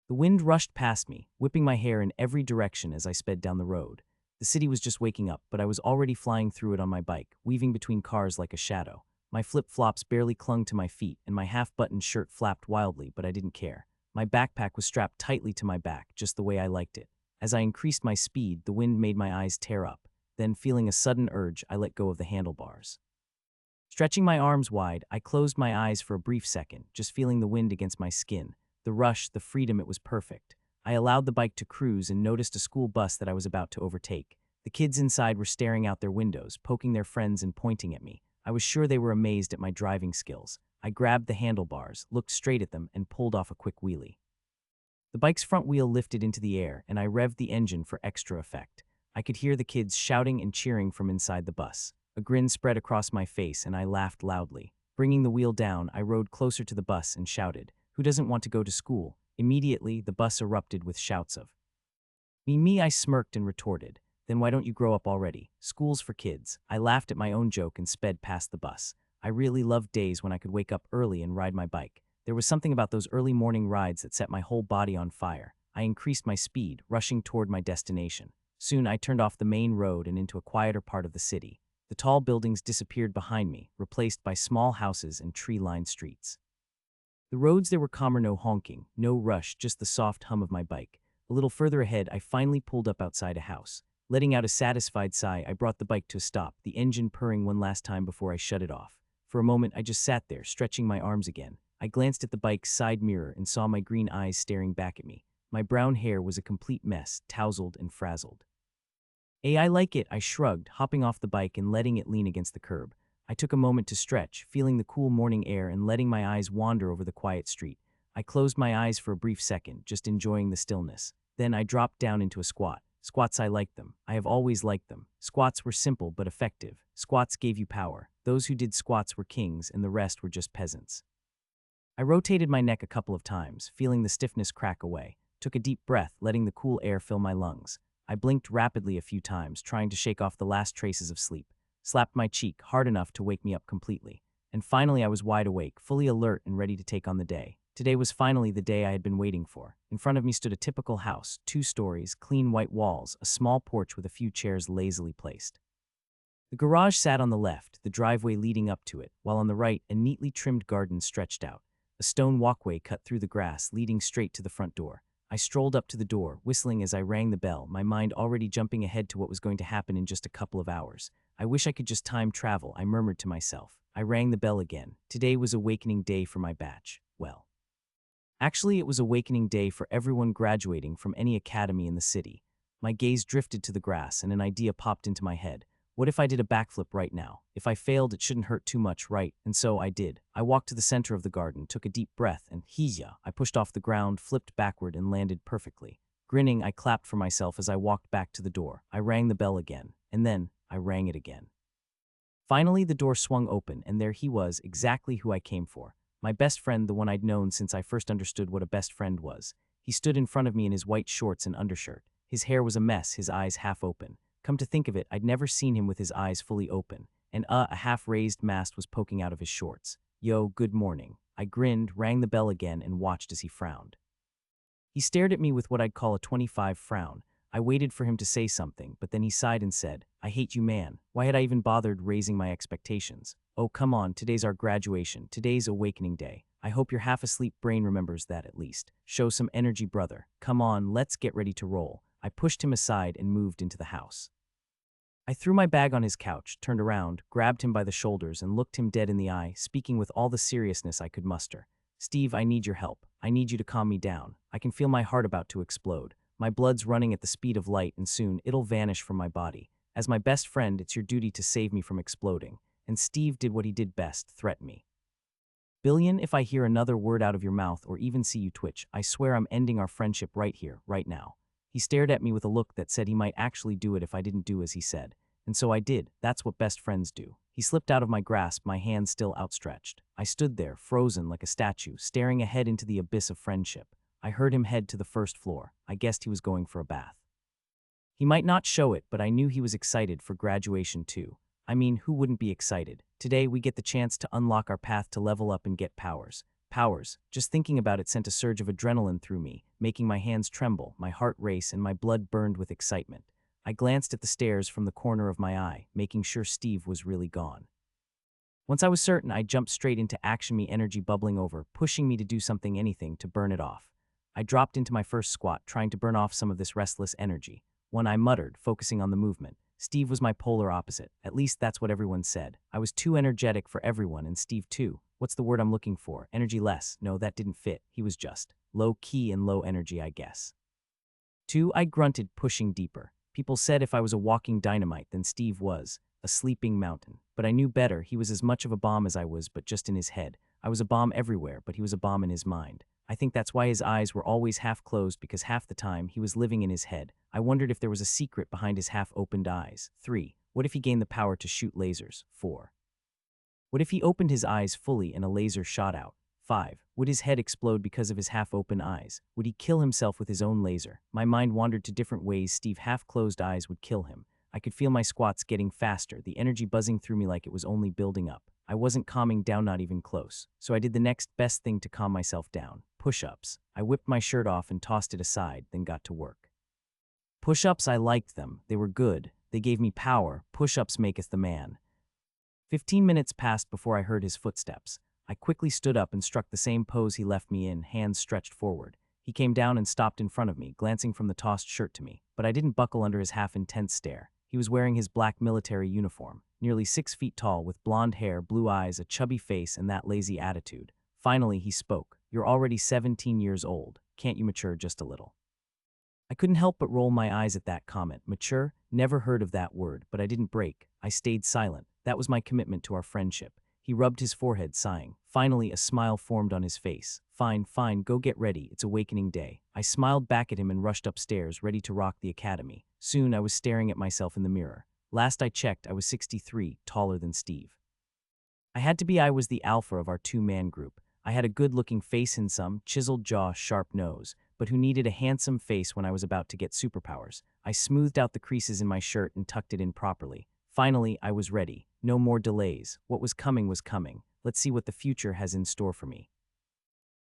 The wind rushed past me, whipping my hair in every direction as I sped down the road. The city was just waking up, but I was already flying through it on my bike, weaving between cars like a shadow. My flip-flops barely clung to my feet, and my half-buttoned shirt flapped wildly, but I didn't care. My backpack was strapped tightly to my back, just the way I liked it. As I increased my speed, the wind made my eyes tear up. Then, feeling a sudden urge, I let go of the handlebars. Stretching my arms wide, I closed my eyes for a brief second, just feeling the wind against my skin. The rush, the freedom, it was perfect. I allowed the bike to cruise and noticed a school bus that I was about to overtake. The kids inside were staring out their windows, poking their friends and pointing at me. I was sure they were amazed at my driving skills. I grabbed the handlebars, looked straight at them, and pulled off a quick wheelie. The bike's front wheel lifted into the air, and I revved the engine for extra effect. I could hear the kids shouting and cheering from inside the bus. A grin spread across my face, and I laughed loudly. Bringing the wheel down, I rode closer to the bus and shouted, "Who doesn't want to go to school?" Immediately, the bus erupted with shouts of, Me, I smirked and retorted. Then why don't you grow up already? School's for kids. I laughed at my own joke and sped past the bus. I really loved days when I could wake up early and ride my bike. There was something about those early morning rides that set my whole body on fire. I increased my speed, rushing toward my destination. Soon I turned off the main road and into a quieter part of the city. The tall buildings disappeared behind me, replaced by small houses and tree-lined streets. The roads there were calmer, no honking, no rush, just the soft hum of my bike. A little further ahead, I finally pulled up outside a house. Letting out a satisfied sigh, I brought the bike to a stop, the engine purring one last time before I shut it off. For a moment, I just sat there, stretching my arms again. I glanced at the bike's side mirror and saw my green eyes staring back at me. My brown hair was a complete mess, tousled and frazzled. I like it, I shrugged, hopping off the bike and letting it lean against the curb. I took a moment to stretch, feeling the cool morning air and letting my eyes wander over the quiet street. I closed my eyes for a brief second, just enjoying the stillness. Then I dropped down into a squat. Squats, I liked them. I have always liked them. Squats were simple but effective. Squats gave you power. Those who did squats were kings and the rest were just peasants. I rotated my neck a couple of times, feeling the stiffness crack away. Took a deep breath, letting the cool air fill my lungs. I blinked rapidly a few times, trying to shake off the last traces of sleep. Slapped my cheek hard enough to wake me up completely. And finally I was wide awake, fully alert and ready to take on the day. Today was finally the day I had been waiting for. In front of me stood a typical house, 2 stories, clean white walls, a small porch with a few chairs lazily placed. The garage sat on the left, the driveway leading up to it, while on the right a neatly trimmed garden stretched out. A stone walkway cut through the grass, leading straight to the front door. I strolled up to the door, whistling as I rang the bell, my mind already jumping ahead to what was going to happen in just a couple of hours. I wish I could just time travel, I murmured to myself. I rang the bell again. Today was awakening day for my batch. Well, actually, it was awakening day for everyone graduating from any academy in the city. My gaze drifted to the grass and an idea popped into my head. What if I did a backflip right now? If I failed, it shouldn't hurt too much, right? And so I did. I walked to the center of the garden, took a deep breath, and I pushed off the ground, flipped backward, and landed perfectly. Grinning, I clapped for myself as I walked back to the door. I rang the bell again, and then I rang it again. Finally, the door swung open, and there he was, exactly who I came for. My best friend, the one I'd known since I first understood what a best friend was. He stood in front of me in his white shorts and undershirt. His hair was a mess, his eyes half open. Come to think of it, I'd never seen him with his eyes fully open, and a half-raised mast was poking out of his shorts. Yo, good morning. I grinned, rang the bell again, and watched as he frowned. He stared at me with what I'd call a 25 frown. I waited for him to say something, but then he sighed and said, "I hate you, man. Why had I even bothered raising my expectations? Oh, come on, today's our graduation, today's awakening day. I hope your half-asleep brain remembers that at least. Show some energy, brother. Come on, let's get ready to roll." I pushed him aside and moved into the house. I threw my bag on his couch, turned around, grabbed him by the shoulders, and looked him dead in the eye, speaking with all the seriousness I could muster. "Steve, I need your help. I need you to calm me down. I can feel my heart about to explode. My blood's running at the speed of light, and soon it'll vanish from my body. As my best friend, it's your duty to save me from exploding." And Steve did what he did best, threaten me. "Billion, if I hear another word out of your mouth or even see you twitch, I swear I'm ending our friendship right here, right now." He stared at me with a look that said he might actually do it if I didn't do as he said. And so I did. That's what best friends do. He slipped out of my grasp, my hand still outstretched. I stood there, frozen like a statue, staring ahead into the abyss of friendship. I heard him head to the first floor. I guessed he was going for a bath. He might not show it, but I knew he was excited for graduation too. I mean, who wouldn't be excited? Today we get the chance to unlock our path to level up and get powers. Powers. Just thinking about it sent a surge of adrenaline through me, making my hands tremble, my heart race, and my blood burned with excitement. I glanced at the stairs from the corner of my eye, making sure Steve was really gone. Once I was certain, I jumped straight into action-me energy bubbling over, pushing me to do something, anything, to burn it off. I dropped into my first squat, trying to burn off some of this restless energy. When I muttered, focusing on the movement, Steve was my polar opposite. At least that's what everyone said. I was too energetic for everyone, and Steve too. What's the word I'm looking for? Energy less. No, that didn't fit. He was just low-key and low energy, I guess. 2. I grunted, pushing deeper. People said if I was a walking dynamite, then Steve was a sleeping mountain. But I knew better. He was as much of a bomb as I was, but just in his head. I was a bomb everywhere, but he was a bomb in his mind. I think that's why his eyes were always half closed, because half the time he was living in his head. I wondered if there was a secret behind his half-opened eyes. 3. What if he gained the power to shoot lasers? 4. What if he opened his eyes fully and a laser shot out? 5. Would his head explode because of his half-open eyes? Would he kill himself with his own laser? My mind wandered to different ways Steve's half-closed eyes would kill him. I could feel my squats getting faster, the energy buzzing through me like it was only building up. I wasn't calming down, not even close. So I did the next best thing to calm myself down. Push-ups. I whipped my shirt off and tossed it aside, then got to work. Push-ups, I liked them. They were good. They gave me power. Push-ups maketh the man. 15 minutes passed before I heard his footsteps. I quickly stood up and struck the same pose he left me in, hands stretched forward. He came down and stopped in front of me, glancing from the tossed shirt to me. But I didn't buckle under his half-intense stare. He was wearing his black military uniform, nearly 6 feet tall, with blonde hair, blue eyes, a chubby face, and that lazy attitude. Finally, he spoke. You're already 17 years old. Can't you mature just a little? I couldn't help but roll my eyes at that comment. Mature? Never heard of that word, but I didn't break. I stayed silent. That was my commitment to our friendship. He rubbed his forehead, sighing. Finally, a smile formed on his face. Fine, fine, go get ready. It's awakening day. I smiled back at him and rushed upstairs, ready to rock the academy. Soon, I was staring at myself in the mirror. Last I checked, I was 63, taller than Steve. I had to be. I was the alpha of our two-man group. I had a good-looking face, handsome, chiseled jaw, sharp nose, but who needed a handsome face when I was about to get superpowers? I smoothed out the creases in my shirt and tucked it in properly. Finally, I was ready. No more delays. What was coming was coming. Let's see what the future has in store for me.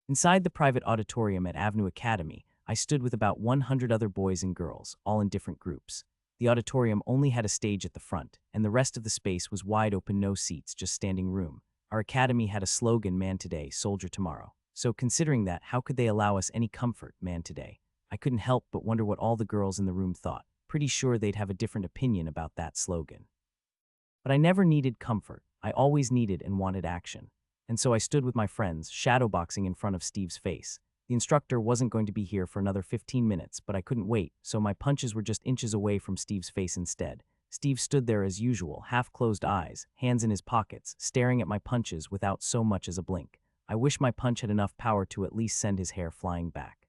Inside the private auditorium at Avenue Academy, I stood with about 100 other boys and girls, all in different groups. The auditorium only had a stage at the front, and the rest of the space was wide open, no seats, just standing room. Our academy had a slogan, man today, soldier tomorrow. So considering that, how could they allow us any comfort, man today? I couldn't help but wonder what all the girls in the room thought. Pretty sure they'd have a different opinion about that slogan. But I never needed comfort. I always needed and wanted action. And so I stood with my friends, shadowboxing in front of Steve's face. The instructor wasn't going to be here for another 15 minutes, but I couldn't wait, so my punches were just inches away from Steve's face instead. Steve stood there as usual, half-closed eyes, hands in his pockets, staring at my punches without so much as a blink. I wish my punch had enough power to at least send his hair flying back.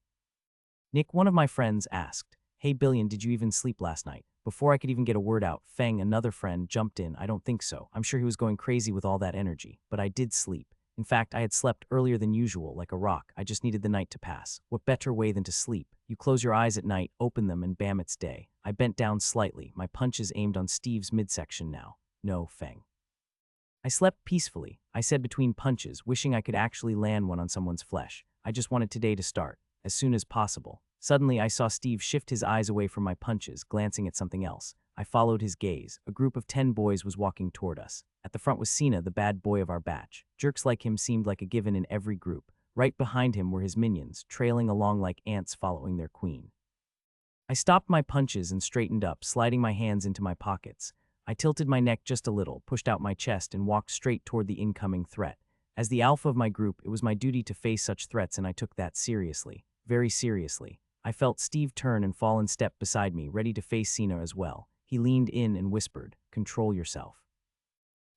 Nick, one of my friends, asked, "Hey Billion, did you even sleep last night?" Before I could even get a word out, Feng, another friend, jumped in. "I don't think so. I'm sure he was going crazy with all that energy. But I did sleep. In fact, I had slept earlier than usual, like a rock. I just needed the night to pass. What better way than to sleep? You close your eyes at night, open them, and bam, it's day." I bent down slightly, my punches aimed on Steve's midsection now. "No, Feng." I slept peacefully, I said between punches, wishing I could actually land one on someone's flesh. I just wanted today to start, as soon as possible. Suddenly, I saw Steve shift his eyes away from my punches, glancing at something else. I followed his gaze. A group of 10 boys was walking toward us. At the front was Sina, the bad boy of our batch. Jerks like him seemed like a given in every group. Right behind him were his minions, trailing along like ants following their queen. I stopped my punches and straightened up, sliding my hands into my pockets. I tilted my neck just a little, pushed out my chest, and walked straight toward the incoming threat. As the alpha of my group, it was my duty to face such threats, and I took that seriously. Very seriously. I felt Steve turn and fall in step beside me, ready to face Sina as well. He leaned in and whispered, "Control yourself.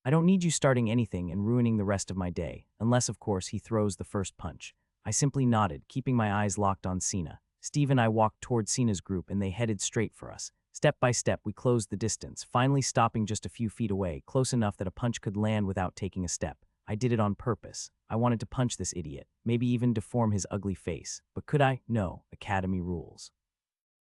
I don't need you starting anything and ruining the rest of my day, unless, of course, he throws the first punch." I simply nodded, keeping my eyes locked on Sina. Steve and I walked toward Sina's group, and they headed straight for us. Step by step, we closed the distance, finally stopping just a few feet away, close enough that a punch could land without taking a step. I did it on purpose. I wanted to punch this idiot, maybe even deform his ugly face. But could I? No. Academy rules.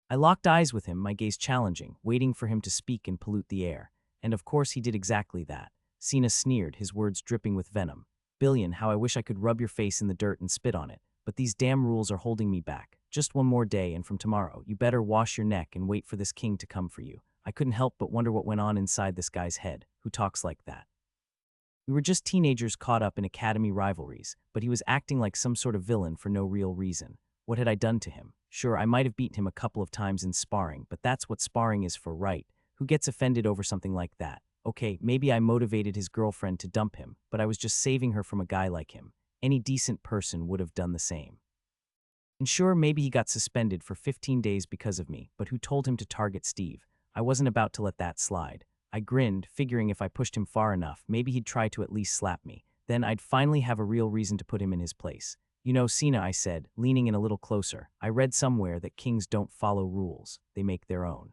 I locked eyes with him, my gaze challenging, waiting for him to speak and pollute the air. And of course he did exactly that. Sina sneered, his words dripping with venom. Billion, how I wish I could rub your face in the dirt and spit on it, but these damn rules are holding me back. Just one more day, and from tomorrow, you better wash your neck and wait for this king to come for you. I couldn't help but wonder what went on inside this guy's head, who talks like that. We were just teenagers caught up in academy rivalries, but he was acting like some sort of villain for no real reason. What had I done to him? Sure, I might have beaten him a couple of times in sparring, but that's what sparring is for, right? Who gets offended over something like that? Okay, maybe I motivated his girlfriend to dump him, but I was just saving her from a guy like him. Any decent person would have done the same. And sure, maybe he got suspended for 15 days because of me, but who told him to target Steve? I wasn't about to let that slide. I grinned, figuring if I pushed him far enough, maybe he'd try to at least slap me. Then I'd finally have a real reason to put him in his place. You know, Sina, I said, leaning in a little closer, I read somewhere that kings don't follow rules, they make their own.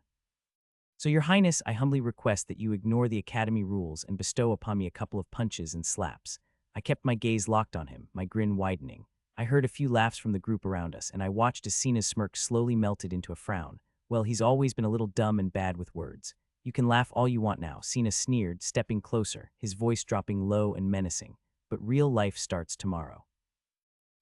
So, Your Highness, I humbly request that you ignore the Academy rules and bestow upon me a couple of punches and slaps. I kept my gaze locked on him, my grin widening. I heard a few laughs from the group around us, and I watched as Sina's smirk slowly melted into a frown. Well, he's always been a little dumb and bad with words. You can laugh all you want now, Sina sneered, stepping closer, his voice dropping low and menacing. But real life starts tomorrow.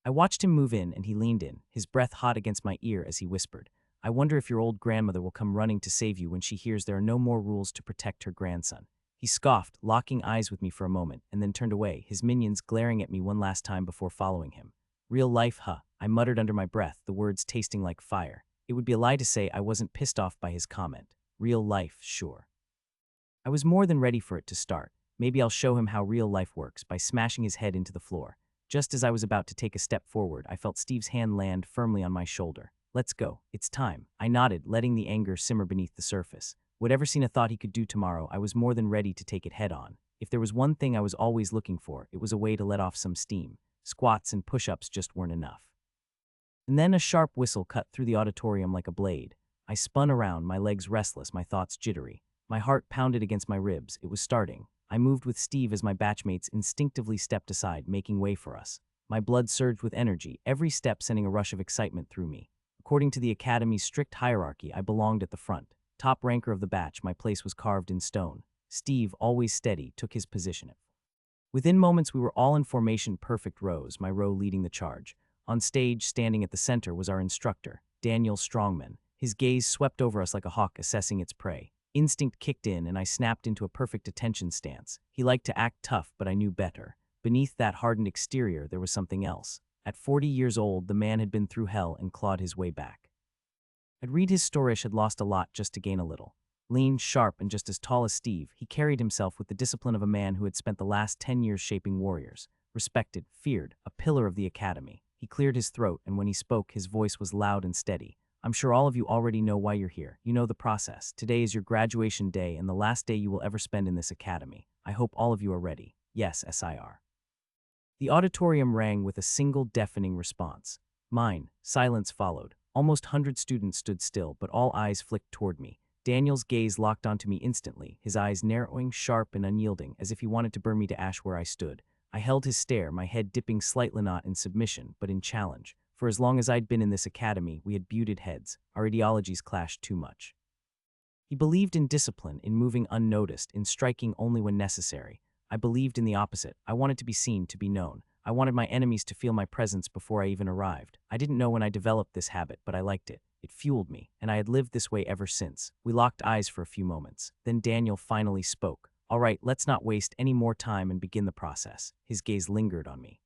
I watched him move in, and he leaned in, his breath hot against my ear as he whispered, I wonder if your old grandmother will come running to save you when she hears there are no more rules to protect her grandson. He scoffed, locking eyes with me for a moment, and then turned away, his minions glaring at me one last time before following him. Real life, huh? I muttered under my breath, the words tasting like fire. It would be a lie to say I wasn't pissed off by his comment. Real life, sure. I was more than ready for it to start. Maybe I'll show him how real life works by smashing his head into the floor. Just as I was about to take a step forward, I felt Steve's hand land firmly on my shoulder. Let's go. It's time. I nodded, letting the anger simmer beneath the surface. Whatever Sina thought he could do tomorrow, I was more than ready to take it head on. If there was one thing I was always looking for, it was a way to let off some steam. Squats and push-ups just weren't enough. And then a sharp whistle cut through the auditorium like a blade. I spun around, my legs restless, my thoughts jittery. My heart pounded against my ribs. It was starting. I moved with Steve as my batchmates instinctively stepped aside, making way for us. My blood surged with energy, every step sending a rush of excitement through me. According to the Academy's strict hierarchy, I belonged at the front. Top ranker of the batch, my place was carved in stone. Steve, always steady, took his position. Within moments, we were all in formation, perfect rows, my row leading the charge. On stage, standing at the center, was our instructor, Daniel Strongman. His gaze swept over us like a hawk assessing its prey. Instinct kicked in, and I snapped into a perfect attention stance. He liked to act tough, but I knew better. Beneath that hardened exterior, there was something else. At 40 years old, the man had been through hell and clawed his way back. I'd read his Storish had lost a lot just to gain a little. Lean, sharp, and just as tall as Steve, he carried himself with the discipline of a man who had spent the last 10 years shaping warriors. Respected, feared, a pillar of the Academy. He cleared his throat, and when he spoke, his voice was loud and steady. I'm sure all of you already know why you're here. You know the process. Today is your graduation day and the last day you will ever spend in this academy. I hope all of you are ready. Yes, SIR. The auditorium rang with a single deafening response. Mine. Silence followed. Almost 100 students stood still, but all eyes flicked toward me. Daniel's gaze locked onto me instantly, his eyes narrowing, sharp, and unyielding, as if he wanted to burn me to ash where I stood. I held his stare, my head dipping slightly not in submission, but in challenge. For as long as I'd been in this academy, we had butted heads. Our ideologies clashed too much. He believed in discipline, in moving unnoticed, in striking only when necessary. I believed in the opposite. I wanted to be seen, to be known. I wanted my enemies to feel my presence before I even arrived. I didn't know when I developed this habit, but I liked it. It fueled me, and I had lived this way ever since. We locked eyes for a few moments. Then Daniel finally spoke. All right, let's not waste any more time and begin the process. His gaze lingered on me.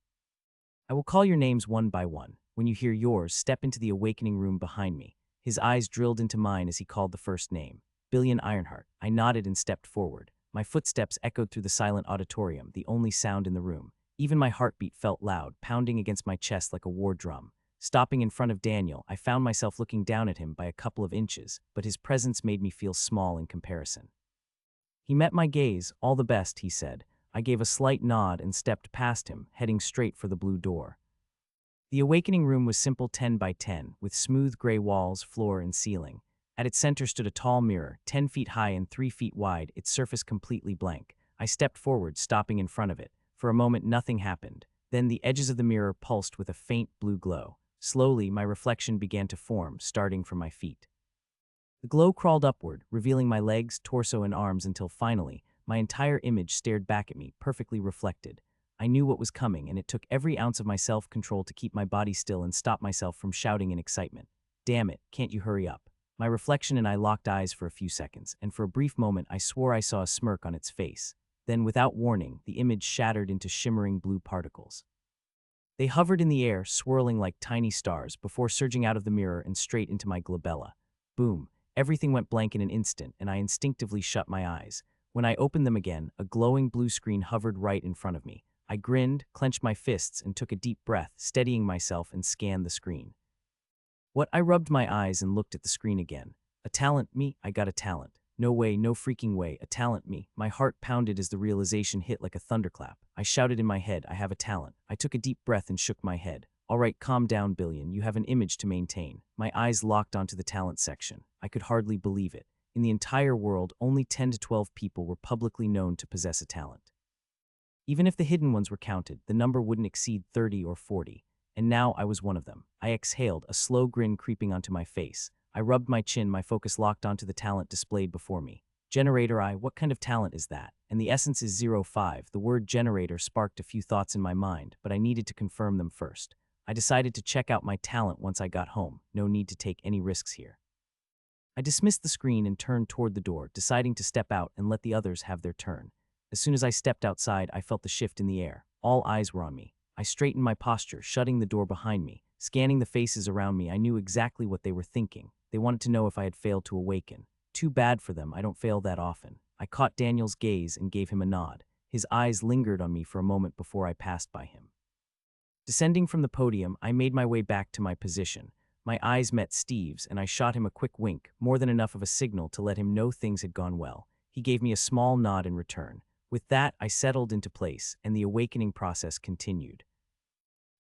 I will call your names one by one. When you hear yours, step into the awakening room behind me. His eyes drilled into mine as he called the first name. Billion Ironheart. I nodded and stepped forward. My footsteps echoed through the silent auditorium, the only sound in the room. Even my heartbeat felt loud, pounding against my chest like a war drum. Stopping in front of Daniel, I found myself looking down at him by a couple of inches, but his presence made me feel small in comparison. He met my gaze. All the best, he said. I gave a slight nod and stepped past him, heading straight for the blue door. The awakening room was simple 10 by 10, with smooth gray walls, floor, and ceiling. At its center stood a tall mirror, 10 feet high and 3 feet wide, its surface completely blank. I stepped forward, stopping in front of it. For a moment, nothing happened. Then the edges of the mirror pulsed with a faint blue glow. Slowly, my reflection began to form, starting from my feet. The glow crawled upward, revealing my legs, torso, and arms until finally, my entire image stared back at me, perfectly reflected. I knew what was coming, and it took every ounce of my self-control to keep my body still and stop myself from shouting in excitement. Damn it, can't you hurry up? My reflection and I locked eyes for a few seconds, and for a brief moment I swore I saw a smirk on its face. Then, without warning, the image shattered into shimmering blue particles. They hovered in the air, swirling like tiny stars, before surging out of the mirror and straight into my glabella. Boom. Everything went blank in an instant, and I instinctively shut my eyes. When I opened them again, a glowing blue screen hovered right in front of me. I grinned, clenched my fists, and took a deep breath, steadying myself and scanned the screen. I rubbed my eyes and looked at the screen again. A talent, me? I got a talent. No way, no freaking way, a talent, me. My heart pounded as the realization hit like a thunderclap. I shouted in my head, I have a talent. I took a deep breath and shook my head. All right, calm down, Billion. You have an image to maintain. My eyes locked onto the talent section. I could hardly believe it. In the entire world, only 10 to 12 people were publicly known to possess a talent. Even if the hidden ones were counted, the number wouldn't exceed 30 or 40. And now I was one of them. I exhaled, a slow grin creeping onto my face. I rubbed my chin, my focus locked onto the talent displayed before me. Generator I, what kind of talent is that? And the essence is 05. The word generator sparked a few thoughts in my mind, but I needed to confirm them first. I decided to check out my talent once I got home. No need to take any risks here. I dismissed the screen and turned toward the door, deciding to step out and let the others have their turn. As soon as I stepped outside, I felt the shift in the air. All eyes were on me. I straightened my posture, shutting the door behind me. Scanning the faces around me, I knew exactly what they were thinking. They wanted to know if I had failed to awaken. Too bad for them, I don't fail that often. I caught Daniel's gaze and gave him a nod. His eyes lingered on me for a moment before I passed by him. Descending from the podium, I made my way back to my position. My eyes met Steve's, and I shot him a quick wink, more than enough of a signal to let him know things had gone well. He gave me a small nod in return. With that, I settled into place, and the awakening process continued.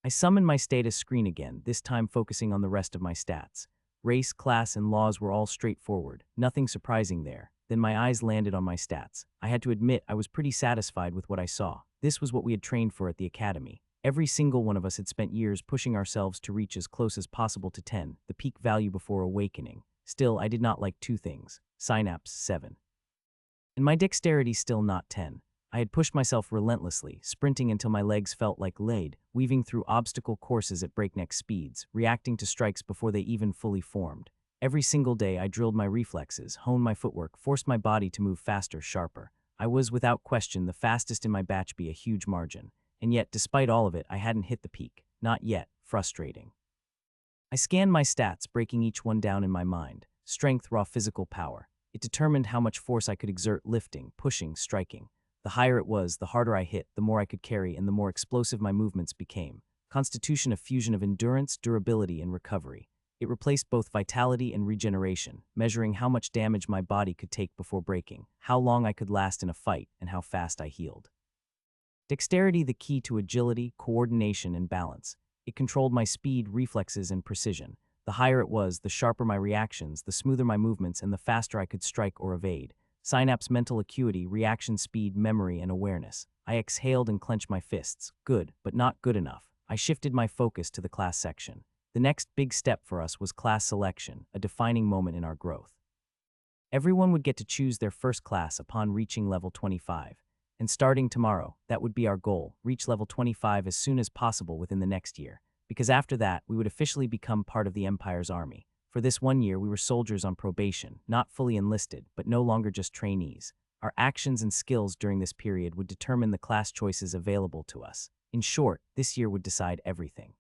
I summoned my status screen again, this time focusing on the rest of my stats. Race, class, and laws were all straightforward, nothing surprising there. Then my eyes landed on my stats. I had to admit I was pretty satisfied with what I saw. This was what we had trained for at the academy. Every single one of us had spent years pushing ourselves to reach as close as possible to 10, the peak value before awakening. Still, I did not like two things. Synapse 7. And my dexterity still not 10. I had pushed myself relentlessly, sprinting until my legs felt like lead, weaving through obstacle courses at breakneck speeds, reacting to strikes before they even fully formed. Every single day I drilled my reflexes, honed my footwork, forced my body to move faster, sharper. I was, without question, the fastest in my batch by a huge margin. And yet, despite all of it, I hadn't hit the peak. Not yet. Frustrating. I scanned my stats, breaking each one down in my mind. Strength, raw physical power. It determined how much force I could exert lifting, pushing, striking. The higher it was, the harder I hit, the more I could carry, and the more explosive my movements became. Constitution, a fusion of endurance, durability, and recovery. It replaced both vitality and regeneration, measuring how much damage my body could take before breaking, how long I could last in a fight, and how fast I healed. Dexterity, the key to agility, coordination, and balance. It controlled my speed, reflexes, and precision. The higher it was, the sharper my reactions, the smoother my movements, and the faster I could strike or evade. Synapse, mental acuity, reaction speed, memory, and awareness. I exhaled and clenched my fists. Good, but not good enough. I shifted my focus to the class section. The next big step for us was class selection, a defining moment in our growth. Everyone would get to choose their first class upon reaching level 25. And starting tomorrow, that would be our goal, reach level 25 as soon as possible within the next year. Because after that, we would officially become part of the Empire's army. For this 1 year, we were soldiers on probation, not fully enlisted, but no longer just trainees. Our actions and skills during this period would determine the class choices available to us. In short, this year would decide everything.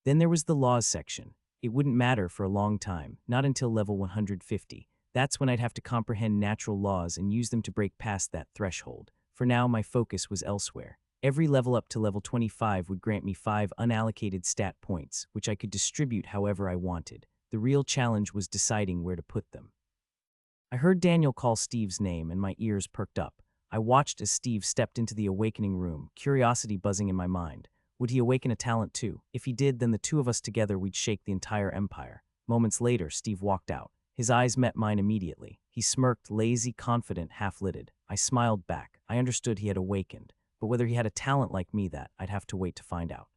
Then there was the laws section. It wouldn't matter for a long time, not until level 150. That's when I'd have to comprehend natural laws and use them to break past that threshold. For now, my focus was elsewhere. Every level up to level 25 would grant me 5 unallocated stat points, which I could distribute however I wanted. The real challenge was deciding where to put them. I heard Daniel call Steve's name, and my ears perked up. I watched as Steve stepped into the awakening room, curiosity buzzing in my mind. Would he awaken a talent too? If he did, then the two of us together we'd shake the entire empire. Moments later, Steve walked out. His eyes met mine immediately. He smirked, lazy, confident, half-lidded. I smiled back. I understood he had awakened, but whether he had a talent like me, that I'd have to wait to find out.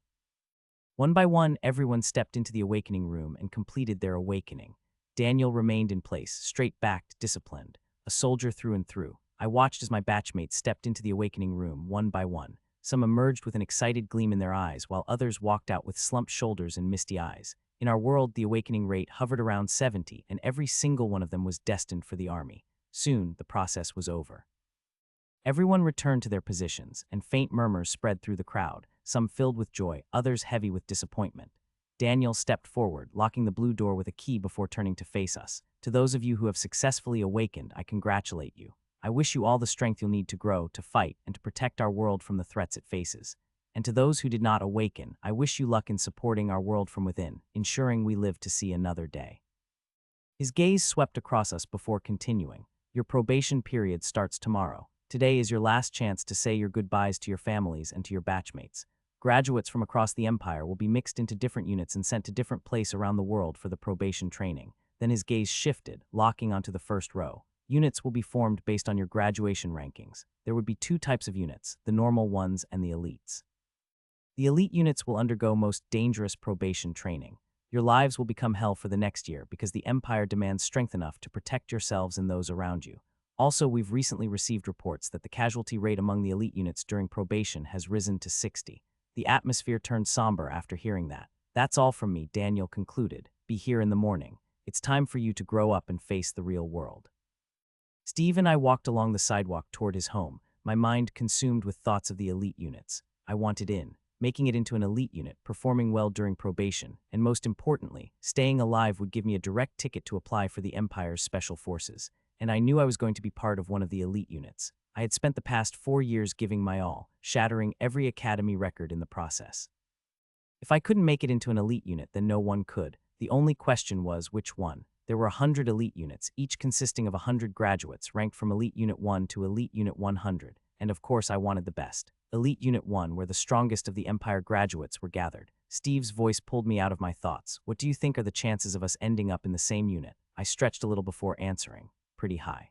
One by one, everyone stepped into the awakening room and completed their awakening. Daniel remained in place, straight-backed, disciplined, a soldier through and through. I watched as my batchmates stepped into the awakening room, one by one. Some emerged with an excited gleam in their eyes, while others walked out with slumped shoulders and misty eyes. In our world, the awakening rate hovered around 70, and every single one of them was destined for the army. Soon, the process was over. Everyone returned to their positions, and faint murmurs spread through the crowd, some filled with joy, others heavy with disappointment. Daniel stepped forward, locking the blue door with a key before turning to face us. To those of you who have successfully awakened, I congratulate you. I wish you all the strength you'll need to grow, to fight, and to protect our world from the threats it faces. And to those who did not awaken, I wish you luck in supporting our world from within, ensuring we live to see another day. His gaze swept across us before continuing. Your probation period starts tomorrow. Today is your last chance to say your goodbyes to your families and to your batchmates. Graduates from across the empire will be mixed into different units and sent to different places around the world for the probation training. Then his gaze shifted, locking onto the first row. Units will be formed based on your graduation rankings. There would be two types of units, the normal ones and the elites. The elite units will undergo most dangerous probation training. Your lives will become hell for the next year because the empire demands strength enough to protect yourselves and those around you. Also, we've recently received reports that the casualty rate among the elite units during probation has risen to 60. The atmosphere turned somber after hearing that. That's all from me, Daniel concluded. Be here in the morning. It's time for you to grow up and face the real world. Steve and I walked along the sidewalk toward his home, my mind consumed with thoughts of the elite units. I wanted in, making it into an elite unit, performing well during probation, and most importantly, staying alive would give me a direct ticket to apply for the Empire's special forces. And I knew I was going to be part of one of the elite units. I had spent the past 4 years giving my all, shattering every academy record in the process. If I couldn't make it into an elite unit, then no one could. The only question was which one. There were 100 elite units, each consisting of 100 graduates ranked from Elite Unit 1 to Elite Unit 100, and of course I wanted the best. Elite Unit 1, where the strongest of the Empire graduates were gathered. Steve's voice pulled me out of my thoughts. What do you think are the chances of us ending up in the same unit? I stretched a little before answering. Pretty high.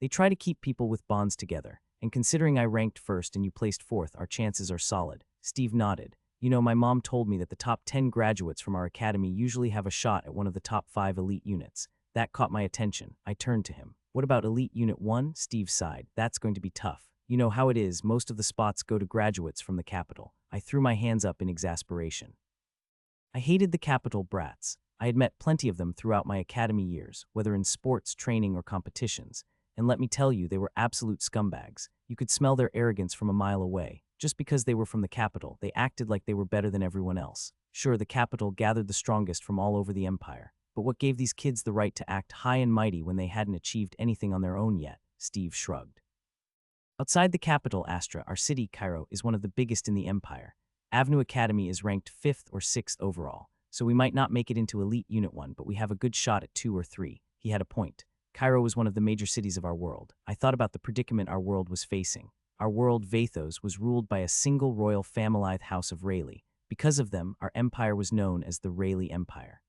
They try to keep people with bonds together, and considering I ranked first and you placed fourth, our chances are solid. Steve nodded. You know, my mom told me that the top 10 graduates from our academy usually have a shot at one of the top 5 elite units. That caught my attention. I turned to him. What about Elite Unit 1? Steve sighed. That's going to be tough. You know how it is, most of the spots go to graduates from the capital. I threw my hands up in exasperation. I hated the capital brats. I had met plenty of them throughout my academy years, whether in sports, training, or competitions. And let me tell you, they were absolute scumbags. You could smell their arrogance from a mile away. Just because they were from the capital, they acted like they were better than everyone else. Sure, the capital gathered the strongest from all over the empire. But what gave these kids the right to act high and mighty when they hadn't achieved anything on their own yet? Steve shrugged. Outside the capital, Astra, our city, Cairo, is one of the biggest in the empire. Avenue Academy is ranked 5th or 6th overall, so we might not make it into Elite Unit 1, but we have a good shot at 2 or 3. He had a point. Cairo was one of the major cities of our world. I thought about the predicament our world was facing. Our world, Vathos, was ruled by a single royal family house of Rayleigh. Because of them, our empire was known as the Rayleigh Empire.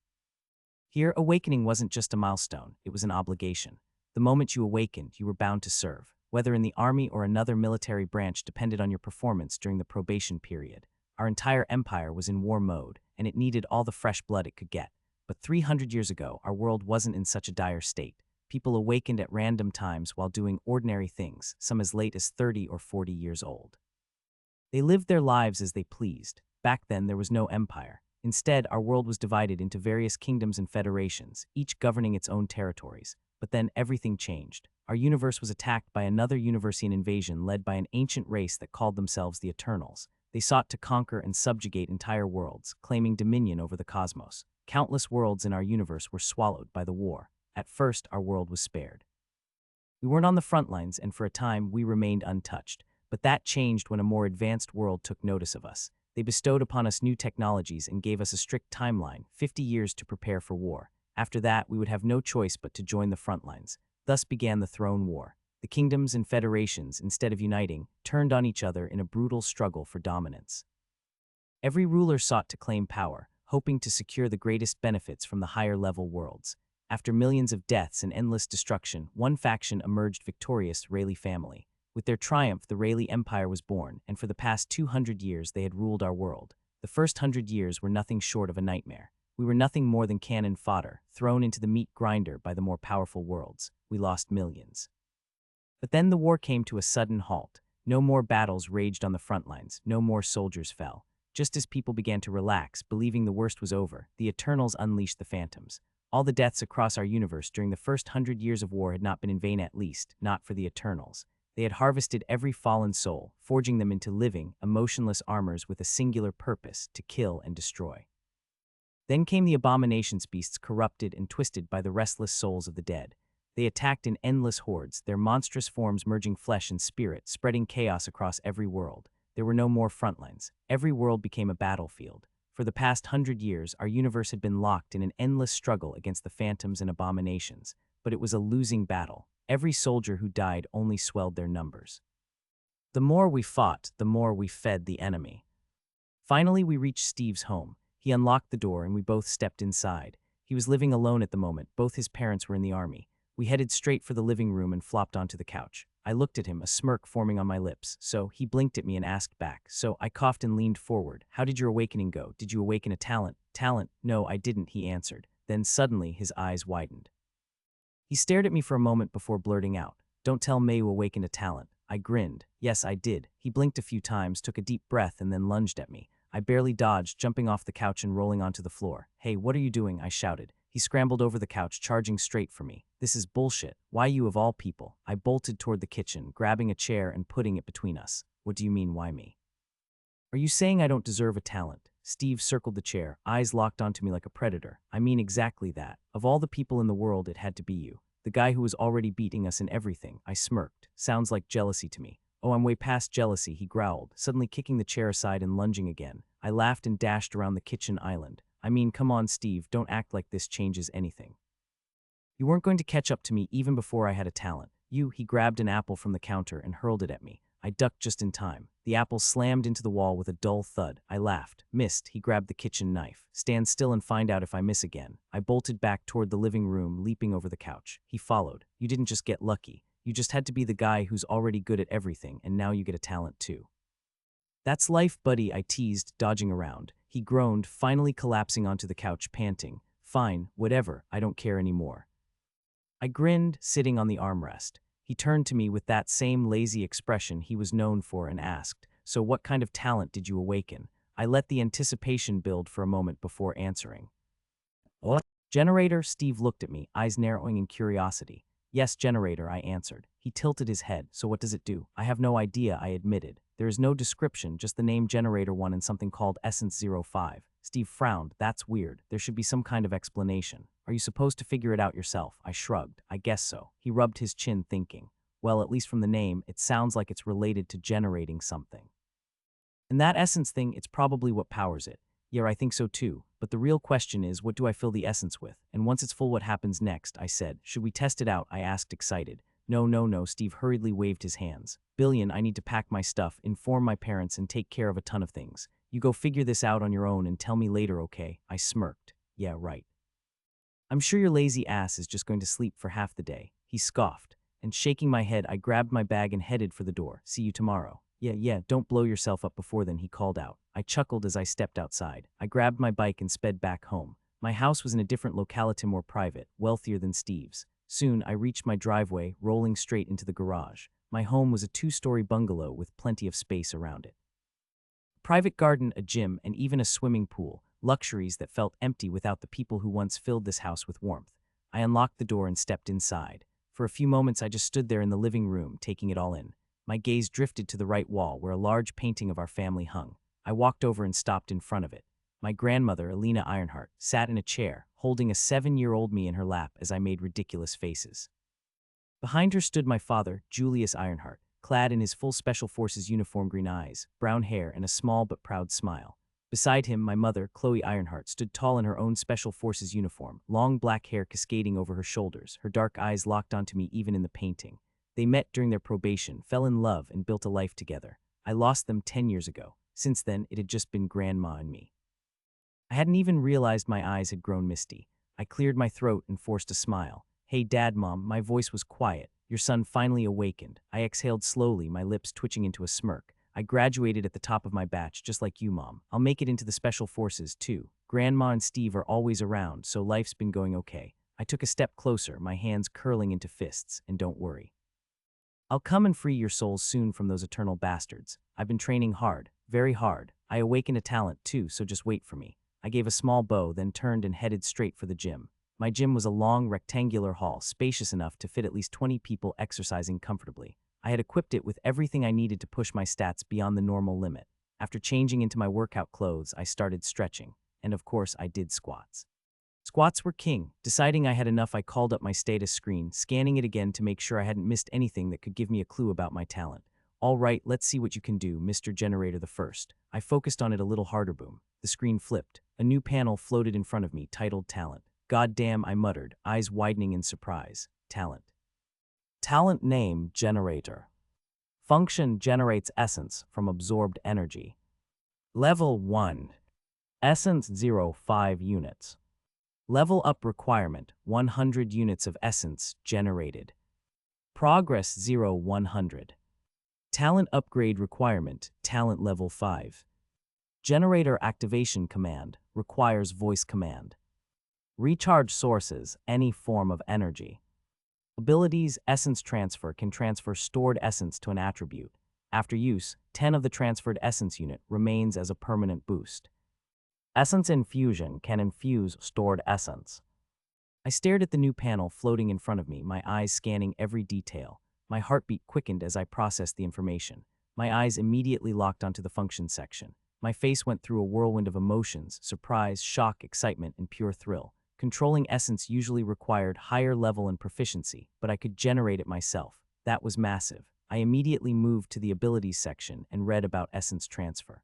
Here, awakening wasn't just a milestone, it was an obligation. The moment you awakened, you were bound to serve. Whether in the army or another military branch depended on your performance during the probation period. Our entire empire was in war mode, and it needed all the fresh blood it could get. But 300 years ago, our world wasn't in such a dire state. People awakened at random times while doing ordinary things, some as late as 30 or 40 years old. They lived their lives as they pleased. Back then, there was no empire. Instead, our world was divided into various kingdoms and federations, each governing its own territories. But then everything changed. Our universe was attacked by another Universian invasion led by an ancient race that called themselves the Eternals. They sought to conquer and subjugate entire worlds, claiming dominion over the cosmos. Countless worlds in our universe were swallowed by the war. At first, our world was spared. We weren't on the front lines, and for a time, we remained untouched. But that changed when a more advanced world took notice of us. They bestowed upon us new technologies and gave us a strict timeline, 50 years to prepare for war. After that, we would have no choice but to join the front lines. Thus began the Throne War. The kingdoms and federations, instead of uniting, turned on each other in a brutal struggle for dominance. Every ruler sought to claim power, hoping to secure the greatest benefits from the higher-level worlds. After millions of deaths and endless destruction, one faction emerged victorious, Rayleigh family. With their triumph, the Rayleigh Empire was born, and for the past 200 years they had ruled our world. The first 100 years were nothing short of a nightmare. We were nothing more than cannon fodder, thrown into the meat grinder by the more powerful worlds. We lost millions. But then the war came to a sudden halt. No more battles raged on the front lines, no more soldiers fell. Just as people began to relax, believing the worst was over, the Eternals unleashed the Phantoms. All the deaths across our universe during the first 100 years of war had not been in vain, at least, not for the Eternals. They had harvested every fallen soul, forging them into living, emotionless armors with a singular purpose: to kill and destroy. Then came the abominations, beasts corrupted and twisted by the restless souls of the dead. They attacked in endless hordes, their monstrous forms merging flesh and spirit, spreading chaos across every world. There were no more frontlines. Every world became a battlefield. For the past 100 years, our universe had been locked in an endless struggle against the phantoms and abominations, but it was a losing battle. Every soldier who died only swelled their numbers. The more we fought, the more we fed the enemy. Finally, we reached Steve's home. He unlocked the door and we both stepped inside. He was living alone at the moment. Both his parents were in the army. We headed straight for the living room and flopped onto the couch. I looked at him, a smirk forming on my lips. So he blinked at me and asked back. So I coughed and leaned forward. How did your awakening go? Did you awaken a talent? Talent? No, I didn't, he answered. Then suddenly his eyes widened. He stared at me for a moment before blurting out, "Don't tell me you awakened a talent." I grinned. Yes, I did. He blinked a few times, took a deep breath, and then lunged at me. I barely dodged, jumping off the couch and rolling onto the floor. "Hey, what are you doing?" I shouted. He scrambled over the couch, charging straight for me. "This is bullshit. Why you of all people?" I bolted toward the kitchen, grabbing a chair and putting it between us. "What do you mean, why me? Are you saying I don't deserve a talent?" Steve circled the chair, eyes locked onto me like a predator. "I mean exactly that. Of all the people in the world, it had to be you. The guy who was already beating us in everything." I smirked. "Sounds like jealousy to me." "Oh, I'm way past jealousy," he growled, suddenly kicking the chair aside and lunging again. I laughed and dashed around the kitchen island. "I mean, come on, Steve, don't act like this changes anything. You weren't going to catch up to me even before I had a talent." He grabbed an apple from the counter and hurled it at me. I ducked just in time. The apple slammed into the wall with a dull thud. I laughed. "Missed." He grabbed the kitchen knife. "Stand still and find out if I miss again." I bolted back toward the living room, leaping over the couch. He followed. "You didn't just get lucky. You just had to be the guy who's already good at everything, and now you get a talent too." "That's life, buddy," I teased, dodging around. He groaned, finally collapsing onto the couch, panting. "Fine, whatever, I don't care anymore." I grinned, sitting on the armrest. He turned to me with that same lazy expression he was known for and asked, "So what kind of talent did you awaken?" I let the anticipation build for a moment before answering. "What?" "Generator." Steve looked at me, eyes narrowing in curiosity. "Yes, generator," I answered. He tilted his head. "So what does it do?" "I have no idea," I admitted. "There is no description, just the name Generator 1 and something called Essence 05. Steve frowned. "That's weird. There should be some kind of explanation. Are you supposed to figure it out yourself?" I shrugged. "I guess so." He rubbed his chin, thinking. "Well, at least from the name, it sounds like it's related to generating something. And that essence thing, it's probably what powers it." "Yeah, I think so too. But the real question is, what do I fill the essence with? And once it's full, what happens next?" I said. "Should we test it out?" I asked, excited. No, no, no." Steve hurriedly waved his hands. "Billion, I need to pack my stuff, inform my parents, and take care of a ton of things. You go figure this out on your own and tell me later, okay?" I smirked. "Yeah, right. I'm sure your lazy ass is just going to sleep for half the day." He scoffed. And shaking my head, I grabbed my bag and headed for the door. "See you tomorrow." Yeah, don't blow yourself up before then," he called out. I chuckled as I stepped outside. I grabbed my bike and sped back home. My house was in a different locality, more private, wealthier than Steve's. Soon, I reached my driveway, rolling straight into the garage. My home was a 2-story bungalow with plenty of space around it. A private garden, a gym, and even a swimming pool, luxuries that felt empty without the people who once filled this house with warmth. I unlocked the door and stepped inside. For a few moments, I just stood there in the living room, taking it all in. My gaze drifted to the right wall, where a large painting of our family hung. I walked over and stopped in front of it. My grandmother, Alina Ironheart, sat in a chair, holding a 7-year-old me in her lap as I made ridiculous faces. Behind her stood my father, Julius Ironheart, clad in his full Special Forces uniform, green eyes, brown hair, and a small but proud smile. Beside him, my mother, Chloe Ironheart, stood tall in her own Special Forces uniform, long black hair cascading over her shoulders, her dark eyes locked onto me even in the painting. They met during their probation, fell in love, and built a life together. I lost them 10 years ago. Since then, it had just been Grandma and me. I hadn't even realized my eyes had grown misty. I cleared my throat and forced a smile. "Hey, Dad, Mom," my voice was quiet. "Your son finally awakened." I exhaled slowly, my lips twitching into a smirk. "I graduated at the top of my batch, just like you, Mom. I'll make it into the Special Forces, too. Grandma and Steve are always around, so life's been going okay." I took a step closer, my hands curling into fists. "And don't worry. I'll come and free your souls soon from those eternal bastards. I've been training hard, very hard. I awakened a talent too, so just wait for me. I gave a small bow, then turned and headed straight for the gym. My gym was a long, rectangular hall, spacious enough to fit at least 20 people exercising comfortably. I had equipped it with everything I needed to push my stats beyond the normal limit. After changing into my workout clothes, I started stretching. And of course, I did squats. Squats were king. Deciding I had enough, I called up my status screen, scanning it again to make sure I hadn't missed anything that could give me a clue about my talent. All right, let's see what you can do, Mr. Generator the First. I focused on it a little harder, boom. The screen flipped. A new panel floated in front of me, titled Talent. God damn, I muttered, eyes widening in surprise. Talent. Talent name, Generator. Function, generates essence from absorbed energy. Level 1. Essence 0.5 units. Level up requirement, 100 units of essence generated. Progress 0-100. Talent upgrade requirement, talent level 5. Generator activation command, requires voice command. Recharge sources, any form of energy. Abilities, essence transfer can transfer stored essence to an attribute. After use, 10 of the transferred essence unit remains as a permanent boost. Essence infusion can infuse stored essence. I stared at the new panel floating in front of me, my eyes scanning every detail. My heartbeat quickened as I processed the information. My eyes immediately locked onto the function section. My face went through a whirlwind of emotions, surprise, shock, excitement, and pure thrill. Controlling essence usually required higher level and proficiency, but I could generate it myself. That was massive. I immediately moved to the abilities section and read about essence transfer.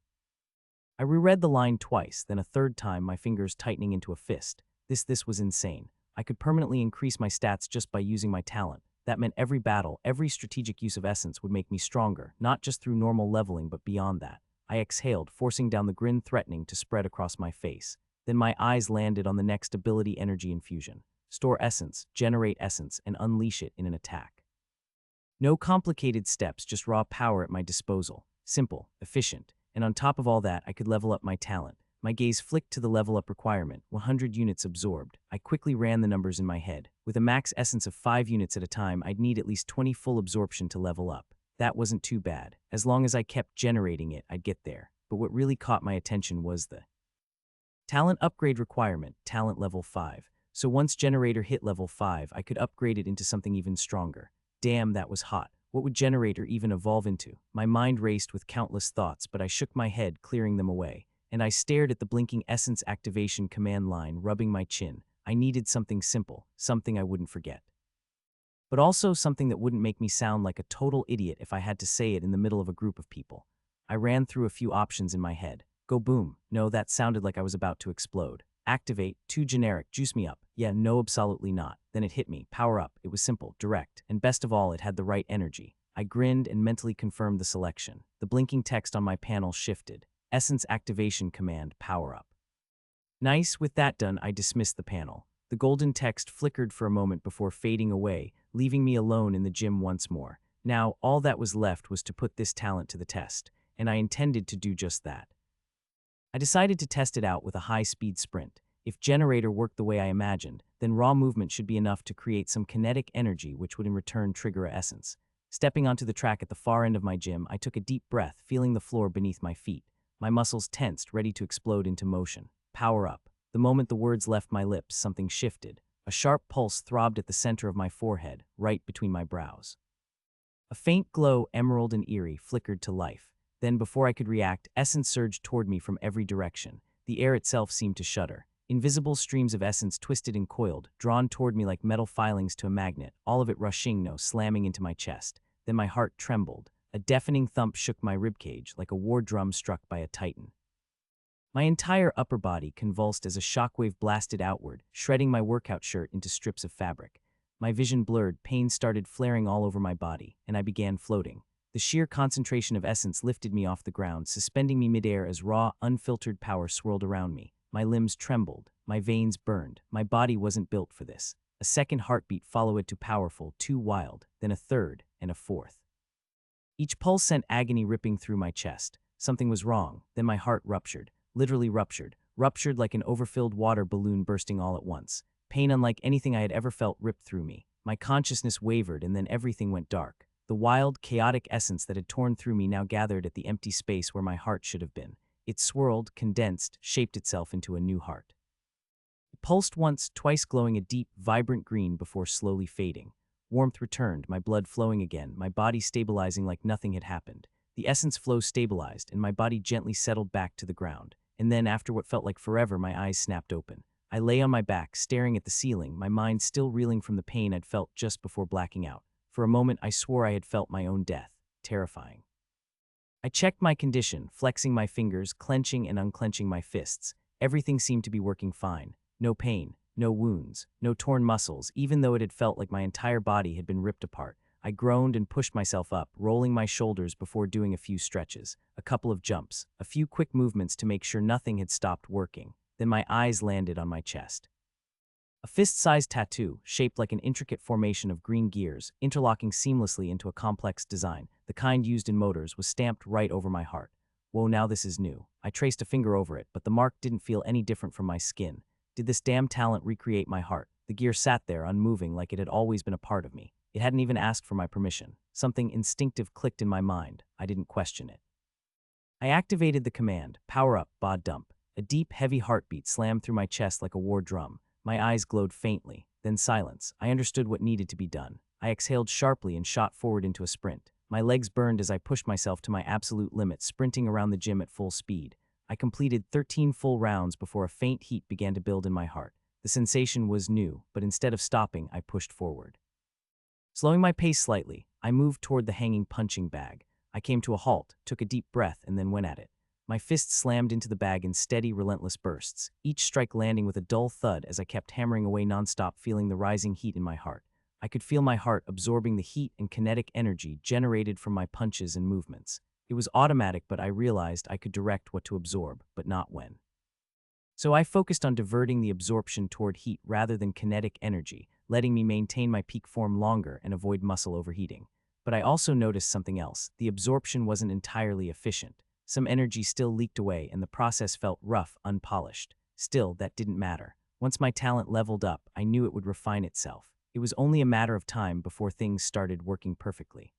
I reread the line twice, then a third time, my fingers tightening into a fist. This was insane. I could permanently increase my stats just by using my talent. That meant every battle, every strategic use of essence would make me stronger, not just through normal leveling but beyond that. I exhaled, forcing down the grin threatening to spread across my face. Then my eyes landed on the next ability, energy infusion. Store essence, generate essence, and unleash it in an attack. No complicated steps, just raw power at my disposal. Simple, efficient. And on top of all that, I could level up my talent. My gaze flicked to the level up requirement, 100 units absorbed. I quickly ran the numbers in my head. With a max essence of 5 units at a time, I'd need at least 20 full absorption to level up. That wasn't too bad. As long as I kept generating it, I'd get there. But what really caught my attention was the talent upgrade requirement, talent level 5. So once generator hit level 5, I could upgrade it into something even stronger. Damn, that was hot. What would generator even evolve into? My mind raced with countless thoughts, but I shook my head, clearing them away. And I stared at the blinking essence activation command line, rubbing my chin. I needed something simple, something I wouldn't forget. But also something that wouldn't make me sound like a total idiot if I had to say it in the middle of a group of people. I ran through a few options in my head. Go boom. No, that sounded like I was about to explode. Activate, too generic, juice me up. Yeah, no, absolutely not. Then it hit me, power up. It was simple, direct, and best of all, it had the right energy. I grinned and mentally confirmed the selection. The blinking text on my panel shifted. Essence activation command, power up. Nice, with that done, I dismissed the panel. The golden text flickered for a moment before fading away, leaving me alone in the gym once more. Now, all that was left was to put this talent to the test, and I intended to do just that. I decided to test it out with a high-speed sprint. If generator worked the way I imagined, then raw movement should be enough to create some kinetic energy which would in return trigger a essence. Stepping onto the track at the far end of my gym, I took a deep breath, feeling the floor beneath my feet. My muscles tensed, ready to explode into motion. Power up. The moment the words left my lips, something shifted. A sharp pulse throbbed at the center of my forehead, right between my brows. A faint glow, emerald and eerie, flickered to life. Then, before I could react, essence surged toward me from every direction. The air itself seemed to shudder. Invisible streams of essence twisted and coiled, drawn toward me like metal filings to a magnet, all of it rushing, no, slamming into my chest. Then my heart trembled. A deafening thump shook my ribcage, like a war drum struck by a titan. My entire upper body convulsed as a shockwave blasted outward, shredding my workout shirt into strips of fabric. My vision blurred, pain started flaring all over my body, and I began floating. The sheer concentration of essence lifted me off the ground, suspending me midair as raw, unfiltered power swirled around me. My limbs trembled, my veins burned. My body wasn't built for this. A second heartbeat followed too powerful, too wild, then a third, and a fourth. Each pulse sent agony ripping through my chest. Something was wrong. Then my heart ruptured, literally ruptured like an overfilled water balloon bursting all at once. Pain unlike anything I had ever felt ripped through me. My consciousness wavered, and then everything went dark. The wild, chaotic essence that had torn through me now gathered at the empty space where my heart should have been. It swirled, condensed, shaped itself into a new heart. It pulsed once, twice glowing a deep, vibrant green before slowly fading. Warmth returned, my blood flowing again, my body stabilizing like nothing had happened. The essence flow stabilized, and my body gently settled back to the ground. And then, after what felt like forever, my eyes snapped open. I lay on my back, staring at the ceiling, my mind still reeling from the pain I'd felt just before blacking out. For a moment, I swore I had felt my own death. Terrifying. I checked my condition, flexing my fingers, clenching and unclenching my fists. Everything seemed to be working fine. No pain, no wounds, no torn muscles, even though it had felt like my entire body had been ripped apart. I groaned and pushed myself up, rolling my shoulders before doing a few stretches, a couple of jumps, a few quick movements to make sure nothing had stopped working. Then my eyes landed on my chest. A fist-sized tattoo, shaped like an intricate formation of green gears, interlocking seamlessly into a complex design, the kind used in motors, was stamped right over my heart. Whoa, now this is new. I traced a finger over it, but the mark didn't feel any different from my skin. Did this damn talent recreate my heart? The gear sat there, unmoving, like it had always been a part of me. It hadn't even asked for my permission. Something instinctive clicked in my mind. I didn't question it. I activated the command, power up, bod dump. A deep, heavy heartbeat slammed through my chest like a war drum. My eyes glowed faintly, then silence. I understood what needed to be done. I exhaled sharply and shot forward into a sprint. My legs burned as I pushed myself to my absolute limit, sprinting around the gym at full speed. I completed 13 full rounds before a faint heat began to build in my heart. The sensation was new, but instead of stopping, I pushed forward. Slowing my pace slightly, I moved toward the hanging punching bag. I came to a halt, took a deep breath, and then went at it. My fists slammed into the bag in steady, relentless bursts, each strike landing with a dull thud as I kept hammering away nonstop, feeling the rising heat in my heart. I could feel my heart absorbing the heat and kinetic energy generated from my punches and movements. It was automatic, but I realized I could direct what to absorb, but not when. So I focused on diverting the absorption toward heat rather than kinetic energy, letting me maintain my peak form longer and avoid muscle overheating. But I also noticed something else. The absorption wasn't entirely efficient. Some energy still leaked away, and the process felt rough, unpolished. Still, that didn't matter. Once my talent leveled up, I knew it would refine itself. It was only a matter of time before things started working perfectly.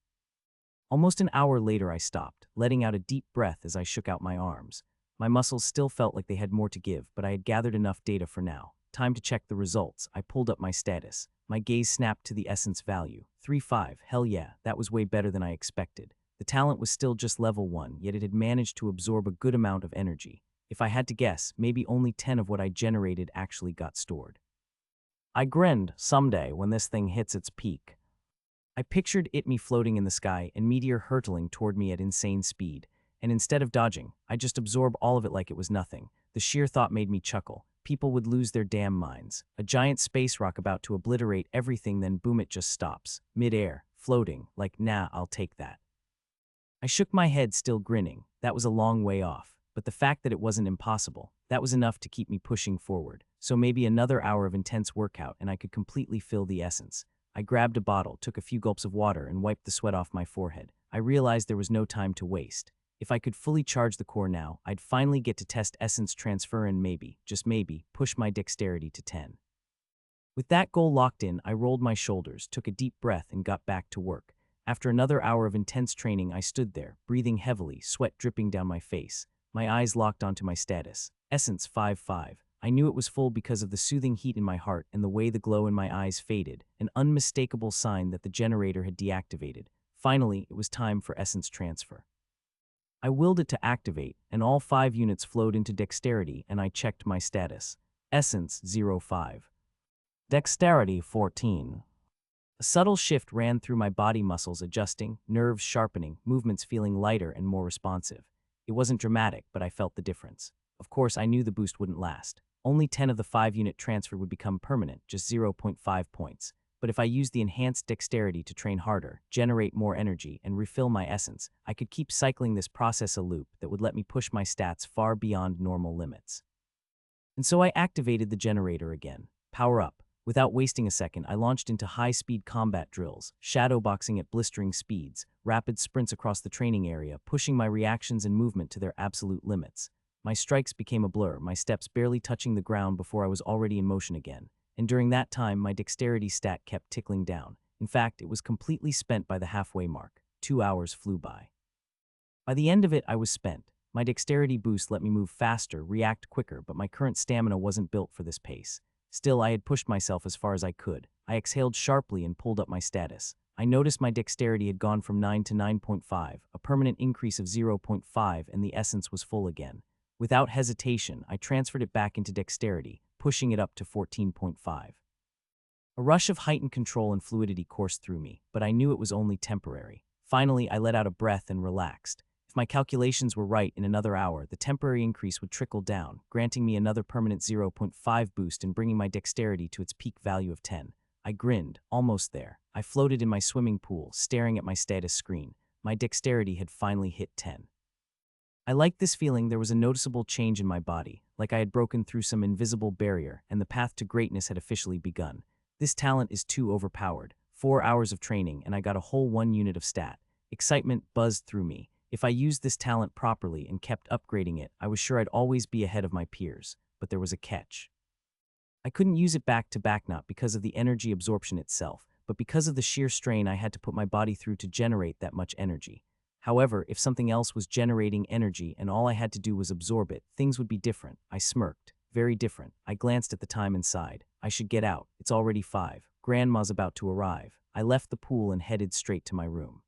Almost an hour later, I stopped, letting out a deep breath as I shook out my arms. My muscles still felt like they had more to give, but I had gathered enough data for now. Time to check the results. I pulled up my status. My gaze snapped to the essence value. 3.5. Hell yeah, that was way better than I expected. The talent was still just level 1, yet it had managed to absorb a good amount of energy. If I had to guess, maybe only 10 of what I generated actually got stored. I grinned. Someday, when this thing hits its peak. I pictured me floating in the sky and meteor hurtling toward me at insane speed. And instead of dodging, I just absorb all of it like it was nothing. The sheer thought made me chuckle. People would lose their damn minds. A giant space rock about to obliterate everything, then boom, it just stops. Mid-air, floating, like nah, I'll take that. I shook my head, still grinning. That was a long way off. But the fact that it wasn't impossible, that was enough to keep me pushing forward. So maybe another hour of intense workout and I could completely fill the essence. I grabbed a bottle, took a few gulps of water, and wiped the sweat off my forehead. I realized there was no time to waste. If I could fully charge the core now, I'd finally get to test essence transfer and maybe, just maybe, push my dexterity to 10. With that goal locked in, I rolled my shoulders, took a deep breath, and got back to work. After another hour of intense training, I stood there, breathing heavily, sweat dripping down my face. My eyes locked onto my status. Essence 5.5. I knew it was full because of the soothing heat in my heart and the way the glow in my eyes faded, an unmistakable sign that the generator had deactivated. Finally, it was time for essence transfer. I willed it to activate, and all 5 units flowed into dexterity, and I checked my status. Essence 0.5. Dexterity 14. A subtle shift ran through my body, muscles adjusting, nerves sharpening, movements feeling lighter and more responsive. It wasn't dramatic, but I felt the difference. Of course, I knew the boost wouldn't last. Only 10 of the 5-unit transfer would become permanent, just 0.5 points. But if I used the enhanced dexterity to train harder, generate more energy, and refill my essence, I could keep cycling this process a loop that would let me push my stats far beyond normal limits. And so I activated the generator again. Power up. Without wasting a second, I launched into high-speed combat drills, shadowboxing at blistering speeds, rapid sprints across the training area, pushing my reactions and movement to their absolute limits. My strikes became a blur, my steps barely touching the ground before I was already in motion again. And during that time, my dexterity stat kept tickling down. In fact, it was completely spent by the halfway mark. 2 hours flew by. By the end of it, I was spent. My dexterity boost let me move faster, react quicker, but my current stamina wasn't built for this pace. Still, I had pushed myself as far as I could. I exhaled sharply and pulled up my status. I noticed my dexterity had gone from 9 to 9.5, a permanent increase of 0.5, and the essence was full again. Without hesitation, I transferred it back into dexterity, pushing it up to 14.5. A rush of heightened control and fluidity coursed through me, but I knew it was only temporary. Finally, I let out a breath and relaxed. If my calculations were right, in another hour, the temporary increase would trickle down, granting me another permanent 0.5 boost and bringing my dexterity to its peak value of 10. I grinned, almost there. I floated in my swimming pool, staring at my status screen. My dexterity had finally hit 10. I liked this feeling. There was a noticeable change in my body, like I had broken through some invisible barrier, and the path to greatness had officially begun. This talent is too overpowered. 4 hours of training, and I got a whole 1 unit of stat. Excitement buzzed through me. If I used this talent properly and kept upgrading it, I was sure I'd always be ahead of my peers. But there was a catch. I couldn't use it back to back, not because of the energy absorption itself, but because of the sheer strain I had to put my body through to generate that much energy. However, if something else was generating energy and all I had to do was absorb it, things would be different. I smirked. Very different. I glanced at the time and sighed. I should get out. It's already 5. Grandma's about to arrive. I left the pool and headed straight to my room.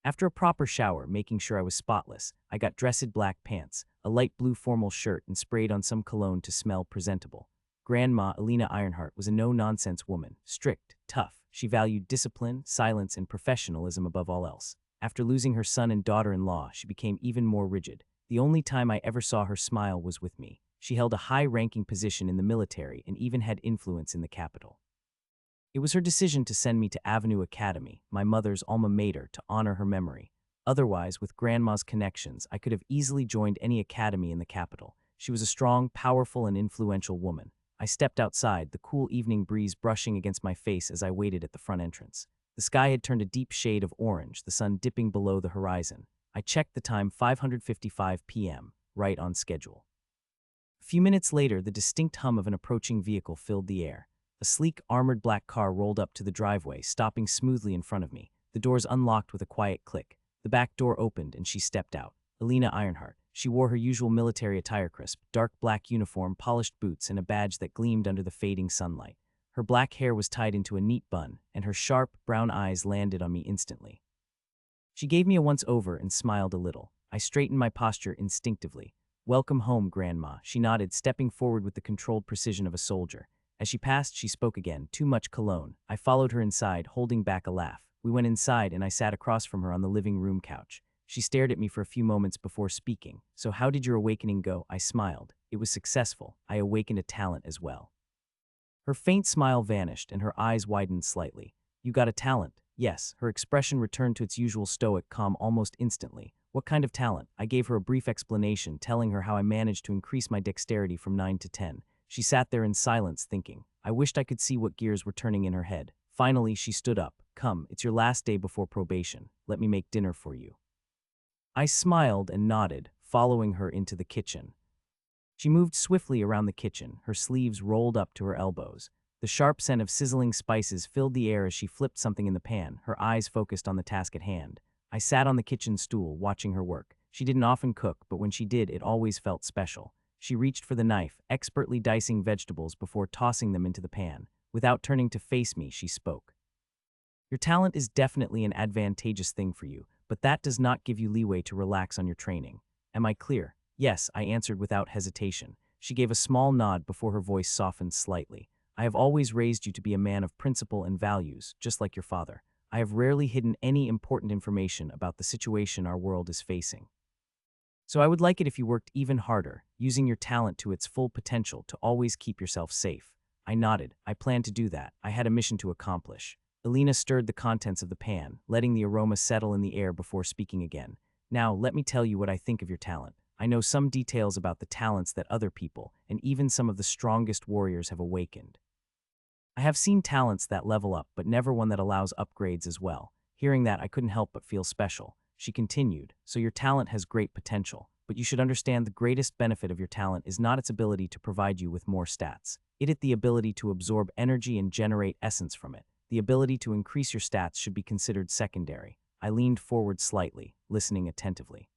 After a proper shower, making sure I was spotless, I got dressed black pants, a light blue formal shirt, and sprayed on some cologne to smell presentable. Grandma Alina Ironheart was a no-nonsense woman, strict, tough. She valued discipline, silence, and professionalism above all else. After losing her son and daughter-in-law, she became even more rigid. The only time I ever saw her smile was with me. She held a high-ranking position in the military and even had influence in the capital. It was her decision to send me to Avenue Academy, my mother's alma mater, to honor her memory. Otherwise, with Grandma's connections, I could have easily joined any academy in the capital. She was a strong, powerful, and influential woman. I stepped outside, the cool evening breeze brushing against my face as I waited at the front entrance. The sky had turned a deep shade of orange, the sun dipping below the horizon. I checked the time, 5:55 p.m., right on schedule. A few minutes later, the distinct hum of an approaching vehicle filled the air. A sleek, armored black car rolled up to the driveway, stopping smoothly in front of me. The doors unlocked with a quiet click. The back door opened and she stepped out. Alina Ironheart. She wore her usual military attire, crisp, dark black uniform, polished boots, and a badge that gleamed under the fading sunlight. Her black hair was tied into a neat bun, and her sharp, brown eyes landed on me instantly. She gave me a once-over and smiled a little. I straightened my posture instinctively. "Welcome home, Grandma," she nodded, stepping forward with the controlled precision of a soldier. As she passed, she spoke again. "Too much cologne." I followed her inside, holding back a laugh. We went inside, and I sat across from her on the living room couch. She stared at me for a few moments before speaking. "So how did your awakening go?" I smiled. "It was successful. I awakened a talent as well." Her faint smile vanished, and her eyes widened slightly. "You got a talent?" "Yes." Her expression returned to its usual stoic calm almost instantly. "What kind of talent?" I gave her a brief explanation, telling her how I managed to increase my dexterity from 9 to 10. She sat there in silence, thinking. I wished I could see what gears were turning in her head. Finally, she stood up. "Come, it's your last day before probation. Let me make dinner for you." I smiled and nodded, following her into the kitchen. She moved swiftly around the kitchen, her sleeves rolled up to her elbows. The sharp scent of sizzling spices filled the air as she flipped something in the pan, her eyes focused on the task at hand. I sat on the kitchen stool, watching her work. She didn't often cook, but when she did, it always felt special. She reached for the knife, expertly dicing vegetables before tossing them into the pan. Without turning to face me, she spoke. "Your talent is definitely an advantageous thing for you, but that does not give you leeway to relax on your training. Am I clear?" "Yes," I answered without hesitation. She gave a small nod before her voice softened slightly. "I have always raised you to be a man of principle and values, just like your father. I have rarely hidden any important information about the situation our world is facing. So I would like it if you worked even harder, using your talent to its full potential to always keep yourself safe." I nodded. I planned to do that. I had a mission to accomplish. Alina stirred the contents of the pan, letting the aroma settle in the air before speaking again. "Now, let me tell you what I think of your talent. I know some details about the talents that other people, and even some of the strongest warriors, have awakened. I have seen talents that level up, but never one that allows upgrades as well." Hearing that, I couldn't help but feel special. She continued, "So your talent has great potential, but you should understand the greatest benefit of your talent is not its ability to provide you with more stats. It is the ability to absorb energy and generate essence from it. The ability to increase your stats should be considered secondary. I leaned forward slightly, listening attentively.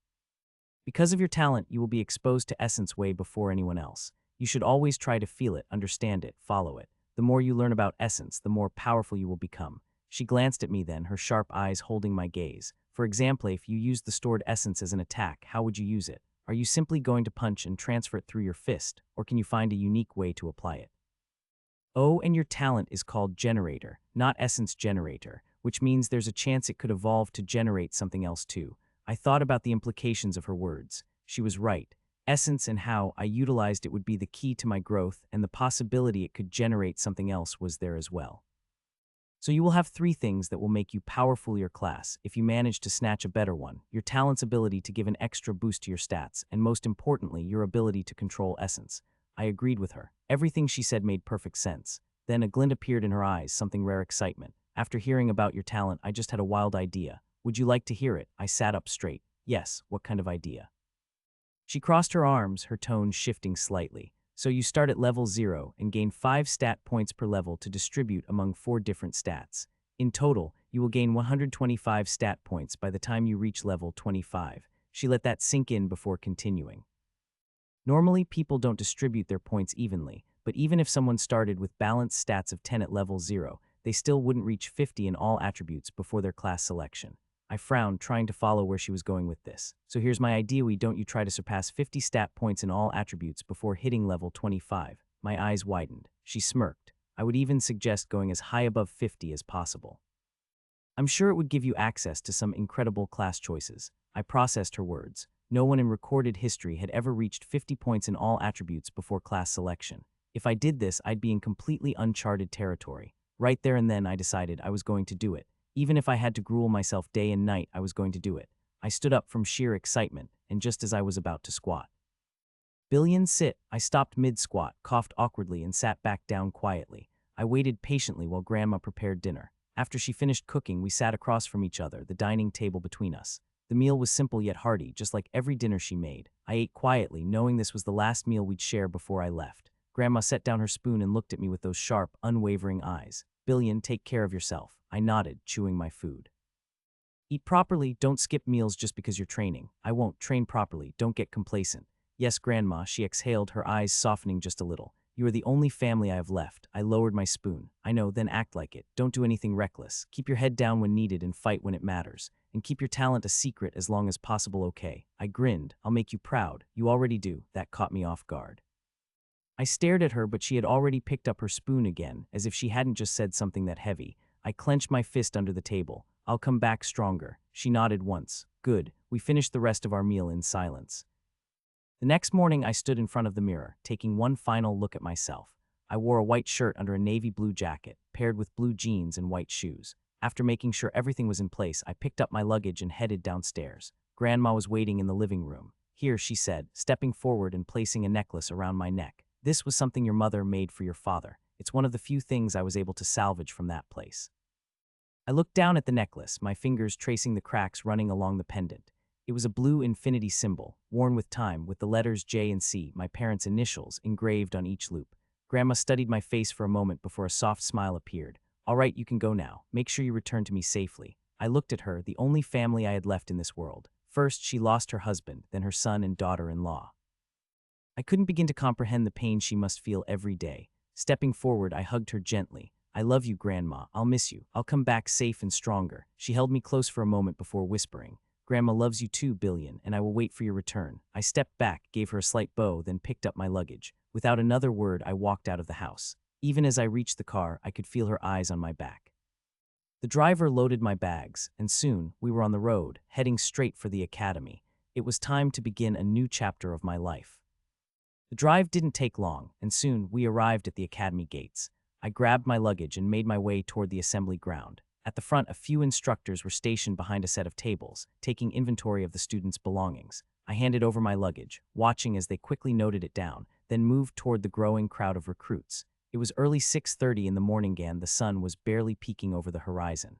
Because of your talent, you will be exposed to essence way before anyone else. You should always try to feel it, understand it, follow it. The more you learn about essence, the more powerful you will become. She glanced at me then, her sharp eyes holding my gaze. For example, if you used the stored essence as an attack, how would you use it? Are you simply going to punch and transfer it through your fist, or can you find a unique way to apply it? Oh, and your talent is called generator, not essence generator, which means there's a chance it could evolve to generate something else too. I thought about the implications of her words. She was right. Essence and how I utilized it would be the key to my growth, and the possibility it could generate something else was there as well. So you will have 3 things that will make you powerful your class if you manage to snatch a better one: your talent's ability to give an extra boost to your stats, and most importantly, your ability to control essence. I agreed with her. Everything she said made perfect sense. Then a glint appeared in her eyes, something rare excitement. After hearing about your talent, I just had a wild idea. Would you like to hear it? I sat up straight. Yes, what kind of idea? She crossed her arms, her tone shifting slightly. So you start at level 0 and gain 5 stat points per level to distribute among 4 different stats. In total, you will gain 125 stat points by the time you reach level 25. She let that sink in before continuing. Normally, people don't distribute their points evenly, but even if someone started with balanced stats of 10 at level 0, they still wouldn't reach 50 in all attributes before their class selection. I frowned, trying to follow where she was going with this. So here's my idea: don't you try to surpass 50 stat points in all attributes before hitting level 25. My eyes widened. She smirked. I would even suggest going as high above 50 as possible. I'm sure it would give you access to some incredible class choices. I processed her words. No one in recorded history had ever reached 50 points in all attributes before class selection. If I did this, I'd be in completely uncharted territory. Right there and then I decided I was going to do it. Even if I had to gruel myself day and night, I was going to do it. I stood up from sheer excitement, and just as I was about to squat. Billion, sit. I stopped mid-squat, coughed awkwardly, and sat back down quietly. I waited patiently while Grandma prepared dinner. After she finished cooking, we sat across from each other, the dining table between us. The meal was simple yet hearty, just like every dinner she made. I ate quietly, knowing this was the last meal we'd share before I left. Grandma set down her spoon and looked at me with those sharp, unwavering eyes. Billion, take care of yourself. I nodded, chewing my food. Eat properly, don't skip meals just because you're training. I won't. Train properly, don't get complacent. Yes, Grandma, she exhaled, her eyes softening just a little. You are the only family I have left. I lowered my spoon. I know, then act like it. Don't do anything reckless. Keep your head down when needed and fight when it matters. And keep your talent a secret as long as possible, okay? I grinned. I'll make you proud. You already do. That caught me off guard. I stared at her, but she had already picked up her spoon again, as if she hadn't just said something that heavy. I clenched my fist under the table. I'll come back stronger. She nodded once. Good. We finished the rest of our meal in silence. The next morning, I stood in front of the mirror, taking one final look at myself. I wore a white shirt under a navy blue jacket, paired with blue jeans and white shoes. After making sure everything was in place, I picked up my luggage and headed downstairs. Grandma was waiting in the living room. Here, she said, stepping forward and placing a necklace around my neck. This was something your mother made for your father. It's one of the few things I was able to salvage from that place. I looked down at the necklace, my fingers tracing the cracks running along the pendant. It was a blue infinity symbol, worn with time, with the letters J and C, my parents' initials, engraved on each loop. Grandma studied my face for a moment before a soft smile appeared. All right, you can go now. Make sure you return to me safely. I looked at her, the only family I had left in this world. First, she lost her husband, then her son and daughter-in-law. I couldn't begin to comprehend the pain she must feel every day. Stepping forward, I hugged her gently. I love you, Grandma. I'll miss you. I'll come back safe and stronger. She held me close for a moment before whispering, Grandma loves you too, Billion, and I will wait for your return. I stepped back, gave her a slight bow, then picked up my luggage. Without another word, I walked out of the house. Even as I reached the car, I could feel her eyes on my back. The driver loaded my bags, and soon we were on the road, heading straight for the academy. It was time to begin a new chapter of my life. The drive didn't take long, and soon we arrived at the academy gates. I grabbed my luggage and made my way toward the assembly ground. At the front, a few instructors were stationed behind a set of tables, taking inventory of the students' belongings. I handed over my luggage, watching as they quickly noted it down, then moved toward the growing crowd of recruits. It was early 6:30 in the morning and the sun was barely peeking over the horizon.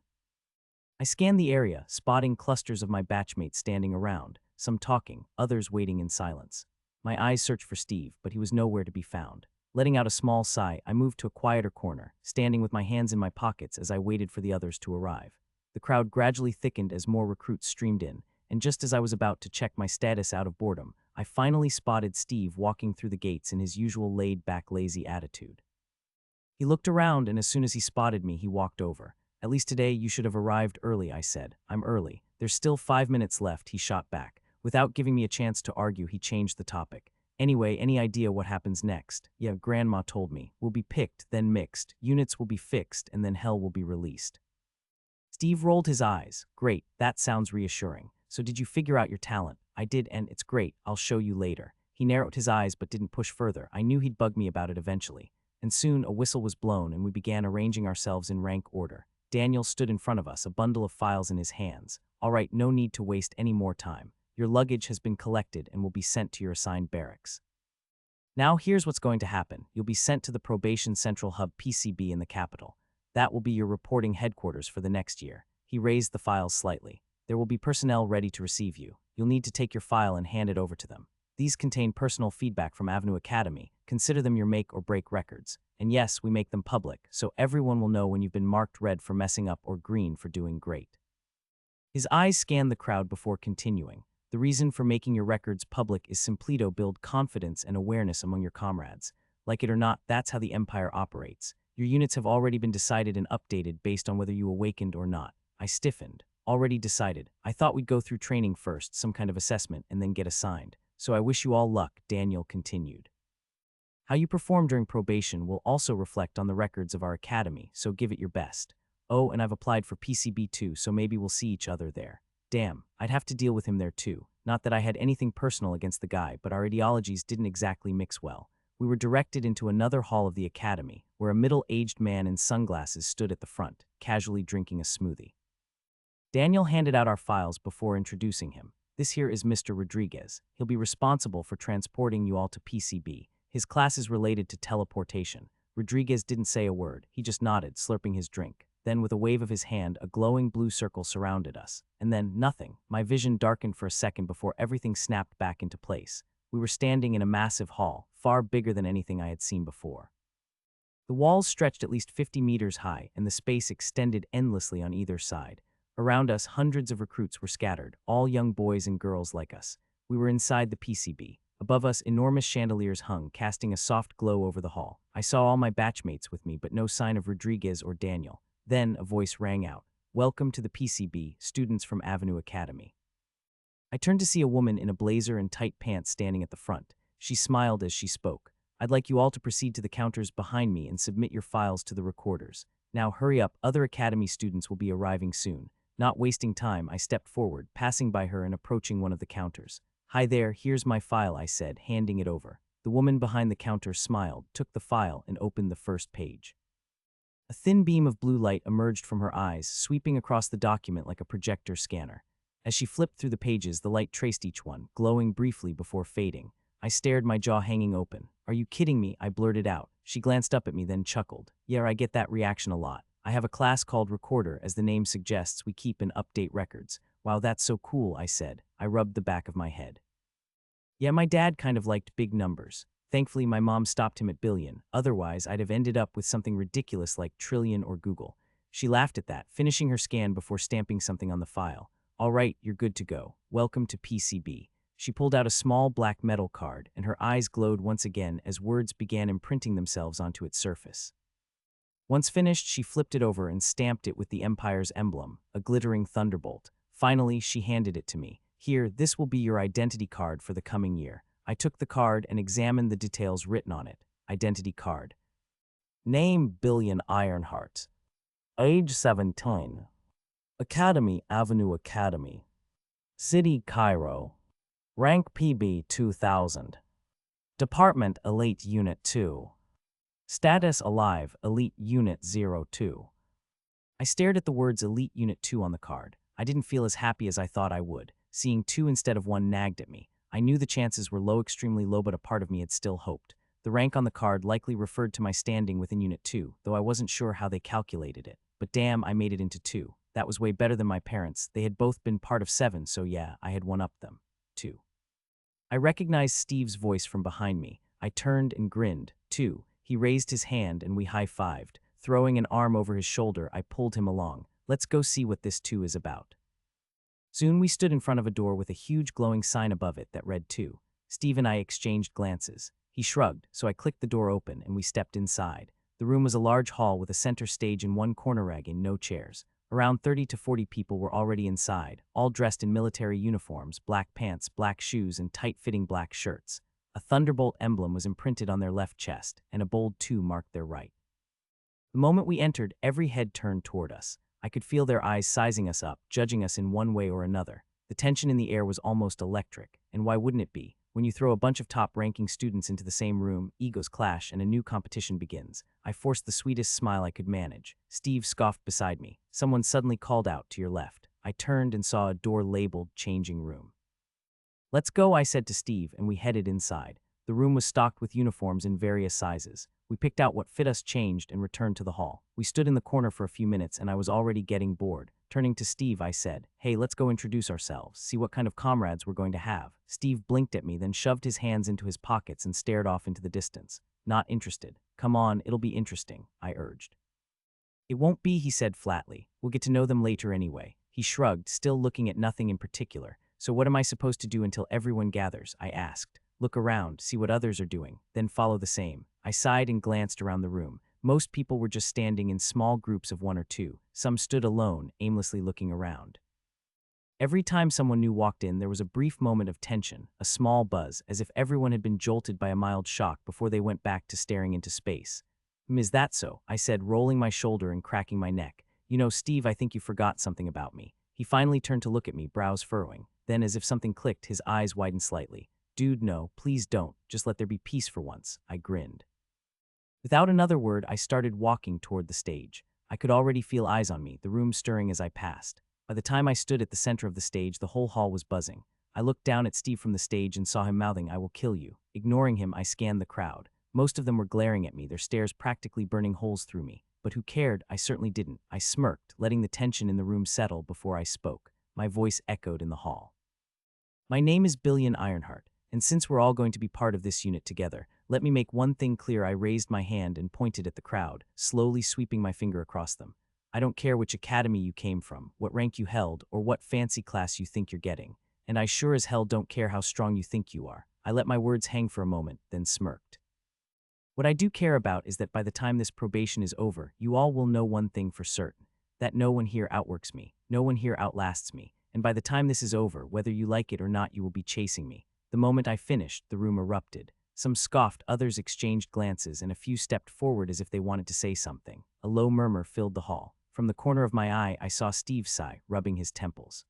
I scanned the area, spotting clusters of my batchmates standing around, some talking, others waiting in silence. My eyes searched for Steve, but he was nowhere to be found. Letting out a small sigh, I moved to a quieter corner, standing with my hands in my pockets as I waited for the others to arrive. The crowd gradually thickened as more recruits streamed in, and just as I was about to check my status out of boredom, I finally spotted Steve walking through the gates in his usual laid-back, lazy attitude. He looked around, and as soon as he spotted me, he walked over. "At least today you should have arrived early," I said. "I'm early. There's still 5 minutes left," he shot back. Without giving me a chance to argue, he changed the topic. "Anyway, any idea what happens next?" "Yeah, Grandma told me. We'll be picked, then mixed. Units will be fixed, and then hell will be released." Steve rolled his eyes. "Great, that sounds reassuring. So did you figure out your talent?" "I did, and it's great. I'll show you later." He narrowed his eyes but didn't push further. I knew he'd bug me about it eventually. And soon a whistle was blown and we began arranging ourselves in rank order. Daniel stood in front of us, a bundle of files in his hands. "All right, no need to waste any more time. Your luggage has been collected and will be sent to your assigned barracks. Now here's what's going to happen. You'll be sent to the Probation Central Hub PCB in the capital. That will be your reporting headquarters for the next year." He raised the files slightly. "There will be personnel ready to receive you. You'll need to take your file and hand it over to them. These contain personal feedback from Avenue Academy. Consider them your make or break records. And yes, we make them public, so everyone will know when you've been marked red for messing up or green for doing great." His eyes scanned the crowd before continuing. "The reason for making your records public is simply to build confidence and awareness among your comrades. Like it or not, that's how the Empire operates. Your units have already been decided and updated based on whether you awakened or not." I stiffened. "Already decided? I thought we'd go through training first, some kind of assessment, and then get assigned. So I wish you all luck," Daniel continued. "How you perform during probation will also reflect on the records of our academy, so give it your best. Oh, and I've applied for PCB too, so maybe we'll see each other there." Damn, I'd have to deal with him there too. Not that I had anything personal against the guy, but our ideologies didn't exactly mix well. We were directed into another hall of the academy, where a middle-aged man in sunglasses stood at the front, casually drinking a smoothie. Daniel handed out our files before introducing him. "This here is Mr. Rodriguez. He'll be responsible for transporting you all to PCB. His class is related to teleportation." Rodriguez didn't say a word. He just nodded, slurping his drink. Then, with a wave of his hand, a glowing blue circle surrounded us. And then, nothing. My vision darkened for a second before everything snapped back into place. We were standing in a massive hall, far bigger than anything I had seen before. The walls stretched at least 50 meters high, and the space extended endlessly on either side. Around us, hundreds of recruits were scattered, all young boys and girls like us. We were inside the PCB. Above us, enormous chandeliers hung, casting a soft glow over the hall. I saw all my batchmates with me, but no sign of Rodriguez or Daniel. Then a voice rang out. "Welcome to the PCB, students from Avenue Academy." I turned to see a woman in a blazer and tight pants standing at the front. She smiled as she spoke. "I'd like you all to proceed to the counters behind me and submit your files to the recorders. Now hurry up, other academy students will be arriving soon." Not wasting time, I stepped forward, passing by her and approaching one of the counters. "Hi there, here's my file," I said, handing it over. The woman behind the counter smiled, took the file, and opened the first page. A thin beam of blue light emerged from her eyes, sweeping across the document like a projector scanner. As she flipped through the pages, the light traced each one, glowing briefly before fading. I stared, my jaw hanging open. "Are you kidding me?" I blurted out. She glanced up at me, then chuckled. "Yeah, I get that reaction a lot. I have a class called Recorder. As the name suggests, we keep and update records." "Wow, that's so cool," I said. I rubbed the back of my head. "Yeah, my dad kind of liked big numbers. Thankfully, my mom stopped him at billion. Otherwise, I'd have ended up with something ridiculous like trillion or Google." She laughed at that, finishing her scan before stamping something on the file. "All right, you're good to go. Welcome to PCB." She pulled out a small black metal card, and her eyes glowed once again as words began imprinting themselves onto its surface. Once finished, she flipped it over and stamped it with the Empire's emblem, a glittering thunderbolt. Finally, she handed it to me. "Here, this will be your identity card for the coming year." I took the card and examined the details written on it. Identity card. Name: Billion Ironheart. Age: 17. Academy: Avenue Academy. City: Cairo. Rank: PB 2000. Department: Elite Unit 2. Status: Alive, Elite Unit 02. I stared at the words Elite Unit 2 on the card. I didn't feel as happy as I thought I would. Seeing 2 instead of 1 nagged at me. I knew the chances were low, extremely low, but a part of me had still hoped. The rank on the card likely referred to my standing within Unit 2, though I wasn't sure how they calculated it. But damn, I made it into 2. That was way better than my parents. They had both been part of 7, so yeah, I had one-upped them. 2. I recognized Steve's voice from behind me. I turned and grinned, too. He raised his hand and we high-fived. Throwing an arm over his shoulder, I pulled him along. Let's go see what this too is about. Soon we stood in front of a door with a huge glowing sign above it that read 2. Steve and I exchanged glances. He shrugged, so I clicked the door open and we stepped inside. The room was a large hall with a center stage in one corner and no chairs. Around 30 to 40 people were already inside, all dressed in military uniforms, black pants, black shoes, and tight-fitting black shirts. A thunderbolt emblem was imprinted on their left chest, and a bold 2 marked their right. The moment we entered, every head turned toward us. I could feel their eyes sizing us up, judging us in one way or another. The tension in the air was almost electric, and why wouldn't it be? When you throw a bunch of top-ranking students into the same room, egos clash and a new competition begins. I forced the sweetest smile I could manage. Steve scoffed beside me. Someone suddenly called out, "To your left." I turned and saw a door labeled "Changing Room." "Let's go," I said to Steve, and we headed inside. The room was stocked with uniforms in various sizes. We picked out what fit us, changed, and returned to the hall. We stood in the corner for a few minutes, and I was already getting bored. Turning to Steve, I said, "Hey, let's go introduce ourselves, see what kind of comrades we're going to have." Steve blinked at me, then shoved his hands into his pockets and stared off into the distance. Not interested. "Come on, it'll be interesting," I urged. "It won't be," he said flatly. "We'll get to know them later anyway." He shrugged, still looking at nothing in particular. "So what am I supposed to do until everyone gathers?" I asked. "Look around, see what others are doing, then follow the same." I sighed and glanced around the room. Most people were just standing in small groups of 1 or 2. Some stood alone, aimlessly looking around. Every time someone new walked in, there was a brief moment of tension, a small buzz, as if everyone had been jolted by a mild shock before they went back to staring into space. "Is that so?" I said, rolling my shoulder and cracking my neck. "You know, Steve, I think you forgot something about me." He finally turned to look at me, brows furrowing. Then, as if something clicked, his eyes widened slightly. "Dude, no, please don't. Just let there be peace for once." I grinned. Without another word, I started walking toward the stage. I could already feel eyes on me, the room stirring as I passed. By the time I stood at the center of the stage, the whole hall was buzzing. I looked down at Steve from the stage and saw him mouthing, "I will kill you." Ignoring him, I scanned the crowd. Most of them were glaring at me, their stares practically burning holes through me. But who cared? I certainly didn't. I smirked, letting the tension in the room settle before I spoke. My voice echoed in the hall. "My name is Billion Ironheart, and since we're all going to be part of this unit together, let me make one thing clear." I raised my hand and pointed at the crowd, slowly sweeping my finger across them. "I don't care which academy you came from, what rank you held, or what fancy class you think you're getting. And I sure as hell don't care how strong you think you are." I let my words hang for a moment, then smirked. "What I do care about is that by the time this probation is over, you all will know one thing for certain. That no one here outworks me, no one here outlasts me, and by the time this is over, whether you like it or not, you will be chasing me." The moment I finished, the room erupted. Some scoffed, others exchanged glances, and a few stepped forward as if they wanted to say something. A low murmur filled the hall. From the corner of my eye, I saw Steve sigh, rubbing his temples.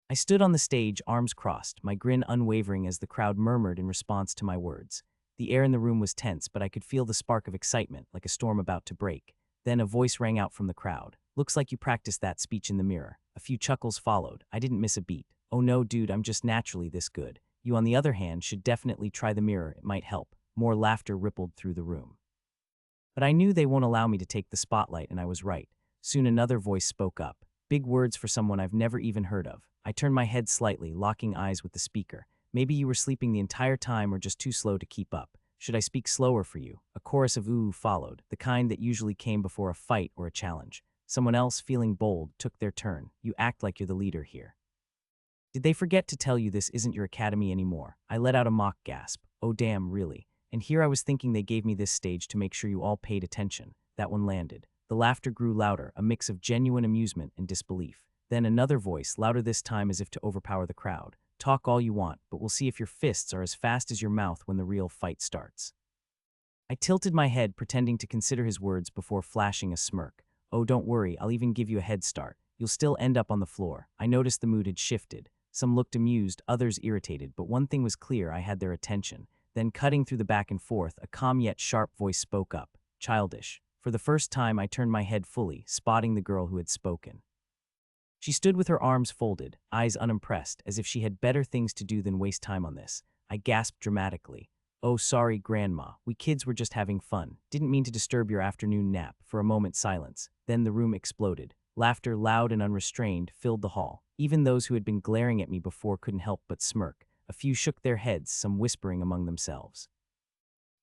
I stood on the stage, arms crossed, my grin unwavering as the crowd murmured in response to my words. The air in the room was tense, but I could feel the spark of excitement, like a storm about to break. Then a voice rang out from the crowd. "Looks like you practiced that speech in the mirror." A few chuckles followed. I didn't miss a beat. "Oh no, dude, I'm just naturally this good. You, on the other hand, should definitely try the mirror. It might help." More laughter rippled through the room. But I knew they won't allow me to take the spotlight, and I was right. Soon another voice spoke up. Big words for someone I've never even heard of. I turned my head slightly, locking eyes with the speaker. "Maybe you were sleeping the entire time or just too slow to keep up. Should I speak slower for you?" A chorus of ooh followed, the kind that usually came before a fight or a challenge. Someone else, feeling bold, took their turn. "You act like you're the leader here. Did they forget to tell you this isn't your academy anymore?" I let out a mock gasp. "Oh damn, really? And here I was thinking they gave me this stage to make sure you all paid attention." That one landed. The laughter grew louder, a mix of genuine amusement and disbelief. Then another voice, louder this time as if to overpower the crowd. "Talk all you want, but we'll see if your fists are as fast as your mouth when the real fight starts." I tilted my head, pretending to consider his words before flashing a smirk. "Oh, don't worry, I'll even give you a head start. You'll still end up on the floor." I noticed the mood had shifted. Some looked amused, others irritated, but one thing was clear: I had their attention. Then, cutting through the back and forth, a calm yet sharp voice spoke up. "Childish." For the first time, I turned my head fully, spotting the girl who had spoken. She stood with her arms folded, eyes unimpressed, as if she had better things to do than waste time on this. I gasped dramatically. "Oh, sorry, Grandma. We kids were just having fun. Didn't mean to disturb your afternoon nap." For a moment, silence. Then the room exploded. Laughter, loud and unrestrained, filled the hall. Even those who had been glaring at me before couldn't help but smirk. A few shook their heads, some whispering among themselves.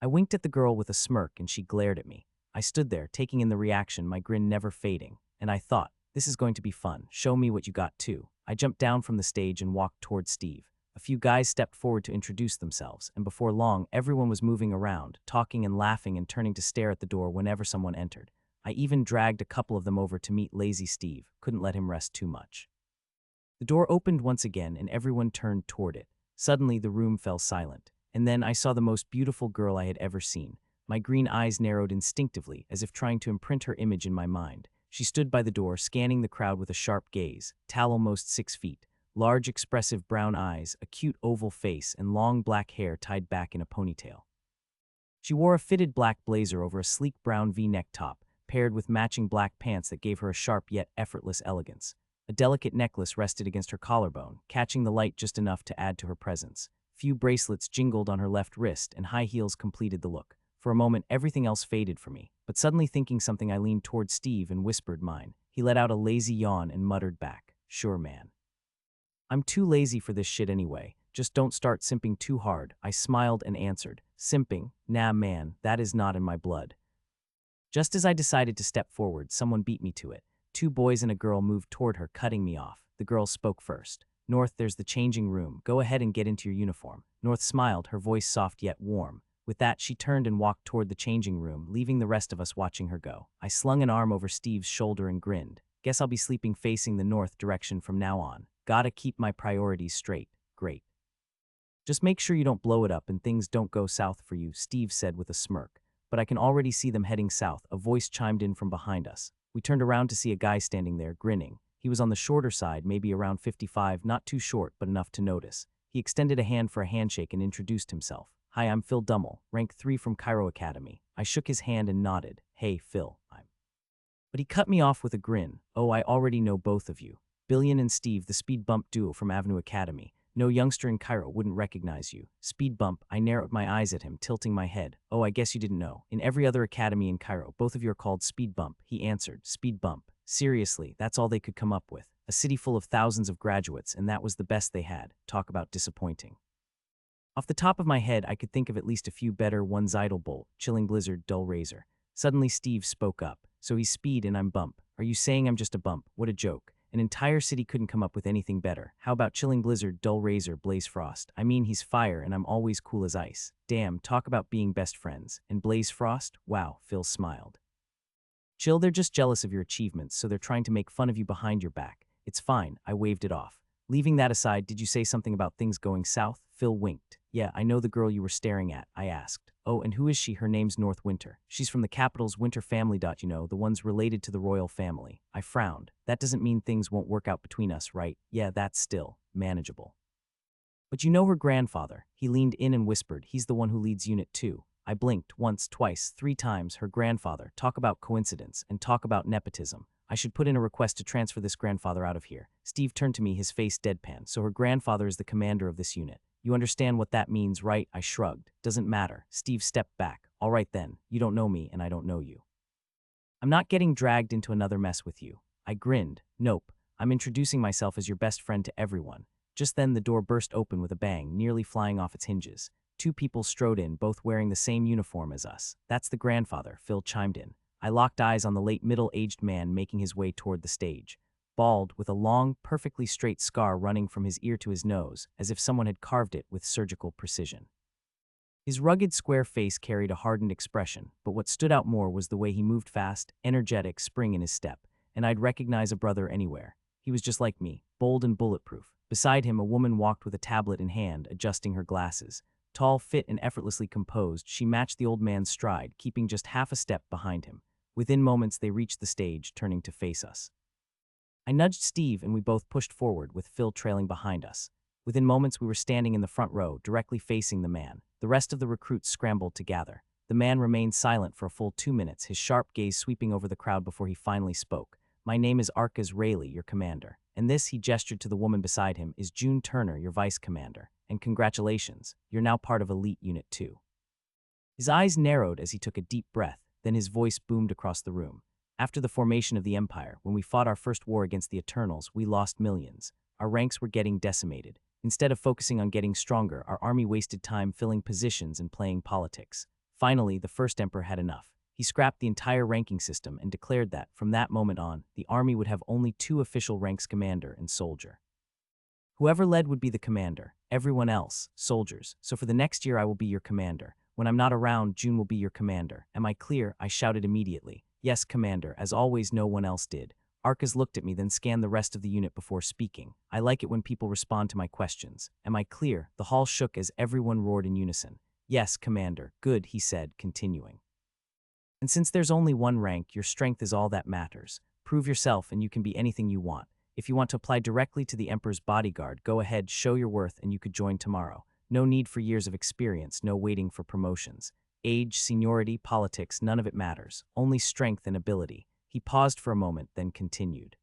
I winked at the girl with a smirk and she glared at me. I stood there, taking in the reaction, my grin never fading, and I thought, this is going to be fun. Show me what you got too. I jumped down from the stage and walked toward Steve. A few guys stepped forward to introduce themselves, and before long, everyone was moving around, talking and laughing and turning to stare at the door whenever someone entered. I even dragged a couple of them over to meet lazy Steve, couldn't let him rest too much. The door opened once again and everyone turned toward it. Suddenly, the room fell silent, and then I saw the most beautiful girl I had ever seen. My green eyes narrowed instinctively, as if trying to imprint her image in my mind. She stood by the door, scanning the crowd with a sharp gaze, tall almost 6 feet, large expressive brown eyes, a cute oval face, and long black hair tied back in a ponytail. She wore a fitted black blazer over a sleek brown V-neck top, paired with matching black pants that gave her a sharp yet effortless elegance. A delicate necklace rested against her collarbone, catching the light just enough to add to her presence. Few bracelets jingled on her left wrist, and high heels completed the look. For a moment, everything else faded for me, but suddenly thinking something, I leaned toward Steve and whispered mine. He let out a lazy yawn and muttered back, "Sure, man. I'm too lazy for this shit anyway. Just don't start simping too hard." I smiled and answered, "Simping? Nah, man, that is not in my blood." Just as I decided to step forward, someone beat me to it. 2 boys and a girl moved toward her, cutting me off. The girl spoke first. "North, there's the changing room. Go ahead and get into your uniform." North smiled, her voice soft yet warm. With that, she turned and walked toward the changing room, leaving the rest of us watching her go. I slung an arm over Steve's shoulder and grinned. "Guess I'll be sleeping facing the north direction from now on. Gotta keep my priorities straight." "Great. Just make sure you don't blow it up and things don't go south for you," Steve said with a smirk. "But I can already see them heading south," a voice chimed in from behind us. We turned around to see a guy standing there, grinning. He was on the shorter side, maybe around 55, not too short, but enough to notice. He extended a hand for a handshake and introduced himself. "Hi, I'm Phil Dummel, rank 3 from Cairo Academy." I shook his hand and nodded. "Hey, Phil, I'm..." But he cut me off with a grin. "Oh, I already know both of you. Billion and Steve, the speed bump duo from Avenue Academy. No youngster in Cairo wouldn't recognize you." "Speed bump," I narrowed my eyes at him, tilting my head. "Oh, I guess you didn't know. In every other academy in Cairo, both of you are called Speed Bump," he answered. "Speed Bump. Seriously, that's all they could come up with. A city full of thousands of graduates, and that was the best they had. Talk about disappointing." Off the top of my head, I could think of at least a few better ones: Idle Bolt, Chilling Blizzard, Dull Razor. Suddenly Steve spoke up. "So he's Speed and I'm Bump. Are you saying I'm just a bump? What a joke. An entire city couldn't come up with anything better. How about Chilling Blizzard, Dull Razor, Blaze Frost? I mean, he's fire and I'm always cool as ice. Damn, talk about being best friends. And Blaze Frost? Wow," Phil smiled. "Chill, they're just jealous of your achievements, so they're trying to make fun of you behind your back. It's fine," I waved it off. "Leaving that aside, did you say something about things going south?" Phil winked. "Yeah, I know the girl you were staring at," I asked. "Oh, and who is she?" "Her name's North Winter. She's from the capital's Winter family. You know, the ones related to the royal family." I frowned. "That doesn't mean things won't work out between us, right?" "Yeah, that's still manageable." "But you know her grandfather." He leaned in and whispered, "He's the one who leads Unit 2. I blinked once, twice, 3 times. Her grandfather. Talk about coincidence, and talk about nepotism. I should put in a request to transfer this grandfather out of here." Steve turned to me, his face deadpan. "So her grandfather is the commander of this unit. You understand what that means, right?" I shrugged. "Doesn't matter." Steve stepped back. "All right then, you don't know me and I don't know you. I'm not getting dragged into another mess with you." I grinned. "Nope. I'm introducing myself as your best friend to everyone." Just then the door burst open with a bang, nearly flying off its hinges. 2 people strode in, both wearing the same uniform as us. "That's the grandfather," Phil chimed in. I locked eyes on the late middle-aged man making his way toward the stage. Bald, with a long, perfectly straight scar running from his ear to his nose, as if someone had carved it with surgical precision. His rugged, square face carried a hardened expression, but what stood out more was the way he moved: fast, energetic, spring in his step, and I'd recognize a brother anywhere. He was just like me, bold and bulletproof. Beside him, a woman walked with a tablet in hand, adjusting her glasses. Tall, fit, and effortlessly composed, she matched the old man's stride, keeping just half a step behind him. Within moments, they reached the stage, turning to face us. I nudged Steve and we both pushed forward, with Phil trailing behind us. Within moments, we were standing in the front row, directly facing the man. The rest of the recruits scrambled to gather. The man remained silent for a full 2 minutes, his sharp gaze sweeping over the crowd before he finally spoke. "My name is Arcas Rayleigh, your commander. And this," he gestured to the woman beside him, "is June Turner, your vice commander. And congratulations, you're now part of Elite Unit 2. His eyes narrowed as he took a deep breath, then his voice boomed across the room. "After the formation of the Empire, when we fought our first war against the Eternals, we lost millions. Our ranks were getting decimated. Instead of focusing on getting stronger, our army wasted time filling positions and playing politics. Finally, the first emperor had enough. He scrapped the entire ranking system and declared that, from that moment on, the army would have only two official ranks: commander and soldier. Whoever led would be the commander, everyone else, soldiers. So for the next year I will be your commander. When I'm not around, June will be your commander. Am I clear? I shouted immediately. Yes, commander. As always, no one else did. Arcas looked at me, then scanned the rest of the unit before speaking. I like it when people respond to my questions. Am I clear? The hall shook as everyone roared in unison. Yes, commander. Good, he said, continuing. And since there's only one rank, your strength is all that matters. Prove yourself and you can be anything you want. If you want to apply directly to the Emperor's bodyguard, go ahead, show your worth, and you could join tomorrow. No need for years of experience, no waiting for promotions. Age, seniority, politics, none of it matters. Only strength and ability. He paused for a moment, then continued.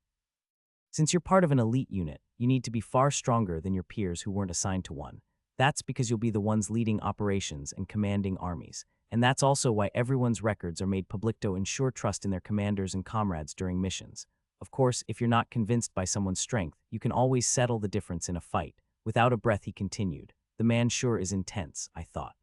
Since you're part of an elite unit, you need to be far stronger than your peers who weren't assigned to one. That's because you'll be the ones leading operations and commanding armies. And that's also why everyone's records are made public to ensure trust in their commanders and comrades during missions. Of course, if you're not convinced by someone's strength, you can always settle the difference in a fight. Without a breath, he continued. The man sure is intense, I thought.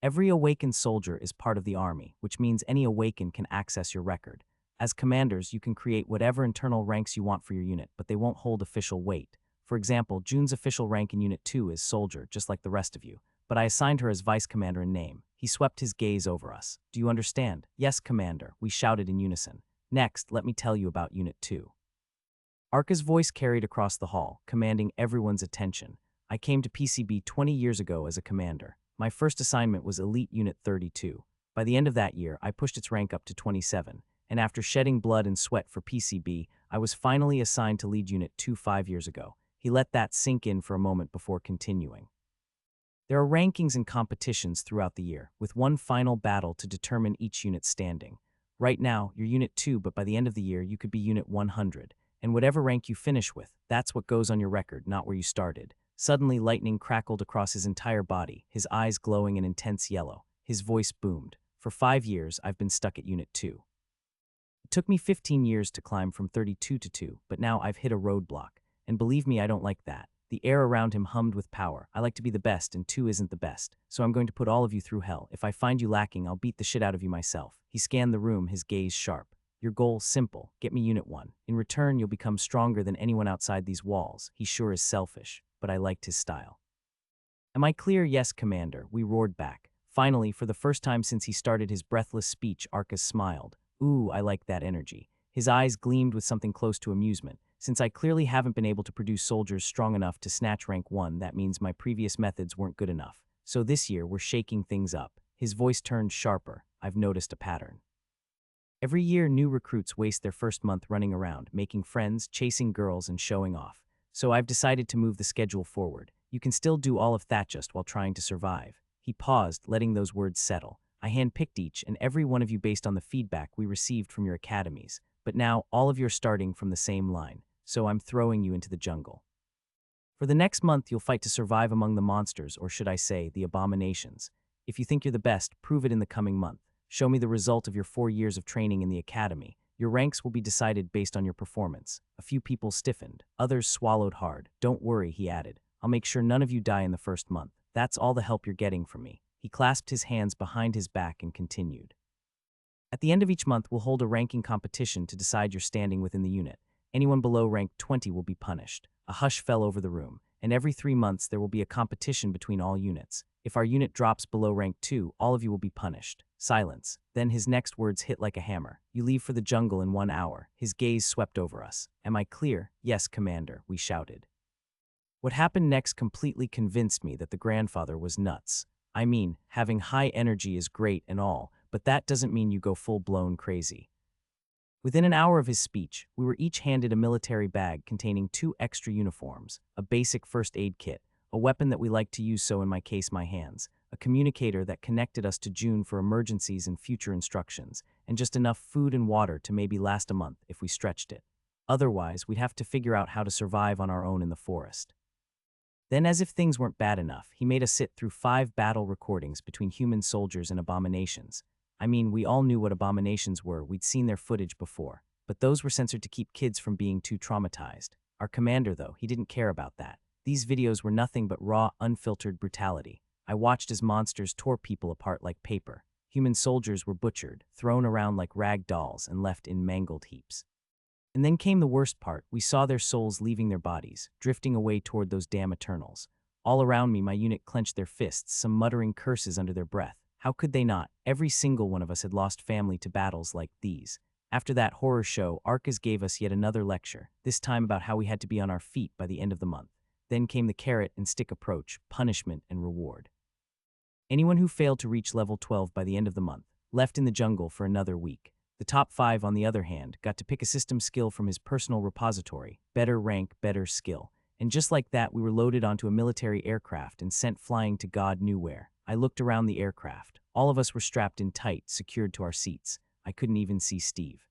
Every awakened soldier is part of the army, which means any awakened can access your record. As commanders, you can create whatever internal ranks you want for your unit, but they won't hold official weight. For example, June's official rank in Unit 2 is soldier, just like the rest of you, but I assigned her as vice commander in name. He swept his gaze over us. Do you understand? Yes, commander, we shouted in unison. Next, let me tell you about Unit 2. Arca's voice carried across the hall, commanding everyone's attention. I came to PCB 20 years ago as a commander. My first assignment was Elite Unit 32. By the end of that year, I pushed its rank up to 27, and after shedding blood and sweat for PCB, I was finally assigned to lead Unit 2 5 years ago. He let that sink in for a moment before continuing. There are rankings and competitions throughout the year, with one final battle to determine each unit's standing. Right now, you're Unit 2, but by the end of the year, you could be Unit 100. And whatever rank you finish with, that's what goes on your record, not where you started. Suddenly, lightning crackled across his entire body, his eyes glowing an intense yellow. His voice boomed. For 5 years, I've been stuck at Unit 2. It took me 15 years to climb from 32 to 2, but now I've hit a roadblock. And believe me, I don't like that. The air around him hummed with power. I like to be the best, and 2 isn't the best. So I'm going to put all of you through hell. If I find you lacking, I'll beat the shit out of you myself. He scanned the room, his gaze sharp. Your goal, simple. Get me Unit 1. In return, you'll become stronger than anyone outside these walls. He sure is selfish, but I liked his style. Am I clear? Yes, Commander, we roared back. Finally, for the first time since he started his breathless speech, Arcas smiled. Ooh, I like that energy. His eyes gleamed with something close to amusement. Since I clearly haven't been able to produce soldiers strong enough to snatch rank 1, that means my previous methods weren't good enough. So this year, we're shaking things up. His voice turned sharper. I've noticed a pattern. Every year, new recruits waste their first month running around, making friends, chasing girls, and showing off. So I've decided to move the schedule forward. You can still do all of that just while trying to survive. He paused, letting those words settle. I handpicked each and every one of you based on the feedback we received from your academies. But now, all of you are starting from the same line. So I'm throwing you into the jungle. For the next month, you'll fight to survive among the monsters, or should I say, the abominations. If you think you're the best, prove it in the coming month. Show me the result of your 4 years of training in the academy. Your ranks will be decided based on your performance. A few people stiffened. Others swallowed hard. Don't worry, he added. I'll make sure none of you die in the first month. That's all the help you're getting from me. He clasped his hands behind his back and continued. At the end of each month, we'll hold a ranking competition to decide your standing within the unit. Anyone below rank 20 will be punished. A hush fell over the room, and every 3 months there will be a competition between all units. If our unit drops below rank 2, all of you will be punished. Silence. Then his next words hit like a hammer. You leave for the jungle in 1 hour. His gaze swept over us. Am I clear? Yes, Commander, we shouted. What happened next completely convinced me that the grandfather was nuts. I mean, having high energy is great and all, but that doesn't mean you go full-blown crazy. Within an hour of his speech, we were each handed a military bag containing 2 extra uniforms, a basic first aid kit, a weapon that we like to use, so in my case, my hands, a communicator that connected us to June for emergencies and future instructions, and just enough food and water to maybe last a month if we stretched it. Otherwise, we'd have to figure out how to survive on our own in the forest. Then, as if things weren't bad enough, he made us sit through 5 battle recordings between human soldiers and abominations. I mean, we all knew what abominations were, we'd seen their footage before, but those were censored to keep kids from being too traumatized. Our commander, though, he didn't care about that. These videos were nothing but raw, unfiltered brutality. I watched as monsters tore people apart like paper. Human soldiers were butchered, thrown around like rag dolls, and left in mangled heaps. And then came the worst part. We saw their souls leaving their bodies, drifting away toward those damn Eternals. All around me, my unit clenched their fists, some muttering curses under their breath. How could they not? Every single one of us had lost family to battles like these. After that horror show, Arcas gave us yet another lecture, this time about how we had to be on our feet by the end of the month. Then came the carrot and stick approach, punishment and reward. Anyone who failed to reach level 12 by the end of the month left in the jungle for another week. The top 5, on the other hand, got to pick a system skill from his personal repository, better rank, better skill. And just like that, we were loaded onto a military aircraft and sent flying to God knew where. I looked around the aircraft. All of us were strapped in tight, secured to our seats. I couldn't even see Steve.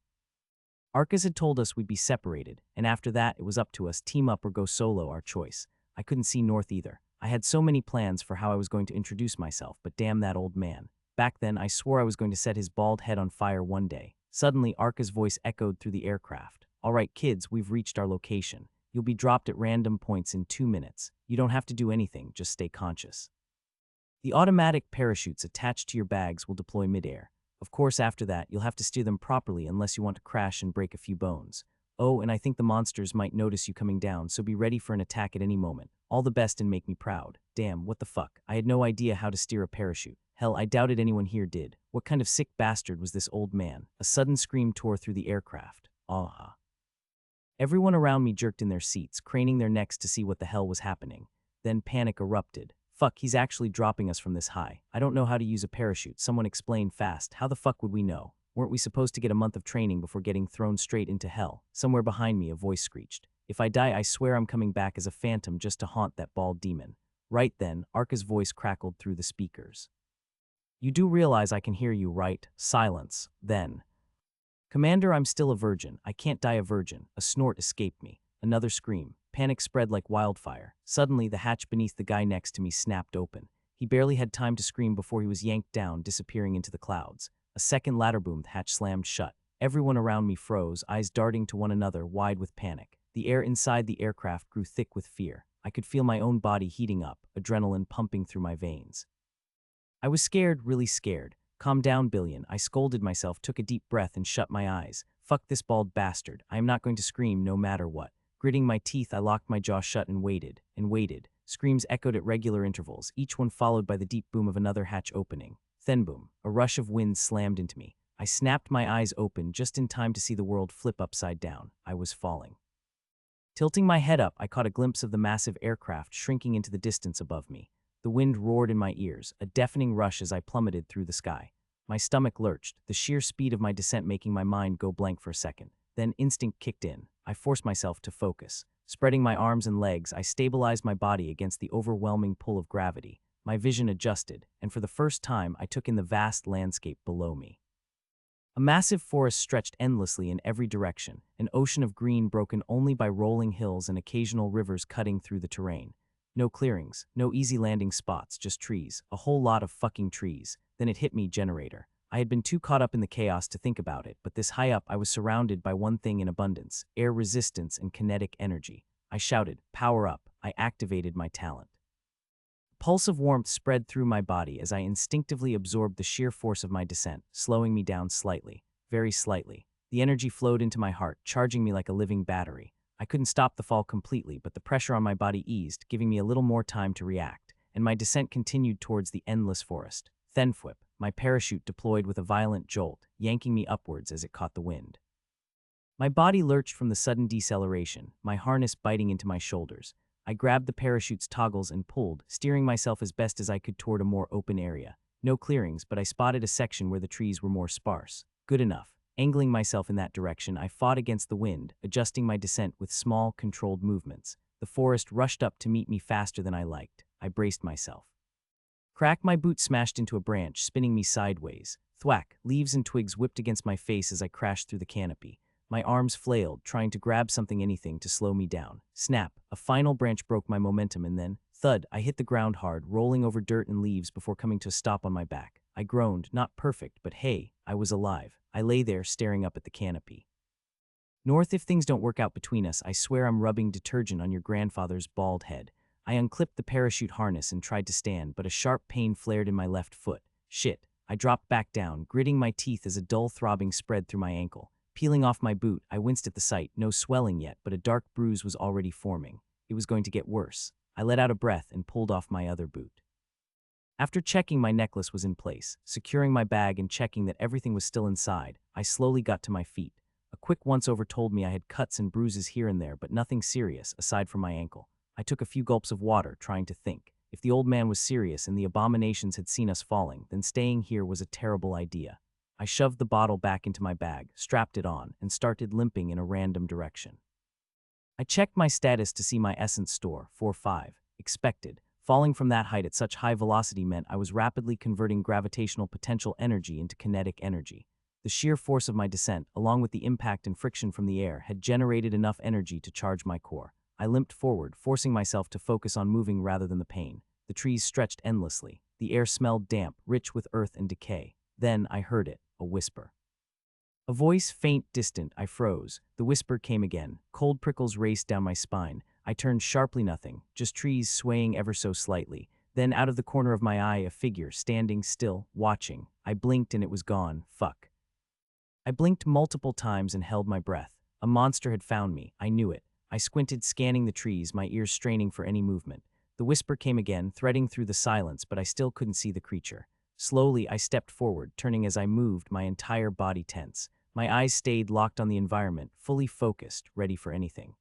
Arcas had told us we'd be separated, and after that, it was up to us, team up or go solo, our choice. I couldn't see North either. I had so many plans for how I was going to introduce myself, but damn that old man. Back then, I swore I was going to set his bald head on fire one day. Suddenly, Arca's voice echoed through the aircraft. All right, kids, we've reached our location. You'll be dropped at random points in 2 minutes. You don't have to do anything, just stay conscious. The automatic parachutes attached to your bags will deploy midair. Of course, after that, you'll have to steer them properly unless you want to crash and break a few bones. Oh, and I think the monsters might notice you coming down, so be ready for an attack at any moment. All the best and make me proud. Damn, what the fuck? I had no idea how to steer a parachute. Hell, I doubted anyone here did. What kind of sick bastard was this old man? A sudden scream tore through the aircraft. Ah. Everyone around me jerked in their seats, craning their necks to see what the hell was happening. Then panic erupted. Fuck, he's actually dropping us from this high. I don't know how to use a parachute. Someone explain fast. How the fuck would we know? Weren't we supposed to get a month of training before getting thrown straight into hell? Somewhere behind me, a voice screeched. If I die, I swear I'm coming back as a phantom just to haunt that bald demon. Right then, Arca's voice crackled through the speakers. You do realize I can hear you, right? Silence. Then. Commander, I'm still a virgin. I can't die a virgin. A snort escaped me. Another scream. Panic spread like wildfire. Suddenly, the hatch beneath the guy next to me snapped open. He barely had time to scream before he was yanked down, disappearing into the clouds. A second ladder boom, the hatch slammed shut. Everyone around me froze, eyes darting to one another, wide with panic. The air inside the aircraft grew thick with fear. I could feel my own body heating up, adrenaline pumping through my veins. I was scared, really scared. Calm down, Billion. I scolded myself, took a deep breath, and shut my eyes. Fuck this bald bastard. I am not going to scream no matter what. Gritting my teeth, I locked my jaw shut and waited, and waited. Screams echoed at regular intervals, each one followed by the deep boom of another hatch opening. Then boom, a rush of wind slammed into me. I snapped my eyes open just in time to see the world flip upside down. I was falling. Tilting my head up, I caught a glimpse of the massive aircraft shrinking into the distance above me. The wind roared in my ears, a deafening rush as I plummeted through the sky. My stomach lurched, the sheer speed of my descent making my mind go blank for a second. Then instinct kicked in. I forced myself to focus. Spreading my arms and legs, I stabilized my body against the overwhelming pull of gravity. My vision adjusted, and for the first time, I took in the vast landscape below me. A massive forest stretched endlessly in every direction, an ocean of green broken only by rolling hills and occasional rivers cutting through the terrain. No clearings, no easy landing spots, just trees, a whole lot of fucking trees. Then it hit me, generator. I had been too caught up in the chaos to think about it, but this high up I was surrounded by one thing in abundance, air resistance and kinetic energy. I shouted, power up. I activated my talent. A pulse of warmth spread through my body as I instinctively absorbed the sheer force of my descent, slowing me down slightly, very slightly. The energy flowed into my heart, charging me like a living battery. I couldn't stop the fall completely, but the pressure on my body eased, giving me a little more time to react, and my descent continued towards the endless forest. Thenfwhip, my parachute deployed with a violent jolt, yanking me upwards as it caught the wind. My body lurched from the sudden deceleration, my harness biting into my shoulders. I grabbed the parachute's toggles and pulled, steering myself as best as I could toward a more open area. No clearings, but I spotted a section where the trees were more sparse. Good enough. Angling myself in that direction, I fought against the wind, adjusting my descent with small, controlled movements. The forest rushed up to meet me faster than I liked. I braced myself. Crack, my boot smashed into a branch, spinning me sideways. Thwack, leaves and twigs whipped against my face as I crashed through the canopy. My arms flailed, trying to grab anything to slow me down. Snap, a final branch broke my momentum and then, thud, I hit the ground hard, rolling over dirt and leaves before coming to a stop on my back. I groaned, not perfect, but hey, I was alive. I lay there staring up at the canopy. North, if things don't work out between us, I swear I'm rubbing detergent on your grandfather's bald head. I unclipped the parachute harness and tried to stand, but a sharp pain flared in my left foot. Shit. I dropped back down, gritting my teeth as a dull throbbing spread through my ankle. Peeling off my boot, I winced at the sight. No swelling yet, but a dark bruise was already forming. It was going to get worse. I let out a breath and pulled off my other boot. After checking my necklace was in place, securing my bag and checking that everything was still inside, I slowly got to my feet. A quick once-over told me I had cuts and bruises here and there, but nothing serious aside from my ankle. I took a few gulps of water, trying to think. If the old man was serious and the abominations had seen us falling, then staying here was a terrible idea. I shoved the bottle back into my bag, strapped it on, and started limping in a random direction. I checked my status to see my essence store, 4-5. Expected. Falling from that height at such high velocity meant I was rapidly converting gravitational potential energy into kinetic energy. The sheer force of my descent, along with the impact and friction from the air, had generated enough energy to charge my core. I limped forward, forcing myself to focus on moving rather than the pain. The trees stretched endlessly. The air smelled damp, rich with earth and decay. Then I heard it, a whisper. A voice, faint, distant. I froze. The whisper came again. Cold prickles raced down my spine. I turned sharply. Nothing, just trees swaying ever so slightly. Then out of the corner of my eye, a figure, standing still, watching. I blinked and it was gone. Fuck. I blinked multiple times and held my breath. A monster had found me. I knew it. I squinted, scanning the trees, my ears straining for any movement. The whisper came again, threading through the silence, but I still couldn't see the creature. Slowly, I stepped forward, turning as I moved, my entire body tense. My eyes stayed locked on the environment, fully focused, ready for anything.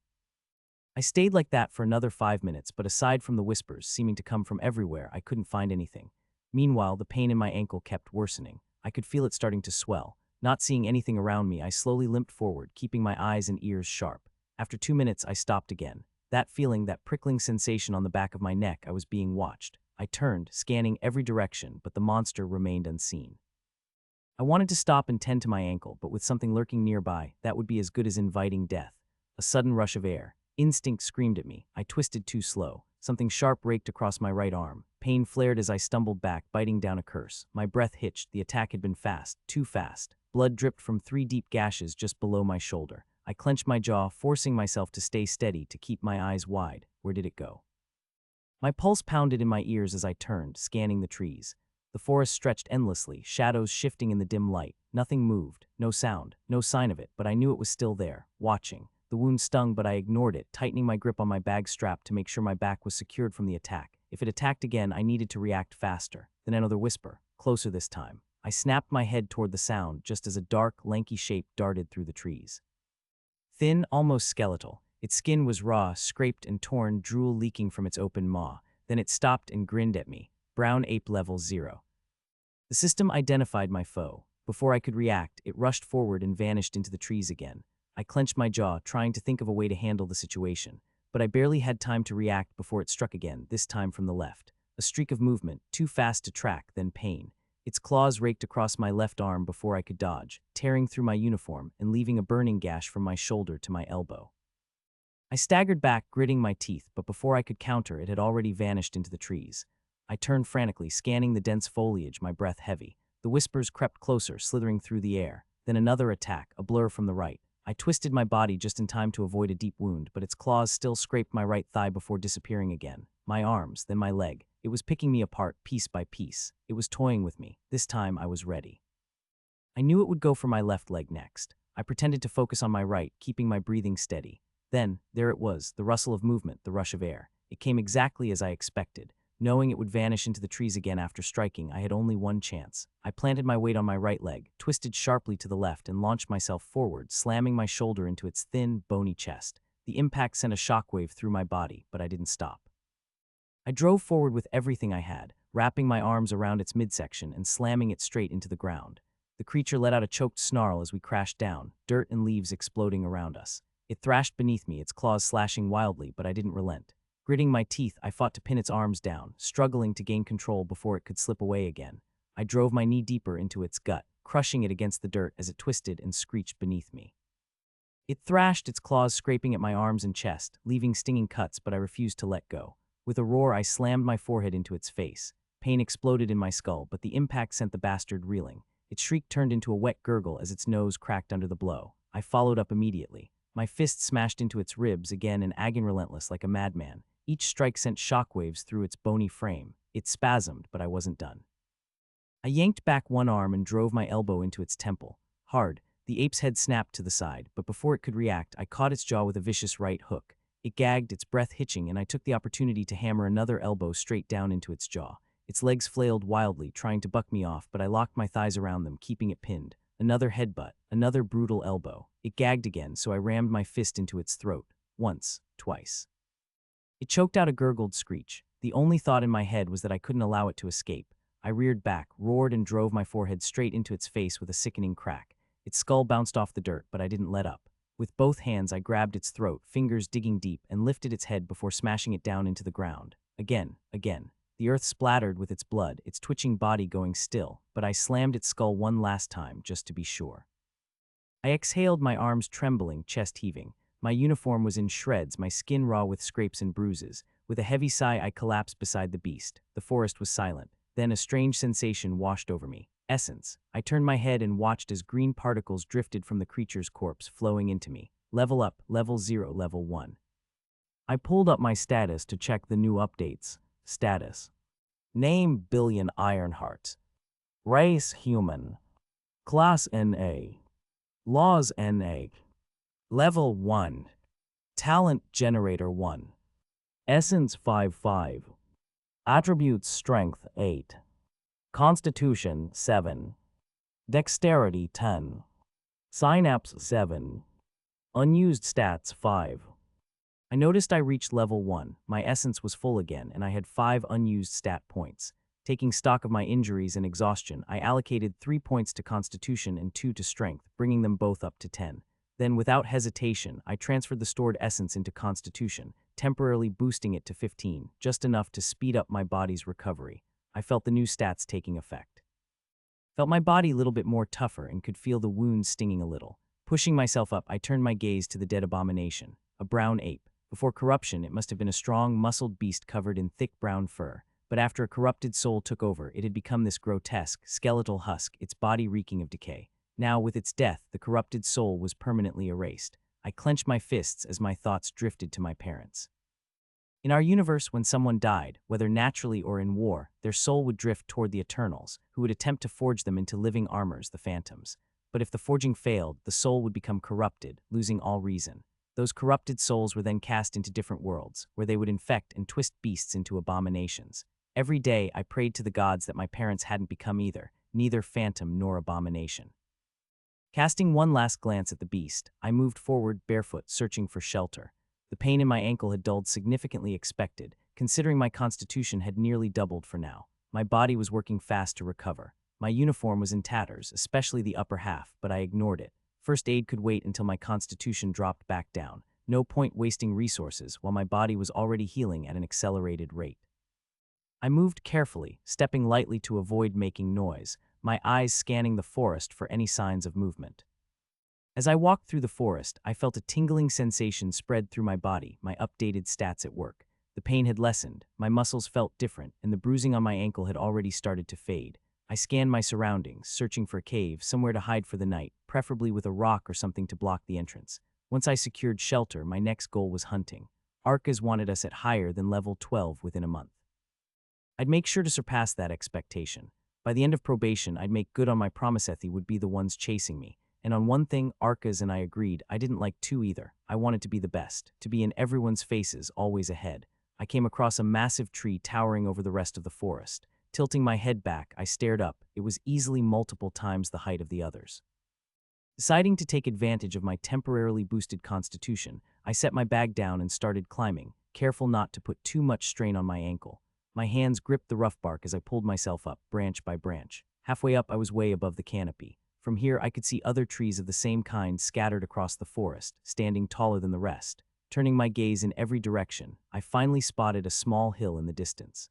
I stayed like that for another 5 minutes, but aside from the whispers, seeming to come from everywhere, I couldn't find anything. Meanwhile, the pain in my ankle kept worsening. I could feel it starting to swell. Not seeing anything around me, I slowly limped forward, keeping my eyes and ears sharp. After 2 minutes, I stopped again. That feeling, that prickling sensation on the back of my neck, I was being watched. I turned, scanning every direction, but the monster remained unseen. I wanted to stop and tend to my ankle, but with something lurking nearby, that would be as good as inviting death. A sudden rush of air. Instinct screamed at me. I twisted too slow. Something sharp raked across my right arm. Pain flared as I stumbled back, biting down a curse. My breath hitched. The attack had been fast, too fast. Blood dripped from 3 deep gashes just below my shoulder. I clenched my jaw, forcing myself to stay steady, to keep my eyes wide. Where did it go? My pulse pounded in my ears as I turned, scanning the trees. The forest stretched endlessly, shadows shifting in the dim light. Nothing moved, no sound, no sign of it, but I knew it was still there, watching. The wound stung, but I ignored it, tightening my grip on my bag strap to make sure my back was secured from the attack. If it attacked again, I needed to react faster. Then another whisper, closer this time. I snapped my head toward the sound just as a dark, lanky shape darted through the trees. Thin, almost skeletal. Its skin was raw, scraped and torn, drool leaking from its open maw. Then it stopped and grinned at me. Brown ape level 0. The system identified my foe. Before I could react, it rushed forward and vanished into the trees again. I clenched my jaw, trying to think of a way to handle the situation, but I barely had time to react before it struck again, this time from the left. A streak of movement, too fast to track, then pain. Its claws raked across my left arm before I could dodge, tearing through my uniform and leaving a burning gash from my shoulder to my elbow. I staggered back, gritting my teeth, but before I could counter, it had already vanished into the trees. I turned frantically, scanning the dense foliage, my breath heavy. The whispers crept closer, slithering through the air. Then another attack, a blur from the right. I twisted my body just in time to avoid a deep wound, but its claws still scraped my right thigh before disappearing again. My arms, then my leg. It was picking me apart, piece by piece. It was toying with me. This time, I was ready. I knew it would go for my left leg next. I pretended to focus on my right, keeping my breathing steady. Then, there it was, the rustle of movement, the rush of air. It came exactly as I expected. Knowing it would vanish into the trees again after striking, I had only one chance. I planted my weight on my right leg, twisted sharply to the left, and launched myself forward, slamming my shoulder into its thin, bony chest. The impact sent a shockwave through my body, but I didn't stop. I drove forward with everything I had, wrapping my arms around its midsection and slamming it straight into the ground. The creature let out a choked snarl as we crashed down, dirt and leaves exploding around us. It thrashed beneath me, its claws slashing wildly, but I didn't relent. Gritting my teeth, I fought to pin its arms down, struggling to gain control before it could slip away again. I drove my knee deeper into its gut, crushing it against the dirt as it twisted and screeched beneath me. It thrashed, its claws scraping at my arms and chest, leaving stinging cuts, but I refused to let go. With a roar, I slammed my forehead into its face. Pain exploded in my skull, but the impact sent the bastard reeling. Its shriek turned into a wet gurgle as its nose cracked under the blow. I followed up immediately. My fist smashed into its ribs again, an agony relentless like a madman. Each strike sent shockwaves through its bony frame. It spasmed, but I wasn't done. I yanked back one arm and drove my elbow into its temple. Hard, the ape's head snapped to the side, but before it could react, I caught its jaw with a vicious right hook. It gagged, its breath hitching, and I took the opportunity to hammer another elbow straight down into its jaw. Its legs flailed wildly, trying to buck me off, but I locked my thighs around them, keeping it pinned. Another headbutt, another brutal elbow. It gagged again, so I rammed my fist into its throat. Once, twice. It choked out a gurgled screech. The only thought in my head was that I couldn't allow it to escape. I reared back, roared, and drove my forehead straight into its face with a sickening crack. Its skull bounced off the dirt, but I didn't let up. With both hands, I grabbed its throat, fingers digging deep, and lifted its head before smashing it down into the ground. Again. The earth splattered with its blood, its twitching body going still, but I slammed its skull one last time, just to be sure. I exhaled, my arms trembling, chest heaving. My uniform was in shreds, my skin raw with scrapes and bruises. With a heavy sigh, I collapsed beside the beast. The forest was silent. Then a strange sensation washed over me. Essence. I turned my head and watched as green particles drifted from the creature's corpse, flowing into me. Level up, level 0, level 1. I pulled up my status to check the new updates. Status. Name Billion Ironheart. Race Human. Class NA. Laws NA. Level 1. Talent Generator 1. Essence 5-5. Attributes Strength 8. Constitution 7. Dexterity 10. Synapse 7. Unused stats 5. I noticed I reached level 1. My essence was full again, and I had 5 unused stat points. Taking stock of my injuries and exhaustion, I allocated 3 points to Constitution and 2 to Strength, bringing them both up to 10. Then, without hesitation, I transferred the stored essence into Constitution, temporarily boosting it to 15, just enough to speed up my body's recovery. I felt the new stats taking effect. Felt my body a little bit more tougher and could feel the wounds stinging a little. Pushing myself up, I turned my gaze to the dead abomination, a brown ape. Before corruption, it must have been a strong, muscled beast covered in thick brown fur. But after a corrupted soul took over, it had become this grotesque, skeletal husk, its body reeking of decay. Now, with its death, the corrupted soul was permanently erased. I clenched my fists as my thoughts drifted to my parents. In our universe, when someone died, whether naturally or in war, their soul would drift toward the Eternals, who would attempt to forge them into living armors, the Phantoms. But if the forging failed, the soul would become corrupted, losing all reason. Those corrupted souls were then cast into different worlds, where they would infect and twist beasts into abominations. Every day, I prayed to the gods that my parents hadn't become neither phantom nor abomination. Casting one last glance at the beast, I moved forward barefoot, searching for shelter. The pain in my ankle had dulled significantly expected, considering my constitution had nearly doubled for now. My body was working fast to recover. My uniform was in tatters, especially the upper half, but I ignored it. First aid could wait until my constitution dropped back down. No point wasting resources while my body was already healing at an accelerated rate. I moved carefully, stepping lightly to avoid making noise, my eyes scanning the forest for any signs of movement. As I walked through the forest, I felt a tingling sensation spread through my body, my updated stats at work. The pain had lessened, my muscles felt different, and the bruising on my ankle had already started to fade. I scanned my surroundings, searching for a cave, somewhere to hide for the night, preferably with a rock or something to block the entrance. Once I secured shelter, my next goal was hunting. Arcas wanted us at higher than level 12 within a month. I'd make sure to surpass that expectation. By the end of probation, I'd make good on my promise Ethy would be the ones chasing me. And on one thing, Arcas and I agreed, I didn't like two either. I wanted to be the best, to be in everyone's faces, always ahead. I came across a massive tree towering over the rest of the forest. Tilting my head back, I stared up. It was easily multiple times the height of the others. Deciding to take advantage of my temporarily boosted constitution, I set my bag down and started climbing, careful not to put too much strain on my ankle. My hands gripped the rough bark as I pulled myself up, branch by branch. Halfway up, I was way above the canopy. From here, I could see other trees of the same kind scattered across the forest, standing taller than the rest. Turning my gaze in every direction, I finally spotted a small hill in the distance.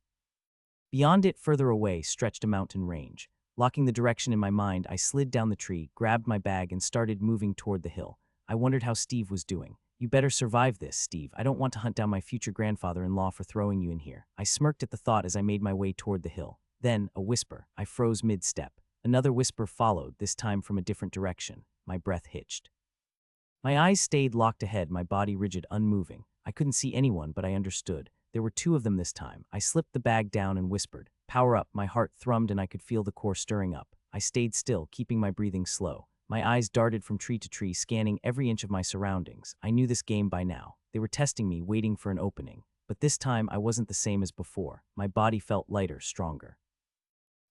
Beyond it, further away, stretched a mountain range. Locking the direction in my mind, I slid down the tree, grabbed my bag, and started moving toward the hill. I wondered how Steve was doing. You better survive this, Steve. I don't want to hunt down my future grandfather-in-law for throwing you in here. I smirked at the thought as I made my way toward the hill. Then, a whisper. I froze mid-step. Another whisper followed, this time from a different direction. My breath hitched. My eyes stayed locked ahead, my body rigid, unmoving. I couldn't see anyone, but I understood. There were 2 of them this time. I slipped the bag down and whispered, "Power up." My heart thrummed and I could feel the core stirring up. I stayed still, keeping my breathing slow. My eyes darted from tree to tree, scanning every inch of my surroundings. I knew this game by now. They were testing me, waiting for an opening. But this time, I wasn't the same as before. My body felt lighter, stronger.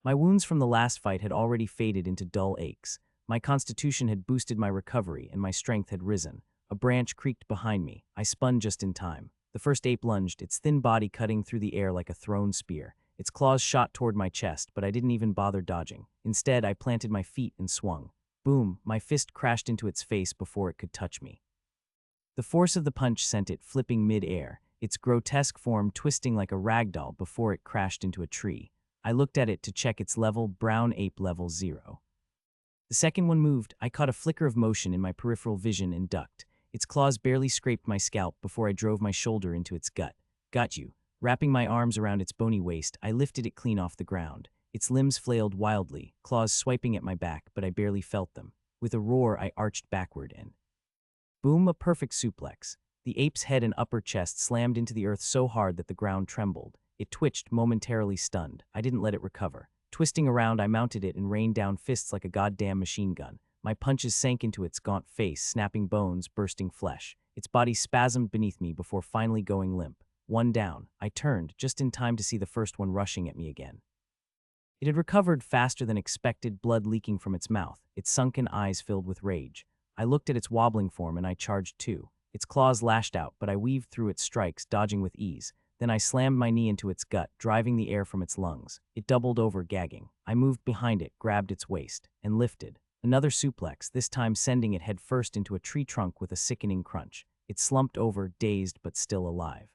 My wounds from the last fight had already faded into dull aches. My constitution had boosted my recovery, and my strength had risen. A branch creaked behind me. I spun just in time. The first ape lunged, its thin body cutting through the air like a thrown spear. Its claws shot toward my chest, but I didn't even bother dodging. Instead, I planted my feet and swung. Boom, my fist crashed into its face before it could touch me. The force of the punch sent it flipping mid-air, its grotesque form twisting like a ragdoll before it crashed into a tree. I looked at it to check its level, brown ape level 0. The second one moved. I caught a flicker of motion in my peripheral vision and ducked. Its claws barely scraped my scalp before I drove my shoulder into its gut. Got you. Wrapping my arms around its bony waist, I lifted it clean off the ground. Its limbs flailed wildly, claws swiping at my back, but I barely felt them. With a roar, I arched backward and boom, a perfect suplex. The ape's head and upper chest slammed into the earth so hard that the ground trembled. It twitched, momentarily stunned. I didn't let it recover. Twisting around, I mounted it and rained down fists like a goddamn machine gun. My punches sank into its gaunt face, snapping bones, bursting flesh. Its body spasmed beneath me before finally going limp. One down. I turned, just in time to see the first one rushing at me again. It had recovered faster than expected, blood leaking from its mouth, its sunken eyes filled with rage. I looked at its wobbling form and I charged too. Its claws lashed out, but I weaved through its strikes, dodging with ease. Then I slammed my knee into its gut, driving the air from its lungs. It doubled over, gagging. I moved behind it, grabbed its waist, and lifted. Another suplex, this time sending it headfirst into a tree trunk with a sickening crunch. It slumped over, dazed but still alive.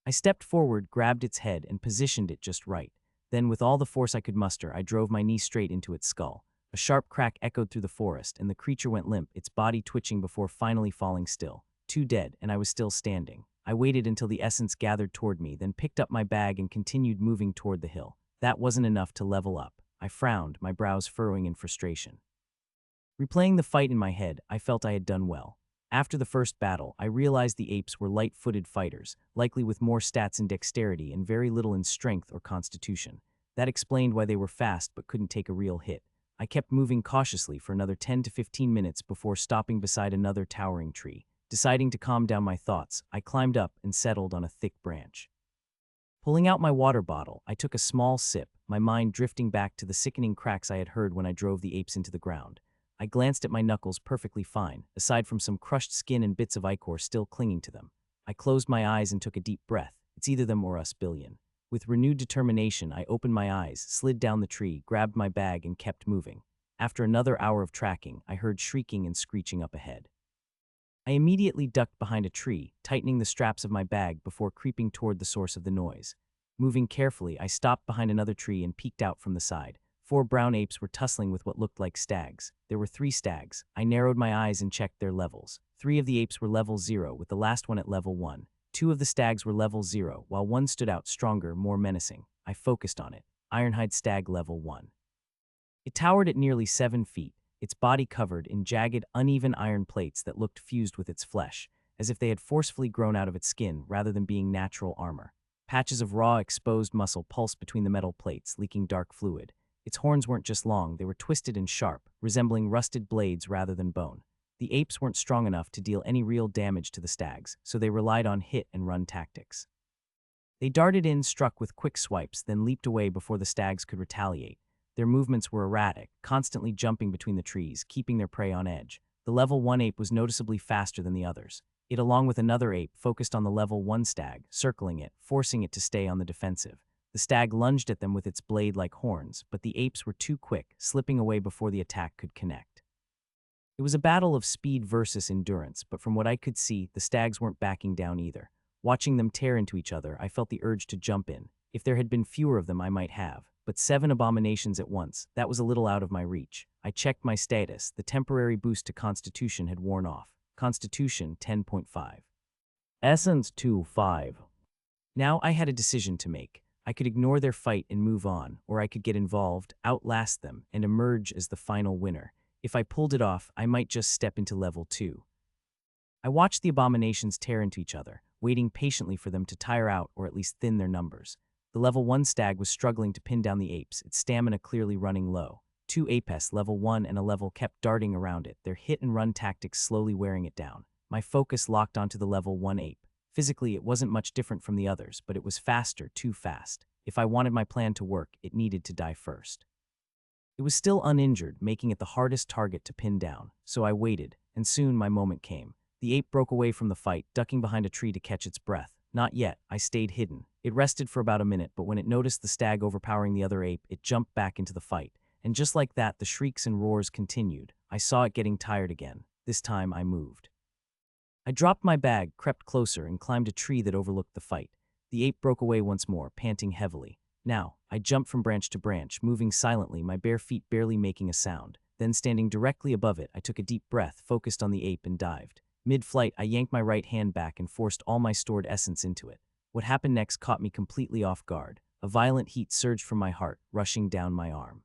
I stepped forward, grabbed its head, and positioned it just right. Then, with all the force I could muster, I drove my knee straight into its skull. A sharp crack echoed through the forest, and the creature went limp, its body twitching before finally falling still. 2 dead, and I was still standing. I waited until the essence gathered toward me, then picked up my bag and continued moving toward the hill. That wasn't enough to level up. I frowned, my brows furrowing in frustration. Replaying the fight in my head, I felt I had done well. After the first battle, I realized the apes were light-footed fighters, likely with more stats in dexterity and very little in strength or constitution. That explained why they were fast but couldn't take a real hit. I kept moving cautiously for another 10 to 15 minutes before stopping beside another towering tree. Deciding to calm down my thoughts, I climbed up and settled on a thick branch. Pulling out my water bottle, I took a small sip, my mind drifting back to the sickening cracks I had heard when I drove the apes into the ground. I glanced at my knuckles, perfectly fine, aside from some crushed skin and bits of ichor still clinging to them. I closed my eyes and took a deep breath. It's either them or us, billion. With renewed determination, I opened my eyes, slid down the tree, grabbed my bag, and kept moving. After another hour of tracking, I heard shrieking and screeching up ahead. I immediately ducked behind a tree, tightening the straps of my bag before creeping toward the source of the noise. Moving carefully, I stopped behind another tree and peeked out from the side. 4 brown apes were tussling with what looked like stags. There were 3 stags. I narrowed my eyes and checked their levels. 3 of the apes were level 0, with the last one at level 1. 2 of the stags were level 0, while one stood out stronger, more menacing. I focused on it. Ironhide stag level 1. It towered at nearly 7 feet, its body covered in jagged, uneven iron plates that looked fused with its flesh, as if they had forcefully grown out of its skin rather than being natural armor. Patches of raw, exposed muscle pulsed between the metal plates, leaking dark fluid. Its horns weren't just long, they were twisted and sharp, resembling rusted blades rather than bone. The apes weren't strong enough to deal any real damage to the stags, so they relied on hit-and-run tactics. They darted in, struck with quick swipes, then leaped away before the stags could retaliate. Their movements were erratic, constantly jumping between the trees, keeping their prey on edge. The level 1 ape was noticeably faster than the others. It, along with another ape, focused on the level 1 stag, circling it, forcing it to stay on the defensive. The stag lunged at them with its blade-like horns, but the apes were too quick, slipping away before the attack could connect. It was a battle of speed versus endurance, but from what I could see, the stags weren't backing down either. Watching them tear into each other, I felt the urge to jump in. If there had been fewer of them, I might have. But 7 abominations at once, that was a little out of my reach. I checked my status. The temporary boost to Constitution had worn off. Constitution 10.5. Essence 2.5. Now I had a decision to make. I could ignore their fight and move on, or I could get involved, outlast them, and emerge as the final winner. If I pulled it off, I might just step into level 2. I watched the abominations tear into each other, waiting patiently for them to tire out or at least thin their numbers. The level 1 stag was struggling to pin down the apes, its stamina clearly running low. 2 apes, level 1 and a level, kept darting around it, their hit-and-run tactics slowly wearing it down. My focus locked onto the level 1 ape. Physically, it wasn't much different from the others, but it was faster, too fast. If I wanted my plan to work, it needed to die first. It was still uninjured, making it the hardest target to pin down, so I waited, and soon my moment came. The ape broke away from the fight, ducking behind a tree to catch its breath. Not yet, I stayed hidden. It rested for about a minute, but when it noticed the stag overpowering the other ape, it jumped back into the fight. And just like that, the shrieks and roars continued. I saw it getting tired again. This time, I moved. I dropped my bag, crept closer, and climbed a tree that overlooked the fight. The ape broke away once more, panting heavily. Now, I jumped from branch to branch, moving silently, my bare feet barely making a sound. Then, standing directly above it, I took a deep breath, focused on the ape, and dived. Mid-flight, I yanked my right hand back and forced all my stored essence into it. What happened next caught me completely off guard. A violent heat surged from my heart, rushing down my arm.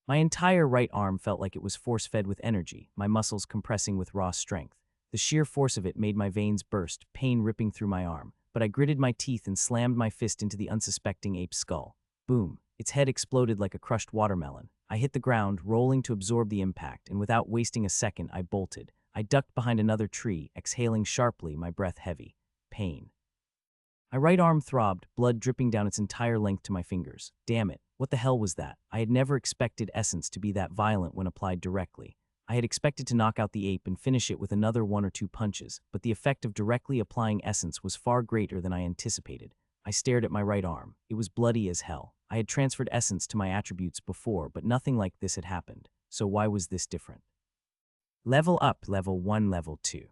My entire right arm felt like it was force-fed with energy, my muscles compressing with raw strength. The sheer force of it made my veins burst, pain ripping through my arm, but I gritted my teeth and slammed my fist into the unsuspecting ape's skull. Boom! Its head exploded like a crushed watermelon. I hit the ground, rolling to absorb the impact, and without wasting a second, I bolted. I ducked behind another tree, exhaling sharply, my breath heavy. Pain. My right arm throbbed, blood dripping down its entire length to my fingers. Damn it, what the hell was that? I had never expected essence to be that violent when applied directly. I had expected to knock out the ape and finish it with another 1 or 2 punches, but the effect of directly applying essence was far greater than I anticipated. I stared at my right arm. It was bloody as hell. I had transferred essence to my attributes before, but nothing like this had happened. So why was this different? Level up, level 1, level 2.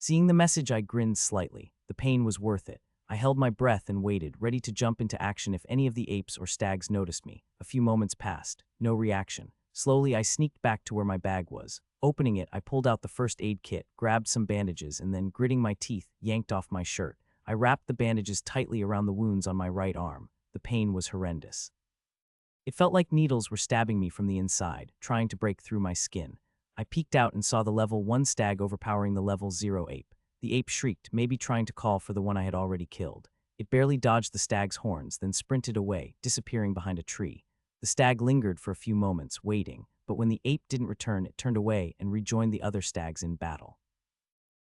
Seeing the message, I grinned slightly. The pain was worth it. I held my breath and waited, ready to jump into action if any of the apes or stags noticed me. A few moments passed. No reaction. Slowly, I sneaked back to where my bag was. Opening it, I pulled out the first aid kit, grabbed some bandages, and then, gritting my teeth, yanked off my shirt. I wrapped the bandages tightly around the wounds on my right arm. The pain was horrendous. It felt like needles were stabbing me from the inside, trying to break through my skin. I peeked out and saw the level 1 stag overpowering the level 0 ape. The ape shrieked, maybe trying to call for the one I had already killed. It barely dodged the stag's horns, then sprinted away, disappearing behind a tree. The stag lingered for a few moments, waiting, but when the ape didn't return, it turned away and rejoined the other stags in battle.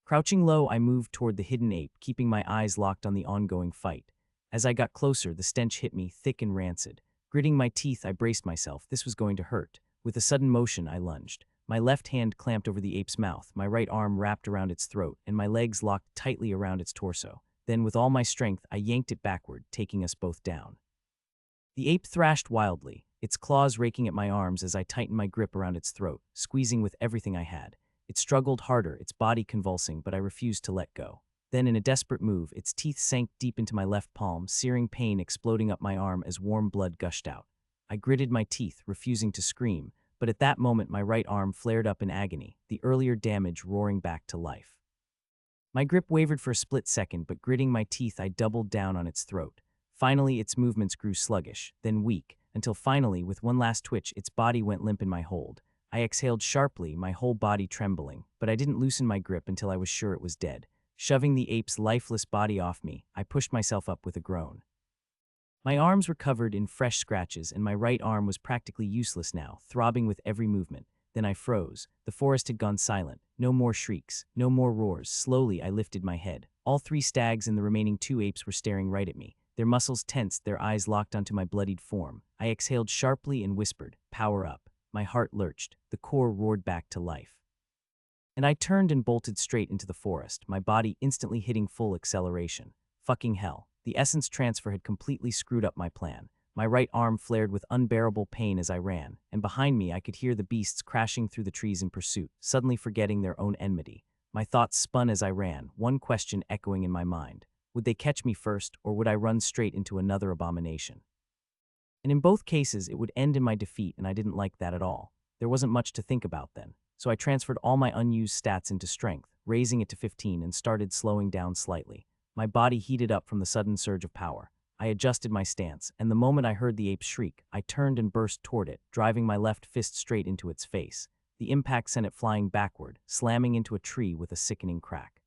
Crouching low, I moved toward the hidden ape, keeping my eyes locked on the ongoing fight. As I got closer, the stench hit me, thick and rancid. Gritting my teeth, I braced myself. This was going to hurt. With a sudden motion, I lunged. My left hand clamped over the ape's mouth, my right arm wrapped around its throat, and my legs locked tightly around its torso. Then, with all my strength, I yanked it backward, taking us both down. The ape thrashed wildly, its claws raking at my arms as I tightened my grip around its throat, squeezing with everything I had. It struggled harder, its body convulsing, but I refused to let go. Then, in a desperate move, its teeth sank deep into my left palm, searing pain exploding up my arm as warm blood gushed out. I gritted my teeth, refusing to scream, but at that moment my right arm flared up in agony, the earlier damage roaring back to life. My grip wavered for a split second, but gritting my teeth, I doubled down on its throat. Finally, its movements grew sluggish, then weak, until finally, with one last twitch, its body went limp in my hold. I exhaled sharply, my whole body trembling, but I didn't loosen my grip until I was sure it was dead. Shoving the ape's lifeless body off me, I pushed myself up with a groan. My arms were covered in fresh scratches, and my right arm was practically useless now, throbbing with every movement. Then I froze. The forest had gone silent. No more shrieks, no more roars. Slowly, I lifted my head. All 3 stags and the remaining 2 apes were staring right at me. Their muscles tensed, their eyes locked onto my bloodied form. I exhaled sharply and whispered, "Power up." My heart lurched. The core roared back to life. And I turned and bolted straight into the forest, my body instantly hitting full acceleration. Fucking hell. The essence transfer had completely screwed up my plan. My right arm flared with unbearable pain as I ran, and behind me I could hear the beasts crashing through the trees in pursuit, suddenly forgetting their own enmity. My thoughts spun as I ran, one question echoing in my mind. Would they catch me first, or would I run straight into another abomination? And in both cases, it would end in my defeat, and I didn't like that at all. There wasn't much to think about then, so I transferred all my unused stats into strength, raising it to 15, and started slowing down slightly. My body heated up from the sudden surge of power. I adjusted my stance, and the moment I heard the ape shriek, I turned and burst toward it, driving my left fist straight into its face. The impact sent it flying backward, slamming into a tree with a sickening crack.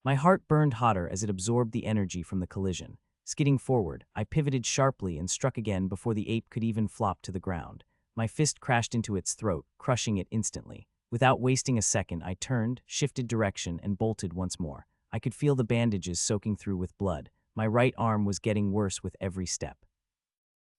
My heart burned hotter as it absorbed the energy from the collision. Skidding forward, I pivoted sharply and struck again before the ape could even flop to the ground. My fist crashed into its throat, crushing it instantly. Without wasting a second, I turned, shifted direction, and bolted once more. I could feel the bandages soaking through with blood. My right arm was getting worse with every step.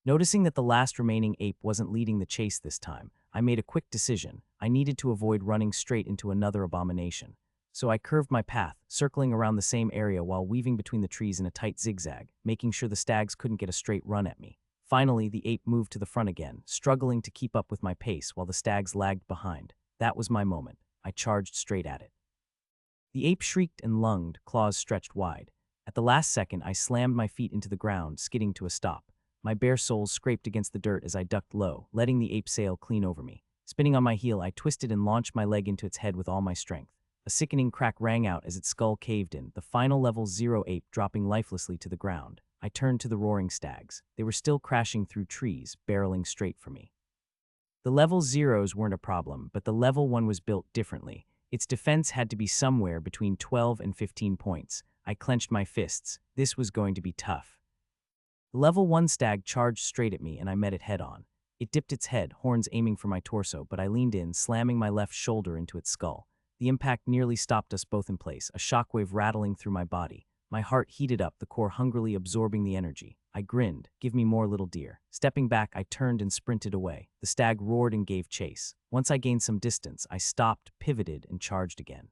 Noticing that the last remaining ape wasn't leading the chase this time, I made a quick decision. I needed to avoid running straight into another abomination. So I curved my path, circling around the same area while weaving between the trees in a tight zigzag, making sure the stags couldn't get a straight run at me. Finally, the ape moved to the front again, struggling to keep up with my pace while the stags lagged behind. That was my moment. I charged straight at it. The ape shrieked and lunged, claws stretched wide. At the last second, I slammed my feet into the ground, skidding to a stop. My bare soles scraped against the dirt as I ducked low, letting the ape sail clean over me. Spinning on my heel, I twisted and launched my leg into its head with all my strength. A sickening crack rang out as its skull caved in, the final level 0 ape dropping lifelessly to the ground. I turned to the roaring stags. They were still crashing through trees, barreling straight for me. The level 0s weren't a problem, but the level 1 was built differently. Its defense had to be somewhere between 12 and 15 points. I clenched my fists. This was going to be tough. The level 1 stag charged straight at me and I met it head-on. It dipped its head, horns aiming for my torso, but I leaned in, slamming my left shoulder into its skull. The impact nearly stopped us both in place, a shockwave rattling through my body. My heart heated up, the core hungrily absorbing the energy. I grinned. Give me more, little dear. Stepping back, I turned and sprinted away. The stag roared and gave chase. Once I gained some distance, I stopped, pivoted, and charged again.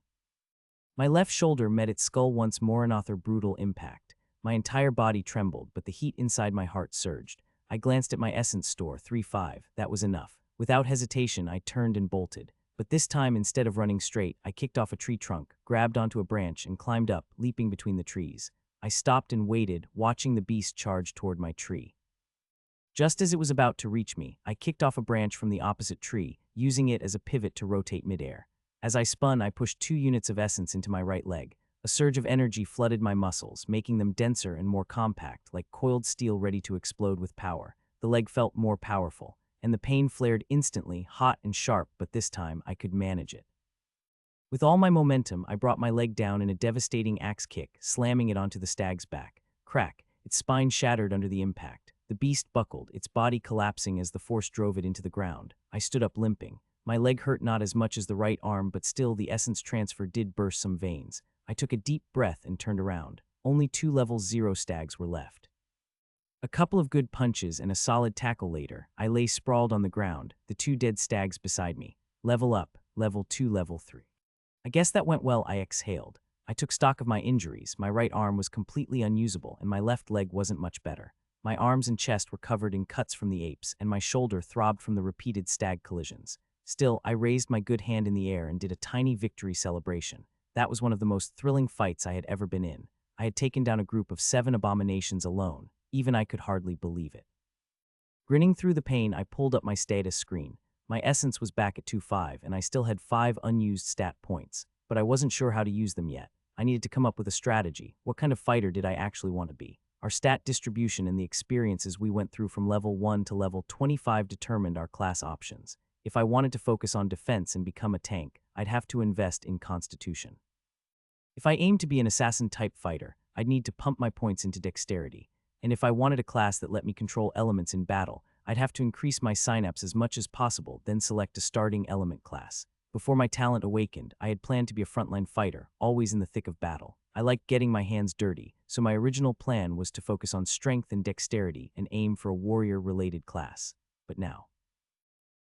My left shoulder met its skull once more, another brutal impact. My entire body trembled, but the heat inside my heart surged. I glanced at my essence store, 3-5. That was enough. Without hesitation, I turned and bolted. But this time, instead of running straight, I kicked off a tree trunk, grabbed onto a branch, and climbed up, leaping between the trees. I stopped and waited, watching the beast charge toward my tree. Just as it was about to reach me, I kicked off a branch from the opposite tree, using it as a pivot to rotate midair. As I spun, I pushed 2 units of essence into my right leg. A surge of energy flooded my muscles, making them denser and more compact, like coiled steel ready to explode with power. The leg felt more powerful, and the pain flared instantly, hot and sharp, but this time I could manage it. With all my momentum, I brought my leg down in a devastating axe kick, slamming it onto the stag's back. Crack! Its spine shattered under the impact. The beast buckled, its body collapsing as the force drove it into the ground. I stood up limping. My leg hurt not as much as the right arm, but still the essence transfer did burst some veins. I took a deep breath and turned around. Only 2 level 0 stags were left. A couple of good punches and a solid tackle later, I lay sprawled on the ground, the 2 dead stags beside me. Level up, level 2, level 3. I guess that went well, I exhaled. I took stock of my injuries. My right arm was completely unusable, and my left leg wasn't much better. My arms and chest were covered in cuts from the apes, and my shoulder throbbed from the repeated stag collisions. Still, I raised my good hand in the air and did a tiny victory celebration. That was one of the most thrilling fights I had ever been in. I had taken down a group of 7 abominations alone. Even I could hardly believe it. Grinning through the pain, I pulled up my status screen. My essence was back at 2-5, and I still had 5 unused stat points, but I wasn't sure how to use them yet. I needed to come up with a strategy. What kind of fighter did I actually want to be? Our stat distribution and the experiences we went through from level 1 to level 25 determined our class options. If I wanted to focus on defense and become a tank, I'd have to invest in constitution. If I aimed to be an assassin-type fighter, I'd need to pump my points into dexterity. And if I wanted a class that let me control elements in battle, I'd have to increase my synapse as much as possible, then select a starting element class. Before my talent awakened, I had planned to be a frontline fighter, always in the thick of battle. I liked getting my hands dirty, so my original plan was to focus on strength and dexterity and aim for a warrior-related class. But now,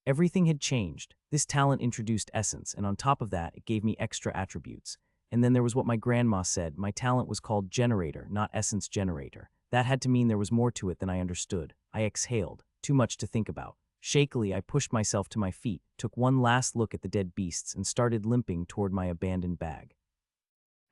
everything had changed. This talent introduced essence, and on top of that, it gave me extra attributes. And then there was what my grandma said. My talent was called Generator, not Essence Generator. That had to mean there was more to it than I understood. I exhaled. Too much to think about. Shakily, I pushed myself to my feet, took one last look at the dead beasts, and started limping toward my abandoned bag.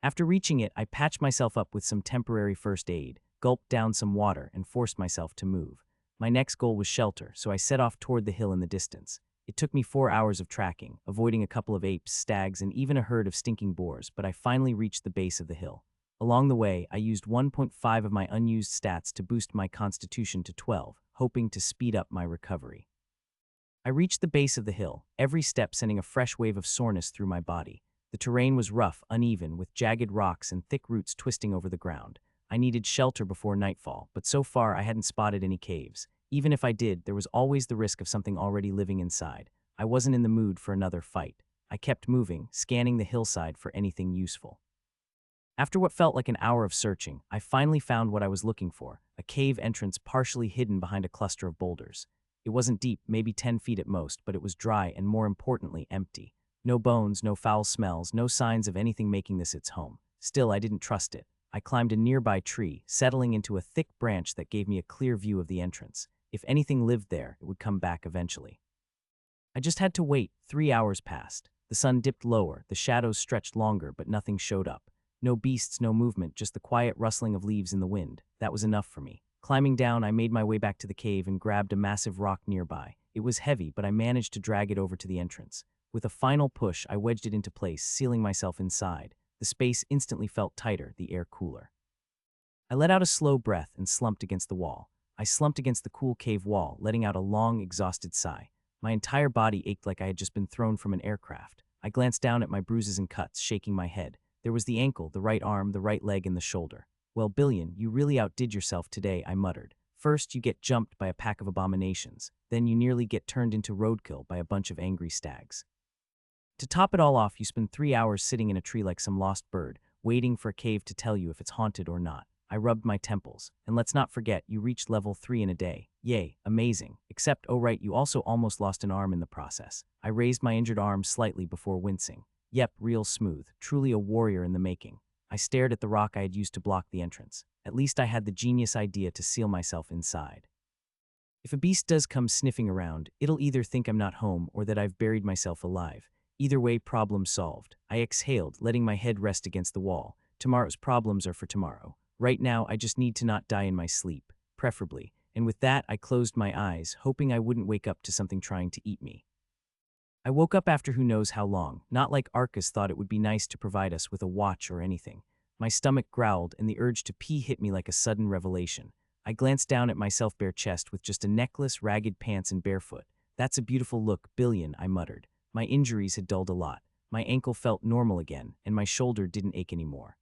After reaching it, I patched myself up with some temporary first aid, gulped down some water, and forced myself to move. My next goal was shelter, so I set off toward the hill in the distance. It took me 4 hours of tracking, avoiding a couple of apes, stags, and even a herd of stinking boars, but I finally reached the base of the hill. Along the way, I used 1.5 of my unused stats to boost my constitution to 12, hoping to speed up my recovery. I reached the base of the hill, every step sending a fresh wave of soreness through my body. The terrain was rough, uneven, with jagged rocks and thick roots twisting over the ground. I needed shelter before nightfall, but so far I hadn't spotted any caves. Even if I did, there was always the risk of something already living inside. I wasn't in the mood for another fight. I kept moving, scanning the hillside for anything useful. After what felt like an hour of searching, I finally found what I was looking for, a cave entrance partially hidden behind a cluster of boulders. It wasn't deep, maybe 10 feet at most, but it was dry and, more importantly, empty. No bones, no foul smells, no signs of anything making this its home. Still, I didn't trust it. I climbed a nearby tree, settling into a thick branch that gave me a clear view of the entrance. If anything lived there, it would come back eventually. I just had to wait. 3 hours passed. The sun dipped lower, the shadows stretched longer, but nothing showed up. No beasts, no movement, just the quiet rustling of leaves in the wind. That was enough for me. Climbing down, I made my way back to the cave and grabbed a massive rock nearby. It was heavy, but I managed to drag it over to the entrance. With a final push, I wedged it into place, sealing myself inside. The space instantly felt tighter, the air cooler. I let out a slow breath and slumped against the wall. I slumped against the cool cave wall, letting out a long, exhausted sigh. My entire body ached like I had just been thrown from an aircraft. I glanced down at my bruises and cuts, shaking my head. There was the ankle, the right arm, the right leg, and the shoulder. "Well, Billion, you really outdid yourself today," I muttered. "First, you get jumped by a pack of abominations. Then you nearly get turned into roadkill by a bunch of angry stags. To top it all off, you spend 3 hours sitting in a tree like some lost bird, waiting for a cave to tell you if it's haunted or not." I rubbed my temples. "And let's not forget, you reached level 3 in a day. Yay, amazing. Except, oh right, you also almost lost an arm in the process." I raised my injured arm slightly before wincing. "Yep, real smooth. Truly a warrior in the making." I stared at the rock I had used to block the entrance. At least I had the genius idea to seal myself inside. If a beast does come sniffing around, it'll either think I'm not home or that I've buried myself alive. Either way, problem solved. I exhaled, letting my head rest against the wall. Tomorrow's problems are for tomorrow. Right now, I just need to not die in my sleep, preferably. And with that, I closed my eyes, hoping I wouldn't wake up to something trying to eat me. I woke up after who knows how long, not like Arcus thought it would be nice to provide us with a watch or anything. My stomach growled, and the urge to pee hit me like a sudden revelation. I glanced down at my self-bare chest with just a necklace, ragged pants, and barefoot. "That's a beautiful look, Billion," I muttered. My injuries had dulled a lot. My ankle felt normal again, and my shoulder didn't ache anymore.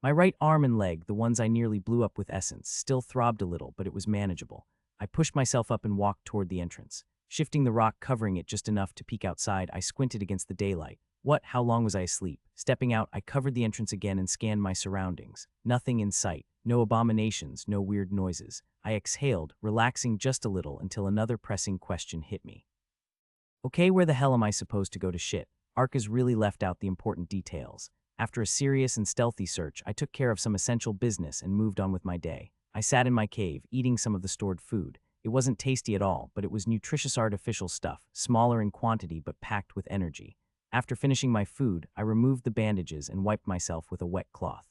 My right arm and leg, the ones I nearly blew up with essence, still throbbed a little, but it was manageable. I pushed myself up and walked toward the entrance. Shifting the rock covering it just enough to peek outside, I squinted against the daylight. What? How long was I asleep? Stepping out, I covered the entrance again and scanned my surroundings. Nothing in sight. No abominations, no weird noises. I exhaled, relaxing just a little until another pressing question hit me. Okay, where the hell am I supposed to go to shit? Arcus really left out the important details. After a serious and stealthy search, I took care of some essential business and moved on with my day. I sat in my cave, eating some of the stored food. It wasn't tasty at all, but it was nutritious artificial stuff, smaller in quantity but packed with energy. After finishing my food, I removed the bandages and wiped myself with a wet cloth.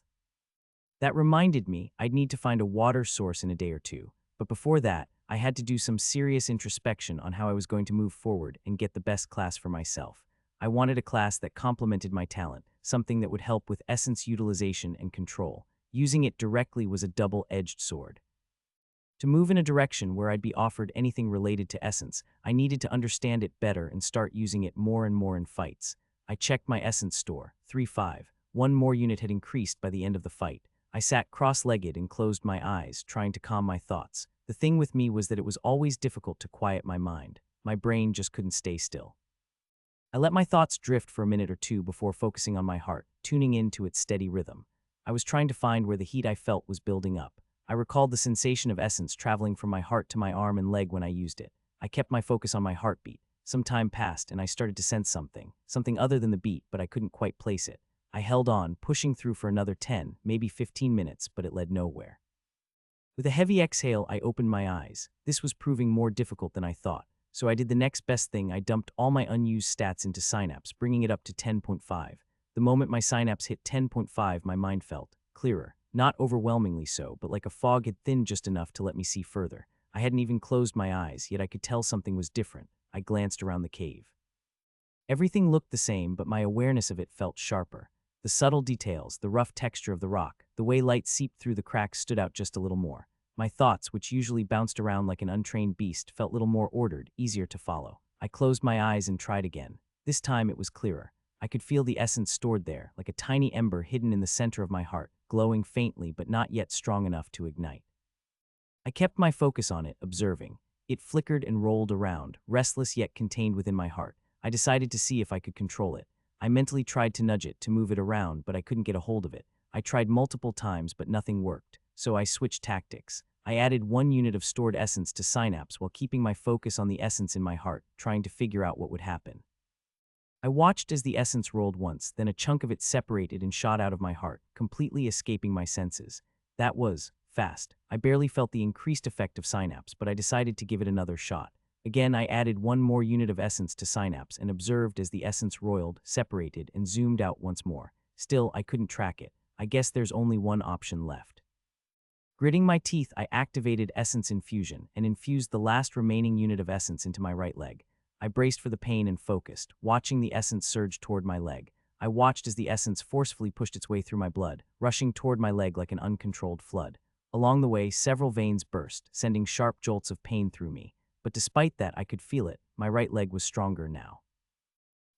That reminded me I'd need to find a water source in a day or two, but before that, I had to do some serious introspection on how I was going to move forward and get the best class for myself. I wanted a class that complemented my talent, something that would help with essence utilization and control. Using it directly was a double-edged sword. To move in a direction where I'd be offered anything related to essence, I needed to understand it better and start using it more and more in fights. I checked my essence store, 3-5. One more unit had increased by the end of the fight. I sat cross-legged and closed my eyes, trying to calm my thoughts. The thing with me was that it was always difficult to quiet my mind. My brain just couldn't stay still. I let my thoughts drift for a minute or two before focusing on my heart, tuning into its steady rhythm. I was trying to find where the heat I felt was building up. I recalled the sensation of essence traveling from my heart to my arm and leg when I used it. I kept my focus on my heartbeat. Some time passed, and I started to sense something other than the beat, but I couldn't quite place it. I held on, pushing through for another 10, maybe 15 minutes, but it led nowhere. With a heavy exhale, I opened my eyes. This was proving more difficult than I thought, so I did the next best thing. I dumped all my unused stats into Synapse, bringing it up to 10.5. The moment my Synapse hit 10.5, my mind felt clearer. Not overwhelmingly so, but like a fog had thinned just enough to let me see further. I hadn't even closed my eyes, yet I could tell something was different. I glanced around the cave. Everything looked the same, but my awareness of it felt sharper. The subtle details, the rough texture of the rock, the way light seeped through the cracks stood out just a little more. My thoughts, which usually bounced around like an untrained beast, felt little more ordered, easier to follow. I closed my eyes and tried again. This time it was clearer. I could feel the essence stored there, like a tiny ember hidden in the center of my heart, glowing faintly but not yet strong enough to ignite. I kept my focus on it, observing. It flickered and rolled around, restless yet contained within my heart. I decided to see if I could control it. I mentally tried to nudge it, to move it around, but I couldn't get a hold of it. I tried multiple times, but nothing worked, so I switched tactics. I added 1 unit of stored essence to synapse while keeping my focus on the essence in my heart, trying to figure out what would happen. I watched as the essence rolled once, then a chunk of it separated and shot out of my heart, completely escaping my senses. That was fast. I barely felt the increased effect of synapse, but I decided to give it another shot. Again, I added 1 more unit of essence to synapse and observed as the essence roiled, separated, and zoomed out once more. Still, I couldn't track it. I guess there's only one option left. Gritting my teeth, I activated Essence Infusion and infused the last remaining unit of essence into my right leg. I braced for the pain and focused, watching the essence surge toward my leg. I watched as the essence forcefully pushed its way through my blood, rushing toward my leg like an uncontrolled flood. Along the way, several veins burst, sending sharp jolts of pain through me. But despite that, I could feel it. My right leg was stronger now.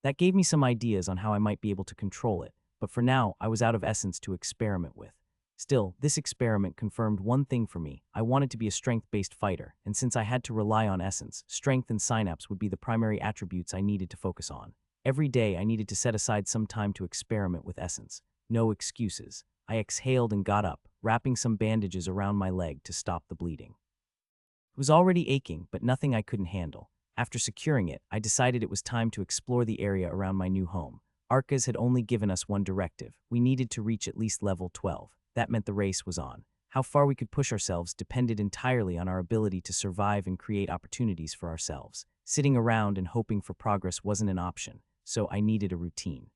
That gave me some ideas on how I might be able to control it, but for now, I was out of essence to experiment with. Still, this experiment confirmed one thing for me. I wanted to be a strength-based fighter, and since I had to rely on essence, strength and synapse would be the primary attributes I needed to focus on. Every day, I needed to set aside some time to experiment with essence. No excuses. I exhaled and got up, wrapping some bandages around my leg to stop the bleeding. It was already aching, but nothing I couldn't handle. After securing it, I decided it was time to explore the area around my new home. Arcas had only given us one directive. We needed to reach at least level 12. That meant the race was on. How far we could push ourselves depended entirely on our ability to survive and create opportunities for ourselves. Sitting around and hoping for progress wasn't an option, so I needed a routine.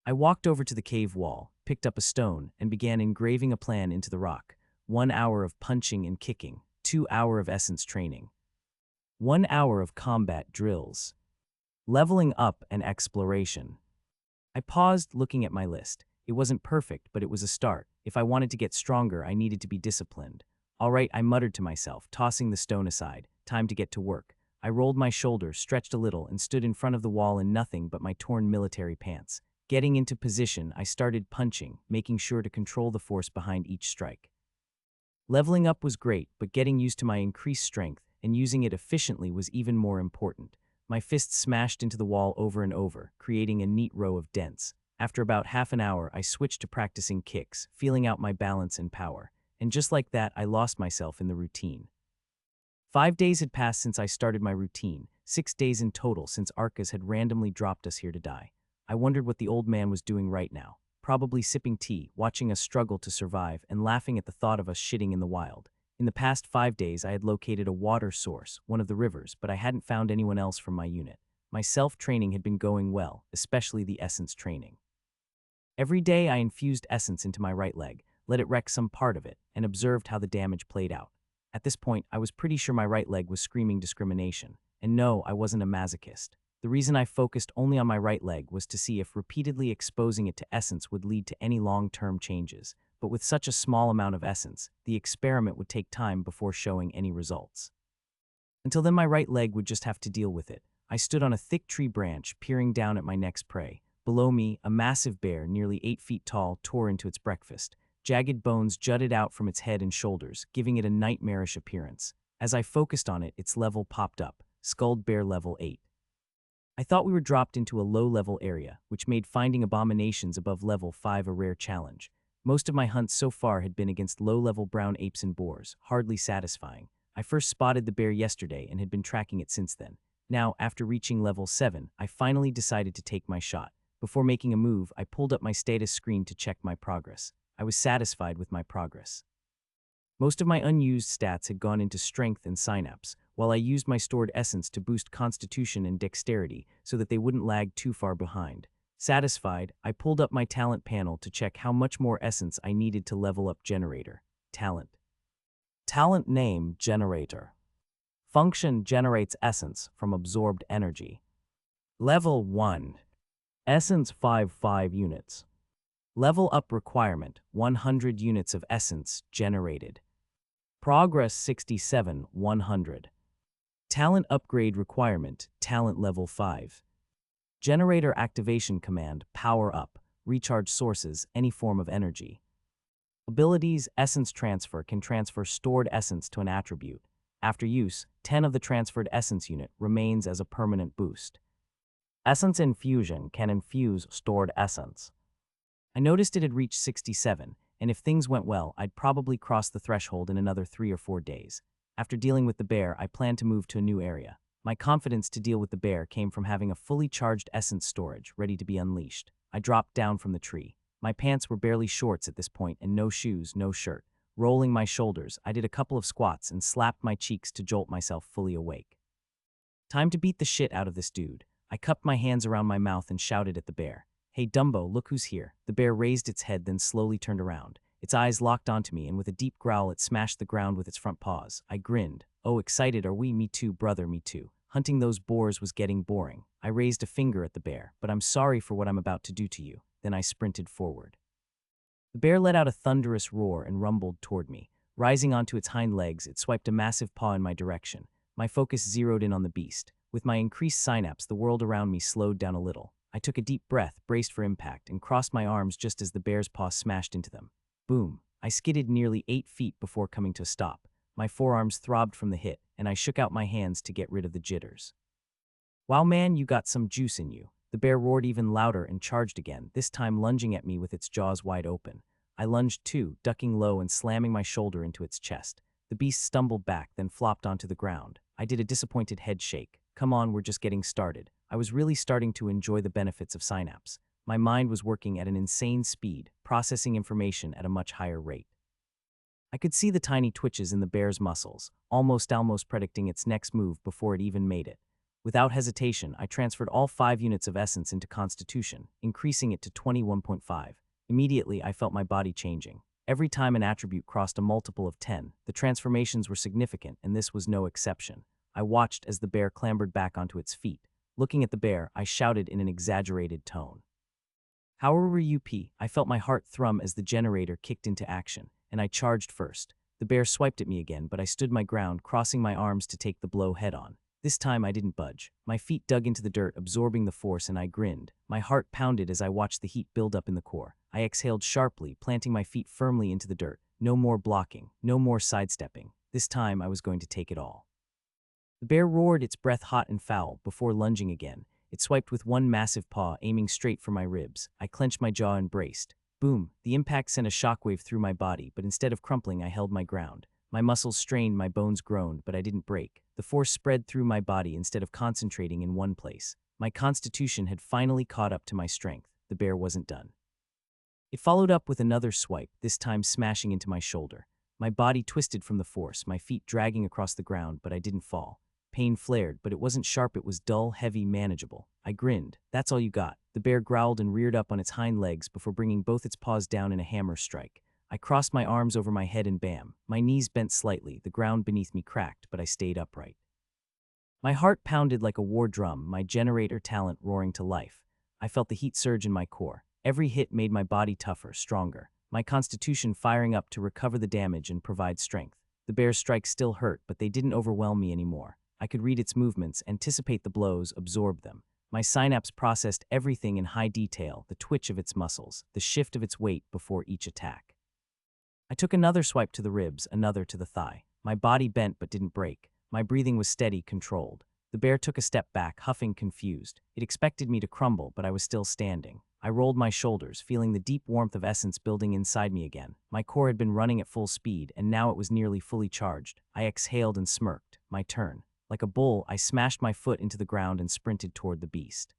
I walked over to the cave wall, picked up a stone, and began engraving a plan into the rock. 1 hour of punching and kicking, 2 hours of essence training, 1 hour of combat drills, leveling up and exploration. I paused, looking at my list. It wasn't perfect, but it was a start. If I wanted to get stronger, I needed to be disciplined. All right, I muttered to myself, tossing the stone aside. Time to get to work. I rolled my shoulders, stretched a little, and stood in front of the wall in nothing but my torn military pants. Getting into position, I started punching, making sure to control the force behind each strike. Leveling up was great, but getting used to my increased strength and using it efficiently was even more important. My fists smashed into the wall over and over, creating a neat row of dents. After about half an hour, I switched to practicing kicks, feeling out my balance and power. And just like that, I lost myself in the routine. 5 days had passed since I started my routine, 6 days in total since Arcas had randomly dropped us here to die. I wondered what the old man was doing right now, probably sipping tea, watching us struggle to survive, and laughing at the thought of us shitting in the wild. In the past 5 days, I had located a water source, one of the rivers, but I hadn't found anyone else from my unit. My self-training had been going well, especially the essence training. Every day I infused essence into my right leg, let it wreck some part of it, and observed how the damage played out. At this point, I was pretty sure my right leg was screaming discrimination. And no, I wasn't a masochist. The reason I focused only on my right leg was to see if repeatedly exposing it to essence would lead to any long-term changes. But with such a small amount of essence, the experiment would take time before showing any results. Until then, my right leg would just have to deal with it. I stood on a thick tree branch, peering down at my next prey. Below me, a massive bear, nearly 8 feet tall, tore into its breakfast. Jagged bones jutted out from its head and shoulders, giving it a nightmarish appearance. As I focused on it, its level popped up, Skulled Bear level 8. I thought we were dropped into a low-level area, which made finding abominations above level 5 a rare challenge. Most of my hunts so far had been against low-level brown apes and boars, hardly satisfying. I first spotted the bear yesterday and had been tracking it since then. Now, after reaching level 7, I finally decided to take my shot. Before making a move, I pulled up my status screen to check my progress. I was satisfied with my progress. Most of my unused stats had gone into strength and synapse, while I used my stored essence to boost constitution and dexterity so that they wouldn't lag too far behind. Satisfied, I pulled up my talent panel to check how much more essence I needed to level up generator. Talent. Talent name generator. Function generates essence from absorbed energy. Level 1. Essence 5 units. Level up requirement 100 units of essence generated. Progress 67 100. Talent upgrade requirement talent level 5. Generator activation command, power up, recharge sources, any form of energy. Abilities, essence transfer can transfer stored essence to an attribute. After use, 10 of the transferred essence unit remains as a permanent boost. Essence infusion can infuse stored essence. I noticed it had reached 67, and if things went well, I'd probably cross the threshold in another 3 or 4 days. After dealing with the bear, I planned to move to a new area. My confidence to deal with the bear came from having a fully charged essence storage ready to be unleashed. I dropped down from the tree. My pants were barely shorts at this point and no shoes, no shirt. Rolling my shoulders, I did a couple of squats and slapped my cheeks to jolt myself fully awake. Time to beat the shit out of this dude. I cupped my hands around my mouth and shouted at the bear. Hey Dumbo, look who's here. The bear raised its head, then slowly turned around. Its eyes locked onto me, and with a deep growl it smashed the ground with its front paws. I grinned. Oh, excited are we? Me too, brother, me too. Hunting those boars was getting boring. I raised a finger at the bear. But I'm sorry for what I'm about to do to you. Then I sprinted forward. The bear let out a thunderous roar and rumbled toward me. Rising onto its hind legs, it swiped a massive paw in my direction. My focus zeroed in on the beast. With my increased synapse, the world around me slowed down a little. I took a deep breath, braced for impact, and crossed my arms just as the bear's paw smashed into them. Boom! I skidded nearly 8 feet before coming to a stop. My forearms throbbed from the hit, and I shook out my hands to get rid of the jitters. Wow man, you got some juice in you. The bear roared even louder and charged again, this time lunging at me with its jaws wide open. I lunged too, ducking low and slamming my shoulder into its chest. The beast stumbled back, then flopped onto the ground. I did a disappointed head shake. Come on, we're just getting started. I was really starting to enjoy the benefits of synapse. My mind was working at an insane speed, processing information at a much higher rate. I could see the tiny twitches in the bear's muscles, almost predicting its next move before it even made it. Without hesitation, I transferred all 5 units of essence into Constitution, increasing it to 21.5. Immediately, I felt my body changing. Every time an attribute crossed a multiple of 10, the transformations were significant, and this was no exception. I watched as the bear clambered back onto its feet. Looking at the bear, I shouted in an exaggerated tone. How are you, P? I felt my heart thrum as the generator kicked into action, and I charged first. The bear swiped at me again, but I stood my ground, crossing my arms to take the blow head-on. This time I didn't budge. My feet dug into the dirt, absorbing the force, and I grinned. My heart pounded as I watched the heat build up in the core. I exhaled sharply, planting my feet firmly into the dirt. No more blocking, no more sidestepping. This time I was going to take it all. The bear roared, its breath hot and foul, before lunging again. It swiped with one massive paw, aiming straight for my ribs. I clenched my jaw and braced. Boom! The impact sent a shockwave through my body, but instead of crumpling, I held my ground. My muscles strained, my bones groaned, but I didn't break. The force spread through my body instead of concentrating in one place. My constitution had finally caught up to my strength. The bear wasn't done. It followed up with another swipe, this time smashing into my shoulder. My body twisted from the force, my feet dragging across the ground, but I didn't fall. Pain flared, but it wasn't sharp, it was dull, heavy, manageable. I grinned. That's all you got. The bear growled and reared up on its hind legs before bringing both its paws down in a hammer strike. I crossed my arms over my head and bam. My knees bent slightly, the ground beneath me cracked, but I stayed upright. My heart pounded like a war drum, my generator talent roaring to life. I felt the heat surge in my core. Every hit made my body tougher, stronger. My constitution firing up to recover the damage and provide strength. The bear's strikes still hurt, but they didn't overwhelm me anymore. I could read its movements, anticipate the blows, absorb them. My synapse processed everything in high detail, the twitch of its muscles, the shift of its weight before each attack. I took another swipe to the ribs, another to the thigh. My body bent but didn't break. My breathing was steady, controlled. The bear took a step back, huffing, confused. It expected me to crumble, but I was still standing. I rolled my shoulders, feeling the deep warmth of essence building inside me again. My core had been running at full speed, and now it was nearly fully charged. I exhaled and smirked. My turn. Like a bull, I smashed my foot into the ground and sprinted toward the beast.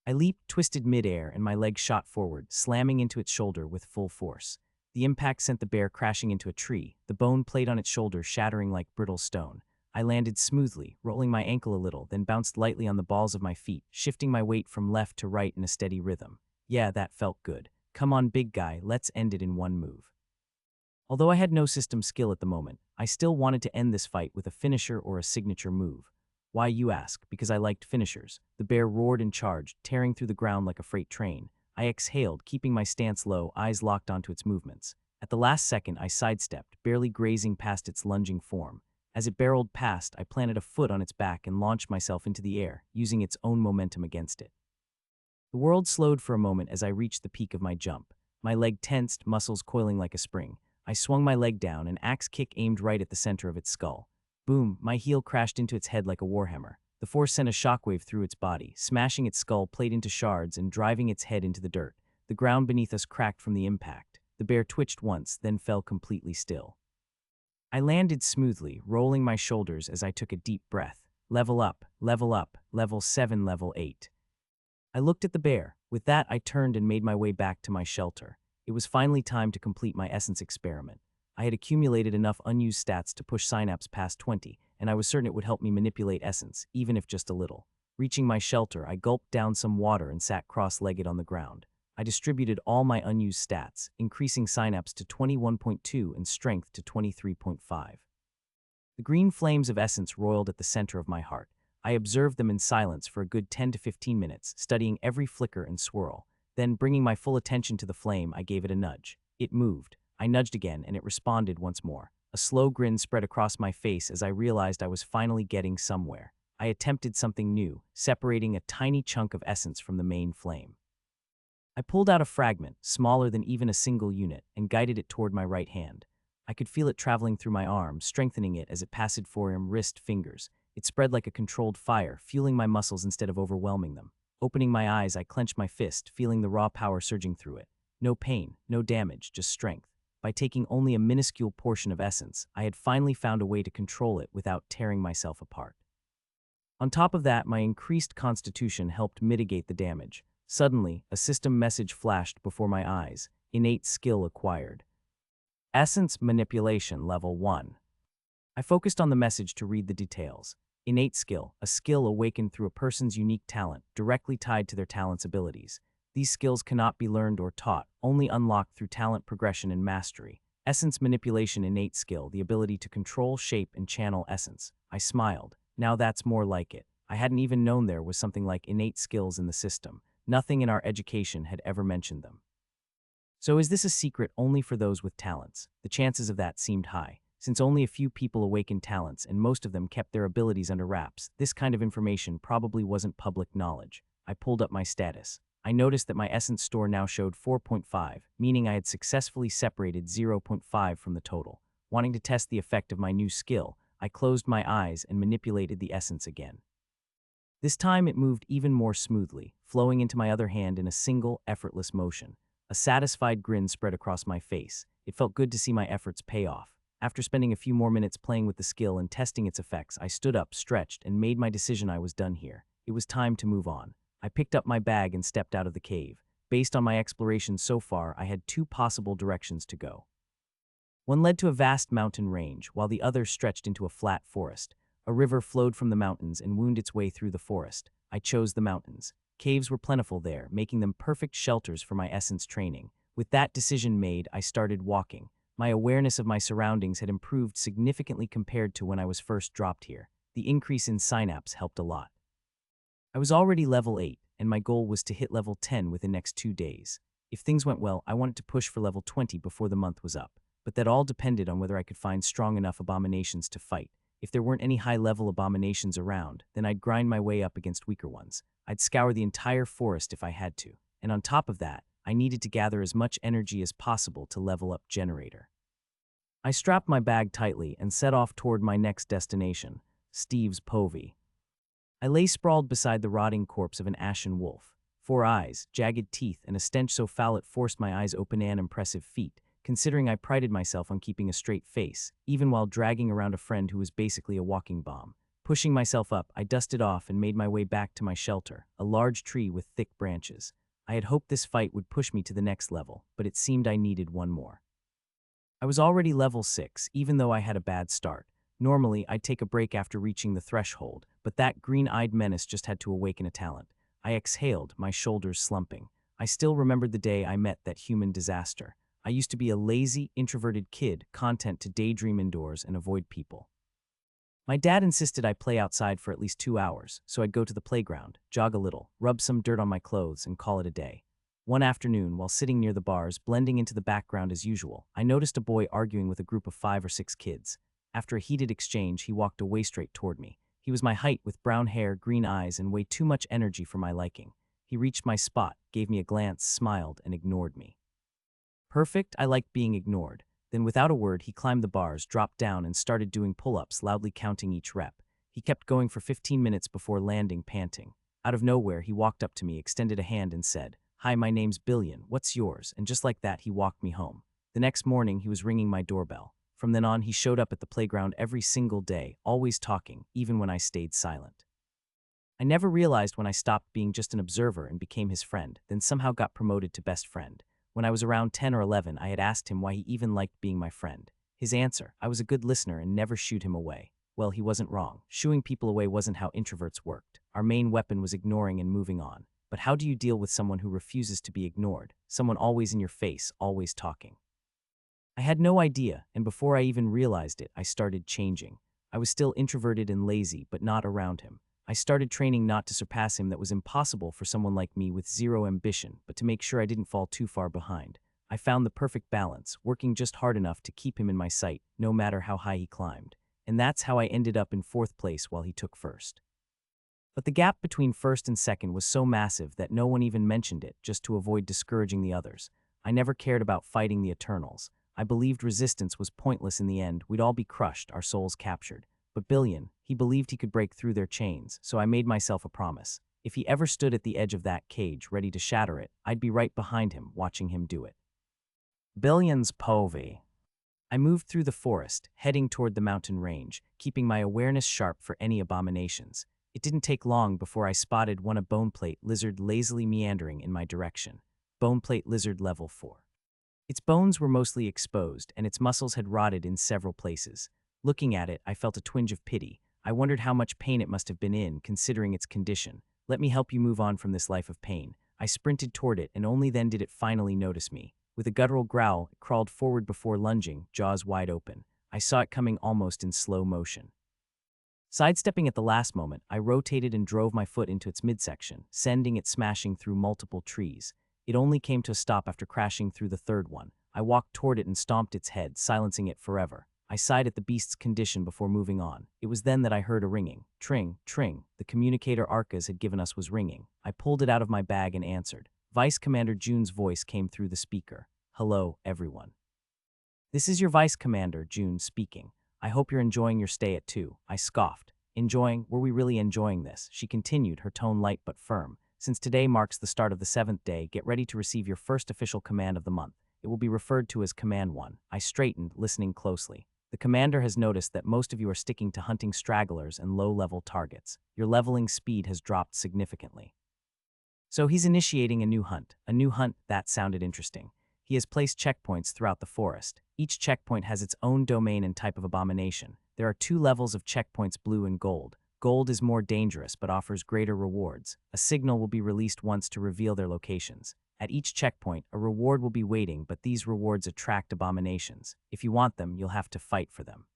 I leaped, twisted midair, and my leg shot forward, slamming into its shoulder with full force. The impact sent the bear crashing into a tree, the bone plate on its shoulder shattering like brittle stone. I landed smoothly, rolling my ankle a little, then bounced lightly on the balls of my feet, shifting my weight from left to right in a steady rhythm. Yeah, that felt good. Come on, big guy, let's end it in one move. Although I had no system skill at the moment, I still wanted to end this fight with a finisher or a signature move. Why, you ask? Because I liked finishers. The bear roared and charged, tearing through the ground like a freight train. I exhaled, keeping my stance low, eyes locked onto its movements. At the last second, I sidestepped, barely grazing past its lunging form. As it barreled past, I planted a foot on its back and launched myself into the air, using its own momentum against it. The world slowed for a moment as I reached the peak of my jump. My leg tensed, muscles coiling like a spring. I swung my leg down, an axe kick aimed right at the center of its skull. Boom, my heel crashed into its head like a warhammer. The force sent a shockwave through its body, smashing its skull plate into shards and driving its head into the dirt. The ground beneath us cracked from the impact. The bear twitched once, then fell completely still. I landed smoothly, rolling my shoulders as I took a deep breath. Level up, level 7, level 8. I looked at the bear. With that, I turned and made my way back to my shelter. It was finally time to complete my essence experiment. I had accumulated enough unused stats to push synapse past 20, and I was certain it would help me manipulate essence, even if just a little. Reaching my shelter, I gulped down some water and sat cross-legged on the ground. I distributed all my unused stats, increasing synapse to 21.2 and strength to 23.5. The green flames of essence roiled at the center of my heart. I observed them in silence for a good 10 to 15 minutes, studying every flicker and swirl. Then, bringing my full attention to the flame, I gave it a nudge. It moved. I nudged again, and it responded once more. A slow grin spread across my face as I realized I was finally getting somewhere. I attempted something new, separating a tiny chunk of essence from the main flame. I pulled out a fragment, smaller than even a single unit, and guided it toward my right hand. I could feel it traveling through my arm, strengthening it as it passed forearm, wrist, fingers. It spread like a controlled fire, fueling my muscles instead of overwhelming them. Opening my eyes, I clenched my fist, feeling the raw power surging through it. No pain, no damage, just strength. By taking only a minuscule portion of essence, I had finally found a way to control it without tearing myself apart. On top of that, my increased constitution helped mitigate the damage. Suddenly, a system message flashed before my eyes. Innate skill acquired. Essence manipulation level 1. I focused on the message to read the details. Innate skill, a skill awakened through a person's unique talent, directly tied to their talent's abilities. These skills cannot be learned or taught, only unlocked through talent progression and mastery. Essence manipulation innate skill, the ability to control, shape, and channel essence. I smiled. Now that's more like it. I hadn't even known there was something like innate skills in the system. Nothing in our education had ever mentioned them. So is this a secret only for those with talents? The chances of that seemed high. Since only a few people awakened talents and most of them kept their abilities under wraps, this kind of information probably wasn't public knowledge. I pulled up my status. I noticed that my essence store now showed 4.5, meaning I had successfully separated 0.5 from the total. Wanting to test the effect of my new skill, I closed my eyes and manipulated the essence again. This time it moved even more smoothly, flowing into my other hand in a single, effortless motion. A satisfied grin spread across my face. It felt good to see my efforts pay off. After spending a few more minutes playing with the skill and testing its effects, I stood up, stretched, and made my decision I was done here. It was time to move on. I picked up my bag and stepped out of the cave. Based on my exploration so far, I had two possible directions to go. One led to a vast mountain range, while the other stretched into a flat forest. A river flowed from the mountains and wound its way through the forest. I chose the mountains. Caves were plentiful there, making them perfect shelters for my essence training. With that decision made, I started walking. My awareness of my surroundings had improved significantly compared to when I was first dropped here. The increase in synapse helped a lot. I was already level 8, and my goal was to hit level 10 within the next 2 days. If things went well, I wanted to push for level 20 before the month was up, but that all depended on whether I could find strong enough abominations to fight. If there weren't any high-level abominations around, then I'd grind my way up against weaker ones. I'd scour the entire forest if I had to, and on top of that, I needed to gather as much energy as possible to level up Generator. I strapped my bag tightly and set off toward my next destination, Steve's Povey. I lay sprawled beside the rotting corpse of an ashen wolf. 4 eyes, jagged teeth, and a stench so foul it forced my eyes open and impressive feat, considering I prided myself on keeping a straight face, even while dragging around a friend who was basically a walking bomb. Pushing myself up, I dusted off and made my way back to my shelter, a large tree with thick branches. I had hoped this fight would push me to the next level, but it seemed I needed one more. I was already level 6, even though I had a bad start. Normally, I'd take a break after reaching the threshold, but that green-eyed menace just had to awaken a talent. I exhaled, my shoulders slumping. I still remembered the day I met that human disaster. I used to be a lazy, introverted kid, content to daydream indoors and avoid people. My dad insisted I play outside for at least 2 hours, so I'd go to the playground, jog a little, rub some dirt on my clothes, and call it a day. One afternoon, while sitting near the bars, blending into the background as usual, I noticed a boy arguing with a group of 5 or 6 kids. After a heated exchange, he walked away straight toward me. He was my height with brown hair, green eyes, and way too much energy for my liking. He reached my spot, gave me a glance, smiled, and ignored me. Perfect, I liked being ignored. Then without a word, he climbed the bars, dropped down, and started doing pull-ups, loudly counting each rep. He kept going for 15 minutes before landing, panting. Out of nowhere, he walked up to me, extended a hand, and said, "Hi, my name's Billion. What's yours?" And just like that, he walked me home. The next morning, he was ringing my doorbell. From then on, he showed up at the playground every single day, always talking, even when I stayed silent. I never realized when I stopped being just an observer and became his friend, then somehow got promoted to best friend. When I was around 10 or 11, I had asked him why he even liked being my friend. His answer, I was a good listener and never shooed him away. Well, he wasn't wrong. Shooing people away wasn't how introverts worked. Our main weapon was ignoring and moving on. But how do you deal with someone who refuses to be ignored? Someone always in your face, always talking. I had no idea, and before I even realized it, I started changing. I was still introverted and lazy, but not around him. I started training not to surpass him. That was impossible for someone like me with zero ambition, but to make sure I didn't fall too far behind. I found the perfect balance, working just hard enough to keep him in my sight, no matter how high he climbed. And that's how I ended up in 4th place while he took 1st. But the gap between 1st and 2nd was so massive that no one even mentioned it, just to avoid discouraging the others. I never cared about fighting the Eternals. I believed resistance was pointless in the end. We'd all be crushed, our souls captured. But Billion, he believed he could break through their chains, so I made myself a promise. If he ever stood at the edge of that cage, ready to shatter it, I'd be right behind him, watching him do it. Billion's povey. I moved through the forest, heading toward the mountain range, keeping my awareness sharp for any abominations. It didn't take long before I spotted one boneplate lizard lazily meandering in my direction. Boneplate lizard level 4. Its bones were mostly exposed, and its muscles had rotted in several places. Looking at it, I felt a twinge of pity. I wondered how much pain it must have been in, considering its condition. Let me help you move on from this life of pain. I sprinted toward it, and only then did it finally notice me. With a guttural growl, it crawled forward before lunging, jaws wide open. I saw it coming almost in slow motion. Sidestepping at the last moment, I rotated and drove my foot into its midsection, sending it smashing through multiple trees. It only came to a stop after crashing through the 3rd one. I walked toward it and stomped its head, silencing it forever. I sighed at the beast's condition before moving on. It was then that I heard a ringing. Tring, tring. The communicator Arcas had given us was ringing. I pulled it out of my bag and answered. Vice Commander June's voice came through the speaker. "Hello, everyone. This is your Vice Commander, June, speaking. I hope you're enjoying your stay at 2. I scoffed. Enjoying? Were we really enjoying this? She continued, her tone light but firm. Since today marks the start of the 7th day, get ready to receive your first official command of the month. It will be referred to as Command 1. I straightened, listening closely. The commander has noticed that most of you are sticking to hunting stragglers and low-level targets. Your leveling speed has dropped significantly. So he's initiating a new hunt. A new hunt? That sounded interesting. He has placed checkpoints throughout the forest. Each checkpoint has its own domain and type of abomination. There are 2 levels of checkpoints, blue and gold. Gold is more dangerous but offers greater rewards. A signal will be released once to reveal their locations. At each checkpoint, a reward will be waiting, but these rewards attract abominations. If you want them, you'll have to fight for them.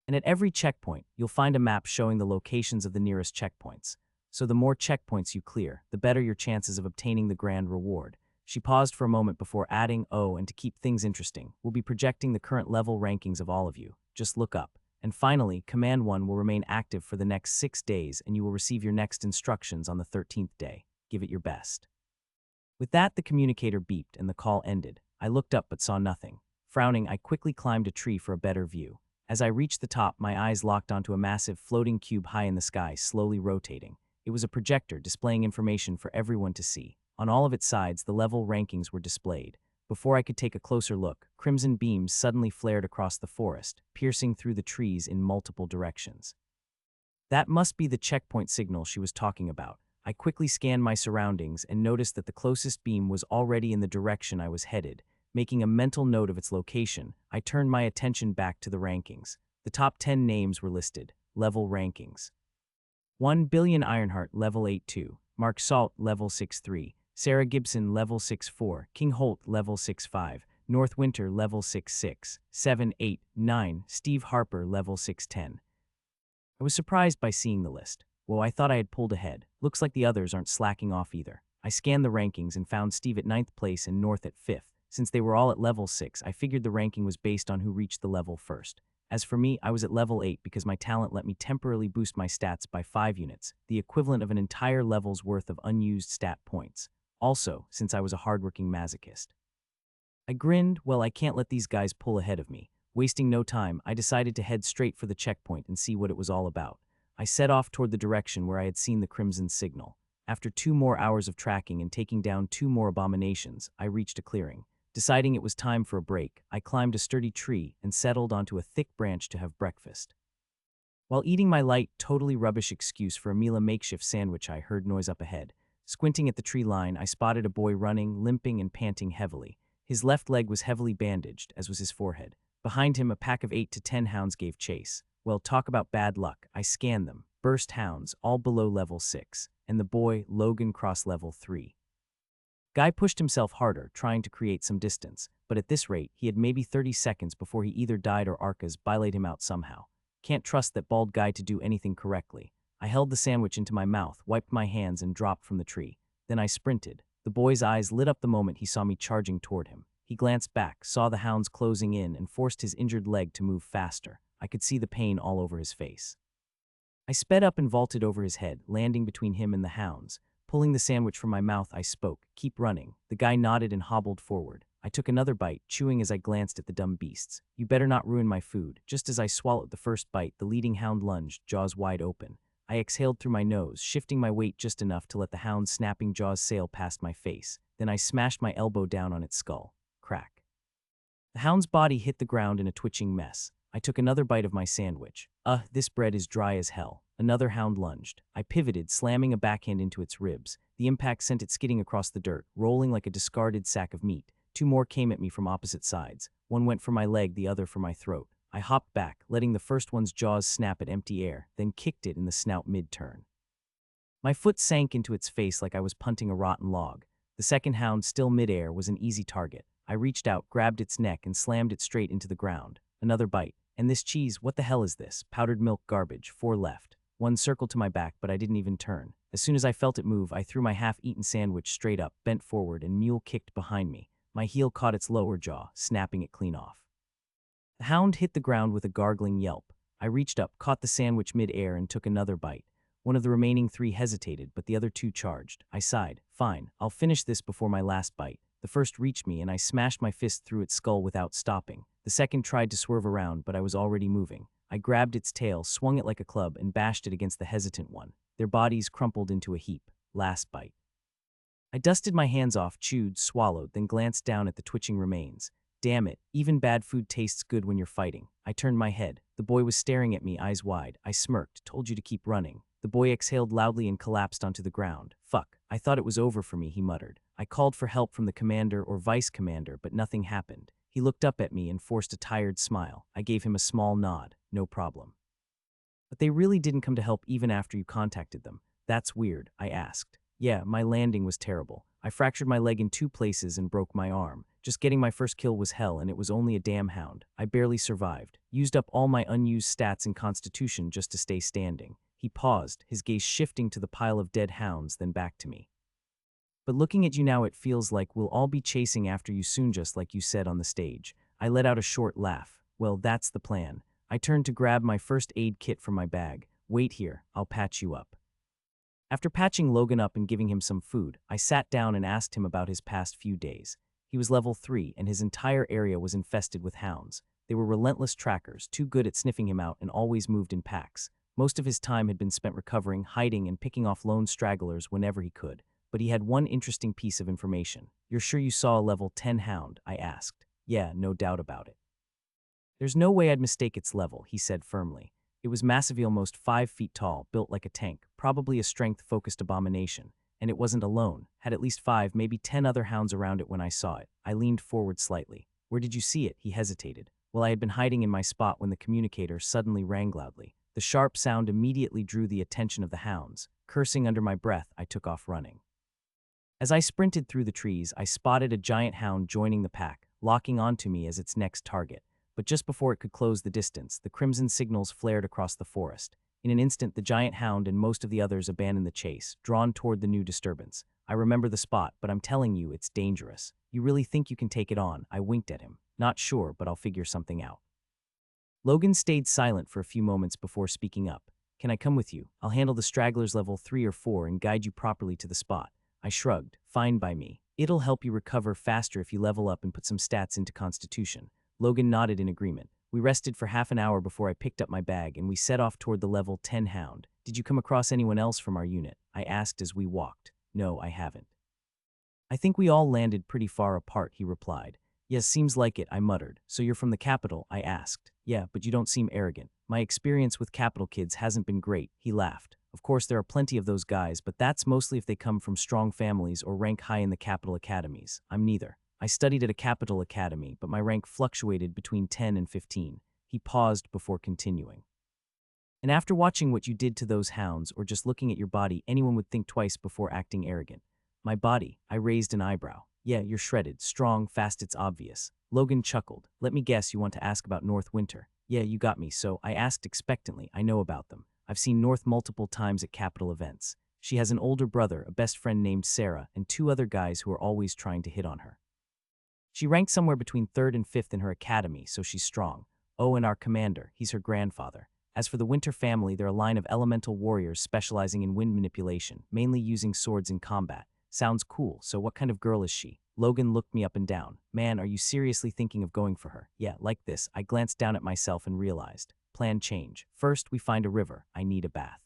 And at every checkpoint, you'll find a map showing the locations of the nearest checkpoints. So the more checkpoints you clear, the better your chances of obtaining the grand reward. She paused for a moment before adding, "Oh, and to keep things interesting, we'll be projecting the current level rankings of all of you. Just look up. And finally, Command 1 will remain active for the next 6 days, and you will receive your next instructions on the 13th day. Give it your best." With that, the communicator beeped and the call ended. I looked up but saw nothing. Frowning, I quickly climbed a tree for a better view. As I reached the top, my eyes locked onto a massive floating cube high in the sky, slowly rotating. It was a projector displaying information for everyone to see. On all of its sides, the level rankings were displayed. Before I could take a closer look, crimson beams suddenly flared across the forest, piercing through the trees in multiple directions. That must be the checkpoint signal she was talking about. I quickly scanned my surroundings and noticed that the closest beam was already in the direction I was headed. Making a mental note of its location, I turned my attention back to the rankings. The top 10 names were listed. Level rankings. 1 Billion Ironheart, level 8-2. Mark Salt, level 6-3. Sarah Gibson, level 6-4. King Holt, level 6-5. North Winter, level 6-6. 7-8-9. Steve Harper, level 6-10. I was surprised by seeing the list. Whoa, I thought I had pulled ahead. Looks like the others aren't slacking off either. I scanned the rankings and found Steve at 9th place and North at 5th. Since they were all at level 6, I figured the ranking was based on who reached the level first. As for me, I was at level 8 because my talent let me temporarily boost my stats by 5 units, the equivalent of an entire level's worth of unused stat points. Also, since I was a hardworking masochist. I grinned, well, I can't let these guys pull ahead of me. Wasting no time, I decided to head straight for the checkpoint and see what it was all about. I set off toward the direction where I had seen the crimson signal. After 2 more hours of tracking and taking down 2 more abominations, I reached a clearing. Deciding it was time for a break, I climbed a sturdy tree and settled onto a thick branch to have breakfast. While eating my light, totally rubbish excuse for a meal, a makeshift sandwich, I heard noise up ahead. Squinting at the tree line, I spotted a boy running, limping and panting heavily. His left leg was heavily bandaged, as was his forehead. Behind him, a pack of 8 to 10 hounds gave chase. Well, talk about bad luck. I scanned them. Burst hounds, all below level 6. And the boy, Logan, cross level 3. Guy pushed himself harder, trying to create some distance, but at this rate, he had maybe 30 seconds before he either died or Arcas bilayed him out somehow. Can't trust that bald guy to do anything correctly. I held the sandwich into my mouth, wiped my hands, and dropped from the tree. Then I sprinted. The boy's eyes lit up the moment he saw me charging toward him. He glanced back, saw the hounds closing in, and forced his injured leg to move faster. I could see the pain all over his face. I sped up and vaulted over his head, landing between him and the hounds. Pulling the sandwich from my mouth, I spoke, "Keep running." The guy nodded and hobbled forward. I took another bite, chewing as I glanced at the dumb beasts. "You better not ruin my food." Just as I swallowed the first bite, the leading hound lunged, jaws wide open. I exhaled through my nose, shifting my weight just enough to let the hound's snapping jaws sail past my face. Then I smashed my elbow down on its skull. Crack. The hound's body hit the ground in a twitching mess. I took another bite of my sandwich. This bread is dry as hell. Another hound lunged. I pivoted, slamming a backhand into its ribs. The impact sent it skidding across the dirt, rolling like a discarded sack of meat. 2 more came at me from opposite sides. One went for my leg, the other for my throat. I hopped back, letting the first one's jaws snap at empty air, then kicked it in the snout mid-turn. My foot sank into its face like I was punting a rotten log. The second hound, still mid-air, was an easy target. I reached out, grabbed its neck, and slammed it straight into the ground. Another bite. And this cheese, what the hell is this? Powdered milk garbage. 4 left. One circled to my back, but I didn't even turn. As soon as I felt it move, I threw my half-eaten sandwich straight up, bent forward, and mule kicked behind me. My heel caught its lower jaw, snapping it clean off. The hound hit the ground with a gargling yelp. I reached up, caught the sandwich mid-air, and took another bite. One of the remaining 3 hesitated, but the other 2 charged. I sighed. Fine, I'll finish this before my last bite. The first reached me, and I smashed my fist through its skull without stopping. The second tried to swerve around, but I was already moving. I grabbed its tail, swung it like a club, and bashed it against the hesitant one. Their bodies crumpled into a heap. Last bite. I dusted my hands off, chewed, swallowed, then glanced down at the twitching remains. Damn it, even bad food tastes good when you're fighting. I turned my head. The boy was staring at me, eyes wide. I smirked, "Told you to keep running." The boy exhaled loudly and collapsed onto the ground. "Fuck, I thought it was over for me," he muttered. I called for help from the commander or vice commander, but nothing happened. He looked up at me and forced a tired smile. I gave him a small nod. "No problem." "But they really didn't come to help even after you contacted them." "That's weird," I asked. "Yeah, my landing was terrible. I fractured my leg in 2 places and broke my arm. Just getting my first kill was hell, and it was only a damn hound. I barely survived. Used up all my unused stats and constitution just to stay standing." He paused, his gaze shifting to the pile of dead hounds, then back to me. "But looking at you now, it feels like we'll all be chasing after you soon, just like you said on the stage." I let out a short laugh. "Well, that's the plan." I turned to grab my first aid kit from my bag. "Wait here, I'll patch you up." After patching Logan up and giving him some food, I sat down and asked him about his past few days. He was level 3, and his entire area was infested with hounds. They were relentless trackers, too good at sniffing him out, and always moved in packs. Most of his time had been spent recovering, hiding, and picking off lone stragglers whenever he could. But he had one interesting piece of information. "You're sure you saw a level 10 hound?" I asked. "Yeah, no doubt about it." "There's no way I'd mistake its level," he said firmly. It was massive, almost 5 feet tall, built like a tank, probably a strength-focused abomination. And it wasn't alone, had at least 5, maybe 10 other hounds around it when I saw it. I leaned forward slightly. "Where did you see it?" He hesitated. Well, I had been hiding in my spot when the communicator suddenly rang loudly. The sharp sound immediately drew the attention of the hounds. Cursing under my breath, I took off running. As I sprinted through the trees, I spotted a giant hound joining the pack, locking onto me as its next target. But just before it could close the distance, the crimson signals flared across the forest. In an instant, the giant hound and most of the others abandoned the chase, drawn toward the new disturbance. "I remember the spot, but I'm telling you, it's dangerous. You really think you can take it on?" I winked at him. "Not sure, but I'll figure something out." Logan stayed silent for a few moments before speaking up. Can I come with you? I'll handle the stragglers level 3 or 4 and guide you properly to the spot. I shrugged. Fine by me. It'll help you recover faster if you level up and put some stats into Constitution. Logan nodded in agreement. We rested for half an hour before I picked up my bag and we set off toward the level 10 hound. Did you come across anyone else from our unit? I asked as we walked. No, I haven't. I think we all landed pretty far apart, he replied. Yes, seems like it, I muttered. So you're from the capital? I asked. Yeah, but you don't seem arrogant. My experience with capital kids hasn't been great, he laughed. Of course, there are plenty of those guys, but that's mostly if they come from strong families or rank high in the capital academies. I'm neither. I studied at a capital academy, but my rank fluctuated between 10 and 15. He paused before continuing. And after watching what you did to those hounds or just looking at your body, anyone would think twice before acting arrogant. My body, I raised an eyebrow. Yeah, you're shredded, strong, fast, it's obvious. Logan chuckled. Let me guess you want to ask about North Winter. Yeah, you got me, so I asked expectantly. I know about them. I've seen North multiple times at capital events. She has an older brother, a best friend named Sarah, and 2 other guys who are always trying to hit on her. She ranked somewhere between 3rd and 5th in her academy, so she's strong. Oh, and our commander, he's her grandfather. As for the Winter family, they're a line of elemental warriors specializing in wind manipulation, mainly using swords in combat. Sounds cool, so what kind of girl is she? Logan looked me up and down. Man, are you seriously thinking of going for her? Yeah, like this. I glanced down at myself and realized. Plan change. First, we find a river. I need a bath.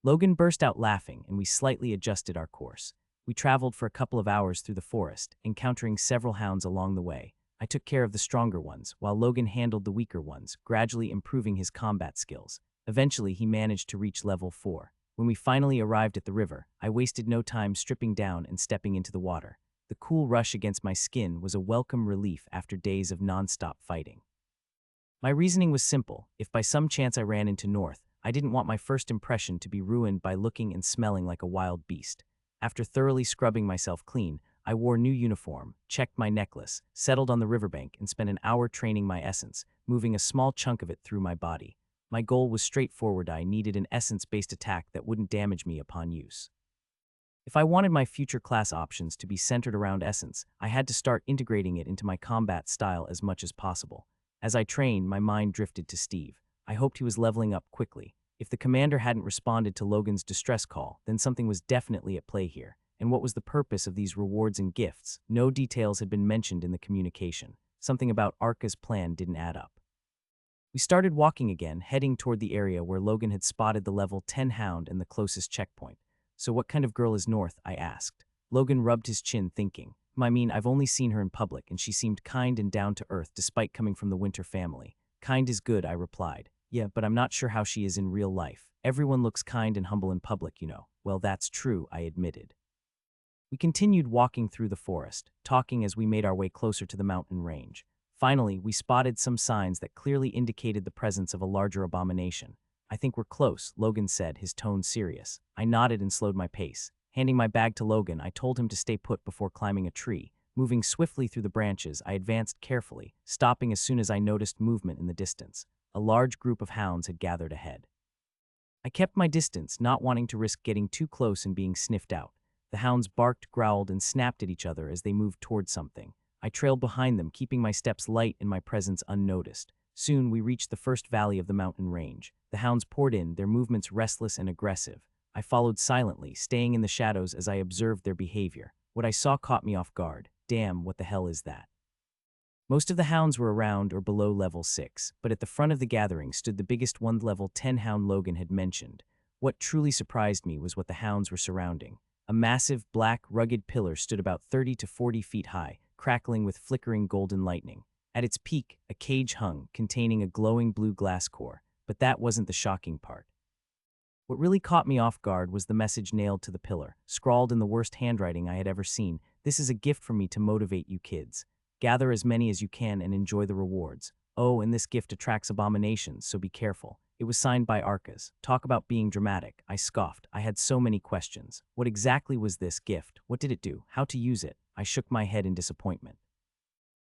Logan burst out laughing, and we slightly adjusted our course. We traveled for a couple of hours through the forest, encountering several hounds along the way. I took care of the stronger ones, while Logan handled the weaker ones, gradually improving his combat skills. Eventually, he managed to reach level 4. When we finally arrived at the river, I wasted no time stripping down and stepping into the water. The cool rush against my skin was a welcome relief after days of non-stop fighting. My reasoning was simple. If by some chance I ran into North, I didn't want my first impression to be ruined by looking and smelling like a wild beast. After thoroughly scrubbing myself clean, I wore new uniform, checked my necklace, settled on the riverbank, and spent an hour training my essence, moving a small chunk of it through my body. My goal was straightforward. I needed an essence-based attack that wouldn't damage me upon use. If I wanted my future class options to be centered around essence, I had to start integrating it into my combat style as much as possible. As I trained, my mind drifted to Steve. I hoped he was leveling up quickly. If the commander hadn't responded to Logan's distress call, then something was definitely at play here. And what was the purpose of these rewards and gifts? No details had been mentioned in the communication. Something about Arca's plan didn't add up. We started walking again, heading toward the area where Logan had spotted the level 10 hound and the closest checkpoint. So what kind of girl is North? I asked. Logan rubbed his chin, thinking. I mean, I've only seen her in public, and she seemed kind and down to earth despite coming from the Winter family. Kind is good, I replied. Yeah, but I'm not sure how she is in real life. Everyone looks kind and humble in public, you know. Well, that's true, I admitted. We continued walking through the forest, talking as we made our way closer to the mountain range. Finally, we spotted some signs that clearly indicated the presence of a larger abomination. I think we're close, Logan said, his tone serious. I nodded and slowed my pace. Handing my bag to Logan, I told him to stay put before climbing a tree. Moving swiftly through the branches, I advanced carefully, stopping as soon as I noticed movement in the distance. A large group of hounds had gathered ahead. I kept my distance, not wanting to risk getting too close and being sniffed out. The hounds barked, growled, and snapped at each other as they moved toward something. I trailed behind them, keeping my steps light and my presence unnoticed. Soon, we reached the first valley of the mountain range. The hounds poured in, their movements restless and aggressive. I followed silently, staying in the shadows as I observed their behavior. What I saw caught me off guard. Damn, what the hell is that? Most of the hounds were around or below level 6, but at the front of the gathering stood the biggest one, level 10 hound Logan had mentioned. What truly surprised me was what the hounds were surrounding. A massive, black, rugged pillar stood about 30 to 40 feet high, crackling with flickering golden lightning. At its peak, a cage hung, containing a glowing blue glass core. But that wasn't the shocking part. What really caught me off guard was the message nailed to the pillar, scrawled in the worst handwriting I had ever seen. This is a gift from me to motivate you kids. Gather as many as you can and enjoy the rewards. Oh, and this gift attracts abominations, so be careful. It was signed by Arcas. Talk about being dramatic. I scoffed. I had so many questions. What exactly was this gift? What did it do? How to use it? I shook my head in disappointment.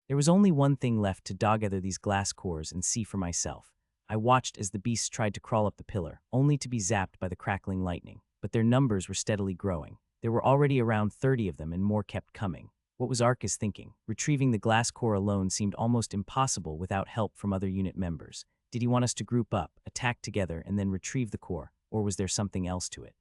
There was only one thing left to gather these glass cores and see for myself. I watched as the beasts tried to crawl up the pillar, only to be zapped by the crackling lightning. But their numbers were steadily growing. There were already around 30 of them and more kept coming. What was Arcus thinking? Retrieving the glass core alone seemed almost impossible without help from other unit members. Did he want us to group up, attack together, and then retrieve the core, or was there something else to it?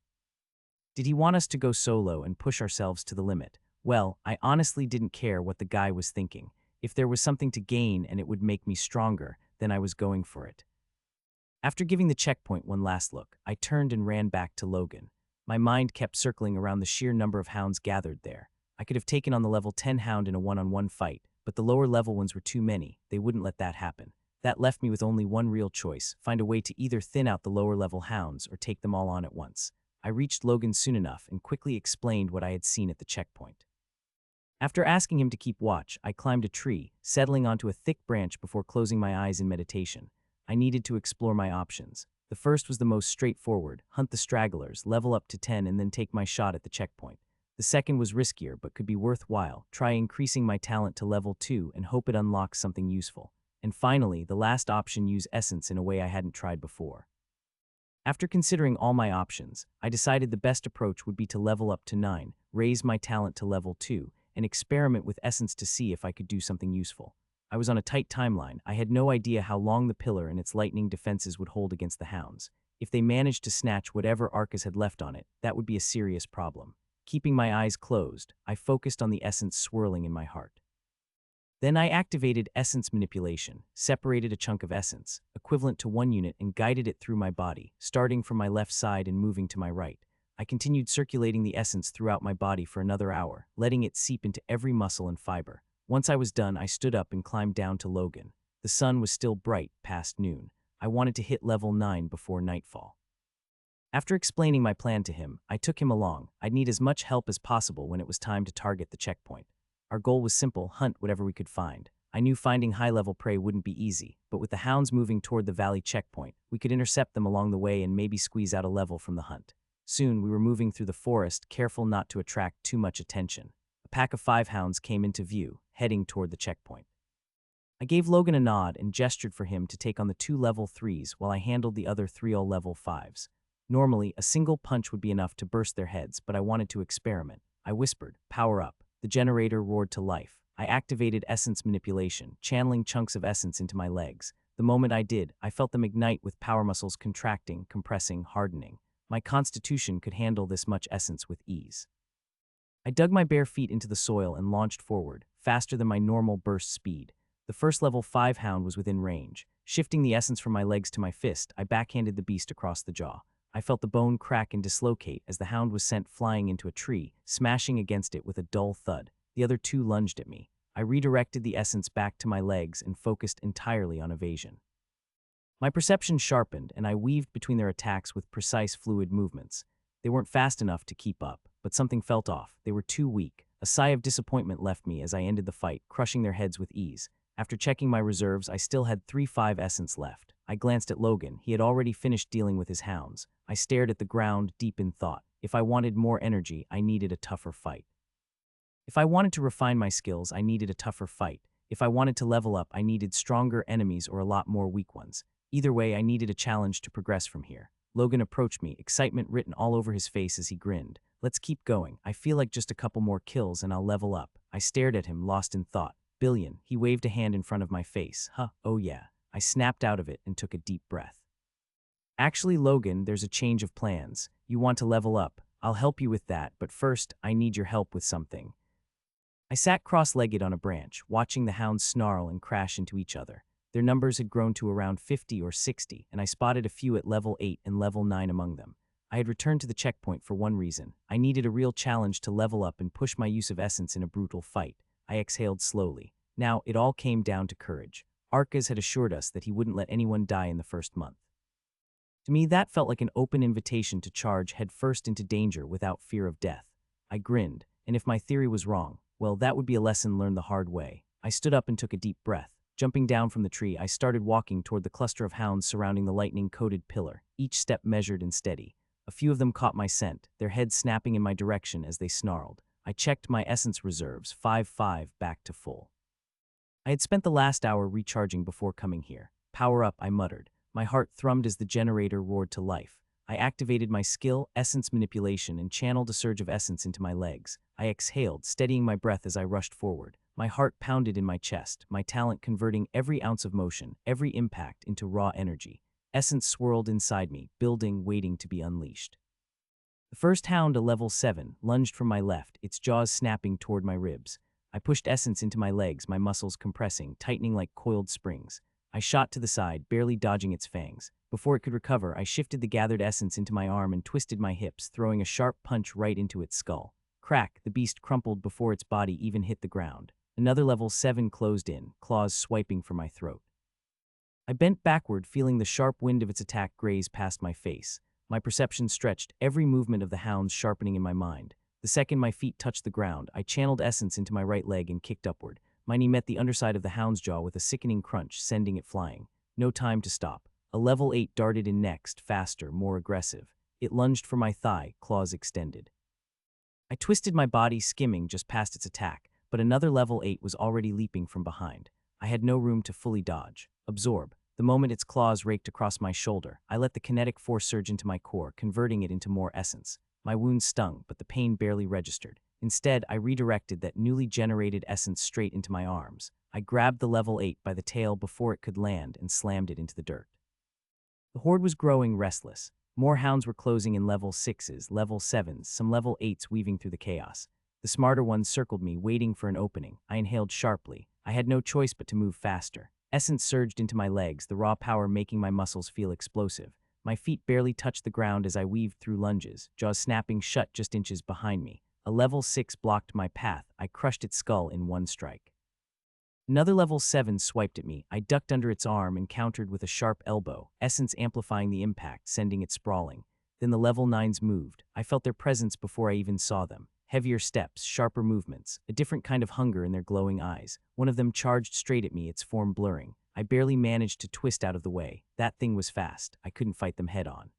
Did he want us to go solo and push ourselves to the limit? Well, I honestly didn't care what the guy was thinking. If there was something to gain and it would make me stronger, then I was going for it. After giving the checkpoint one last look, I turned and ran back to Logan. My mind kept circling around the sheer number of hounds gathered there. I could have taken on the level 10 hound in a one-on-one fight, but the lower level ones were too many. They wouldn't let that happen. That left me with only one real choice: find a way to either thin out the lower level hounds or take them all on at once. I reached Logan soon enough and quickly explained what I had seen at the checkpoint. After asking him to keep watch, I climbed a tree, settling onto a thick branch before closing my eyes in meditation. I needed to explore my options. The first was the most straightforward: hunt the stragglers, level up to 10, and then take my shot at the checkpoint. The second was riskier but could be worthwhile: try increasing my talent to level 2 and hope it unlocks something useful. And finally, the last option: use essence in a way I hadn't tried before. After considering all my options, I decided the best approach would be to level up to 9, raise my talent to level 2, and experiment with essence to see if I could do something useful. I was on a tight timeline. I had no idea how long the pillar and its lightning defenses would hold against the hounds. If they managed to snatch whatever Arcus had left on it, that would be a serious problem. Keeping my eyes closed, I focused on the essence swirling in my heart. Then I activated essence manipulation, separated a chunk of essence, equivalent to 1 unit, and guided it through my body, starting from my left side and moving to my right. I continued circulating the essence throughout my body for another hour, letting it seep into every muscle and fiber. Once I was done, I stood up and climbed down to Logan. The sun was still bright past noon. I wanted to hit level 9 before nightfall. After explaining my plan to him, I took him along. I'd need as much help as possible when it was time to target the checkpoint. Our goal was simple: hunt whatever we could find. I knew finding high-level prey wouldn't be easy, but with the hounds moving toward the valley checkpoint, we could intercept them along the way and maybe squeeze out a level from the hunt. Soon, we were moving through the forest, careful not to attract too much attention. A pack of 5 hounds came into view, heading toward the checkpoint. I gave Logan a nod and gestured for him to take on the 2 level 3s while I handled the other 3 level 5s. Normally, a single punch would be enough to burst their heads, but I wanted to experiment. I whispered, "Power up." The generator roared to life. I activated essence manipulation, channeling chunks of essence into my legs. The moment I did, I felt them ignite with power muscles contracting, compressing, hardening. My constitution could handle this much essence with ease. I dug my bare feet into the soil and launched forward, faster than my normal burst speed. The first level 5 hound was within range. Shifting the essence from my legs to my fist, I backhanded the beast across the jaw. I felt the bone crack and dislocate as the hound was sent flying into a tree, smashing against it with a dull thud. The other 2 lunged at me. I redirected the essence back to my legs and focused entirely on evasion. My perception sharpened, and I weaved between their attacks with precise, fluid movements. They weren't fast enough to keep up, but something felt off. They were too weak. A sigh of disappointment left me as I ended the fight, crushing their heads with ease. After checking my reserves, I still had 3-5 essence left. I glanced at Logan. He had already finished dealing with his hounds. I stared at the ground, deep in thought. If I wanted more energy, I needed a tougher fight. If I wanted to refine my skills, I needed a tougher fight. If I wanted to level up, I needed stronger enemies or a lot more weak ones. Either way, I needed a challenge to progress from here. Logan approached me, excitement written all over his face as he grinned. "Let's keep going. I feel like just a couple more kills and I'll level up." I stared at him, lost in thought. "Billion." He waved a hand in front of my face. "Huh, oh yeah." I snapped out of it and took a deep breath. "Actually, Logan, there's a change of plans. You want to level up. I'll help you with that, but first, I need your help with something." I sat cross-legged on a branch, watching the hounds snarl and crash into each other. Their numbers had grown to around 50 or 60, and I spotted a few at level 8 and level 9 among them. I had returned to the checkpoint for one reason. I needed a real challenge to level up and push my use of essence in a brutal fight. I exhaled slowly. Now, it all came down to courage. Arcus had assured us that he wouldn't let anyone die in the first month. To me, that felt like an open invitation to charge headfirst into danger without fear of death. I grinned, and if my theory was wrong, well, that would be a lesson learned the hard way. I stood up and took a deep breath. Jumping down from the tree, I started walking toward the cluster of hounds surrounding the lightning-coated pillar, each step measured and steady. A few of them caught my scent, their heads snapping in my direction as they snarled. I checked my essence reserves, 5-5, back to full. I had spent the last hour recharging before coming here. "Power up," I muttered. My heart thrummed as the generator roared to life. I activated my skill, essence manipulation, and channeled a surge of essence into my legs. I exhaled, steadying my breath as I rushed forward. My heart pounded in my chest, my talent converting every ounce of motion, every impact into raw energy. Essence swirled inside me, building, waiting to be unleashed. The first hound, a level 7, lunged from my left, its jaws snapping toward my ribs. I pushed essence into my legs, my muscles compressing, tightening like coiled springs. I shot to the side, barely dodging its fangs. Before it could recover, I shifted the gathered essence into my arm and twisted my hips, throwing a sharp punch right into its skull. Crack, the beast crumpled before its body even hit the ground. Another level 7 closed in, claws swiping for my throat. I bent backward, feeling the sharp wind of its attack graze past my face. My perception stretched, every movement of the hounds sharpening in my mind. The second my feet touched the ground, I channeled essence into my right leg and kicked upward. My knee met the underside of the hound's jaw with a sickening crunch, sending it flying. No time to stop. A level 8 darted in next, faster, more aggressive. It lunged for my thigh, claws extended. I twisted my body, skimming just past its attack, but another level 8 was already leaping from behind. I had no room to fully dodge, absorb. The moment its claws raked across my shoulder, I let the kinetic force surge into my core, converting it into more essence. My wound stung, but the pain barely registered. Instead, I redirected that newly generated essence straight into my arms. I grabbed the level 8 by the tail before it could land and slammed it into the dirt. The horde was growing restless. More hounds were closing in level 6s, level 7s, some level 8s weaving through the chaos. The smarter ones circled me, waiting for an opening. I inhaled sharply. I had no choice but to move faster. Essence surged into my legs, the raw power making my muscles feel explosive. My feet barely touched the ground as I weaved through lunges, jaws snapping shut just inches behind me. A level 6 blocked my path. I crushed its skull in one strike. Another level 7 swiped at me. I ducked under its arm and countered with a sharp elbow, essence amplifying the impact, sending it sprawling. Then the level 9s moved. I felt their presence before I even saw them. Heavier steps, sharper movements, a different kind of hunger in their glowing eyes. One of them charged straight at me, its form blurring. I barely managed to twist out of the way. That thing was fast. I couldn't fight them head on.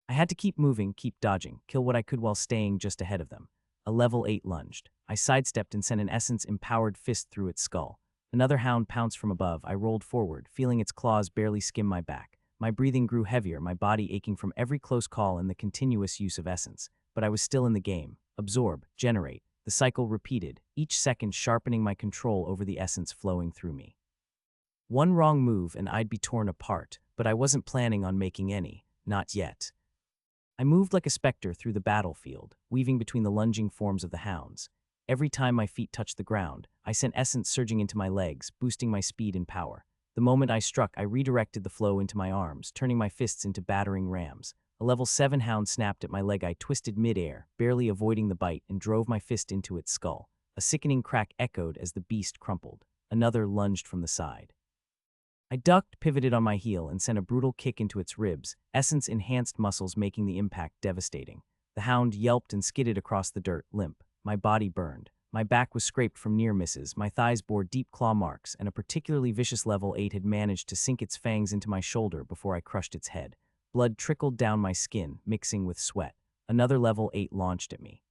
I had to keep moving, keep dodging, kill what I could while staying just ahead of them. A level 8 lunged. I sidestepped and sent an essence-empowered fist through its skull. Another hound pounced from above. I rolled forward, feeling its claws barely skim my back. My breathing grew heavier, my body aching from every close call and the continuous use of essence. But I was still in the game. Absorb, generate. The cycle repeated, each second sharpening my control over the essence flowing through me. One wrong move and I'd be torn apart, but I wasn't planning on making any. Not yet. I moved like a specter through the battlefield, weaving between the lunging forms of the hounds. Every time my feet touched the ground, I sent essence surging into my legs, boosting my speed and power. The moment I struck, I redirected the flow into my arms, turning my fists into battering rams. A level 7 hound snapped at my leg. I twisted mid-air, barely avoiding the bite, and drove my fist into its skull. A sickening crack echoed as the beast crumpled. Another lunged from the side. I ducked, pivoted on my heel, and sent a brutal kick into its ribs, essence-enhanced muscles making the impact devastating. The hound yelped and skidded across the dirt, limp. My body burned. My back was scraped from near misses, my thighs bore deep claw marks, and a particularly vicious level 8 had managed to sink its fangs into my shoulder before I crushed its head. Blood trickled down my skin, mixing with sweat. Another level 8 launched at me.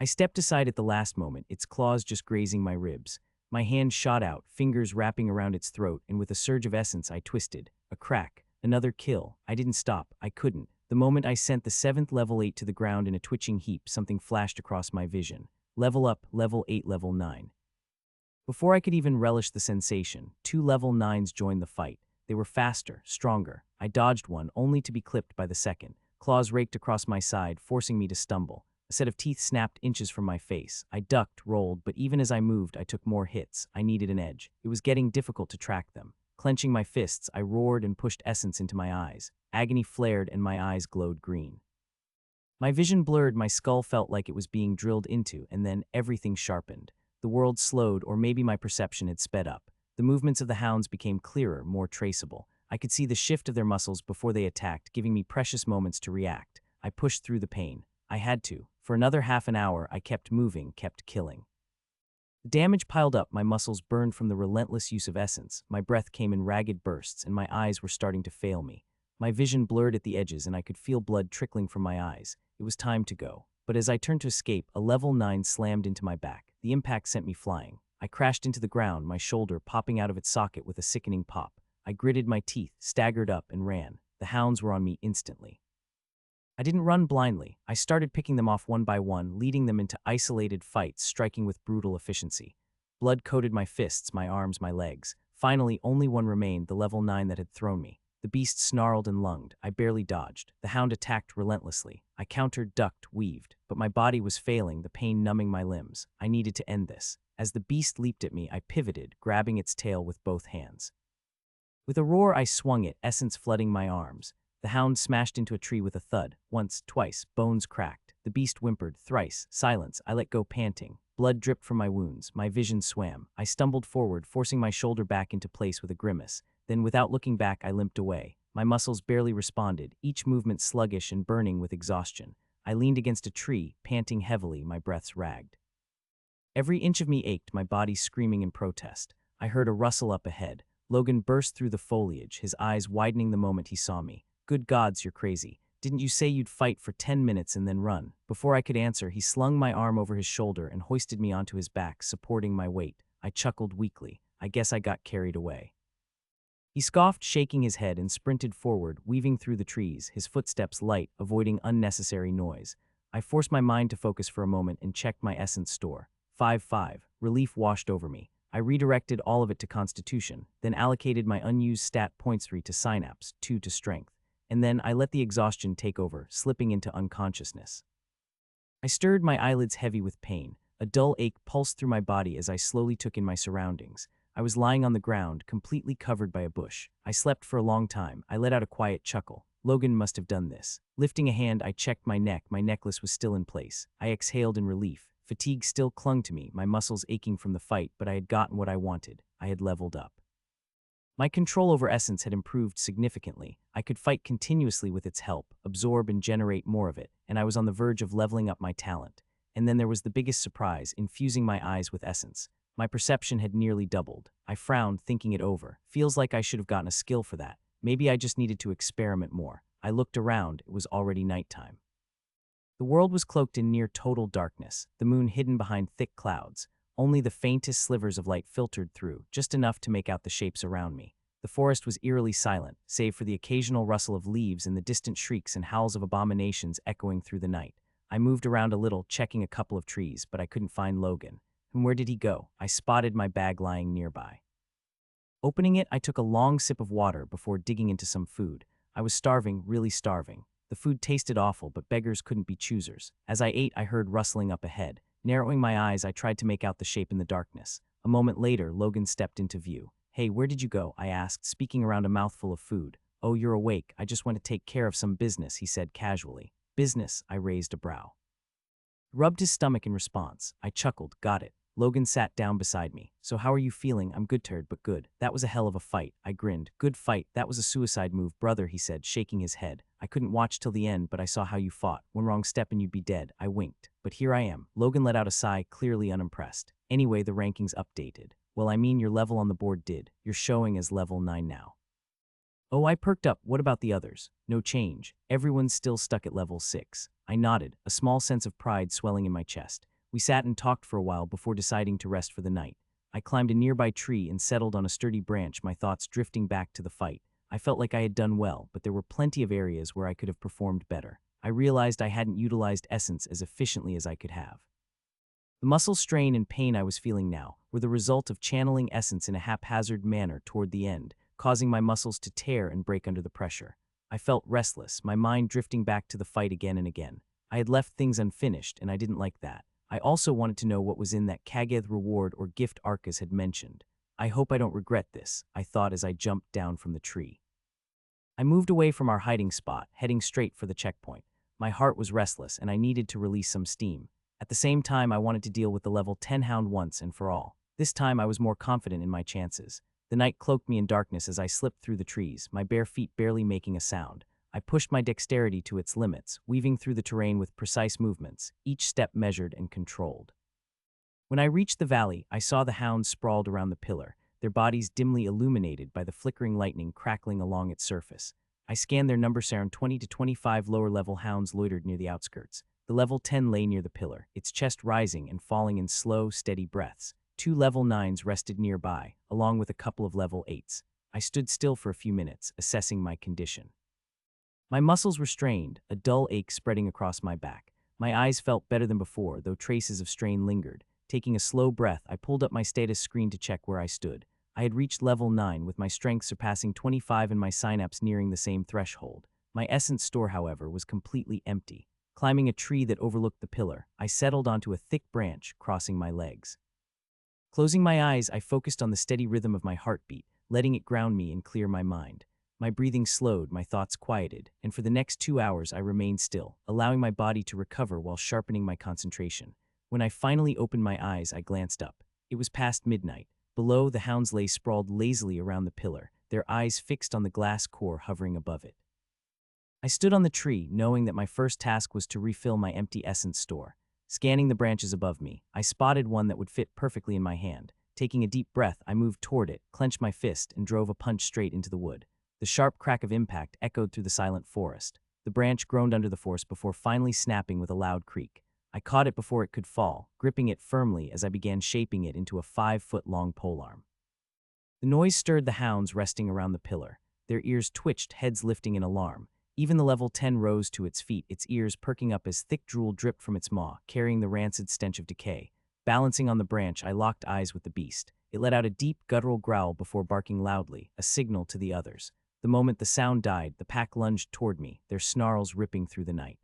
I stepped aside at the last moment, its claws just grazing my ribs. My hand shot out, fingers wrapping around its throat, and with a surge of essence I twisted. A crack. Another kill. I didn't stop. I couldn't. The moment I sent the 7th level 8 to the ground in a twitching heap, something flashed across my vision. Level up, level 8, level 9. Before I could even relish the sensation, 2 level 9s joined the fight. They were faster, stronger. I dodged one, only to be clipped by the second. Claws raked across my side, forcing me to stumble. A set of teeth snapped inches from my face. I ducked, rolled, but even as I moved, I took more hits. I needed an edge. It was getting difficult to track them. Clenching my fists, I roared and pushed essence into my eyes. Agony flared and my eyes glowed green. My vision blurred, my skull felt like it was being drilled into, and then everything sharpened. The world slowed, or maybe my perception had sped up. The movements of the hounds became clearer, more traceable. I could see the shift of their muscles before they attacked, giving me precious moments to react. I pushed through the pain. I had to. For another half an hour, I kept moving, kept killing. The damage piled up, my muscles burned from the relentless use of essence, my breath came in ragged bursts, and my eyes were starting to fail me. My vision blurred at the edges, and I could feel blood trickling from my eyes. It was time to go. But as I turned to escape, a level 9 slammed into my back. The impact sent me flying. I crashed into the ground, my shoulder popping out of its socket with a sickening pop. I gritted my teeth, staggered up, and ran. The hounds were on me instantly. I didn't run blindly. I started picking them off one by one, leading them into isolated fights, striking with brutal efficiency. Blood coated my fists, my arms, my legs. Finally, only one remained, the level 9 that had thrown me. The beast snarled and lunged. I barely dodged. The hound attacked relentlessly. I countered, ducked, weaved. But my body was failing, the pain numbing my limbs. I needed to end this. As the beast leaped at me, I pivoted, grabbing its tail with both hands. With a roar, I swung it, essence flooding my arms. The hound smashed into a tree with a thud. Once, twice, bones cracked. The beast whimpered. Thrice. Silence. I let go, panting. Blood dripped from my wounds. My vision swam. I stumbled forward, forcing my shoulder back into place with a grimace. Then, without looking back, I limped away. My muscles barely responded, each movement sluggish and burning with exhaustion. I leaned against a tree, panting heavily, my breaths ragged. Every inch of me ached, my body screaming in protest. I heard a rustle up ahead. Logan burst through the foliage, his eyes widening the moment he saw me. Good gods, you're crazy. Didn't you say you'd fight for 10 minutes and then run? Before I could answer, he slung my arm over his shoulder and hoisted me onto his back, supporting my weight. I chuckled weakly. I guess I got carried away. He scoffed, shaking his head, and sprinted forward, weaving through the trees, his footsteps light, avoiding unnecessary noise. I forced my mind to focus for a moment and checked my essence store. 5-5. Relief washed over me. I redirected all of it to Constitution, then allocated my unused stat points 3 to Synapse, 2 to Strength. And then I let the exhaustion take over, slipping into unconsciousness. I stirred, my eyelids heavy with pain. A dull ache pulsed through my body as I slowly took in my surroundings. I was lying on the ground, completely covered by a bush. I slept for a long time. I let out a quiet chuckle. Logan must have done this. Lifting a hand, I checked my neck. My necklace was still in place. I exhaled in relief. Fatigue still clung to me, my muscles aching from the fight, but I had gotten what I wanted. I had leveled up. My control over essence had improved significantly. I could fight continuously with its help, absorb and generate more of it, and I was on the verge of leveling up my talent. And then there was the biggest surprise, infusing my eyes with essence. My perception had nearly doubled. I frowned, thinking it over. Feels like I should have gotten a skill for that. Maybe I just needed to experiment more. I looked around. It was already nighttime. The world was cloaked in near total darkness, the moon hidden behind thick clouds. Only the faintest slivers of light filtered through, just enough to make out the shapes around me. The forest was eerily silent, save for the occasional rustle of leaves and the distant shrieks and howls of abominations echoing through the night. I moved around a little, checking a couple of trees, but I couldn't find Logan. And where did he go? I spotted my bag lying nearby. Opening it, I took a long sip of water before digging into some food. I was starving, really starving. The food tasted awful, but beggars couldn't be choosers. As I ate, I heard rustling up ahead. Narrowing my eyes, I tried to make out the shape in the darkness. A moment later, Logan stepped into view. "Hey, where did you go?" I asked, speaking around a mouthful of food. "Oh, you're awake. I just went to take care of some business," he said casually. "Business?" I raised a brow. He rubbed his stomach in response. I chuckled. "Got it." Logan sat down beside me. "So how are you feeling?" "I'm good, turd, but good." "That was a hell of a fight." I grinned. "Good fight. That was a suicide move, brother," he said, shaking his head. "I couldn't watch till the end, but I saw how you fought. One wrong step and you'd be dead." I winked. "But here I am." Logan let out a sigh, clearly unimpressed. "Anyway, the rankings updated." "Well, I mean, your level on the board did. You're showing as level 9 now." Oh, I perked up. "What about the others?" "No change. Everyone's still stuck at level 6. I nodded, a small sense of pride swelling in my chest. We sat and talked for a while before deciding to rest for the night. I climbed a nearby tree and settled on a sturdy branch, my thoughts drifting back to the fight. I felt like I had done well, but there were plenty of areas where I could have performed better. I realized I hadn't utilized essence as efficiently as I could have. The muscle strain and pain I was feeling now were the result of channeling essence in a haphazard manner toward the end, causing my muscles to tear and break under the pressure. I felt restless, my mind drifting back to the fight again and again. I had left things unfinished, and I didn't like that. I also wanted to know what was in that Kageth reward or gift Arcas had mentioned. I hope I don't regret this, I thought as I jumped down from the tree. I moved away from our hiding spot, heading straight for the checkpoint. My heart was restless, and I needed to release some steam. At the same time, I wanted to deal with the level 10 hound once and for all. This time, I was more confident in my chances. The night cloaked me in darkness as I slipped through the trees, my bare feet barely making a sound. I pushed my dexterity to its limits, weaving through the terrain with precise movements, each step measured and controlled. When I reached the valley, I saw the hounds sprawled around the pillar, their bodies dimly illuminated by the flickering lightning crackling along its surface. I scanned their numbers. 20 to 25 lower-level hounds loitered near the outskirts. The level 10 lay near the pillar, its chest rising and falling in slow, steady breaths. 2 level 9s rested nearby, along with a couple of level 8s. I stood still for a few minutes, assessing my condition. My muscles were strained, a dull ache spreading across my back. My eyes felt better than before, though traces of strain lingered. Taking a slow breath, I pulled up my status screen to check where I stood. I had reached level 9, with my strength surpassing 25 and my synapse nearing the same threshold. My essence store, however, was completely empty. Climbing a tree that overlooked the pillar, I settled onto a thick branch, crossing my legs. Closing my eyes, I focused on the steady rhythm of my heartbeat, letting it ground me and clear my mind. My breathing slowed, my thoughts quieted, and for the next 2 hours I remained still, allowing my body to recover while sharpening my concentration. When I finally opened my eyes, I glanced up. It was past midnight. Below, the hounds lay sprawled lazily around the pillar, their eyes fixed on the glass core hovering above it. I stood on the tree, knowing that my first task was to refill my empty essence store. Scanning the branches above me, I spotted one that would fit perfectly in my hand. Taking a deep breath, I moved toward it, clenched my fist, and drove a punch straight into the wood. The sharp crack of impact echoed through the silent forest. The branch groaned under the force before finally snapping with a loud creak. I caught it before it could fall, gripping it firmly as I began shaping it into a 5-foot-long polearm. The noise stirred the hounds resting around the pillar. Their ears twitched, heads lifting in alarm. Even the level 10 rose to its feet, its ears perking up as thick drool dripped from its maw, carrying the rancid stench of decay. Balancing on the branch, I locked eyes with the beast. It let out a deep, guttural growl before barking loudly, a signal to the others. The moment the sound died, the pack lunged toward me, their snarls ripping through the night.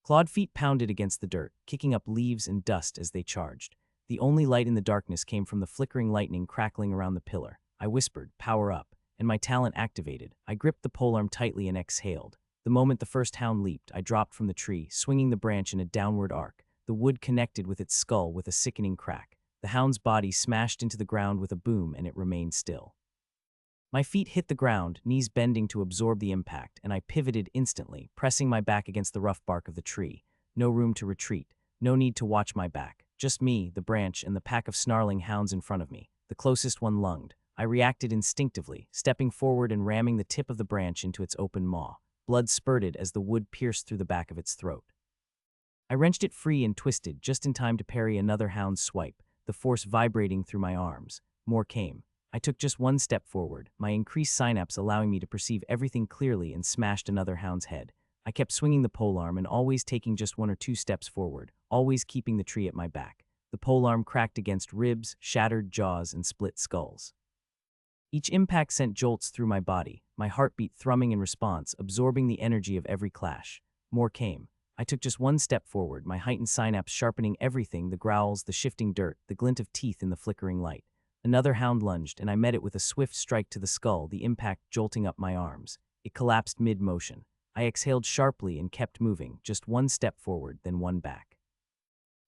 Clawed feet pounded against the dirt, kicking up leaves and dust as they charged. The only light in the darkness came from the flickering lightning crackling around the pillar. I whispered, "Power up," and my talent activated. I gripped the polearm tightly and exhaled. The moment the first hound leaped, I dropped from the tree, swinging the branch in a downward arc. The wood connected with its skull with a sickening crack. The hound's body smashed into the ground with a boom, and it remained still. My feet hit the ground, knees bending to absorb the impact, and I pivoted instantly, pressing my back against the rough bark of the tree. No room to retreat, no need to watch my back. Just me, the branch, and the pack of snarling hounds in front of me. The closest one lunged. I reacted instinctively, stepping forward and ramming the tip of the branch into its open maw. Blood spurted as the wood pierced through the back of its throat. I wrenched it free and twisted, just in time to parry another hound's swipe, the force vibrating through my arms. More came. I took just one step forward, my increased synapse allowing me to perceive everything clearly, and smashed another hound's head. I kept swinging the polearm and always taking just 1 or 2 steps forward, always keeping the tree at my back. The polearm cracked against ribs, shattered jaws, and split skulls. Each impact sent jolts through my body, my heartbeat thrumming in response, absorbing the energy of every clash. More came. I took just 1 step forward, my heightened synapse sharpening everything, the growls, the shifting dirt, the glint of teeth in the flickering light. Another hound lunged, and I met it with a swift strike to the skull, the impact jolting up my arms. It collapsed mid-motion. I exhaled sharply and kept moving, just 1 step forward, then 1 back.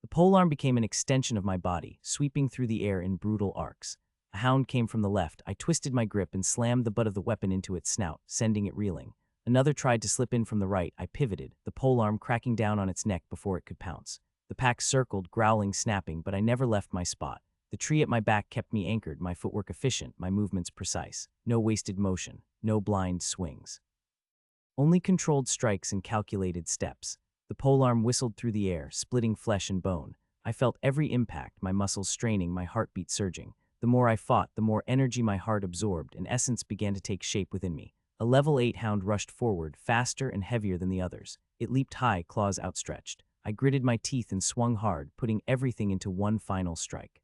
The polearm became an extension of my body, sweeping through the air in brutal arcs. A hound came from the left. I twisted my grip and slammed the butt of the weapon into its snout, sending it reeling. Another tried to slip in from the right. I pivoted, the polearm cracking down on its neck before it could pounce. The pack circled, growling, snapping, but I never left my spot. The tree at my back kept me anchored, my footwork efficient, my movements precise. No wasted motion, no blind swings. Only controlled strikes and calculated steps. The polearm whistled through the air, splitting flesh and bone. I felt every impact, my muscles straining, my heartbeat surging. The more I fought, the more energy my heart absorbed, and essence began to take shape within me. A level 8 hound rushed forward, faster and heavier than the others. It leaped high, claws outstretched. I gritted my teeth and swung hard, putting everything into one final strike.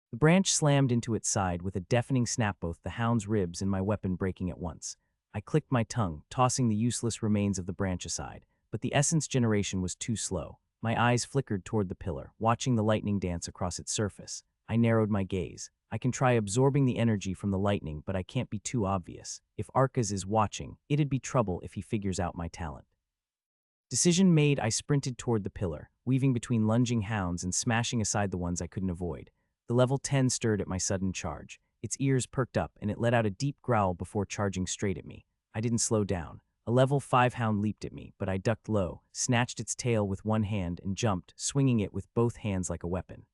The branch slammed into its side with a deafening snap, both the hound's ribs and my weapon breaking at once. I clicked my tongue, tossing the useless remains of the branch aside, but the essence generation was too slow. My eyes flickered toward the pillar, watching the lightning dance across its surface. I narrowed my gaze. I can try absorbing the energy from the lightning, but I can't be too obvious. If Arcas is watching, it'd be trouble if he figures out my talent. Decision made, I sprinted toward the pillar, weaving between lunging hounds and smashing aside the ones I couldn't avoid. The level 10 stirred at my sudden charge. Its ears perked up, and it let out a deep growl before charging straight at me. I didn't slow down. A level 5 hound leaped at me, but I ducked low, snatched its tail with one hand, and jumped, swinging it with both hands like a weapon.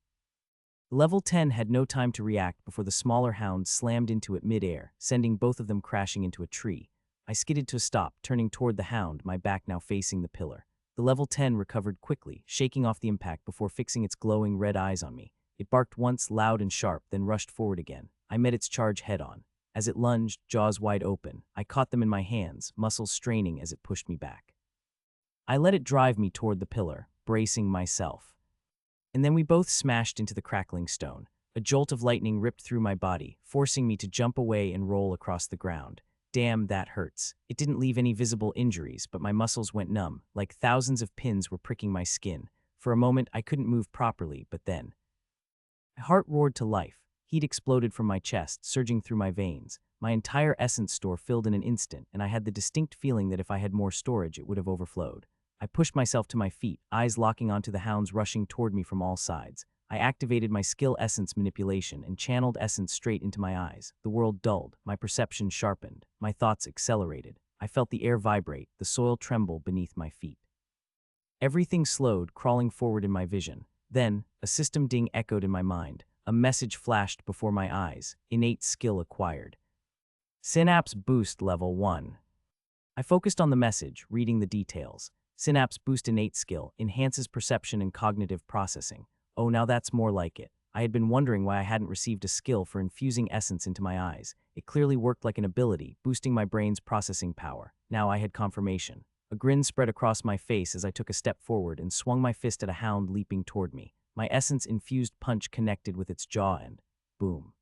The level 10 had no time to react before the smaller hound slammed into it mid-air, sending both of them crashing into a tree. I skidded to a stop, turning toward the hound, my back now facing the pillar. The level 10 recovered quickly, shaking off the impact before fixing its glowing red eyes on me. It barked once, loud and sharp, then rushed forward again. I met its charge head-on. As it lunged, jaws wide open, I caught them in my hands, muscles straining as it pushed me back. I let it drive me toward the pillar, bracing myself. And then we both smashed into the crackling stone. A jolt of lightning ripped through my body, forcing me to jump away and roll across the ground. Damn, that hurts. It didn't leave any visible injuries, but my muscles went numb, like thousands of pins were pricking my skin. For a moment, I couldn't move properly, but then my heart roared to life. Heat exploded from my chest, surging through my veins. My entire essence store filled in an instant, and I had the distinct feeling that if I had more storage, it would have overflowed. I pushed myself to my feet, eyes locking onto the hounds rushing toward me from all sides. I activated my skill essence manipulation and channeled essence straight into my eyes. The world dulled, my perception sharpened, my thoughts accelerated. I felt the air vibrate, the soil tremble beneath my feet. Everything slowed, crawling forward in my vision. Then, a system ding echoed in my mind. A message flashed before my eyes. Innate skill acquired. Synapse boost level 1. I focused on the message, reading the details. Synapse boost innate skill, enhances perception and cognitive processing. Oh, now that's more like it. I had been wondering why I hadn't received a skill for infusing essence into my eyes. It clearly worked like an ability, boosting my brain's processing power. Now I had confirmation. A grin spread across my face as I took a step forward and swung my fist at a hound leaping toward me. My essence-infused punch connected with its jaw and boom.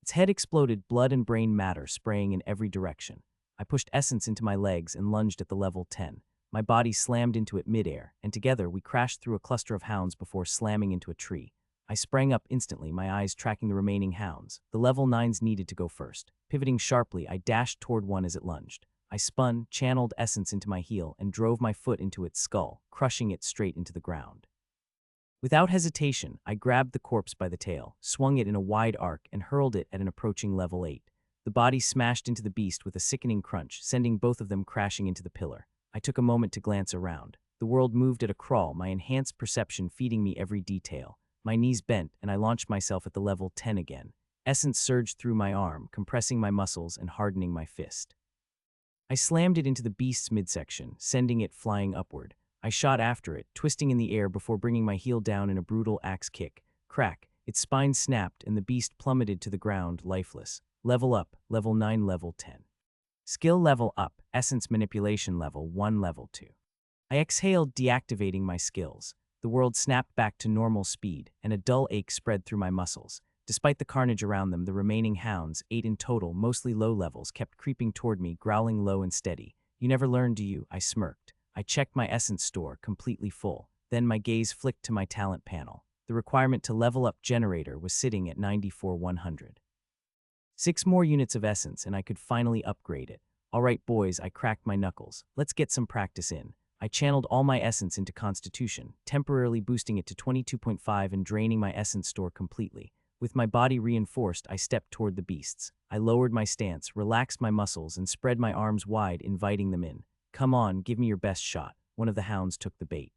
Its head exploded, blood and brain matter spraying in every direction. I pushed essence into my legs and lunged at the level 10. My body slammed into it midair, and together we crashed through a cluster of hounds before slamming into a tree. I sprang up instantly, my eyes tracking the remaining hounds. The level 9s needed to go first. Pivoting sharply, I dashed toward one as it lunged. I spun, channeled essence into my heel, and drove my foot into its skull, crushing it straight into the ground. Without hesitation, I grabbed the corpse by the tail, swung it in a wide arc, and hurled it at an approaching level 8. The body smashed into the beast with a sickening crunch, sending both of them crashing into the pillar. I took a moment to glance around. The world moved at a crawl, my enhanced perception feeding me every detail. My knees bent, and I launched myself at the level 10 again. Essence surged through my arm, compressing my muscles and hardening my fist. I slammed it into the beast's midsection, sending it flying upward. I shot after it, twisting in the air before bringing my heel down in a brutal axe kick. Crack! Its spine snapped, and the beast plummeted to the ground, lifeless. Level up, level 9, level 10. Skill level up, essence manipulation level 1, level 2. I exhaled, deactivating my skills. The world snapped back to normal speed, and a dull ache spread through my muscles. Despite the carnage around them, the remaining hounds, 8 in total, mostly low levels, kept creeping toward me, growling low and steady. You never learn, do you? I smirked. I checked my essence store, completely full. Then my gaze flicked to my talent panel. The requirement to level up generator was sitting at 94,100. 6 more units of essence and I could finally upgrade it. All right, boys, I cracked my knuckles. Let's get some practice in. I channeled all my essence into Constitution, temporarily boosting it to 22.5 and draining my essence store completely. With my body reinforced, I stepped toward the beasts. I lowered my stance, relaxed my muscles, and spread my arms wide, inviting them in. Come on, give me your best shot. One of the hounds took the bait.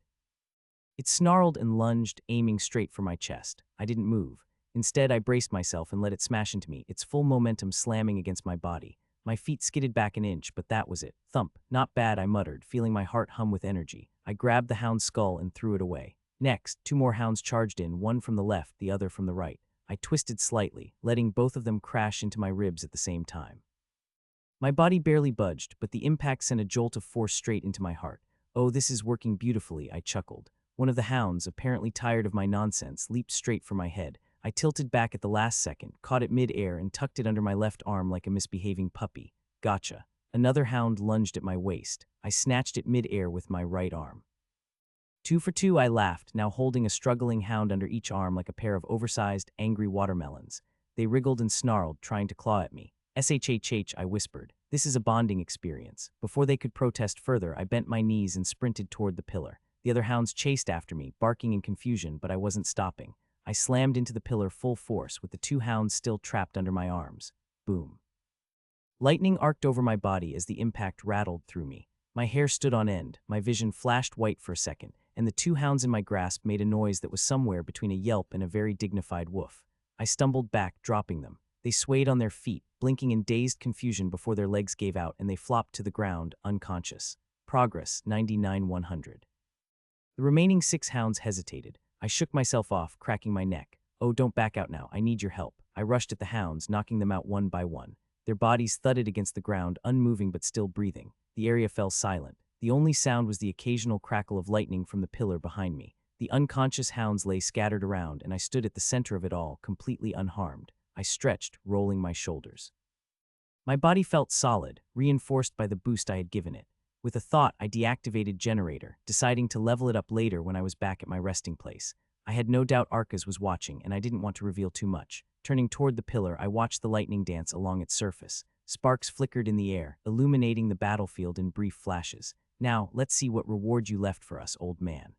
It snarled and lunged, aiming straight for my chest. I didn't move. Instead, I braced myself and let it smash into me, its full momentum slamming against my body. My feet skidded back an inch, but that was it. Thump. Not bad, I muttered, feeling my heart hum with energy. I grabbed the hound's skull and threw it away. Next, 2 more hounds charged in, one from the left, the other from the right. I twisted slightly, letting both of them crash into my ribs at the same time. My body barely budged, but the impact sent a jolt of force straight into my heart. Oh, this is working beautifully, I chuckled. One of the hounds, apparently tired of my nonsense, leaped straight for my head. I tilted back at the last second, caught it mid-air, and tucked it under my left arm like a misbehaving puppy. Gotcha. Another hound lunged at my waist. I snatched it mid-air with my right arm. 2 for 2, I laughed, now holding a struggling hound under each arm like a pair of oversized, angry watermelons. They wriggled and snarled, trying to claw at me. SHHH, I whispered. This is a bonding experience. Before they could protest further, I bent my knees and sprinted toward the pillar. The other hounds chased after me, barking in confusion, but I wasn't stopping. I slammed into the pillar full force, with the 2 hounds still trapped under my arms. Boom. Lightning arced over my body as the impact rattled through me. My hair stood on end, my vision flashed white for a second, and the 2 hounds in my grasp made a noise that was somewhere between a yelp and a very dignified woof. I stumbled back, dropping them. They swayed on their feet, blinking in dazed confusion before their legs gave out and they flopped to the ground, unconscious. Progress, 99,100. The remaining 6 hounds hesitated. I shook myself off, cracking my neck. Oh, don't back out now. I need your help. I rushed at the hounds, knocking them out one by one. Their bodies thudded against the ground, unmoving but still breathing. The area fell silent. The only sound was the occasional crackle of lightning from the pillar behind me. The unconscious hounds lay scattered around, and I stood at the center of it all, completely unharmed. I stretched, rolling my shoulders. My body felt solid, reinforced by the boost I had given it. With a thought, I deactivated generator, deciding to level it up later when I was back at my resting place. I had no doubt Arcas was watching, and I didn't want to reveal too much. Turning toward the pillar, I watched the lightning dance along its surface. Sparks flickered in the air, illuminating the battlefield in brief flashes. Now, let's see what reward you left for us, old man.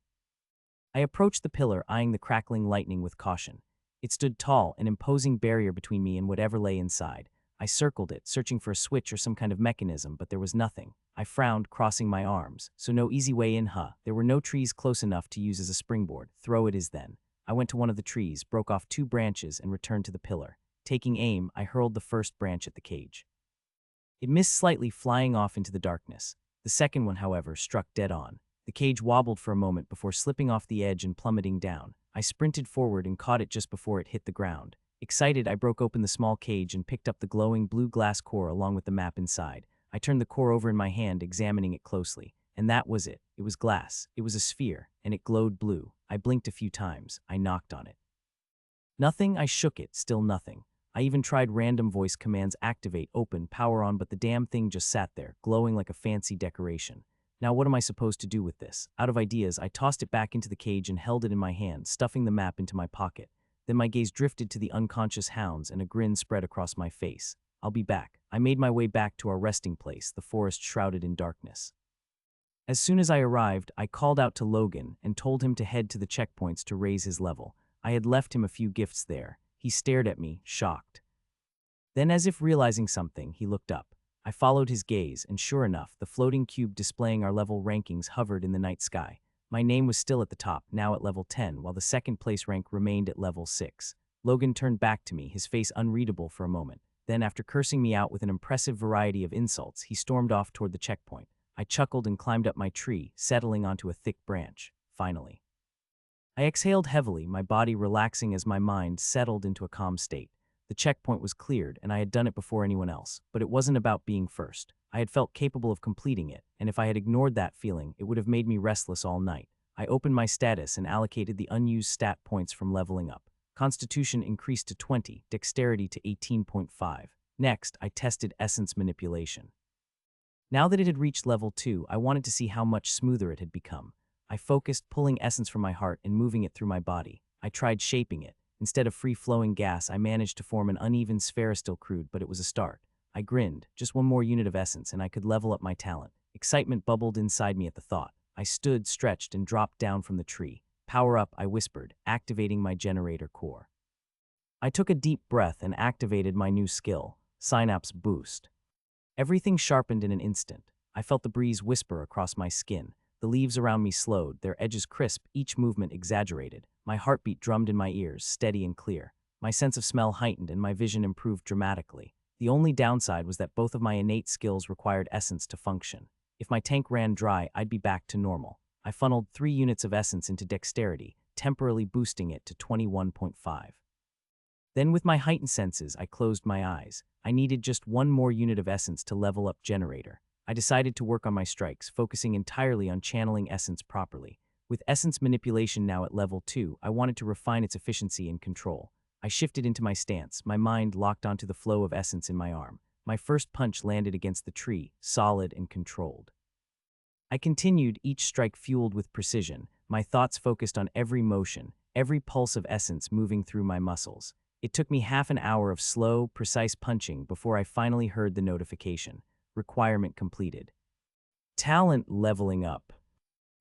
I approached the pillar, eyeing the crackling lightning with caution. It stood tall, an imposing barrier between me and whatever lay inside. I circled it, searching for a switch or some kind of mechanism, but there was nothing. I frowned, crossing my arms. So no easy way in, huh? There were no trees close enough to use as a springboard. Throw it is then. I went to one of the trees, broke off 2 branches, and returned to the pillar. Taking aim, I hurled the first branch at the cage. It missed slightly, flying off into the darkness. The second one, however, struck dead on. The cage wobbled for a moment before slipping off the edge and plummeting down. I sprinted forward and caught it just before it hit the ground. Excited, I broke open the small cage and picked up the glowing blue glass core along with the map inside. I turned the core over in my hand, examining it closely. And that was it. It was glass. It was a sphere, and it glowed blue. I blinked a few times. I knocked on it. Nothing. I shook it. Still nothing. I even tried random voice commands: activate, open, power on, but the damn thing just sat there, glowing like a fancy decoration. Now what am I supposed to do with this? Out of ideas, I tossed it back into the cage and held it in my hand, stuffing the map into my pocket. Then my gaze drifted to the unconscious hounds and a grin spread across my face. I'll be back. I made my way back to our resting place, the forest shrouded in darkness. As soon as I arrived, I called out to Logan and told him to head to the checkpoints to raise his level. I had left him a few gifts there. He stared at me, shocked. Then, as if realizing something, he looked up. I followed his gaze, and sure enough, the floating cube displaying our level rankings hovered in the night sky. My name was still at the top, now at level 10, while the second place rank remained at level 6. Logan turned back to me, his face unreadable for a moment. Then, after cursing me out with an impressive variety of insults, he stormed off toward the checkpoint. I chuckled and climbed up my tree, settling onto a thick branch. Finally. I exhaled heavily, my body relaxing as my mind settled into a calm state. The checkpoint was cleared, and I had done it before anyone else, but it wasn't about being first. I had felt capable of completing it, and if I had ignored that feeling, it would have made me restless all night. I opened my status and allocated the unused stat points from leveling up. Constitution increased to 20, Dexterity to 18.5. Next, I tested Essence Manipulation. Now that it had reached level 2, I wanted to see how much smoother it had become. I focused, pulling essence from my heart and moving it through my body. I tried shaping it. Instead of free-flowing gas, I managed to form an uneven sphere, still crude, but it was a start. I grinned. Just one more unit of essence, and I could level up my talent. Excitement bubbled inside me at the thought. I stood, stretched, and dropped down from the tree. Power up, I whispered, activating my generator core. I took a deep breath and activated my new skill, Synapse Boost. Everything sharpened in an instant. I felt the breeze whisper across my skin. The leaves around me slowed, their edges crisp, each movement exaggerated. My heartbeat drummed in my ears, steady and clear. My sense of smell heightened and my vision improved dramatically. The only downside was that both of my innate skills required essence to function. If my tank ran dry, I'd be back to normal. I funneled 3 units of essence into dexterity, temporarily boosting it to 21.5. Then with my heightened senses, I closed my eyes. I needed just 1 more unit of essence to level up generator. I decided to work on my strikes, focusing entirely on channeling essence properly. With essence manipulation now at level 2, I wanted to refine its efficiency and control. I shifted into my stance, my mind locked onto the flow of essence in my arm. My first punch landed against the tree, solid and controlled. I continued, each strike fueled with precision, my thoughts focused on every motion, every pulse of essence moving through my muscles. It took me half an hour of slow, precise punching before I finally heard the notification. Requirement completed. Talent leveling up.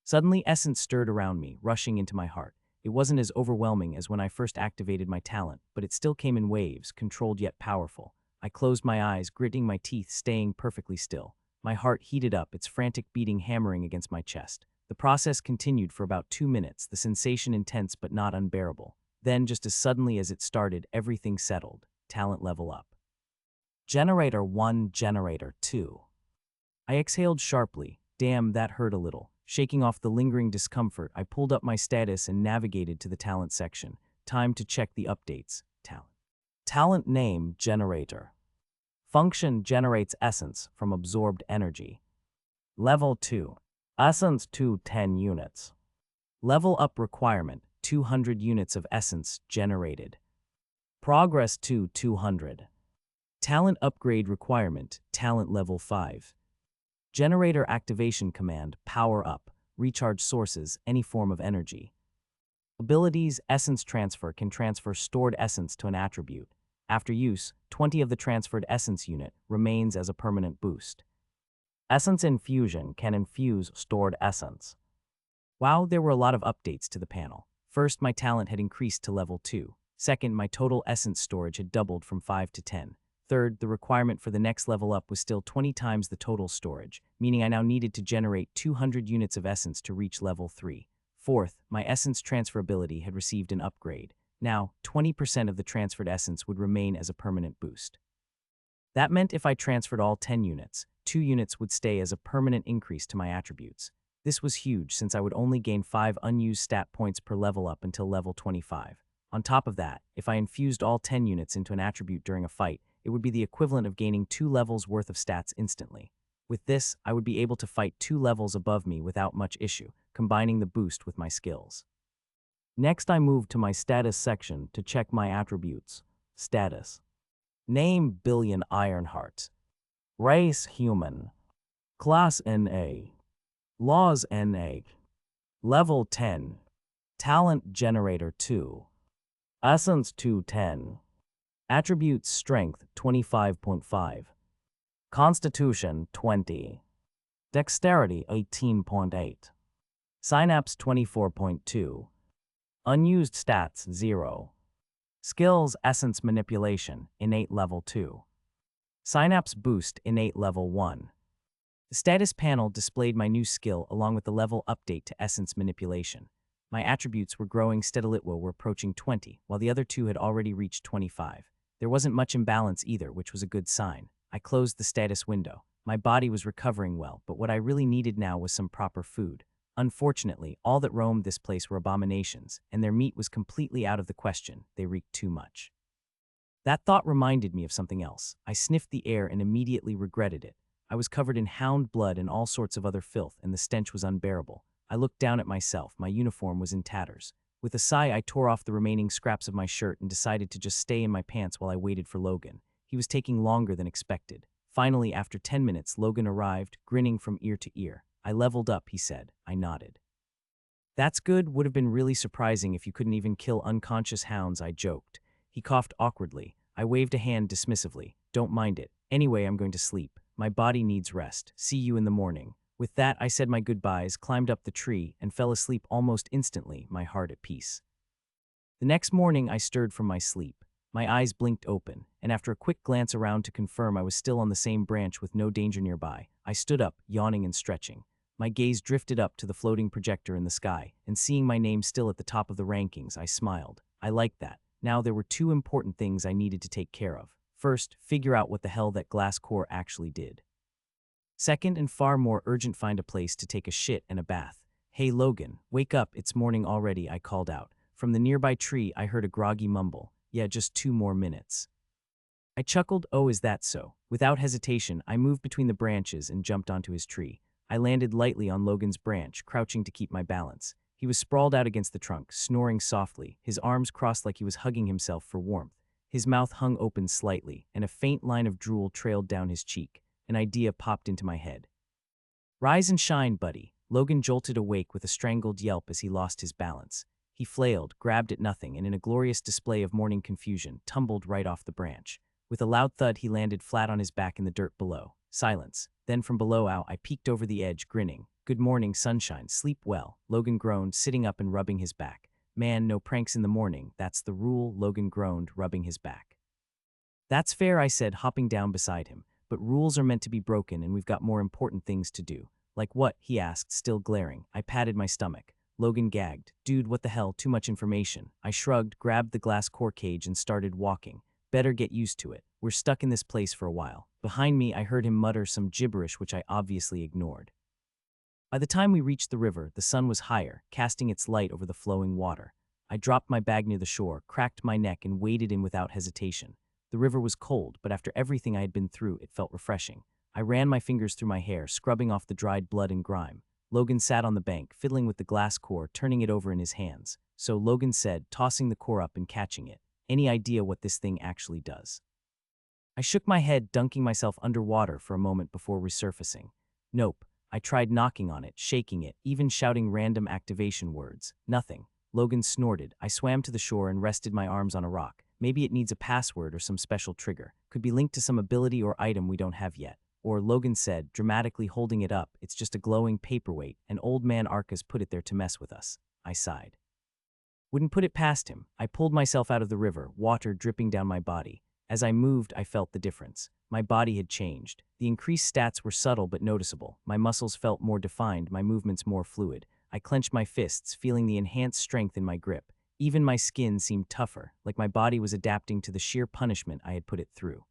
Suddenly, essence stirred around me, rushing into my heart. It wasn't as overwhelming as when I first activated my talent, but it still came in waves, controlled yet powerful. I closed my eyes, gritting my teeth, staying perfectly still. My heart heated up, its frantic beating hammering against my chest. The process continued for about 2 minutes, the sensation intense but not unbearable. Then, just as suddenly as it started, everything settled. Talent level up. Generator 1, Generator 2. I exhaled sharply. Damn, that hurt a little. Shaking off the lingering discomfort, I pulled up my status and navigated to the talent section. Time to check the updates. Talent. Talent name generator. Function generates essence from absorbed energy. Level 2. Essence to 10 units. Level up requirement 200 units of essence generated. Progress to 200. Talent upgrade requirement talent level 5. Generator activation command power up, recharge sources, any form of energy. Abilities essence transfer can transfer stored essence to an attribute. After use, 20 of the transferred essence unit remains as a permanent boost. Essence infusion can infuse stored essence. Wow, there were a lot of updates to the panel. First, my talent had increased to level 2. Second, my total essence storage had doubled from 5 to 10. Third, the requirement for the next level up was still 20 times the total storage, meaning I now needed to generate 200 units of essence to reach level 3. Fourth, my essence transferability had received an upgrade. Now, 20% of the transferred essence would remain as a permanent boost. That meant if I transferred all 10 units, 2 units would stay as a permanent increase to my attributes. This was huge since I would only gain 5 unused stat points per level up until level 25. On top of that, if I infused all 10 units into an attribute during a fight, it would be the equivalent of gaining 2 levels worth of stats instantly. With this, I would be able to fight 2 levels above me without much issue, combining the boost with my skills. Next, I moved to my status section to check my attributes. Status. Name Billion Ironheart. Race Human. Class NA. Laws NA. Level 10. Talent Generator 2. Essence 210. Attributes Strength 25.5. Constitution 20. Dexterity 18.8. Synapse 24.2. Unused stats 0. Skills Essence Manipulation Innate Level 2. Synapse Boost Innate Level 1. The status panel displayed my new skill along with the level update to Essence Manipulation. My attributes were growing steadily, were approaching 20, while the other two had already reached 25. There wasn't much imbalance either, which was a good sign. I closed the status window. My body was recovering well, but what I really needed now was some proper food. Unfortunately, all that roamed this place were abominations, and their meat was completely out of the question. They reeked too much. That thought reminded me of something else. I sniffed the air and immediately regretted it. I was covered in hound blood and all sorts of other filth, and the stench was unbearable. I looked down at myself. My uniform was in tatters. With a sigh, I tore off the remaining scraps of my shirt and decided to just stay in my pants while I waited for Logan. He was taking longer than expected. Finally, after 10 minutes, Logan arrived, grinning from ear to ear. I leveled up, he said. I nodded. That's good. Would have been really surprising if you couldn't even kill unconscious hounds, I joked. He coughed awkwardly. I waved a hand dismissively. Don't mind it. Anyway, I'm going to sleep. My body needs rest. See you in the morning. With that, I said my goodbyes, climbed up the tree, and fell asleep almost instantly, my heart at peace. The next morning, I stirred from my sleep. My eyes blinked open, and after a quick glance around to confirm I was still on the same branch with no danger nearby, I stood up, yawning and stretching. My gaze drifted up to the floating projector in the sky, and seeing my name still at the top of the rankings, I smiled. I liked that. Now there were 2 important things I needed to take care of. First, figure out what the hell that glass core actually did. Second, and far more urgent, find a place to take a shit and a bath. Hey Logan, wake up, it's morning already, I called out. From the nearby tree, I heard a groggy mumble. Yeah, just 2 more minutes. I chuckled. Oh, is that so? Without hesitation, I moved between the branches and jumped onto his tree. I landed lightly on Logan's branch, crouching to keep my balance. He was sprawled out against the trunk, snoring softly, his arms crossed like he was hugging himself for warmth. His mouth hung open slightly, and a faint line of drool trailed down his cheek. An idea popped into my head. Rise and shine, buddy. Logan jolted awake with a strangled yelp as he lost his balance. He flailed, grabbed at nothing, and in a glorious display of morning confusion, tumbled right off the branch. With a loud thud, he landed flat on his back in the dirt below. Silence. Then from below I peeked over the edge, grinning. Good morning, sunshine. Sleep well. Logan groaned, sitting up and rubbing his back. Man, no pranks in the morning. That's the rule, Logan groaned, rubbing his back. That's fair, I said, hopping down beside him. But rules are meant to be broken, and we've got more important things to do. Like what? He asked, still glaring. I patted my stomach. Logan gagged. Dude, what the hell? Too much information. I shrugged, grabbed the glass core cage, and started walking. Better get used to it. We're stuck in this place for a while. Behind me, I heard him mutter some gibberish which I obviously ignored. By the time we reached the river, the sun was higher, casting its light over the flowing water. I dropped my bag near the shore, cracked my neck, and waded in without hesitation. The river was cold, but after everything I had been through, it felt refreshing. I ran my fingers through my hair, scrubbing off the dried blood and grime. Logan sat on the bank, fiddling with the glass core, turning it over in his hands. So Logan said, tossing the core up and catching it, "Any idea what this thing actually does?" I shook my head, dunking myself underwater for a moment before resurfacing. Nope. I tried knocking on it, shaking it, even shouting random activation words. Nothing. Logan snorted. I swam to the shore and rested my arms on a rock. Maybe it needs a password or some special trigger. Could be linked to some ability or item we don't have yet. Or, Logan said, dramatically holding it up, it's just a glowing paperweight, and old man Arcas put it there to mess with us. I sighed. Wouldn't put it past him. I pulled myself out of the river, water dripping down my body. As I moved, I felt the difference. My body had changed. The increased stats were subtle but noticeable. My muscles felt more defined, my movements more fluid. I clenched my fists, feeling the enhanced strength in my grip. Even my skin seemed tougher, like my body was adapting to the sheer punishment I had put it through.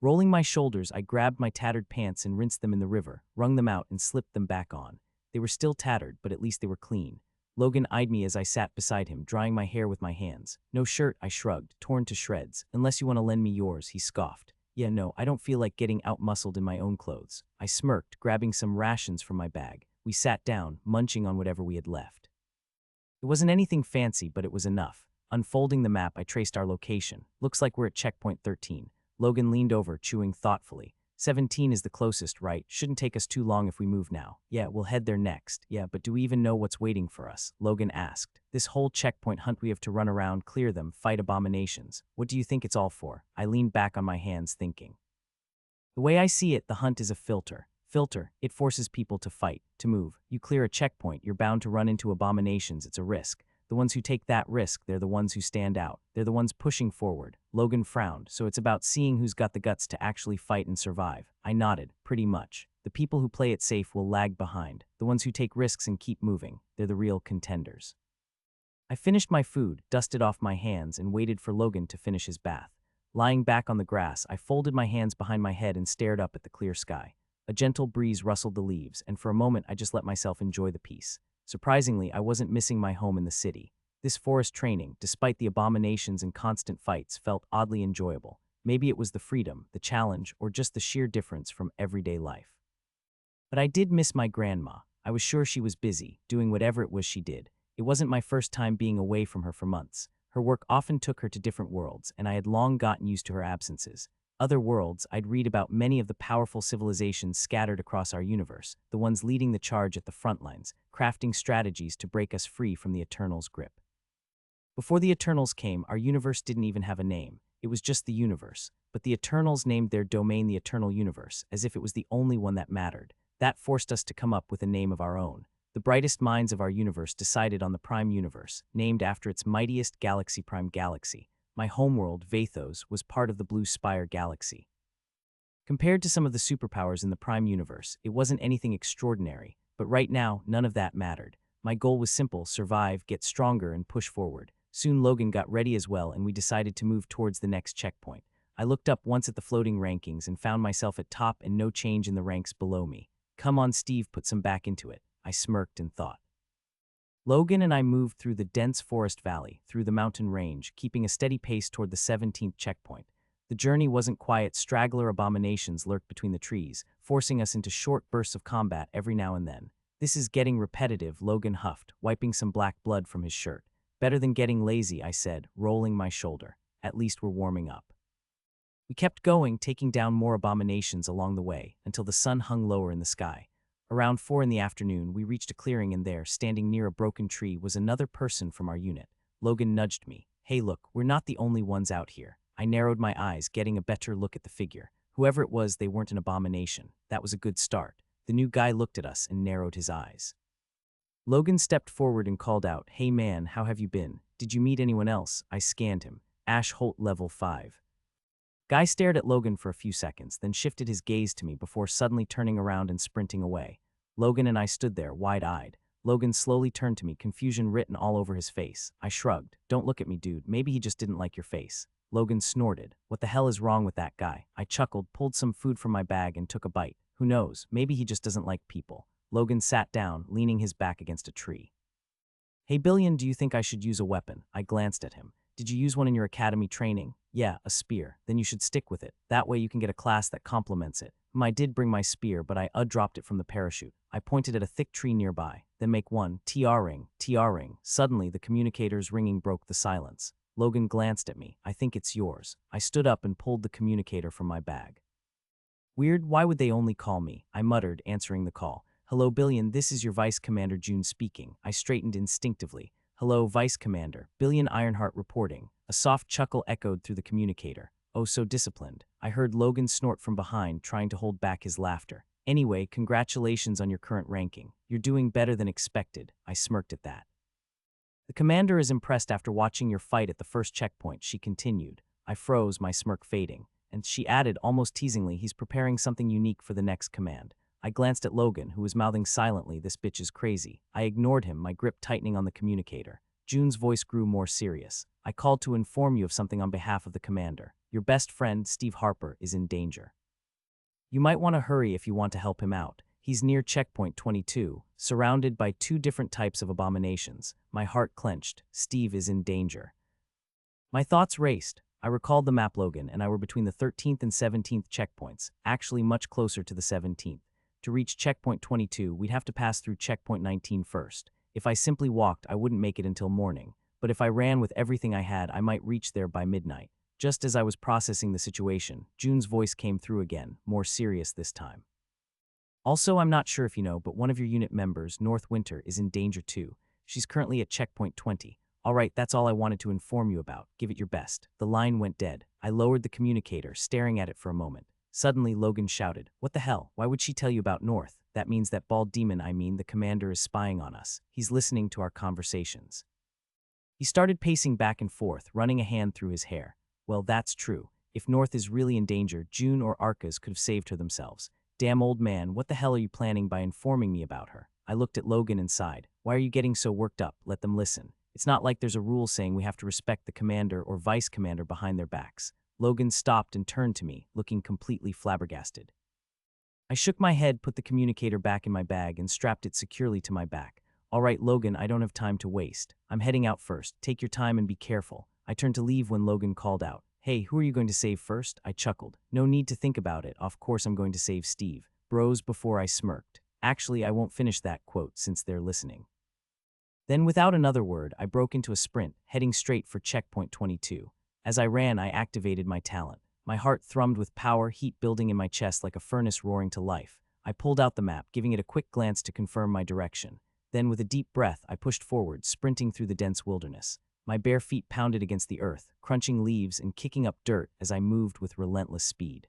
Rolling my shoulders, I grabbed my tattered pants and rinsed them in the river, wrung them out, and slipped them back on. They were still tattered, but at least they were clean. Logan eyed me as I sat beside him, drying my hair with my hands. "No shirt," I shrugged, torn to shreds. "Unless you want to lend me yours," he scoffed. "Yeah, no, I don't feel like getting out-muscled in my own clothes." I smirked, grabbing some rations from my bag. We sat down, munching on whatever we had left. It wasn't anything fancy, but it was enough. Unfolding the map, I traced our location. "Looks like we're at checkpoint 13. Logan leaned over, chewing thoughtfully. 17 is the closest, right? Shouldn't take us too long if we move now. "Yeah, we'll head there next." "Yeah, but do we even know what's waiting for us?" Logan asked. "This whole checkpoint hunt, we have to run around, clear them, fight abominations. What do you think it's all for?" I leaned back on my hands, thinking. "The way I see it, the hunt is a filter. It forces people to fight, to move. You clear a checkpoint, you're bound to run into abominations. It's a risk. The ones who take that risk, they're the ones who stand out. They're the ones pushing forward." Logan frowned. "So it's about seeing who's got the guts to actually fight and survive." I nodded. "Pretty much. The people who play it safe will lag behind. The ones who take risks and keep moving, they're the real contenders." I finished my food, dusted off my hands, and waited for Logan to finish his bath. Lying back on the grass, I folded my hands behind my head and stared up at the clear sky. A gentle breeze rustled the leaves, and for a moment I just let myself enjoy the peace. Surprisingly, I wasn't missing my home in the city. This forest training, despite the abominations and constant fights, felt oddly enjoyable. Maybe it was the freedom, the challenge, or just the sheer difference from everyday life. But I did miss my grandma. I was sure she was busy, doing whatever it was she did. It wasn't my first time being away from her for months. Her work often took her to different worlds, and I had long gotten used to her absences. Other worlds, I'd read about many of the powerful civilizations scattered across our universe, the ones leading the charge at the front lines, crafting strategies to break us free from the Eternals' grip. Before the Eternals came, our universe didn't even have a name. It was just the universe. But the Eternals named their domain the Eternal Universe, as if it was the only one that mattered. That forced us to come up with a name of our own. The brightest minds of our universe decided on the Prime Universe, named after its mightiest galaxy, Prime Galaxy. My homeworld, Vathos, was part of the Blue Spire Galaxy. Compared to some of the superpowers in the Prime Universe, it wasn't anything extraordinary, but right now, none of that mattered. My goal was simple: survive, get stronger, and push forward. Soon Logan got ready as well, and we decided to move towards the next checkpoint. I looked up once at the floating rankings and found myself at top and no change in the ranks below me. "Come on, Steve, put some back into it." I smirked and thought. Logan and I moved through the dense forest valley, through the mountain range, keeping a steady pace toward the 17th checkpoint. The journey wasn't quiet. Straggler abominations lurked between the trees, forcing us into short bursts of combat every now and then. "This is getting repetitive," Logan huffed, wiping some black blood from his shirt. "Better than getting lazy," I said, rolling my shoulder. "At least we're warming up." We kept going, taking down more abominations along the way, until the sun hung lower in the sky. Around 4 in the afternoon, we reached a clearing, and there, standing near a broken tree, was another person from our unit. Logan nudged me. "Hey, look, we're not the only ones out here." I narrowed my eyes, getting a better look at the figure. Whoever it was, they weren't an abomination. That was a good start. The new guy looked at us and narrowed his eyes. Logan stepped forward and called out, "Hey man, how have you been? Did you meet anyone else?" I scanned him. "Ash Holt, level 5. Guy stared at Logan for a few seconds, then shifted his gaze to me before suddenly turning around and sprinting away. Logan and I stood there, wide-eyed. Logan slowly turned to me, confusion written all over his face. I shrugged. "Don't look at me, dude. Maybe he just didn't like your face." Logan snorted. "What the hell is wrong with that guy?" I chuckled, pulled some food from my bag, and took a bite. "Who knows? Maybe he just doesn't like people." Logan sat down, leaning his back against a tree. Hey Billion, do you think I should use a weapon? I glanced at him. Did you use one in your academy training? Yeah, a spear. Then you should stick with it. That way you can get a class that complements it. I did bring my spear, but I dropped it from the parachute. I pointed at a thick tree nearby. Then make one, TR ring, TR ring. Suddenly, the communicator's ringing broke the silence. Logan glanced at me. I think it's yours. I stood up and pulled the communicator from my bag. Weird, why would they only call me? I muttered, answering the call. Hello, Billion, this is your Vice Commander June speaking. I straightened instinctively. Hello, Vice Commander. Billion Ironheart reporting. A soft chuckle echoed through the communicator. Oh, so disciplined. I heard Logan snort from behind, trying to hold back his laughter. Anyway, congratulations on your current ranking. You're doing better than expected. I smirked at that. The commander is impressed after watching your fight at the first checkpoint, she continued. I froze, my smirk fading. And she added, almost teasingly, he's preparing something unique for the next command. I glanced at Logan, who was mouthing silently, this bitch is crazy. I ignored him, my grip tightening on the communicator. June's voice grew more serious. I called to inform you of something on behalf of the commander. Your best friend, Steve Harper, is in danger. You might want to hurry if you want to help him out. He's near checkpoint 22, surrounded by 2 different types of abominations. My heart clenched. Steve is in danger. My thoughts raced. I recalled the map Logan and I were between the 13th and 17th checkpoints, actually much closer to the 17th. To reach checkpoint 22, we'd have to pass through checkpoint 19 first. If I simply walked, I wouldn't make it until morning. But if I ran with everything I had, I might reach there by midnight. Just as I was processing the situation, June's voice came through again, more serious this time. Also, I'm not sure if you know, but one of your unit members, North Winter, is in danger too. She's currently at checkpoint 20. All right, that's all I wanted to inform you about. Give it your best. The line went dead. I lowered the communicator, staring at it for a moment. Suddenly, Logan shouted, What the hell? Why would she tell you about North? That means that bald demon, the commander, is spying on us. He's listening to our conversations. He started pacing back and forth, running a hand through his hair. Well, that's true. If North is really in danger, June or Arcas could have saved her themselves. Damn old man, what the hell are you planning by informing me about her? I looked at Logan and sighed. Why are you getting so worked up? Let them listen. It's not like there's a rule saying we have to respect the commander or vice commander behind their backs. Logan stopped and turned to me, looking completely flabbergasted. I shook my head, put the communicator back in my bag, and strapped it securely to my back. All right, Logan, I don't have time to waste. I'm heading out first. Take your time and be careful. I turned to leave when Logan called out. Hey, who are you going to save first? I chuckled. No need to think about it. Of course I'm going to save Steve. Bros before I smirked. Actually, I won't finish that quote since they're listening. Then without another word, I broke into a sprint, heading straight for checkpoint 22. As I ran, I activated my talent. My heart thrummed with power, heat building in my chest like a furnace roaring to life. I pulled out the map, giving it a quick glance to confirm my direction. Then, with a deep breath, I pushed forward, sprinting through the dense wilderness. My bare feet pounded against the earth, crunching leaves and kicking up dirt as I moved with relentless speed.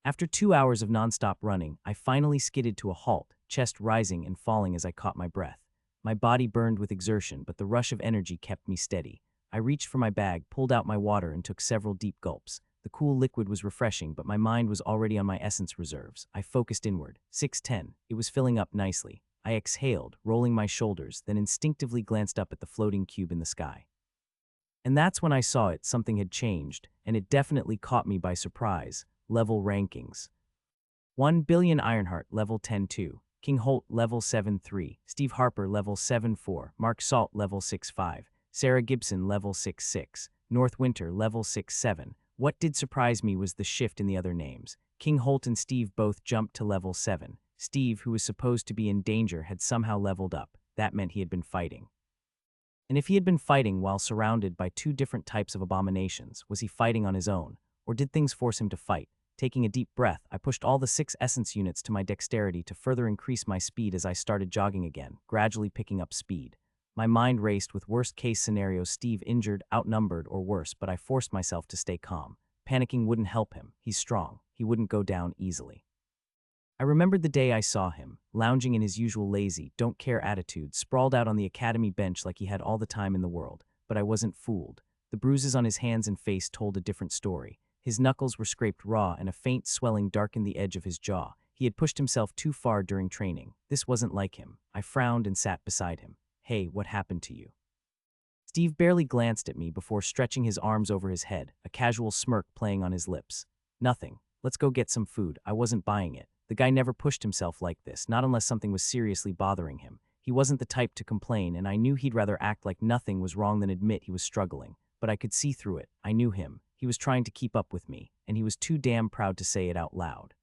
After 2 hours of nonstop running, I finally skidded to a halt, chest rising and falling as I caught my breath. My body burned with exertion, but the rush of energy kept me steady. I reached for my bag, pulled out my water, and took several deep gulps. The cool liquid was refreshing, but my mind was already on my essence reserves. I focused inward. 610. It was filling up nicely. I exhaled, rolling my shoulders, then instinctively glanced up at the floating cube in the sky. And that's when I saw it. Something had changed, and it definitely caught me by surprise. Level rankings. 1 Billion Ironheart, level 10-2. King Holt, level 7-3. Steve Harper, level 7-4. Mark Salt, level 6-5. Sarah Gibson, level 6-6. North Winter, level 6-7. What did surprise me was the shift in the other names. King Holt and Steve both jumped to level 7. Steve, who was supposed to be in danger, had somehow leveled up. That meant he had been fighting. And if he had been fighting while surrounded by 2 different types of abominations, was he fighting on his own? Or did things force him to fight? Taking a deep breath, I pushed all the 6 essence units to my dexterity to further increase my speed as I started jogging again, gradually picking up speed. My mind raced with worst-case scenarios, Steve injured, outnumbered, or worse, but I forced myself to stay calm. Panicking wouldn't help him. He's strong. He wouldn't go down easily. I remembered the day I saw him, lounging in his usual lazy, don't-care attitude, sprawled out on the academy bench like he had all the time in the world. But I wasn't fooled. The bruises on his hands and face told a different story. His knuckles were scraped raw and a faint swelling darkened the edge of his jaw. He had pushed himself too far during training. This wasn't like him. I frowned and sat beside him. Hey, what happened to you? Steve barely glanced at me before stretching his arms over his head, a casual smirk playing on his lips. Nothing. Let's go get some food. I wasn't buying it. The guy never pushed himself like this, not unless something was seriously bothering him. He wasn't the type to complain, and I knew he'd rather act like nothing was wrong than admit he was struggling. But I could see through it. I knew him. He was trying to keep up with me, and he was too damn proud to say it out loud.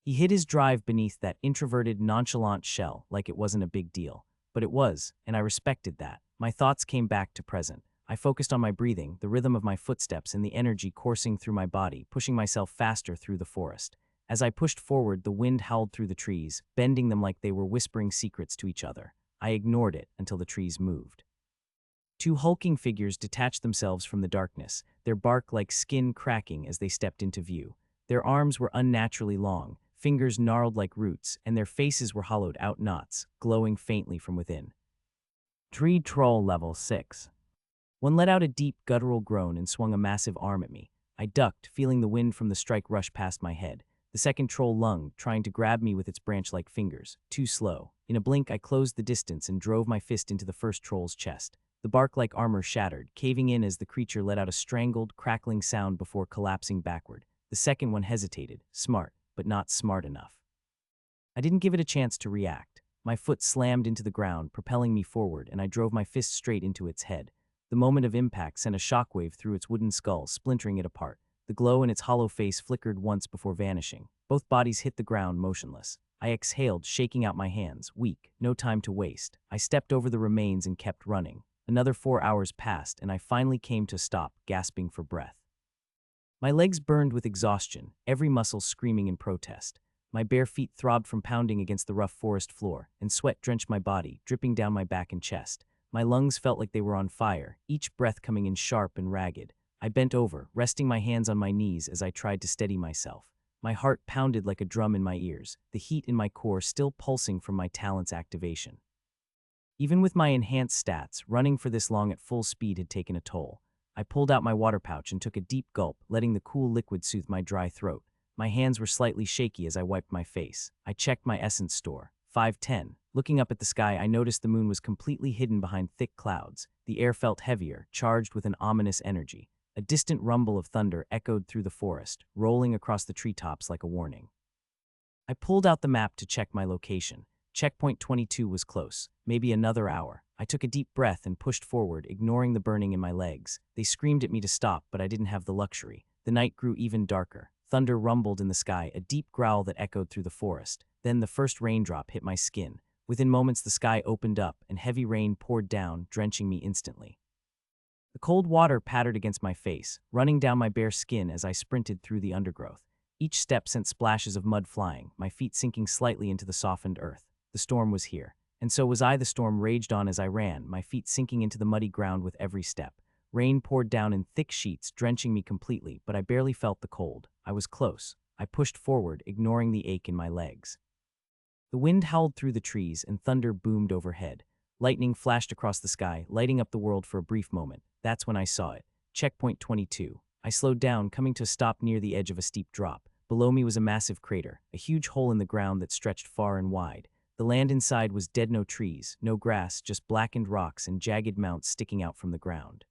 He hid his drive beneath that introverted, nonchalant shell like it wasn't a big deal. But it was, and I respected that. My thoughts came back to present. I focused on my breathing, the rhythm of my footsteps, and the energy coursing through my body, pushing myself faster through the forest. As I pushed forward, the wind howled through the trees, bending them like they were whispering secrets to each other. I ignored it until the trees moved. Two hulking figures detached themselves from the darkness, their bark like skin cracking as they stepped into view. Their arms were unnaturally long, fingers gnarled like roots, and their faces were hollowed out knots, glowing faintly from within. Tree Troll Level 6. One let out a deep, guttural groan and swung a massive arm at me. I ducked, feeling the wind from the strike rush past my head. The second troll lunged, trying to grab me with its branch-like fingers. Too slow. In a blink, I closed the distance and drove my fist into the first troll's chest. The bark-like armor shattered, caving in as the creature let out a strangled, crackling sound before collapsing backward. The second one hesitated, smart, but not smart enough. I didn't give it a chance to react. My foot slammed into the ground, propelling me forward, and I drove my fist straight into its head. The moment of impact sent a shockwave through its wooden skull, splintering it apart. The glow in its hollow face flickered once before vanishing. Both bodies hit the ground motionless. I exhaled, shaking out my hands, weak, no time to waste. I stepped over the remains and kept running. Another 4 hours passed, and I finally came to a stop, gasping for breath. My legs burned with exhaustion, every muscle screaming in protest. My bare feet throbbed from pounding against the rough forest floor, and sweat drenched my body, dripping down my back and chest. My lungs felt like they were on fire, each breath coming in sharp and ragged. I bent over, resting my hands on my knees as I tried to steady myself. My heart pounded like a drum in my ears, the heat in my core still pulsing from my talent's activation. Even with my enhanced stats, running for this long at full speed had taken a toll. I pulled out my water pouch and took a deep gulp, letting the cool liquid soothe my dry throat. My hands were slightly shaky as I wiped my face. I checked my essence store. 510. Looking up at the sky, I noticed the moon was completely hidden behind thick clouds. The air felt heavier, charged with an ominous energy. A distant rumble of thunder echoed through the forest, rolling across the treetops like a warning. I pulled out the map to check my location. Checkpoint 22 was close, maybe another hour. I took a deep breath and pushed forward, ignoring the burning in my legs. They screamed at me to stop, but I didn't have the luxury. The night grew even darker. Thunder rumbled in the sky, a deep growl that echoed through the forest. Then the first raindrop hit my skin. Within moments, the sky opened up, and heavy rain poured down, drenching me instantly. The cold water pattered against my face, running down my bare skin as I sprinted through the undergrowth. Each step sent splashes of mud flying, my feet sinking slightly into the softened earth. The storm was here. And so was I. The storm raged on as I ran, my feet sinking into the muddy ground with every step. Rain poured down in thick sheets, drenching me completely, but I barely felt the cold. I was close. I pushed forward, ignoring the ache in my legs. The wind howled through the trees and thunder boomed overhead. Lightning flashed across the sky, lighting up the world for a brief moment. That's when I saw it. Checkpoint 22. I slowed down, coming to a stop near the edge of a steep drop. Below me was a massive crater, a huge hole in the ground that stretched far and wide. The land inside was dead, no trees, no grass, just blackened rocks and jagged mounts sticking out from the ground.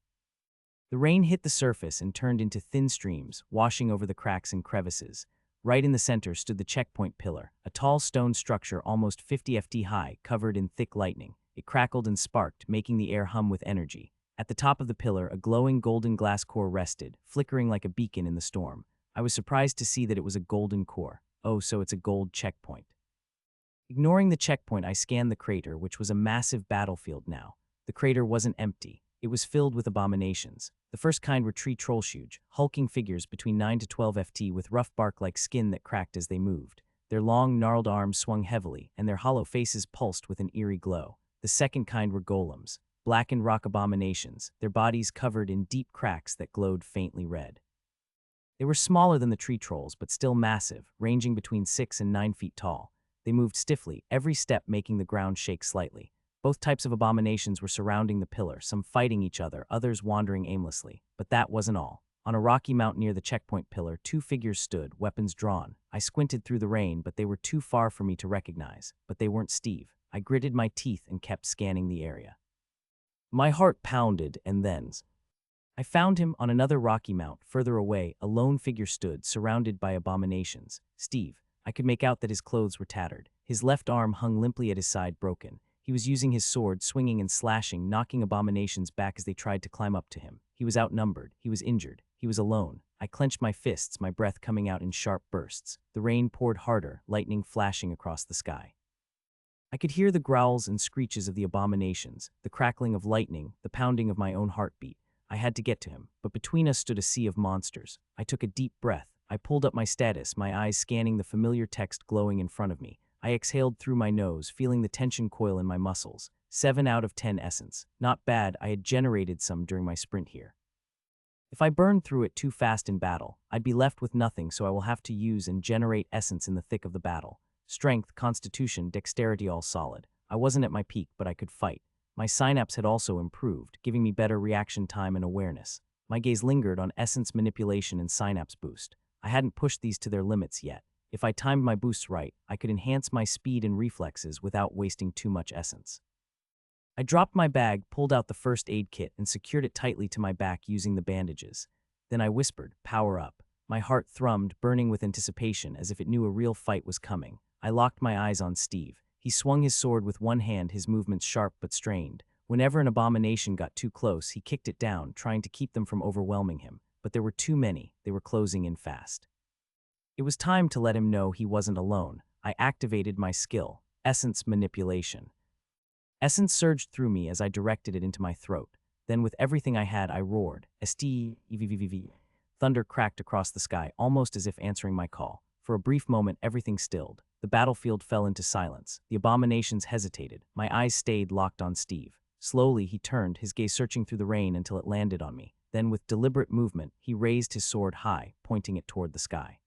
The rain hit the surface and turned into thin streams, washing over the cracks and crevices. Right in the center stood the checkpoint pillar, a tall stone structure almost 50 feet high, covered in thick lightning. It crackled and sparked, making the air hum with energy. At the top of the pillar, a glowing golden glass core rested, flickering like a beacon in the storm. I was surprised to see that it was a golden core. Oh, so it's a gold checkpoint. Ignoring the checkpoint, I scanned the crater, which was a massive battlefield now. The crater wasn't empty. It was filled with abominations. The first kind were tree trollshuge, hulking figures between 9 to 12 ft with rough bark-like skin that cracked as they moved. Their long, gnarled arms swung heavily, and their hollow faces pulsed with an eerie glow. The second kind were golems, blackened rock abominations, their bodies covered in deep cracks that glowed faintly red. They were smaller than the tree trolls, but still massive, ranging between 6 and 9 feet tall. They moved stiffly, every step making the ground shake slightly. Both types of abominations were surrounding the pillar, some fighting each other, others wandering aimlessly. But that wasn't all. On a rocky mount near the checkpoint pillar, two figures stood, weapons drawn. I squinted through the rain, but they were too far for me to recognize. But they weren't Steve. I gritted my teeth and kept scanning the area. My heart pounded, and then I found him on another rocky mount. Further away, a lone figure stood, surrounded by abominations. Steve. I could make out that his clothes were tattered. His left arm hung limply at his side, broken. He was using his sword, swinging and slashing, knocking abominations back as they tried to climb up to him. He was outnumbered. He was injured. He was alone. I clenched my fists, my breath coming out in sharp bursts. The rain poured harder, lightning flashing across the sky. I could hear the growls and screeches of the abominations, the crackling of lightning, the pounding of my own heartbeat. I had to get to him, but between us stood a sea of monsters. I took a deep breath. I pulled up my status, my eyes scanning the familiar text glowing in front of me. I exhaled through my nose, feeling the tension coil in my muscles. 7 out of 10 essence. Not bad, I had generated some during my sprint here. If I burned through it too fast in battle, I'd be left with nothing, so I will have to use and generate essence in the thick of the battle. Strength, constitution, dexterity all solid. I wasn't at my peak, but I could fight. My synapse had also improved, giving me better reaction time and awareness. My gaze lingered on essence manipulation and synapse boost. I hadn't pushed these to their limits yet. If I timed my boosts right, I could enhance my speed and reflexes without wasting too much essence. I dropped my bag, pulled out the first aid kit, and secured it tightly to my back using the bandages. Then I whispered, "Power up." My heart thrummed, burning with anticipation as if it knew a real fight was coming. I locked my eyes on Steve. He swung his sword with one hand, his movements sharp but strained. Whenever an abomination got too close, he kicked it down, trying to keep them from overwhelming him. But there were too many. They were closing in fast. It was time to let him know he wasn't alone. I activated my skill, essence manipulation. Essence surged through me as I directed it into my throat. Then with everything I had, I roared. STEVVVV. Thunder cracked across the sky, almost as if answering my call. For a brief moment, everything stilled. The battlefield fell into silence. The abominations hesitated. My eyes stayed locked on Steve. Slowly, he turned, his gaze searching through the rain until it landed on me. Then, with deliberate movement, he raised his sword high, pointing it toward the sky.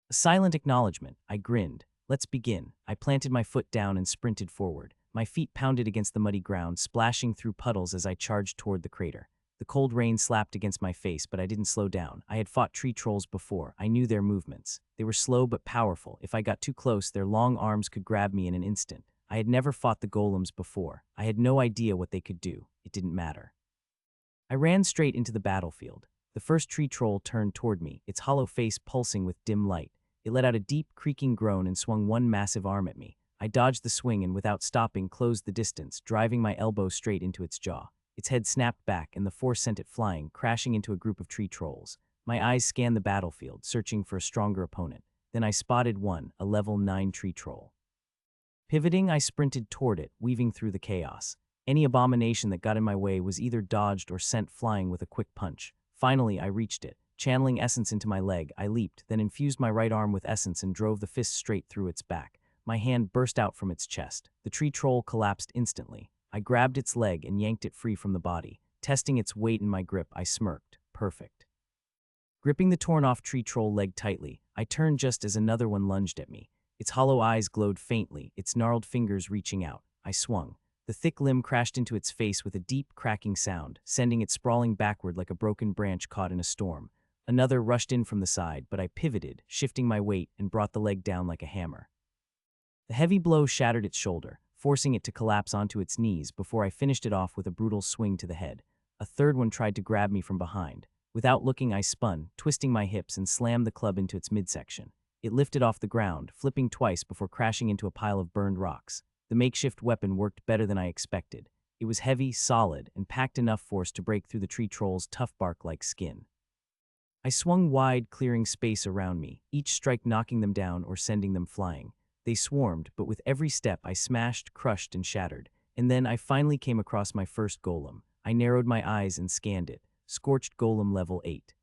A silent acknowledgement. I grinned. Let's begin. I planted my foot down and sprinted forward. My feet pounded against the muddy ground, splashing through puddles as I charged toward the crater. The cold rain slapped against my face, but I didn't slow down. I had fought tree trolls before. I knew their movements. They were slow but powerful. If I got too close, their long arms could grab me in an instant. I had never fought the golems before. I had no idea what they could do. It didn't matter. I ran straight into the battlefield. The first tree troll turned toward me, its hollow face pulsing with dim light. It let out a deep, creaking groan and swung one massive arm at me. I dodged the swing and, without stopping, closed the distance, driving my elbow straight into its jaw. Its head snapped back, and the force sent it flying, crashing into a group of tree trolls. My eyes scanned the battlefield, searching for a stronger opponent. Then I spotted one, a level 9 tree troll. Pivoting, I sprinted toward it, weaving through the chaos. Any abomination that got in my way was either dodged or sent flying with a quick punch. Finally, I reached it. Channeling essence into my leg, I leaped, then infused my right arm with essence and drove the fist straight through its back. My hand burst out from its chest. The tree troll collapsed instantly. I grabbed its leg and yanked it free from the body. Testing its weight in my grip, I smirked. Perfect. Gripping the torn-off tree troll leg tightly, I turned just as another one lunged at me. Its hollow eyes glowed faintly, its gnarled fingers reaching out. I swung. The thick limb crashed into its face with a deep, cracking sound, sending it sprawling backward like a broken branch caught in a storm. Another rushed in from the side, but I pivoted, shifting my weight, and brought the leg down like a hammer. The heavy blow shattered its shoulder, forcing it to collapse onto its knees before I finished it off with a brutal swing to the head. A third one tried to grab me from behind. Without looking, I spun, twisting my hips, and slammed the club into its midsection. It lifted off the ground, flipping twice before crashing into a pile of burned rocks. The makeshift weapon worked better than I expected. It was heavy, solid, and packed enough force to break through the tree troll's tough bark-like skin. I swung wide, clearing space around me, each strike knocking them down or sending them flying. They swarmed, but with every step I smashed, crushed, and shattered. And then I finally came across my first golem. I narrowed my eyes and scanned it. Scorched golem level 8.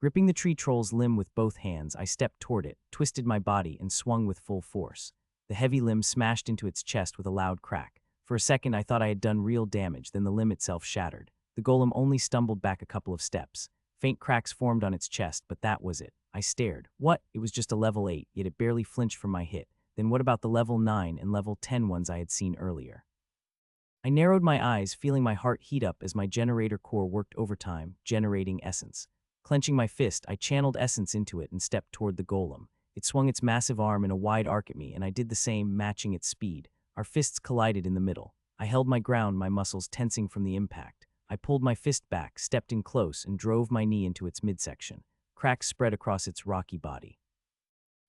Gripping the tree troll's limb with both hands, I stepped toward it, twisted my body, and swung with full force. The heavy limb smashed into its chest with a loud crack. For a second I thought I had done real damage, then the limb itself shattered. The golem only stumbled back a couple of steps. Faint cracks formed on its chest, but that was it. I stared. What? It was just a level 8, yet it barely flinched from my hit. Then what about the level 9 and level 10 ones I had seen earlier? I narrowed my eyes, feeling my heart heat up as my generator core worked overtime, generating essence. Clenching my fist, I channeled essence into it and stepped toward the golem. It swung its massive arm in a wide arc at me, and I did the same, matching its speed. Our fists collided in the middle. I held my ground, my muscles tensing from the impact. I pulled my fist back, stepped in close, and drove my knee into its midsection. Cracks spread across its rocky body.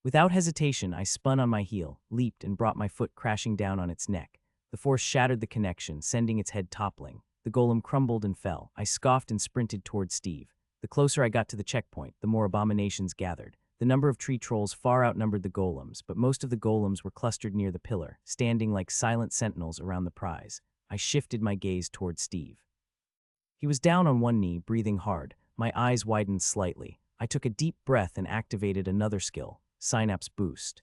Without hesitation, I spun on my heel, leaped, and brought my foot crashing down on its neck. The force shattered the connection, sending its head toppling. The golem crumbled and fell. I scoffed and sprinted toward Steve. The closer I got to the checkpoint, the more abominations gathered. The number of tree trolls far outnumbered the golems, but most of the golems were clustered near the pillar, standing like silent sentinels around the prize. I shifted my gaze toward Steve. He was down on one knee, breathing hard. My eyes widened slightly. I took a deep breath and activated another skill, Synapse Boost.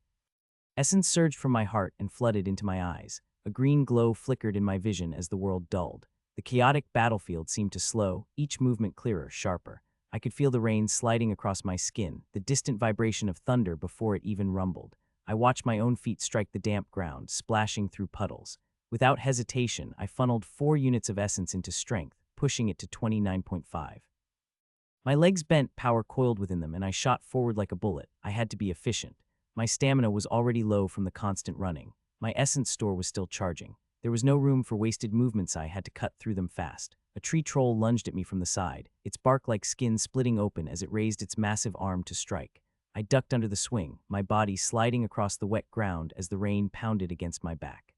Essence surged from my heart and flooded into my eyes. A green glow flickered in my vision as the world dulled. The chaotic battlefield seemed to slow, each movement clearer, sharper. I could feel the rain sliding across my skin, the distant vibration of thunder before it even rumbled. I watched my own feet strike the damp ground, splashing through puddles. Without hesitation, I funneled 4 units of essence into strength, pushing it to 29.5. My legs bent, power coiled within them, and I shot forward like a bullet. I had to be efficient. My stamina was already low from the constant running. My essence store was still charging. There was no room for wasted movements. I had to cut through them fast. A tree troll lunged at me from the side, its bark-like skin splitting open as it raised its massive arm to strike. I ducked under the swing, my body sliding across the wet ground as the rain pounded against my back.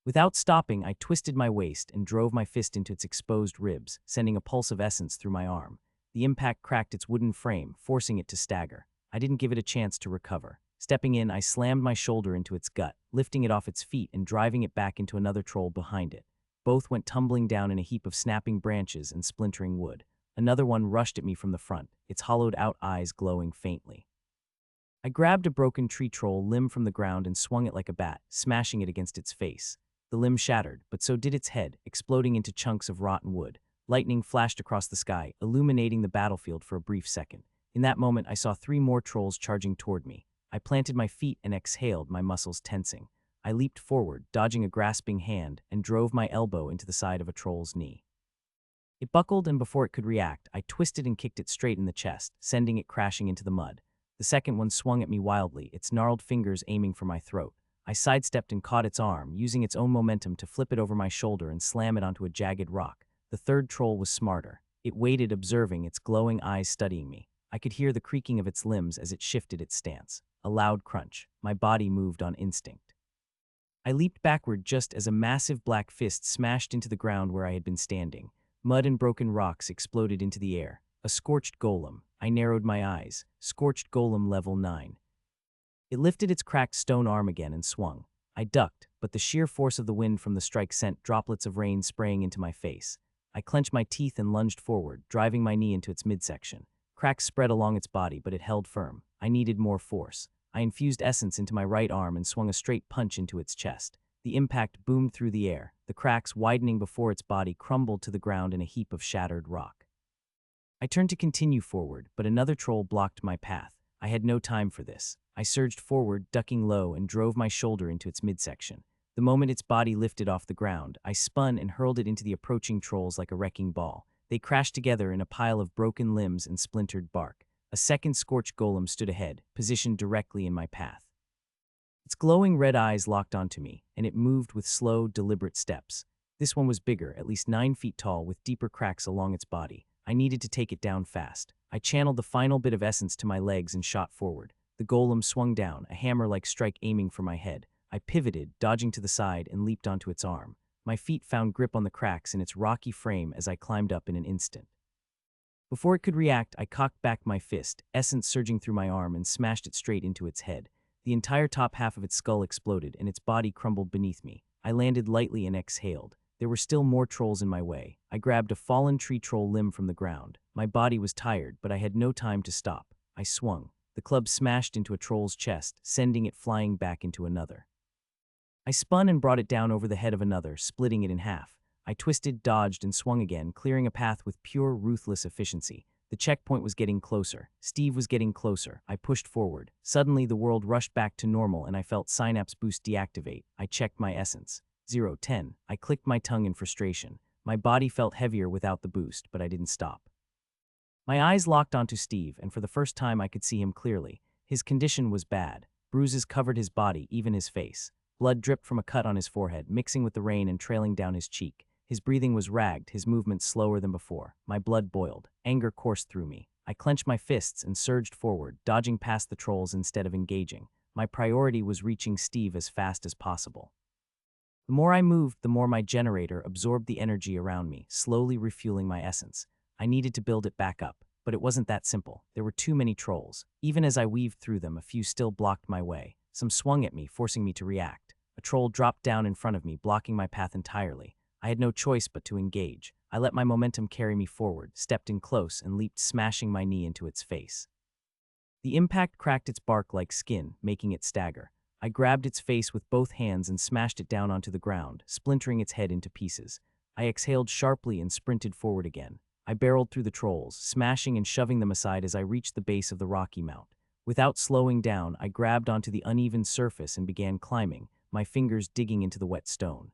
Without stopping, I twisted my waist and drove my fist into its exposed ribs, sending a pulse of essence through my arm. The impact cracked its wooden frame, forcing it to stagger. I didn't give it a chance to recover. Stepping in, I slammed my shoulder into its gut, lifting it off its feet and driving it back into another troll behind it. Both went tumbling down in a heap of snapping branches and splintering wood. Another one rushed at me from the front, its hollowed-out eyes glowing faintly. I grabbed a broken tree troll limb from the ground and swung it like a bat, smashing it against its face. The limb shattered, but so did its head, exploding into chunks of rotten wood. Lightning flashed across the sky, illuminating the battlefield for a brief second. In that moment, I saw 3 more trolls charging toward me. I planted my feet and exhaled, my muscles tensing. I leaped forward, dodging a grasping hand, and drove my elbow into the side of a troll's knee. It buckled, and before it could react, I twisted and kicked it straight in the chest, sending it crashing into the mud. The second one swung at me wildly, its gnarled fingers aiming for my throat. I sidestepped and caught its arm, using its own momentum to flip it over my shoulder and slam it onto a jagged rock. The third troll was smarter. It waited, observing, its glowing eyes studying me. I could hear the creaking of its limbs as it shifted its stance. A loud crunch. My body moved on instinct. I leaped backward just as a massive black fist smashed into the ground where I had been standing. Mud and broken rocks exploded into the air. A scorched golem. I narrowed my eyes. Scorched golem level 9. It lifted its cracked stone arm again and swung. I ducked, but the sheer force of the wind from the strike sent droplets of rain spraying into my face. I clenched my teeth and lunged forward, driving my knee into its midsection. Cracks spread along its body, but it held firm. I needed more force. I infused essence into my right arm and swung a straight punch into its chest. The impact boomed through the air. The cracks, widening before its body, crumbled to the ground in a heap of shattered rock. I turned to continue forward, but another troll blocked my path. I had no time for this. I surged forward, ducking low, and drove my shoulder into its midsection. The moment its body lifted off the ground, I spun and hurled it into the approaching trolls like a wrecking ball. They crashed together in a pile of broken limbs and splintered bark. A second scorched golem stood ahead, positioned directly in my path. Its glowing red eyes locked onto me, and it moved with slow, deliberate steps. This one was bigger, at least 9 feet tall, with deeper cracks along its body. I needed to take it down fast. I channeled the final bit of essence to my legs and shot forward. The golem swung down, a hammer-like strike aiming for my head. I pivoted, dodging to the side, and leaped onto its arm. My feet found grip on the cracks in its rocky frame as I climbed up in an instant. Before it could react, I cocked back my fist, essence surging through my arm, and smashed it straight into its head. The entire top half of its skull exploded, and its body crumbled beneath me. I landed lightly and exhaled. There were still more trolls in my way. I grabbed a fallen tree troll limb from the ground. My body was tired, but I had no time to stop. I swung. The club smashed into a troll's chest, sending it flying back into another. I spun and brought it down over the head of another, splitting it in half. I twisted, dodged, and swung again, clearing a path with pure, ruthless efficiency. The checkpoint was getting closer. Steve was getting closer. I pushed forward. Suddenly, the world rushed back to normal, and I felt Synapse Boost deactivate. I checked my essence. 0-10. I clicked my tongue in frustration. My body felt heavier without the boost, but I didn't stop. My eyes locked onto Steve, and for the first time I could see him clearly. His condition was bad. Bruises covered his body, even his face. Blood dripped from a cut on his forehead, mixing with the rain and trailing down his cheek. His breathing was ragged, his movements slower than before. My blood boiled. Anger coursed through me. I clenched my fists and surged forward, dodging past the trolls instead of engaging. My priority was reaching Steve as fast as possible. The more I moved, the more my generator absorbed the energy around me, slowly refueling my essence. I needed to build it back up, but it wasn't that simple. There were too many trolls. Even as I weaved through them, a few still blocked my way. Some swung at me, forcing me to react. A troll dropped down in front of me, blocking my path entirely. I had no choice but to engage. I let my momentum carry me forward, stepped in close, and leaped, smashing my knee into its face. The impact cracked its bark like skin, making it stagger. I grabbed its face with both hands and smashed it down onto the ground, splintering its head into pieces. I exhaled sharply and sprinted forward again. I barreled through the trolls, smashing and shoving them aside as I reached the base of the rocky mount. Without slowing down, I grabbed onto the uneven surface and began climbing, my fingers digging into the wet stone.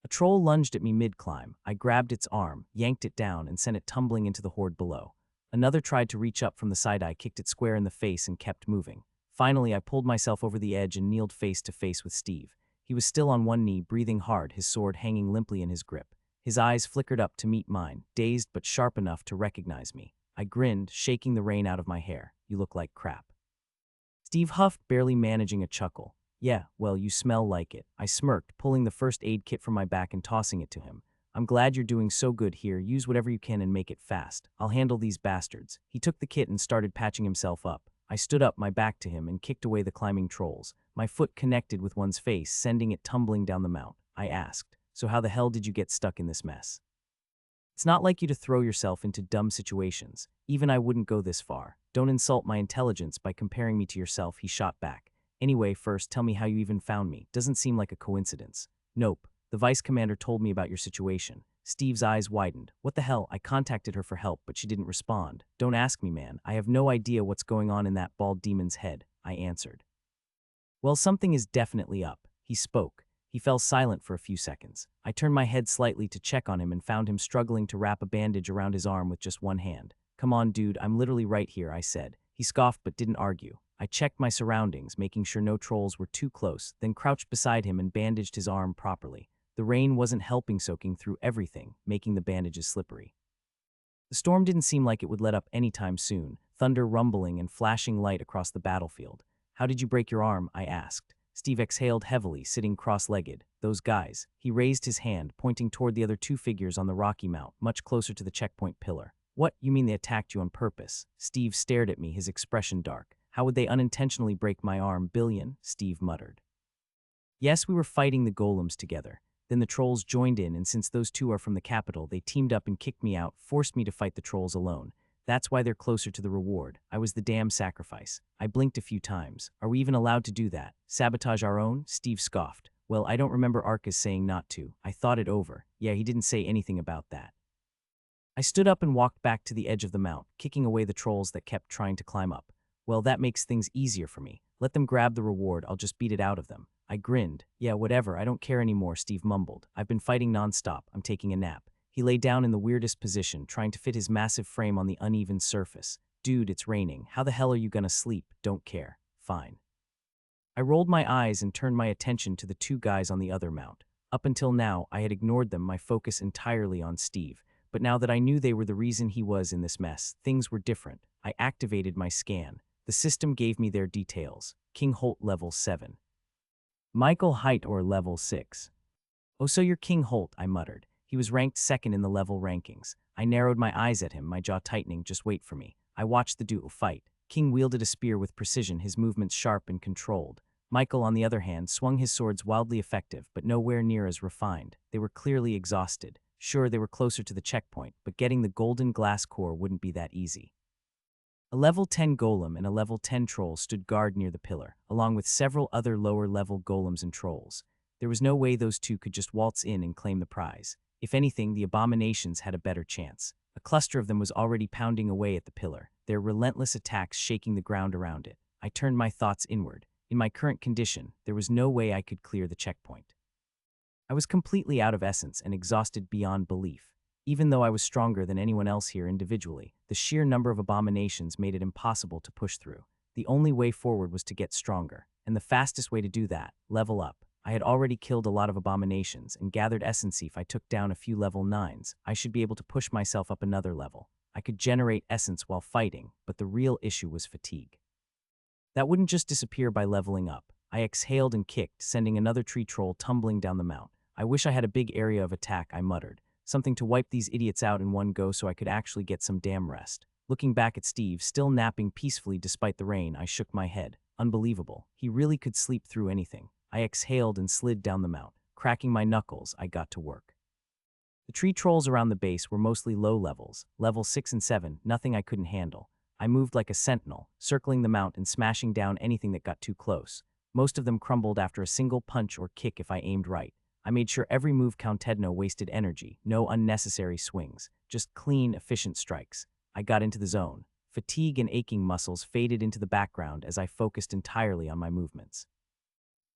A troll lunged at me mid-climb. I grabbed its arm, yanked it down, and sent it tumbling into the horde below. Another tried to reach up from the side. I kicked it square in the face and kept moving. Finally, I pulled myself over the edge and kneeled face to face with Steve. He was still on one knee, breathing hard, his sword hanging limply in his grip. His eyes flickered up to meet mine, dazed but sharp enough to recognize me. I grinned, shaking the rain out of my hair. "You look like crap." Steve huffed, barely managing a chuckle. "Yeah, well, you smell like it." I smirked, pulling the first aid kit from my back and tossing it to him. "I'm glad you're doing so good here. Use whatever you can and make it fast. I'll handle these bastards." He took the kit and started patching himself up. I stood up, my back to him, and kicked away the climbing trolls. My foot connected with one's face, sending it tumbling down the mount. I asked, "So how the hell did you get stuck in this mess?" "It's not like you to throw yourself into dumb situations. Even I wouldn't go this far. Don't insult my intelligence by comparing me to yourself," he shot back. "Anyway, first, tell me how you even found me. Doesn't seem like a coincidence." "Nope. The vice commander told me about your situation." Steve's eyes widened. "What the hell?" I contacted her for help, but she didn't respond. "Don't ask me, man. I have no idea what's going on in that bald demon's head," I answered. "Well, something is definitely up." He spoke. He fell silent for a few seconds. I turned my head slightly to check on him and found him struggling to wrap a bandage around his arm with just one hand. "Come on, dude, I'm literally right here," I said. He scoffed but didn't argue. I checked my surroundings, making sure no trolls were too close, then crouched beside him and bandaged his arm properly. The rain wasn't helping, soaking through everything, making the bandages slippery. The storm didn't seem like it would let up anytime soon, thunder rumbling and flashing light across the battlefield. "How did you break your arm?" I asked. Steve exhaled heavily, sitting cross-legged. "Those guys." He raised his hand, pointing toward the other two figures on the rocky mount, much closer to the checkpoint pillar. "What, you mean they attacked you on purpose?" Steve stared at me, his expression dark. "How would they unintentionally break my arm, Billion?" Steve muttered. "Yes, we were fighting the golems together. Then the trolls joined in, and since those two are from the capital, they teamed up and kicked me out, forced me to fight the trolls alone. That's why they're closer to the reward. I was the damn sacrifice." I blinked a few times. "Are we even allowed to do that? Sabotage our own?" Steve scoffed. "Well, I don't remember Arcus saying not to. I thought it over." "Yeah, he didn't say anything about that." I stood up and walked back to the edge of the mount, kicking away the trolls that kept trying to climb up. "Well, that makes things easier for me. Let them grab the reward, I'll just beat it out of them." I grinned. "Yeah, whatever, I don't care anymore," Steve mumbled. "I've been fighting nonstop. I'm taking a nap." He lay down in the weirdest position, trying to fit his massive frame on the uneven surface. "Dude, it's raining. How the hell are you gonna sleep?" "Don't care." "Fine." I rolled my eyes and turned my attention to the two guys on the other mount. Up until now, I had ignored them, my focus entirely on Steve. But now that I knew they were the reason he was in this mess, things were different. I activated my scan. The system gave me their details. King Holt level 7. Michael Heitor level 6. "Oh, so you're King Holt," I muttered. He was ranked second in the level rankings. I narrowed my eyes at him, my jaw tightening. "Just wait for me." I watched the duo fight. King wielded a spear with precision, his movements sharp and controlled. Michael, on the other hand, swung his swords wildly effective, but nowhere near as refined. They were clearly exhausted. Sure, they were closer to the checkpoint, but getting the golden glass core wouldn't be that easy. A level 10 golem and a level 10 troll stood guard near the pillar, along with several other lower-level golems and trolls. There was no way those two could just waltz in and claim the prize. If anything, the abominations had a better chance. A cluster of them was already pounding away at the pillar, their relentless attacks shaking the ground around it. I turned my thoughts inward. In my current condition, there was no way I could clear the checkpoint. I was completely out of essence and exhausted beyond belief. Even though I was stronger than anyone else here individually, the sheer number of abominations made it impossible to push through. The only way forward was to get stronger, and the fastest way to do that, level up. I had already killed a lot of abominations and gathered essence. If I took down a few level 9s, I should be able to push myself up another level. I could generate essence while fighting, but the real issue was fatigue. That wouldn't just disappear by leveling up. I exhaled and kicked, sending another tree troll tumbling down the mount. I wish I had a big area of attack, I muttered. Something to wipe these idiots out in one go so I could actually get some damn rest. Looking back at Steve, still napping peacefully despite the rain, I shook my head. Unbelievable. He really could sleep through anything. I exhaled and slid down the mount. Cracking my knuckles, I got to work. The tree trolls around the base were mostly low levels, level 6 and 7, nothing I couldn't handle. I moved like a sentinel, circling the mount and smashing down anything that got too close. Most of them crumbled after a single punch or kick if I aimed right. I made sure every move counted, no wasted energy, no unnecessary swings, just clean, efficient strikes. I got into the zone. Fatigue and aching muscles faded into the background as I focused entirely on my movements.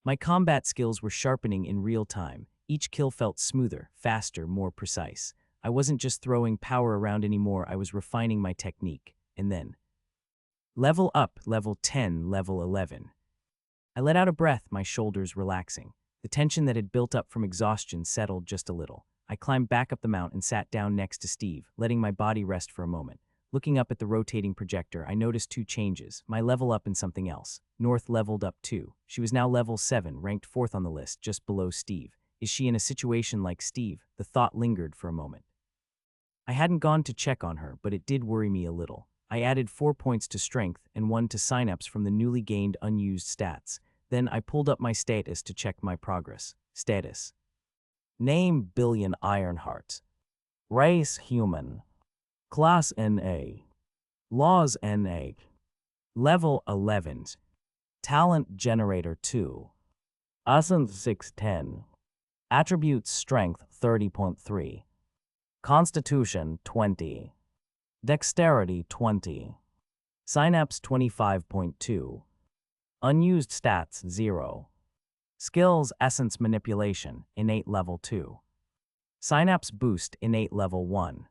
My combat skills were sharpening in real time. Each kill felt smoother, faster, more precise. I wasn't just throwing power around anymore, I was refining my technique. And then, level up, level 10, level 11. I let out a breath, my shoulders relaxing. The tension that had built up from exhaustion settled just a little. I climbed back up the mount and sat down next to Steve, letting my body rest for a moment. Looking up at the rotating projector, I noticed two changes, my level up and something else. North leveled up too. She was now level 7, ranked 4th on the list, just below Steve. Is she in a situation like Steve? The thought lingered for a moment. I hadn't gone to check on her, but it did worry me a little. I added 4 points to strength and 1 to synapse from the newly gained unused stats. Then I pulled up my status to check my progress. Status: name Billion Ironheart. Race human. Class NA. Laws NA. Level 11. Talent generator 2. Essence 610. Attributes strength 30.3. Constitution 20. Dexterity 20. Synapse 25.2. Unused stats 0. Skills essence manipulation innate level 2. Synapse boost innate level 1.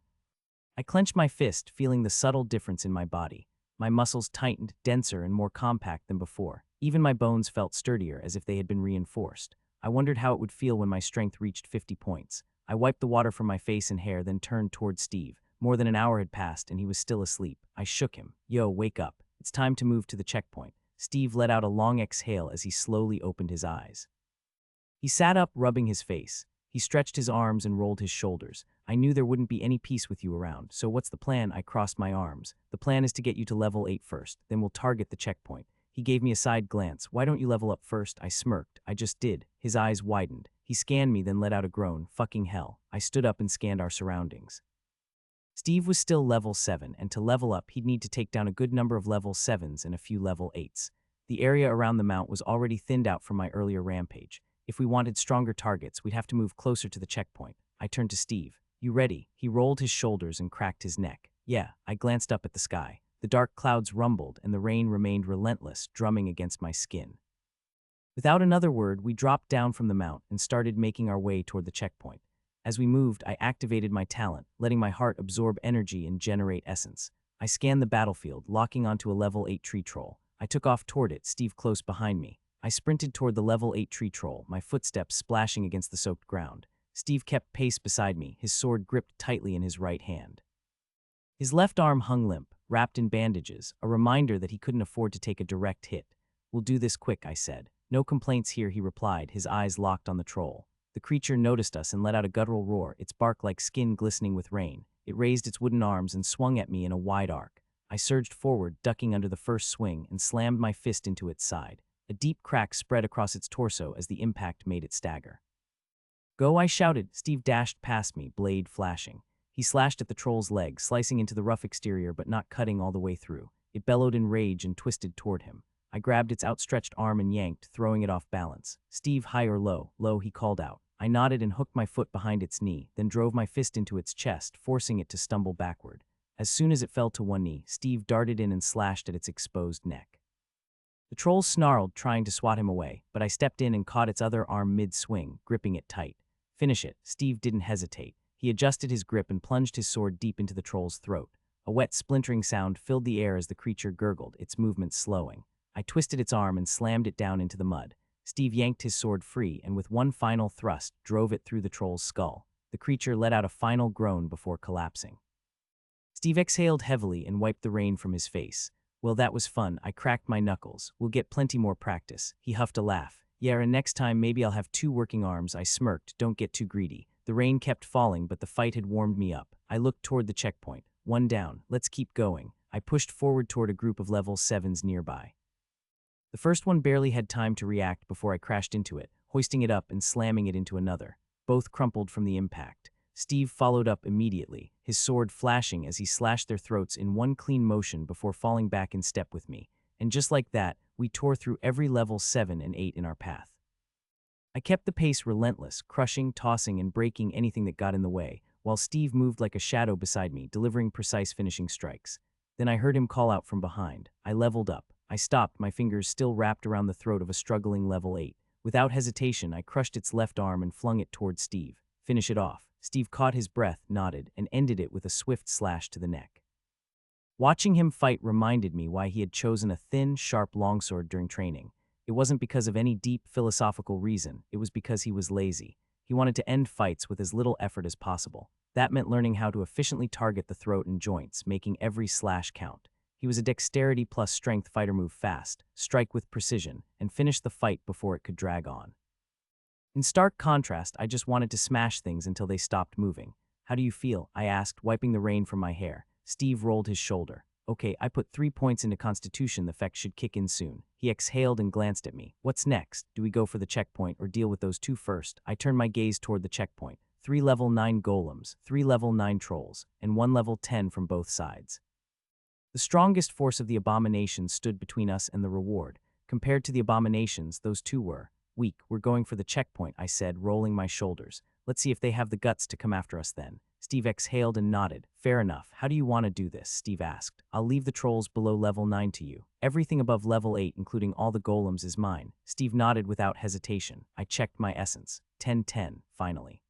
I clenched my fist, feeling the subtle difference in my body. My muscles tightened, denser and more compact than before. Even my bones felt sturdier, as if they had been reinforced. I wondered how it would feel when my strength reached 50 points. I wiped the water from my face and hair, then turned toward Steve. More than an hour had passed, and he was still asleep. I shook him. Yo, wake up. It's time to move to the checkpoint. Steve let out a long exhale as he slowly opened his eyes. He sat up, rubbing his face. He stretched his arms and rolled his shoulders. I knew there wouldn't be any peace with you around, so what's the plan? I crossed my arms. The plan is to get you to level 8 first, then we'll target the checkpoint. He gave me a side glance. Why don't you level up first? I smirked. I just did. His eyes widened. He scanned me, then let out a groan. Fucking hell. I stood up and scanned our surroundings. Steve was still level 7, and to level up, he'd need to take down a good number of level 7s and a few level 8s. The area around the mount was already thinned out from my earlier rampage. If we wanted stronger targets, we'd have to move closer to the checkpoint. I turned to Steve. You ready? He rolled his shoulders and cracked his neck. Yeah. I glanced up at the sky. The dark clouds rumbled, and the rain remained relentless, drumming against my skin. Without another word, we dropped down from the mount and started making our way toward the checkpoint. As we moved, I activated my talent, letting my heart absorb energy and generate essence. I scanned the battlefield, locking onto a level 8 tree troll. I took off toward it, Steve close behind me. I sprinted toward the level 8 tree troll, my footsteps splashing against the soaked ground. Steve kept pace beside me, his sword gripped tightly in his right hand. His left arm hung limp, wrapped in bandages, a reminder that he couldn't afford to take a direct hit. We'll do this quick, I said. No complaints here, he replied, his eyes locked on the troll. The creature noticed us and let out a guttural roar, its bark like skin glistening with rain. It raised its wooden arms and swung at me in a wide arc. I surged forward, ducking under the first swing, and slammed my fist into its side. A deep crack spread across its torso as the impact made it stagger. Go, I shouted. Steve dashed past me, blade flashing. He slashed at the troll's leg, slicing into the rough exterior but not cutting all the way through. It bellowed in rage and twisted toward him. I grabbed its outstretched arm and yanked, throwing it off balance. Steve, high or low? Low, he called out. I nodded and hooked my foot behind its knee, then drove my fist into its chest, forcing it to stumble backward. As soon as it fell to one knee, Steve darted in and slashed at its exposed neck. The troll snarled, trying to swat him away, but I stepped in and caught its other arm mid-swing, gripping it tight. Finish it. Steve didn't hesitate. He adjusted his grip and plunged his sword deep into the troll's throat. A wet, splintering sound filled the air as the creature gurgled, its movements slowing. I twisted its arm and slammed it down into the mud. Steve yanked his sword free and with one final thrust drove it through the troll's skull. The creature let out a final groan before collapsing. Steve exhaled heavily and wiped the rain from his face. Well, that was fun. I cracked my knuckles. We'll get plenty more practice. He huffed a laugh. Yeah, and next time maybe I'll have 2 working arms. I smirked. Don't get too greedy. The rain kept falling, but the fight had warmed me up. I looked toward the checkpoint. 1 down. Let's keep going. I pushed forward toward a group of level 7s nearby. The first one barely had time to react before I crashed into it, hoisting it up and slamming it into another. Both crumpled from the impact. Steve followed up immediately, his sword flashing as he slashed their throats in one clean motion before falling back in step with me. And just like that, we tore through every level 7 and 8 in our path. I kept the pace relentless, crushing, tossing, and breaking anything that got in the way, while Steve moved like a shadow beside me, delivering precise finishing strikes. Then I heard him call out from behind. I leveled up. I stopped, my fingers still wrapped around the throat of a struggling level 8. Without hesitation, I crushed its left arm and flung it toward Steve. Finish it off. Steve caught his breath, nodded, and ended it with a swift slash to the neck. Watching him fight reminded me why he had chosen a thin, sharp longsword during training. It wasn't because of any deep philosophical reason, it was because he was lazy. He wanted to end fights with as little effort as possible. That meant learning how to efficiently target the throat and joints, making every slash count. He was a dexterity plus strength fighter, move fast, strike with precision, and finish the fight before it could drag on. In stark contrast, I just wanted to smash things until they stopped moving. How do you feel? I asked, wiping the rain from my hair. Steve rolled his shoulder. Okay, I put 3 points into Constitution, the effect should kick in soon. He exhaled and glanced at me. What's next? Do we go for the checkpoint or deal with those 2 first? I turned my gaze toward the checkpoint. 3 level 9 golems, 3 level 9 trolls, and 1 level 10 from both sides. The strongest force of the abominations stood between us and the reward. Compared to the abominations, those 2 were weak. We're going for the checkpoint, I said, rolling my shoulders. Let's see if they have the guts to come after us then. Steve exhaled and nodded. Fair enough. How do you want to do this? Steve asked. I'll leave the trolls below level 9 to you. Everything above level 8, including all the golems, is mine. Steve nodded without hesitation. I checked my essence. 10-10, finally.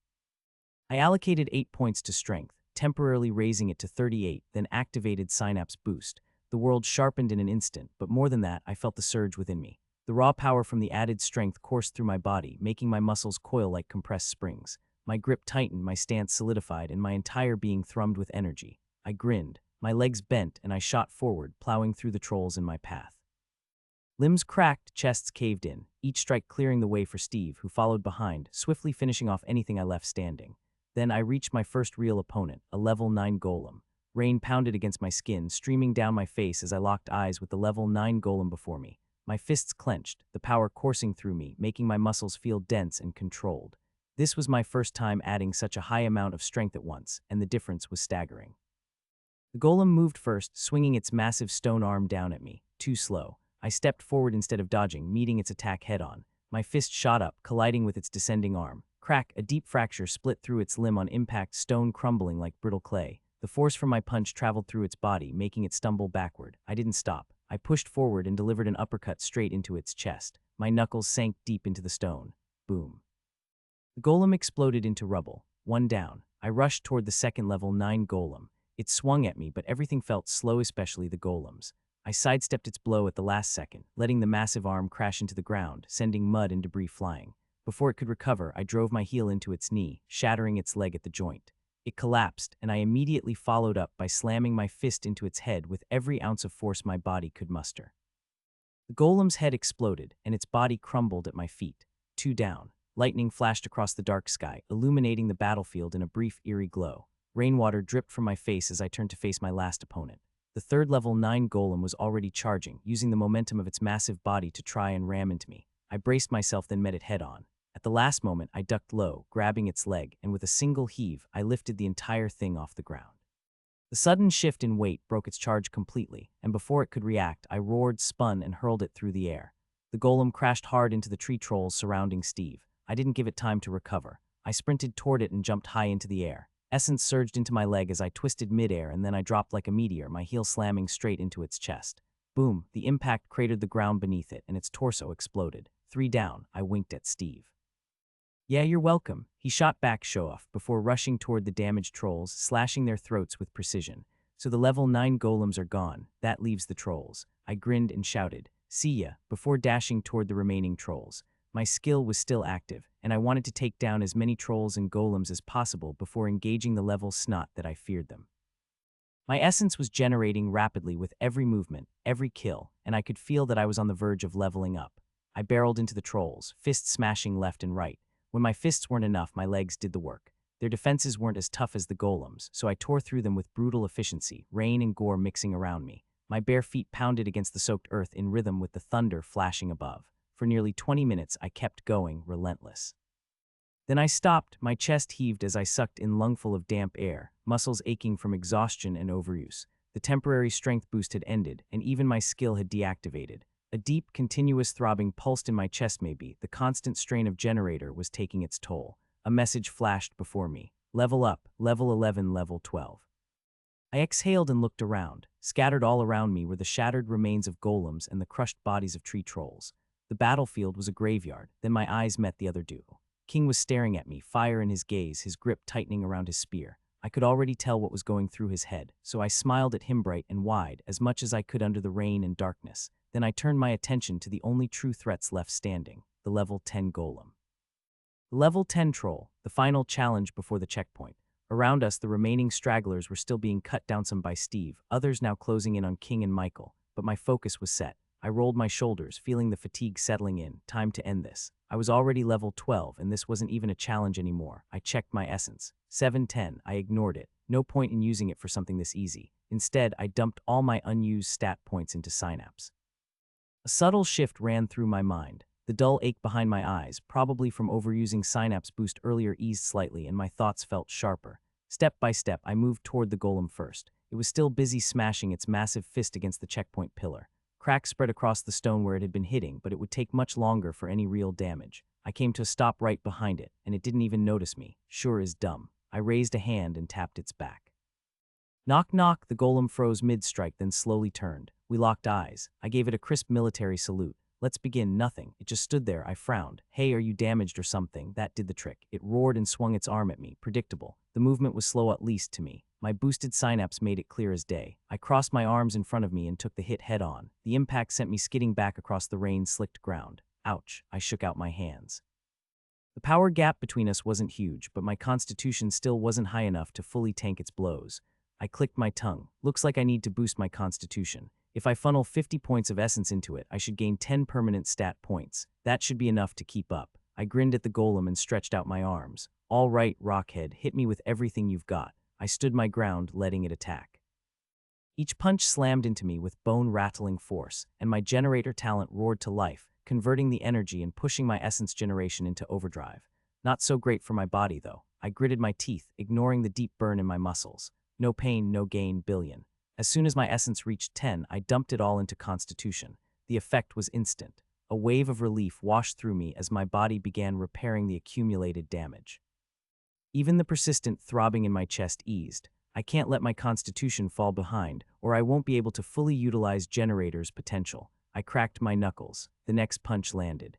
I allocated 8 points to strength, temporarily raising it to 38, then activated Synapse Boost. The world sharpened in an instant, but more than that, I felt the surge within me. The raw power from the added strength coursed through my body, making my muscles coil like compressed springs. My grip tightened, my stance solidified, and my entire being thrummed with energy. I grinned. My legs bent, and I shot forward, plowing through the trolls in my path. Limbs cracked, chests caved in, each strike clearing the way for Steve, who followed behind, swiftly finishing off anything I left standing. Then I reached my first real opponent, a level 9 golem. Rain pounded against my skin, streaming down my face as I locked eyes with the level 9 golem before me. My fists clenched, the power coursing through me, making my muscles feel dense and controlled. This was my first time adding such a high amount of strength at once, and the difference was staggering. The golem moved first, swinging its massive stone arm down at me. Too slow. I stepped forward instead of dodging, meeting its attack head-on. My fist shot up, colliding with its descending arm. Crack, a deep fracture split through its limb on impact, stone crumbling like brittle clay. The force from my punch traveled through its body, making it stumble backward. I didn't stop. I pushed forward and delivered an uppercut straight into its chest. My knuckles sank deep into the stone. Boom. The golem exploded into rubble. 1 down. I rushed toward the second level 9 golem. It swung at me, but everything felt slow, especially the golems. I sidestepped its blow at the last second, letting the massive arm crash into the ground, sending mud and debris flying. Before it could recover, I drove my heel into its knee, shattering its leg at the joint. It collapsed, and I immediately followed up by slamming my fist into its head with every ounce of force my body could muster. The golem's head exploded, and its body crumbled at my feet. 2 down. Lightning flashed across the dark sky, illuminating the battlefield in a brief, eerie glow. Rainwater dripped from my face as I turned to face my last opponent. The third level 9 golem was already charging, using the momentum of its massive body to try and ram into me. I braced myself, then met it head-on. At the last moment, I ducked low, grabbing its leg, and with a single heave, I lifted the entire thing off the ground. The sudden shift in weight broke its charge completely, and before it could react, I roared, spun, and hurled it through the air. The golem crashed hard into the tree trolls surrounding Steve. I didn't give it time to recover. I sprinted toward it and jumped high into the air. Essence surged into my leg as I twisted midair, and then I dropped like a meteor, my heel slamming straight into its chest. Boom, the impact cratered the ground beneath it, and its torso exploded. 3 down, I winked at Steve. Yeah, you're welcome, he shot back, show-off, before rushing toward the damaged trolls, slashing their throats with precision. So the level 9 golems are gone. That leaves the trolls. I grinned and shouted, see ya, before dashing toward the remaining trolls. My skill was still active, and I wanted to take down as many trolls and golems as possible before engaging the level snot that I feared them. My essence was generating rapidly with every movement, every kill, and I could feel that I was on the verge of leveling up. I barreled into the trolls, fists smashing left and right. When my fists weren't enough, my legs did the work. Their defenses weren't as tough as the golems, so I tore through them with brutal efficiency, rain and gore mixing around me. My bare feet pounded against the soaked earth in rhythm with the thunder flashing above. For nearly 20 minutes, I kept going, relentless. Then I stopped, my chest heaved as I sucked in lungful of damp air, muscles aching from exhaustion and overuse. The temporary strength boost had ended, and even my skill had deactivated. A deep, continuous throbbing pulsed in my chest maybe. The constant strain of generator was taking its toll. A message flashed before me. Level up, level 11, level 12. I exhaled and looked around. Scattered all around me were the shattered remains of golems and the crushed bodies of tree trolls. The battlefield was a graveyard. Then my eyes met the other duo. King was staring at me, fire in his gaze, his grip tightening around his spear. I could already tell what was going through his head, so I smiled at him bright and wide, as much as I could under the rain and darkness. Then I turned my attention to the only true threats left standing, the level 10 golem. The level 10 troll, the final challenge before the checkpoint. Around us, the remaining stragglers were still being cut down, some by Steve, others now closing in on King and Michael, but my focus was set. I rolled my shoulders, feeling the fatigue settling in. Time to end this. I was already level 12, and this wasn't even a challenge anymore. I checked my essence. 710, I ignored it. No point in using it for something this easy. Instead, I dumped all my unused stat points into synapse. A subtle shift ran through my mind. The dull ache behind my eyes, probably from overusing synapse boost earlier, eased slightly, and my thoughts felt sharper. Step by step, I moved toward the golem first. It was still busy smashing its massive fist against the checkpoint pillar. Cracks spread across the stone where it had been hitting, but it would take much longer for any real damage. I came to a stop right behind it, and it didn't even notice me. Sure as dumb. I raised a hand and tapped its back. Knock knock, the golem froze mid-strike, then slowly turned. We locked eyes. I gave it a crisp military salute. Let's begin. Nothing. It just stood there. I frowned. Hey, are you damaged or something? That did the trick. It roared and swung its arm at me. Predictable. The movement was slow, at least to me. My boosted synapse made it clear as day. I crossed my arms in front of me and took the hit head on. The impact sent me skidding back across the rain-slicked ground. Ouch. I shook out my hands. The power gap between us wasn't huge, but my constitution still wasn't high enough to fully tank its blows. I clicked my tongue. Looks like I need to boost my constitution. If I funnel 50 points of essence into it, I should gain 10 permanent stat points. That should be enough to keep up. I grinned at the golem and stretched out my arms. All right, Rockhead, hit me with everything you've got. I stood my ground, letting it attack. Each punch slammed into me with bone-rattling force, and my generator talent roared to life, converting the energy and pushing my essence generation into overdrive. Not so great for my body, though. I gritted my teeth, ignoring the deep burn in my muscles. No pain, no gain, billion. As soon as my essence reached 10, I dumped it all into Constitution. The effect was instant. A wave of relief washed through me as my body began repairing the accumulated damage. Even the persistent throbbing in my chest eased. I can't let my constitution fall behind, or I won't be able to fully utilize Generator's potential. I cracked my knuckles. The next punch landed.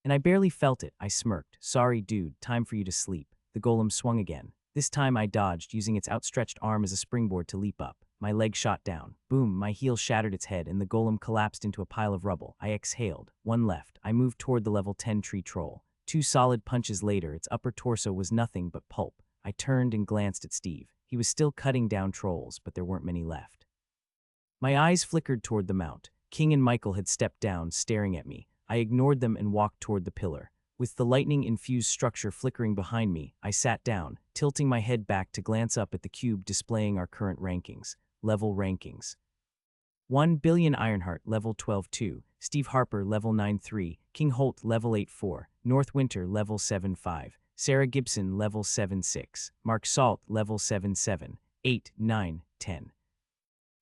And I barely felt it. I smirked. Sorry, dude, time for you to sleep. The golem swung again. This time I dodged, using its outstretched arm as a springboard to leap up. My leg shot down. Boom, my heel shattered its head, and the golem collapsed into a pile of rubble. I exhaled. One left. I moved toward the level 10 tree troll. 2 solid punches later, its upper torso was nothing but pulp. I turned and glanced at Steve. He was still cutting down trolls, but there weren't many left. My eyes flickered toward the mount. King and Michael had stepped down, staring at me. I ignored them and walked toward the pillar. With the lightning-infused structure flickering behind me, I sat down, tilting my head back to glance up at the cube displaying our current rankings. Level rankings. 1 Billion Ironheart, level 12-2. Steve Harper, level 9-3. King Holt, level 8-4. North Winter, level 7-5. Sarah Gibson, level 7-6. Mark Salt, level 7-7. 8, 9, 10.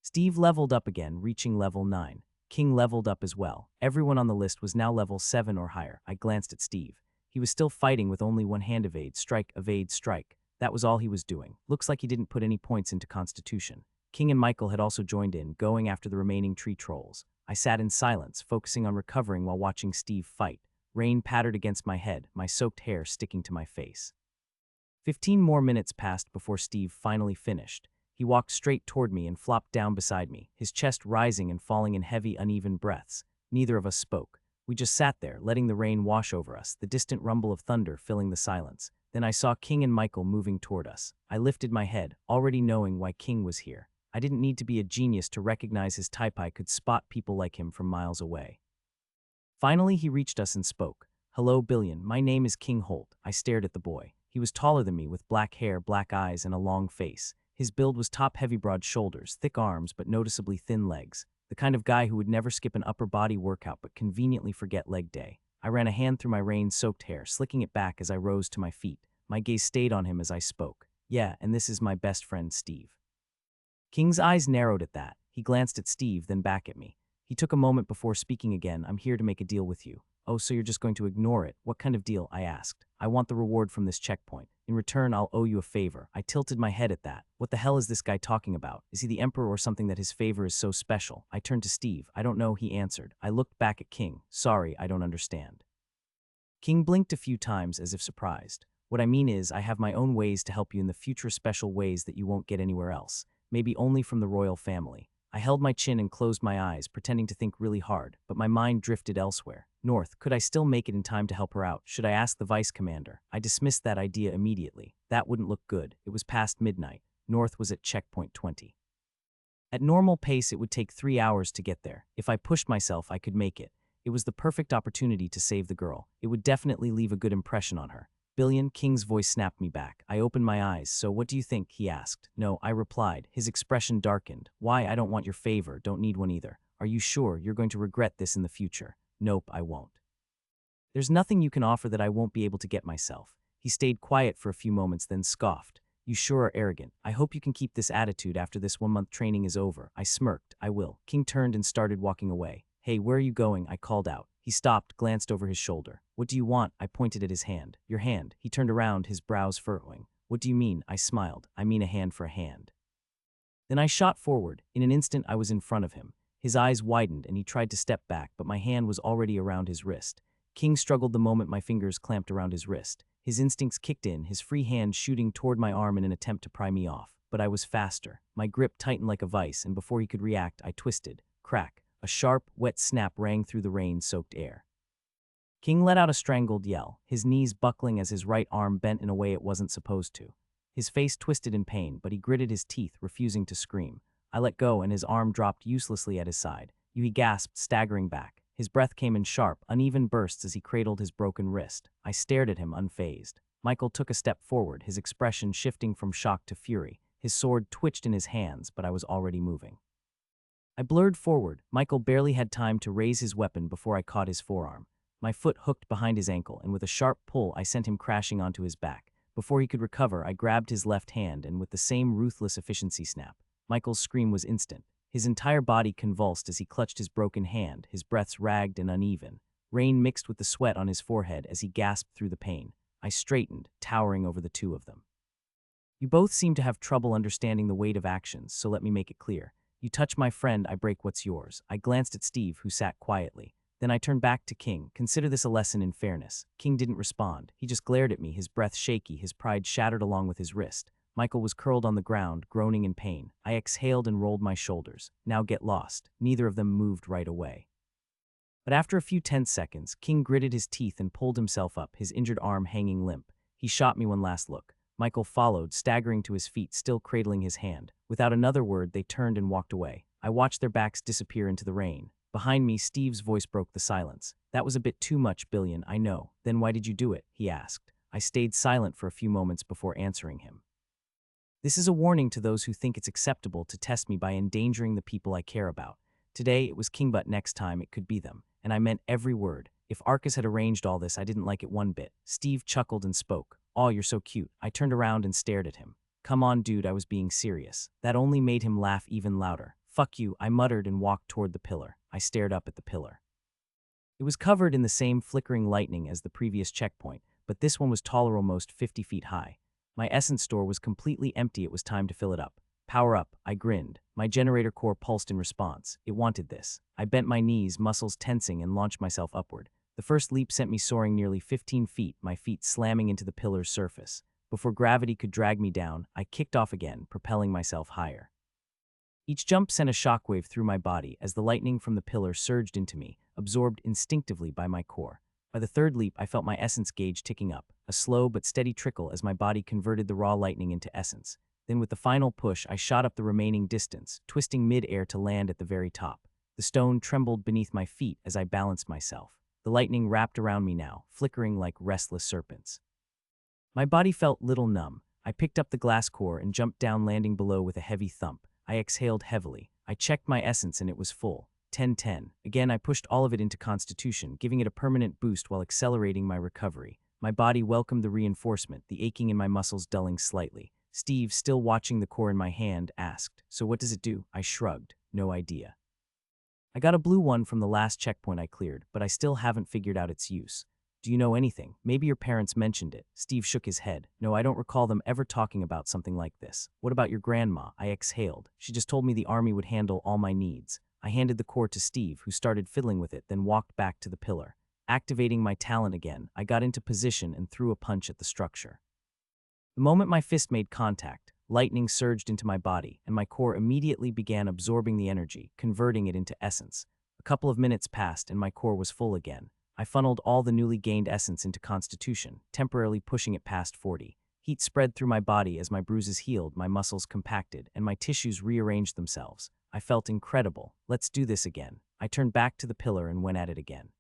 Steve leveled up again, reaching level 9. King leveled up as well. Everyone on the list was now level 7 or higher. I glanced at Steve. He was still fighting with only one hand. Evade, strike. That was all he was doing. Looks like he didn't put any points into Constitution. King and Michael had also joined in, going after the remaining tree trolls. I sat in silence, focusing on recovering while watching Steve fight. Rain pattered against my head, my soaked hair sticking to my face. 15 more minutes passed before Steve finally finished. He walked straight toward me and flopped down beside me, his chest rising and falling in heavy, uneven breaths. Neither of us spoke. We just sat there, letting the rain wash over us, the distant rumble of thunder filling the silence. Then I saw King and Michael moving toward us. I lifted my head, already knowing why King was here. I didn't need to be a genius to recognize his type. I could spot people like him from miles away. Finally, he reached us and spoke. "Hello, Billion. My name is King Holt." I stared at the boy. He was taller than me, with black hair, black eyes, and a long face. His build was top-heavy, broad shoulders, thick arms, but noticeably thin legs. The kind of guy who would never skip an upper body workout but conveniently forget leg day. I ran a hand through my rain-soaked hair, slicking it back as I rose to my feet. My gaze stayed on him as I spoke. "Yeah, and this is my best friend, Steve." King's eyes narrowed at that. He glanced at Steve, then back at me. He took a moment before speaking again. "I'm here to make a deal with you." "Oh, so you're just going to ignore it? What kind of deal?" I asked. "I want the reward from this checkpoint. In return, I'll owe you a favor." I tilted my head at that. What the hell is this guy talking about? Is he the emperor or something that his favor is so special? I turned to Steve. "I don't know," he answered. I looked back at King. "Sorry, I don't understand." King blinked a few times as if surprised. "What I mean is, I have my own ways to help you in the future, special ways that you won't get anywhere else. Maybe only from the royal family." I held my chin and closed my eyes, pretending to think really hard, but my mind drifted elsewhere. North, could I still make it in time to help her out? Should I ask the vice commander? I dismissed that idea immediately. That wouldn't look good. It was past midnight. North was at checkpoint 20. At normal pace, it would take 3 hours to get there. If I pushed myself, I could make it. It was the perfect opportunity to save the girl. It would definitely leave a good impression on her. "Billion," King's voice snapped me back. I opened my eyes. "So what do you think?" he asked. "No," I replied. His expression darkened. "Why? I don't want your favor. Don't need one either." "Are you sure? You're going to regret this in the future." "Nope, I won't. There's nothing you can offer that I won't be able to get myself." He stayed quiet for a few moments, then scoffed. "You sure are arrogant. I hope you can keep this attitude after this 1-month training is over." I smirked. "I will." King turned and started walking away. "Hey, where are you going?" I called out. He stopped, glanced over his shoulder. "What do you want?" I pointed at his hand. "Your hand." He turned around, his brows furrowing. "What do you mean?" I smiled. "I mean a hand for a hand." Then I shot forward. In an instant, I was in front of him. His eyes widened, and he tried to step back, but my hand was already around his wrist. King struggled the moment my fingers clamped around his wrist. His instincts kicked in, his free hand shooting toward my arm in an attempt to pry me off. But I was faster. My grip tightened like a vice, and before he could react, I twisted. Crack. A sharp, wet snap rang through the rain-soaked air. King let out a strangled yell, his knees buckling as his right arm bent in a way it wasn't supposed to. His face twisted in pain, but he gritted his teeth, refusing to scream. I let go, and his arm dropped uselessly at his side. He gasped, staggering back. His breath came in sharp, uneven bursts as he cradled his broken wrist. I stared at him, unfazed. Michael took a step forward, his expression shifting from shock to fury. His sword twitched in his hands, but I was already moving. I blurred forward. Michael barely had time to raise his weapon before I caught his forearm. My foot hooked behind his ankle, and with a sharp pull, I sent him crashing onto his back. Before he could recover, I grabbed his left hand, and with the same ruthless efficiency snap. Michael's scream was instant. His entire body convulsed as he clutched his broken hand, his breaths ragged and uneven. Rain mixed with the sweat on his forehead as he gasped through the pain. I straightened, towering over the two of them. "You both seem to have trouble understanding the weight of actions, so let me make it clear. You touch my friend, I break what's yours." I glanced at Steve, who sat quietly. Then I turned back to King. "Consider this a lesson in fairness." King didn't respond. He just glared at me, his breath shaky, his pride shattered along with his wrist. Michael was curled on the ground, groaning in pain. I exhaled and rolled my shoulders. "Now get lost." Neither of them moved right away. But after a few tense seconds, King gritted his teeth and pulled himself up, his injured arm hanging limp. He shot me one last look. Michael followed, staggering to his feet, still cradling his hand. Without another word, they turned and walked away. I watched their backs disappear into the rain. Behind me, Steve's voice broke the silence. "That was a bit too much, Billion, I know. Then why did you do it?" he asked. I stayed silent for a few moments before answering him. "This is a warning to those who think it's acceptable to test me by endangering the people I care about. Today, it was King, but next time, it could be them. And I meant every word. If Arcus had arranged all this, I didn't like it one bit." Steve chuckled and spoke. "Aw, you're so cute." I turned around and stared at him. "Come on, dude," I was being serious. That only made him laugh even louder. "Fuck you," I muttered and walked toward the pillar. I stared up at the pillar. It was covered in the same flickering lightning as the previous checkpoint, but this one was taller, almost 50 feet high. My essence store was completely empty. It was time to fill it up. "Power up," I grinned. My generator core pulsed in response. It wanted this. I bent my knees, muscles tensing, and launched myself upward. The first leap sent me soaring nearly 15 feet, my feet slamming into the pillar's surface. Before gravity could drag me down, I kicked off again, propelling myself higher. Each jump sent a shockwave through my body as the lightning from the pillar surged into me, absorbed instinctively by my core. By the third leap, I felt my essence gauge ticking up, a slow but steady trickle as my body converted the raw lightning into essence. Then with the final push, I shot up the remaining distance, twisting mid-air to land at the very top. The stone trembled beneath my feet as I balanced myself. The lightning wrapped around me now, flickering like restless serpents. My body felt little numb. I picked up the glass core and jumped down, landing below with a heavy thump. I exhaled heavily. I checked my essence and it was full. 10-10. Again, I pushed all of it into Constitution, giving it a permanent boost while accelerating my recovery. My body welcomed the reinforcement, the aching in my muscles dulling slightly. Steve, still watching the core in my hand, asked, "So what does it do?" I shrugged. No idea. I got a blue one from the last checkpoint I cleared, but I still haven't figured out its use. Do you know anything? Maybe your parents mentioned it. Steve shook his head. No, I don't recall them ever talking about something like this. What about your grandma? I exhaled. She just told me the army would handle all my needs. I handed the core to Steve, who started fiddling with it, then walked back to the pillar. Activating my talent again, I got into position and threw a punch at the structure. The moment my fist made contact, lightning surged into my body, and my core immediately began absorbing the energy, converting it into essence. A couple of minutes passed, and my core was full again. I funneled all the newly gained essence into Constitution, temporarily pushing it past 40. Heat spread through my body as my bruises healed, my muscles compacted, and my tissues rearranged themselves. I felt incredible. Let's do this again. I turned back to the pillar and went at it again.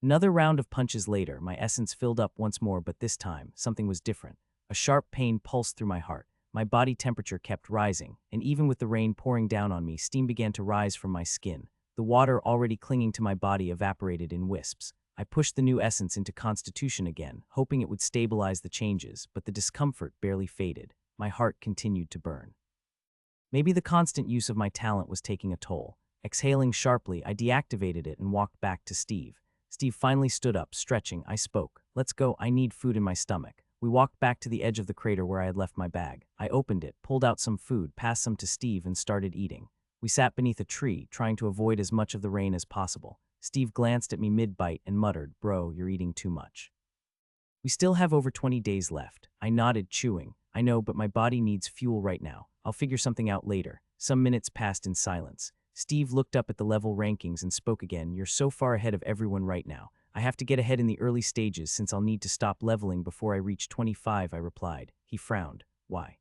Another round of punches later, my essence filled up once more, but this time, something was different. A sharp pain pulsed through my heart. My body temperature kept rising, and even with the rain pouring down on me, steam began to rise from my skin. The water already clinging to my body evaporated in wisps. I pushed the new essence into Constitution again, hoping it would stabilize the changes, but the discomfort barely faded. My heart continued to burn. Maybe the constant use of my talent was taking a toll. Exhaling sharply, I deactivated it and walked back to Steve. Steve finally stood up, stretching. I spoke. "Let's go, I need food in my stomach." We walked back to the edge of the crater where I had left my bag. I opened it, pulled out some food, passed some to Steve, and started eating. We sat beneath a tree, trying to avoid as much of the rain as possible. Steve glanced at me mid-bite and muttered, "Bro, you're eating too much." "We still have over 20 days left." I nodded, chewing. "I know, but my body needs fuel right now. I'll figure something out later." Some minutes passed in silence. Steve looked up at the level rankings and spoke again. "You're so far ahead of everyone right now. I have to get ahead in the early stages since I'll need to stop leveling before I reach 25, I replied. He frowned. "Why?"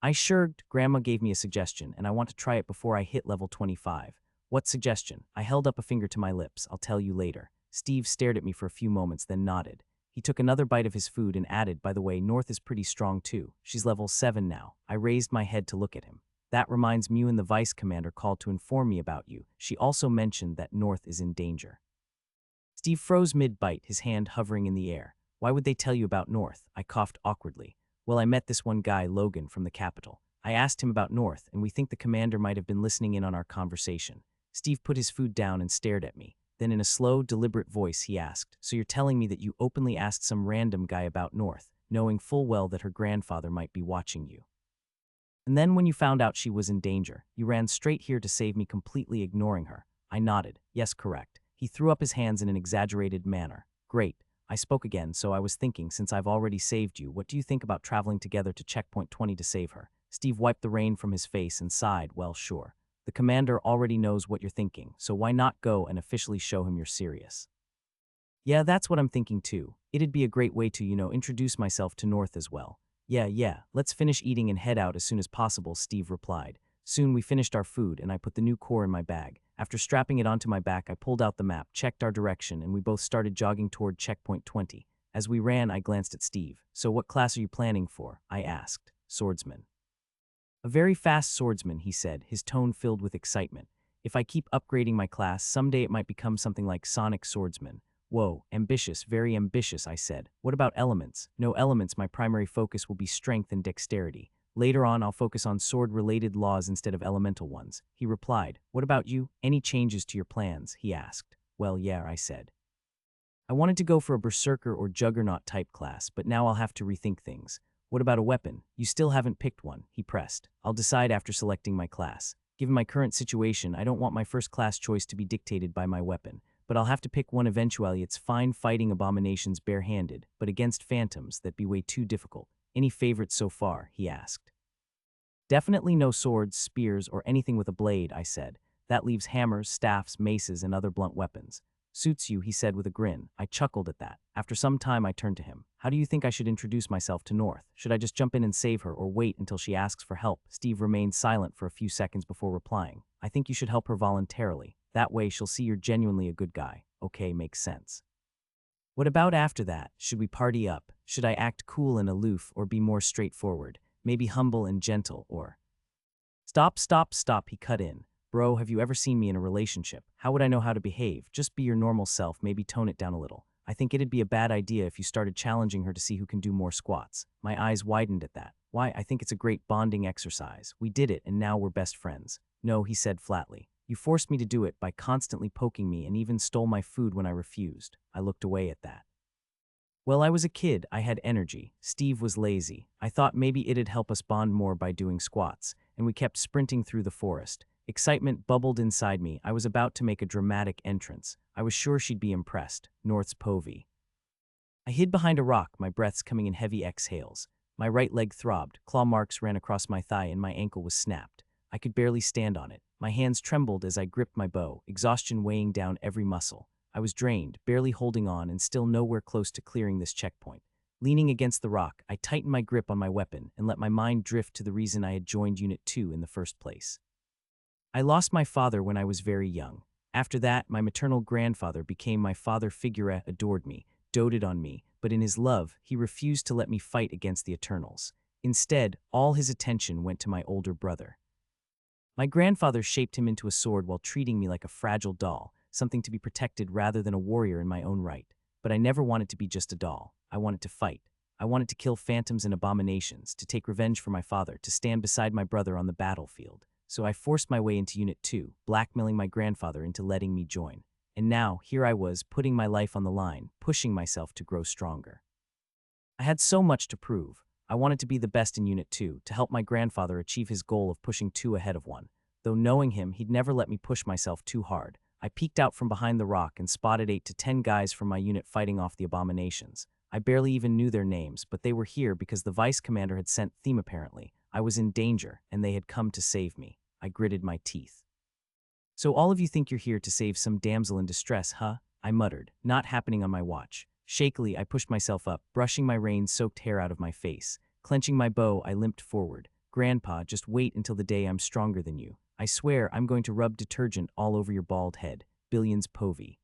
I shrugged. "Grandma gave me a suggestion, and I want to try it before I hit level 25. "What suggestion?" I held up a finger to my lips. "I'll tell you later." Steve stared at me for a few moments, then nodded. He took another bite of his food and added, "By the way, North is pretty strong too. She's level 7 now." I raised my head to look at him. "That reminds me, you and the vice commander called to inform me about you. She also mentioned that North is in danger." Steve froze mid-bite, his hand hovering in the air. "Why would they tell you about North?" I coughed awkwardly. "Well, I met this one guy, Logan, from the capital. I asked him about North, and we think the commander might have been listening in on our conversation." Steve put his food down and stared at me. Then in a slow, deliberate voice, he asked, "So you're telling me that you openly asked some random guy about North, knowing full well that her grandfather might be watching you? And then when you found out she was in danger, you ran straight here to save me, completely ignoring her?" I nodded. "Yes, correct." He threw up his hands in an exaggerated manner. "Great." I spoke again. "So I was thinking, since I've already saved you, what do you think about traveling together to checkpoint 20 to save her?" Steve wiped the rain from his face and sighed. "Well, sure. The commander already knows what you're thinking, so why not go and officially show him you're serious?" "Yeah, that's what I'm thinking too. It'd be a great way to, introduce myself to North as well." Yeah, let's finish eating and head out as soon as possible," Steve replied. Soon we finished our food, and I put the new core in my bag. After strapping it onto my back, I pulled out the map, checked our direction, and we both started jogging toward checkpoint 20. As we ran, I glanced at Steve. "So what class are you planning for?" I asked. "Swordsman." "A very fast swordsman," he said, his tone filled with excitement. "If I keep upgrading my class, someday it might become something like Sonic Swordsman." "Whoa, ambitious, very ambitious," I said. "What about elements?" "No elements, my primary focus will be strength and dexterity. Later on, I'll focus on sword-related laws instead of elemental ones," he replied. "What about you? Any changes to your plans?" he asked. "Well, yeah," I said. "I wanted to go for a berserker or juggernaut type class, but now I'll have to rethink things." "What about a weapon? You still haven't picked one," he pressed. "I'll decide after selecting my class. Given my current situation, I don't want my first class choice to be dictated by my weapon, but I'll have to pick one eventually. It's fine fighting abominations barehanded, but against phantoms, that'd be way too difficult. Any favorites so far?" he asked. "Definitely no swords, spears, or anything with a blade," I said. "That leaves hammers, staffs, maces, and other blunt weapons." Suits you, he said with a grin. I chuckled at that. After some time, I turned to him. How do you think I should introduce myself to North? Should I just jump in and save her or wait until she asks for help? Steve remained silent for a few seconds before replying. I think you should help her voluntarily. That way she'll see you're genuinely a good guy. Okay, makes sense. What about after that? Should we party up? Should I act cool and aloof or be more straightforward? Maybe humble and gentle or… Stop, stop, stop, he cut in. Bro, have you ever seen me in a relationship? How would I know how to behave? Just be your normal self, maybe tone it down a little. I think it'd be a bad idea if you started challenging her to see who can do more squats. My eyes widened at that. Why, I think it's a great bonding exercise. We did it and now we're best friends. No, he said flatly. You forced me to do it by constantly poking me and even stole my food when I refused. I looked away at that. Well, I was a kid, I had energy. Steve was lazy. I thought maybe it'd help us bond more by doing squats, and we kept sprinting through the forest. Excitement bubbled inside me. I was about to make a dramatic entrance. I was sure she'd be impressed. North's povey. I hid behind a rock, my breaths coming in heavy exhales. My right leg throbbed, claw marks ran across my thigh and my ankle was snapped. I could barely stand on it. My hands trembled as I gripped my bow, exhaustion weighing down every muscle. I was drained, barely holding on and still nowhere close to clearing this checkpoint. Leaning against the rock, I tightened my grip on my weapon and let my mind drift to the reason I had joined Unit 2 in the first place. I lost my father when I was very young. After that, my maternal grandfather became my father figure, adored me, doted on me, but in his love, he refused to let me fight against the Eternals. Instead, all his attention went to my older brother. My grandfather shaped him into a sword while treating me like a fragile doll, something to be protected rather than a warrior in my own right. But I never wanted to be just a doll. I wanted to fight. I wanted to kill phantoms and abominations, to take revenge for my father, to stand beside my brother on the battlefield. So I forced my way into Unit 2, blackmailing my grandfather into letting me join. And now, here I was, putting my life on the line, pushing myself to grow stronger. I had so much to prove. I wanted to be the best in Unit 2, to help my grandfather achieve his goal of pushing 2 ahead of 1. Though knowing him, he'd never let me push myself too hard. I peeked out from behind the rock and spotted 8 to 10 guys from my unit fighting off the abominations. I barely even knew their names, but they were here because the vice commander had sent them apparently. I was in danger, and they had come to save me. I gritted my teeth. So all of you think you're here to save some damsel in distress, huh? I muttered, not happening on my watch. Shakily, I pushed myself up, brushing my rain-soaked hair out of my face. Clenching my bow, I limped forward. Grandpa, just wait until the day I'm stronger than you. I swear I'm going to rub detergent all over your bald head. Billions povey.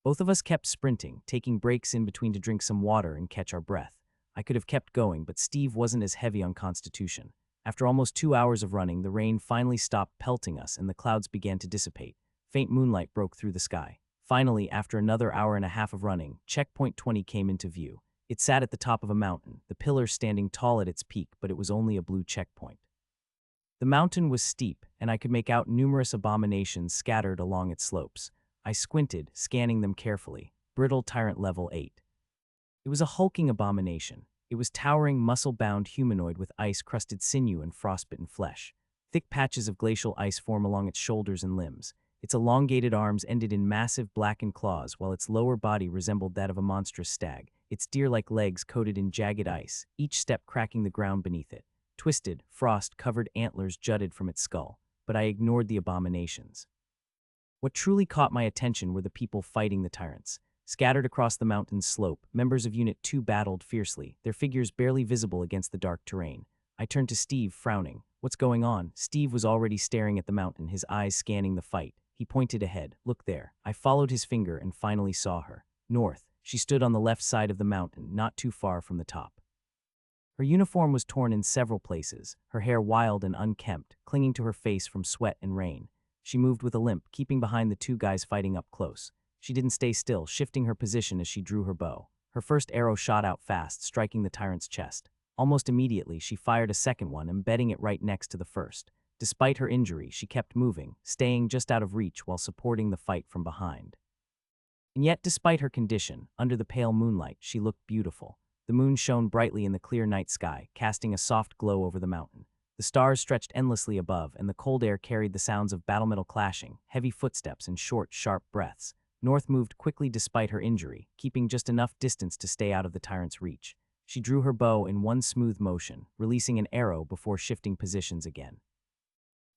Both of us kept sprinting, taking breaks in between to drink some water and catch our breath. I could have kept going, but Steve wasn't as heavy on constitution. After almost 2 hours of running, the rain finally stopped pelting us and the clouds began to dissipate. Faint moonlight broke through the sky. Finally, after another hour and a half of running, checkpoint 20 came into view. It sat at the top of a mountain, the pillars standing tall at its peak, but it was only a blue checkpoint. The mountain was steep, and I could make out numerous abominations scattered along its slopes. I squinted, scanning them carefully. Brittle Tyrant Level 8. It was a hulking abomination. It was towering, muscle-bound humanoid with ice-crusted sinew and frostbitten flesh. Thick patches of glacial ice form along its shoulders and limbs. Its elongated arms ended in massive blackened claws, while its lower body resembled that of a monstrous stag, its deer-like legs coated in jagged ice, each step cracking the ground beneath it. Twisted, frost-covered antlers jutted from its skull, but I ignored the abominations. What truly caught my attention were the people fighting the tyrants. Scattered across the mountain's slope, members of Unit 2 battled fiercely, their figures barely visible against the dark terrain. I turned to Steve, frowning. What's going on? Steve was already staring at the mountain, his eyes scanning the fight. He pointed ahead. Look there. I followed his finger and finally saw her. North. She stood on the left side of the mountain, not too far from the top. Her uniform was torn in several places, her hair wild and unkempt, clinging to her face from sweat and rain. She moved with a limp, keeping behind the 2 guys fighting up close. She didn't stay still, shifting her position as she drew her bow. Her first arrow shot out fast, striking the tyrant's chest. Almost immediately, she fired a second one, embedding it right next to the first. Despite her injury, she kept moving, staying just out of reach while supporting the fight from behind. And yet, despite her condition, under the pale moonlight, she looked beautiful. The moon shone brightly in the clear night sky, casting a soft glow over the mountain. The stars stretched endlessly above, and the cold air carried the sounds of battle metal clashing, heavy footsteps, and short, sharp breaths. North moved quickly despite her injury, keeping just enough distance to stay out of the tyrant's reach. She drew her bow in one smooth motion, releasing an arrow before shifting positions again.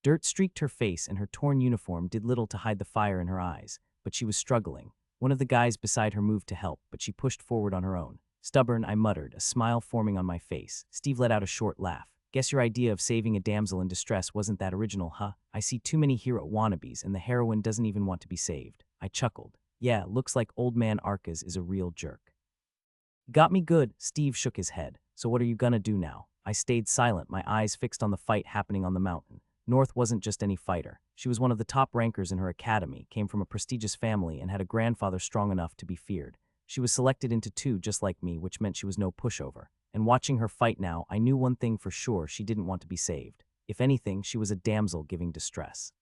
Dirt streaked her face, and her torn uniform did little to hide the fire in her eyes. but she was struggling. One of the guys beside her moved to help, but she pushed forward on her own. Stubborn, I muttered, a smile forming on my face. Steve let out a short laugh. Guess your idea of saving a damsel in distress wasn't that original, huh? I see too many hero wannabes, and the heroine doesn't even want to be saved. I chuckled. Yeah, looks like old man Arcas is a real jerk. Got me good, Steve shook his head. So what are you gonna do now? I stayed silent, my eyes fixed on the fight happening on the mountain. North wasn't just any fighter. She was one of the top rankers in her academy, came from a prestigious family, and had a grandfather strong enough to be feared. She was selected into two just like me, which meant she was no pushover. And watching her fight now, I knew one thing for sure: she didn't want to be saved. If anything, she was a damsel giving distress.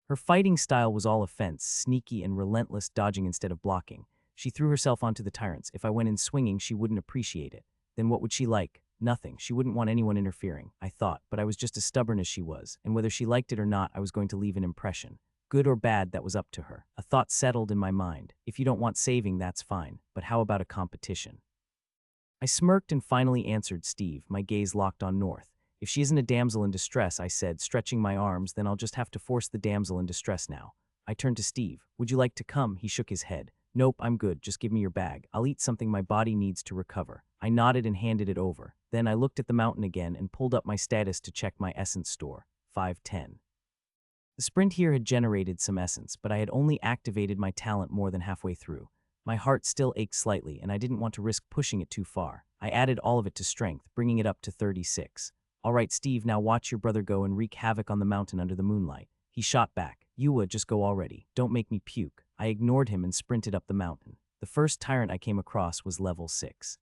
Her fighting style was all offense, sneaky and relentless, dodging instead of blocking. She threw herself onto the tyrants. If I went in swinging, she wouldn't appreciate it. Then what would she like? Nothing. She wouldn't want anyone interfering, I thought, but I was just as stubborn as she was, and whether she liked it or not, I was going to leave an impression. Good or bad, that was up to her. A thought settled in my mind. If you don't want saving, that's fine, but how about a competition? I smirked and finally answered Steve, my gaze locked on North. If she isn't a damsel in distress, I said, stretching my arms, then I'll just have to force the damsel in distress now. I turned to Steve. Would you like to come? He shook his head. Nope, I'm good. Just give me your bag. I'll eat something my body needs to recover. I nodded and handed it over. Then I looked at the mountain again and pulled up my status to check my essence store. 510. The sprint here had generated some essence, but I had only activated my talent more than halfway through. My heart still ached slightly, and I didn't want to risk pushing it too far. I added all of it to strength, bringing it up to 36. All right, Steve, now watch your brother go and wreak havoc on the mountain under the moonlight. He shot back. Yuwa, just go already. Don't make me puke. I ignored him and sprinted up the mountain. The first tyrant I came across was level 6.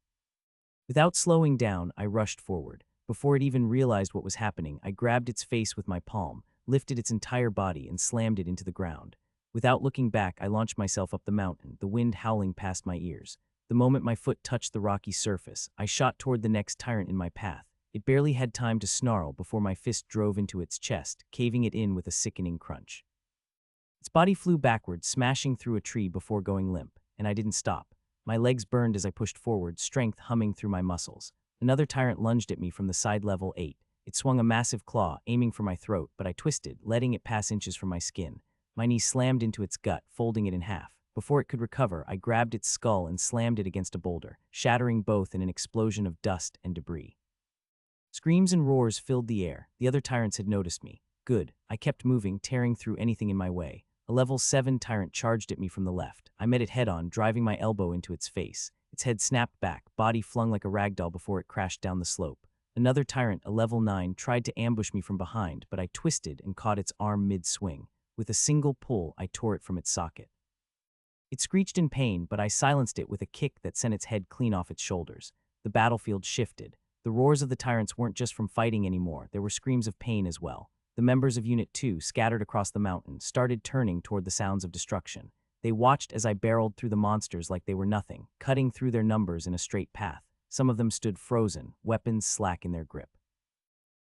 Without slowing down, I rushed forward. Before it even realized what was happening, I grabbed its face with my palm, lifted its entire body, and slammed it into the ground. Without looking back, I launched myself up the mountain, the wind howling past my ears. The moment my foot touched the rocky surface, I shot toward the next tyrant in my path. It barely had time to snarl before my fist drove into its chest, caving it in with a sickening crunch. Its body flew backward, smashing through a tree before going limp, and I didn't stop. My legs burned as I pushed forward, strength humming through my muscles. Another tyrant lunged at me from the side level 8. It swung a massive claw, aiming for my throat, but I twisted, letting it pass inches from my skin. My knee slammed into its gut, folding it in half. Before it could recover, I grabbed its skull and slammed it against a boulder, shattering both in an explosion of dust and debris. Screams and roars filled the air. The other tyrants had noticed me. Good. I kept moving, tearing through anything in my way. A level 7 tyrant charged at me from the left. I met it head-on, driving my elbow into its face. Its head snapped back, body flung like a ragdoll before it crashed down the slope. Another tyrant, a level 9, tried to ambush me from behind, but I twisted and caught its arm mid-swing. With a single pull, I tore it from its socket. It screeched in pain, but I silenced it with a kick that sent its head clean off its shoulders. The battlefield shifted. The roars of the tyrants weren't just from fighting anymore, there were screams of pain as well. The members of Unit 2, scattered across the mountain, started turning toward the sounds of destruction. They watched as I barreled through the monsters like they were nothing, cutting through their numbers in a straight path. Some of them stood frozen, weapons slack in their grip.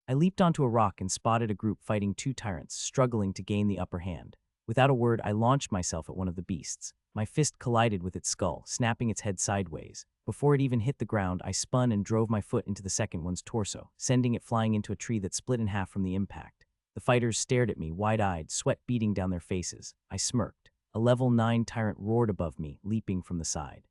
I leaped onto a rock and spotted a group fighting 2 tyrants, struggling to gain the upper hand. Without a word, I launched myself at one of the beasts. My fist collided with its skull, snapping its head sideways. Before it even hit the ground, I spun and drove my foot into the second one's torso, sending it flying into a tree that split in half from the impact. The fighters stared at me, wide-eyed, sweat beading down their faces. I smirked. A level 9 tyrant roared above me, leaping from the side.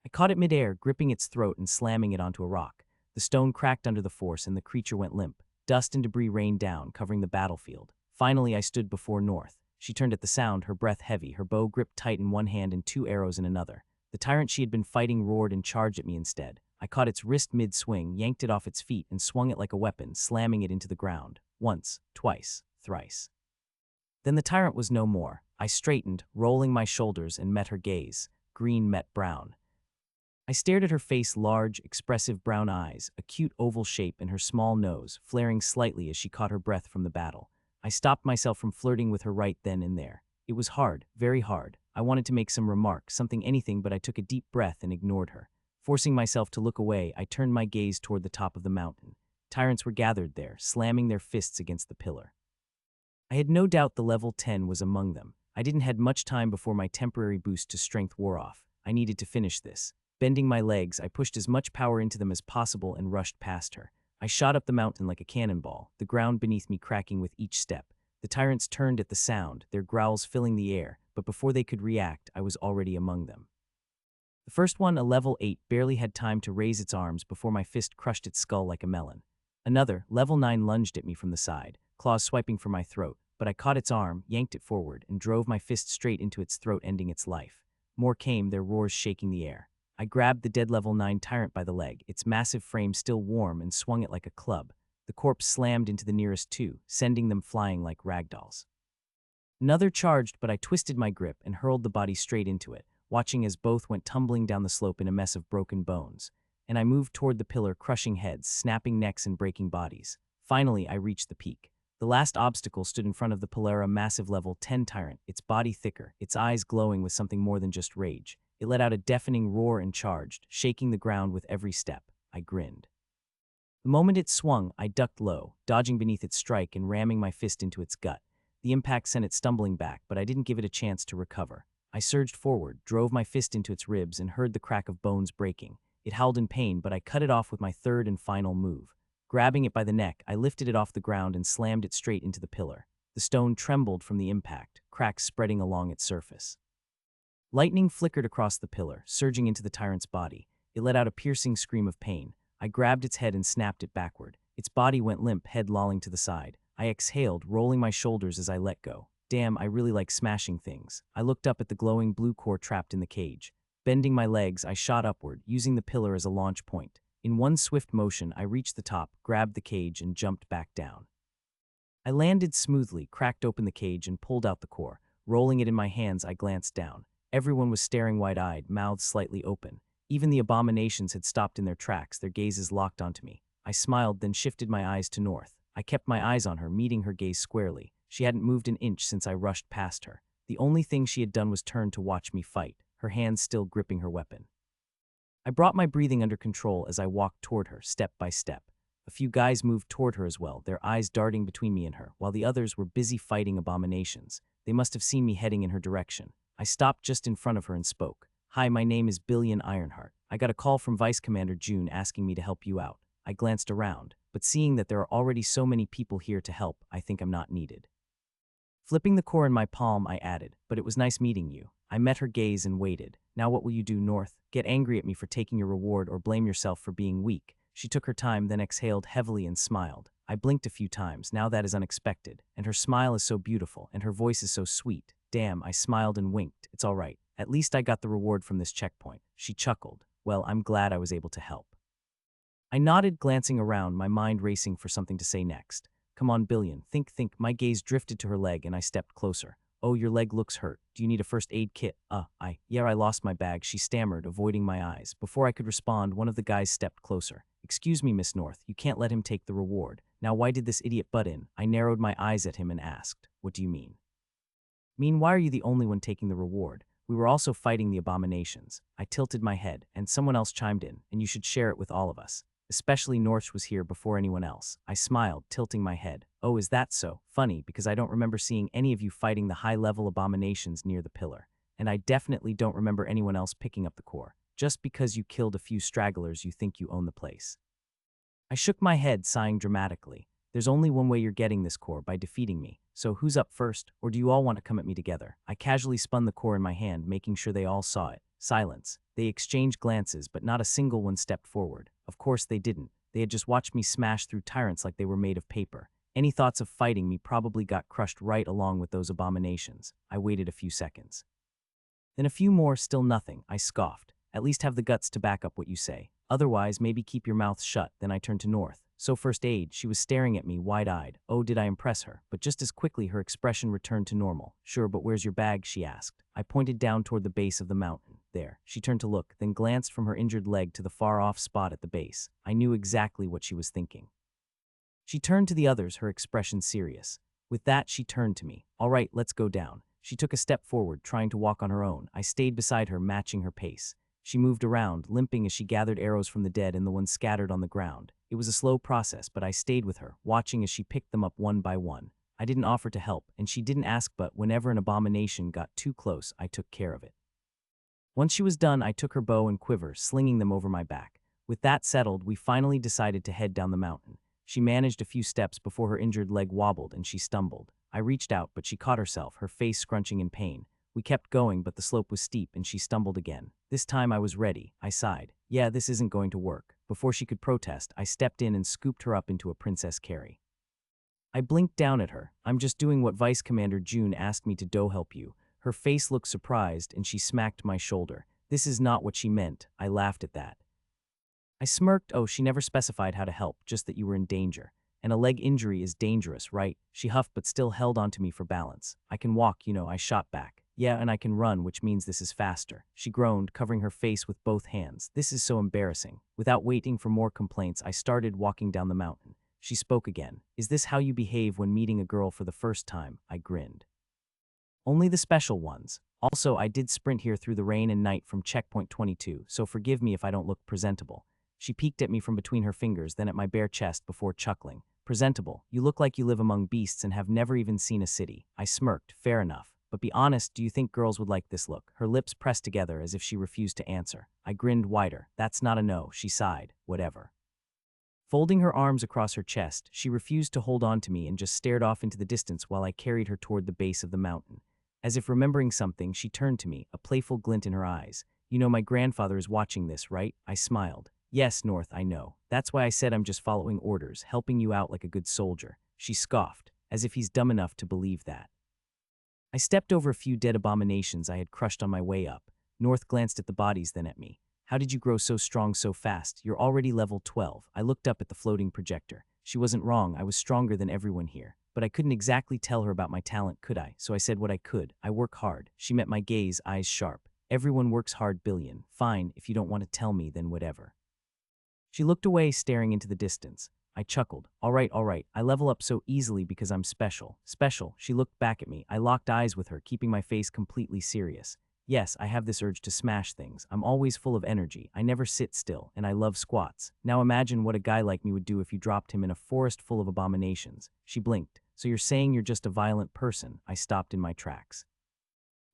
I caught it midair, gripping its throat and slamming it onto a rock. The stone cracked under the force and the creature went limp. Dust and debris rained down, covering the battlefield. Finally, I stood before North. She turned at the sound, her breath heavy, her bow gripped tight in one hand and 2 arrows in another. The tyrant she had been fighting roared and charged at me instead. I caught its wrist mid-swing, yanked it off its feet, and swung it like a weapon, slamming it into the ground. Once, twice, thrice. Then the tyrant was no more. I straightened, rolling my shoulders, and met her gaze. Green met brown. I stared at her face, large, expressive brown eyes, a cute oval shape, and her small nose, flaring slightly as she caught her breath from the battle. I stopped myself from flirting with her right then and there. It was hard, very hard. I wanted to make some remark, anything, but I took a deep breath and ignored her. Forcing myself to look away, I turned my gaze toward the top of the mountain. Tyrants were gathered there, slamming their fists against the pillar. I had no doubt the level 10 was among them. I didn't have much time before my temporary boost to strength wore off. I needed to finish this. Bending my legs, I pushed as much power into them as possible and rushed past her. I shot up the mountain like a cannonball, the ground beneath me cracking with each step. The tyrants turned at the sound, their growls filling the air, but before they could react, I was already among them. The first one, a level 8, barely had time to raise its arms before my fist crushed its skull like a melon. Another, level 9, lunged at me from the side, claws swiping for my throat, but I caught its arm, yanked it forward, and drove my fist straight into its throat, ending its life. More came, their roars shaking the air. I grabbed the dead level 9 tyrant by the leg, its massive frame still warm, and swung it like a club. The corpse slammed into the nearest two, sending them flying like ragdolls. Another charged, but I twisted my grip and hurled the body straight into it, watching as both went tumbling down the slope in a mess of broken bones. And I moved toward the pillar, crushing heads, snapping necks, and breaking bodies. Finally, I reached the peak. The last obstacle stood in front of the pillar, a massive level 10 tyrant, its body thicker, its eyes glowing with something more than just rage. It let out a deafening roar and charged, shaking the ground with every step. I grinned. The moment it swung, I ducked low, dodging beneath its strike and ramming my fist into its gut. The impact sent it stumbling back, but I didn't give it a chance to recover. I surged forward, drove my fist into its ribs, and heard the crack of bones breaking. It howled in pain, but I cut it off with my third and final move. Grabbing it by the neck, I lifted it off the ground and slammed it straight into the pillar. The stone trembled from the impact, cracks spreading along its surface. Lightning flickered across the pillar, surging into the tyrant's body. It let out a piercing scream of pain. I grabbed its head and snapped it backward. Its body went limp, head lolling to the side. I exhaled, rolling my shoulders as I let go. Damn, I really like smashing things. I looked up at the glowing blue core trapped in the cage. Bending my legs, I shot upward, using the pillar as a launch point. In one swift motion, I reached the top, grabbed the cage, and jumped back down. I landed smoothly, cracked open the cage, and pulled out the core. Rolling it in my hands, I glanced down. Everyone was staring wide-eyed, mouths slightly open. Even the abominations had stopped in their tracks, their gazes locked onto me. I smiled, then shifted my eyes to North. I kept my eyes on her, meeting her gaze squarely. She hadn't moved an inch since I rushed past her. The only thing she had done was turn to watch me fight, her hands still gripping her weapon. I brought my breathing under control as I walked toward her, step by step. A few guys moved toward her as well, their eyes darting between me and her, while the others were busy fighting abominations. They must have seen me heading in her direction. I stopped just in front of her and spoke. "Hi, my name is Billion Ironheart. I got a call from Vice Commander June asking me to help you out." I glanced around, but seeing that there are already so many people here to help, I think I'm not needed. Flipping the core in my palm, I added, "But it was nice meeting you." I met her gaze and waited. "Now what will you do, North? Get angry at me for taking your reward or blame yourself for being weak?" She took her time, then exhaled heavily and smiled. I blinked a few times. Now that is unexpected. And her smile is so beautiful, and her voice is so sweet. Damn, I smiled and winked. It's all right. At least I got the reward from this checkpoint. She chuckled. Well, I'm glad I was able to help. I nodded, glancing around, my mind racing for something to say next. "Come on, Billion. Think. My gaze drifted to her leg and I stepped closer. "Oh, your leg looks hurt. Do you need a first aid kit?" Yeah, I lost my bag," she stammered, avoiding my eyes. Before I could respond, one of the guys stepped closer. "Excuse me, Miss North, you can't let him take the reward." Now why did this idiot butt in? I narrowed my eyes at him and asked, "What do you mean?" "Mean, why are you the only one taking the reward? We were also fighting the abominations." I tilted my head, and someone else chimed in, "And you should share it with all of us. Especially North was here before anyone else." I smiled, tilting my head. "Oh, is that so? Funny, because I don't remember seeing any of you fighting the high-level abominations near the pillar. And I definitely don't remember anyone else picking up the core. Just because you killed a few stragglers, you think you own the place." I shook my head, sighing dramatically. "There's only one way you're getting this core, by defeating me. So who's up first, or do you all want to come at me together?" I casually spun the core in my hand, making sure they all saw it. Silence. They exchanged glances, but not a single one stepped forward. Of course they didn't. They had just watched me smash through tyrants like they were made of paper. Any thoughts of fighting me probably got crushed right along with those abominations. I waited a few seconds. Then a few more, still nothing. I scoffed. "At least have the guts to back up what you say. Otherwise, maybe keep your mouth shut." Then I turned to North. "So first aid." She was staring at me, wide-eyed. Oh, did I impress her? But just as quickly, her expression returned to normal. "Sure, but where's your bag?" she asked. I pointed down toward the base of the mountain. "There." She turned to look, then glanced from her injured leg to the far-off spot at the base. I knew exactly what she was thinking. She turned to the others, her expression serious. With that, she turned to me. "All right, let's go down." She took a step forward, trying to walk on her own. I stayed beside her, matching her pace. She moved around, limping as she gathered arrows from the dead and the ones scattered on the ground. It was a slow process, but I stayed with her, watching as she picked them up one by one. I didn't offer to help, and she didn't ask, but whenever an abomination got too close, I took care of it. Once she was done, I took her bow and quiver, slinging them over my back. With that settled, we finally decided to head down the mountain. She managed a few steps before her injured leg wobbled and she stumbled. I reached out, but she caught herself, her face scrunching in pain. We kept going, but the slope was steep and she stumbled again. This time I was ready. I sighed. Yeah, this isn't going to work. Before she could protest, I stepped in and scooped her up into a princess carry. I blinked down at her. I'm just doing what Vice Commander June asked me to do. Help you. Her face looked surprised and she smacked my shoulder. This is not what she meant. I laughed at that. I smirked. Oh, she never specified how to help, just that you were in danger. And a leg injury is dangerous, right? She huffed but still held onto me for balance. I can walk, I shot back. Yeah, and I can run, which means this is faster. She groaned, covering her face with both hands. This is so embarrassing. Without waiting for more complaints, I started walking down the mountain. She spoke again. Is this how you behave when meeting a girl for the first time? I grinned. Only the special ones. Also, I did sprint here through the rain and night from checkpoint 22, so forgive me if I don't look presentable. She peeked at me from between her fingers, then at my bare chest before chuckling. Presentable. You look like you live among beasts and have never even seen a city. I smirked. Fair enough. But be honest, do you think girls would like this look? Her lips pressed together as if she refused to answer. I grinned wider. That's not a no, she sighed. Whatever. Folding her arms across her chest, she refused to hold on to me and just stared off into the distance while I carried her toward the base of the mountain. As if remembering something, she turned to me, a playful glint in her eyes. You know my grandfather is watching this, right? I smiled. Yes, North, I know. That's why I said I'm just following orders, helping you out like a good soldier. She scoffed, as if he's dumb enough to believe that. I stepped over a few dead abominations I had crushed on my way up. North glanced at the bodies, then at me. How did you grow so strong so fast? You're already level 12. I looked up at the floating projector. She wasn't wrong. I was stronger than everyone here. But I couldn't exactly tell her about my talent, could I? So I said what I could. I work hard. She met my gaze, eyes sharp. Everyone works hard, Billion. Fine, if you don't want to tell me, then whatever. She looked away, staring into the distance. I chuckled. All right. I level up so easily because I'm special. Special. She looked back at me. I locked eyes with her, keeping my face completely serious. Yes, I have this urge to smash things. I'm always full of energy. I never sit still, and I love squats. Now imagine what a guy like me would do if you dropped him in a forest full of abominations. She blinked. So you're saying you're just a violent person? I stopped in my tracks.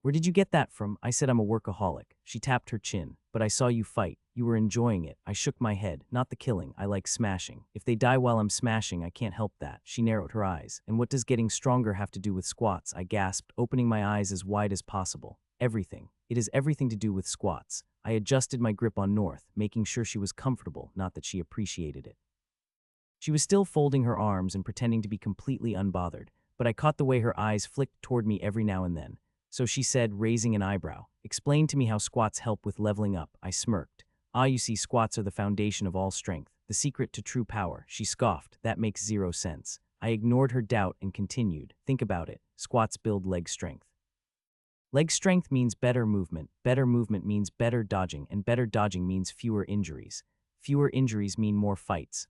Where did you get that from? I said I'm a workaholic. She tapped her chin. But I saw you fight. You were enjoying it. I shook my head. Not the killing. I like smashing. If they die while I'm smashing, I can't help that. She narrowed her eyes. And what does getting stronger have to do with squats? I gasped, opening my eyes as wide as possible. Everything. It has everything to do with squats. I adjusted my grip on North, making sure she was comfortable, not that she appreciated it. She was still folding her arms and pretending to be completely unbothered, but I caught the way her eyes flicked toward me every now and then. So she said, raising an eyebrow, explain to me how squats help with leveling up. I smirked. You see, squats are the foundation of all strength, the secret to true power. She scoffed. That makes zero sense. I ignored her doubt and continued. Think about it. Squats build leg strength. Leg strength means better movement means better dodging, and better dodging means fewer injuries. Fewer injuries mean more fights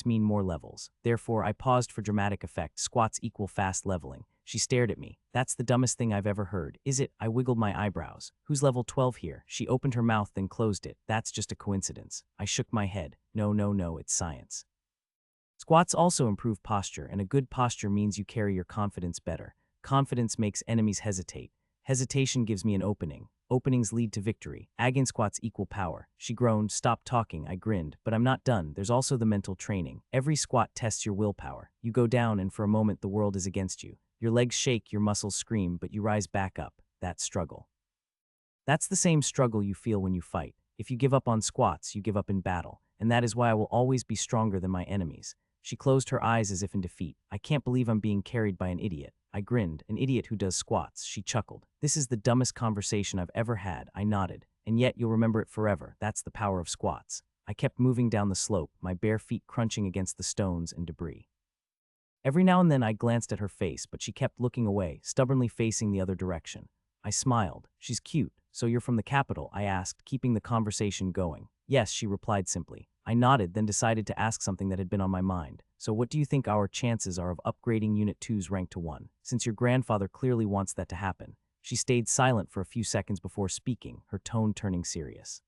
mean more levels. Therefore, I paused for dramatic effect. Squats equal fast leveling. She stared at me. That's the dumbest thing I've ever heard. Is it? I wiggled my eyebrows. Who's level 12 here? She opened her mouth, then closed it. That's just a coincidence. I shook my head. No, it's science. Squats also improve posture, and a good posture means you carry your confidence better. Confidence makes enemies hesitate. Hesitation gives me an opening. Openings lead to victory. Agon squats equal power. She groaned. Stop talking. I grinned. But I'm not done. There's also the mental training. Every squat tests your willpower. You go down and for a moment the world is against you. Your legs shake, your muscles scream, but you rise back up. That struggle. That's the same struggle you feel when you fight. If you give up on squats, you give up in battle. And that is why I will always be stronger than my enemies. She closed her eyes as if in defeat. I can't believe I'm being carried by an idiot. I grinned. An idiot who does squats. She chuckled. This is the dumbest conversation I've ever had. I nodded. And yet you'll remember it forever. That's the power of squats. I kept moving down the slope, my bare feet crunching against the stones and debris. Every now and then I glanced at her face, but she kept looking away, stubbornly facing the other direction. I smiled. She's cute. So you're from the capital? I asked, keeping the conversation going. Yes, she replied simply. I nodded, then decided to ask something that had been on my mind. So what do you think our chances are of upgrading Unit 2's rank to 1, since your grandfather clearly wants that to happen? She stayed silent for a few seconds before speaking, her tone turning serious.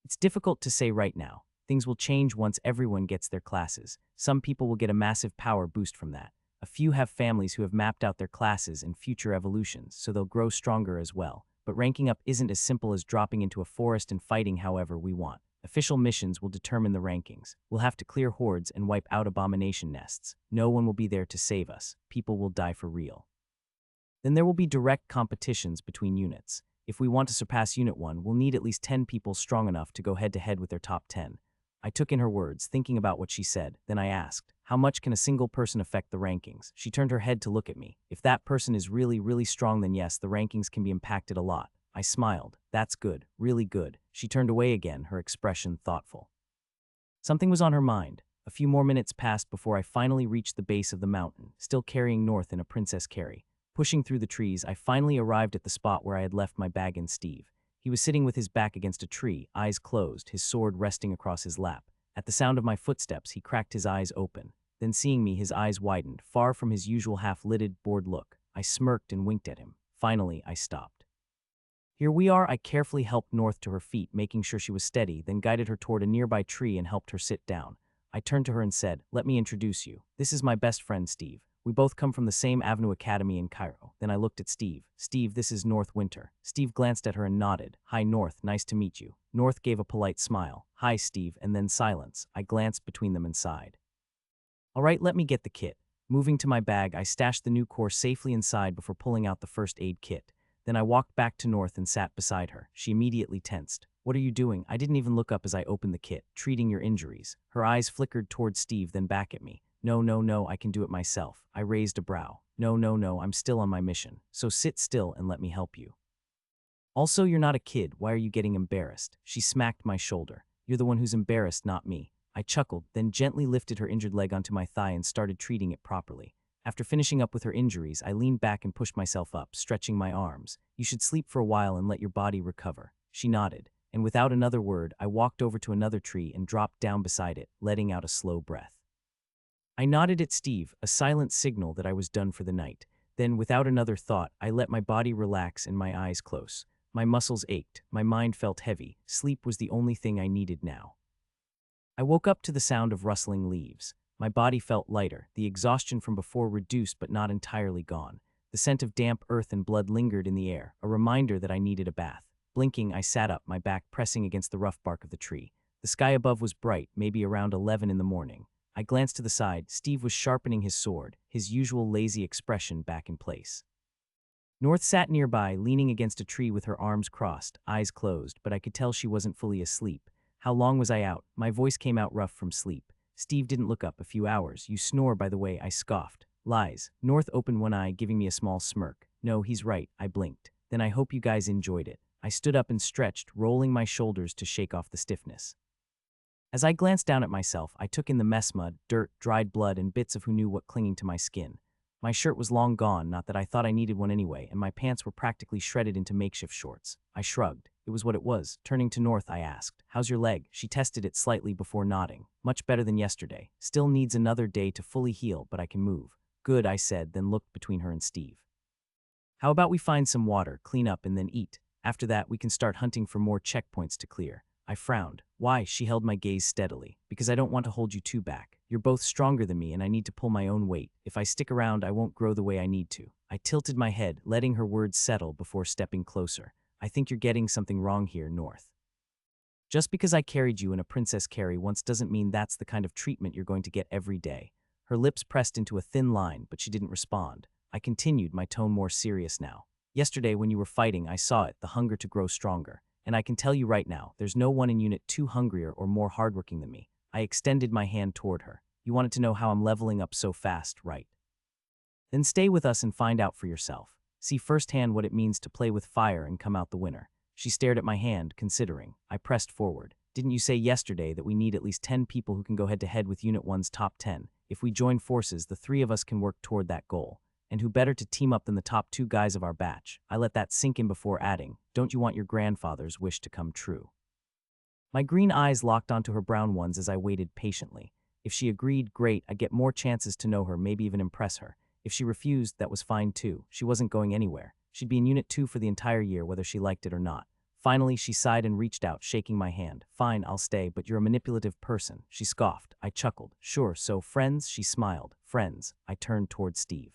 It's difficult to say right now. Things will change once everyone gets their classes. Some people will get a massive power boost from that. A few have families who have mapped out their classes and future evolutions, so they'll grow stronger as well. But ranking up isn't as simple as dropping into a forest and fighting however we want. Official missions will determine the rankings. We'll have to clear hordes and wipe out abomination nests. No one will be there to save us. People will die for real. Then there will be direct competitions between units. If we want to surpass Unit 1, we'll need at least 10 people strong enough to go head-to-head with their top 10. I took in her words, thinking about what she said. Then I asked, how much can a single person affect the rankings? She turned her head to look at me. If that person is really, really strong, then yes, the rankings can be impacted a lot. I smiled. That's good, really good. She turned away again, her expression thoughtful. Something was on her mind. A few more minutes passed before I finally reached the base of the mountain, still carrying North in a princess carry. Pushing through the trees, I finally arrived at the spot where I had left my bag and Steve. He was sitting with his back against a tree, eyes closed, his sword resting across his lap. At the sound of my footsteps, he cracked his eyes open. Then seeing me, his eyes widened, far from his usual half-lidded, bored look. I smirked and winked at him. Finally, I stopped. Here we are. I carefully helped North to her feet, making sure she was steady, then guided her toward a nearby tree and helped her sit down. I turned to her and said, let me introduce you. This is my best friend, Steve. We both come from the same Avenue Academy in Cairo. Then I looked at Steve. Steve, this is North Winter. Steve glanced at her and nodded. Hi, North. Nice to meet you. North gave a polite smile. Hi, Steve, and then silence. I glanced between them and sighed. All right, let me get the kit. Moving to my bag, I stashed the new core safely inside before pulling out the first aid kit. Then I walked back to North and sat beside her. She immediately tensed. What are you doing? I didn't even look up as I opened the kit. Treating your injuries. Her eyes flickered toward Steve, then back at me. No, I can do it myself. I raised a brow. No, I'm still on my mission. So sit still and let me help you. Also, you're not a kid. Why are you getting embarrassed? She smacked my shoulder. You're the one who's embarrassed, not me. I chuckled, then gently lifted her injured leg onto my thigh and started treating it properly. After finishing up with her injuries, I leaned back and pushed myself up, stretching my arms. You should sleep for a while and let your body recover. She nodded, and without another word, I walked over to another tree and dropped down beside it, letting out a slow breath. I nodded at Steve, a silent signal that I was done for the night. Then, without another thought, I let my body relax and my eyes close. My muscles ached, my mind felt heavy. Sleep was the only thing I needed now. I woke up to the sound of rustling leaves. My body felt lighter, the exhaustion from before reduced but not entirely gone. The scent of damp earth and blood lingered in the air, a reminder that I needed a bath. Blinking, I sat up, my back pressing against the rough bark of the tree. The sky above was bright, maybe around 11 in the morning. I glanced to the side. Steve was sharpening his sword, his usual lazy expression back in place. North sat nearby, leaning against a tree with her arms crossed, eyes closed, but I could tell she wasn't fully asleep. How long was I out? My voice came out rough from sleep. Steve didn't look up. A few hours. You snore, by the way, I scoffed. Lies. North opened one eye, giving me a small smirk. No, he's right. I blinked. Then I hope you guys enjoyed it. I stood up and stretched, rolling my shoulders to shake off the stiffness. As I glanced down at myself, I took in the mess mud, dirt, dried blood, and bits of who knew what clinging to my skin. My shirt was long gone, not that I thought I needed one anyway, and my pants were practically shredded into makeshift shorts. I shrugged. It was what it was. Turning to North, I asked, how's your leg? She tested it slightly before nodding. Much better than yesterday. Still needs another day to fully heal, but I can move. Good, I said, then looked between her and Steve. How about we find some water, clean up, and then eat? After that, we can start hunting for more checkpoints to clear. I frowned. Why? She held my gaze steadily. Because I don't want to hold you two back. You're both stronger than me and I need to pull my own weight. If I stick around, I won't grow the way I need to. I tilted my head, letting her words settle before stepping closer. I think you're getting something wrong here, North. Just because I carried you in a princess carry once doesn't mean that's the kind of treatment you're going to get every day. Her lips pressed into a thin line, but she didn't respond. I continued, my tone more serious now. Yesterday when you were fighting, I saw it, the hunger to grow stronger. And I can tell you right now, there's no one in Unit 2 hungrier or more hardworking than me. I extended my hand toward her. You wanted to know how I'm leveling up so fast, right? Then stay with us and find out for yourself. See firsthand what it means to play with fire and come out the winner. She stared at my hand, considering. I pressed forward. Didn't you say yesterday that we need at least 10 people who can go head-to-head with Unit 1's top 10? If we join forces, the three of us can work toward that goal. And who better to team up than the top 2 guys of our batch? I let that sink in before adding, don't you want your grandfather's wish to come true? My green eyes locked onto her brown ones as I waited patiently. If she agreed, great, I'd get more chances to know her, maybe even impress her. If she refused, that was fine too. She wasn't going anywhere. She'd be in Unit 2 for the entire year, whether she liked it or not. Finally, she sighed and reached out, shaking my hand. Fine, I'll stay, but you're a manipulative person. She scoffed. I chuckled. Sure, so friends? She smiled. Friends. I turned toward Steve.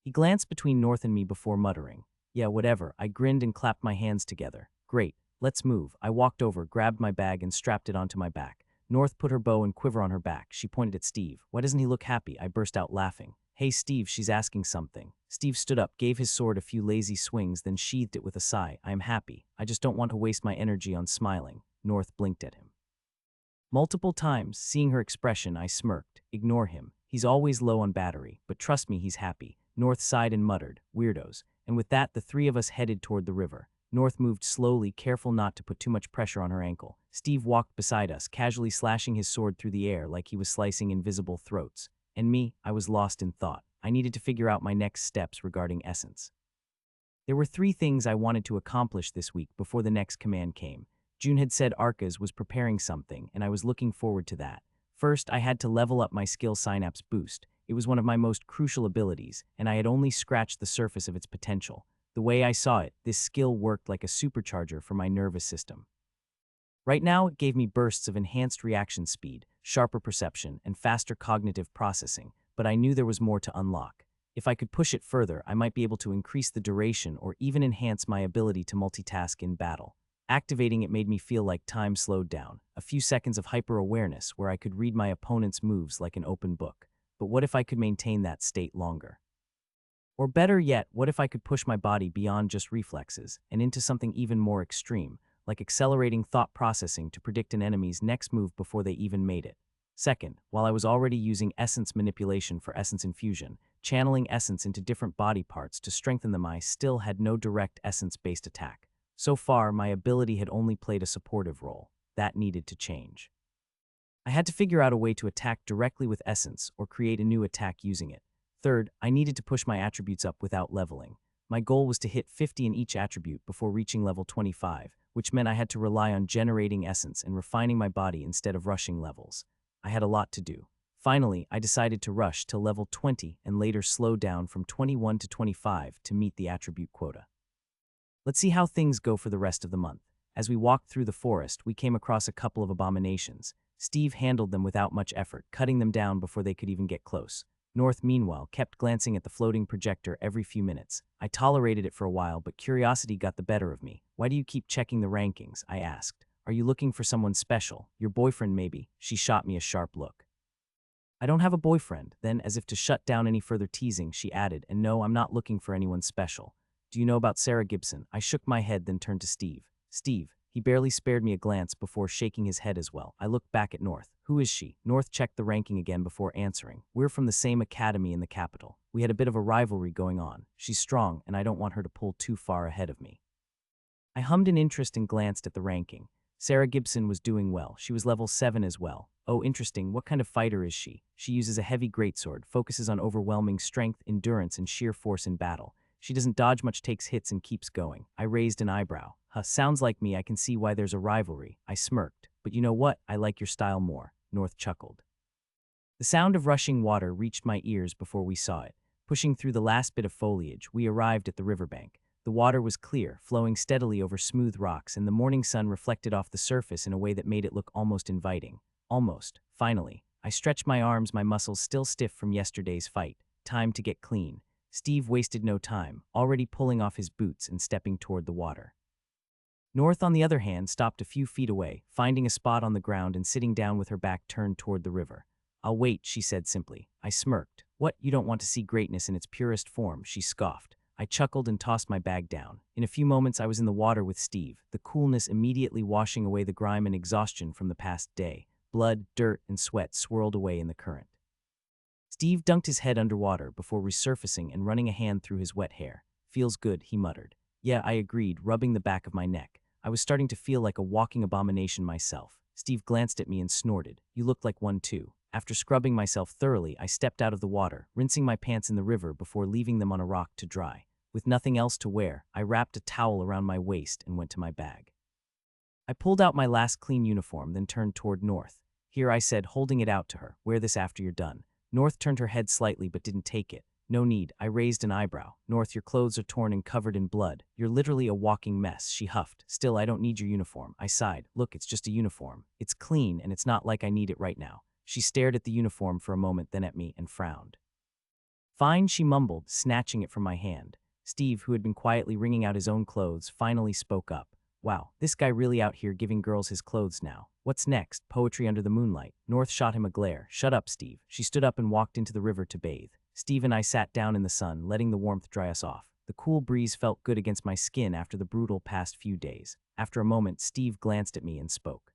He glanced between North and me before muttering. Yeah, whatever. I grinned and clapped my hands together. Great. Let's move. I walked over, grabbed my bag, and strapped it onto my back. North put her bow and quiver on her back. She pointed at Steve. Why doesn't he look happy? I burst out laughing. Hey Steve, she's asking something. Steve stood up, gave his sword a few lazy swings, then sheathed it with a sigh. I am happy. I just don't want to waste my energy on smiling. North blinked at him. Multiple times, seeing her expression, I smirked. Ignore him. He's always low on battery, but trust me, he's happy. North sighed and muttered, weirdos. And with that, the three of us headed toward the river. North moved slowly, careful not to put too much pressure on her ankle. Steve walked beside us, casually slashing his sword through the air like he was slicing invisible throats. And me, I was lost in thought. I needed to figure out my next steps regarding Essence. There were 3 things I wanted to accomplish this week before the next command came. June had said Arcas was preparing something, and I was looking forward to that. First, I had to level up my skill synapse boost. It was one of my most crucial abilities, and I had only scratched the surface of its potential. The way I saw it, this skill worked like a supercharger for my nervous system. Right now, it gave me bursts of enhanced reaction speed, sharper perception, and faster cognitive processing, but I knew there was more to unlock. If I could push it further, I might be able to increase the duration or even enhance my ability to multitask in battle. Activating it made me feel like time slowed down, a few seconds of hyper-awareness where I could read my opponent's moves like an open book. But what if I could maintain that state longer? Or better yet, what if I could push my body beyond just reflexes and into something even more extreme, like accelerating thought processing to predict an enemy's next move before they even made it? Second, while I was already using essence manipulation for essence infusion, channeling essence into different body parts to strengthen them, I still had no direct essence-based attack. So far, my ability had only played a supportive role. That needed to change. I had to figure out a way to attack directly with essence or create a new attack using it. Third, I needed to push my attributes up without leveling. My goal was to hit 50 in each attribute before reaching level 25, which meant I had to rely on generating essence and refining my body instead of rushing levels. I had a lot to do. Finally, I decided to rush till level 20 and later slow down from 21 to 25 to meet the attribute quota. Let's see how things go for the rest of the month. As we walked through the forest, we came across a couple of abominations. Steve handled them without much effort, cutting them down before they could even get close. North, meanwhile, kept glancing at the floating projector every few minutes. I tolerated it for a while, but curiosity got the better of me. Why do you keep checking the rankings? I asked. Are you looking for someone special? Your boyfriend, maybe? She shot me a sharp look. I don't have a boyfriend. Then, as if to shut down any further teasing, she added, and no, I'm not looking for anyone special. Do you know about Sarah Gibson? I shook my head, then turned to Steve. Steve. He barely spared me a glance before shaking his head as well. I looked back at North. Who is she? North checked the ranking again before answering. We're from the same academy in the capital. We had a bit of a rivalry going on. She's strong, and I don't want her to pull too far ahead of me. I hummed in interest and glanced at the ranking. Sarah Gibson was doing well. She was level 7 as well. Oh, interesting. What kind of fighter is she? She uses a heavy greatsword, focuses on overwhelming strength, endurance, and sheer force in battle. She doesn't dodge much, takes hits, and keeps going. I raised an eyebrow. Sounds like me. I can see why there's a rivalry. I smirked. But you know what? I like your style more. North chuckled. The sound of rushing water reached my ears before we saw it. Pushing through the last bit of foliage, we arrived at the riverbank. The water was clear, flowing steadily over smooth rocks, and the morning sun reflected off the surface in a way that made it look almost inviting. Almost. Finally, I stretched my arms, my muscles still stiff from yesterday's fight. Time to get clean. Steve wasted no time, already pulling off his boots and stepping toward the water. North, on the other hand, stopped a few feet away, finding a spot on the ground and sitting down with her back turned toward the river. I'll wait, she said simply. I smirked. What, you don't want to see greatness in its purest form? She scoffed. I chuckled and tossed my bag down. In a few moments, I was in the water with Steve, the coolness immediately washing away the grime and exhaustion from the past day. Blood, dirt, and sweat swirled away in the current. Steve dunked his head underwater before resurfacing and running a hand through his wet hair. Feels good, he muttered. Yeah, I agreed, rubbing the back of my neck. I was starting to feel like a walking abomination myself. Steve glanced at me and snorted. You looked like one too. After scrubbing myself thoroughly, I stepped out of the water, rinsing my pants in the river before leaving them on a rock to dry. With nothing else to wear, I wrapped a towel around my waist and went to my bag. I pulled out my last clean uniform, then turned toward North. Here, I said, holding it out to her. Wear this after you're done. North turned her head slightly but didn't take it. No need. I raised an eyebrow. North, your clothes are torn and covered in blood. You're literally a walking mess, she huffed. Still, I don't need your uniform. I sighed. Look, it's just a uniform. It's clean, and it's not like I need it right now. She stared at the uniform for a moment, then at me, and frowned. Fine, she mumbled, snatching it from my hand. Steve, who had been quietly wringing out his own clothes, finally spoke up. Wow, this guy really out here giving girls his clothes now. What's next? Poetry under the moonlight. North shot him a glare. Shut up, Steve. She stood up and walked into the river to bathe. Steve and I sat down in the sun, letting the warmth dry us off. The cool breeze felt good against my skin after the brutal past few days. After a moment, Steve glanced at me and spoke.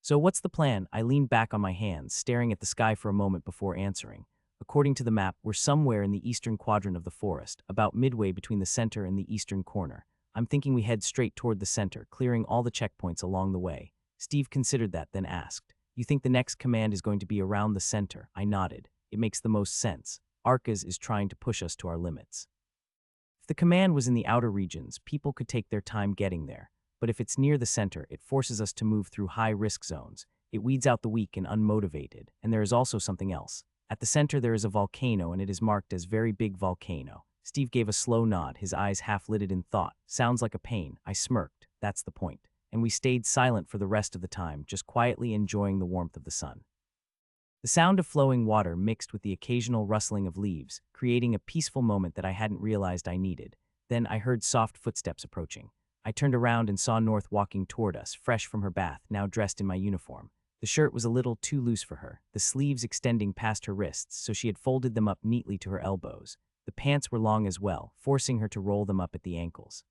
"So what's the plan?" I leaned back on my hands, staring at the sky for a moment before answering. According to the map, we're somewhere in the eastern quadrant of the forest, about midway between the center and the eastern corner. I'm thinking we head straight toward the center, clearing all the checkpoints along the way. Steve considered that, then asked, "You think the next command is going to be around the center?" I nodded. It makes the most sense. Arcas is trying to push us to our limits. If the command was in the outer regions, people could take their time getting there. But if it's near the center, it forces us to move through high-risk zones. It weeds out the weak and unmotivated. And there is also something else. At the center, there is a volcano, and it is marked as very big volcano. Steve gave a slow nod, his eyes half-lidded in thought. Sounds like a pain. I smirked. That's the point. And we stayed silent for the rest of the time, just quietly enjoying the warmth of the sun. The sound of flowing water mixed with the occasional rustling of leaves, creating a peaceful moment that I hadn't realized I needed. Then I heard soft footsteps approaching. I turned around and saw North walking toward us, fresh from her bath, now dressed in my uniform. The shirt was a little too loose for her, the sleeves extending past her wrists, so she had folded them up neatly to her elbows. The pants were long as well, forcing her to roll them up at the ankles.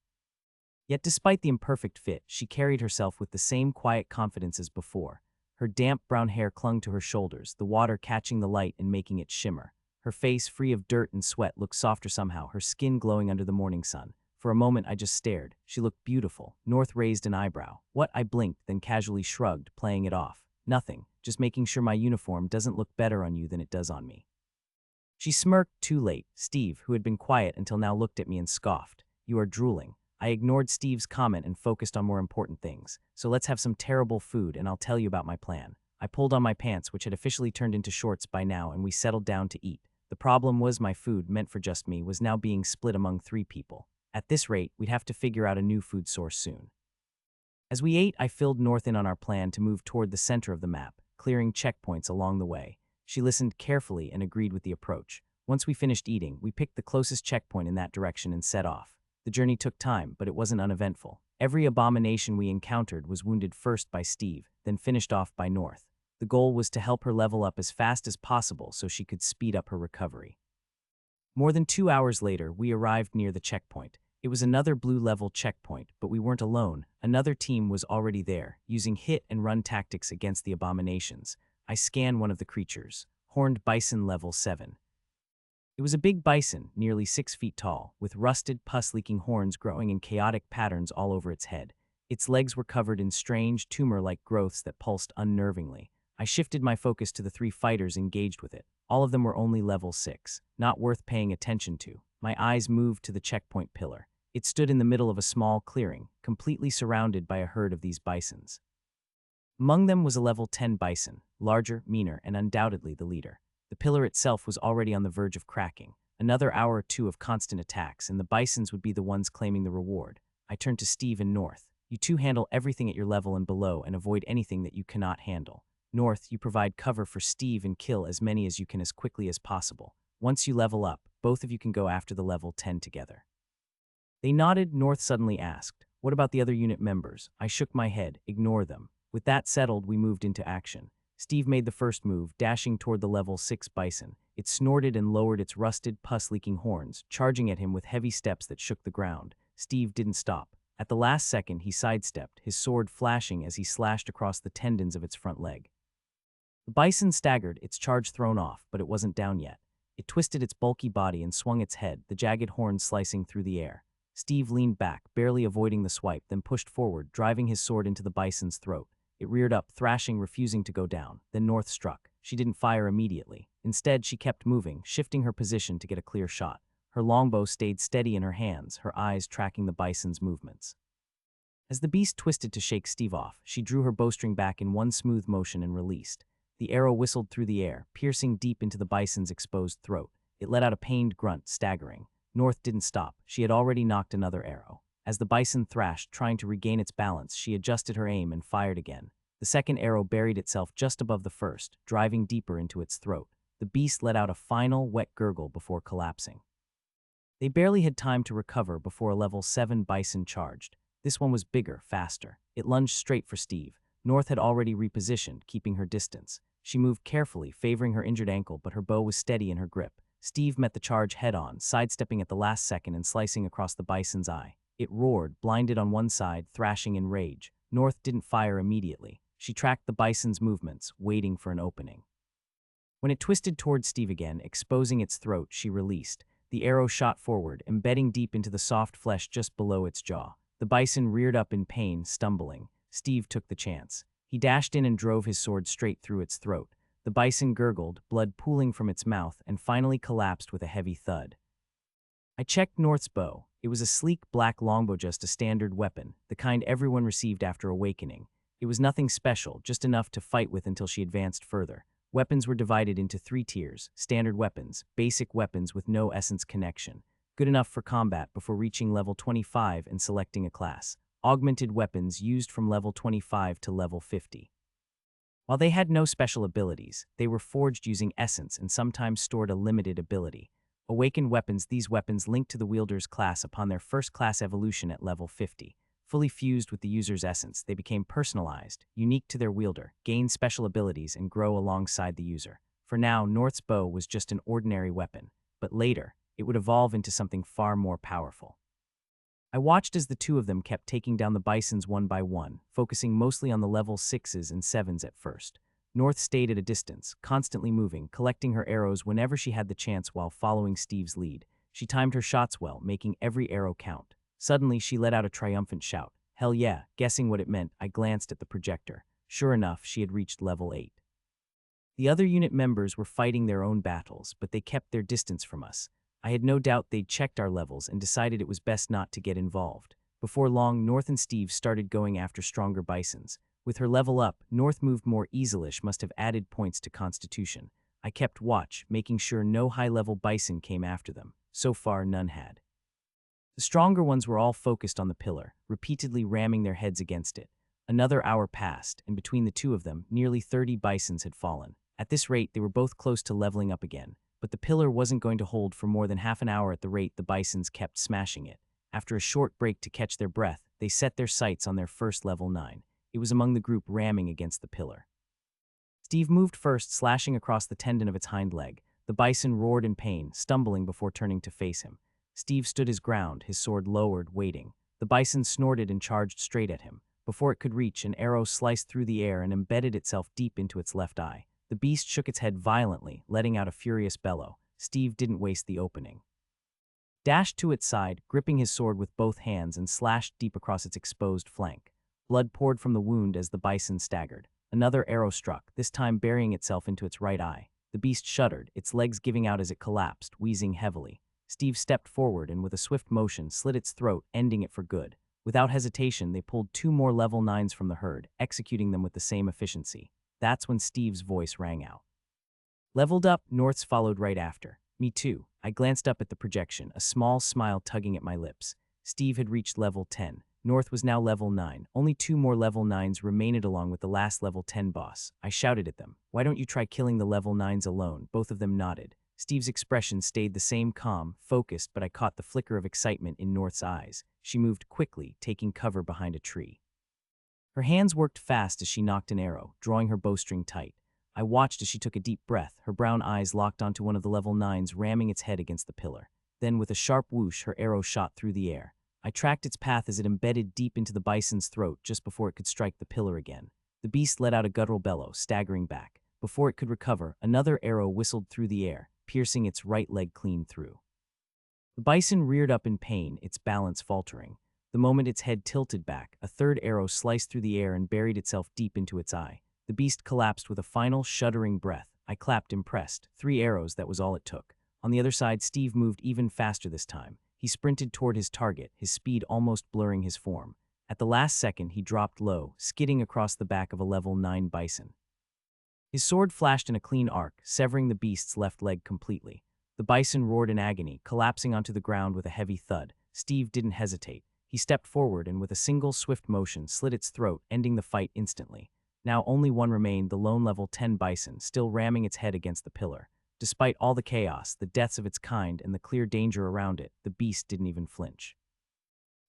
Yet despite the imperfect fit, she carried herself with the same quiet confidence as before. Her damp brown hair clung to her shoulders, the water catching the light and making it shimmer. Her face, free of dirt and sweat, looked softer somehow, her skin glowing under the morning sun. For a moment, I just stared. She looked beautiful. North raised an eyebrow. "What?" I blinked, then casually shrugged, playing it off. "Nothing. Just making sure my uniform doesn't look better on you than it does on me." She smirked too late. Steve, who had been quiet until now, looked at me and scoffed. "You are drooling." I ignored Steve's comment and focused on more important things. "So let's have some terrible food, and I'll tell you about my plan." I pulled on my pants, which had officially turned into shorts by now, and we settled down to eat. The problem was my food, meant for just me, was now being split among 3 people. At this rate, we'd have to figure out a new food source soon. As we ate, I filled North in on our plan to move toward the center of the map, clearing checkpoints along the way. She listened carefully and agreed with the approach. Once we finished eating, we picked the closest checkpoint in that direction and set off. The journey took time, but it wasn't uneventful. Every abomination we encountered was wounded first by Steve, then finished off by North. The goal was to help her level up as fast as possible so she could speed up her recovery. More than 2 hours later, we arrived near the checkpoint. It was another blue-level checkpoint, but we weren't alone. Another team was already there, using hit-and-run tactics against the abominations. I scanned one of the creatures, horned bison level 7. It was a big bison, nearly 6 feet tall, with rusted, pus-leaking horns growing in chaotic patterns all over its head. Its legs were covered in strange, tumor-like growths that pulsed unnervingly. I shifted my focus to the 3 fighters engaged with it. All of them were only level 6, not worth paying attention to. My eyes moved to the checkpoint pillar. It stood in the middle of a small clearing, completely surrounded by a herd of these bisons. Among them was a level 10 bison, larger, meaner, and undoubtedly the leader. The pillar itself was already on the verge of cracking. Another hour or 2 of constant attacks, and the bisons would be the ones claiming the reward. I turned to Steve and North. "You two handle everything at your level and below and avoid anything that you cannot handle. North, you provide cover for Steve and kill as many as you can as quickly as possible. Once you level up, both of you can go after the level 10 together." They nodded. North suddenly asked, "What about the other unit members?" I shook my head. "Ignore them." With that settled, we moved into action. Steve made the first move, dashing toward the level 6 bison. It snorted and lowered its rusted, pus-leaking horns, charging at him with heavy steps that shook the ground. Steve didn't stop. At the last second, he sidestepped, his sword flashing as he slashed across the tendons of its front leg. The bison staggered, its charge thrown off, but it wasn't down yet. It twisted its bulky body and swung its head, the jagged horns slicing through the air. Steve leaned back, barely avoiding the swipe, then pushed forward, driving his sword into the bison's throat. It reared up, thrashing, refusing to go down. Then North struck. She didn't fire immediately. Instead, she kept moving, shifting her position to get a clear shot. Her longbow stayed steady in her hands, her eyes tracking the bison's movements. As the beast twisted to shake Steve off, she drew her bowstring back in one smooth motion and released. The arrow whistled through the air, piercing deep into the bison's exposed throat. It let out a pained grunt, staggering. North didn't stop. She had already knocked another arrow. As the bison thrashed, trying to regain its balance, she adjusted her aim and fired again. The second arrow buried itself just above the first, driving deeper into its throat. The beast let out a final, wet gurgle before collapsing. They barely had time to recover before a level 7 bison charged. This one was bigger, faster. It lunged straight for Steve. North had already repositioned, keeping her distance. She moved carefully, favoring her injured ankle, but her bow was steady in her grip. Steve met the charge head-on, sidestepping at the last second and slicing across the bison's eye. It roared, blinded on one side, thrashing in rage. North didn't fire immediately. She tracked the bison's movements, waiting for an opening. When it twisted towards Steve again, exposing its throat, she released. The arrow shot forward, embedding deep into the soft flesh just below its jaw. The bison reared up in pain, stumbling. Steve took the chance. He dashed in and drove his sword straight through its throat. The bison gurgled, blood pooling from its mouth, and finally collapsed with a heavy thud. I checked North's bow. It was a sleek black longbow, just a standard weapon, the kind everyone received after awakening. It was nothing special, just enough to fight with until she advanced further. Weapons were divided into 3 tiers: standard weapons, basic weapons with no essence connection, good enough for combat before reaching level 25 and selecting a class, augmented weapons used from level 25 to level 50. While they had no special abilities, they were forged using essence and sometimes stored a limited ability. Awakened weapons: these weapons linked to the wielder's class upon their first class evolution at level 50. Fully fused with the user's essence, they became personalized, unique to their wielder, gain special abilities, and grow alongside the user. For now, North's bow was just an ordinary weapon, but later, it would evolve into something far more powerful. I watched as the two of them kept taking down the bisons one by one, focusing mostly on the level 6s and 7s at first. North stayed at a distance, constantly moving, collecting her arrows whenever she had the chance while following Steve's lead. She timed her shots well, making every arrow count. Suddenly, she let out a triumphant shout. Hell yeah! Guessing what it meant, I glanced at the projector. Sure enough, she had reached level 8. The other unit members were fighting their own battles, but they kept their distance from us. I had no doubt they'd checked our levels and decided it was best not to get involved. Before long, North and Steve started going after stronger bisons. With her level up, North moved more easilish, must have added points to Constitution. I kept watch, making sure no high-level bison came after them. So far, none had. The stronger ones were all focused on the pillar, repeatedly ramming their heads against it. Another hour passed, and between the two of them, nearly 30 bisons had fallen. At this rate, they were both close to leveling up again. But the pillar wasn't going to hold for more than half an hour at the rate the bisons kept smashing it. After a short break to catch their breath, they set their sights on their first level 9. It was among the group ramming against the pillar. Steve moved first, slashing across the tendon of its hind leg. The bison roared in pain, stumbling before turning to face him. Steve stood his ground, his sword lowered, waiting. The bison snorted and charged straight at him. Before it could reach, an arrow sliced through the air and embedded itself deep into its left eye. The beast shook its head violently, letting out a furious bellow. Steve didn't waste the opening. Dashed to its side, gripping his sword with both hands, and slashed deep across its exposed flank. Blood poured from the wound as the bison staggered. Another arrow struck, this time burying itself into its right eye. The beast shuddered, its legs giving out as it collapsed, wheezing heavily. Steve stepped forward and with a swift motion slit its throat, ending it for good. Without hesitation, they pulled 2 more level 9s from the herd, executing them with the same efficiency. That's when Steve's voice rang out. Leveled up, North's followed right after. Me too. I glanced up at the projection, a small smile tugging at my lips. Steve had reached level 10. North was now level 9. Only 2 more level 9s remained along with the last level 10 boss. I shouted at them. Why don't you try killing the level 9s alone? Both of them nodded. Steve's expression stayed the same, calm, focused, but I caught the flicker of excitement in North's eyes. She moved quickly, taking cover behind a tree. Her hands worked fast as she nocked an arrow, drawing her bowstring tight. I watched as she took a deep breath, her brown eyes locked onto one of the level 9s, ramming its head against the pillar. Then, with a sharp whoosh, her arrow shot through the air. I tracked its path as it embedded deep into the bison's throat just before it could strike the pillar again. The beast let out a guttural bellow, staggering back. Before it could recover, another arrow whistled through the air, piercing its right leg clean through. The bison reared up in pain, its balance faltering. The moment its head tilted back, a third arrow sliced through the air and buried itself deep into its eye. The beast collapsed with a final, shuddering breath. I clapped, impressed. 3 arrows, that was all it took. On the other side, Steve moved even faster this time. He sprinted toward his target, his speed almost blurring his form. At the last second, he dropped low, skidding across the back of a level 9 bison. His sword flashed in a clean arc, severing the beast's left leg completely. The bison roared in agony, collapsing onto the ground with a heavy thud. Steve didn't hesitate. He stepped forward and with a single swift motion slit its throat, ending the fight instantly. Now only one remained, the lone level 10 bison, still ramming its head against the pillar. Despite all the chaos, the deaths of its kind, and the clear danger around it, the beast didn't even flinch.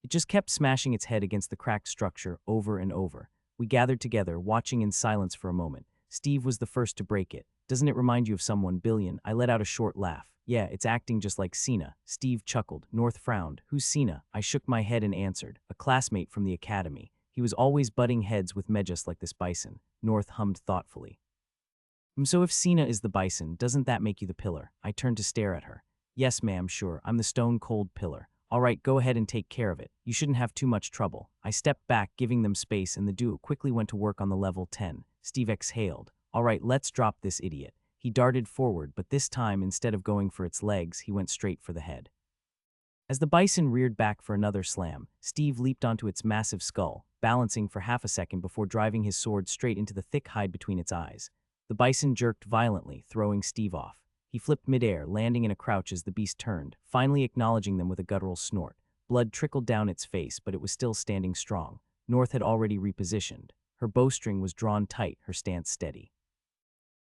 It just kept smashing its head against the cracked structure over and over. We gathered together, watching in silence for a moment. Steve was the first to break it. Doesn't it remind you of someone, Billion? I let out a short laugh. Yeah, it's acting just like Sina. Steve chuckled. North frowned. Who's Sina? I shook my head and answered. A classmate from the academy. He was always butting heads with Menace like this bison. North hummed thoughtfully. So if Sina is the bison, doesn't that make you the pillar? I turned to stare at her. Yes, ma'am, sure. I'm the stone-cold pillar. All right, go ahead and take care of it. You shouldn't have too much trouble. I stepped back, giving them space, and the duo quickly went to work on the level 10. Steve exhaled. All right, let's drop this idiot. He darted forward, but this time, instead of going for its legs, he went straight for the head. As the bison reared back for another slam, Steve leaped onto its massive skull, balancing for half a second before driving his sword straight into the thick hide between its eyes. The bison jerked violently, throwing Steve off. He flipped midair, landing in a crouch as the beast turned, finally acknowledging them with a guttural snort. Blood trickled down its face, but it was still standing strong. North had already repositioned. Her bowstring was drawn tight, her stance steady.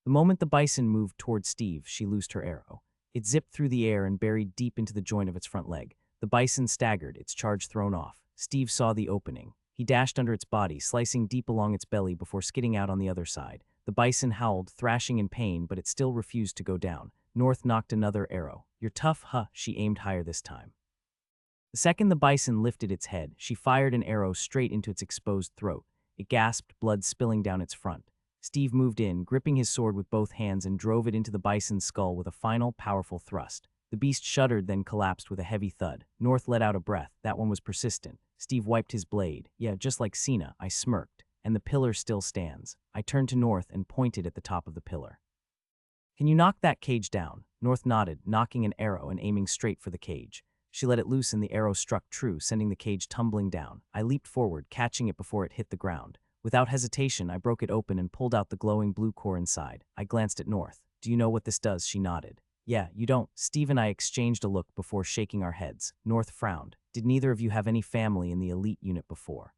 The moment the bison moved toward Steve, she loosed her arrow. It zipped through the air and buried deep into the joint of its front leg. The bison staggered, its charge thrown off. Steve saw the opening. He dashed under its body, slicing deep along its belly before skidding out on the other side. The bison howled, thrashing in pain, but it still refused to go down. North knocked another arrow. You're tough, huh? She aimed higher this time. The second the bison lifted its head, she fired an arrow straight into its exposed throat. It gasped, blood spilling down its front. Steve moved in, gripping his sword with both hands and drove it into the bison's skull with a final, powerful thrust. The beast shuddered, then collapsed with a heavy thud. North let out a breath. That one was persistent. Steve wiped his blade. Yeah, just like Sina, I smirked. And the pillar still stands. I turned to North and pointed at the top of the pillar. Can you knock that cage down? North nodded, knocking an arrow and aiming straight for the cage. She let it loose and the arrow struck true, sending the cage tumbling down. I leaped forward, catching it before it hit the ground. Without hesitation, I broke it open and pulled out the glowing blue core inside. I glanced at North. Do you know what this does? She nodded. Yeah, you don't. Steve and I exchanged a look before shaking our heads. North frowned. Did neither of you have any family in the elite unit before?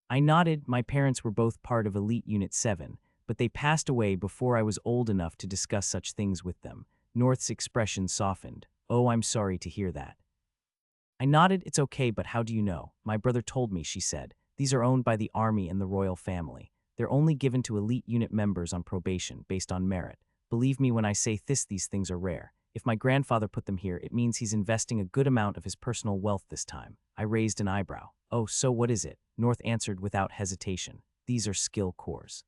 I nodded. My parents were both part of Elite Unit 7, but they passed away before I was old enough to discuss such things with them. North's expression softened. Oh, I'm sorry to hear that. I nodded. It's okay, but how do you know? My brother told me, she said. These are owned by the army and the royal family. They're only given to elite unit members on probation, based on merit. Believe me when I say these things are rare. If my grandfather put them here, it means he's investing a good amount of his personal wealth this time. I raised an eyebrow. Oh, so what is it? North answered without hesitation. These are skill cores.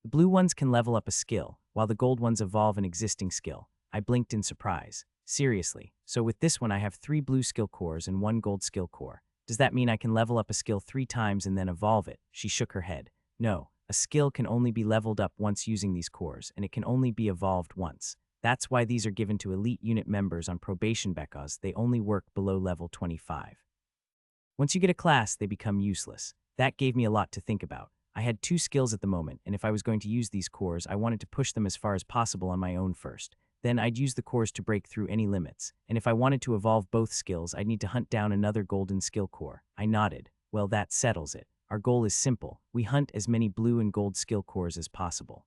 The blue ones can level up a skill, while the gold ones evolve an existing skill. I blinked in surprise. Seriously, so with this one I have 3 blue skill cores and 1 gold skill core. Does that mean I can level up a skill 3 times and then evolve it? She shook her head. No, a skill can only be leveled up once using these cores, and it can only be evolved once. That's why these are given to elite unit members on probation because they only work below level 25. Once you get a class, they become useless. That gave me a lot to think about. I had 2 skills at the moment, and if I was going to use these cores, I wanted to push them as far as possible on my own first. Then I'd use the cores to break through any limits, and if I wanted to evolve both skills, I'd need to hunt down another golden skill core. I nodded. Well, that settles it. Our goal is simple. We hunt as many blue and gold skill cores as possible.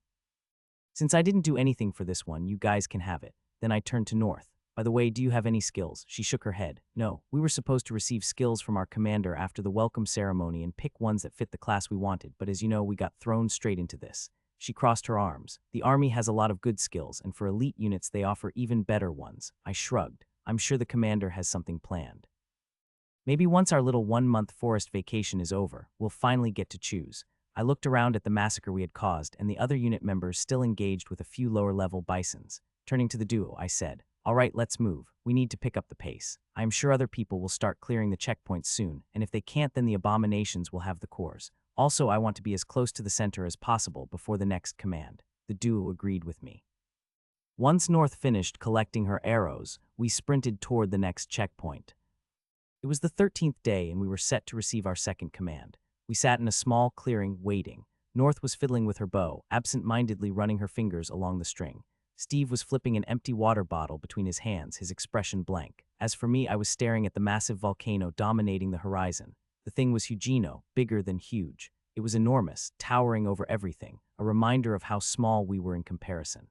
Since I didn't do anything for this one, you guys can have it. Then I turned to North. By the way, do you have any skills? She shook her head. No, we were supposed to receive skills from our commander after the welcome ceremony and pick ones that fit the class we wanted, but as you know, we got thrown straight into this. She crossed her arms. The army has a lot of good skills, and for elite units they offer even better ones. I shrugged. I'm sure the commander has something planned. Maybe once our little 1-month forest vacation is over, we'll finally get to choose. I looked around at the massacre we had caused and the other unit members still engaged with a few lower-level bisons. Turning to the duo, I said, all right, let's move. We need to pick up the pace. I am sure other people will start clearing the checkpoints soon, and if they can't, then the abominations will have the cores. Also, I want to be as close to the center as possible before the next command. The duo agreed with me. Once North finished collecting her arrows, we sprinted toward the next checkpoint. It was the 13th day, and we were set to receive our second command. We sat in a small clearing, waiting. North was fiddling with her bow, absent-mindedly running her fingers along the string. Steve was flipping an empty water bottle between his hands, his expression blank. As for me, I was staring at the massive volcano dominating the horizon. The thing was hugino, bigger than huge. It was enormous, towering over everything, a reminder of how small we were in comparison.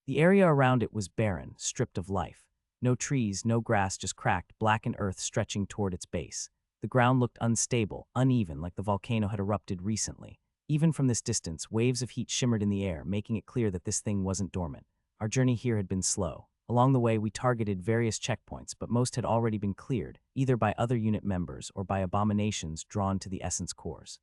The area around it was barren, stripped of life. No trees, no grass, just cracked, blackened earth stretching toward its base. The ground looked unstable, uneven, like the volcano had erupted recently. Even from this distance, waves of heat shimmered in the air, making it clear that this thing wasn't dormant. Our journey here had been slow. Along the way, we targeted various checkpoints, but most had already been cleared, either by other unit members or by abominations drawn to the essence cores.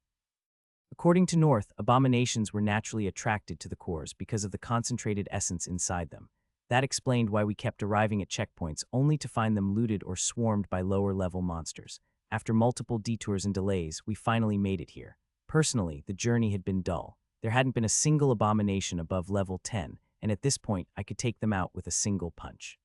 According to North, abominations were naturally attracted to the cores because of the concentrated essence inside them. That explained why we kept arriving at checkpoints only to find them looted or swarmed by lower-level monsters. After multiple detours and delays, we finally made it here. Personally, the journey had been dull. There hadn't been a single abomination above level 10, and at this point, I could take them out with a single punch.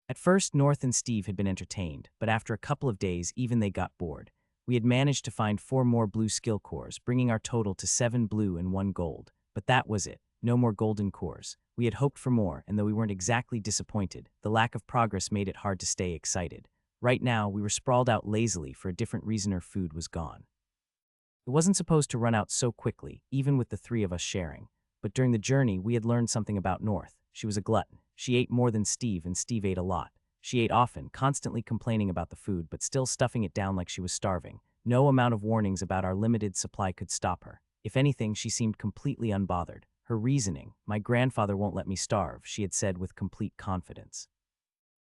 At first, North and Steve had been entertained, but after a couple of days, even they got bored. We had managed to find 4 more blue skill cores, bringing our total to 7 blue and 1 gold. But that was it. No more golden cores. We had hoped for more, and though we weren't exactly disappointed, the lack of progress made it hard to stay excited. Right now, we were sprawled out lazily for a different reason our food was gone. It wasn't supposed to run out so quickly, even with the 3 of us sharing. But during the journey, we had learned something about North. She was a glutton. She ate more than Steve, and Steve ate a lot. She ate often, constantly complaining about the food, but still stuffing it down like she was starving. No amount of warnings about our limited supply could stop her. If anything, she seemed completely unbothered. Her reasoning, "My grandfather won't let me starve," she had said with complete confidence.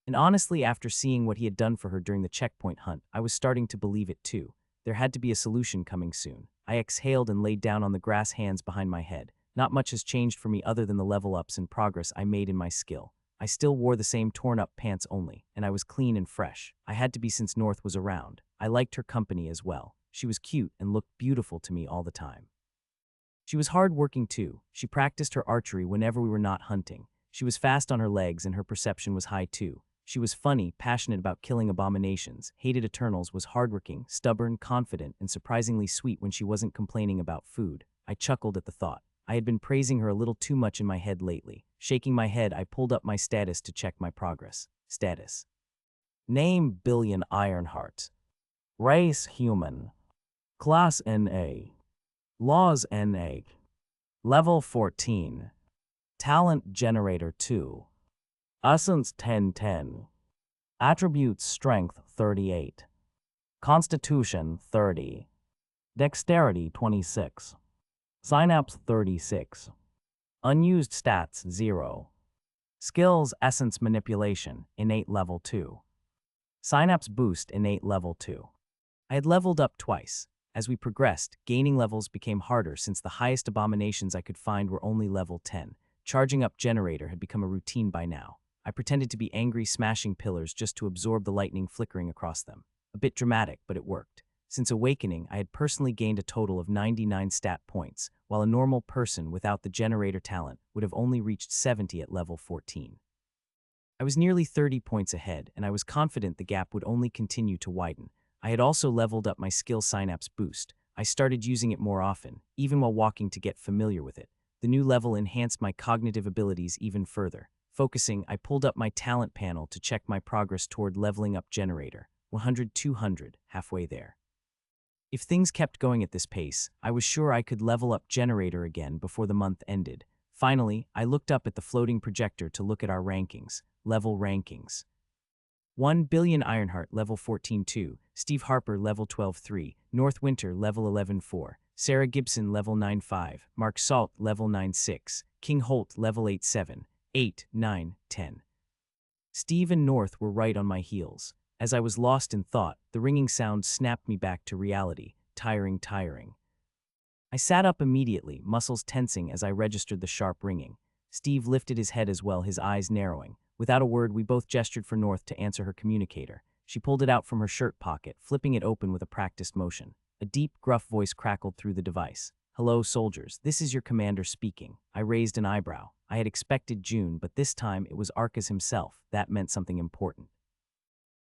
And honestly, after seeing what he had done for her during the checkpoint hunt, I was starting to believe it too. There had to be a solution coming soon. I exhaled and laid down on the grass, hands behind my head. Not much has changed for me other than the level ups and progress I made in my skill. I still wore the same torn-up pants only, and I was clean and fresh. I had to be since North was around. I liked her company as well. She was cute and looked beautiful to me all the time. She was hard-working too. She practiced her archery whenever we were not hunting. She was fast on her legs and her perception was high too. She was funny, passionate about killing abominations, hated Eternals, was hardworking, stubborn, confident, and surprisingly sweet when she wasn't complaining about food. I chuckled at the thought. I had been praising her a little too much in my head lately. Shaking my head, I pulled up my status to check my progress. Status. Name: Billion Ironheart. Race: human. Class: NA. Laws: NA. Level 14. Talent generator 2. Essence 1010. Attributes: Strength 38. Constitution 30. Dexterity 26. Synapse 36. Unused stats 0. Skills: Essence Manipulation, innate level 2. Synapse Boost, innate level 2. I had leveled up twice. As we progressed, gaining levels became harder since the highest abominations I could find were only level 10. Charging up generator had become a routine by now. I pretended to be angry, smashing pillars just to absorb the lightning flickering across them. A bit dramatic, but it worked. Since awakening, I had personally gained a total of 99 stat points, while a normal person without the generator talent would have only reached 70 at level 14. I was nearly 30 points ahead, and I was confident the gap would only continue to widen. I had also leveled up my skill Synapse Boost. I started using it more often, even while walking, to get familiar with it. The new level enhanced my cognitive abilities even further. Focusing, I pulled up my talent panel to check my progress toward leveling up generator. 100, 200, halfway there. If things kept going at this pace, I was sure I could level up generator again before the month ended. Finally, I looked up at the floating projector to look at our rankings. Level rankings. 1 Billion Ironheart, level 14-2, Steve Harper, level 12-3, North Winter, level 11-4, Sarah Gibson, level 9-5, Mark Salt, level 9-6, King Holt, level 8-7, 8, 9, 10. Steve and North were right on my heels. As I was lost in thought, the ringing sound snapped me back to reality. Tiring. I sat up immediately, muscles tensing as I registered the sharp ringing. Steve lifted his head as well, his eyes narrowing. Without a word, we both gestured for North to answer her communicator. She pulled it out from her shirt pocket, flipping it open with a practiced motion. A deep, gruff voice crackled through the device. "Hello, soldiers. This is your commander speaking." I raised an eyebrow. I had expected June, but this time it was Arcus himself. That meant something important.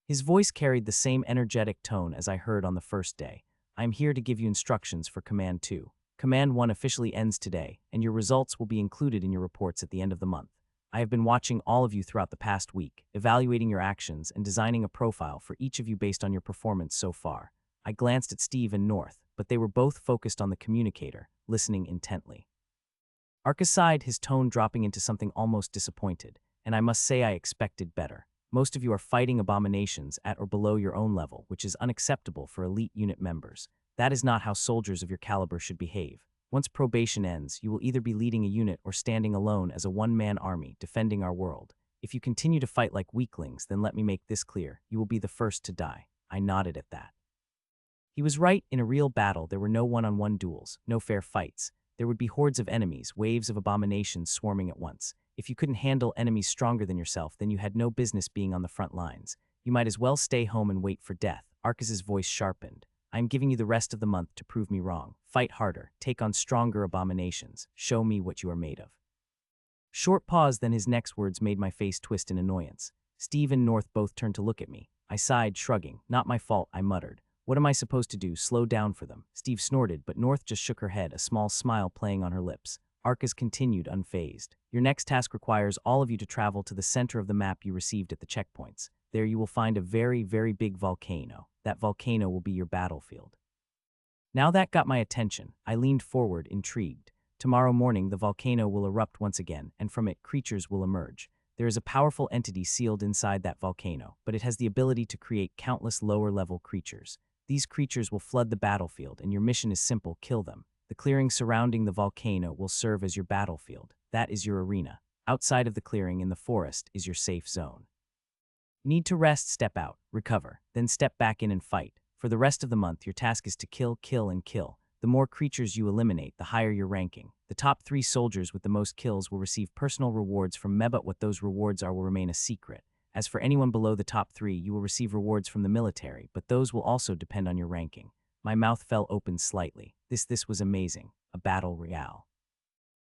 His voice carried the same energetic tone as I heard on the first day. "I am here to give you instructions for Command 2. Command 1 officially ends today, and your results will be included in your reports at the end of the month. I have been watching all of you throughout the past week, evaluating your actions and designing a profile for each of you based on your performance so far." I glanced at Steve and North, but they were both focused on the communicator, listening intently. Arcus sighed, his tone dropping into something almost disappointed, and I must say I expected better. Most of you are fighting abominations at or below your own level, which is unacceptable for elite unit members. That is not how soldiers of your caliber should behave. Once probation ends, you will either be leading a unit or standing alone as a one-man army defending our world. If you continue to fight like weaklings, then let me make this clear. You will be the first to die. I nodded at that. He was right. In a real battle, there were no one-on-one duels, no fair fights. There would be hordes of enemies, waves of abominations swarming at once. If you couldn't handle enemies stronger than yourself, then you had no business being on the front lines. You might as well stay home and wait for death. Arcus's voice sharpened. I am giving you the rest of the month to prove me wrong. Fight harder. Take on stronger abominations. Show me what you are made of. Short pause, then his next words made my face twist in annoyance. Steve and North both turned to look at me. I sighed, shrugging. Not my fault, I muttered. What am I supposed to do? Slow down for them. Steve snorted, but North just shook her head, a small smile playing on her lips. Arcus continued, unfazed. Your next task requires all of you to travel to the center of the map you received at the checkpoints. There you will find a very, very big volcano. That volcano will be your battlefield. Now that got my attention. I leaned forward, intrigued. Tomorrow morning, the volcano will erupt once again, and from it, creatures will emerge. There is a powerful entity sealed inside that volcano, but it has the ability to create countless lower-level creatures. These creatures will flood the battlefield, and your mission is simple: kill them. The clearing surrounding the volcano will serve as your battlefield. That is your arena. Outside of the clearing in the forest is your safe zone. Need to rest, step out, recover, then step back in and fight. For the rest of the month, your task is to kill, kill, and kill. The more creatures you eliminate, the higher your ranking. The top 3 soldiers with the most kills will receive personal rewards from Meba. What those rewards are will remain a secret. As for anyone below the top 3, you will receive rewards from the military, but those will also depend on your ranking. My mouth fell open slightly. This was amazing. A battle royale.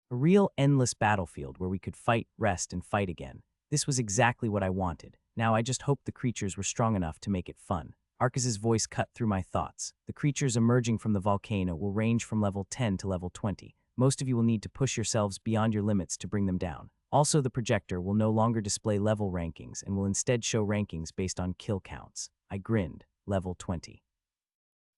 A real endless battlefield where we could fight, rest, and fight again. This was exactly what I wanted. Now I just hoped the creatures were strong enough to make it fun. Arcus's voice cut through my thoughts. The creatures emerging from the volcano will range from level 10 to level 20. Most of you will need to push yourselves beyond your limits to bring them down. Also, the projector will no longer display level rankings and will instead show rankings based on kill counts. I grinned. Level 20.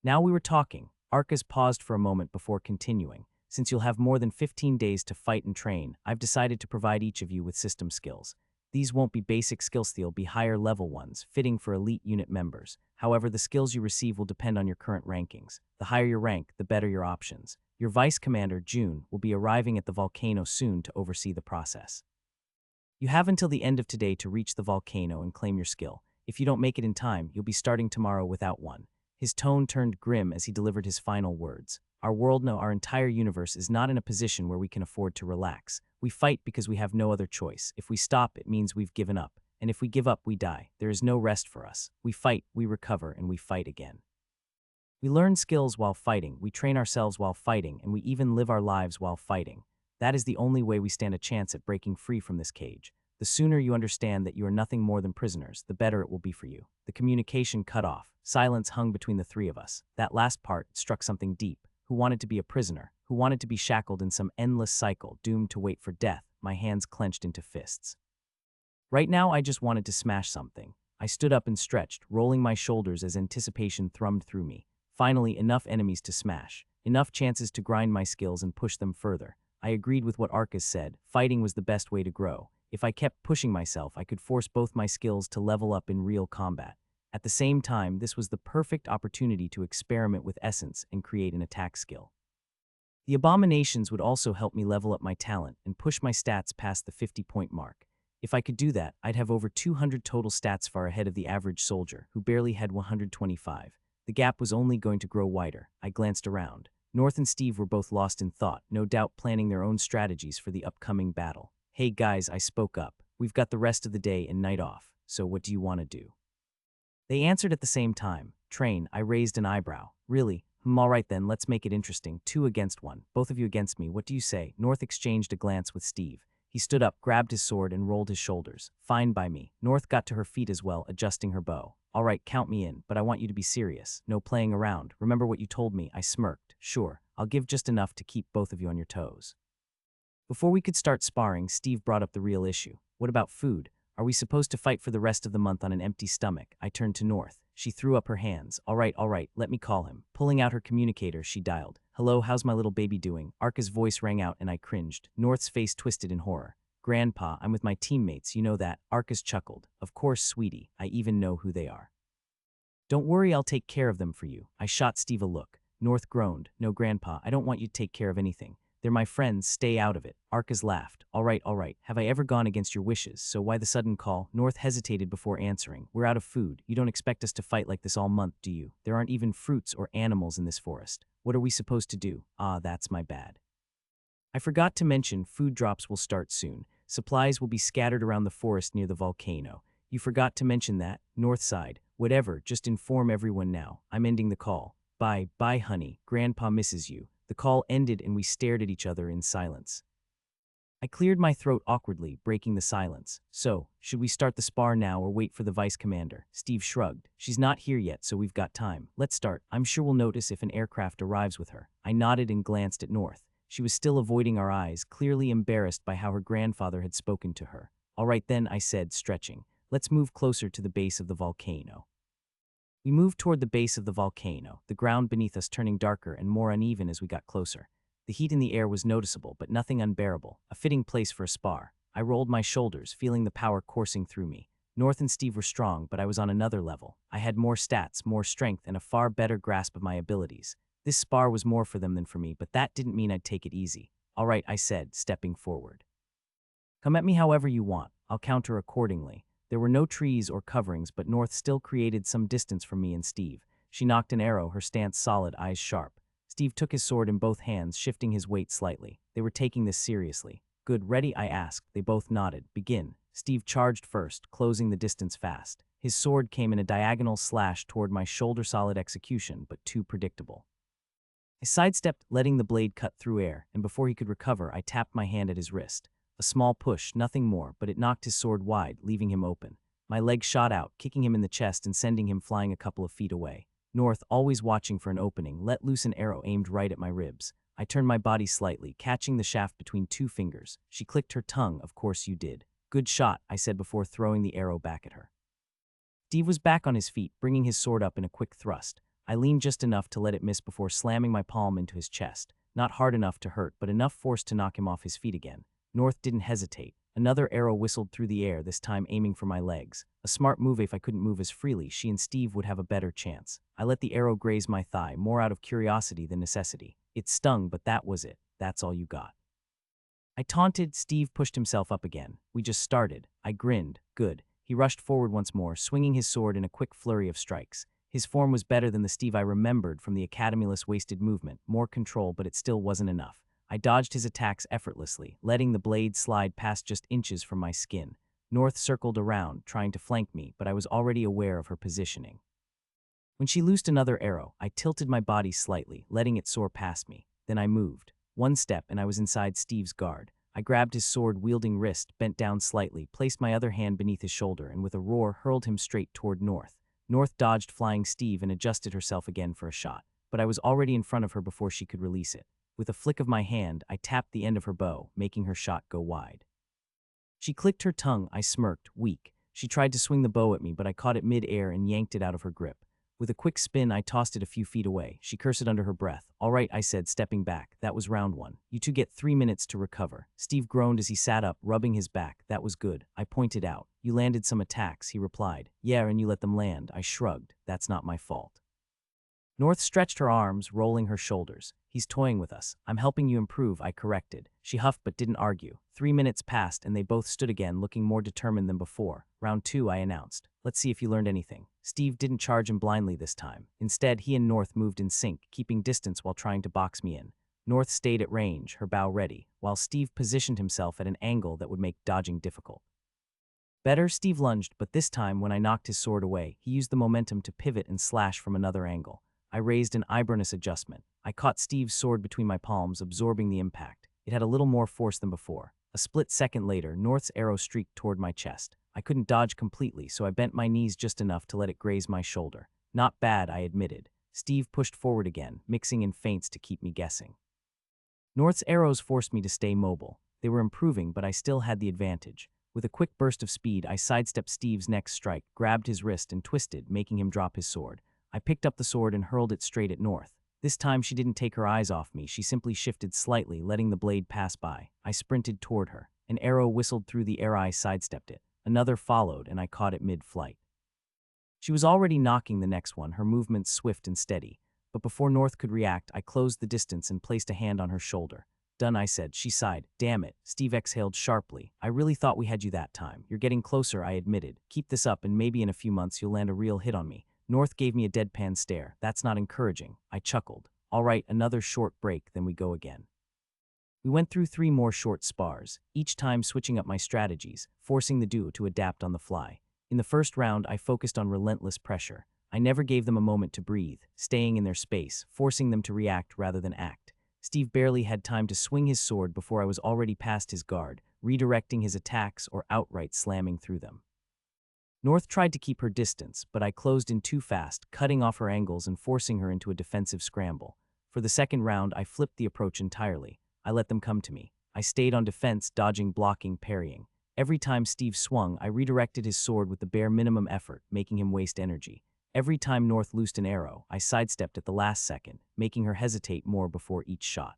Now we were talking. Arcus paused for a moment before continuing. Since you'll have more than 15 days to fight and train, I've decided to provide each of you with system skills. These won't be basic skills, they'll be higher level ones, fitting for elite unit members. However, the skills you receive will depend on your current rankings. The higher your rank, the better your options. Your Vice Commander, June, will be arriving at the volcano soon to oversee the process. You have until the end of today to reach the volcano and claim your skill. If you don't make it in time, you'll be starting tomorrow without one. His tone turned grim as he delivered his final words. Our world, no, our entire universe is not in a position where we can afford to relax. We fight because we have no other choice. If we stop, it means we've given up. And if we give up, we die. There is no rest for us. We fight, we recover, and we fight again. We learn skills while fighting, we train ourselves while fighting, and we even live our lives while fighting. That is the only way we stand a chance at breaking free from this cage. The sooner you understand that you are nothing more than prisoners, the better it will be for you. The communication cut off. Silence hung between the 3 of us. That last part struck something deep. Who wanted to be a prisoner? Who wanted to be shackled in some endless cycle, doomed to wait for death? My hands clenched into fists. Right now, I just wanted to smash something. I stood up and stretched, rolling my shoulders as anticipation thrummed through me. Finally, enough enemies to smash. Enough chances to grind my skills and push them further. I agreed with what Arcus said. Fighting was the best way to grow. If I kept pushing myself, I could force both my skills to level up in real combat. At the same time, this was the perfect opportunity to experiment with essence and create an attack skill. The abominations would also help me level up my talent and push my stats past the 50-point mark. If I could do that, I'd have over 200 total stats, far ahead of the average soldier, who barely had 125. The gap was only going to grow wider. I glanced around. North and Steve were both lost in thought, no doubt planning their own strategies for the upcoming battle. Hey guys, I spoke up. We've got the rest of the day and night off, so what do you want to do? They answered at the same time. Train. I raised an eyebrow. Really? All right then, let's make it interesting. 2 against 1. Both of you against me. What do you say? North exchanged a glance with Steve. He stood up, grabbed his sword, and rolled his shoulders. Fine by me. North got to her feet as well, adjusting her bow. All right, count me in, but I want you to be serious. No playing around. Remember what you told me? I smirked. Sure, I'll give just enough to keep both of you on your toes. Before we could start sparring, Steve brought up the real issue. What about food? Are we supposed to fight for the rest of the month on an empty stomach? I turned to North. She threw up her hands. All right, let me call him. Pulling out her communicator, she dialed. Hello, how's my little baby doing? Arca's voice rang out and I cringed. North's face twisted in horror. Grandpa, I'm with my teammates, you know that. Arcas chuckled. Of course, sweetie, I even know who they are. Don't worry, I'll take care of them for you. I shot Steve a look. North groaned. No, Grandpa, I don't want you to take care of anything. They're my friends, stay out of it. Arcas laughed. All right, all right. Have I ever gone against your wishes? So why the sudden call? North hesitated before answering. We're out of food. You don't expect us to fight like this all month, do you? There aren't even fruits or animals in this forest. What are we supposed to do? Ah, that's my bad. I forgot to mention food drops will start soon. Supplies will be scattered around the forest near the volcano. You forgot to mention that. North side. Whatever, just inform everyone now. I'm ending the call. Bye, bye honey. Grandpa misses you. The call ended and we stared at each other in silence. I cleared my throat awkwardly, breaking the silence. So, should we start the spar now or wait for the vice commander? Steve shrugged. She's not here yet, so we've got time. Let's start. I'm sure we'll notice if an aircraft arrives with her. I nodded and glanced at North. She was still avoiding our eyes, clearly embarrassed by how her grandfather had spoken to her. All right then, I said, stretching. Let's move closer to the base of the volcano. We moved toward the base of the volcano, the ground beneath us turning darker and more uneven as we got closer. The heat in the air was noticeable, but nothing unbearable, a fitting place for a spar. I rolled my shoulders, feeling the power coursing through me. North and Steve were strong, but I was on another level. I had more stats, more strength, and a far better grasp of my abilities. This spar was more for them than for me, but that didn't mean I'd take it easy. All right, I said, stepping forward. Come at me however you want. I'll counter accordingly. There were no trees or coverings, but North still created some distance from me and Steve. She knocked an arrow, her stance solid, eyes sharp. Steve took his sword in both hands, shifting his weight slightly. They were taking this seriously. Good, ready? I asked. They both nodded. Begin. Steve charged first, closing the distance fast. His sword came in a diagonal slash toward my shoulder-solid execution, but too predictable. I sidestepped, letting the blade cut through air, and before he could recover, I tapped my hand at his wrist. A small push, nothing more, but it knocked his sword wide, leaving him open. My leg shot out, kicking him in the chest and sending him flying a couple of feet away. North, always watching for an opening, let loose an arrow aimed right at my ribs. I turned my body slightly, catching the shaft between two fingers. She clicked her tongue. Of course you did. Good shot, I said before throwing the arrow back at her. Steve was back on his feet, bringing his sword up in a quick thrust. I leaned just enough to let it miss before slamming my palm into his chest. Not hard enough to hurt, but enough force to knock him off his feet again. North didn't hesitate. Another arrow whistled through the air, this time aiming for my legs. A smart move. If I couldn't move as freely, she and Steve would have a better chance. I let the arrow graze my thigh, more out of curiosity than necessity. It stung, but that was it. That's all you got. I taunted. Steve pushed himself up again. We just started. I grinned. Good. He rushed forward once more, swinging his sword in a quick flurry of strikes. His form was better than the Steve I remembered from the Academyless wasted movement, more control, but it still wasn't enough. I dodged his attacks effortlessly, letting the blade slide past just inches from my skin. North circled around, trying to flank me, but I was already aware of her positioning. When she loosed another arrow, I tilted my body slightly, letting it soar past me. Then I moved. One step, and I was inside Steve's guard. I grabbed his sword-wielding wrist, bent down slightly, placed my other hand beneath his shoulder, and with a roar hurled him straight toward North. North dodged flying Steve and adjusted herself again for a shot, but I was already in front of her before she could release it. With a flick of my hand, I tapped the end of her bow, making her shot go wide. She clicked her tongue. I smirked, weak. She tried to swing the bow at me, but I caught it mid-air and yanked it out of her grip. With a quick spin, I tossed it a few feet away. She cursed under her breath. All right, I said, stepping back. That was round one. You two get 3 minutes to recover. Steve groaned as he sat up, rubbing his back. That was good. I pointed out. You landed some attacks, he replied. Yeah, and you let them land. I shrugged. That's not my fault. North stretched her arms, rolling her shoulders. He's toying with us. I'm helping you improve, I corrected. She huffed but didn't argue. 3 minutes passed and they both stood again, looking more determined than before. Round 2, I announced. Let's see if you learned anything. Steve didn't charge him blindly this time. Instead, he and North moved in sync, keeping distance while trying to box me in. North stayed at range, her bow ready, while Steve positioned himself at an angle that would make dodging difficult. Better, Steve lunged, but this time, when I knocked his sword away, he used the momentum to pivot and slash from another angle. I raised an eyebrowness adjustment. I caught Steve's sword between my palms, absorbing the impact. It had a little more force than before. A split second later, North's arrow streaked toward my chest. I couldn't dodge completely, so I bent my knees just enough to let it graze my shoulder. Not bad, I admitted. Steve pushed forward again, mixing in feints to keep me guessing. North's arrows forced me to stay mobile. They were improving, but I still had the advantage. With a quick burst of speed, I sidestepped Steve's next strike, grabbed his wrist, and twisted, making him drop his sword. I picked up the sword and hurled it straight at North. This time she didn't take her eyes off me. She simply shifted slightly, letting the blade pass by. I sprinted toward her. An arrow whistled through the air. I sidestepped it. Another followed, and I caught it mid-flight. She was already knocking the next one, her movements swift and steady. But before North could react, I closed the distance and placed a hand on her shoulder. Done, I said. She sighed. Damn it. Steve exhaled sharply. I really thought we had you that time. You're getting closer, I admitted. Keep this up and maybe in a few months you'll land a real hit on me. North gave me a deadpan stare. That's not encouraging. I chuckled. All right, another short break, then we go again. We went through 3 more short spars, each time switching up my strategies, forcing the duo to adapt on the fly. In the first round, I focused on relentless pressure. I never gave them a moment to breathe, staying in their space, forcing them to react rather than act. Steve barely had time to swing his sword before I was already past his guard, redirecting his attacks or outright slamming through them. North tried to keep her distance, but I closed in too fast, cutting off her angles and forcing her into a defensive scramble. For the second round, I flipped the approach entirely. I let them come to me. I stayed on defense, dodging, blocking, parrying. Every time Steve swung, I redirected his sword with the bare minimum effort, making him waste energy. Every time North loosed an arrow, I sidestepped at the last second, making her hesitate more before each shot.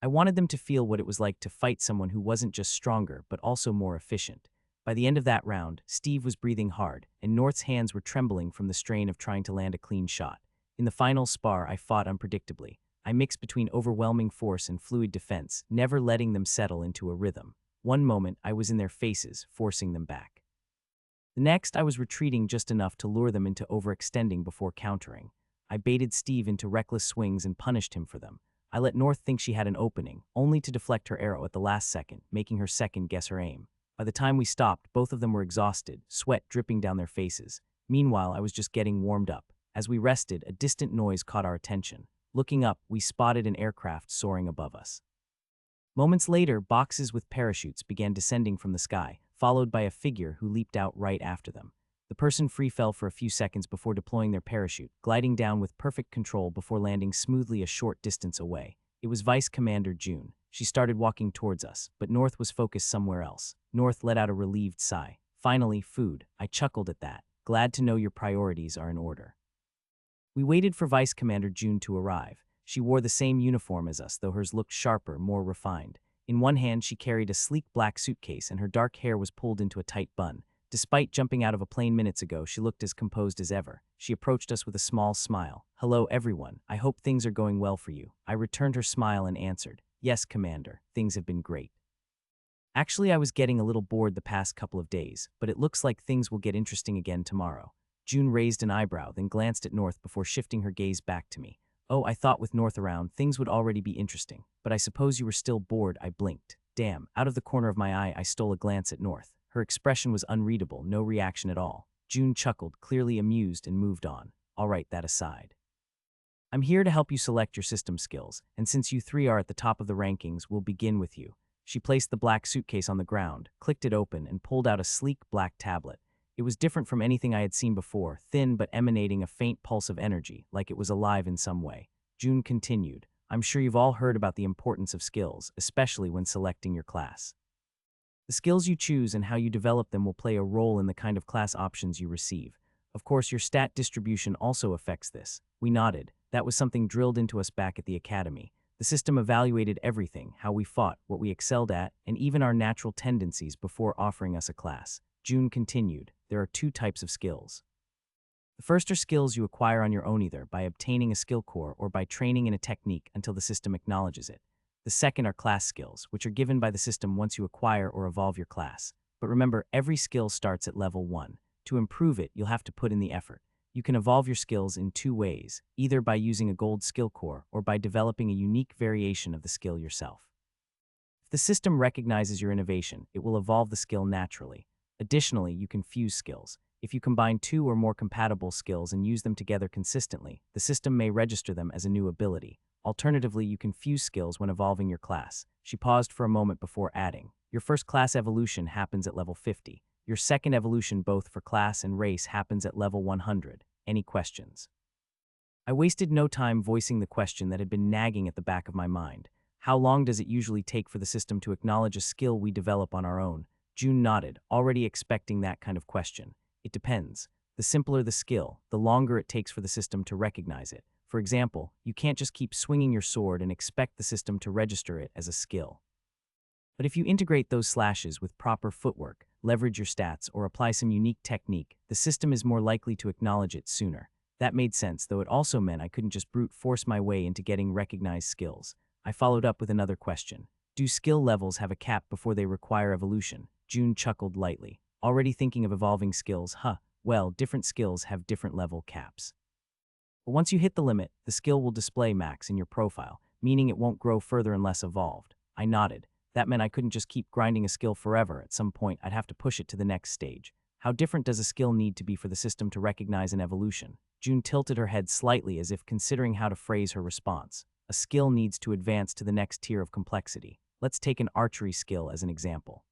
I wanted them to feel what it was like to fight someone who wasn't just stronger, but also more efficient. By the end of that round, Steve was breathing hard, and North's hands were trembling from the strain of trying to land a clean shot. In the final spar, I fought unpredictably. I mixed between overwhelming force and fluid defense, never letting them settle into a rhythm. One moment, I was in their faces, forcing them back. The next, I was retreating just enough to lure them into overextending before countering. I baited Steve into reckless swings and punished him for them. I let North think she had an opening, only to deflect her arrow at the last second, making her second-guess her aim. By the time we stopped, both of them were exhausted, sweat dripping down their faces. Meanwhile, I was just getting warmed up. As we rested, a distant noise caught our attention. Looking up, we spotted an aircraft soaring above us. Moments later, boxes with parachutes began descending from the sky, followed by a figure who leaped out right after them. The person free fell for a few seconds before deploying their parachute, gliding down with perfect control before landing smoothly a short distance away. It was Vice Commander June. She started walking towards us, but North was focused somewhere else. North let out a relieved sigh. Finally, food. I chuckled at that. Glad to know your priorities are in order. We waited for Vice Commander June to arrive. She wore the same uniform as us, though hers looked sharper, more refined. In one hand, she carried a sleek black suitcase, and her dark hair was pulled into a tight bun. Despite jumping out of a plane minutes ago, she looked as composed as ever. She approached us with a small smile. Hello, everyone. I hope things are going well for you. I returned her smile and answered, Yes, Commander. Things have been great. Actually, I was getting a little bored the past couple of days, but it looks like things will get interesting again tomorrow. June raised an eyebrow, then glanced at North before shifting her gaze back to me. Oh, I thought with North around, things would already be interesting. But I suppose you were still bored, I blinked. Damn, out of the corner of my eye, I stole a glance at North. Her expression was unreadable, no reaction at all. June chuckled, clearly amused, and moved on. All right, that aside. I'm here to help you select your system skills, and since you 3 are at the top of the rankings, we'll begin with you. She placed the black suitcase on the ground, clicked it open, and pulled out a sleek black tablet. It was different from anything I had seen before, thin but emanating a faint pulse of energy, like it was alive in some way. June continued, I'm sure you've all heard about the importance of skills, especially when selecting your class. The skills you choose and how you develop them will play a role in the kind of class options you receive. Of course, your stat distribution also affects this. We nodded. That was something drilled into us back at the academy. The system evaluated everything, how we fought, what we excelled at, and even our natural tendencies before offering us a class. June continued, there are 2 types of skills. The first are skills you acquire on your own either by obtaining a skill core or by training in a technique until the system acknowledges it. The second are class skills, which are given by the system once you acquire or evolve your class. But remember, every skill starts at level 1. To improve it, you'll have to put in the effort. You can evolve your skills in 2 ways, either by using a gold skill core or by developing a unique variation of the skill yourself. If the system recognizes your innovation, it will evolve the skill naturally. Additionally, you can fuse skills. If you combine 2 or more compatible skills and use them together consistently, the system may register them as a new ability. Alternatively, you can fuse skills when evolving your class. She paused for a moment before adding, your first class evolution happens at level 50. Your second evolution both for class and race happens at level 100. Any questions? I wasted no time voicing the question that had been nagging at the back of my mind. How long does it usually take for the system to acknowledge a skill we develop on our own? June nodded, already expecting that kind of question. It depends. The simpler the skill, the longer it takes for the system to recognize it. For example, you can't just keep swinging your sword and expect the system to register it as a skill. But if you integrate those slashes with proper footwork, leverage your stats, or apply some unique technique, the system is more likely to acknowledge it sooner. That made sense, though it also meant I couldn't just brute force my way into getting recognized skills. I followed up with another question. Do skill levels have a cap before they require evolution? June chuckled lightly. Already thinking of evolving skills, huh? Well, different skills have different level caps. But once you hit the limit, the skill will display max in your profile, meaning it won't grow further unless evolved. I nodded. That meant I couldn't just keep grinding a skill forever. At some point, I'd have to push it to the next stage. How different does a skill need to be for the system to recognize an evolution? June tilted her head slightly as if considering how to phrase her response. A skill needs to advance to the next tier of complexity. Let's take an archery skill as an example.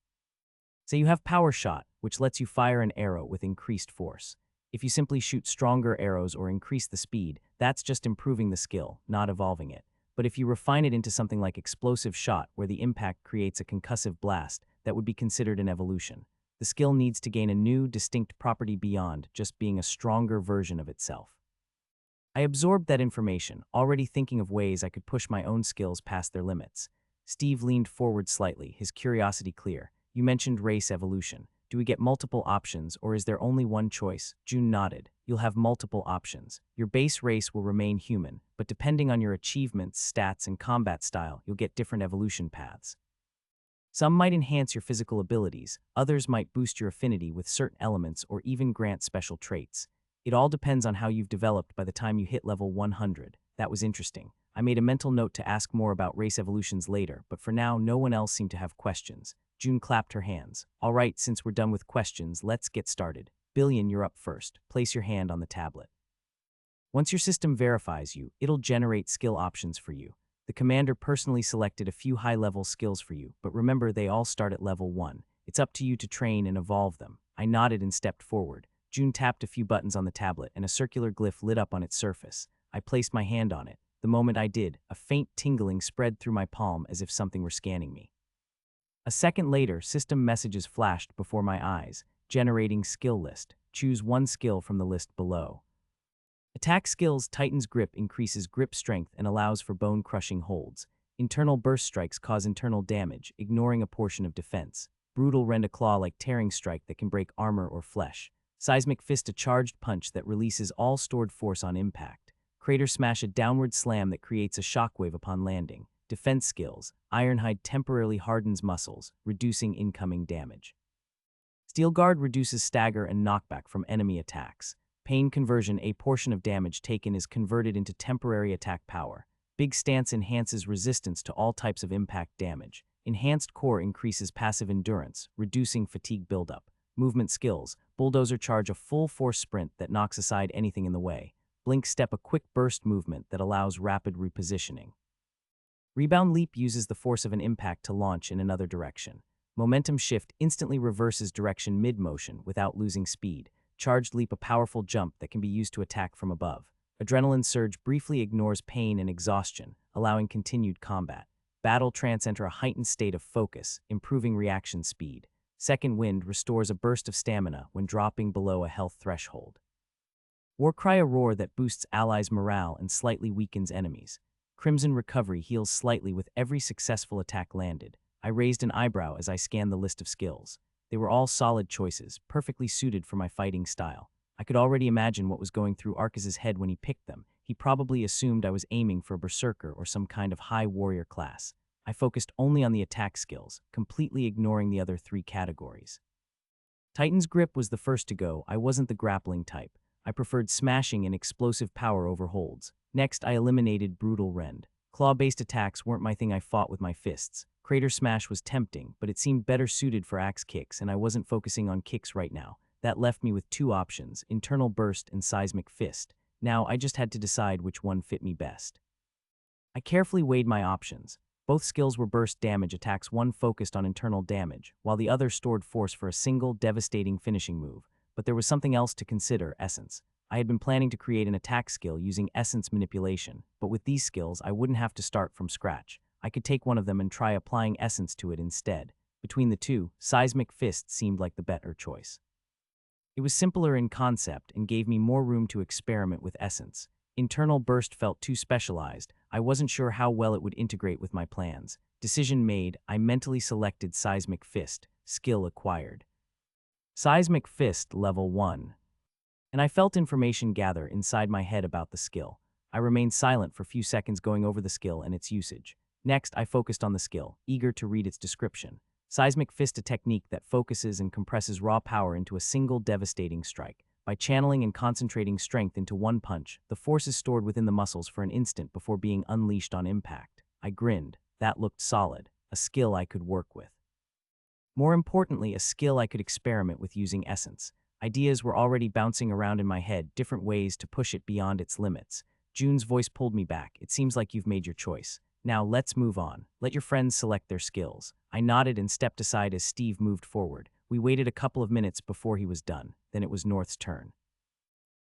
Say you have Power Shot, which lets you fire an arrow with increased force. If you simply shoot stronger arrows or increase the speed, that's just improving the skill, not evolving it. But if you refine it into something like Explosive Shot, where the impact creates a concussive blast, that would be considered an evolution. The skill needs to gain a new, distinct property beyond just being a stronger version of itself. I absorbed that information, already thinking of ways I could push my own skills past their limits. Steve leaned forward slightly, his curiosity clear. You mentioned race evolution. Do we get multiple options, or is there only one choice? June nodded. You'll have multiple options. Your base race will remain human, but depending on your achievements, stats, and combat style, you'll get different evolution paths. Some might enhance your physical abilities, others might boost your affinity with certain elements or even grant special traits. It all depends on how you've developed by the time you hit level 100. That was interesting. I made a mental note to ask more about race evolutions later, but for now, no one else seemed to have questions. June clapped her hands. All right, since we're done with questions, let's get started. Billion, you're up first. Place your hand on the tablet. Once your system verifies you, it'll generate skill options for you. The commander personally selected a few high-level skills for you, but remember they all start at level 1. It's up to you to train and evolve them. I nodded and stepped forward. June tapped a few buttons on the tablet, and a circular glyph lit up on its surface. I placed my hand on it. The moment I did, a faint tingling spread through my palm as if something were scanning me. A second later, system messages flashed before my eyes, generating skill list. Choose one skill from the list below. Attack skills: Titan's Grip increases grip strength and allows for bone-crushing holds. Internal Burst strikes cause internal damage, ignoring a portion of defense. Brutal Rend, a claw-like tearing strike that can break armor or flesh. Seismic Fist, a charged punch that releases all stored force on impact. Crater Smash, a downward slam that creates a shockwave upon landing. Defense skills: Ironhide temporarily hardens muscles, reducing incoming damage. Steel Guard reduces stagger and knockback from enemy attacks. Pain Conversion, a portion of damage taken is converted into temporary attack power. Big Stance enhances resistance to all types of impact damage. Enhanced Core increases passive endurance, reducing fatigue buildup. Movement skills: Bulldozer Charge, a full-force sprint that knocks aside anything in the way. Blink Step, a quick burst movement that allows rapid repositioning. Rebound Leap uses the force of an impact to launch in another direction. Momentum Shift instantly reverses direction mid-motion without losing speed. Charged Leap, a powerful jump that can be used to attack from above. Adrenaline Surge briefly ignores pain and exhaustion, allowing continued combat. Battle Trance, enter a heightened state of focus, improving reaction speed. Second Wind restores a burst of stamina when dropping below a health threshold. Warcry, a roar that boosts allies' morale and slightly weakens enemies. Crimson Recovery heals slightly with every successful attack landed. I raised an eyebrow as I scanned the list of skills. They were all solid choices, perfectly suited for my fighting style. I could already imagine what was going through Arcus's head when he picked them. He probably assumed I was aiming for a berserker or some kind of high warrior class. I focused only on the attack skills, completely ignoring the other 3 categories. Titan's Grip was the first to go. I wasn't the grappling type. I preferred smashing and explosive power over holds. Next, I eliminated Brutal Rend. Claw-based attacks weren't my thing. I fought with my fists. Crater Smash was tempting, but it seemed better suited for axe kicks, and I wasn't focusing on kicks right now. That left me with 2 options, Internal Burst and Seismic Fist. Now, I just had to decide which one fit me best. I carefully weighed my options. Both skills were burst damage attacks, one focused on internal damage, while the other stored force for a single, devastating finishing move. But there was something else to consider: essence. I had been planning to create an attack skill using essence manipulation, but with these skills, I wouldn't have to start from scratch. I could take one of them and try applying essence to it instead. Between the two, Seismic Fist seemed like the better choice. It was simpler in concept and gave me more room to experiment with essence. Internal Burst felt too specialized. I wasn't sure how well it would integrate with my plans. Decision made, I mentally selected Seismic Fist, skill acquired. Seismic Fist, level 1. And I felt information gather inside my head about the skill. I remained silent for a few seconds, going over the skill and its usage. Next, I focused on the skill, eager to read its description. Seismic fist, a technique that focuses and compresses raw power into a single devastating strike. By channeling and concentrating strength into one punch, the force is stored within the muscles for an instant before being unleashed on impact. I grinned. That looked solid, a skill I could work with. More importantly, a skill I could experiment with using essence. Ideas were already bouncing around in my head, different ways to push it beyond its limits. June's voice pulled me back. It seems like you've made your choice. Now let's move on. Let your friends select their skills. I nodded and stepped aside as Steve moved forward. We waited a couple of minutes before he was done. Then it was North's turn.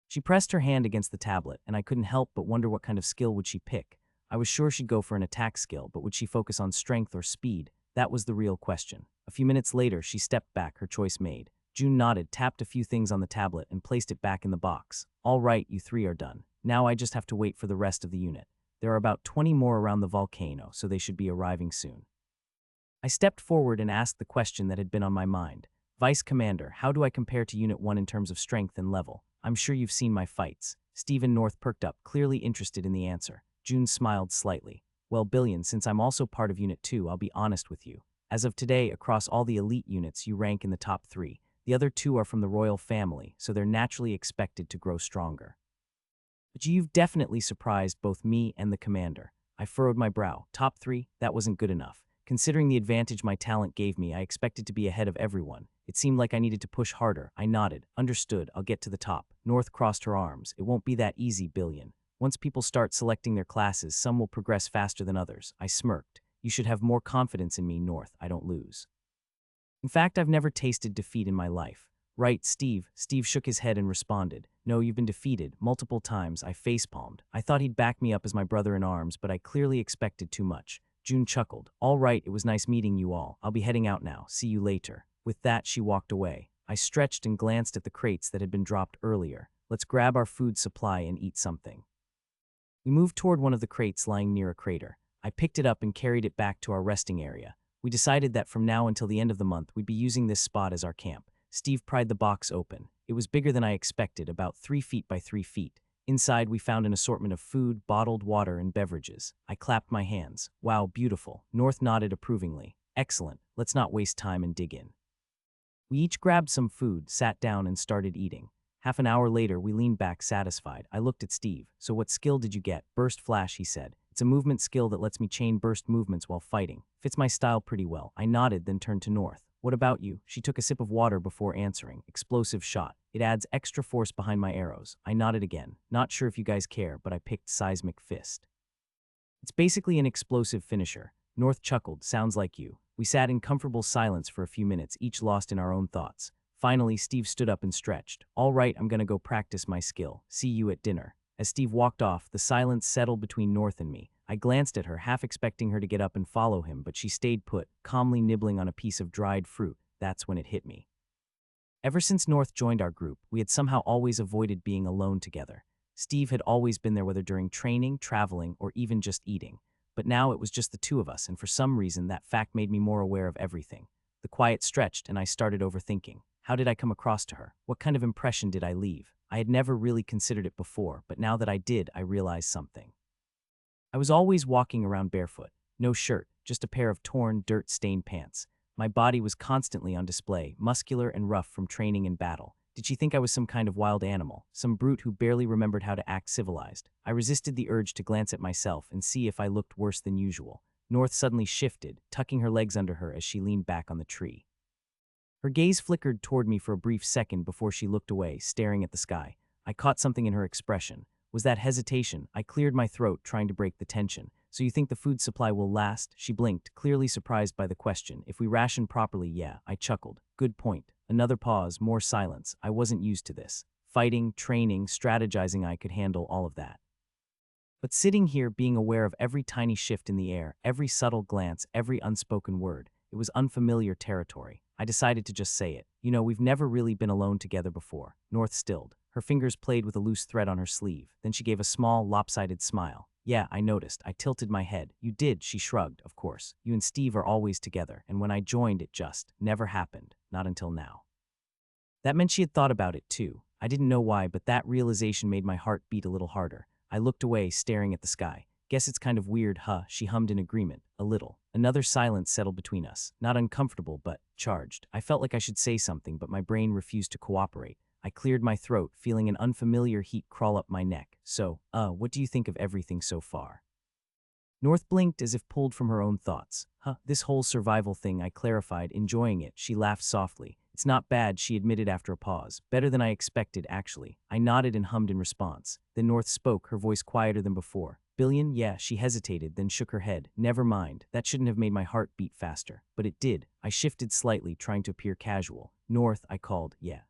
She pressed her hand against the tablet, and I couldn't help but wonder what kind of skill would she pick. I was sure she'd go for an attack skill, but would she focus on strength or speed? That was the real question. A few minutes later, she stepped back, her choice made. June nodded, tapped a few things on the tablet, and placed it back in the box. All right, you three are done. Now I just have to wait for the rest of the unit. There are about 20 more around the volcano, so they should be arriving soon. I stepped forward and asked the question that had been on my mind. Vice Commander, how do I compare to Unit 1 in terms of strength and level? I'm sure you've seen my fights. Stephen North perked up, clearly interested in the answer. June smiled slightly. Well, Billion, since I'm also part of Unit 2, I'll be honest with you. As of today, across all the elite units, you rank in the top 3. The other 2 are from the royal family, so they're naturally expected to grow stronger. But you've definitely surprised both me and the commander. I furrowed my brow. Top 3? That wasn't good enough. Considering the advantage my talent gave me, I expected to be ahead of everyone. It seemed like I needed to push harder. I nodded. Understood, I'll get to the top. North crossed her arms. It won't be that easy, Billion. Once people start selecting their classes, some will progress faster than others. I smirked. You should have more confidence in me, North. I don't lose. In fact, I've never tasted defeat in my life. Right, Steve. Steve shook his head and responded. No, you've been defeated. Multiple times. I facepalmed. I thought he'd back me up as my brother in arms, but I clearly expected too much. June chuckled. All right, it was nice meeting you all. I'll be heading out now. See you later. With that, she walked away. I stretched and glanced at the crates that had been dropped earlier. Let's grab our food supply and eat something. We moved toward one of the crates lying near a crater. I picked it up and carried it back to our resting area. We decided that from now until the end of the month, we'd be using this spot as our camp. Steve pried the box open. It was bigger than I expected, about 3 feet by 3 feet. Inside, we found an assortment of food, bottled water, and beverages. I clapped my hands. Wow, beautiful. North nodded approvingly. Excellent. Let's not waste time and dig in. We each grabbed some food, sat down, and started eating. Half an hour later, we leaned back satisfied. I looked at Steve. So what skill did you get? Burst Flash, he said. It's a movement skill that lets me chain burst movements while fighting. Fits my style pretty well. I nodded, then turned to North. What about you? She took a sip of water before answering. Explosive shot. It adds extra force behind my arrows. I nodded again. Not sure if you guys care, but I picked Seismic Fist. It's basically an explosive finisher. North chuckled. Sounds like you. We sat in comfortable silence for a few minutes, each lost in our own thoughts. Finally, Steve stood up and stretched. All right, I'm gonna go practice my skill. See you at dinner. As Steve walked off, the silence settled between North and me. I glanced at her, half expecting her to get up and follow him, but she stayed put, calmly nibbling on a piece of dried fruit. That's when it hit me. Ever since North joined our group, we had somehow always avoided being alone together. Steve had always been there, whether during training, traveling, or even just eating. But now it was just the two of us, and for some reason that fact made me more aware of everything. The quiet stretched, and I started overthinking. How did I come across to her? What kind of impression did I leave? I had never really considered it before, but now that I did, I realized something. I was always walking around barefoot. No shirt, just a pair of torn, dirt-stained pants. My body was constantly on display, muscular and rough from training and battle. Did she think I was some kind of wild animal, some brute who barely remembered how to act civilized? I resisted the urge to glance at myself and see if I looked worse than usual. North suddenly shifted, tucking her legs under her as she leaned back on the tree. Her gaze flickered toward me for a brief second before she looked away, staring at the sky. I caught something in her expression. Was that hesitation? I cleared my throat, trying to break the tension. So you think the food supply will last? She blinked, clearly surprised by the question. If we ration properly, yeah. I chuckled. Good point. Another pause, more silence. I wasn't used to this. Fighting, training, strategizing, I could handle all of that. But sitting here, being aware of every tiny shift in the air, every subtle glance, every unspoken word, it was unfamiliar territory. I decided to just say it. You know, we've never really been alone together before. North stilled. Her fingers played with a loose thread on her sleeve. Then she gave a small, lopsided smile. Yeah, I noticed. I tilted my head. You did, she shrugged, of course. You and Steve are always together, and when I joined, it just never happened. Not until now. That meant she had thought about it, too. I didn't know why, but that realization made my heart beat a little harder. I looked away, staring at the sky. Guess it's kind of weird, huh? She hummed in agreement, a little. Another silence settled between us, not uncomfortable, but charged. I felt like I should say something, but my brain refused to cooperate. I cleared my throat, feeling an unfamiliar heat crawl up my neck. So, what do you think of everything so far? North blinked as if pulled from her own thoughts. This whole survival thing, I clarified, enjoying it. She laughed softly. It's not bad, she admitted after a pause. Better than I expected, actually. I nodded and hummed in response. Then North spoke, her voice quieter than before. Billion? Yeah, she hesitated, then shook her head. Never mind. That shouldn't have made my heart beat faster. But it did. I shifted slightly, trying to appear casual. North, I called, yeah.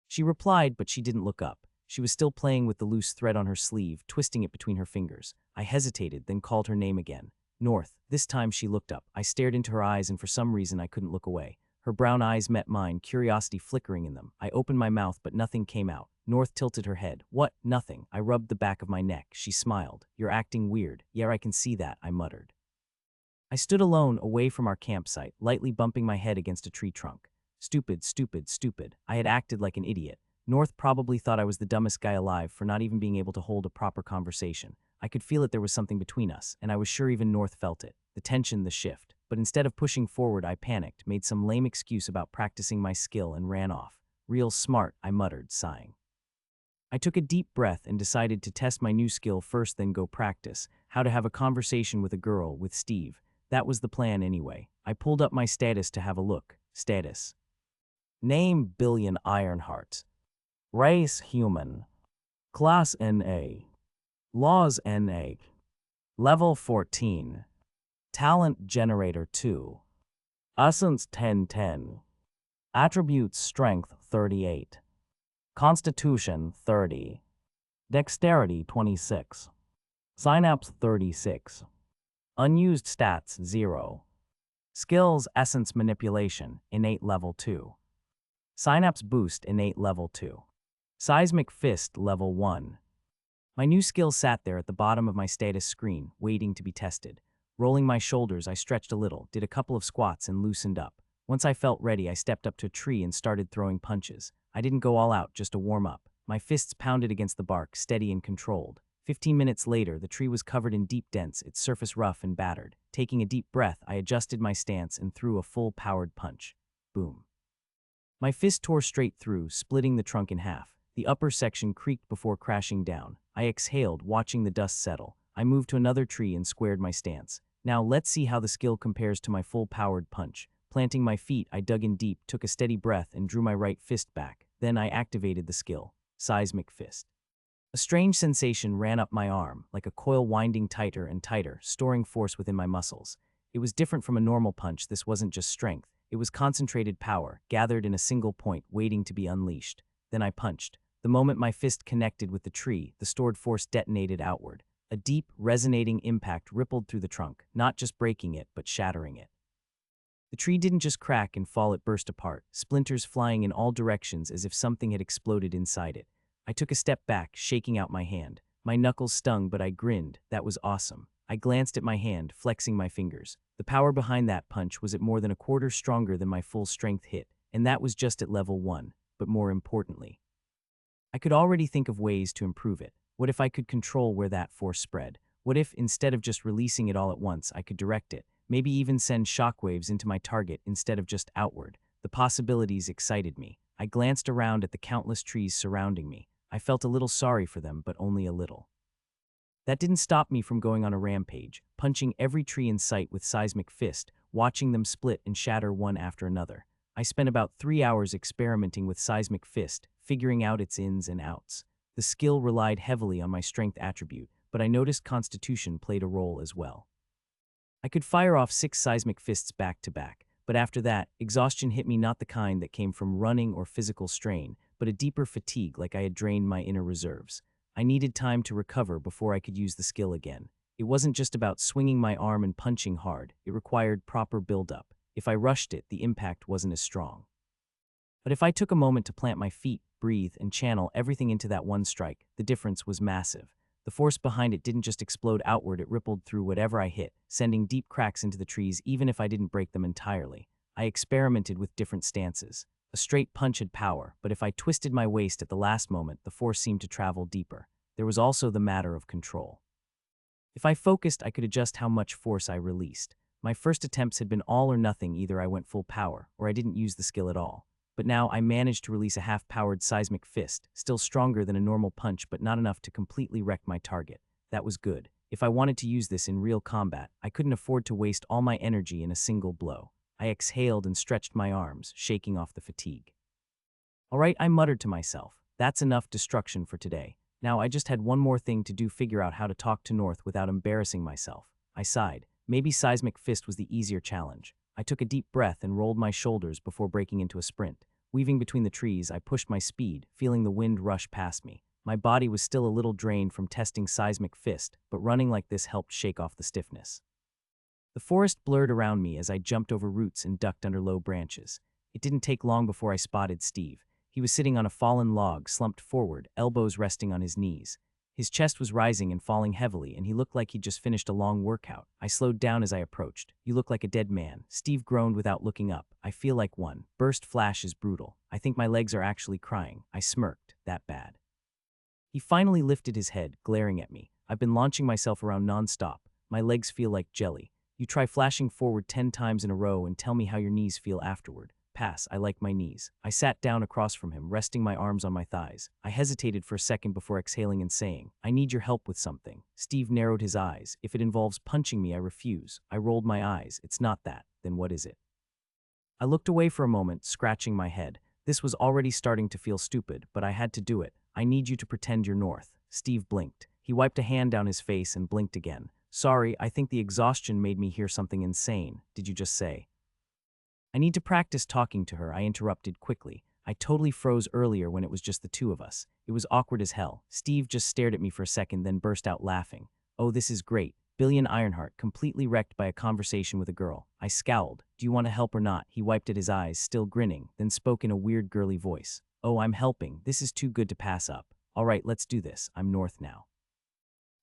She replied, but she didn't look up. She was still playing with the loose thread on her sleeve, twisting it between her fingers. I hesitated, then called her name again. North. This time she looked up. I stared into her eyes, and for some reason I couldn't look away. Her brown eyes met mine, curiosity flickering in them. I opened my mouth, but nothing came out. North tilted her head. What? Nothing. I rubbed the back of my neck. She smiled. You're acting weird. Yeah, I can see that, I muttered. I stood alone, away from our campsite, lightly bumping my head against a tree trunk. Stupid, stupid, stupid. I had acted like an idiot. North probably thought I was the dumbest guy alive for not even being able to hold a proper conversation. I could feel it, there was something between us, and I was sure even North felt it. The tension, the shift. But instead of pushing forward, I panicked, made some lame excuse about practicing my skill, and ran off. Real smart, I muttered, sighing. I took a deep breath and decided to test my new skill first, then go practice. How to have a conversation with a girl, with Steve. That was the plan anyway. I pulled up my status to have a look. Status. Name Billion Ironheart. Race human. Class NA. Laws NA. Level 14. Talent generator 2. Essence 1010. Attributes strength 38. Constitution 30. Dexterity 26. Synapse 36. Unused stats 0. Skills essence manipulation innate level 2. Synapse boost innate level 2. Seismic fist level 1. My new skill sat there at the bottom of my status screen, waiting to be tested. Rolling my shoulders, I stretched a little, did a couple of squats, and loosened up. Once I felt ready, I stepped up to a tree and started throwing punches. I didn't go all out, just a warm-up. My fists pounded against the bark, steady and controlled. 15 minutes later, the tree was covered in deep dents, its surface rough and battered. Taking a deep breath, I adjusted my stance and threw a full-powered punch. Boom. My fist tore straight through, splitting the trunk in half. The upper section creaked before crashing down. I exhaled, watching the dust settle. I moved to another tree and squared my stance. Now let's see how the skill compares to my full-powered punch. Planting my feet, I dug in deep, took a steady breath, and drew my right fist back. Then I activated the skill. Seismic fist. A strange sensation ran up my arm, like a coil winding tighter and tighter, storing force within my muscles. It was different from a normal punch. This wasn't just strength. It was concentrated power, gathered in a single point, waiting to be unleashed. Then I punched. The moment my fist connected with the tree, the stored force detonated outward. A deep, resonating impact rippled through the trunk, not just breaking it, but shattering it. The tree didn't just crack and fall, it burst apart, splinters flying in all directions as if something had exploded inside it. I took a step back, shaking out my hand. My knuckles stung, but I grinned. That was awesome. I glanced at my hand, flexing my fingers. The power behind that punch was at more than a quarter stronger than my full-strength hit, and that was just at level 1. But more importantly, I could already think of ways to improve it. What if I could control where that force spread? What if, instead of just releasing it all at once, I could direct it? Maybe even send shockwaves into my target instead of just outward. The possibilities excited me. I glanced around at the countless trees surrounding me. I felt a little sorry for them, but only a little. That didn't stop me from going on a rampage, punching every tree in sight with seismic fist, watching them split and shatter one after another. I spent about 3 hours experimenting with seismic fist, figuring out its ins and outs. The skill relied heavily on my strength attribute, but I noticed constitution played a role as well. I could fire off 6 seismic fists back to back, but after that, exhaustion hit me, not the kind that came from running or physical strain, but a deeper fatigue, like I had drained my inner reserves. I needed time to recover before I could use the skill again. It wasn't just about swinging my arm and punching hard, it required proper build-up. If I rushed it, the impact wasn't as strong. But if I took a moment to plant my feet, breathe, and channel everything into that one strike, the difference was massive. The force behind it didn't just explode outward, it rippled through whatever I hit, sending deep cracks into the trees even if I didn't break them entirely. I experimented with different stances. A straight punch had power, but if I twisted my waist at the last moment, the force seemed to travel deeper. There was also the matter of control. If I focused, I could adjust how much force I released. My first attempts had been all or nothing, either I went full power, or I didn't use the skill at all. But now I managed to release a half-powered seismic fist, still stronger than a normal punch but not enough to completely wreck my target. That was good. If I wanted to use this in real combat, I couldn't afford to waste all my energy in a single blow. I exhaled and stretched my arms, shaking off the fatigue. All right, I muttered to myself. That's enough destruction for today. Now I just had one more thing to do, figure out how to talk to North without embarrassing myself. I sighed. Maybe Seismic Fist was the easier challenge. I took a deep breath and rolled my shoulders before breaking into a sprint. Weaving between the trees, I pushed my speed, feeling the wind rush past me. My body was still a little drained from testing Seismic Fist, but running like this helped shake off the stiffness. The forest blurred around me as I jumped over roots and ducked under low branches. It didn't take long before I spotted Steve. He was sitting on a fallen log, slumped forward, elbows resting on his knees. His chest was rising and falling heavily, and he looked like he'd just finished a long workout. I slowed down as I approached. "You look like a dead man." Steve groaned without looking up. "I feel like one." Burst flash is brutal. "I think my legs are actually crying." I smirked. "That bad?" He finally lifted his head, glaring at me. "I've been launching myself around non-stop. My legs feel like jelly. You try flashing forward 10 times in a row and tell me how your knees feel afterward." "Pass, I like my knees." I sat down across from him, resting my arms on my thighs. I hesitated for a second before exhaling and saying, "I need your help with something." Steve narrowed his eyes. "If it involves punching me, I refuse." I rolled my eyes. "It's not that. Then what is it?" I looked away for a moment, scratching my head. This was already starting to feel stupid, but I had to do it. "I need you to pretend you're North." Steve blinked. He wiped a hand down his face and blinked again. "Sorry, I think the exhaustion made me hear something insane." "Did you just say?" "I need to practice talking to her," I interrupted quickly. I totally froze earlier when it was just the two of us. It was awkward as hell. Steve just stared at me for a second, then burst out laughing. "Oh, this is great. Billion Ironheart, completely wrecked by a conversation with a girl." I scowled. "Do you want to help or not?" He wiped at his eyes, still grinning, then spoke in a weird girly voice. "Oh, I'm helping. This is too good to pass up. All right, let's do this. I'm North now."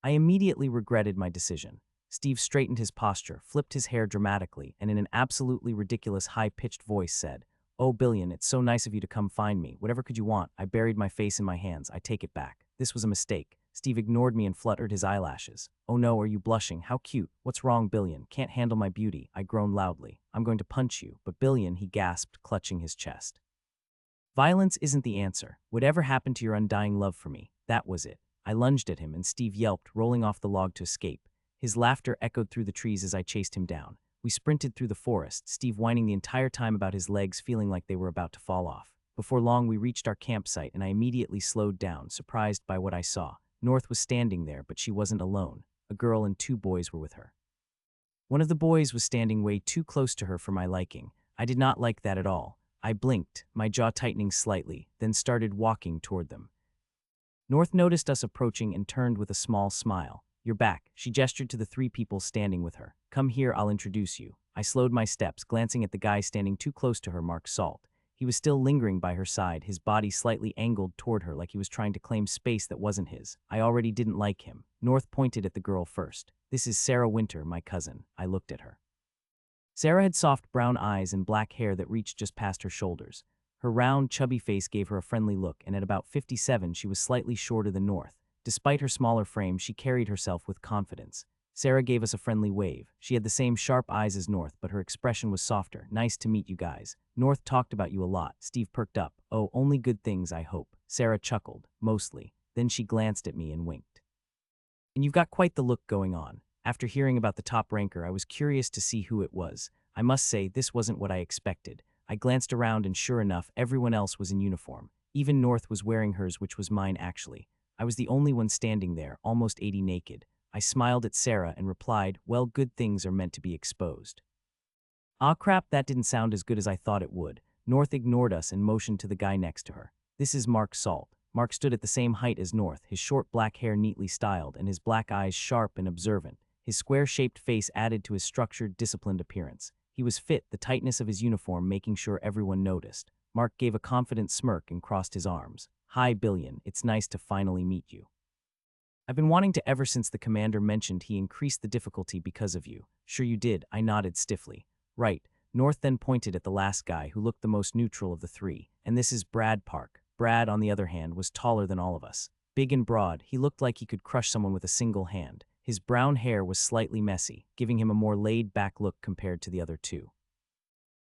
I immediately regretted my decision. Steve straightened his posture, flipped his hair dramatically, and in an absolutely ridiculous high-pitched voice said, "Oh, Billion, it's so nice of you to come find me. Whatever could you want?" I buried my face in my hands. "I take it back. This was a mistake." Steve ignored me and fluttered his eyelashes. "Oh no, are you blushing? How cute. What's wrong, Billion? Can't handle my beauty." I groaned loudly. "I'm going to punch you." "But Billion," he gasped, clutching his chest. "Violence isn't the answer. Whatever happened to your undying love for me? That was it." I lunged at him, and Steve yelped, rolling off the log to escape. His laughter echoed through the trees as I chased him down. We sprinted through the forest, Steve whining the entire time about his legs feeling like they were about to fall off. Before long, we reached our campsite, and I immediately slowed down, surprised by what I saw. North was standing there, but she wasn't alone. A girl and 2 boys were with her. One of the boys was standing way too close to her for my liking. I did not like that at all. I blinked, my jaw tightening slightly, then started walking toward them. North noticed us approaching and turned with a small smile. "You're back." She gestured to the 3 people standing with her. "Come here, I'll introduce you." I slowed my steps, glancing at the guy standing too close to her, Mark Salt. He was still lingering by her side, his body slightly angled toward her like he was trying to claim space that wasn't his. I already didn't like him. North pointed at the girl first. "This is Sarah Winter, my cousin." I looked at her. Sarah had soft brown eyes and black hair that reached just past her shoulders. Her round, chubby face gave her a friendly look, and at about 57, she was slightly shorter than North. Despite her smaller frame, she carried herself with confidence. Sarah gave us a friendly wave. She had the same sharp eyes as North, but her expression was softer. "Nice to meet you guys. North talked about you a lot." Steve perked up. "Oh, only good things, I hope." Sarah chuckled. "Mostly." Then she glanced at me and winked. "And you've got quite the look going on." After hearing about the top ranker, I was curious to see who it was. I must say, this wasn't what I expected. I glanced around, and sure enough, everyone else was in uniform. Even North was wearing hers, which was mine actually. I was the only one standing there, almost 80 naked. I smiled at Sarah and replied, "Well, good things are meant to be exposed." "Ah crap, that didn't sound as good as I thought it would." North ignored us and motioned to the guy next to her. "This is Mark Salt." Mark stood at the same height as North, his short black hair neatly styled and his black eyes sharp and observant. His square-shaped face added to his structured, disciplined appearance. He was fit, the tightness of his uniform making sure everyone noticed. Mark gave a confident smirk and crossed his arms. "Hi, Billion. It's nice to finally meet you. I've been wanting to ever since the commander mentioned he increased the difficulty because of you." "Sure you did," I nodded stiffly. "Right." North then pointed at the last guy, who looked the most neutral of the 3. "And this is Brad Park." Brad, on the other hand, was taller than all of us. Big and broad, he looked like he could crush someone with a single hand. His brown hair was slightly messy, giving him a more laid-back look compared to the other two.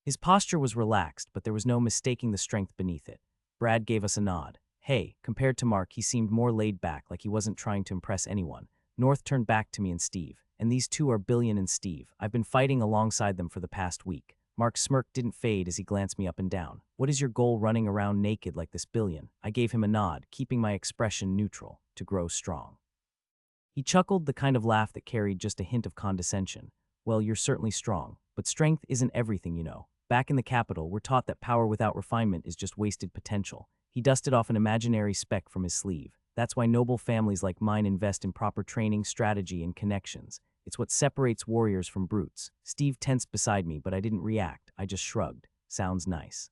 His posture was relaxed, but there was no mistaking the strength beneath it. Brad gave us a nod. Hey, compared to Mark, he seemed more laid back, like he wasn't trying to impress anyone. North turned back to me and Steve. And these two are Billion and Steve. I've been fighting alongside them for the past week. Mark's smirk didn't fade as he glanced me up and down. What is your goal running around naked like this, Billion? I gave him a nod, keeping my expression neutral, to grow strong. He chuckled, the kind of laugh that carried just a hint of condescension. Well, you're certainly strong, but strength isn't everything, you know. Back in the capital, we're taught that power without refinement is just wasted potential. He dusted off an imaginary speck from his sleeve. That's why noble families like mine invest in proper training, strategy, and connections. It's what separates warriors from brutes. Steve tensed beside me, but I didn't react. I just shrugged. Sounds nice.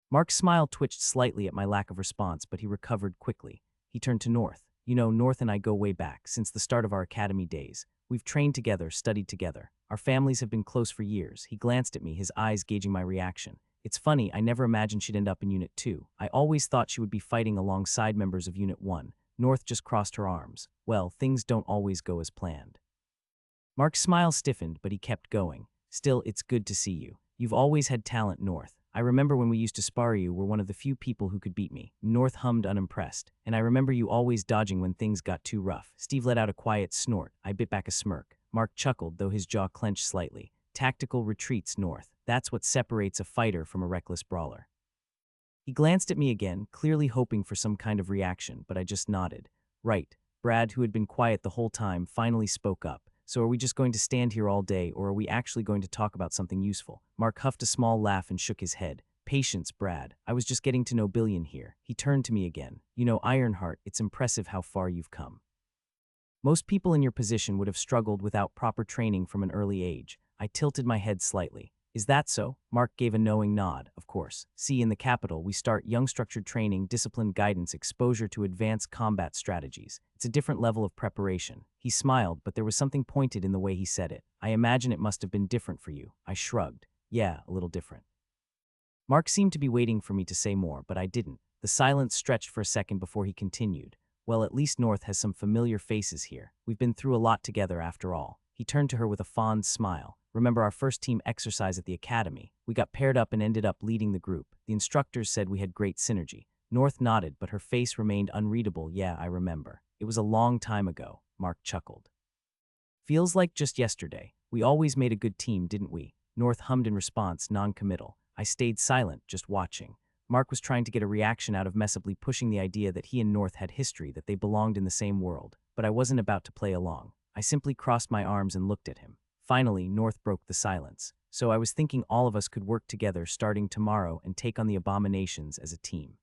Mark's smile twitched slightly at my lack of response, but he recovered quickly. He turned to North. You know, North and I go way back, since the start of our academy days. We've trained together, studied together. Our families have been close for years. He glanced at me, his eyes gauging my reaction. It's funny, I never imagined she'd end up in Unit 2. I always thought she would be fighting alongside members of Unit 1. North just crossed her arms. Well, things don't always go as planned. Mark's smile stiffened, but he kept going. Still, it's good to see you. You've always had talent, North. I remember when we used to spar, you were one of the few people who could beat me. North hummed unimpressed. And I remember you always dodging when things got too rough. Steve let out a quiet snort. I bit back a smirk. Mark chuckled, though his jaw clenched slightly. Tactical retreats, North. That's what separates a fighter from a reckless brawler. He glanced at me again, clearly hoping for some kind of reaction, but I just nodded. Right. Brad, who had been quiet the whole time, finally spoke up. So are we just going to stand here all day, or are we actually going to talk about something useful? Mark huffed a small laugh and shook his head. Patience, Brad. I was just getting to know Billion here. He turned to me again. You know, Ironheart, it's impressive how far you've come. Most people in your position would have struggled without proper training from an early age. I tilted my head slightly. Is that so? Mark gave a knowing nod, of course. See, in the capital, we start young structured training, disciplined guidance, exposure to advanced combat strategies. It's a different level of preparation. He smiled, but there was something pointed in the way he said it. I imagine it must have been different for you. I shrugged. Yeah, a little different. Mark seemed to be waiting for me to say more, but I didn't. The silence stretched for a second before he continued. Well, at least North has some familiar faces here. We've been through a lot together after all. He turned to her with a fond smile. Remember our first team exercise at the academy? We got paired up and ended up leading the group. The instructors said we had great synergy. North nodded, but her face remained unreadable. Yeah, I remember. It was a long time ago. Mark chuckled. Feels like just yesterday. We always made a good team, didn't we? North hummed in response, non-committal. I stayed silent, just watching. Mark was trying to get a reaction out of messably pushing the idea that he and North had history, that they belonged in the same world. But I wasn't about to play along. I simply crossed my arms and looked at him. Finally, North broke the silence. So I was thinking all of us could work together starting tomorrow and take on the abominations as a team.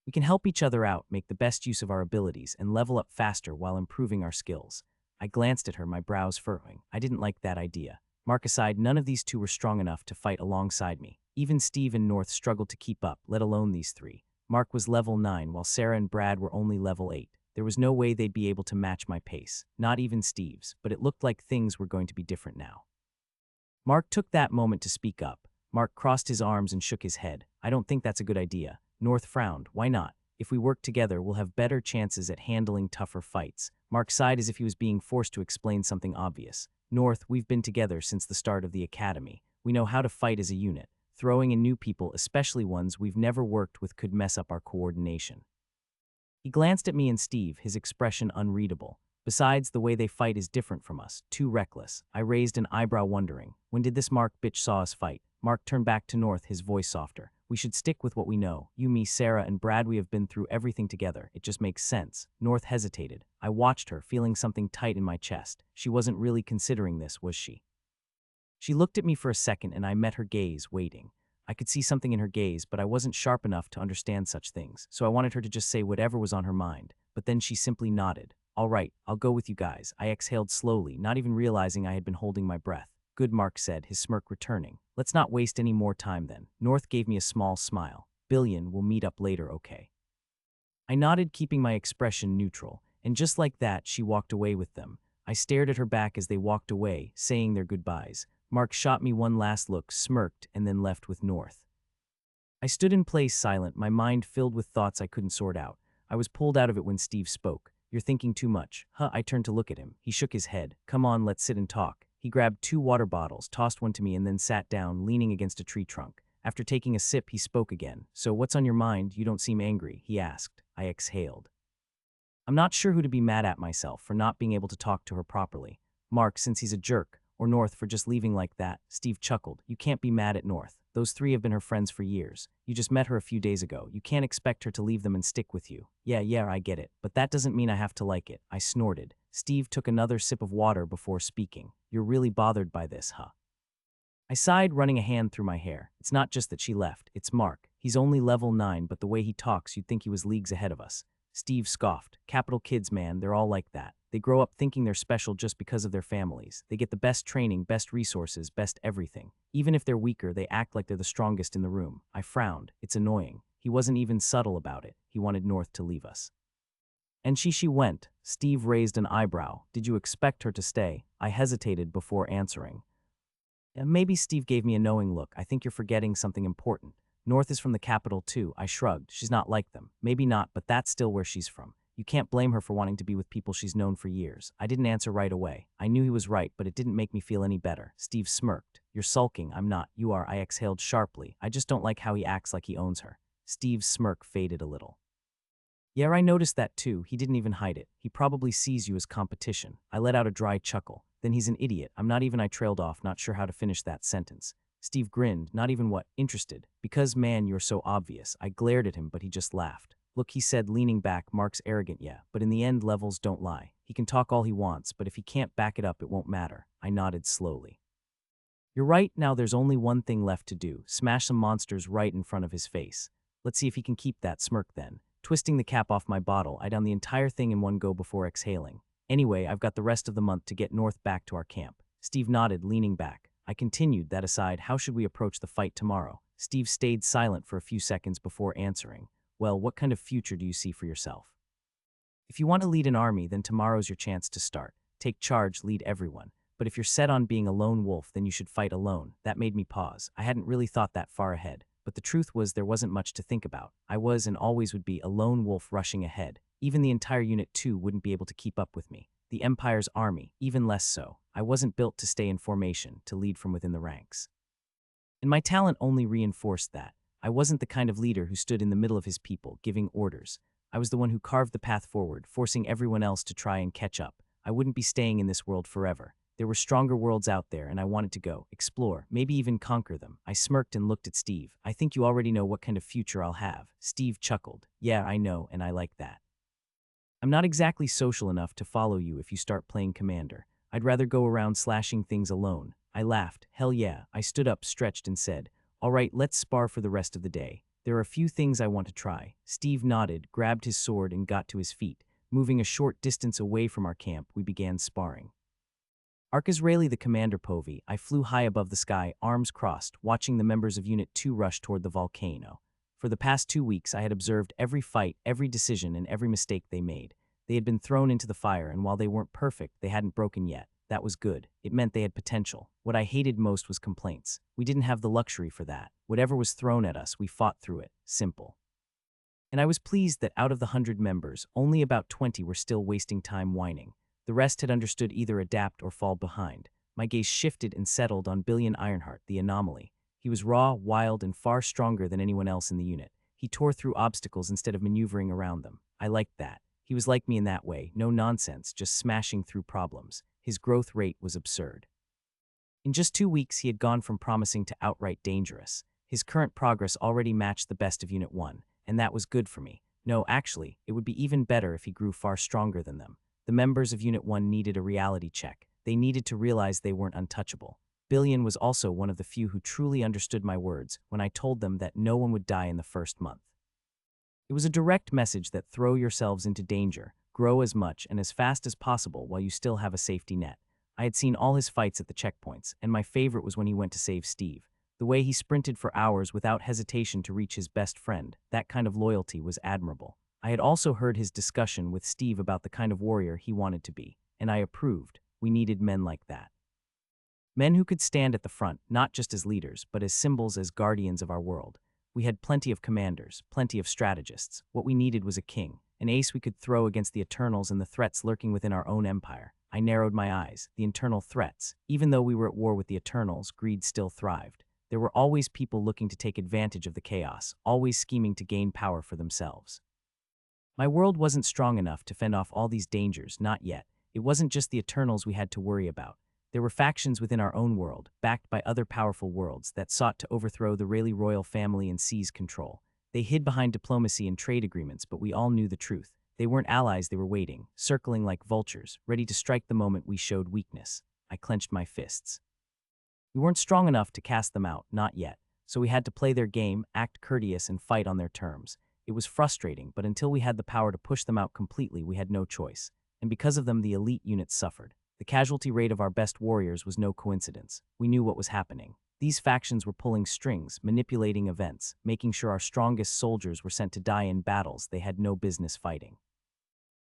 We can help each other out, make the best use of our abilities, and level up faster while improving our skills. I glanced at her, my brows furrowing. I didn't like that idea. Mark aside, none of these two were strong enough to fight alongside me. Even Steve and North struggled to keep up, let alone these three. Mark was level 9, while Sarah and Brad were only level 8. There was no way they'd be able to match my pace, not even Steve's, but it looked like things were going to be different now. Mark took that moment to speak up. Mark crossed his arms and shook his head. I don't think that's a good idea. North frowned. Why not? If we work together, we'll have better chances at handling tougher fights. Mark sighed as if he was being forced to explain something obvious. North, we've been together since the start of the academy. We know how to fight as a unit. Throwing in new people, especially ones we've never worked with, could mess up our coordination. He glanced at me and Steve, his expression unreadable. Besides, the way they fight is different from us, too reckless. I raised an eyebrow wondering. When did this Mark bitch saw us fight? Mark turned back to North, his voice softer. We should stick with what we know. You, me, Sarah, and Brad, we have been through everything together. It just makes sense. North hesitated. I watched her, feeling something tight in my chest. She wasn't really considering this, was she? She looked at me for a second and I met her gaze, waiting. I could see something in her gaze, but I wasn't sharp enough to understand such things, so I wanted her to just say whatever was on her mind. But then she simply nodded. All right, I'll go with you guys. I exhaled slowly, not even realizing I had been holding my breath. Good, Mark said, his smirk returning. Let's not waste any more time then. North gave me a small smile. Billion, we'll meet up later, okay? I nodded, keeping my expression neutral, and just like that, she walked away with them. I stared at her back as they walked away, saying their goodbyes. Mark shot me one last look, smirked, and then left with North. I stood in place silent, my mind filled with thoughts I couldn't sort out. I was pulled out of it when Steve spoke. You're thinking too much. Huh, I turned to look at him. He shook his head. Come on, let's sit and talk. He grabbed 2 water bottles, tossed one to me, and then sat down, leaning against a tree trunk. After taking a sip, he spoke again. So what's on your mind? You don't seem angry, he asked. I exhaled. I'm not sure who to be mad at myself for not being able to talk to her properly. Mark, since he's a jerk, or North for just leaving like that. Steve chuckled. You can't be mad at North. Those 3 have been her friends for years. You just met her a few days ago. You can't expect her to leave them and stick with you. Yeah, I get it. But that doesn't mean I have to like it. I snorted. Steve took another sip of water before speaking. You're really bothered by this, huh? I sighed, running a hand through my hair. It's not just that she left. It's Mark. He's only level 9, but the way he talks, you'd think he was leagues ahead of us. Steve scoffed. Capital kids, man, they're all like that. They grow up thinking they're special just because of their families. They get the best training, best resources, best everything. Even if they're weaker, they act like they're the strongest in the room. I frowned. It's annoying. He wasn't even subtle about it. He wanted North to leave us. And she went. Steve raised an eyebrow. Did you expect her to stay? I hesitated before answering. Maybe Steve gave me a knowing look. I think you're forgetting something important. North is from the capital too. I shrugged. She's not like them. Maybe not, but that's still where she's from. You can't blame her for wanting to be with people she's known for years. I didn't answer right away. I knew he was right, but it didn't make me feel any better. Steve smirked. You're sulking. I'm not. You are. I exhaled sharply. I just don't like how he acts like he owns her. Steve's smirk faded a little. Yeah, I noticed that too. He didn't even hide it. He probably sees you as competition. I let out a dry chuckle. Then he's an idiot. I trailed off, not sure how to finish that sentence. Steve grinned, not even interested. Because, man, you're so obvious. I glared at him, but he just laughed. Look, he said, leaning back, Mark's arrogant, yeah, but in the end, levels don't lie. He can talk all he wants, but if he can't back it up, it won't matter. I nodded slowly. You're right, now there's only one thing left to do. Smash some monsters right in front of his face. Let's see if he can keep that smirk then. Twisting the cap off my bottle, I downed the entire thing in one go before exhaling. Anyway, I've got the rest of the month to get North back to our camp. Steve nodded, leaning back. I continued, that aside, how should we approach the fight tomorrow? Steve stayed silent for a few seconds before answering. Well, what kind of future do you see for yourself? If you want to lead an army, then tomorrow's your chance to start. Take charge, lead everyone. But if you're set on being a lone wolf, then you should fight alone. That made me pause. I hadn't really thought that far ahead. But the truth was there wasn't much to think about. I was and always would be a lone wolf rushing ahead. Even the entire Unit 2 wouldn't be able to keep up with me. The Empire's army, even less so. I wasn't built to stay in formation, to lead from within the ranks. And my talent only reinforced that. I wasn't the kind of leader who stood in the middle of his people, giving orders. I was the one who carved the path forward, forcing everyone else to try and catch up. I wouldn't be staying in this world forever. There were stronger worlds out there, and I wanted to go, explore, maybe even conquer them. I smirked and looked at Steve. I think you already know what kind of future I'll have. Steve chuckled. Yeah, I know, and I like that. I'm not exactly social enough to follow you if you start playing commander. I'd rather go around slashing things alone. I laughed. Hell yeah. I stood up, stretched, and said, all right, let's spar for the rest of the day. There are a few things I want to try. Steve nodded, grabbed his sword, and got to his feet. Moving a short distance away from our camp, we began sparring. Israeli the commander Povey, I flew high above the sky, arms crossed, watching the members of Unit 2 rush toward the volcano. For the past 2 weeks, I had observed every fight, every decision, and every mistake they made. They had been thrown into the fire, and while they weren't perfect, they hadn't broken yet. That was good. It meant they had potential. What I hated most was complaints. We didn't have the luxury for that. Whatever was thrown at us, we fought through it. Simple. And I was pleased that out of the 100 members, only about 20 were still wasting time whining. The rest had understood either adapt or fall behind. My gaze shifted and settled on Billion Ironheart, the anomaly. He was raw, wild, and far stronger than anyone else in the unit. He tore through obstacles instead of maneuvering around them. I liked that. He was like me in that way, no nonsense, just smashing through problems. His growth rate was absurd. In just 2 weeks, he had gone from promising to outright dangerous. His current progress already matched the best of Unit 1, and that was good for me. No, actually, it would be even better if he grew far stronger than them. The members of Unit 1 needed a reality check. They needed to realize they weren't untouchable. Billion was also one of the few who truly understood my words when I told them that no one would die in the first month. It was a direct message that throw yourselves into danger, grow as much and as fast as possible while you still have a safety net. I had seen all his fights at the checkpoints, and my favorite was when he went to save Steve. The way he sprinted for hours without hesitation to reach his best friend, that kind of loyalty was admirable. I had also heard his discussion with Steve about the kind of warrior he wanted to be, and I approved. We needed men like that. Men who could stand at the front, not just as leaders, but as symbols, as guardians of our world. We had plenty of commanders, plenty of strategists. What we needed was a king. an ace we could throw against the Eternals and the threats lurking within our own empire. I narrowed my eyes. The internal threats. Even though we were at war with the Eternals, greed still thrived. There were always people looking to take advantage of the chaos, always scheming to gain power for themselves. My world wasn't strong enough to fend off all these dangers, not yet. It wasn't just the Eternals we had to worry about. There were factions within our own world, backed by other powerful worlds, that sought to overthrow the Rayleigh royal family and seize control. They hid behind diplomacy and trade agreements, but we all knew the truth. They weren't allies, they were waiting, circling like vultures, ready to strike the moment we showed weakness. I clenched my fists. We weren't strong enough to cast them out, not yet, so we had to play their game, act courteous, and fight on their terms. It was frustrating, but until we had the power to push them out completely, we had no choice. And because of them, the elite units suffered. The casualty rate of our best warriors was no coincidence. We knew what was happening. These factions were pulling strings, manipulating events, making sure our strongest soldiers were sent to die in battles they had no business fighting.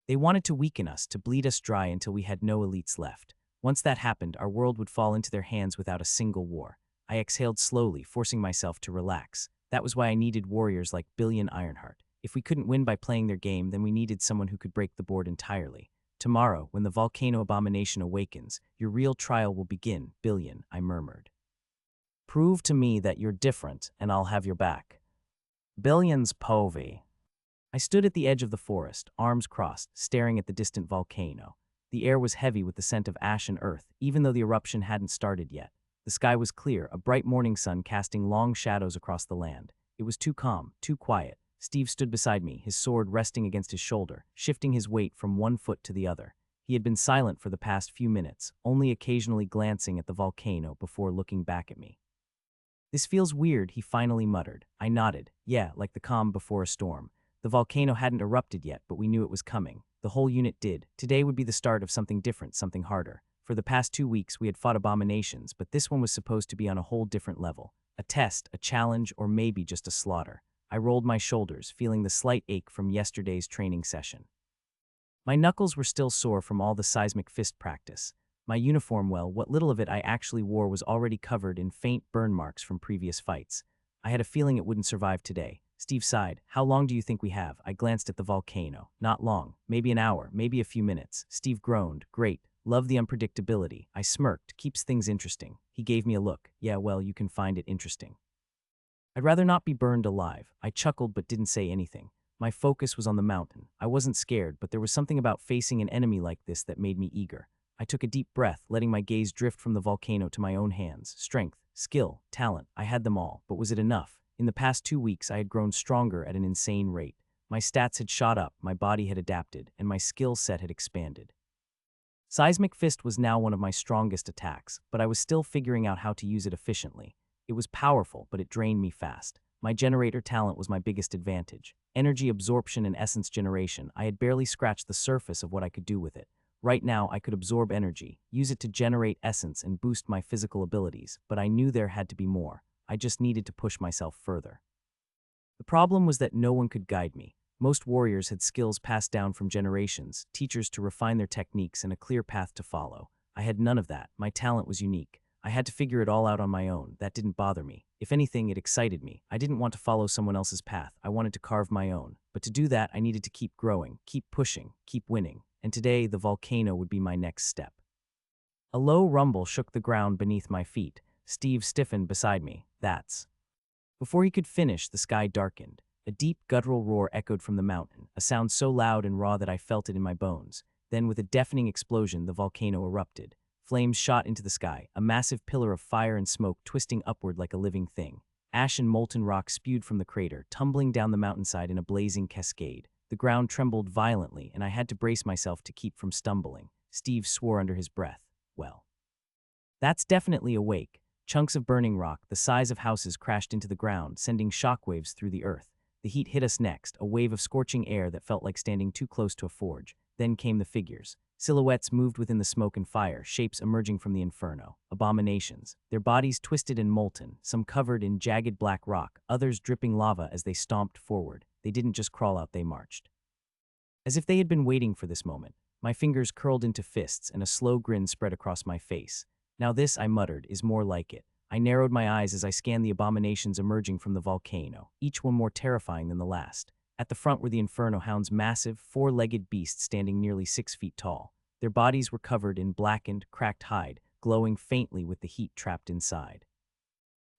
They wanted to weaken us, to bleed us dry until we had no elites left. Once that happened, our world would fall into their hands without a single war. I exhaled slowly, forcing myself to relax. That was why I needed warriors like Billion Ironheart. If we couldn't win by playing their game, then we needed someone who could break the board entirely. Tomorrow, when the volcano abomination awakens, your real trial will begin, Billion, I murmured. Prove to me that you're different, and I'll have your back. Billion's povey. I stood at the edge of the forest, arms crossed, staring at the distant volcano. The air was heavy with the scent of ash and earth, even though the eruption hadn't started yet. The sky was clear, a bright morning sun casting long shadows across the land. It was too calm, too quiet. Steve stood beside me, his sword resting against his shoulder, shifting his weight from one foot to the other. He had been silent for the past few minutes, only occasionally glancing at the volcano before looking back at me. This feels weird, he finally muttered. I nodded. Yeah, like the calm before a storm. The volcano hadn't erupted yet, but we knew it was coming. The whole unit did. Today would be the start of something different, something harder. For the past 2 weeks, we had fought abominations, but this one was supposed to be on a whole different level. A test, a challenge, or maybe just a slaughter. I rolled my shoulders, feeling the slight ache from yesterday's training session. My knuckles were still sore from all the seismic fist practice. My uniform, well, what little of it I actually wore was already covered in faint burn marks from previous fights. I had a feeling it wouldn't survive today. Steve sighed. How long do you think we have? I glanced at the volcano. Not long. Maybe an hour, maybe a few minutes. Steve groaned. Great. Love the unpredictability. I smirked. Keeps things interesting. He gave me a look. Yeah, well, you can find it interesting. I'd rather not be burned alive. I chuckled but didn't say anything. My focus was on the mountain. I wasn't scared, but there was something about facing an enemy like this that made me eager. I took a deep breath, letting my gaze drift from the volcano to my own hands. Strength, skill, talent, I had them all, but was it enough? In the past 2 weeks, I had grown stronger at an insane rate. My stats had shot up, my body had adapted, and my skill set had expanded. Seismic Fist was now one of my strongest attacks, but I was still figuring out how to use it efficiently. It was powerful, but it drained me fast. My generator talent was my biggest advantage. Energy absorption and essence generation, I had barely scratched the surface of what I could do with it. Right now, I could absorb energy, use it to generate essence and boost my physical abilities, but I knew there had to be more. I just needed to push myself further. The problem was that no one could guide me. Most warriors had skills passed down from generations, teachers to refine their techniques, and a clear path to follow. I had none of that. My talent was unique. I had to figure it all out on my own. That didn't bother me. If anything, it excited me. I didn't want to follow someone else's path. I wanted to carve my own. But to do that, I needed to keep growing, keep pushing, keep winning. And today, the volcano would be my next step. A low rumble shook the ground beneath my feet. Steve stiffened beside me. That's. Before he could finish, the sky darkened. A deep, guttural roar echoed from the mountain, a sound so loud and raw that I felt it in my bones. Then, with a deafening explosion, the volcano erupted. Flames shot into the sky, a massive pillar of fire and smoke twisting upward like a living thing. Ash and molten rock spewed from the crater, tumbling down the mountainside in a blazing cascade. The ground trembled violently, and I had to brace myself to keep from stumbling. Steve swore under his breath. Well, that's definitely a wake. Chunks of burning rock, the size of houses, crashed into the ground, sending shockwaves through the earth. The heat hit us next, a wave of scorching air that felt like standing too close to a forge. Then came the figures. Silhouettes moved within the smoke and fire, shapes emerging from the inferno. Abominations. Their bodies twisted and molten, some covered in jagged black rock, others dripping lava as they stomped forward. They didn't just crawl out, they marched. As if they had been waiting for this moment. My fingers curled into fists and a slow grin spread across my face. Now this, I muttered, is more like it. I narrowed my eyes as I scanned the abominations emerging from the volcano, each one more terrifying than the last. At the front were the Inferno Hound's massive, four-legged beasts standing nearly 6 feet tall. Their bodies were covered in blackened, cracked hide, glowing faintly with the heat trapped inside.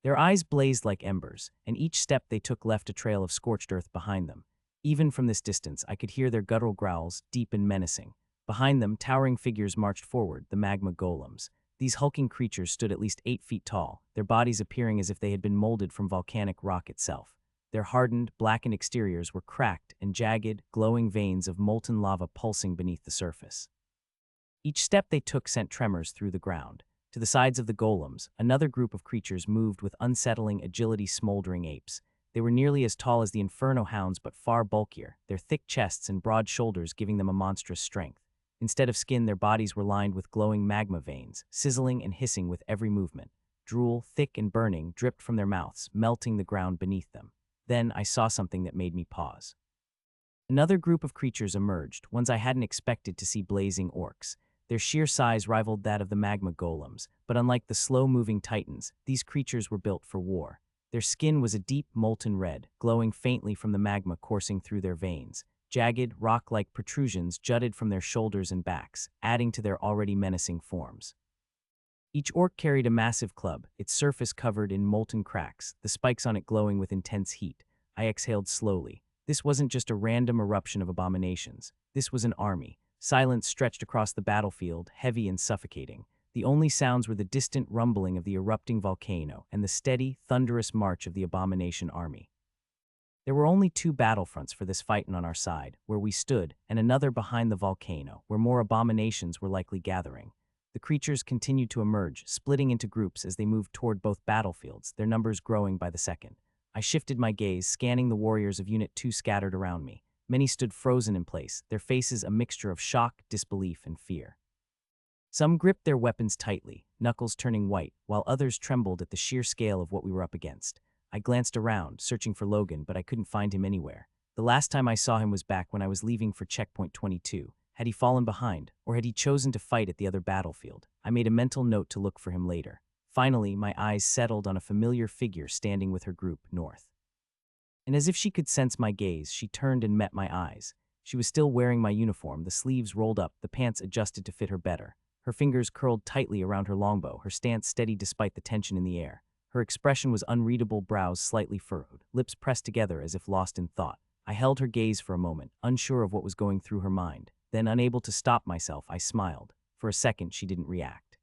Their eyes blazed like embers, and each step they took left a trail of scorched earth behind them. Even from this distance, I could hear their guttural growls, deep and menacing. Behind them, towering figures marched forward, the magma golems. These hulking creatures stood at least 8 feet tall, their bodies appearing as if they had been molded from volcanic rock itself. Their hardened, blackened exteriors were cracked and jagged, glowing veins of molten lava pulsing beneath the surface. Each step they took sent tremors through the ground. To the sides of the golems, another group of creatures moved with unsettling agility, smoldering apes. They were nearly as tall as the Inferno Hounds but far bulkier, their thick chests and broad shoulders giving them a monstrous strength. Instead of skin, their bodies were lined with glowing magma veins, sizzling and hissing with every movement. Drool, thick and burning, dripped from their mouths, melting the ground beneath them. Then I saw something that made me pause. Another group of creatures emerged, ones I hadn't expected to see: blazing orcs. Their sheer size rivaled that of the magma golems, but unlike the slow-moving titans, these creatures were built for war. Their skin was a deep, molten red, glowing faintly from the magma coursing through their veins. Jagged, rock-like protrusions jutted from their shoulders and backs, adding to their already menacing forms. Each orc carried a massive club, its surface covered in molten cracks, the spikes on it glowing with intense heat. I exhaled slowly. This wasn't just a random eruption of abominations. This was an army. Silence stretched across the battlefield, heavy and suffocating. The only sounds were the distant rumbling of the erupting volcano and the steady, thunderous march of the abomination army. There were only 2 battlefronts for this fight, on our side, where we stood, and another behind the volcano, where more abominations were likely gathering. The creatures continued to emerge, splitting into groups as they moved toward both battlefields, their numbers growing by the second. I shifted my gaze, scanning the warriors of Unit 2 scattered around me. Many stood frozen in place, their faces a mixture of shock, disbelief, and fear. Some gripped their weapons tightly, knuckles turning white, while others trembled at the sheer scale of what we were up against. I glanced around, searching for Logan, but I couldn't find him anywhere. The last time I saw him was back when I was leaving for Checkpoint 22. Had he fallen behind, or had he chosen to fight at the other battlefield? I made a mental note to look for him later. Finally, my eyes settled on a familiar figure standing with her group north. And as if she could sense my gaze, she turned and met my eyes. She was still wearing my uniform, the sleeves rolled up, the pants adjusted to fit her better. Her fingers curled tightly around her longbow, her stance steady despite the tension in the air. Her expression was unreadable, brows slightly furrowed, lips pressed together as if lost in thought. I held her gaze for a moment, unsure of what was going through her mind. Then, unable to stop myself, I smiled. For a second, she didn't react.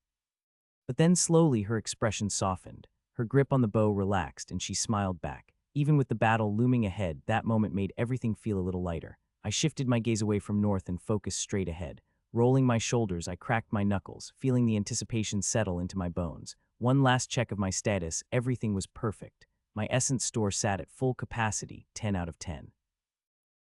But then slowly her expression softened. Her grip on the bow relaxed, and she smiled back. Even with the battle looming ahead, that moment made everything feel a little lighter. I shifted my gaze away from north and focused straight ahead. Rolling my shoulders, I cracked my knuckles, feeling the anticipation settle into my bones. One last check of my status, everything was perfect. My essence store sat at full capacity, 10 out of 10.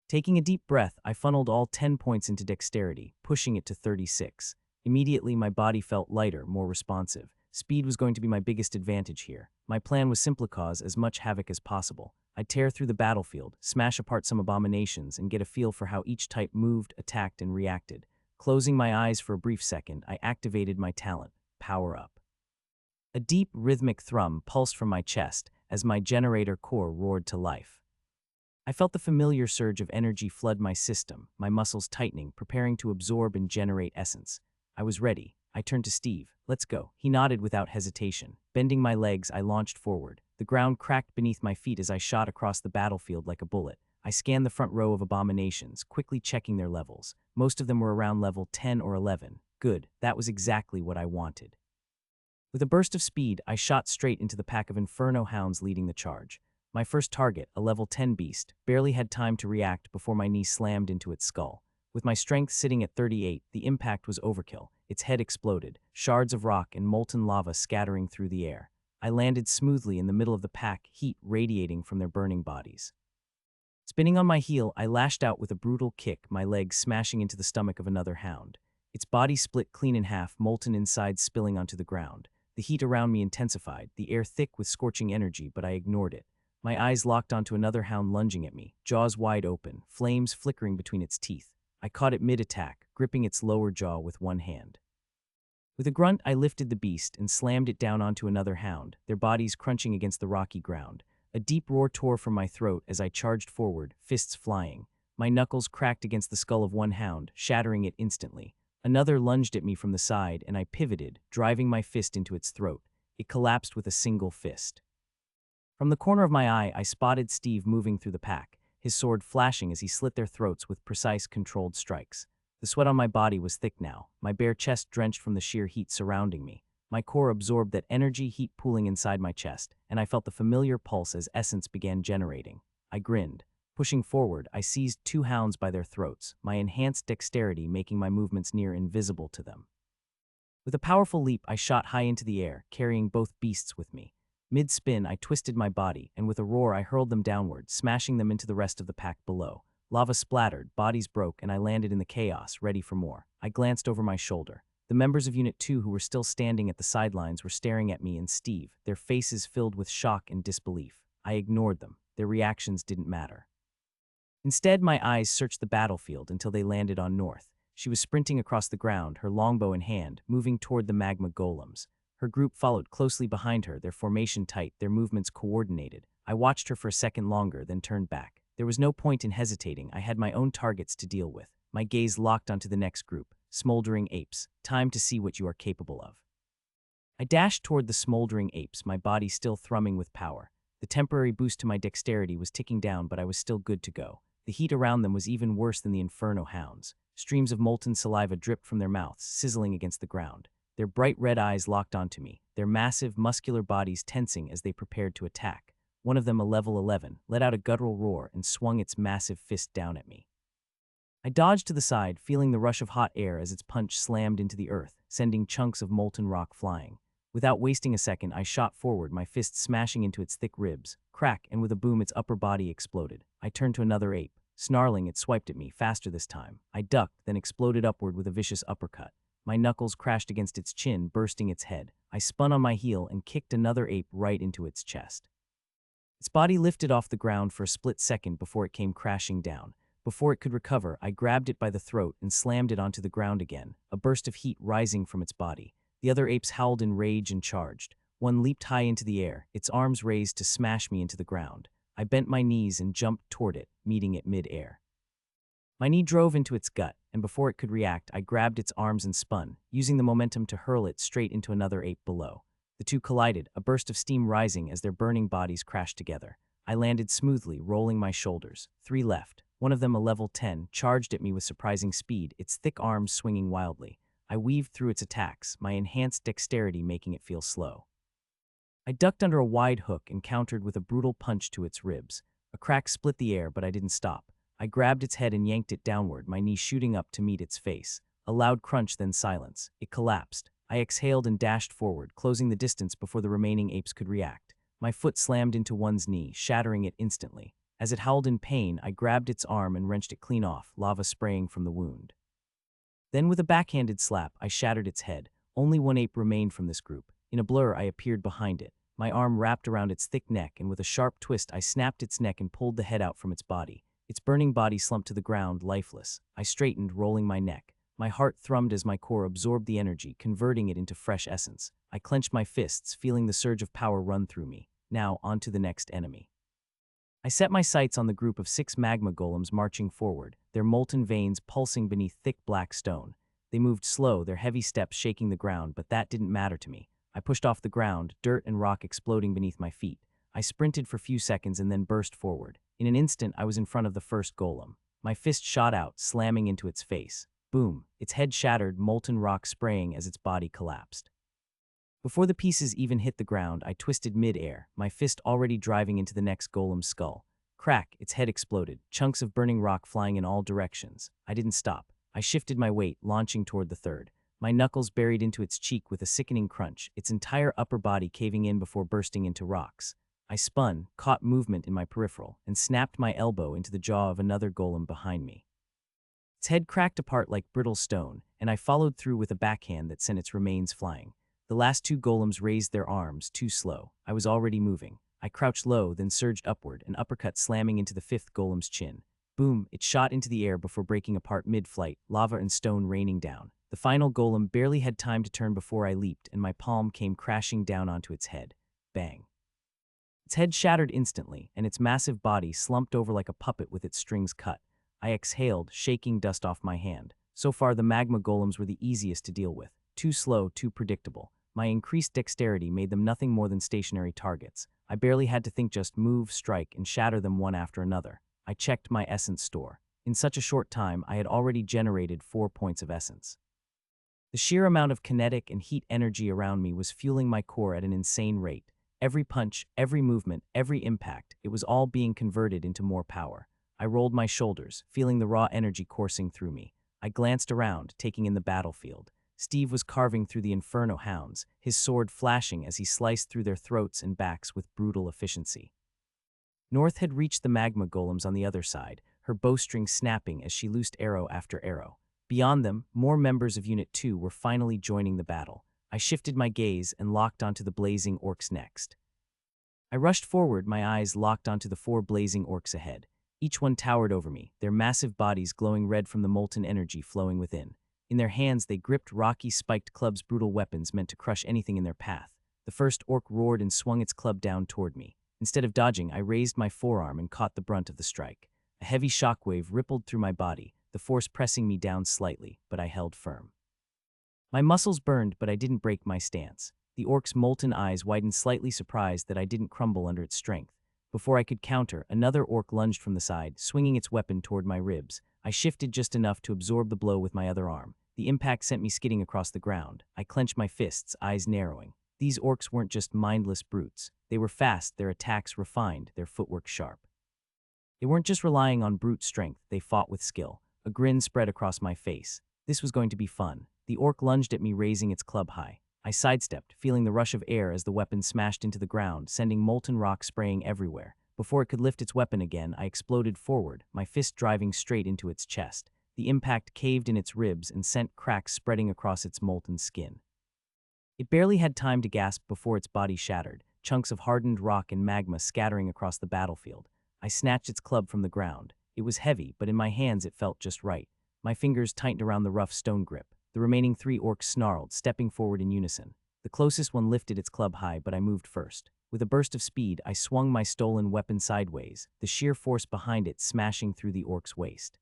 Taking a deep breath, I funneled all 10 points into dexterity, pushing it to 36. Immediately, my body felt lighter, more responsive. Speed was going to be my biggest advantage here. My plan was simple: cause as much havoc as possible. I'd tear through the battlefield, smash apart some abominations, and get a feel for how each type moved, attacked, and reacted. Closing my eyes for a brief second, I activated my talent, Power Up. A deep, rhythmic thrum pulsed from my chest as my generator core roared to life. I felt the familiar surge of energy flood my system, my muscles tightening, preparing to absorb and generate essence. I was ready. I turned to Steve. "Let's go." He nodded without hesitation. Bending my legs, I launched forward. The ground cracked beneath my feet as I shot across the battlefield like a bullet. I scanned the front row of abominations, quickly checking their levels. Most of them were around level 10 or 11. Good, that was exactly what I wanted. With a burst of speed, I shot straight into the pack of Inferno Hounds leading the charge. My first target, a level 10 beast, barely had time to react before my knee slammed into its skull. With my strength sitting at 38, the impact was overkill. Its head exploded, shards of rock and molten lava scattering through the air. I landed smoothly in the middle of the pack, heat radiating from their burning bodies. Spinning on my heel, I lashed out with a brutal kick, my leg smashing into the stomach of another hound. Its body split clean in half, molten insides spilling onto the ground. The heat around me intensified, the air thick with scorching energy, but I ignored it. My eyes locked onto another hound lunging at me, jaws wide open, flames flickering between its teeth. I caught it mid-attack, gripping its lower jaw with one hand. With a grunt, I lifted the beast and slammed it down onto another hound, their bodies crunching against the rocky ground. A deep roar tore from my throat as I charged forward, fists flying. My knuckles cracked against the skull of one hound, shattering it instantly. Another lunged at me from the side, and I pivoted, driving my fist into its throat. It collapsed with a single fist. From the corner of my eye, I spotted Steve moving through the pack, his sword flashing as he slit their throats with precise, controlled strikes. The sweat on my body was thick now, my bare chest drenched from the sheer heat surrounding me. My core absorbed that energy, heat pooling inside my chest, and I felt the familiar pulse as essence began generating. I grinned. Pushing forward, I seized two hounds by their throats, my enhanced dexterity making my movements near invisible to them. With a powerful leap, I shot high into the air, carrying both beasts with me. Mid-spin, I twisted my body, and with a roar I hurled them downward, smashing them into the rest of the pack below. Lava splattered, bodies broke, and I landed in the chaos, ready for more. I glanced over my shoulder. The members of Unit 2 who were still standing at the sidelines were staring at me and Steve, their faces filled with shock and disbelief. I ignored them. Their reactions didn't matter. Instead, my eyes searched the battlefield until they landed on North. She was sprinting across the ground, her longbow in hand, moving toward the magma golems. Her group followed closely behind her, their formation tight, their movements coordinated. I watched her for a second longer, then turned back. There was no point in hesitating. I had my own targets to deal with. My gaze locked onto the next group. Smoldering apes. Time to see what you are capable of. I dashed toward the smoldering apes, my body still thrumming with power. The temporary boost to my dexterity was ticking down, but I was still good to go. The heat around them was even worse than the inferno hounds. Streams of molten saliva dripped from their mouths, sizzling against the ground. Their bright red eyes locked onto me, their massive, muscular bodies tensing as they prepared to attack. One of them, a level 11, let out a guttural roar and swung its massive fist down at me. I dodged to the side, feeling the rush of hot air as its punch slammed into the earth, sending chunks of molten rock flying. Without wasting a second, I shot forward, my fist smashing into its thick ribs. Crack, and with a boom, its upper body exploded. I turned to another ape. Snarling, it swiped at me, faster this time. I ducked, then exploded upward with a vicious uppercut. My knuckles crashed against its chin, bursting its head. I spun on my heel and kicked another ape right into its chest. Its body lifted off the ground for a split second before it came crashing down. Before it could recover, I grabbed it by the throat and slammed it onto the ground again, a burst of heat rising from its body. The other apes howled in rage and charged. One leaped high into the air, its arms raised to smash me into the ground. I bent my knees and jumped toward it, meeting it mid-air. My knee drove into its gut, and before it could react, I grabbed its arms and spun, using the momentum to hurl it straight into another ape below. The two collided, a burst of steam rising as their burning bodies crashed together. I landed smoothly, rolling my shoulders. 3 left. One of them, a level 10, charged at me with surprising speed, its thick arms swinging wildly. I weaved through its attacks, my enhanced dexterity making it feel slow. I ducked under a wide hook and countered with a brutal punch to its ribs. A crack split the air, but I didn't stop. I grabbed its head and yanked it downward, my knee shooting up to meet its face. A loud crunch, then silence. It collapsed. I exhaled and dashed forward, closing the distance before the remaining apes could react. My foot slammed into one's knee, shattering it instantly. As it howled in pain, I grabbed its arm and wrenched it clean off, lava spraying from the wound. Then with a backhanded slap, I shattered its head. Only one ape remained from this group. In a blur, I appeared behind it. My arm wrapped around its thick neck, and with a sharp twist, I snapped its neck and pulled the head out from its body. Its burning body slumped to the ground, lifeless. I straightened, rolling my neck. My heart thrummed as my core absorbed the energy, converting it into fresh essence. I clenched my fists, feeling the surge of power run through me. Now, on to the next enemy. I set my sights on the group of 6 magma golems marching forward, their molten veins pulsing beneath thick black stone. They moved slow, their heavy steps shaking the ground, but that didn't matter to me. I pushed off the ground, dirt and rock exploding beneath my feet. I sprinted for a few seconds and then burst forward. In an instant, I was in front of the first golem. My fist shot out, slamming into its face. Boom! Its head shattered, molten rock spraying as its body collapsed. Before the pieces even hit the ground, I twisted mid-air, my fist already driving into the next golem's skull. Crack! Its head exploded, chunks of burning rock flying in all directions. I didn't stop. I shifted my weight, launching toward the third. My knuckles buried into its cheek with a sickening crunch, its entire upper body caving in before bursting into rocks. I spun, caught movement in my peripheral, and snapped my elbow into the jaw of another golem behind me. Its head cracked apart like brittle stone, and I followed through with a backhand that sent its remains flying. The last 2 golems raised their arms, too slow. I was already moving. I crouched low, then surged upward, an uppercut slamming into the 5th golem's chin. Boom! It shot into the air before breaking apart mid-flight, lava and stone raining down. The final golem barely had time to turn before I leaped, and my palm came crashing down onto its head. Bang! Its head shattered instantly, and its massive body slumped over like a puppet with its strings cut. I exhaled, shaking dust off my hand. So far, the magma golems were the easiest to deal with. Too slow, too predictable. My increased dexterity made them nothing more than stationary targets. I barely had to think, just move, strike, and shatter them one after another. I checked my essence store. In such a short time, I had already generated 4 points of essence. The sheer amount of kinetic and heat energy around me was fueling my core at an insane rate. Every punch, every movement, every impact, it was all being converted into more power. I rolled my shoulders, feeling the raw energy coursing through me. I glanced around, taking in the battlefield. Steve was carving through the inferno hounds, his sword flashing as he sliced through their throats and backs with brutal efficiency. North had reached the magma golems on the other side, her bowstring snapping as she loosed arrow after arrow. Beyond them, more members of Unit 2 were finally joining the battle. I shifted my gaze and locked onto the blazing orcs next. I rushed forward, my eyes locked onto the 4 blazing orcs ahead. Each one towered over me, their massive bodies glowing red from the molten energy flowing within. In their hands, they gripped rocky, spiked clubs, brutal weapons meant to crush anything in their path. The first orc roared and swung its club down toward me. Instead of dodging, I raised my forearm and caught the brunt of the strike. A heavy shockwave rippled through my body, the force pressing me down slightly, but I held firm. My muscles burned, but I didn't break my stance. The orc's molten eyes widened, slightly surprised that I didn't crumble under its strength. Before I could counter, another orc lunged from the side, swinging its weapon toward my ribs. I shifted just enough to absorb the blow with my other arm. The impact sent me skidding across the ground. I clenched my fists, eyes narrowing. These orcs weren't just mindless brutes. They were fast, their attacks refined, their footwork sharp. They weren't just relying on brute strength, they fought with skill. A grin spread across my face. This was going to be fun. The orc lunged at me, raising its club high. I sidestepped, feeling the rush of air as the weapon smashed into the ground, sending molten rock spraying everywhere. Before it could lift its weapon again, I exploded forward, my fist driving straight into its chest. The impact caved in its ribs and sent cracks spreading across its molten skin. It barely had time to gasp before its body shattered, chunks of hardened rock and magma scattering across the battlefield. I snatched its club from the ground. It was heavy, but in my hands it felt just right. My fingers tightened around the rough stone grip. The remaining 3 orcs snarled, stepping forward in unison. The closest one lifted its club high, but I moved first. With a burst of speed, I swung my stolen weapon sideways, the sheer force behind it smashing through the orc's waist.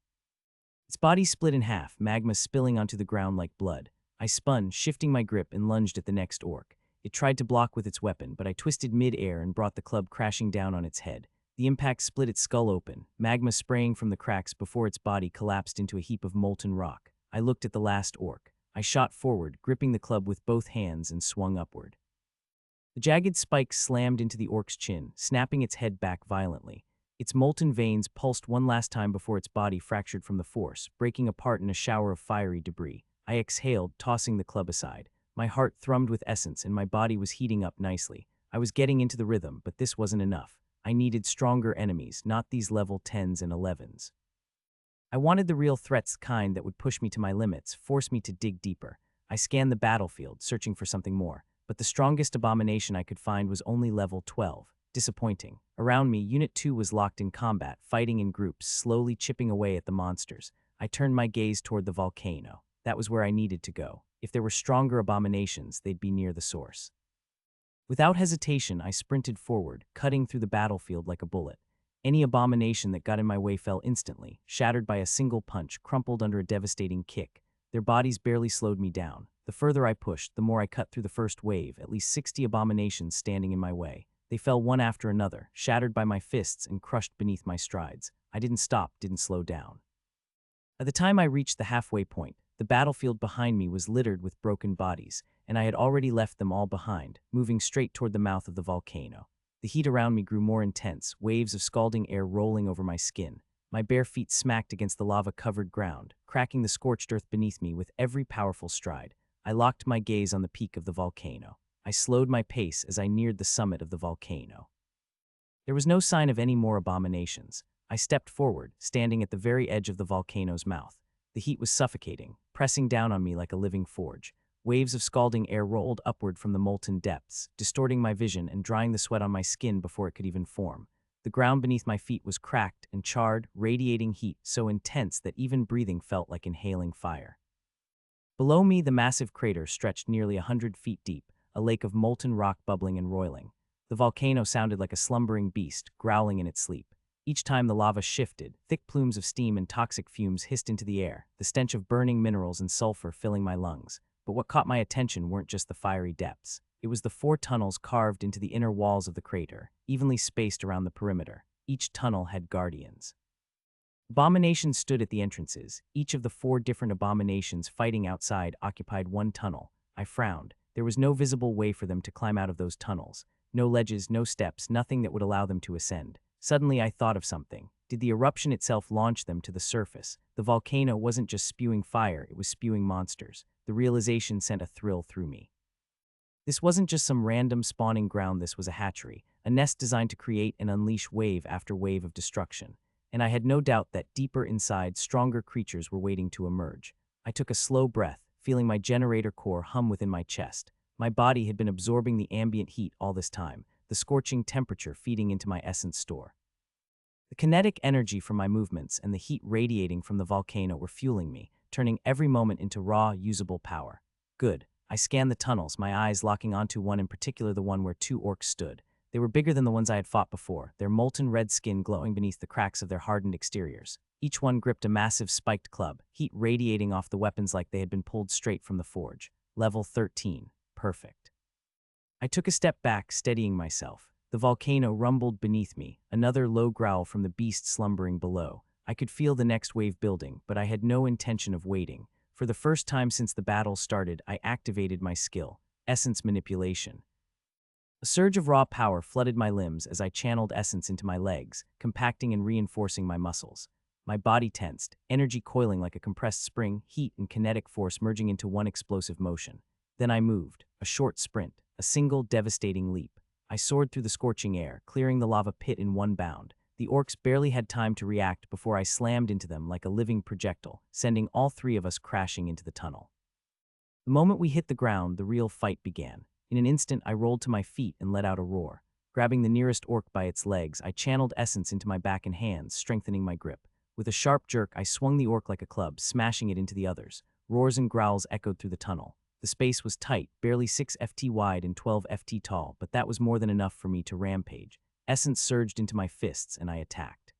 Its body split in half, magma spilling onto the ground like blood. I spun, shifting my grip, and lunged at the next orc. It tried to block with its weapon, but I twisted mid-air and brought the club crashing down on its head. The impact split its skull open, magma spraying from the cracks before its body collapsed into a heap of molten rock. I looked at the last orc. I shot forward, gripping the club with both hands, and swung upward. The jagged spikes slammed into the orc's chin, snapping its head back violently. Its molten veins pulsed one last time before its body fractured from the force, breaking apart in a shower of fiery debris. I exhaled, tossing the club aside. My heart thrummed with essence, and my body was heating up nicely. I was getting into the rhythm, but this wasn't enough. I needed stronger enemies, not these level 10s and 11s. I wanted the real threats, kind that would push me to my limits, force me to dig deeper. I scanned the battlefield, searching for something more, but the strongest abomination I could find was only level 12. Disappointing. Around me, Unit 2 was locked in combat, fighting in groups, slowly chipping away at the monsters. I turned my gaze toward the volcano. That was where I needed to go. If there were stronger abominations, they'd be near the source. Without hesitation, I sprinted forward, cutting through the battlefield like a bullet. Any abomination that got in my way fell instantly, shattered by a single punch, crumpled under a devastating kick. Their bodies barely slowed me down. The further I pushed, the more I cut through the first wave, at least 60 abominations standing in my way. They fell one after another, shattered by my fists and crushed beneath my strides. I didn't stop, didn't slow down. By the time I reached the halfway point, the battlefield behind me was littered with broken bodies, and I had already left them all behind, moving straight toward the mouth of the volcano. The heat around me grew more intense, waves of scalding air rolling over my skin. My bare feet smacked against the lava-covered ground, cracking the scorched earth beneath me with every powerful stride. I locked my gaze on the peak of the volcano. I slowed my pace as I neared the summit of the volcano. There was no sign of any more abominations. I stepped forward, standing at the very edge of the volcano's mouth. The heat was suffocating, pressing down on me like a living forge. Waves of scalding air rolled upward from the molten depths, distorting my vision and drying the sweat on my skin before it could even form. The ground beneath my feet was cracked and charred, radiating heat so intense that even breathing felt like inhaling fire. Below me, the massive crater stretched nearly 100 feet deep, a lake of molten rock bubbling and roiling. The volcano sounded like a slumbering beast, growling in its sleep. Each time the lava shifted, thick plumes of steam and toxic fumes hissed into the air, the stench of burning minerals and sulfur filling my lungs. But what caught my attention weren't just the fiery depths. It was the 4 tunnels carved into the inner walls of the crater, evenly spaced around the perimeter. Each tunnel had guardians. Abominations stood at the entrances. Each of the 4 different abominations fighting outside occupied one tunnel. I frowned. There was no visible way for them to climb out of those tunnels. No ledges, no steps, nothing that would allow them to ascend. Suddenly I thought of something. Did the eruption itself launch them to the surface? The volcano wasn't just spewing fire, it was spewing monsters. The realization sent a thrill through me. This wasn't just some random spawning ground, this was a hatchery, a nest designed to create and unleash wave after wave of destruction. And I had no doubt that deeper inside, stronger creatures were waiting to emerge. I took a slow breath, feeling my generator core hum within my chest. My body had been absorbing the ambient heat all this time, the scorching temperature feeding into my essence store. The kinetic energy from my movements and the heat radiating from the volcano were fueling me, turning every moment into raw, usable power. Good. I scanned the tunnels, my eyes locking onto one in particular, the one where 2 orcs stood. They were bigger than the ones I had fought before, their molten red skin glowing beneath the cracks of their hardened exteriors. Each one gripped a massive spiked club, heat radiating off the weapons like they had been pulled straight from the forge. Level 13. Perfect. I took a step back, steadying myself. The volcano rumbled beneath me, another low growl from the beast slumbering below. I could feel the next wave building, but I had no intention of waiting. For the first time since the battle started, I activated my skill, essence manipulation. A surge of raw power flooded my limbs as I channeled essence into my legs, compacting and reinforcing my muscles. My body tensed, energy coiling like a compressed spring, heat and kinetic force merging into one explosive motion. Then I moved, a short sprint, a single devastating leap. I soared through the scorching air, clearing the lava pit in one bound. The orcs barely had time to react before I slammed into them like a living projectile, sending all 3 of us crashing into the tunnel. The moment we hit the ground, the real fight began. In an instant, I rolled to my feet and let out a roar. Grabbing the nearest orc by its legs, I channeled essence into my back and hands, strengthening my grip. With a sharp jerk, I swung the orc like a club, smashing it into the others. Roars and growls echoed through the tunnel. The space was tight, barely 6 FT wide and 12 FT tall, but that was more than enough for me to rampage. Essence surged into my fists, and I attacked.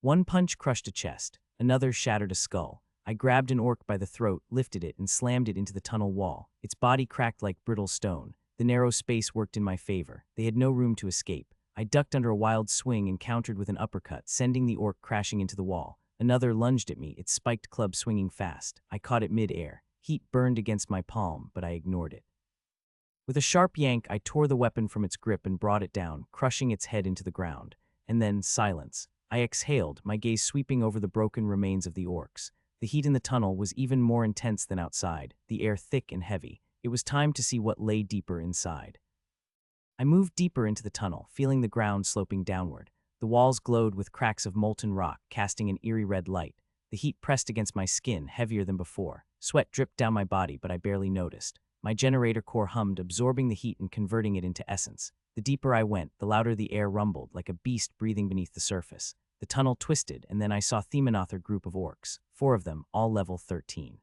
One punch crushed a chest, another shattered a skull. I grabbed an orc by the throat, lifted it, and slammed it into the tunnel wall. Its body cracked like brittle stone. The narrow space worked in my favor. They had no room to escape. I ducked under a wild swing and countered with an uppercut, sending the orc crashing into the wall. Another lunged at me, its spiked club swinging fast. I caught it mid-air. Heat burned against my palm, but I ignored it. With a sharp yank, I tore the weapon from its grip and brought it down, crushing its head into the ground. And then, silence. I exhaled, my gaze sweeping over the broken remains of the orcs. The heat in the tunnel was even more intense than outside, the air thick and heavy. It was time to see what lay deeper inside. I moved deeper into the tunnel, feeling the ground sloping downward. The walls glowed with cracks of molten rock, casting an eerie red light. The heat pressed against my skin, heavier than before. Sweat dripped down my body, but I barely noticed. My generator core hummed, absorbing the heat and converting it into essence. The deeper I went, the louder the air rumbled, like a beast breathing beneath the surface. The tunnel twisted, and then I saw another group of orcs, 4 of them, all level 13.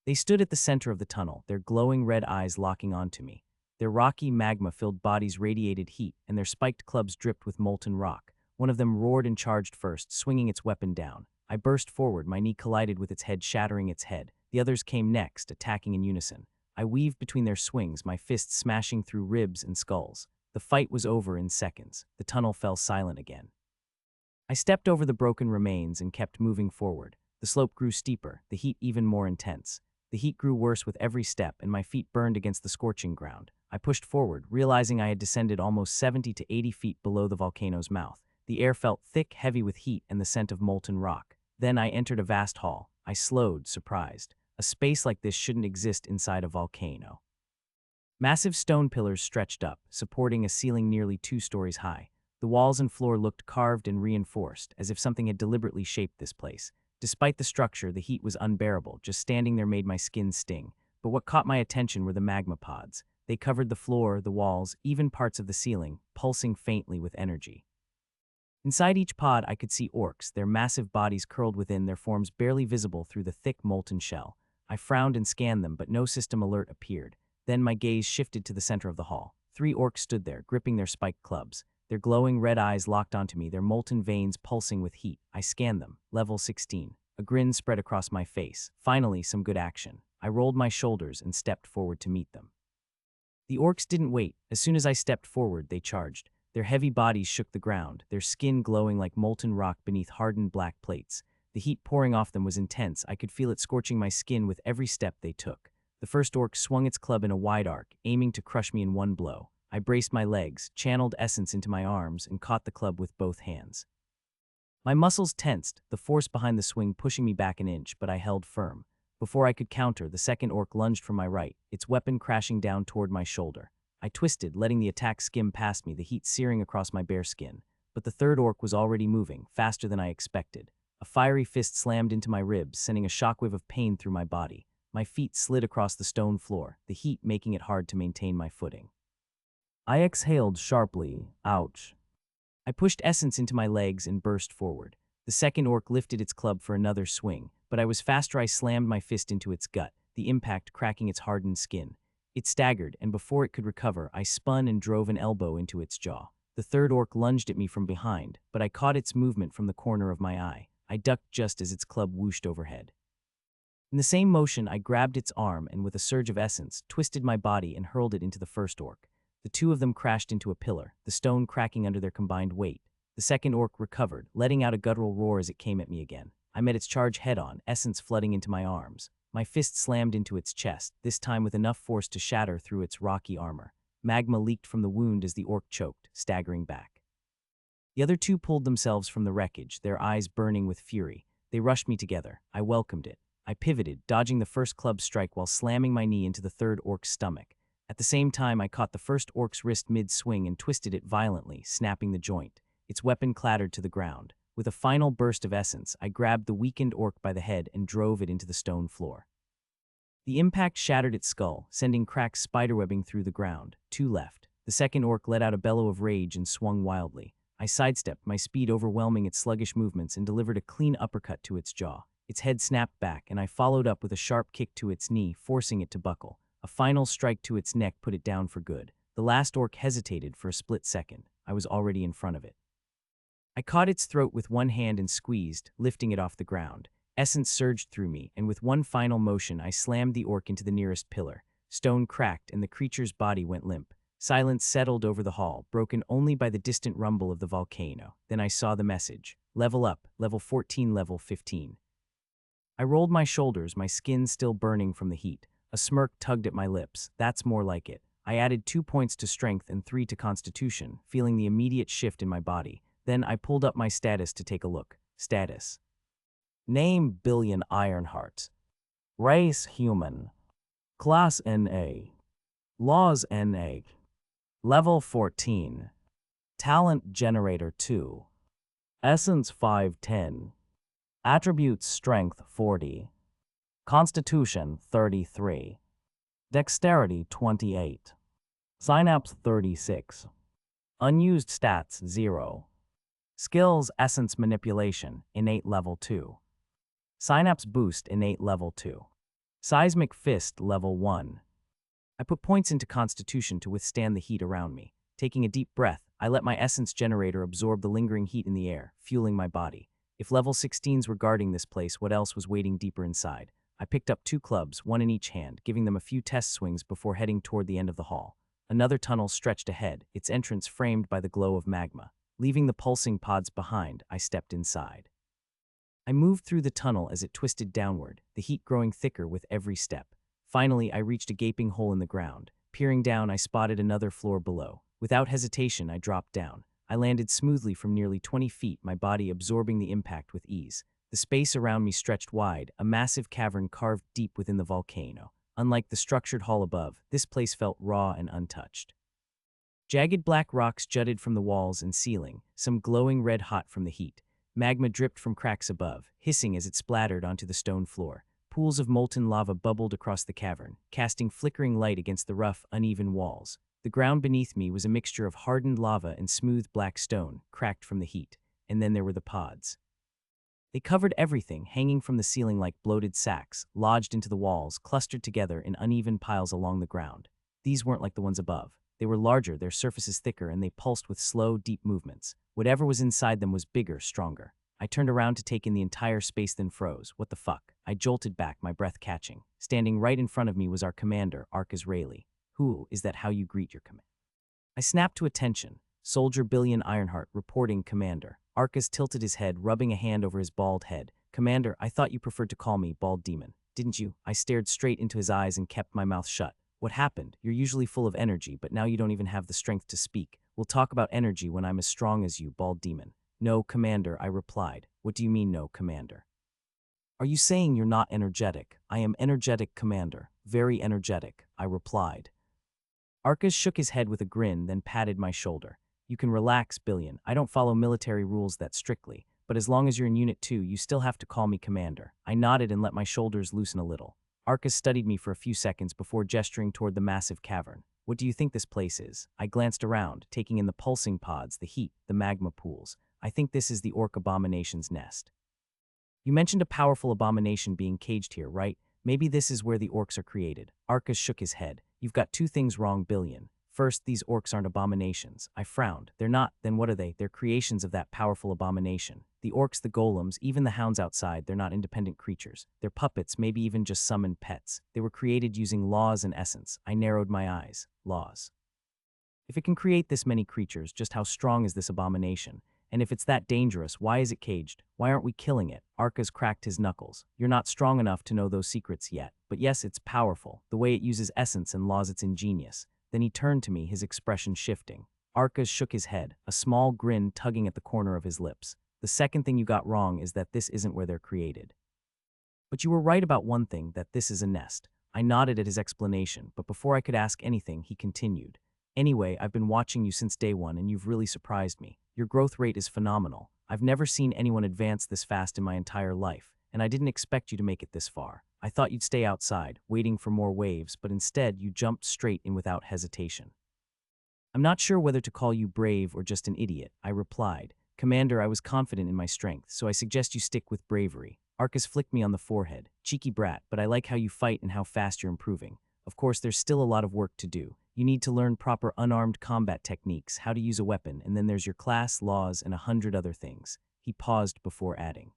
They stood at the center of the tunnel, their glowing red eyes locking onto me. Their rocky, magma-filled bodies radiated heat, and their spiked clubs dripped with molten rock. One of them roared and charged first, swinging its weapon down. I burst forward, my knee collided with its head, shattering its head. The others came next, attacking in unison. I weaved between their swings, my fists smashing through ribs and skulls. The fight was over in seconds. The tunnel fell silent again. I stepped over the broken remains and kept moving forward. The slope grew steeper, the heat even more intense. The heat grew worse with every step, and my feet burned against the scorching ground. I pushed forward, realizing I had descended almost 70 to 80 feet below the volcano's mouth. The air felt thick, heavy with heat and the scent of molten rock. Then I entered a vast hall. I slowed, surprised. A space like this shouldn't exist inside a volcano. Massive stone pillars stretched up, supporting a ceiling nearly 2 stories high. The walls and floor looked carved and reinforced, as if something had deliberately shaped this place. Despite the structure, the heat was unbearable. Just standing there made my skin sting. But what caught my attention were the magma pods. They covered the floor, the walls, even parts of the ceiling, pulsing faintly with energy. Inside each pod, I could see orcs, their massive bodies curled within, their forms barely visible through the thick molten shell. I frowned and scanned them, but no system alert appeared. Then my gaze shifted to the center of the hall. 3 orcs stood there, gripping their spiked clubs. Their glowing red eyes locked onto me, their molten veins pulsing with heat. I scanned them. Level 16. A grin spread across my face. Finally, some good action. I rolled my shoulders and stepped forward to meet them. The orcs didn't wait. As soon as I stepped forward, they charged. Their heavy bodies shook the ground, their skin glowing like molten rock beneath hardened black plates. The heat pouring off them was intense. I could feel it scorching my skin with every step they took. The first orc swung its club in a wide arc, aiming to crush me in one blow. I braced my legs, channeled essence into my arms, and caught the club with both hands. My muscles tensed, the force behind the swing pushing me back an inch, but I held firm. Before I could counter, the second orc lunged from my right, its weapon crashing down toward my shoulder. I twisted, letting the attack skim past me, the heat searing across my bare skin. But the third orc was already moving, faster than I expected. A fiery fist slammed into my ribs, sending a shockwave of pain through my body. My feet slid across the stone floor, the heat making it hard to maintain my footing. I exhaled sharply. Ouch. I pushed essence into my legs and burst forward. The second orc lifted its club for another swing, but I was faster. I slammed my fist into its gut, the impact cracking its hardened skin. It staggered, and before it could recover, I spun and drove an elbow into its jaw. The third orc lunged at me from behind, but I caught its movement from the corner of my eye. I ducked just as its club whooshed overhead. In the same motion, I grabbed its arm and, with a surge of essence, twisted my body and hurled it into the first orc. The two of them crashed into a pillar, the stone cracking under their combined weight. The second orc recovered, letting out a guttural roar as it came at me again. I met its charge head-on, essence flooding into my arms. My fist slammed into its chest, this time with enough force to shatter through its rocky armor. Magma leaked from the wound as the orc choked, staggering back. The other two pulled themselves from the wreckage, their eyes burning with fury. They rushed me together. I welcomed it. I pivoted, dodging the first club strike while slamming my knee into the third orc's stomach. At the same time, I caught the first orc's wrist mid-swing and twisted it violently, snapping the joint. Its weapon clattered to the ground. With a final burst of essence, I grabbed the weakened orc by the head and drove it into the stone floor. The impact shattered its skull, sending cracks spiderwebbing through the ground. 2 left. The second orc let out a bellow of rage and swung wildly. I sidestepped, my speed overwhelming its sluggish movements, and delivered a clean uppercut to its jaw. Its head snapped back, and I followed up with a sharp kick to its knee, forcing it to buckle. A final strike to its neck put it down for good. The last orc hesitated for a split second. I was already in front of it. I caught its throat with one hand and squeezed, lifting it off the ground. Essence surged through me, and with one final motion, I slammed the orc into the nearest pillar. Stone cracked, and the creature's body went limp. Silence settled over the hall, broken only by the distant rumble of the volcano. Then I saw the message. Level up, level 14, level 15. I rolled my shoulders, my skin still burning from the heat. A smirk tugged at my lips. That's more like it. I added 2 points to strength and 3 to constitution, feeling the immediate shift in my body. Then I pulled up my status to take a look. Status. Name Billion Ironheart. Race Human. Class NA. Laws NA. Level 14. Talent Generator 2. Essence 510. Attributes Strength 40. Constitution 33. Dexterity 28. Synapse 36. Unused stats 0. Skills Essence Manipulation Innate Level 2. Synapse Boost Innate Level 2. Seismic Fist Level 1. I put points into Constitution to withstand the heat around me. Taking a deep breath, I let my essence generator absorb the lingering heat in the air, fueling my body. If level 16s were guarding this place, what else was waiting deeper inside? I picked up 2 clubs, one in each hand, giving them a few test swings before heading toward the end of the hall. Another tunnel stretched ahead, its entrance framed by the glow of magma. Leaving the pulsing pods behind, I stepped inside. I moved through the tunnel as it twisted downward, the heat growing thicker with every step. Finally, I reached a gaping hole in the ground. Peering down, I spotted another floor below. Without hesitation, I dropped down. I landed smoothly from nearly 20 feet, my body absorbing the impact with ease. The space around me stretched wide, a massive cavern carved deep within the volcano. Unlike the structured hall above, this place felt raw and untouched. Jagged black rocks jutted from the walls and ceiling, some glowing red-hot from the heat. Magma dripped from cracks above, hissing as it splattered onto the stone floor. Pools of molten lava bubbled across the cavern, casting flickering light against the rough, uneven walls. The ground beneath me was a mixture of hardened lava and smooth black stone, cracked from the heat. And then there were the pods. They covered everything, hanging from the ceiling like bloated sacks, lodged into the walls, clustered together in uneven piles along the ground. These weren't like the ones above. They were larger, their surfaces thicker, and they pulsed with slow, deep movements. Whatever was inside them was bigger, stronger. I turned around to take in the entire space, then froze. What the fuck? I jolted back, my breath catching. Standing right in front of me was our commander, Arcus Rayleigh. Who is that? How you greet your command? I snapped to attention. Soldier Billion Ironheart, reporting, Commander. Arcus tilted his head, rubbing a hand over his bald head. Commander, I thought you preferred to call me Bald Demon. Didn't you? I stared straight into his eyes and kept my mouth shut. What happened? You're usually full of energy, but now you don't even have the strength to speak. We'll talk about energy when I'm as strong as you, Bald Demon. No, Commander, I replied. What do you mean, no, Commander? Are you saying you're not energetic? I am energetic, Commander. Very energetic, I replied. Arcus shook his head with a grin, then patted my shoulder. You can relax, Billion. I don't follow military rules that strictly, but as long as you're in Unit 2, you still have to call me Commander. I nodded and let my shoulders loosen a little. Arcus studied me for a few seconds before gesturing toward the massive cavern. What do you think this place is? I glanced around, taking in the pulsing pods, the heat, the magma pools. I think this is the orc abomination's nest. You mentioned a powerful abomination being caged here, right? Maybe this is where the orcs are created. Arcus shook his head. You've got two things wrong, Billion. First, these orcs aren't abominations. I frowned. They're not, then what are they? They're creations of that powerful abomination. The orcs, the golems, even the hounds outside, they're not independent creatures. They're puppets, maybe even just summoned pets. They were created using laws and essence. I narrowed my eyes. Laws. If it can create this many creatures, just how strong is this abomination? And if it's that dangerous, why is it caged? Why aren't we killing it? Arcus cracked his knuckles. You're not strong enough to know those secrets yet. But yes, it's powerful. The way it uses essence and laws, it's ingenious. Then he turned to me, his expression shifting. Arcus shook his head, a small grin tugging at the corner of his lips. The second thing you got wrong is that this isn't where they're created. But you were right about one thing, that this is a nest. I nodded at his explanation, but before I could ask anything, he continued. Anyway, I've been watching you since day one, and you've really surprised me. Your growth rate is phenomenal. I've never seen anyone advance this fast in my entire life, and I didn't expect you to make it this far. I thought you'd stay outside, waiting for more waves, but instead you jumped straight in without hesitation. I'm not sure whether to call you brave or just an idiot, I replied. Commander, I was confident in my strength, so I suggest you stick with bravery. Arcus flicked me on the forehead. Cheeky brat, but I like how you fight and how fast you're improving. Of course, there's still a lot of work to do. You need to learn proper unarmed combat techniques, how to use a weapon, and then there's your class, laws, and 100 other things. He paused before adding.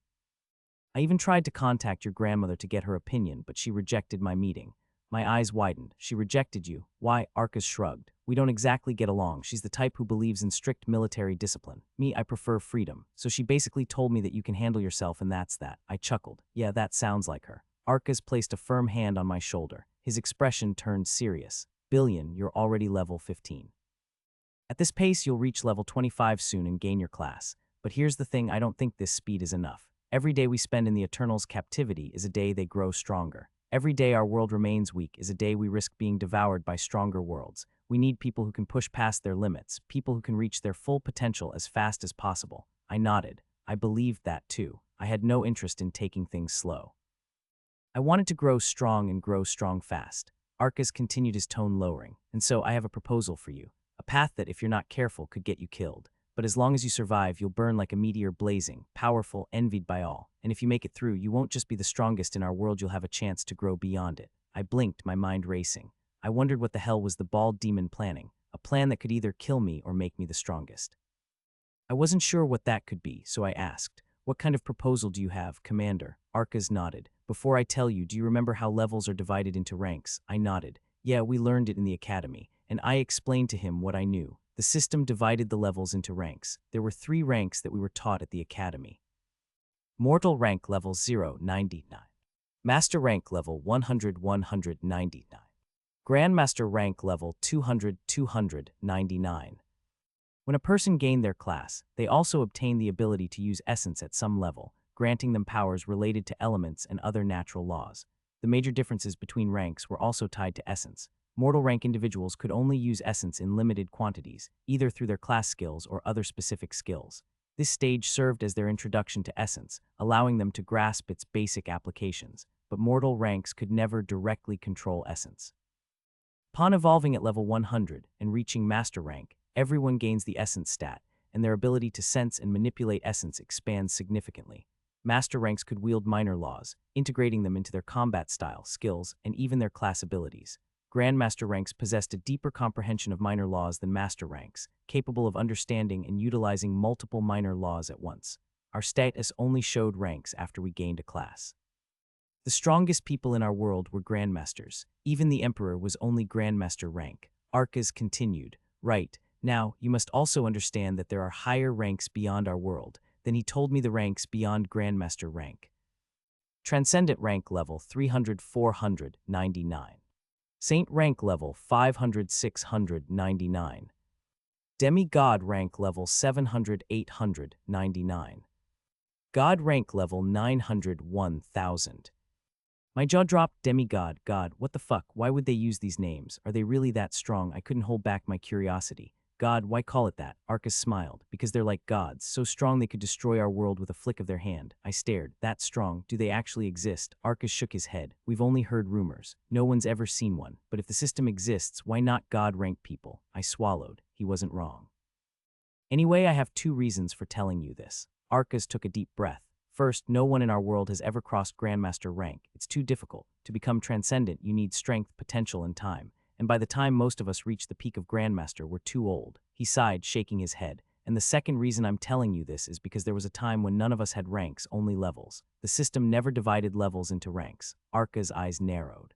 I even tried to contact your grandmother to get her opinion, but she rejected my meeting. My eyes widened. She rejected you. Why? Arcus shrugged. We don't exactly get along. She's the type who believes in strict military discipline. Me, I prefer freedom. So she basically told me that you can handle yourself and that's that. I chuckled. Yeah, that sounds like her. Arcus placed a firm hand on my shoulder. His expression turned serious. Billion, you're already level 15. At this pace, you'll reach level 25 soon and gain your class. But here's the thing, I don't think this speed is enough. Every day we spend in the Eternals' captivity is a day they grow stronger. Every day our world remains weak is a day we risk being devoured by stronger worlds. We need people who can push past their limits, people who can reach their full potential as fast as possible. I nodded. I believed that too. I had no interest in taking things slow. I wanted to grow strong and grow strong fast. Arcus continued, his tone lowering. And so I have a proposal for you. A path that, if you're not careful, could get you killed. But as long as you survive, you'll burn like a meteor, blazing, powerful, envied by all. And if you make it through, you won't just be the strongest in our world, you'll have a chance to grow beyond it. I blinked, my mind racing. I wondered what the hell was the bald demon planning, a plan that could either kill me or make me the strongest. I wasn't sure what that could be, so I asked, what kind of proposal do you have, Commander? Arcus nodded. Before I tell you, do you remember how levels are divided into ranks? I nodded. Yeah, we learned it in the academy, and I explained to him what I knew. The system divided the levels into ranks. There were 3 ranks that we were taught at the academy. Mortal rank level 0, 99. Master rank level 100, 199. Grandmaster rank level 200, 299. When a person gained their class, they also obtained the ability to use essence at some level, granting them powers related to elements and other natural laws. The major differences between ranks were also tied to essence. Mortal rank individuals could only use essence in limited quantities, either through their class skills or other specific skills. This stage served as their introduction to essence, allowing them to grasp its basic applications, but mortal ranks could never directly control essence. Upon evolving at level 100 and reaching master rank, everyone gains the essence stat, and their ability to sense and manipulate essence expands significantly. Master ranks could wield minor laws, integrating them into their combat style, skills, and even their class abilities. Grandmaster ranks possessed a deeper comprehension of minor laws than master ranks, capable of understanding and utilizing multiple minor laws at once. Our status only showed ranks after we gained a class. The strongest people in our world were grandmasters. Even the emperor was only grandmaster rank. Arcas continued, "Right, now, you must also understand that there are higher ranks beyond our world." Then he told me the ranks beyond grandmaster rank. Transcendent rank level 300-499. Saint rank level 500-699. Demigod rank level 700-899. God rank level 900-1000. My jaw dropped. Demigod, God, what the fuck? Why would they use these names? Are they really that strong? I couldn't hold back my curiosity. God, why call it that? Arcas smiled. Because they're like gods, so strong they could destroy our world with a flick of their hand. I stared. That strong? Do they actually exist? Arcas shook his head. We've only heard rumors. No one's ever seen one. But if the system exists, why not God-rank people? I swallowed. He wasn't wrong. Anyway, I have 2 reasons for telling you this. Arcas took a deep breath. First, no one in our world has ever crossed Grandmaster rank. It's too difficult. To become transcendent, you need strength, potential, and time. And by the time most of us reach the peak of Grandmaster, we're too old. He sighed, shaking his head. And the second reason I'm telling you this is because there was a time when none of us had ranks, only levels. The system never divided levels into ranks. Arca's eyes narrowed.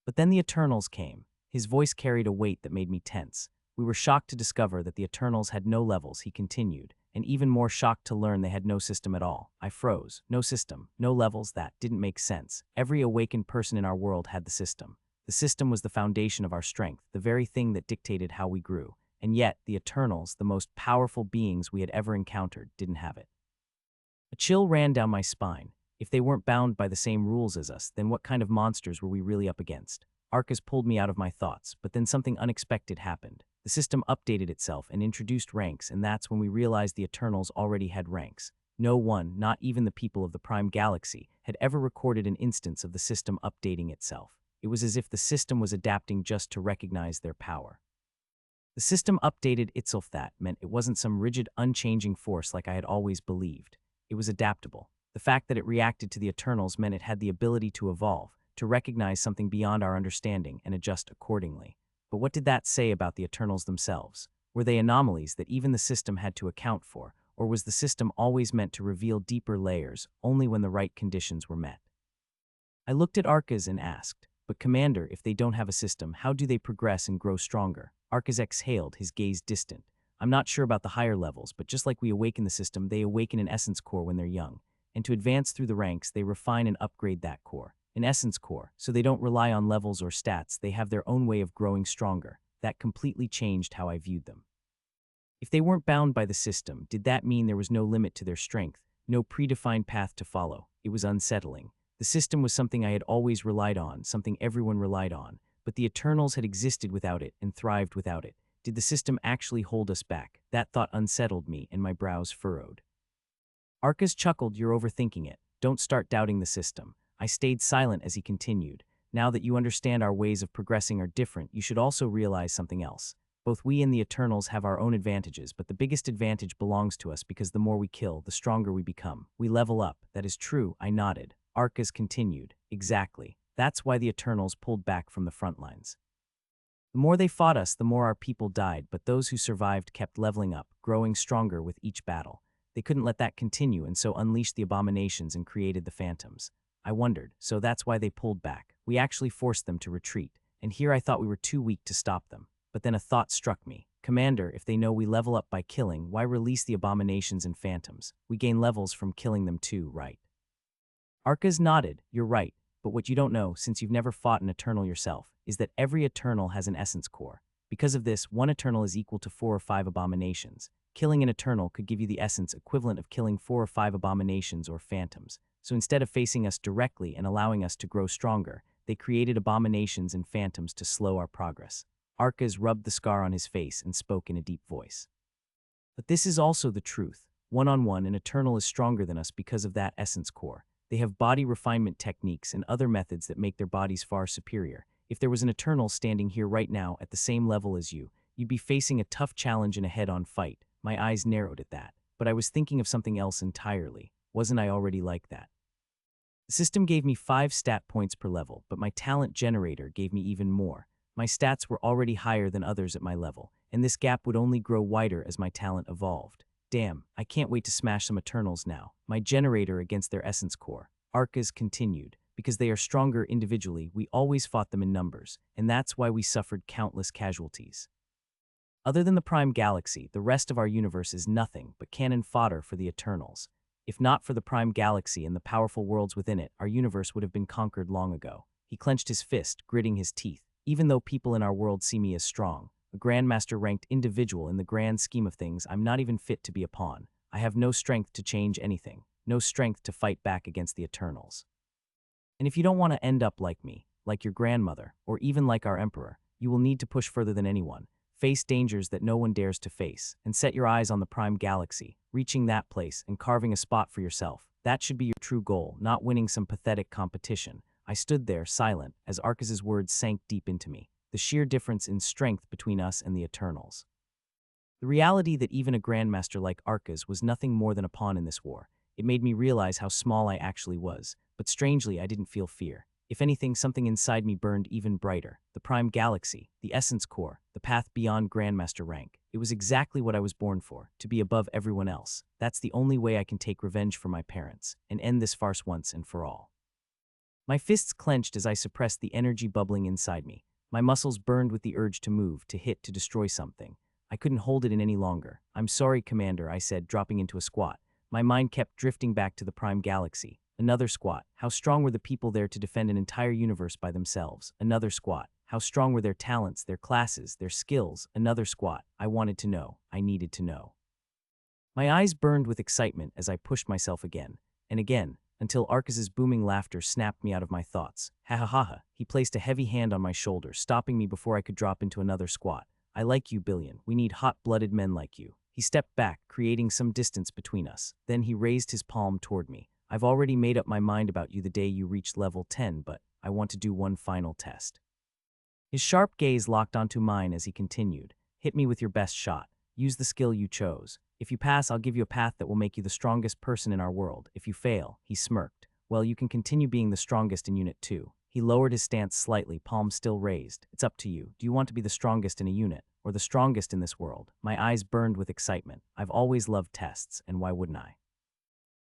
But then the Eternals came. His voice carried a weight that made me tense. We were shocked to discover that the Eternals had no levels, he continued, and even more shocked to learn they had no system at all. I froze. No system, no levels, that didn't make sense. Every awakened person in our world had the system. The system was the foundation of our strength, the very thing that dictated how we grew. And yet, the Eternals, the most powerful beings we had ever encountered, didn't have it. A chill ran down my spine. If they weren't bound by the same rules as us, then what kind of monsters were we really up against? Arcas pulled me out of my thoughts, but then something unexpected happened. The system updated itself and introduced ranks, and that's when we realized the Eternals already had ranks. No one, not even the people of the Prime Galaxy, had ever recorded an instance of the system updating itself. It was as if the system was adapting just to recognize their power. The system updated itself. That meant it wasn't some rigid, unchanging force like I had always believed. It was adaptable. The fact that it reacted to the Eternals meant it had the ability to evolve, to recognize something beyond our understanding and adjust accordingly. But what did that say about the Eternals themselves? Were they anomalies that even the system had to account for, or was the system always meant to reveal deeper layers only when the right conditions were met? I looked at Arcas and asked, "But Commander, if they don't have a system, how do they progress and grow stronger?" Arcas exhaled, his gaze distant. "I'm not sure about the higher levels, but just like we awaken the system, they awaken an essence core when they're young. And to advance through the ranks, they refine and upgrade that core. An essence core, so they don't rely on levels or stats, they have their own way of growing stronger." That completely changed how I viewed them. If they weren't bound by the system, did that mean there was no limit to their strength, no predefined path to follow? It was unsettling. The system was something I had always relied on, something everyone relied on, but the Eternals had existed without it and thrived without it. Did the system actually hold us back? That thought unsettled me, and my brows furrowed. Arcas chuckled. "You're overthinking it. Don't start doubting the system." I stayed silent as he continued. "Now that you understand our ways of progressing are different, you should also realize something else. Both we and the Eternals have our own advantages, but the biggest advantage belongs to us because the more we kill, the stronger we become. We level up." "That is true," I nodded. Arcas continued, "Exactly. That's why the Eternals pulled back from the front lines. The more they fought us, the more our people died, but those who survived kept leveling up, growing stronger with each battle. They couldn't let that continue and so unleashed the abominations and created the phantoms." I wondered, so that's why they pulled back. We actually forced them to retreat, and here I thought we were too weak to stop them. But then a thought struck me. "Commander, if they know we level up by killing, why release the abominations and phantoms? We gain levels from killing them too, right?" Arcas nodded. "You're right, but what you don't know, since you've never fought an Eternal yourself, is that every Eternal has an essence core. Because of this, one Eternal is equal to 4 or 5 abominations. Killing an Eternal could give you the essence equivalent of killing 4 or 5 abominations or phantoms. So instead of facing us directly and allowing us to grow stronger, they created abominations and phantoms to slow our progress." Arcas rubbed the scar on his face and spoke in a deep voice. "But this is also the truth. One-on-one, an Eternal is stronger than us because of that essence core. They have body refinement techniques and other methods that make their bodies far superior. If there was an Eternal standing here right now at the same level as you, you'd be facing a tough challenge in a head-on fight." My eyes narrowed at that, but I was thinking of something else entirely. Wasn't I already like that? The The system gave me 5 stat points per level, but my talent generator gave me even more. My stats were already higher than others at my level, and this gap would only grow wider as my talent evolved. Damn, I can't wait to smash some Eternals now. My generator against their essence core. Arcas continued. Because they are stronger individually, we always fought them in numbers, and that's why we suffered countless casualties. Other than the Prime Galaxy, the rest of our universe is nothing but cannon fodder for the Eternals. If not for the Prime Galaxy and the powerful worlds within it, our universe would have been conquered long ago. He clenched his fist, gritting his teeth. Even though people in our world see me as strong, a Grandmaster-ranked individual in the grand scheme of things, I'm not even fit to be a pawn. I have no strength to change anything, no strength to fight back against the Eternals. And if you don't want to end up like me, like your grandmother, or even like our emperor, you will need to push further than anyone, face dangers that no one dares to face, and set your eyes on the Prime Galaxy, reaching that place and carving a spot for yourself. That should be your true goal, not winning some pathetic competition. I stood there, silent, as Arcas's words sank deep into me, the sheer difference in strength between us and the Eternals. The reality that even a Grandmaster like Arcas was nothing more than a pawn in this war. It made me realize how small I actually was, but strangely I didn't feel fear. If anything, something inside me burned even brighter. The Prime Galaxy, the Essence Core, the path beyond Grandmaster rank. It was exactly what I was born for, to be above everyone else. That's the only way I can take revenge for my parents, and end this farce once and for all. My fists clenched as I suppressed the energy bubbling inside me. My muscles burned with the urge to move, to hit, to destroy something. I couldn't hold it in any longer. "I'm sorry, Commander," I said, dropping into a squat. My mind kept drifting back to the Prime Galaxy. Another squat. How strong were the people there to defend an entire universe by themselves? Another squat. How strong were their talents, their classes, their skills? Another squat. I wanted to know. I needed to know. My eyes burned with excitement as I pushed myself again and again, until Arcas's booming laughter snapped me out of my thoughts. Ha ha ha ha. He placed a heavy hand on my shoulder, stopping me before I could drop into another squat. "I like you, Billion. We need hot-blooded men like you." He stepped back, creating some distance between us. Then he raised his palm toward me. "I've already made up my mind about you the day you reached level 10, but I want to do one final test." His sharp gaze locked onto mine as he continued. "Hit me with your best shot. Use the skill you chose. If you pass, I'll give you a path that will make you the strongest person in our world. If you fail," he smirked, "well, you can continue being the strongest in Unit 2. He lowered his stance slightly, palm still raised. "It's up to you. Do you want to be the strongest in a unit, or the strongest in this world?" My eyes burned with excitement. I've always loved tests, and why wouldn't I?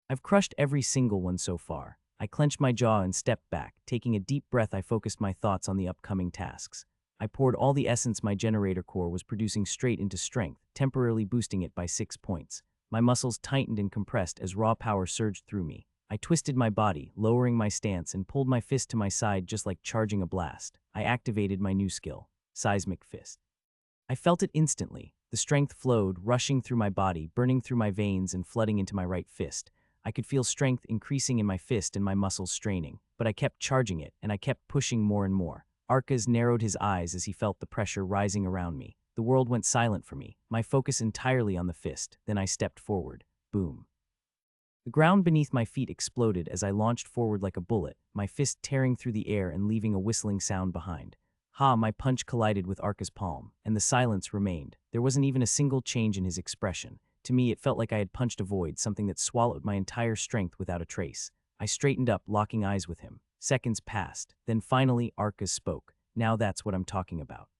I've crushed every single one so far. I clenched my jaw and stepped back. Taking a deep breath, I focused my thoughts on the upcoming tasks. I poured all the essence my generator core was producing straight into strength, temporarily boosting it by 6 points. My muscles tightened and compressed as raw power surged through me. I twisted my body, lowering my stance, and pulled my fist to my side just like charging a blast. I activated my new skill, Seismic Fist. I felt it instantly. The strength flowed, rushing through my body, burning through my veins and flooding into my right fist. I could feel strength increasing in my fist and my muscles straining, but I kept charging it, and I kept pushing more and more. Arcas narrowed his eyes as he felt the pressure rising around me. The world went silent for me, my focus entirely on the fist. Then I stepped forward. Boom. The ground beneath my feet exploded as I launched forward like a bullet, my fist tearing through the air and leaving a whistling sound behind. Ha! My punch collided with Arca's palm, and the silence remained. There wasn't even a single change in his expression. To me, it felt like I had punched a void, something that swallowed my entire strength without a trace. I straightened up, locking eyes with him. Seconds passed. Then finally, Arcas spoke. "Now that's what I'm talking about."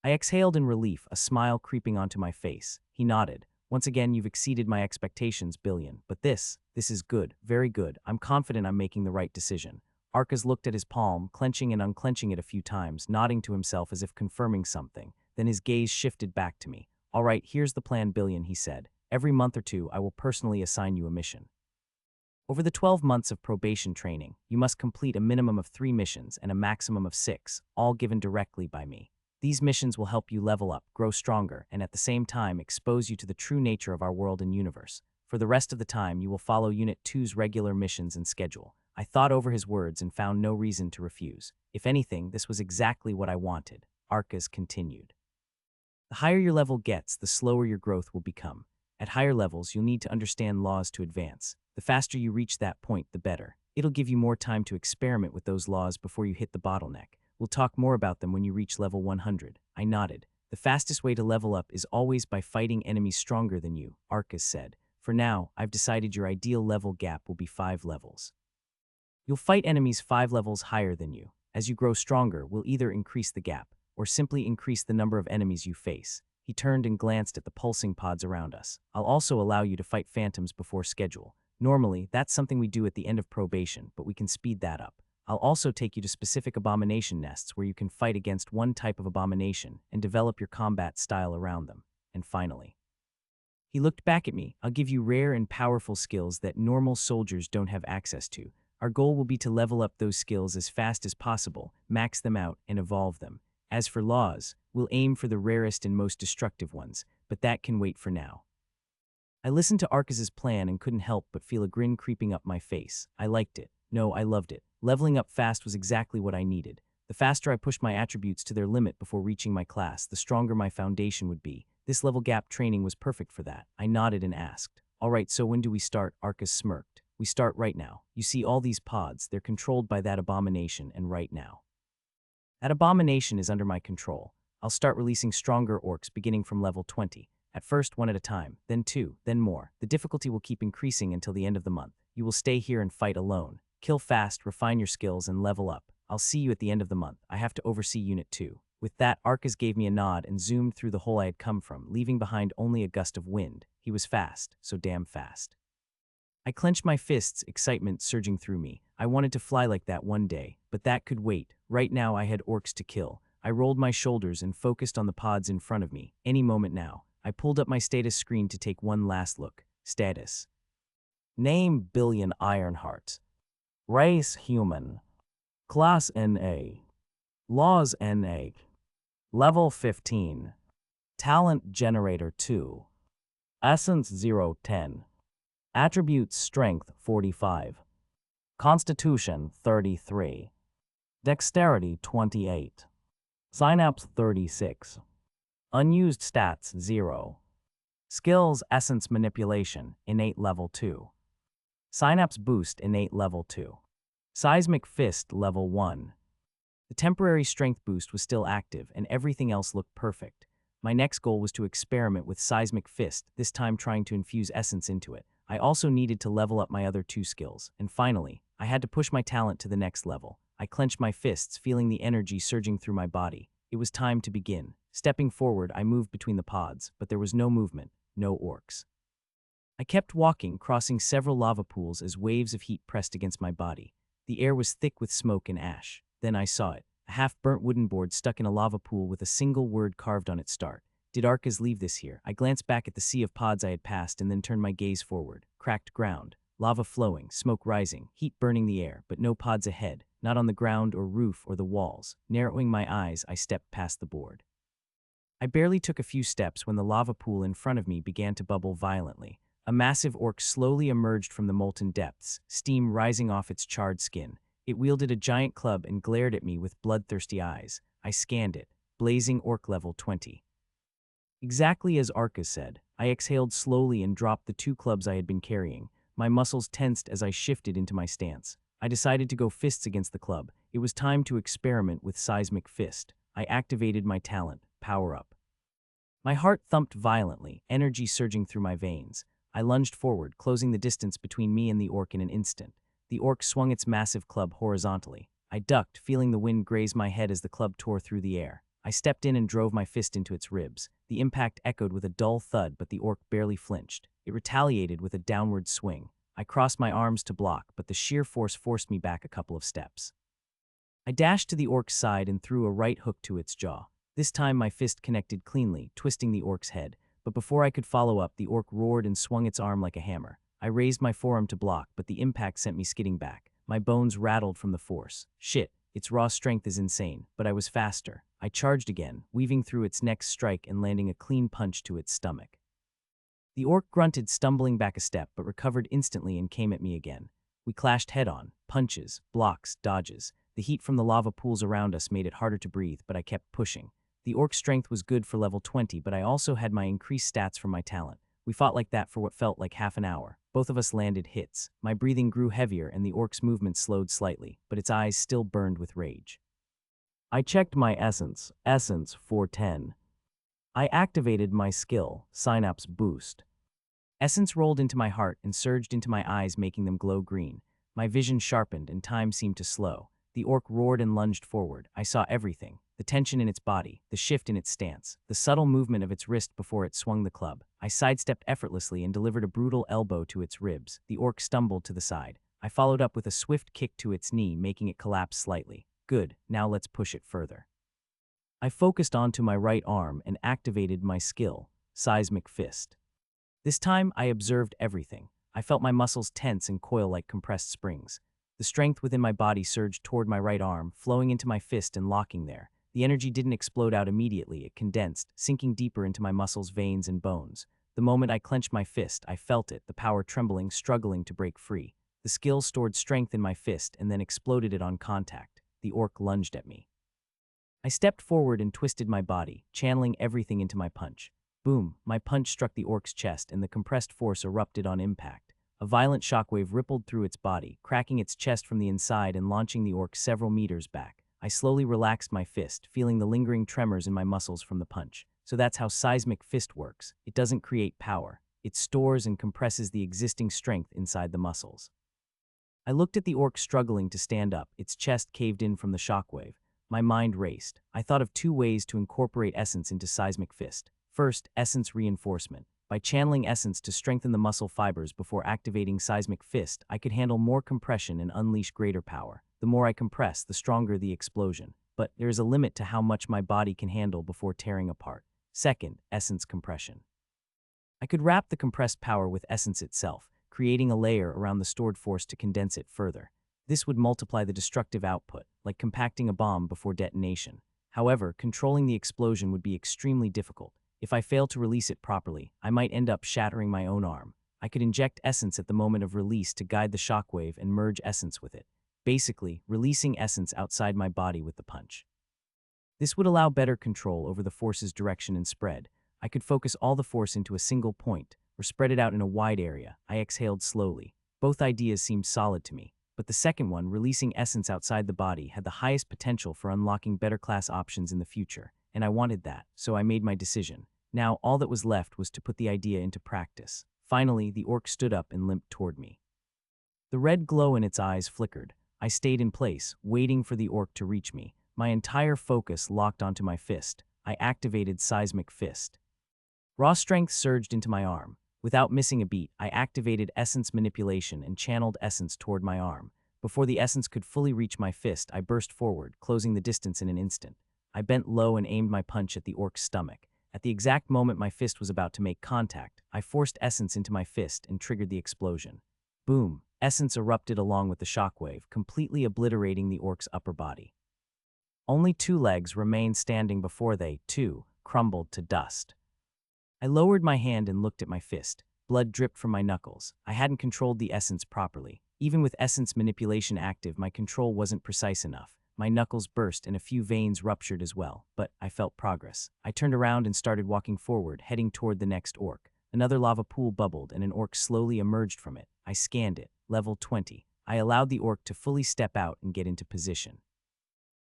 I exhaled in relief, a smile creeping onto my face. He nodded. "Once again, you've exceeded my expectations, Billion. But this is good, very good. I'm confident I'm making the right decision." Arcas looked at his palm, clenching and unclenching it a few times, nodding to himself as if confirming something. Then his gaze shifted back to me. "All right, here's the plan, Billion," he said. "Every month or two, I will personally assign you a mission. Over the 12 months of probation training, you must complete a minimum of 3 missions and a maximum of 6, all given directly by me. These missions will help you level up, grow stronger, and at the same time expose you to the true nature of our world and universe. For the rest of the time, you will follow Unit 2's regular missions and schedule." I thought over his words and found no reason to refuse. If anything, this was exactly what I wanted. Arcas continued. "The higher your level gets, the slower your growth will become. At higher levels, you'll need to understand laws to advance. The faster you reach that point, the better. It'll give you more time to experiment with those laws before you hit the bottleneck. We'll talk more about them when you reach level 100. I nodded. "The fastest way to level up is always by fighting enemies stronger than you," Arcas said. "For now, I've decided your ideal level gap will be 5 levels." You'll fight enemies 5 levels higher than you. As you grow stronger, we'll either increase the gap, or simply increase the number of enemies you face. He turned and glanced at the pulsing pods around us. I'll also allow you to fight phantoms before schedule. Normally, that's something we do at the end of probation, but we can speed that up. I'll also take you to specific abomination nests where you can fight against one type of abomination and develop your combat style around them. And finally, he looked back at me. I'll give you rare and powerful skills that normal soldiers don't have access to. Our goal will be to level up those skills as fast as possible, max them out, and evolve them. As for laws, we'll aim for the rarest and most destructive ones, but that can wait for now. I listened to Arcus's plan and couldn't help but feel a grin creeping up my face. I liked it. No, I loved it. Leveling up fast was exactly what I needed. The faster I pushed my attributes to their limit before reaching my class, the stronger my foundation would be. This level gap training was perfect for that. I nodded and asked, "All right, so when do we start?" Arcus smirked. "We start right now. You see all these pods, they're controlled by that abomination, and right now. That abomination is under my control. I'll start releasing stronger orcs beginning from level 20. At first, 1 at a time, then 2, then more. The difficulty will keep increasing until the end of the month. You will stay here and fight alone. Kill fast, refine your skills, and level up. I'll see you at the end of the month. I have to oversee Unit 2. With that, Arcus gave me a nod and zoomed through the hole I had come from, leaving behind only a gust of wind. He was fast, so damn fast. I clenched my fists, excitement surging through me. I wanted to fly like that one day, but that could wait. Right now I had orcs to kill. I rolled my shoulders and focused on the pods in front of me. Any moment now. I pulled up my status screen to take one last look. Status. Name Billion Ironheart. Race Human. Class NA. Laws NA. Level 15. Talent Generator 2. Essence 010. Attributes Strength 45. Constitution 33. Dexterity 28. Synapse 36. Unused stats 0. Skills Essence Manipulation Innate Level 2. Synapse Boost Innate Level 2. Seismic Fist Level 1. The temporary strength boost was still active and everything else looked perfect. My next goal was to experiment with Seismic Fist, this time trying to infuse essence into it. I also needed to level up my other 2 skills. And finally, I had to push my talent to the next level. I clenched my fists, feeling the energy surging through my body. It was time to begin. Stepping forward, I moved between the pods, but there was no movement, no orcs. I kept walking, crossing several lava pools as waves of heat pressed against my body. The air was thick with smoke and ash. Then I saw it, a half-burnt wooden board stuck in a lava pool with a single word carved on its start. Did Arcus leave this here? I glanced back at the sea of pods I had passed and then turned my gaze forward. Cracked ground, lava flowing, smoke rising, heat burning the air, but no pods ahead, not on the ground or roof or the walls. Narrowing my eyes, I stepped past the board. I barely took a few steps when the lava pool in front of me began to bubble violently. A massive orc slowly emerged from the molten depths, steam rising off its charred skin. It wielded a giant club and glared at me with bloodthirsty eyes. I scanned it. Blazing orc level 20. Exactly as Arcus said. I exhaled slowly and dropped the 2 clubs I had been carrying. My muscles tensed as I shifted into my stance. I decided to go fists against the club. It was time to experiment with Seismic Fist. I activated my talent, Power Up. My heart thumped violently, energy surging through my veins. I lunged forward, closing the distance between me and the orc in an instant. The orc swung its massive club horizontally. I ducked, feeling the wind graze my head as the club tore through the air. I stepped in and drove my fist into its ribs. The impact echoed with a dull thud, but the orc barely flinched. It retaliated with a downward swing. I crossed my arms to block, but the sheer force forced me back a couple of steps. I dashed to the orc's side and threw a right hook to its jaw. This time my fist connected cleanly, twisting the orc's head. But before I could follow up, the orc roared and swung its arm like a hammer. I raised my forearm to block, but the impact sent me skidding back. My bones rattled from the force. Shit, its raw strength is insane, but I was faster. I charged again, weaving through its next strike and landing a clean punch to its stomach. The orc grunted, stumbling back a step, but recovered instantly and came at me again. We clashed head-on, punches, blocks, dodges. The heat from the lava pools around us made it harder to breathe, but I kept pushing. The orc's strength was good for level 20, but I also had my increased stats from my talent. We fought like that for what felt like half an hour. Both of us landed hits. My breathing grew heavier and the orc's movement slowed slightly, but its eyes still burned with rage. I checked my essence 410. I activated my skill, Synapse Boost. Essence rolled into my heart and surged into my eyes, making them glow green. My vision sharpened and time seemed to slow. The orc roared and lunged forward. I saw everything. The tension in its body, the shift in its stance, the subtle movement of its wrist before it swung the club. I sidestepped effortlessly and delivered a brutal elbow to its ribs. The orc stumbled to the side. I followed up with a swift kick to its knee, making it collapse slightly. Good, now let's push it further. I focused onto my right arm and activated my skill, Seismic Fist. This time, I observed everything. I felt my muscles tense and coil like compressed springs. The strength within my body surged toward my right arm, flowing into my fist and locking there. The energy didn't explode out immediately, it condensed, sinking deeper into my muscles, veins, and bones. The moment I clenched my fist, I felt it, the power trembling, struggling to break free. The skill stored strength in my fist and then exploded it on contact. The orc lunged at me. I stepped forward and twisted my body, channeling everything into my punch. Boom, my punch struck the orc's chest and the compressed force erupted on impact. A violent shockwave rippled through its body, cracking its chest from the inside and launching the orc several meters back. I slowly relaxed my fist, feeling the lingering tremors in my muscles from the punch. So that's how Seismic Fist works. It doesn't create power. It stores and compresses the existing strength inside the muscles. I looked at the orc struggling to stand up, its chest caved in from the shockwave. My mind raced. I thought of 2 ways to incorporate essence into Seismic Fist. First, essence reinforcement. By channeling essence to strengthen the muscle fibers before activating Seismic Fist, I could handle more compression and unleash greater power. The more I compress, the stronger the explosion. But there is a limit to how much my body can handle before tearing apart. Second, essence compression. I could wrap the compressed power with essence itself, creating a layer around the stored force to condense it further. This would multiply the destructive output, like compacting a bomb before detonation. However, controlling the explosion would be extremely difficult. If I failed to release it properly, I might end up shattering my own arm. I could inject essence at the moment of release to guide the shockwave and merge essence with it. Basically, releasing essence outside my body with the punch. This would allow better control over the force's direction and spread. I could focus all the force into a single point, or spread it out in a wide area. I exhaled slowly. Both ideas seemed solid to me, but the second one, releasing essence outside the body, had the highest potential for unlocking better class options in the future, and I wanted that, so I made my decision. Now, all that was left was to put the idea into practice. Finally, the orc stood up and limped toward me. The red glow in its eyes flickered. I stayed in place, waiting for the orc to reach me. My entire focus locked onto my fist. I activated Seismic Fist. Raw strength surged into my arm. Without missing a beat, I activated essence manipulation and channeled essence toward my arm. Before the essence could fully reach my fist, I burst forward, closing the distance in an instant. I bent low and aimed my punch at the orc's stomach. At the exact moment my fist was about to make contact, I forced essence into my fist and triggered the explosion. Boom! Essence erupted along with the shockwave, completely obliterating the orc's upper body. Only 2 legs remained standing before they, too, crumbled to dust. I lowered my hand and looked at my fist. Blood dripped from my knuckles. I hadn't controlled the essence properly. Even with essence manipulation active, my control wasn't precise enough. My knuckles burst and a few veins ruptured as well, but I felt progress. I turned around and started walking forward, heading toward the next orc. Another lava pool bubbled and an orc slowly emerged from it. I scanned it. Level 20. I allowed the orc to fully step out and get into position.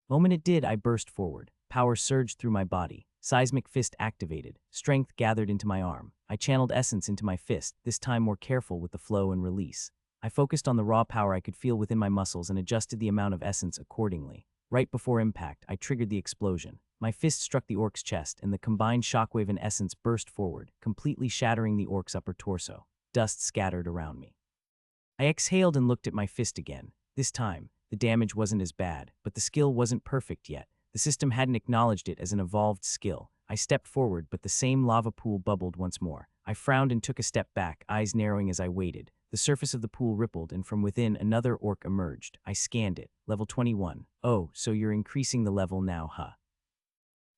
The moment it did, I burst forward. Power surged through my body. Seismic Fist activated. Strength gathered into my arm. I channeled essence into my fist, this time more careful with the flow and release. I focused on the raw power I could feel within my muscles and adjusted the amount of essence accordingly. Right before impact, I triggered the explosion. My fist struck the orc's chest, and the combined shockwave and essence burst forward, completely shattering the orc's upper torso. Dust scattered around me. I exhaled and looked at my fist again. This time, the damage wasn't as bad, but the skill wasn't perfect yet. The system hadn't acknowledged it as an evolved skill. I stepped forward, but the same lava pool bubbled once more. I frowned and took a step back, eyes narrowing as I waited. The surface of the pool rippled, and from within, another orc emerged. I scanned it. Level 21. Oh, so you're increasing the level now, huh?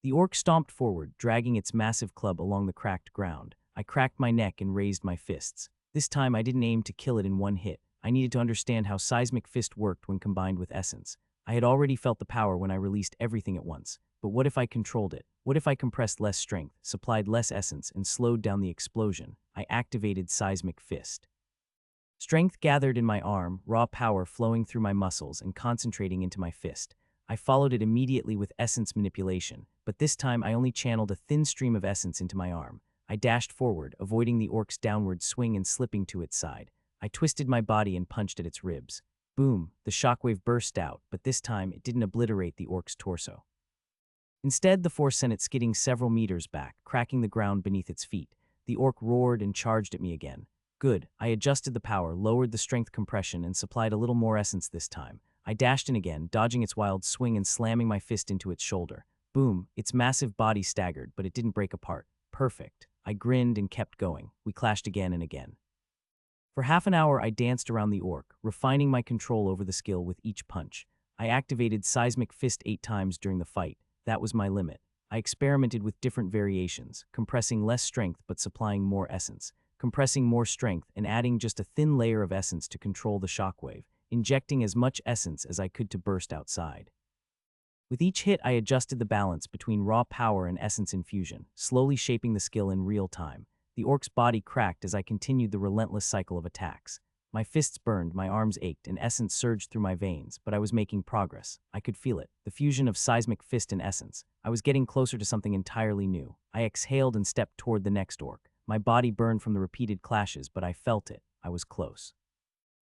The orc stomped forward, dragging its massive club along the cracked ground. I cracked my neck and raised my fists. This time, I didn't aim to kill it in one hit. I needed to understand how Seismic Fist worked when combined with essence. I had already felt the power when I released everything at once. But what if I controlled it? What if I compressed less strength, supplied less essence, and slowed down the explosion? I activated Seismic Fist. Strength gathered in my arm, raw power flowing through my muscles and concentrating into my fist. I followed it immediately with essence manipulation, but this time I only channeled a thin stream of essence into my arm. I dashed forward, avoiding the orc's downward swing and slipping to its side. I twisted my body and punched at its ribs. Boom, the shockwave burst out, but this time it didn't obliterate the orc's torso. Instead, the force sent it skidding several meters back, cracking the ground beneath its feet. The orc roared and charged at me again. Good, I adjusted the power, lowered the strength compression, and supplied a little more essence this time. I dashed in again, dodging its wild swing and slamming my fist into its shoulder. Boom, its massive body staggered, but it didn't break apart. Perfect. I grinned and kept going. We clashed again and again. For half an hour, I danced around the orc, refining my control over the skill with each punch. I activated seismic fist 8 times during the fight. That was my limit. I experimented with different variations, compressing less strength but supplying more essence, compressing more strength and adding just a thin layer of essence to control the shockwave, injecting as much essence as I could to burst outside. With each hit, I adjusted the balance between raw power and essence infusion, slowly shaping the skill in real time. The orc's body cracked as I continued the relentless cycle of attacks. My fists burned, my arms ached, and essence surged through my veins, but I was making progress. I could feel it, the fusion of seismic fist and essence. I was getting closer to something entirely new. I exhaled and stepped toward the next orc. My body burned from the repeated clashes, but I felt it. I was close.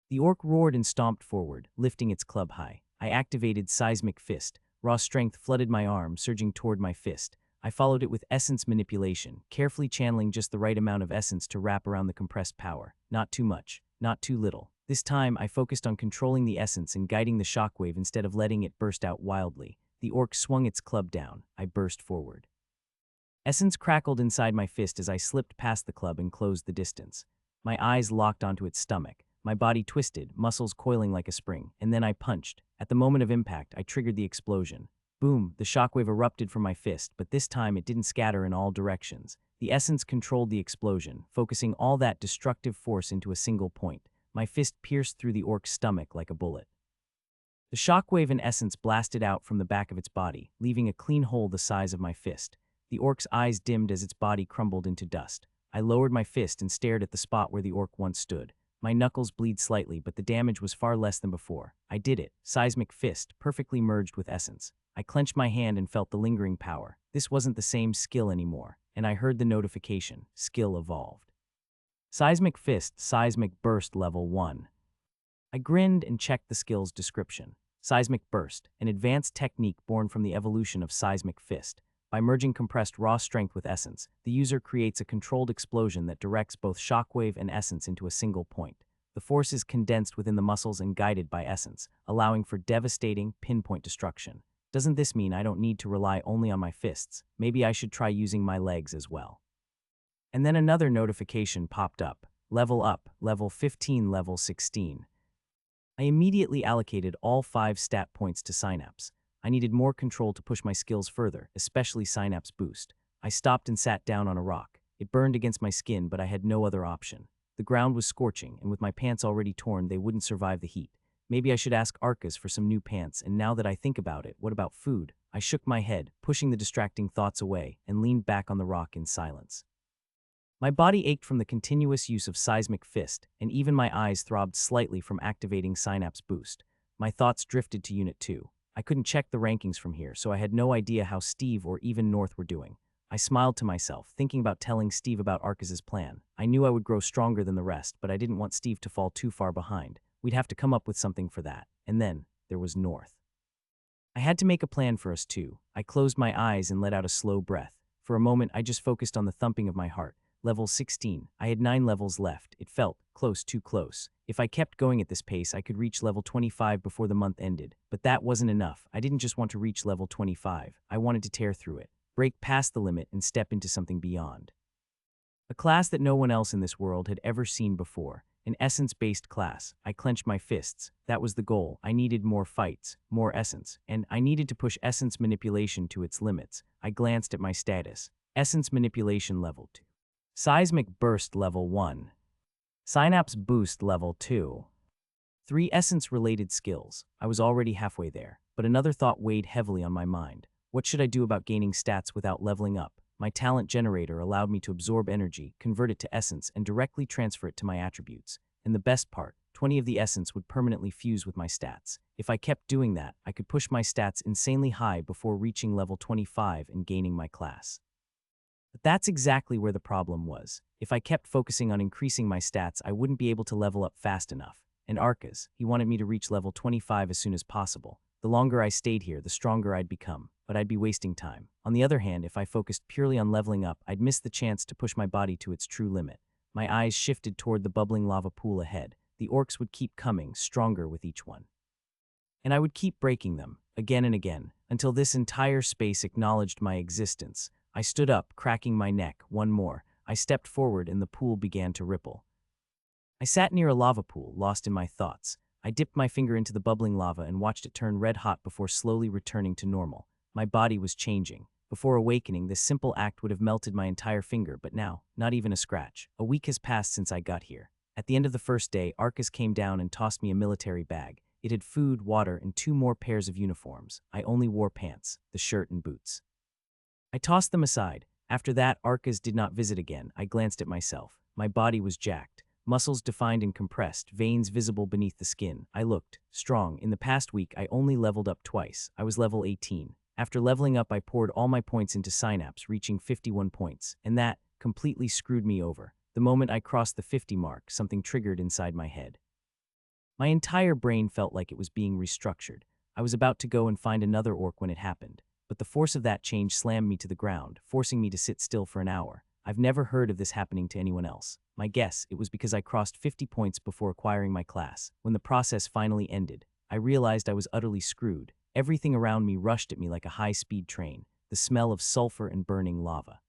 The orc roared and stomped forward, lifting its club high. I activated seismic fist. Raw strength flooded my arm, surging toward my fist. I followed it with essence manipulation, carefully channeling just the right amount of essence to wrap around the compressed power. Not too much. Not too little. This time, I focused on controlling the essence and guiding the shockwave instead of letting it burst out wildly. The orc swung its club down. I burst forward. Essence crackled inside my fist as I slipped past the club and closed the distance. My eyes locked onto its stomach. My body twisted, muscles coiling like a spring, and then I punched. At the moment of impact, I triggered the explosion. Boom, the shockwave erupted from my fist, but this time it didn't scatter in all directions. The essence controlled the explosion, focusing all that destructive force into a single point. My fist pierced through the orc's stomach like a bullet. The shockwave and essence blasted out from the back of its body, leaving a clean hole the size of my fist. The orc's eyes dimmed as its body crumbled into dust. I lowered my fist and stared at the spot where the orc once stood. My knuckles bleed slightly, but the damage was far less than before. I did it. Seismic fist, perfectly merged with essence. I clenched my hand and felt the lingering power. This wasn't the same skill anymore, and I heard the notification. Skill evolved. Seismic fist, seismic burst level 1. I grinned and checked the skill's description. Seismic burst, an advanced technique born from the evolution of seismic fist. By merging compressed raw strength with essence, the user creates a controlled explosion that directs both shockwave and essence into a single point. The force is condensed within the muscles and guided by essence, allowing for devastating, pinpoint destruction. Doesn't this mean I don't need to rely only on my fists? Maybe I should try using my legs as well. And then another notification popped up. Level up, level 15, level 16. I immediately allocated all 5 stat points to Synapse. I needed more control to push my skills further, especially Synapse Boost. I stopped and sat down on a rock. It burned against my skin, but I had no other option. The ground was scorching, and with my pants already torn, they wouldn't survive the heat. Maybe I should ask Arcas for some new pants, and now that I think about it, what about food? I shook my head, pushing the distracting thoughts away, and leaned back on the rock in silence. My body ached from the continuous use of seismic fist, and even my eyes throbbed slightly from activating Synapse Boost. My thoughts drifted to Unit 2. I couldn't check the rankings from here, so I had no idea how Steve or even North were doing. I smiled to myself, thinking about telling Steve about Arcas's plan. I knew I would grow stronger than the rest, but I didn't want Steve to fall too far behind. We'd have to come up with something for that. And then, there was North. I had to make a plan for us too. I closed my eyes and let out a slow breath. For a moment, I just focused on the thumping of my heart. Level 16. I had 9 levels left. It felt close, too close. If I kept going at this pace, I could reach level 25 before the month ended. But that wasn't enough. I didn't just want to reach level 25. I wanted to tear through it, break past the limit, and step into something beyond. A class that no one else in this world had ever seen before. An essence-based class. I clenched my fists. That was the goal. I needed more fights, more essence, and I needed to push essence manipulation to its limits. I glanced at my status. Essence manipulation level 2. Seismic burst level 1. Synapse boost level 2. 3 essence-related skills. I was already halfway there, but another thought weighed heavily on my mind. What should I do about gaining stats without leveling up? My talent generator allowed me to absorb energy, convert it to essence, and directly transfer it to my attributes. And the best part, 20 of the essence would permanently fuse with my stats. If I kept doing that, I could push my stats insanely high before reaching level 25 and gaining my class. But that's exactly where the problem was. If I kept focusing on increasing my stats, I wouldn't be able to level up fast enough. and Arca's. He wanted me to reach level 25 as soon as possible. The longer I stayed here, the stronger I'd become, but I'd be wasting time. On the other hand, if I focused purely on leveling up, I'd miss the chance to push my body to its true limit. My eyes shifted toward the bubbling lava pool ahead. The orcs would keep coming, stronger with each one. And I would keep breaking them, again and again, until this entire space acknowledged my existence. I stood up, cracking my neck. One more. I stepped forward and the pool began to ripple. I sat near a lava pool, lost in my thoughts. I dipped my finger into the bubbling lava and watched it turn red hot before slowly returning to normal. My body was changing. Before awakening, this simple act would have melted my entire finger, but now, not even a scratch. A week has passed since I got here. At the end of the first day, Arcas came down and tossed me a military bag. It had food, water, and 2 more pairs of uniforms. I only wore pants, the shirt and boots. I tossed them aside. After that, Arcas did not visit again. I glanced at myself. My body was jacked. Muscles defined and compressed, veins visible beneath the skin. I looked strong. In the past week, I only leveled up twice. I was level 18. After leveling up, I poured all my points into synapse, reaching 51 points, and that completely screwed me over. The moment I crossed the 50 mark, something triggered inside my head. My entire brain felt like it was being restructured. I was about to go and find another orc when it happened, but the force of that change slammed me to the ground, forcing me to sit still for an hour. I've never heard of this happening to anyone else. My guess, it was because I crossed 50 points before acquiring my class. When the process finally ended, I realized I was utterly screwed. Everything around me rushed at me like a high-speed train, the smell of sulfur and burning lava.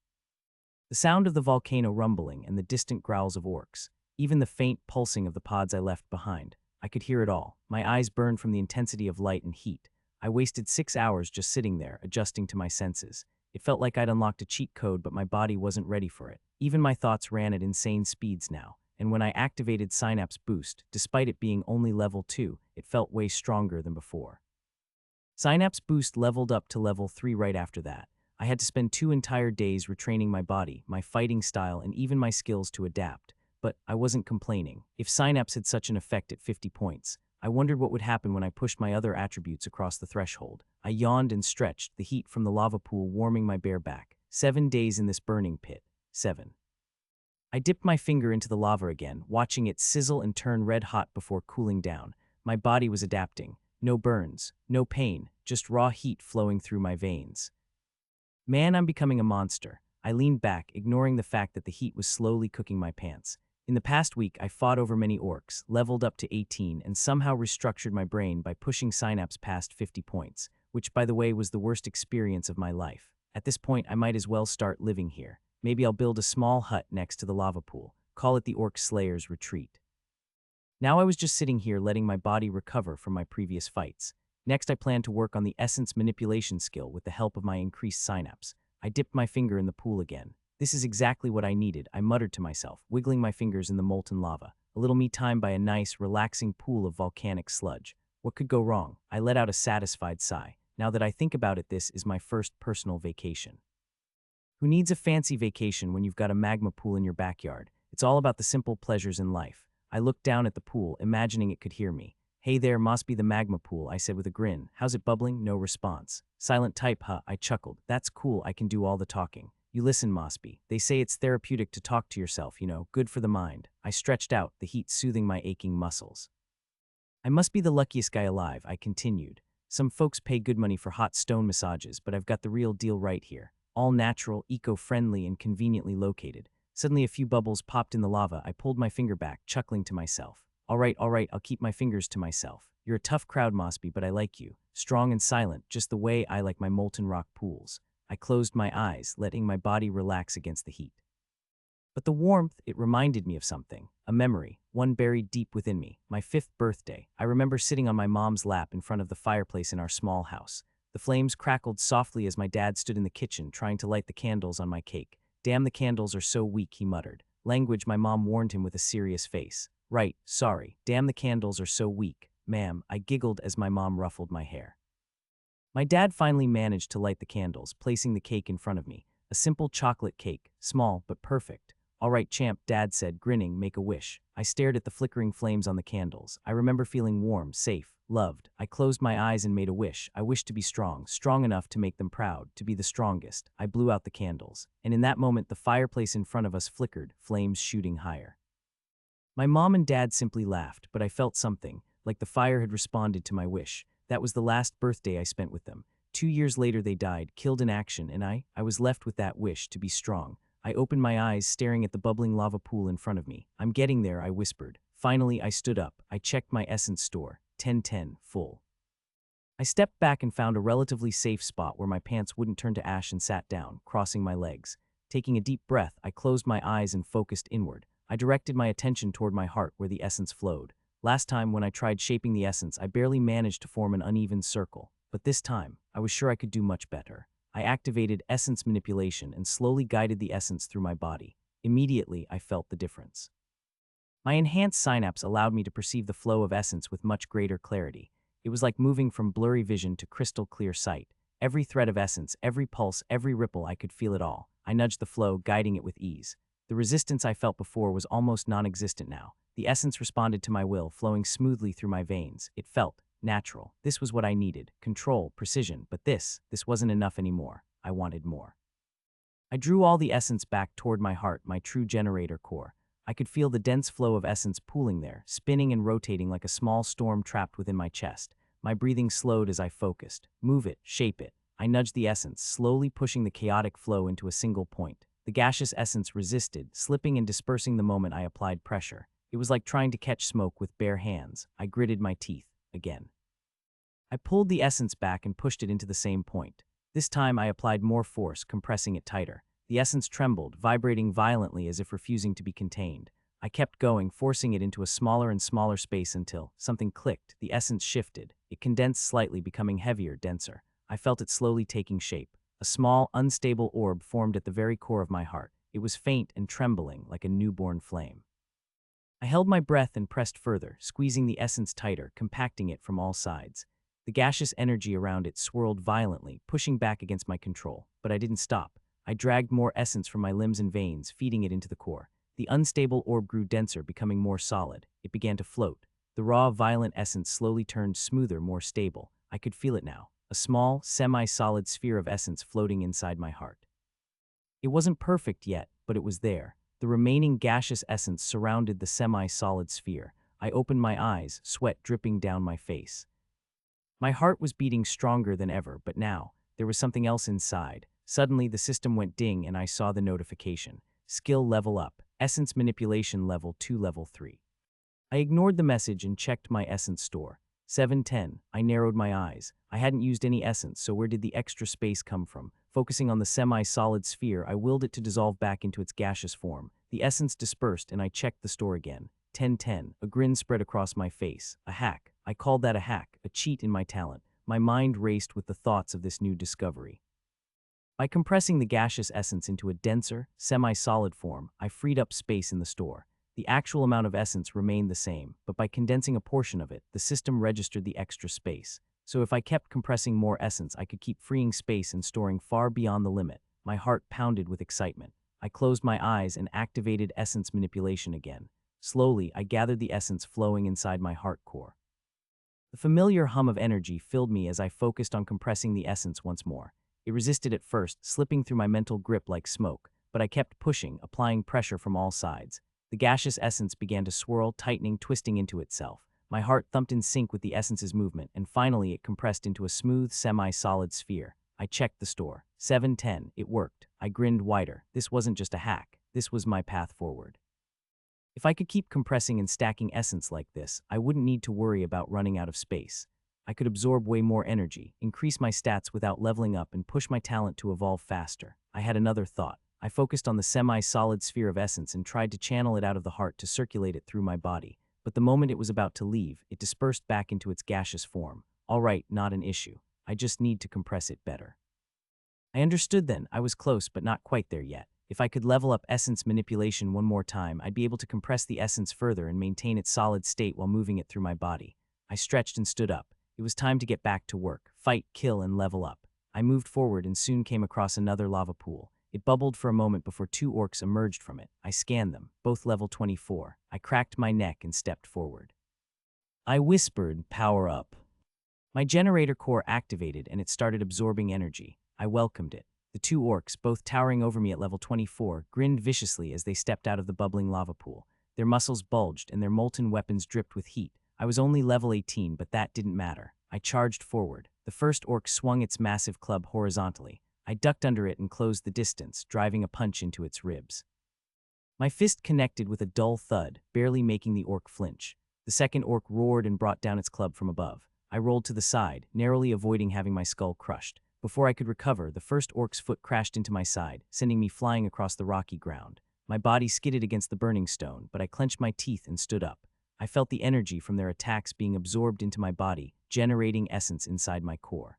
The sound of the volcano rumbling and the distant growls of orcs, even the faint pulsing of the pods I left behind. I could hear it all. My eyes burned from the intensity of light and heat. I wasted 6 hours just sitting there, adjusting to my senses. It felt like I'd unlocked a cheat code, but my body wasn't ready for it. Even my thoughts ran at insane speeds now, and when I activated Synapse Boost, despite it being only level 2, it felt way stronger than before. Synapse Boost leveled up to level 3 right after that. I had to spend 2 entire days retraining my body, my fighting style, and even my skills to adapt. But I wasn't complaining. If Synapse had such an effect at 50 points, I wondered what would happen when I pushed my other attributes across the threshold. I yawned and stretched, the heat from the lava pool warming my bare back. 7 days in this burning pit. 7. I dipped my finger into the lava again, watching it sizzle and turn red hot before cooling down. My body was adapting. No burns, no pain, just raw heat flowing through my veins. Man, I'm becoming a monster. I leaned back, ignoring the fact that the heat was slowly cooking my pants. In the past week, I fought over many orcs, leveled up to 18, and somehow restructured my brain by pushing Synapse past 50 points, which, by the way, was the worst experience of my life. At this point, I might as well start living here. Maybe I'll build a small hut next to the lava pool, call it the Orc Slayer's Retreat. Now I was just sitting here letting my body recover from my previous fights. Next, I planned to work on the essence manipulation skill with the help of my increased synapse. I dipped my finger in the pool again. This is exactly what I needed, I muttered to myself, wiggling my fingers in the molten lava. A little me time by a nice, relaxing pool of volcanic sludge. What could go wrong? I let out a satisfied sigh. Now that I think about it, this is my first personal vacation. Who needs a fancy vacation when you've got a magma pool in your backyard? It's all about the simple pleasures in life. I looked down at the pool, imagining it could hear me. Hey there, must be the magma pool, I said with a grin. How's it bubbling? No response. Silent type, huh? I chuckled. That's cool, I can do all the talking. You listen, Mosby. They say it's therapeutic to talk to yourself, good for the mind. I stretched out, the heat soothing my aching muscles. I must be the luckiest guy alive, I continued. Some folks pay good money for hot stone massages, but I've got the real deal right here. All natural, eco-friendly, and conveniently located. Suddenly a few bubbles popped in the lava. I pulled my finger back, chuckling to myself. All right, I'll keep my fingers to myself. You're a tough crowd, Mosby, but I like you. Strong and silent, just the way I like my molten rock pools. I closed my eyes, letting my body relax against the heat. But the warmth, it reminded me of something. A memory, one buried deep within me. My 5th birthday. I remember sitting on my mom's lap in front of the fireplace in our small house. The flames crackled softly as my dad stood in the kitchen trying to light the candles on my cake. Damn, the candles are so weak, he muttered. Language my mom warned him with a serious face. Right, sorry. Damn, the candles are so weak. Ma'am, I giggled as my mom ruffled my hair. My dad finally managed to light the candles, placing the cake in front of me. A simple chocolate cake, small but perfect. All right, champ, Dad said, grinning, make a wish. I stared at the flickering flames on the candles. I remember feeling warm, safe, loved. I closed my eyes and made a wish. I wished to be strong, strong enough to make them proud, to be the strongest. I blew out the candles. And in that moment, the fireplace in front of us flickered, flames shooting higher. My mom and dad simply laughed, but I felt something, like the fire had responded to my wish. That was the last birthday I spent with them. 2 years later they died, killed in action, and I was left with that wish to be strong. I opened my eyes, staring at the bubbling lava pool in front of me. "I'm getting there," I whispered. Finally, I stood up. I checked my essence store. 1010, full. I stepped back and found a relatively safe spot where my pants wouldn't turn to ash and sat down, crossing my legs. Taking a deep breath, I closed my eyes and focused inward. I directed my attention toward my heart where the essence flowed. Last time when I tried shaping the essence, I barely managed to form an uneven circle. But this time, I was sure I could do much better. I activated essence manipulation and slowly guided the essence through my body. Immediately, I felt the difference. My enhanced synapse allowed me to perceive the flow of essence with much greater clarity. It was like moving from blurry vision to crystal clear sight. Every thread of essence, every pulse, every ripple, I could feel it all. I nudged the flow, guiding it with ease. The resistance I felt before was almost non-existent now. The essence responded to my will, flowing smoothly through my veins. It felt natural. This was what I needed: control, precision. But this wasn't enough anymore. I wanted more. I drew all the essence back toward my heart, my true generator core. I could feel the dense flow of essence pooling there, spinning and rotating like a small storm trapped within my chest. My breathing slowed as I focused. Move it, shape it. I nudged the essence, slowly pushing the chaotic flow into a single point. The gaseous essence resisted, slipping and dispersing the moment I applied pressure. It was like trying to catch smoke with bare hands. I gritted my teeth again. I pulled the essence back and pushed it into the same point. This time I applied more force, compressing it tighter. The essence trembled, vibrating violently as if refusing to be contained. I kept going, forcing it into a smaller and smaller space until something clicked. The essence shifted. It condensed slightly, becoming heavier, denser. I felt it slowly taking shape. A small, unstable orb formed at the very core of my heart. It was faint and trembling like a newborn flame. I held my breath and pressed further, squeezing the essence tighter, compacting it from all sides. The gaseous energy around it swirled violently, pushing back against my control. But I didn't stop. I dragged more essence from my limbs and veins, feeding it into the core. The unstable orb grew denser, becoming more solid. It began to float. The raw, violent essence slowly turned smoother, more stable. I could feel it now, a small, semi-solid sphere of essence floating inside my heart. It wasn't perfect yet, but it was there. The remaining gaseous essence surrounded the semi-solid sphere. I opened my eyes, sweat dripping down my face. My heart was beating stronger than ever, but now, there was something else inside. Suddenly, the system went ding and I saw the notification. Skill level up. Essence manipulation level 2, level 3. I ignored the message and checked my essence store. 710. I narrowed my eyes. I hadn't used any essence, so where did the extra space come from? Focusing on the semi-solid sphere, I willed it to dissolve back into its gaseous form. The essence dispersed and I checked the store again. 1010. A grin spread across my face. A hack. I called that a hack, a cheat in my talent. My mind raced with the thoughts of this new discovery. By compressing the gaseous essence into a denser, semi-solid form, I freed up space in the store. The actual amount of essence remained the same, but by condensing a portion of it, the system registered the extra space. So if I kept compressing more essence, I could keep freeing space and storing far beyond the limit. My heart pounded with excitement. I closed my eyes and activated essence manipulation again. Slowly, I gathered the essence flowing inside my heart core. The familiar hum of energy filled me as I focused on compressing the essence once more. It resisted at first, slipping through my mental grip like smoke, but I kept pushing, applying pressure from all sides. The gaseous essence began to swirl, tightening, twisting into itself. My heart thumped in sync with the essence's movement, and finally it compressed into a smooth, semi-solid sphere. I checked the store. 710. It worked. I grinned wider. This wasn't just a hack. This was my path forward. If I could keep compressing and stacking essence like this, I wouldn't need to worry about running out of space. I could absorb way more energy, increase my stats without leveling up, and push my talent to evolve faster. I had another thought. I focused on the semi-solid sphere of essence and tried to channel it out of the heart to circulate it through my body. But the moment it was about to leave, it dispersed back into its gaseous form. All right, not an issue. I just need to compress it better. I understood then. I was close, but not quite there yet. If I could level up essence manipulation one more time, I'd be able to compress the essence further and maintain its solid state while moving it through my body. I stretched and stood up. It was time to get back to work, fight, kill, and level up. I moved forward and soon came across another lava pool. It bubbled for a moment before two orcs emerged from it. I scanned them, both level 24. I cracked my neck and stepped forward. I whispered, "Power up." My generator core activated and it started absorbing energy. I welcomed it. The two orcs, both towering over me at level 24, grinned viciously as they stepped out of the bubbling lava pool. Their muscles bulged and their molten weapons dripped with heat. I was only level 18, but that didn't matter. I charged forward. The first orc swung its massive club horizontally. I ducked under it and closed the distance, driving a punch into its ribs. My fist connected with a dull thud, barely making the orc flinch. The second orc roared and brought down its club from above. I rolled to the side, narrowly avoiding having my skull crushed. Before I could recover, the first orc's foot crashed into my side, sending me flying across the rocky ground. My body skidded against the burning stone, but I clenched my teeth and stood up. I felt the energy from their attacks being absorbed into my body, generating essence inside my core.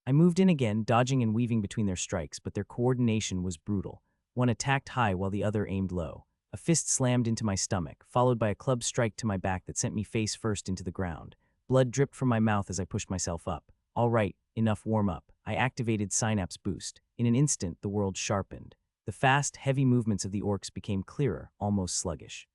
I moved in again, dodging and weaving between their strikes, but their coordination was brutal. One attacked high while the other aimed low. A fist slammed into my stomach, followed by a club strike to my back that sent me face first into the ground. Blood dripped from my mouth as I pushed myself up. All right, enough warm up. I activated Synapse Boost. In an instant, the world sharpened. The fast, heavy movements of the orcs became clearer, almost sluggish.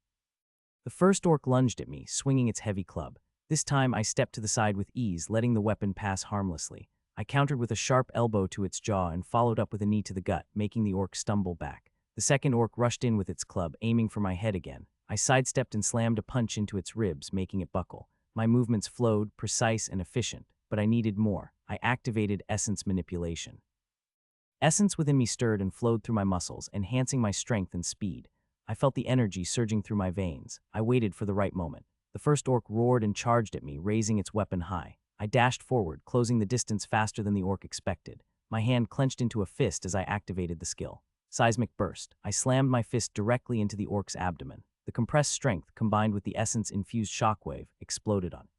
The first orc lunged at me, swinging its heavy club. This time, I stepped to the side with ease, letting the weapon pass harmlessly. I countered with a sharp elbow to its jaw and followed up with a knee to the gut, making the orc stumble back. The second orc rushed in with its club, aiming for my head again. I sidestepped and slammed a punch into its ribs, making it buckle. My movements flowed, precise and efficient, but I needed more. I activated essence manipulation. Essence within me stirred and flowed through my muscles, enhancing my strength and speed. I felt the energy surging through my veins. I waited for the right moment. The first orc roared and charged at me, raising its weapon high. I dashed forward, closing the distance faster than the orc expected. My hand clenched into a fist as I activated the skill. Seismic burst. I slammed my fist directly into the orc's abdomen. The compressed strength, combined with the essence-infused shockwave, exploded on it.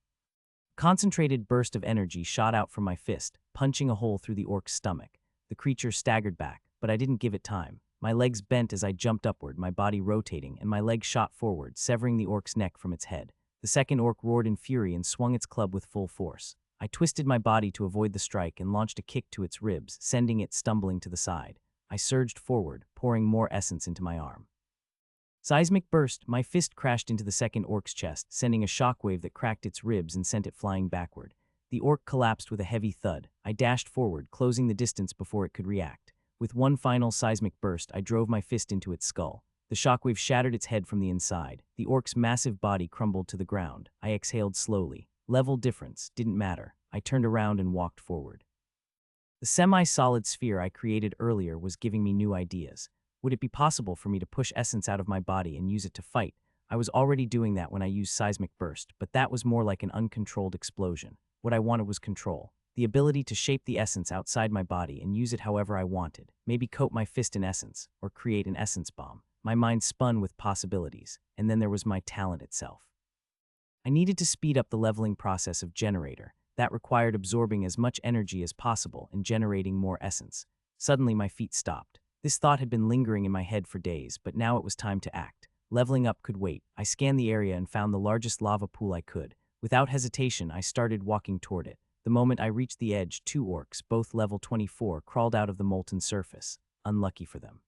A concentrated burst of energy shot out from my fist, punching a hole through the orc's stomach. The creature staggered back, but I didn't give it time. My legs bent as I jumped upward, my body rotating, and my leg shot forward, severing the orc's neck from its head. The second orc roared in fury and swung its club with full force. I twisted my body to avoid the strike and launched a kick to its ribs, sending it stumbling to the side. I surged forward, pouring more essence into my arm. Seismic burst, my fist crashed into the second orc's chest, sending a shockwave that cracked its ribs and sent it flying backward. The orc collapsed with a heavy thud. I dashed forward, closing the distance before it could react. With one final seismic burst, I drove my fist into its skull. The shockwave shattered its head from the inside. The orc's massive body crumbled to the ground. I exhaled slowly. Level difference, didn't matter. I turned around and walked forward. The semi-solid sphere I created earlier was giving me new ideas. Would it be possible for me to push essence out of my body and use it to fight? I was already doing that when I used seismic burst, but that was more like an uncontrolled explosion. What I wanted was control. The ability to shape the essence outside my body and use it however I wanted. Maybe coat my fist in essence, or create an essence bomb. My mind spun with possibilities, and then there was my talent itself. I needed to speed up the leveling process of generator. That required absorbing as much energy as possible and generating more essence. Suddenly my feet stopped. This thought had been lingering in my head for days, but now it was time to act. Leveling up could wait. I scanned the area and found the largest lava pool I could. Without hesitation, I started walking toward it. The moment I reached the edge, 2 orcs, both level 24, crawled out of the molten surface. Unlucky for them.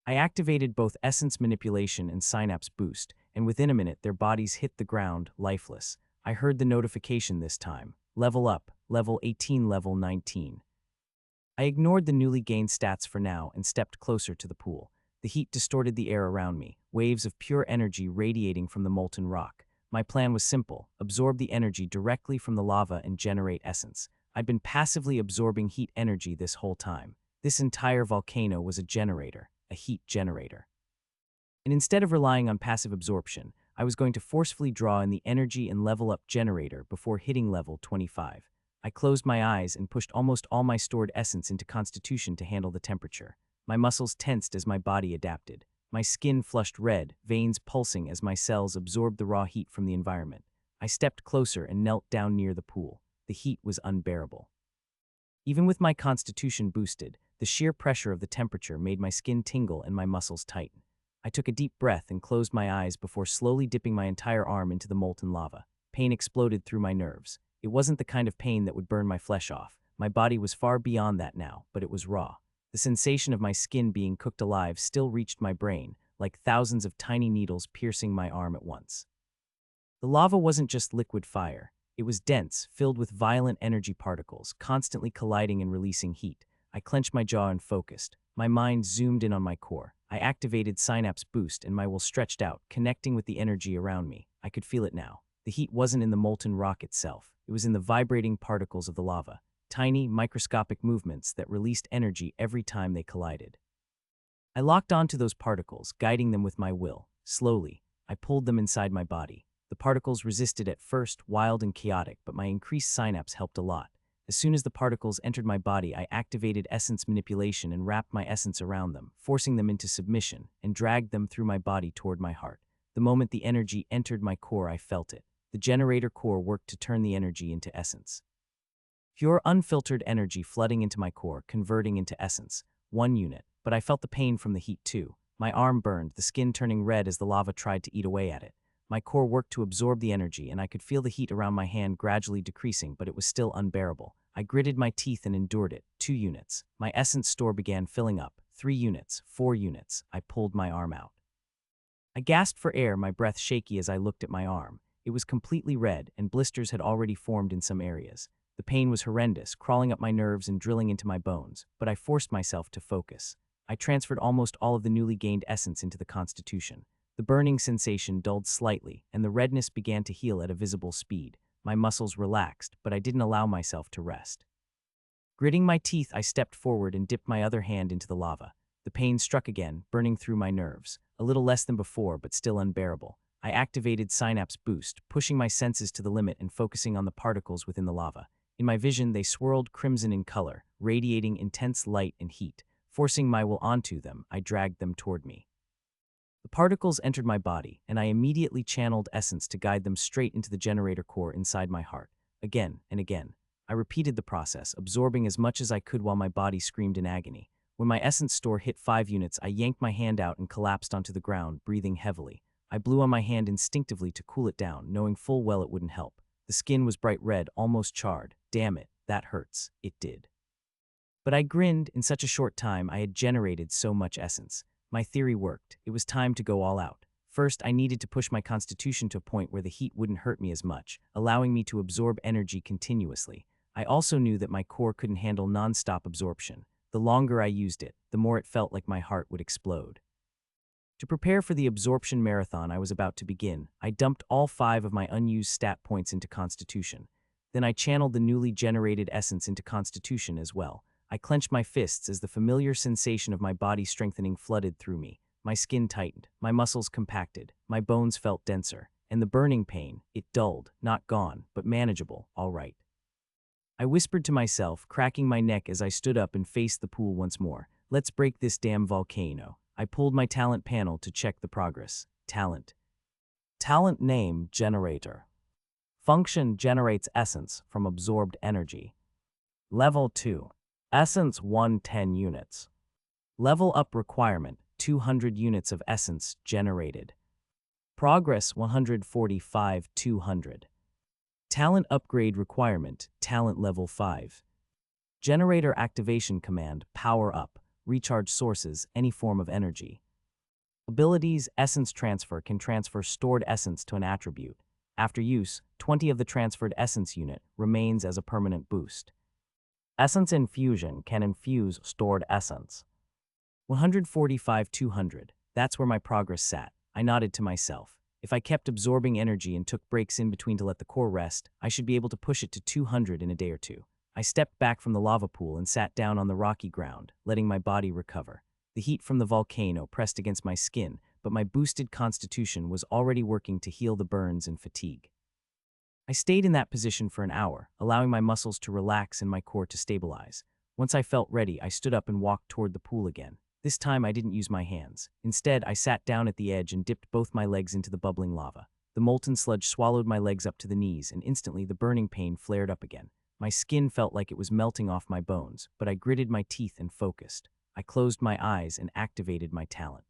I activated both essence manipulation and synapse boost, and within a minute their bodies hit the ground, lifeless. I heard the notification this time. Level up, level 18, level 19. I ignored the newly gained stats for now and stepped closer to the pool. The heat distorted the air around me, waves of pure energy radiating from the molten rock. My plan was simple: absorb the energy directly from the lava and generate essence. I'd been passively absorbing heat energy this whole time. This entire volcano was a generator, a heat generator. And instead of relying on passive absorption, I was going to forcefully draw in the energy and level up generator before hitting level 25. I closed my eyes and pushed almost all my stored essence into Constitution to handle the temperature. My muscles tensed as my body adapted. My skin flushed red, veins pulsing as my cells absorbed the raw heat from the environment. I stepped closer and knelt down near the pool. The heat was unbearable. Even with my Constitution boosted, the sheer pressure of the temperature made my skin tingle and my muscles tighten. I took a deep breath and closed my eyes before slowly dipping my entire arm into the molten lava. Pain exploded through my nerves. It wasn't the kind of pain that would burn my flesh off. My body was far beyond that now, but it was raw. The sensation of my skin being cooked alive still reached my brain, like thousands of tiny needles piercing my arm at once. The lava wasn't just liquid fire. It was dense, filled with violent energy particles, constantly colliding and releasing heat. I clenched my jaw and focused. My mind zoomed in on my core. I activated Synapse Boost and my will stretched out, connecting with the energy around me. I could feel it now. The heat wasn't in the molten rock itself. It was in the vibrating particles of the lava, tiny, microscopic movements that released energy every time they collided. I locked onto those particles, guiding them with my will. Slowly, I pulled them inside my body. The particles resisted at first, wild and chaotic, but my increased synapse helped a lot. As soon as the particles entered my body, I activated essence manipulation and wrapped my essence around them, forcing them into submission, and dragged them through my body toward my heart. The moment the energy entered my core, I felt it. The generator core worked to turn the energy into essence. Pure, unfiltered energy flooding into my core, converting into essence. 1 unit. But I felt the pain from the heat too. My arm burned, the skin turning red as the lava tried to eat away at it. My core worked to absorb the energy, and I could feel the heat around my hand gradually decreasing, but it was still unbearable. I gritted my teeth and endured it. 2 units. My essence store began filling up. 3 units. 4 units. I pulled my arm out. I gasped for air, my breath shaky as I looked at my arm. It was completely red, and blisters had already formed in some areas. The pain was horrendous, crawling up my nerves and drilling into my bones, but I forced myself to focus. I transferred almost all of the newly gained essence into the constitution. The burning sensation dulled slightly, and the redness began to heal at a visible speed. My muscles relaxed, but I didn't allow myself to rest. Gritting my teeth, I stepped forward and dipped my other hand into the lava. The pain struck again, burning through my nerves. A little less than before, but still unbearable. I activated Synapse Boost, pushing my senses to the limit and focusing on the particles within the lava. In my vision, they swirled crimson in color, radiating intense light and heat. Forcing my will onto them, I dragged them toward me. The particles entered my body, and I immediately channeled essence to guide them straight into the generator core inside my heart. Again and again, I repeated the process, absorbing as much as I could while my body screamed in agony. When my essence store hit 5 units, I yanked my hand out and collapsed onto the ground, breathing heavily. I blew on my hand instinctively to cool it down, knowing full well it wouldn't help. The skin was bright red, almost charred. Damn it, that hurts. It did. But I grinned. In such a short time, I had generated so much essence. My theory worked. It was time to go all out. First, I needed to push my constitution to a point where the heat wouldn't hurt me as much, allowing me to absorb energy continuously. I also knew that my core couldn't handle non-stop absorption. The longer I used it, the more it felt like my heart would explode. To prepare for the absorption marathon I was about to begin, I dumped all 5 of my unused stat points into constitution. Then I channeled the newly generated essence into constitution as well. I clenched my fists as the familiar sensation of my body strengthening flooded through me. My skin tightened, my muscles compacted, my bones felt denser, and the burning pain, it dulled, not gone, but manageable, all right. I whispered to myself, cracking my neck as I stood up and faced the pool once more. Let's break this damn volcano. I pulled my talent panel to check the progress. Talent. Talent name, generator. Function generates essence from absorbed energy. Level 2. Essence 110 units. Level up requirement 200 units of essence generated. Progress 145 200. Talent upgrade requirement talent level 5. Generator activation command power up, recharge sources, any form of energy. Abilities essence transfer can transfer stored essence to an attribute. After use, 20 of the transferred essence unit remains as a permanent boost. Essence infusion can infuse stored essence. 145 200. That's where my progress sat. I nodded to myself. If I kept absorbing energy and took breaks in between to let the core rest, I should be able to push it to 200 in a day or two. I stepped back from the lava pool and sat down on the rocky ground, letting my body recover. The heat from the volcano pressed against my skin, but my boosted constitution was already working to heal the burns and fatigue. I stayed in that position for an hour, allowing my muscles to relax and my core to stabilize. Once I felt ready, I stood up and walked toward the pool again. This time I didn't use my hands. Instead, I sat down at the edge and dipped both my legs into the bubbling lava. The molten sludge swallowed my legs up to the knees, and instantly the burning pain flared up again. My skin felt like it was melting off my bones, but I gritted my teeth and focused. I closed my eyes and activated my talent.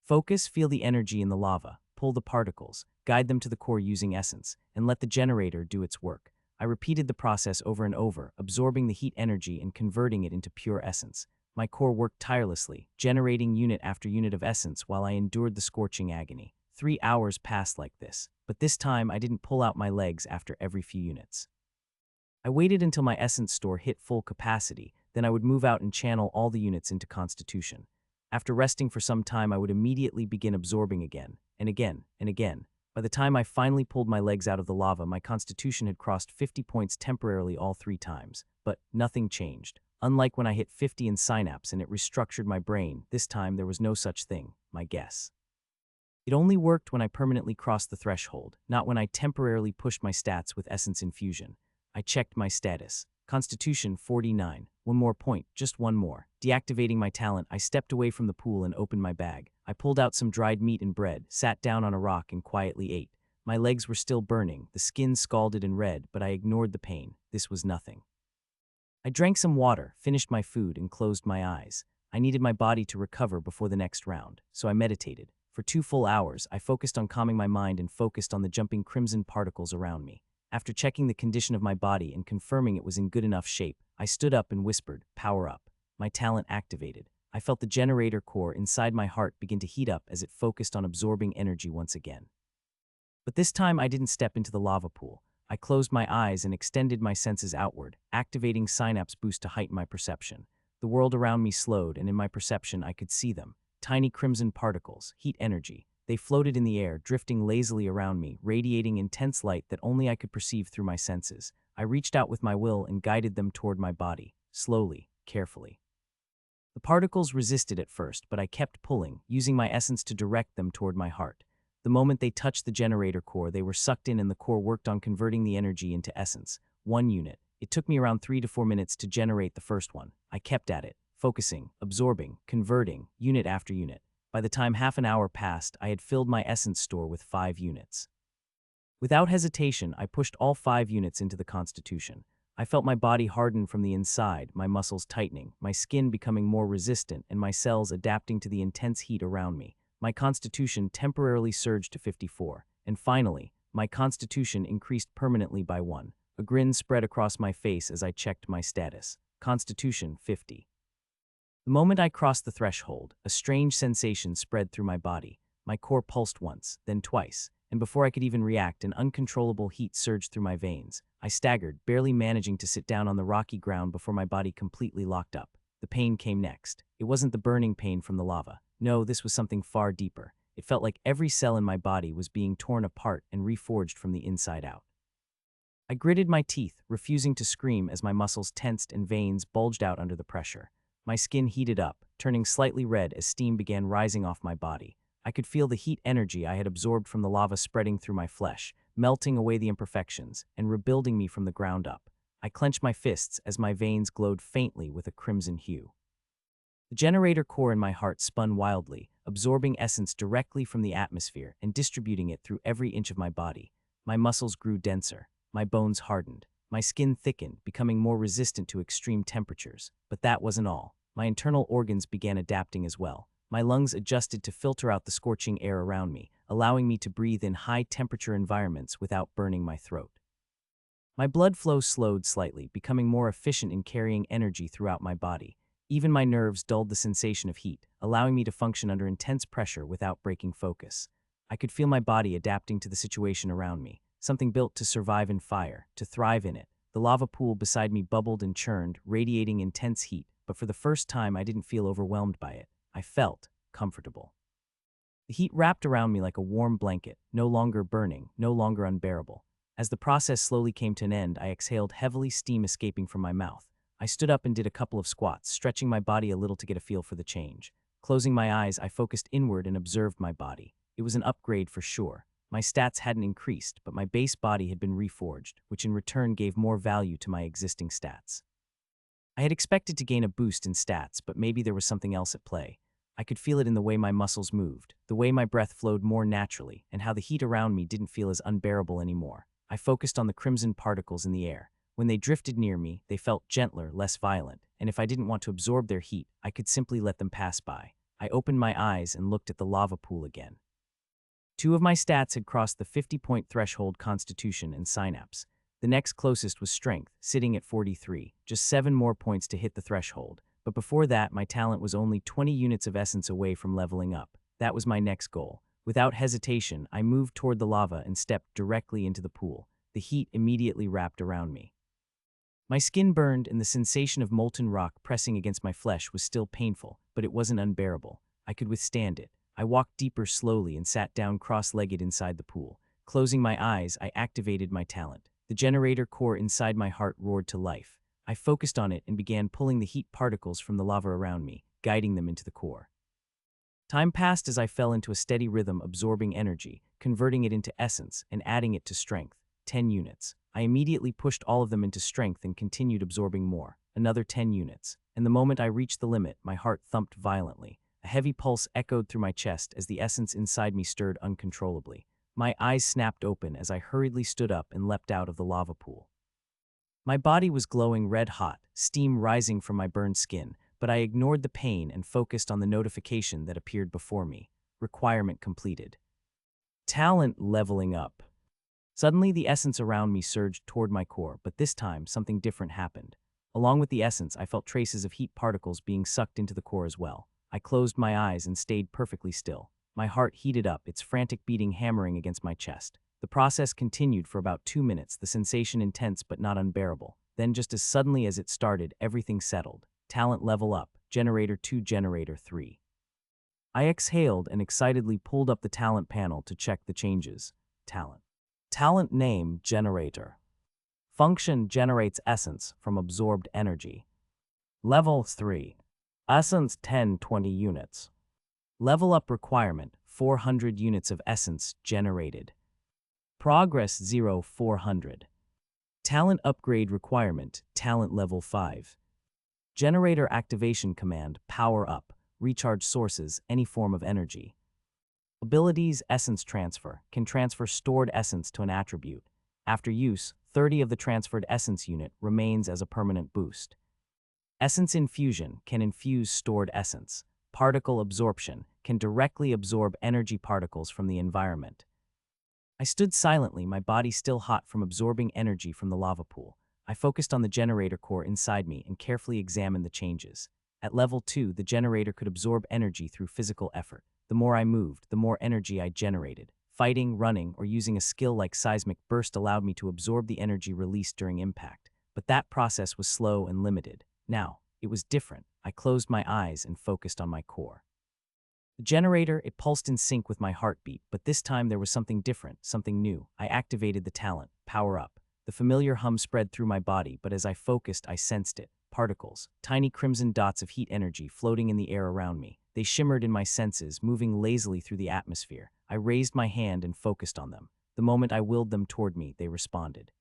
Focus, feel the energy in the lava, pull the particles, guide them to the core using essence, and let the generator do its work. I repeated the process over and over, absorbing the heat energy and converting it into pure essence. My core worked tirelessly, generating unit after unit of essence while I endured the scorching agony. 3 hours passed like this, but this time I didn't pull out my legs after every few units. I waited until my essence store hit full capacity, then I would move out and channel all the units into constitution. After resting for some time, I would immediately begin absorbing again, and again, and again. By the time I finally pulled my legs out of the lava, my constitution had crossed 50 points temporarily all 3 times. But nothing changed. Unlike when I hit 50 in synapse and it restructured my brain, this time there was no such thing, my guess. It only worked when I permanently crossed the threshold, not when I temporarily pushed my stats with essence infusion. I checked my status. Constitution 49. One more point, just one more. Deactivating my talent, I stepped away from the pool and opened my bag. I pulled out some dried meat and bread, sat down on a rock and quietly ate. My legs were still burning, the skin scalded and red, but I ignored the pain. This was nothing. I drank some water, finished my food, and closed my eyes. I needed my body to recover before the next round, so I meditated. For 2 full hours, I focused on calming my mind and focused on the jumping crimson particles around me. After checking the condition of my body and confirming it was in good enough shape, I stood up and whispered, "Power up." My talent activated. I felt the generator core inside my heart begin to heat up as it focused on absorbing energy once again. But this time I didn't step into the lava pool. I closed my eyes and extended my senses outward, activating synapse boost to heighten my perception. The world around me slowed, and in my perception I could see them. Tiny crimson particles, heat energy. They floated in the air, drifting lazily around me, radiating intense light that only I could perceive through my senses. I reached out with my will and guided them toward my body, slowly, carefully. The particles resisted at first, but I kept pulling, using my essence to direct them toward my heart. The moment they touched the generator core, they were sucked in and the core worked on converting the energy into essence. 1 unit. It took me around 3 to 4 minutes to generate the first one. I kept at it, focusing, absorbing, converting, unit after unit. By the time half an hour passed, I had filled my essence store with 5 units. Without hesitation, I pushed all 5 units into the constitution. I felt my body harden from the inside, my muscles tightening, my skin becoming more resistant, and my cells adapting to the intense heat around me. My constitution temporarily surged to 54, and finally, my constitution increased permanently by 1. A grin spread across my face as I checked my status. Constitution 50. The moment I crossed the threshold, a strange sensation spread through my body. My core pulsed once, then twice, and before I could even react, an uncontrollable heat surged through my veins. I staggered, barely managing to sit down on the rocky ground before my body completely locked up. The pain came next. It wasn't the burning pain from the lava. No, this was something far deeper. It felt like every cell in my body was being torn apart and reforged from the inside out. I gritted my teeth, refusing to scream as my muscles tensed and veins bulged out under the pressure. My skin heated up, turning slightly red as steam began rising off my body. I could feel the heat energy I had absorbed from the lava spreading through my flesh, melting away the imperfections and rebuilding me from the ground up. I clenched my fists as my veins glowed faintly with a crimson hue. The generator core in my heart spun wildly, absorbing essence directly from the atmosphere and distributing it through every inch of my body. My muscles grew denser, my bones hardened, my skin thickened, becoming more resistant to extreme temperatures. But that wasn't all. My internal organs began adapting as well. My lungs adjusted to filter out the scorching air around me, allowing me to breathe in high-temperature environments without burning my throat. My blood flow slowed slightly, becoming more efficient in carrying energy throughout my body. Even my nerves dulled the sensation of heat, allowing me to function under intense pressure without breaking focus. I could feel my body adapting to the situation around me, something built to survive in fire, to thrive in it. The lava pool beside me bubbled and churned, radiating intense heat, but for the first time I didn't feel overwhelmed by it. I felt comfortable. The heat wrapped around me like a warm blanket, no longer burning, no longer unbearable. As the process slowly came to an end, I exhaled heavily, steam escaping from my mouth. I stood up and did a couple of squats, stretching my body a little to get a feel for the change. Closing my eyes, I focused inward and observed my body. It was an upgrade for sure. My stats hadn't increased, but my base body had been reforged, which in return gave more value to my existing stats. I had expected to gain a boost in stats, but maybe there was something else at play. I could feel it in the way my muscles moved, the way my breath flowed more naturally, and how the heat around me didn't feel as unbearable anymore. I focused on the crimson particles in the air. When they drifted near me, they felt gentler, less violent, and if I didn't want to absorb their heat, I could simply let them pass by. I opened my eyes and looked at the lava pool again. 2 of my stats had crossed the 50-point threshold: constitution and synapse. The next closest was strength, sitting at 43, just 7 more points to hit the threshold. But before that, my talent was only 20 units of essence away from leveling up. That was my next goal. Without hesitation, I moved toward the lava and stepped directly into the pool. The heat immediately wrapped around me. My skin burned and the sensation of molten rock pressing against my flesh was still painful, but but it wasn't unbearable. I could withstand it. I walked deeper slowly and sat down cross-legged inside the pool. Closing my eyes, I activated my talent. The generator core inside my heart roared to life. I focused on it and began pulling the heat particles from the lava around me, guiding them into the core. Time passed as I fell into a steady rhythm, absorbing energy, converting it into essence, and adding it to strength. 10 units. I immediately pushed all of them into strength and continued absorbing more. Another 10 units. And the moment I reached the limit, my heart thumped violently. A heavy pulse echoed through my chest as the essence inside me stirred uncontrollably. My eyes snapped open as I hurriedly stood up and leapt out of the lava pool. My body was glowing red-hot, steam rising from my burned skin, but I ignored the pain and focused on the notification that appeared before me. Requirement completed. Talent leveling up. Suddenly, the essence around me surged toward my core, but this time, something different happened. Along with the essence, I felt traces of heat particles being sucked into the core as well. I closed my eyes and stayed perfectly still. My heart heated up, its frantic beating hammering against my chest. The process continued for about 2 minutes, the sensation intense but not unbearable. Then, just as suddenly as it started, everything settled. Talent level up, Generator 2, Generator 3. I exhaled and excitedly pulled up the talent panel to check the changes. Talent. Talent name, Generator. Function generates essence from absorbed energy. Level 3. Essence 10-20 units. Level up requirement, 400 units of essence generated. Progress 0-400. Talent upgrade requirement, talent level 5. Generator activation command, power up, recharge sources, any form of energy. Abilities, essence transfer, can transfer stored essence to an attribute. After use, 30 of the transferred essence unit remains as a permanent boost. Essence infusion can infuse stored essence. Particle absorption can directly absorb energy particles from the environment. I stood silently, my body still hot from absorbing energy from the lava pool. I focused on the generator core inside me and carefully examined the changes. At level 2, the generator could absorb energy through physical effort. The more I moved, the more energy I generated. Fighting, running, or using a skill like seismic burst allowed me to absorb the energy released during impact. But that process was slow and limited. Now, it was different. I closed my eyes and focused on my core. The generator, it pulsed in sync with my heartbeat, but this time there was something different, something new. I activated the talent, power up. The familiar hum spread through my body, but as I focused, I sensed it. Particles, tiny crimson dots of heat energy floating in the air around me. They shimmered in my senses, moving lazily through the atmosphere. I raised my hand and focused on them. The moment I willed them toward me, they responded.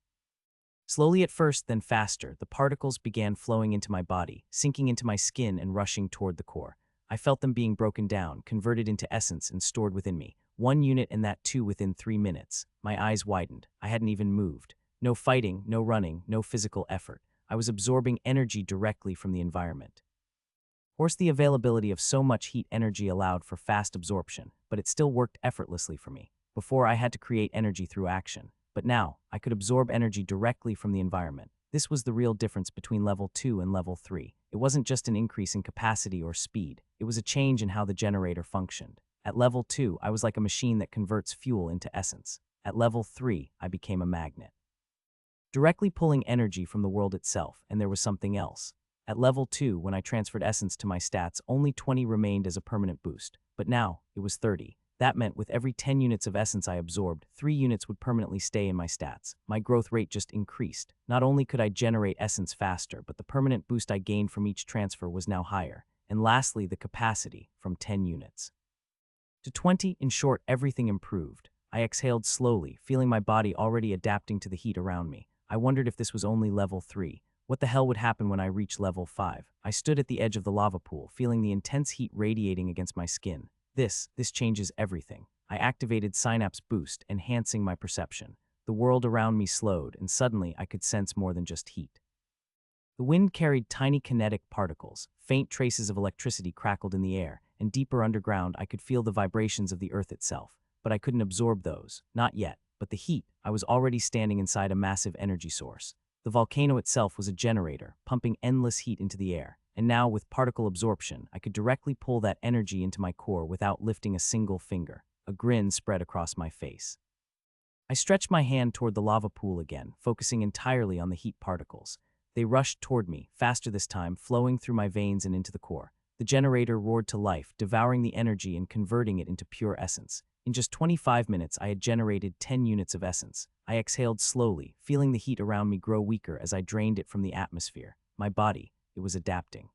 Slowly at first, then faster, the particles began flowing into my body, sinking into my skin and rushing toward the core. I felt them being broken down, converted into essence and stored within me. 1 unit and that too within 3 minutes. My eyes widened. I hadn't even moved. No fighting, no running, no physical effort. I was absorbing energy directly from the environment. Of course, the availability of so much heat energy allowed for fast absorption, but it still worked effortlessly for me. Before, I had to create energy through action. But now, I could absorb energy directly from the environment. This was the real difference between level 2 and level 3. It wasn't just an increase in capacity or speed. It was a change in how the generator functioned. At level 2, I was like a machine that converts fuel into essence. At level 3, I became a magnet, directly pulling energy from the world itself, and there was something else. At level 2, when I transferred essence to my stats, only 20 remained as a permanent boost. But now, it was 30. That meant with every 10 units of essence I absorbed, 3 units would permanently stay in my stats. My growth rate just increased. Not only could I generate essence faster, but the permanent boost I gained from each transfer was now higher. And lastly, the capacity, from 10 units to 20. In short, everything improved. I exhaled slowly, feeling my body already adapting to the heat around me. I wondered if this was only level 3. What the hell would happen when I reached level 5? I stood at the edge of the lava pool, feeling the intense heat radiating against my skin. This changes everything. I activated Synapse Boost, enhancing my perception. The world around me slowed, and suddenly I could sense more than just heat. The wind carried tiny kinetic particles. Faint traces of electricity crackled in the air, and deeper underground I could feel the vibrations of the earth itself. But I couldn't absorb those. Not yet. But the heat, I was already standing inside a massive energy source. The volcano itself was a generator, pumping endless heat into the air. And now, with particle absorption, I could directly pull that energy into my core without lifting a single finger. A grin spread across my face. I stretched my hand toward the lava pool again, focusing entirely on the heat particles. They rushed toward me, faster this time, flowing through my veins and into the core. The generator roared to life, devouring the energy and converting it into pure essence. In just 25 minutes, I had generated 10 units of essence. I exhaled slowly, feeling the heat around me grow weaker as I drained it from the atmosphere. My body, it was adapting.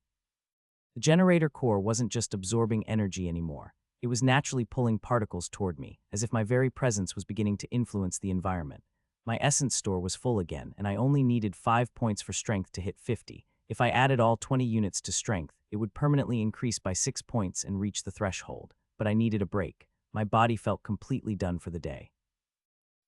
The generator core wasn't just absorbing energy anymore. It was naturally pulling particles toward me, as if my very presence was beginning to influence the environment. My essence store was full again, and I only needed 5 points for strength to hit 50. If I added all 20 units to strength, it would permanently increase by 6 points and reach the threshold. But I needed a break. My body felt completely done for the day.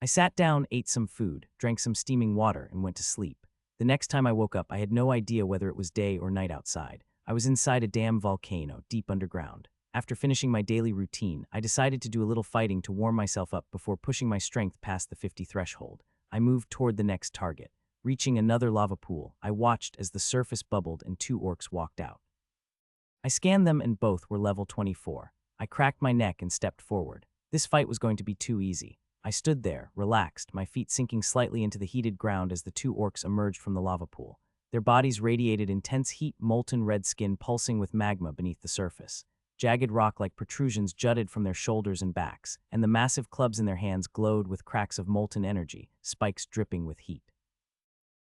I sat down, ate some food, drank some steaming water, and went to sleep. The next time I woke up, I had no idea whether it was day or night outside. I was inside a damn volcano, deep underground. After finishing my daily routine, I decided to do a little fighting to warm myself up before pushing my strength past the 50 threshold. I moved toward the next target. Reaching another lava pool, I watched as the surface bubbled and 2 orcs walked out. I scanned them and both were level 24. I cracked my neck and stepped forward. This fight was going to be too easy. I stood there, relaxed, my feet sinking slightly into the heated ground as the 2 orcs emerged from the lava pool. Their bodies radiated intense heat, molten red skin pulsing with magma beneath the surface. Jagged rock-like protrusions jutted from their shoulders and backs, and the massive clubs in their hands glowed with cracks of molten energy, spikes dripping with heat.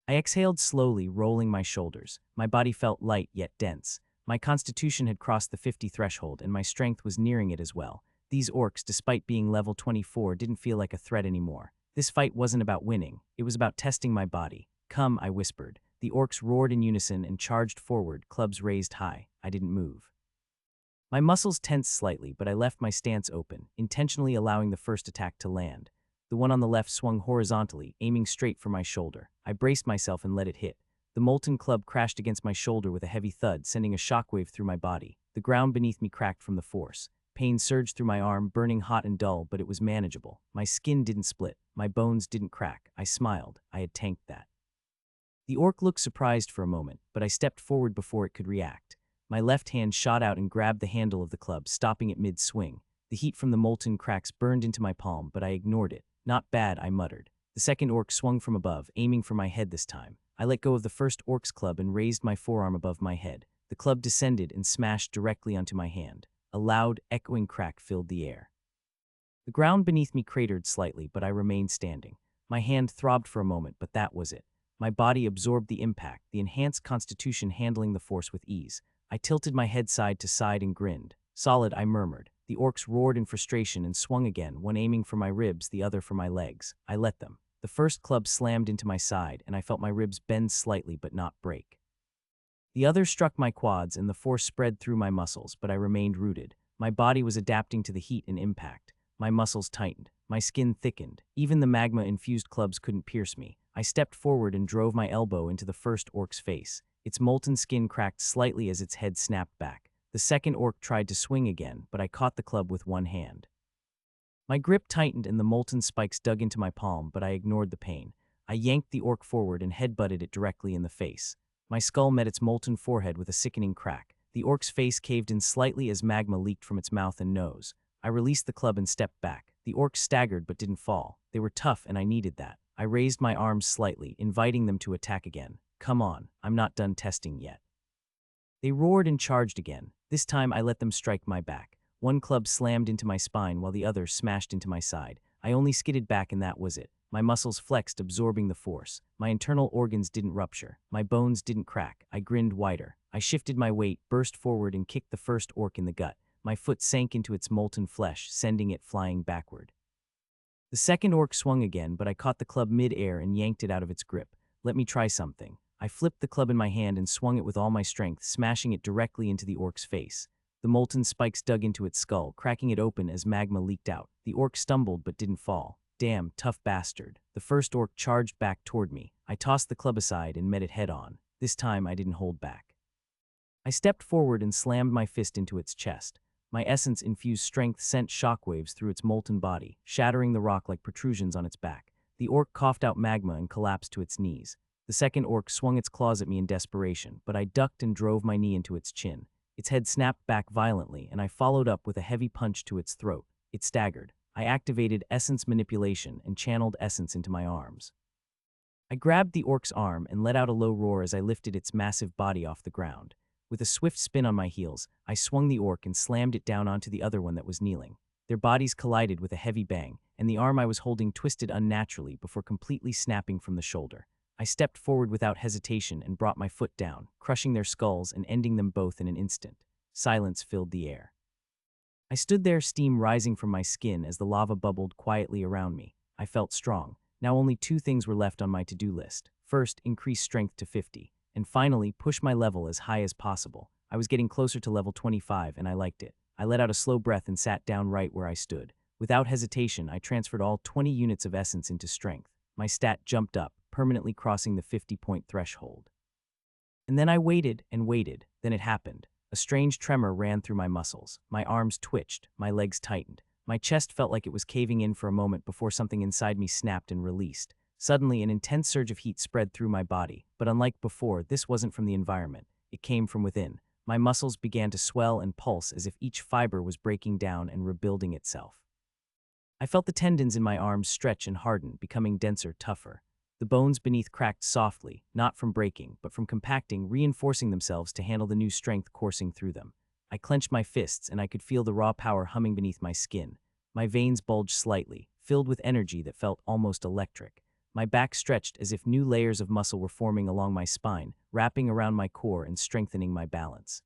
I exhaled slowly, rolling my shoulders. My body felt light yet dense. My constitution had crossed the 50 threshold, and my strength was nearing it as well. These orcs, despite being level 24, didn't feel like a threat anymore. This fight wasn't about winning. It was about testing my body. "Come," I whispered. The orcs roared in unison and charged forward, clubs raised high. I didn't move. My muscles tensed slightly, but I left my stance open, intentionally allowing the first attack to land. The one on the left swung horizontally, aiming straight for my shoulder. I braced myself and let it hit. The molten club crashed against my shoulder with a heavy thud, sending a shockwave through my body. The ground beneath me cracked from the force. Pain surged through my arm, burning hot and dull, but it was manageable. My skin didn't split. My bones didn't crack. I smiled. I had tanked that. The orc looked surprised for a moment, but I stepped forward before it could react. My left hand shot out and grabbed the handle of the club, stopping it mid-swing. The heat from the molten cracks burned into my palm, but I ignored it. "Not bad," I muttered. The second orc swung from above, aiming for my head this time. I let go of the first orc's club and raised my forearm above my head. The club descended and smashed directly onto my hand. A loud, echoing crack filled the air. The ground beneath me cratered slightly, but I remained standing. My hand throbbed for a moment, but that was it. My body absorbed the impact, the enhanced constitution handling the force with ease. I tilted my head side to side and grinned. "Solid," I murmured. The orcs roared in frustration and swung again, one aiming for my ribs, the other for my legs. I let them. The first club slammed into my side, and I felt my ribs bend slightly but not break. The other struck my quads, and the force spread through my muscles, but I remained rooted. My body was adapting to the heat and impact. My muscles tightened. My skin thickened. Even the magma-infused clubs couldn't pierce me. I stepped forward and drove my elbow into the first orc's face. Its molten skin cracked slightly as its head snapped back. The second orc tried to swing again, but I caught the club with one hand. My grip tightened and the molten spikes dug into my palm, but I ignored the pain. I yanked the orc forward and headbutted it directly in the face. My skull met its molten forehead with a sickening crack. The orc's face caved in slightly as magma leaked from its mouth and nose. I released the club and stepped back. The orcs staggered but didn't fall. They were tough and I needed that. I raised my arms slightly, inviting them to attack again. "Come on, I'm not done testing yet." They roared and charged again. This time I let them strike my back. One club slammed into my spine while the other smashed into my side. I only skidded back and that was it. My muscles flexed, absorbing the force. My internal organs didn't rupture. My bones didn't crack. I grinned wider. I shifted my weight, burst forward, and kicked the first orc in the gut. My foot sank into its molten flesh, sending it flying backward. The second orc swung again, but I caught the club mid-air and yanked it out of its grip. "Let me try something." I flipped the club in my hand and swung it with all my strength, smashing it directly into the orc's face. The molten spikes dug into its skull, cracking it open as magma leaked out. The orc stumbled but didn't fall. "Damn, tough bastard." The first orc charged back toward me. I tossed the club aside and met it head-on. This time I didn't hold back. I stepped forward and slammed my fist into its chest. My essence-infused strength sent shockwaves through its molten body, shattering the rock like protrusions on its back. The orc coughed out magma and collapsed to its knees. The second orc swung its claws at me in desperation, but I ducked and drove my knee into its chin. Its head snapped back violently, and I followed up with a heavy punch to its throat. It staggered. I activated essence manipulation and channeled essence into my arms. I grabbed the orc's arm and let out a low roar as I lifted its massive body off the ground. With a swift spin on my heels, I swung the orc and slammed it down onto the other one that was kneeling. Their bodies collided with a heavy bang, and the arm I was holding twisted unnaturally before completely snapping from the shoulder. I stepped forward without hesitation and brought my foot down, crushing their skulls and ending them both in an instant. Silence filled the air. I stood there, steam rising from my skin as the lava bubbled quietly around me. I felt strong. Now only two things were left on my to-do list. First, increase strength to 50. And finally, push my level as high as possible. I was getting closer to level 25 and I liked it. I let out a slow breath and sat down right where I stood. Without hesitation, I transferred all 20 units of essence into strength. My stat jumped up, permanently crossing the 50-point threshold. And then I waited and waited. Then it happened. A strange tremor ran through my muscles. My arms twitched, my legs tightened. My chest felt like it was caving in for a moment before something inside me snapped and released. Suddenly, an intense surge of heat spread through my body, but unlike before, this wasn't from the environment. It came from within. My muscles began to swell and pulse as if each fiber was breaking down and rebuilding itself. I felt the tendons in my arms stretch and harden, becoming denser, tougher. The bones beneath cracked softly, not from breaking, but from compacting, reinforcing themselves to handle the new strength coursing through them. I clenched my fists, and I could feel the raw power humming beneath my skin. My veins bulged slightly, filled with energy that felt almost electric. My back stretched as if new layers of muscle were forming along my spine, wrapping around my core and strengthening my balance.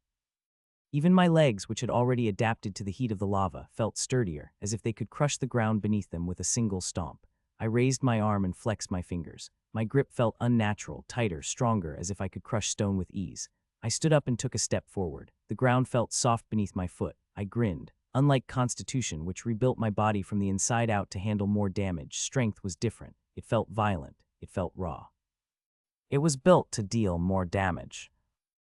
Even my legs, which had already adapted to the heat of the lava, felt sturdier, as if they could crush the ground beneath them with a single stomp. I raised my arm and flexed my fingers. My grip felt unnatural, tighter, stronger, as if I could crush stone with ease. I stood up and took a step forward. The ground felt soft beneath my foot. I grinned. Unlike Constitution, which rebuilt my body from the inside out to handle more damage, strength was different. It felt violent. It felt raw. It was built to deal more damage.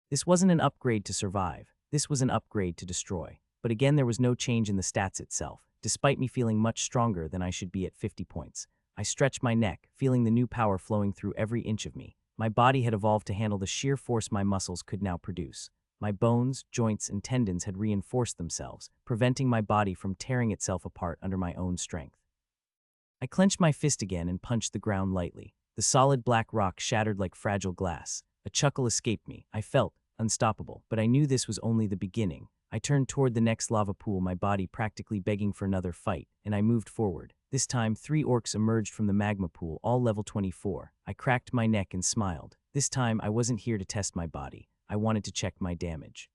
This wasn't an upgrade to survive. This was an upgrade to destroy. But again, there was no change in the stats itself, despite me feeling much stronger than I should be at 50 points. I stretched my neck, feeling the new power flowing through every inch of me. My body had evolved to handle the sheer force my muscles could now produce. My bones, joints, and tendons had reinforced themselves, preventing my body from tearing itself apart under my own strength. I clenched my fist again and punched the ground lightly. The solid black rock shattered like fragile glass. A chuckle escaped me. I felt unstoppable, but I knew this was only the beginning. I turned toward the next lava pool, my body practically begging for another fight, and I moved forward. This time, 3 orcs emerged from the magma pool, all level 24. I cracked my neck and smiled. This time, I wasn't here to test my body. I wanted to check my damage.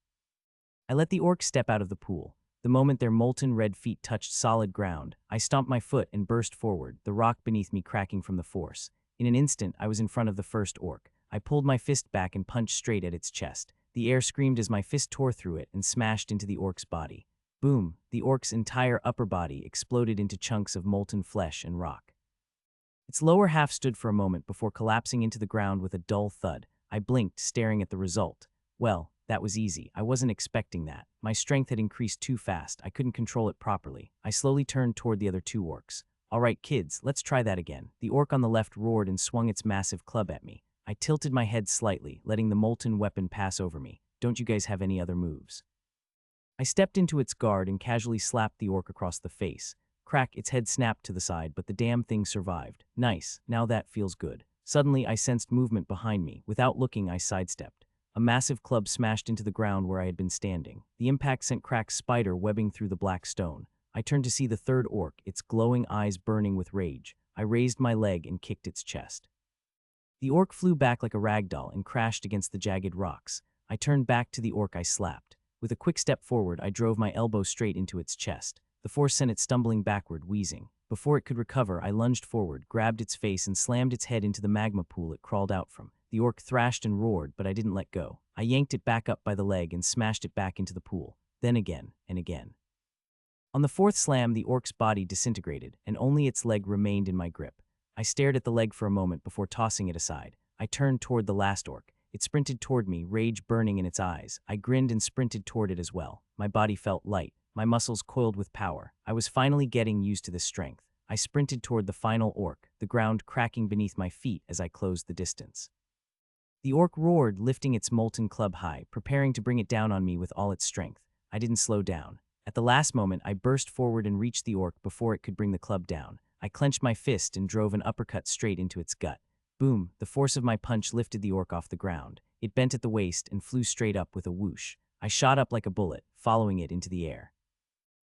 I let the orcs step out of the pool. The moment their molten red feet touched solid ground, I stomped my foot and burst forward, the rock beneath me cracking from the force. In an instant, I was in front of the first orc. I pulled my fist back and punched straight at its chest. The air screamed as my fist tore through it and smashed into the orc's body. Boom! The orc's entire upper body exploded into chunks of molten flesh and rock. Its lower half stood for a moment before collapsing into the ground with a dull thud. I blinked, staring at the result. Well, that was easy. I wasn't expecting that. My strength had increased too fast. I couldn't control it properly. I slowly turned toward the other 2 orcs. All right, kids, let's try that again. The orc on the left roared and swung its massive club at me. I tilted my head slightly, letting the molten weapon pass over me. Don't you guys have any other moves? I stepped into its guard and casually slapped the orc across the face. Crack, its head snapped to the side, but the damn thing survived. Nice, now that feels good. Suddenly, I sensed movement behind me. Without looking, I sidestepped. A massive club smashed into the ground where I had been standing. The impact sent Crack's spider webbing through the black stone. I turned to see the third orc, its glowing eyes burning with rage. I raised my leg and kicked its chest. The orc flew back like a rag doll and crashed against the jagged rocks. I turned back to the orc I slapped. With a quick step forward, I drove my elbow straight into its chest. The force sent it stumbling backward, wheezing. Before it could recover, I lunged forward, grabbed its face, and slammed its head into the magma pool it crawled out from. The orc thrashed and roared, but I didn't let go. I yanked it back up by the leg and smashed it back into the pool. Then again, and again. On the 4th slam, the orc's body disintegrated, and only its leg remained in my grip. I stared at the leg for a moment before tossing it aside. I turned toward the last orc. It sprinted toward me, rage burning in its eyes. I grinned and sprinted toward it as well. My body felt light, my muscles coiled with power. I was finally getting used to this strength. I sprinted toward the final orc, the ground cracking beneath my feet as I closed the distance. The orc roared, lifting its molten club high, preparing to bring it down on me with all its strength. I didn't slow down. At the last moment, I burst forward and reached the orc before it could bring the club down. I clenched my fist and drove an uppercut straight into its gut. Boom! The force of my punch lifted the orc off the ground. It bent at the waist and flew straight up with a whoosh. I shot up like a bullet, following it into the air.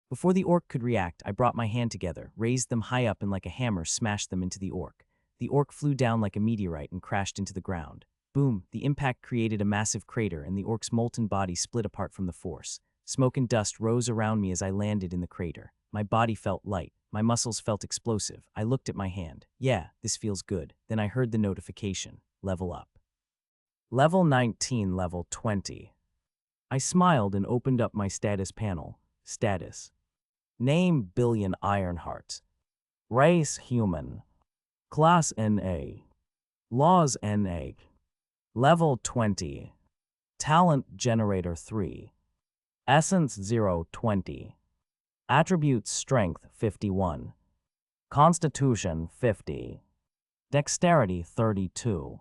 Before the orc could react, I brought my hand together, raised them high up, and like a hammer smashed them into the orc. The orc flew down like a meteorite and crashed into the ground. Boom! The impact created a massive crater, and the orc's molten body split apart from the force. Smoke and dust rose around me as I landed in the crater. My body felt light. My muscles felt explosive. I looked at my hand. Yeah, this feels good. Then I heard the notification. Level up. Level 19, level 20. I smiled and opened up my status panel. Status. Name Billion Ironheart. Race Human. Class NA. Laws NA. Level 20. Talent Generator 3. Essence 020. Attributes Strength 51. Constitution 50. Dexterity 32.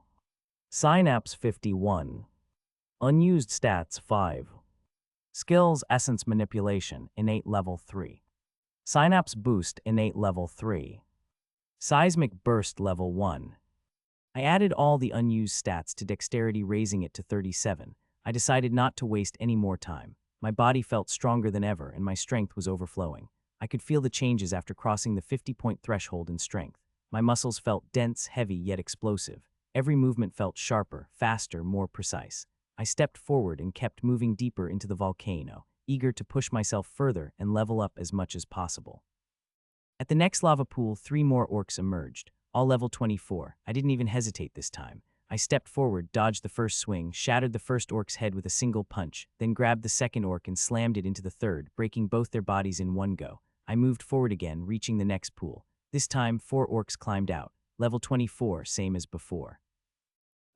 Synapse 51. Unused stats 5. Skills Essence Manipulation Innate Level 3. Synapse Boost Innate Level 3. Seismic Burst Level 1. I added all the unused stats to Dexterity, raising it to 37. I decided not to waste any more time. My body felt stronger than ever, and my strength was overflowing. I could feel the changes after crossing the 50-point threshold in strength. My muscles felt dense, heavy, yet explosive. Every movement felt sharper, faster, more precise. I stepped forward and kept moving deeper into the volcano, eager to push myself further and level up as much as possible. At the next lava pool, 3 more orcs emerged, all level 24. I didn't even hesitate this time. I stepped forward, dodged the first swing, shattered the first orc's head with a single punch, then grabbed the second orc and slammed it into the third, breaking both their bodies in one go. I moved forward again, reaching the next pool. This time, 4 orcs climbed out. Level 24, same as before.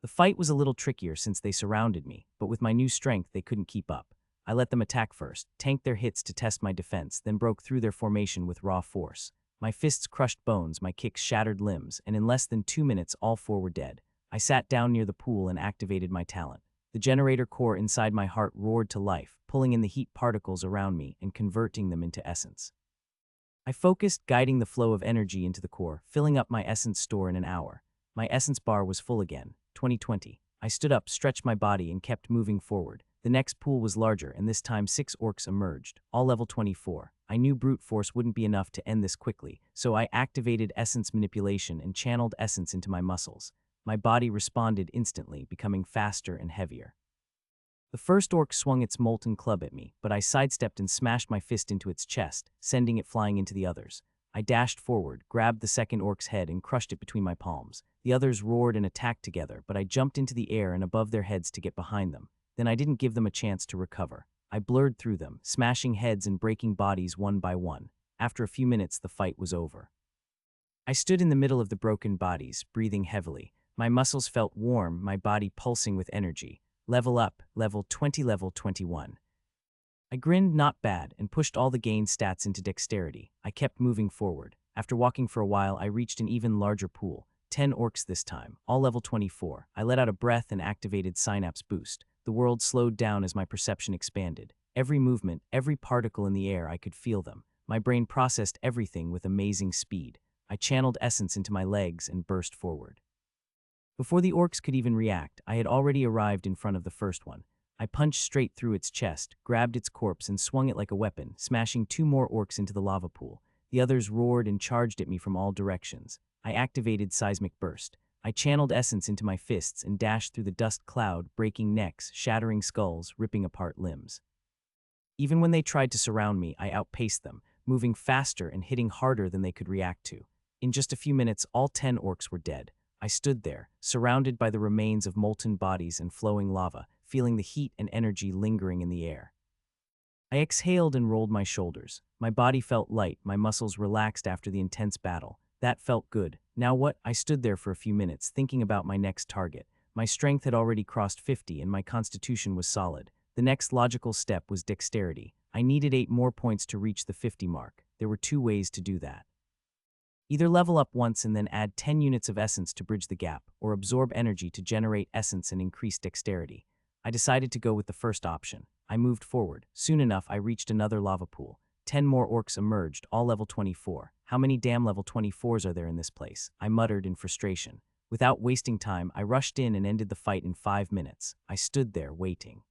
The fight was a little trickier since they surrounded me, but with my new strength, they couldn't keep up. I let them attack first, tanked their hits to test my defense, then broke through their formation with raw force. My fists crushed bones, my kicks shattered limbs, and in less than 2 minutes, all 4 were dead. I sat down near the pool and activated my talent. The generator core inside my heart roared to life, pulling in the heat particles around me and converting them into essence. I focused, guiding the flow of energy into the core, filling up my essence store in an hour. My essence bar was full again. 2020. I stood up, stretched my body, and kept moving forward. The next pool was larger, and this time 6 orcs emerged, all level 24. I knew brute force wouldn't be enough to end this quickly, so I activated essence manipulation and channeled essence into my muscles. My body responded instantly, becoming faster and heavier. The first orc swung its molten club at me, but I sidestepped and smashed my fist into its chest, sending it flying into the others. I dashed forward, grabbed the second orc's head, and crushed it between my palms. The others roared and attacked together, but I jumped into the air and above their heads to get behind them. Then I didn't give them a chance to recover. I blurred through them, smashing heads and breaking bodies one by one. After a few minutes, the fight was over. I stood in the middle of the broken bodies, breathing heavily. My muscles felt warm, my body pulsing with energy. Level up, level 20, level 21. I grinned, not bad, and pushed all the gained stats into dexterity. I kept moving forward. After walking for a while, I reached an even larger pool. 10 orcs this time, all level 24. I let out a breath and activated Synapse Boost. The world slowed down as my perception expanded. Every movement, every particle in the air, I could feel them. My brain processed everything with amazing speed. I channeled essence into my legs and burst forward. Before the orcs could even react, I had already arrived in front of the first one. I punched straight through its chest, grabbed its corpse, and swung it like a weapon, smashing 2 more orcs into the lava pool. The others roared and charged at me from all directions. I activated Seismic Burst. I channeled essence into my fists and dashed through the dust cloud, breaking necks, shattering skulls, ripping apart limbs. Even when they tried to surround me, I outpaced them, moving faster and hitting harder than they could react to. In just a few minutes, all 10 orcs were dead. I stood there, surrounded by the remains of molten bodies and flowing lava, feeling the heat and energy lingering in the air. I exhaled and rolled my shoulders. My body felt light, my muscles relaxed after the intense battle. That felt good. Now what? I stood there for a few minutes, thinking about my next target. My strength had already crossed 50 and my constitution was solid. The next logical step was dexterity. I needed 8 more points to reach the 50 mark. There were 2 ways to do that. Either level up once and then add 10 units of essence to bridge the gap, or absorb energy to generate essence and increase dexterity. I decided to go with the first option. I moved forward. Soon enough, I reached another lava pool. 10 more orcs emerged, all level 24. How many damn level 24s are there in this place? I muttered in frustration. Without wasting time, I rushed in and ended the fight in 5 minutes. I stood there, waiting.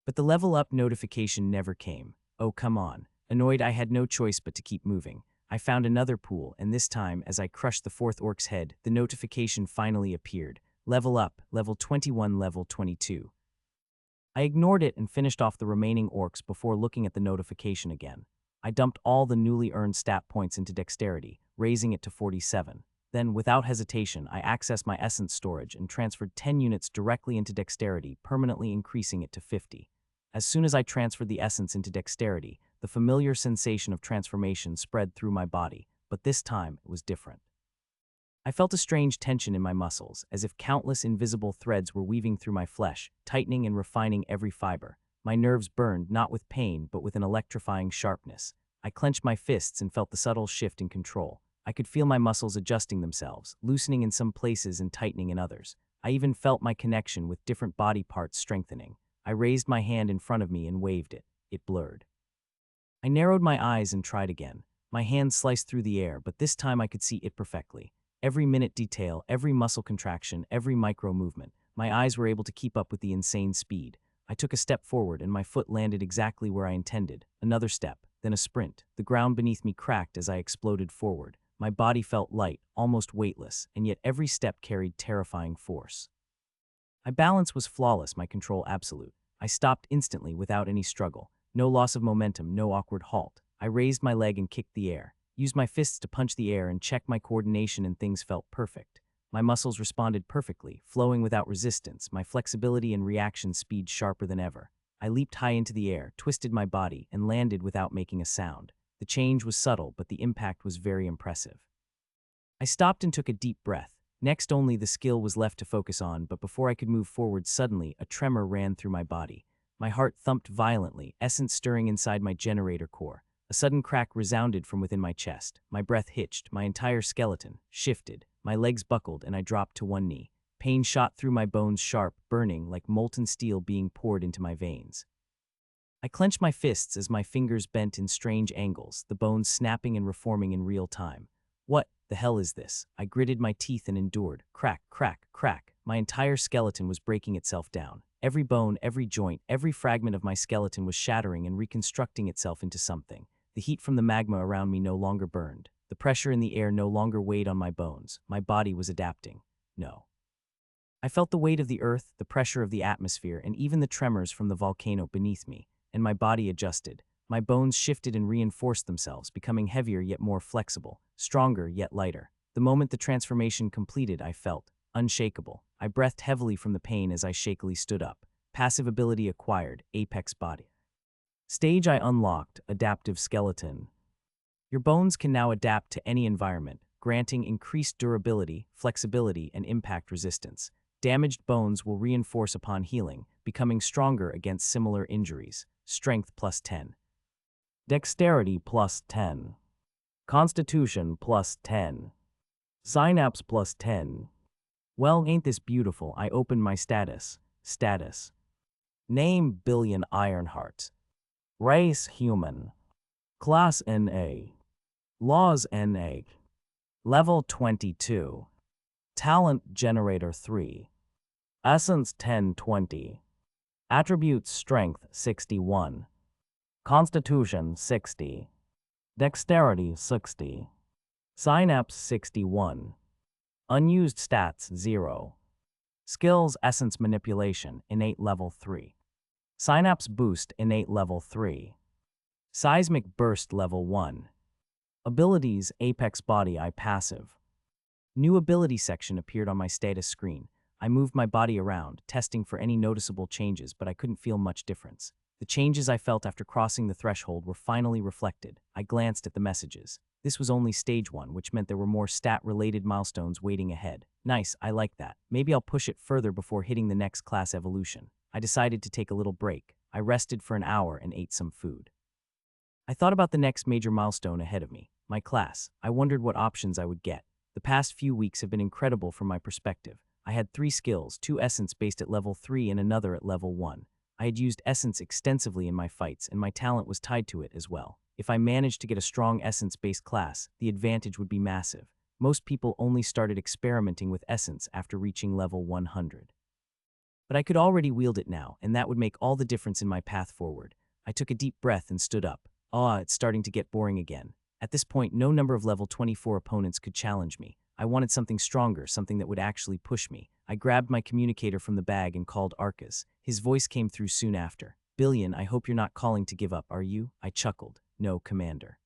But the level up notification never came. Oh, come on. Annoyed, I had no choice but to keep moving. I found another pool, and this time, as I crushed the fourth orc's head, the notification finally appeared. Level up, level 21, level 22. I ignored it and finished off the remaining orcs before looking at the notification again. I dumped all the newly earned stat points into dexterity, raising it to 47. Then, without hesitation, I accessed my essence storage and transferred 10 units directly into dexterity, permanently increasing it to 50. As soon as I transferred the essence into dexterity, the familiar sensation of transformation spread through my body, but this time it was different. I felt a strange tension in my muscles, as if countless invisible threads were weaving through my flesh, tightening and refining every fiber. My nerves burned, not with pain, but with an electrifying sharpness. I clenched my fists and felt the subtle shift in control. I could feel my muscles adjusting themselves, loosening in some places and tightening in others. I even felt my connection with different body parts strengthening. I raised my hand in front of me and waved it. It blurred. I narrowed my eyes and tried again. My hand sliced through the air, but this time I could see it perfectly. Every minute detail, every muscle contraction, every micro movement. My eyes were able to keep up with the insane speed. I took a step forward and my foot landed exactly where I intended. Another step, then a sprint. The ground beneath me cracked as I exploded forward. My body felt light, almost weightless, and yet every step carried terrifying force. My balance was flawless, my control absolute. I stopped instantly without any struggle. No loss of momentum, no awkward halt. I raised my leg and kicked the air, used my fists to punch the air and check my coordination, and things felt perfect. My muscles responded perfectly, flowing without resistance, my flexibility and reaction speed sharper than ever. I leaped high into the air, twisted my body, and landed without making a sound. The change was subtle, but the impact was very impressive. I stopped and took a deep breath. Next, only the skill was left to focus on, but before I could move forward, suddenly, a tremor ran through my body. My heart thumped violently, essence stirring inside my generator core. A sudden crack resounded from within my chest. My breath hitched, my entire skeleton shifted. My legs buckled, and I dropped to one knee. Pain shot through my bones, sharp, burning, like molten steel being poured into my veins. I clenched my fists as my fingers bent in strange angles, the bones snapping and reforming in real time. What the hell is this? I gritted my teeth and endured. Crack, crack, crack. My entire skeleton was breaking itself down. Every bone, every joint, every fragment of my skeleton was shattering and reconstructing itself into something. The heat from the magma around me no longer burned. The pressure in the air no longer weighed on my bones. My body was adapting. No. I felt the weight of the earth, the pressure of the atmosphere, and even the tremors from the volcano beneath me, and my body adjusted. My bones shifted and reinforced themselves, becoming heavier yet more flexible, stronger yet lighter. The moment the transformation completed, I felt unshakable. I breathed heavily from the pain as I shakily stood up. Passive ability acquired, Apex Body. Stage I unlocked, Adaptive Skeleton. Your bones can now adapt to any environment, granting increased durability, flexibility, and impact resistance. Damaged bones will reinforce upon healing, becoming stronger against similar injuries. Strength plus 10. Dexterity plus 10. Constitution plus 10. Synapse plus 10. Well, ain't this beautiful? I opened my status. Status. Name Billion Ironheart. Race human. Class NA. Laws NA. Level 22. Talent Generator 3. Essence 1020. Attributes Strength 61. Constitution 60. Dexterity 60. Synapse 61. Unused stats 0. Skills Essence Manipulation Innate Level 3. Synapse Boost Innate Level 3. Seismic Burst Level 1. Abilities Apex Body I Passive. New ability section appeared on my status screen. I moved my body around, testing for any noticeable changes, but I couldn't feel much difference. The changes I felt after crossing the threshold were finally reflected. I glanced at the messages. This was only stage 1, which meant there were more stat-related milestones waiting ahead. Nice, I like that. Maybe I'll push it further before hitting the next class evolution. I decided to take a little break. I rested for an hour and ate some food. I thought about the next major milestone ahead of me, my class. I wondered what options I would get. The past few weeks have been incredible from my perspective. I had 3 skills, 2 essence based at level 3 and another at level 1. I had used essence extensively in my fights, and my talent was tied to it as well. If I managed to get a strong essence-based class, the advantage would be massive. Most people only started experimenting with essence after reaching level 100. But I could already wield it now, and that would make all the difference in my path forward. I took a deep breath and stood up. It's starting to get boring again. At this point, no number of level 24 opponents could challenge me. I wanted something stronger, something that would actually push me. I grabbed my communicator from the bag and called Arcas. His voice came through soon after. "Billion, I hope you're not calling to give up, are you?" I chuckled. "No, Commander.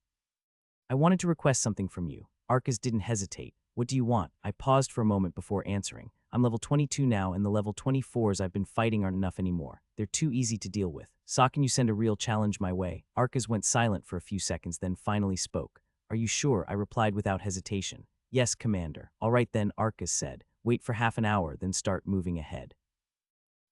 I wanted to request something from you." Arcas didn't hesitate. "What do you want?" I paused for a moment before answering. "I'm level 22 now, and the level 24s I've been fighting aren't enough anymore. They're too easy to deal with. Can you send a real challenge my way?" Arcas went silent for a few seconds, then finally spoke. "Are you sure?" I replied without hesitation. "Yes, Commander." "All right then," Arcas said. "Wait for half an hour, then start moving ahead.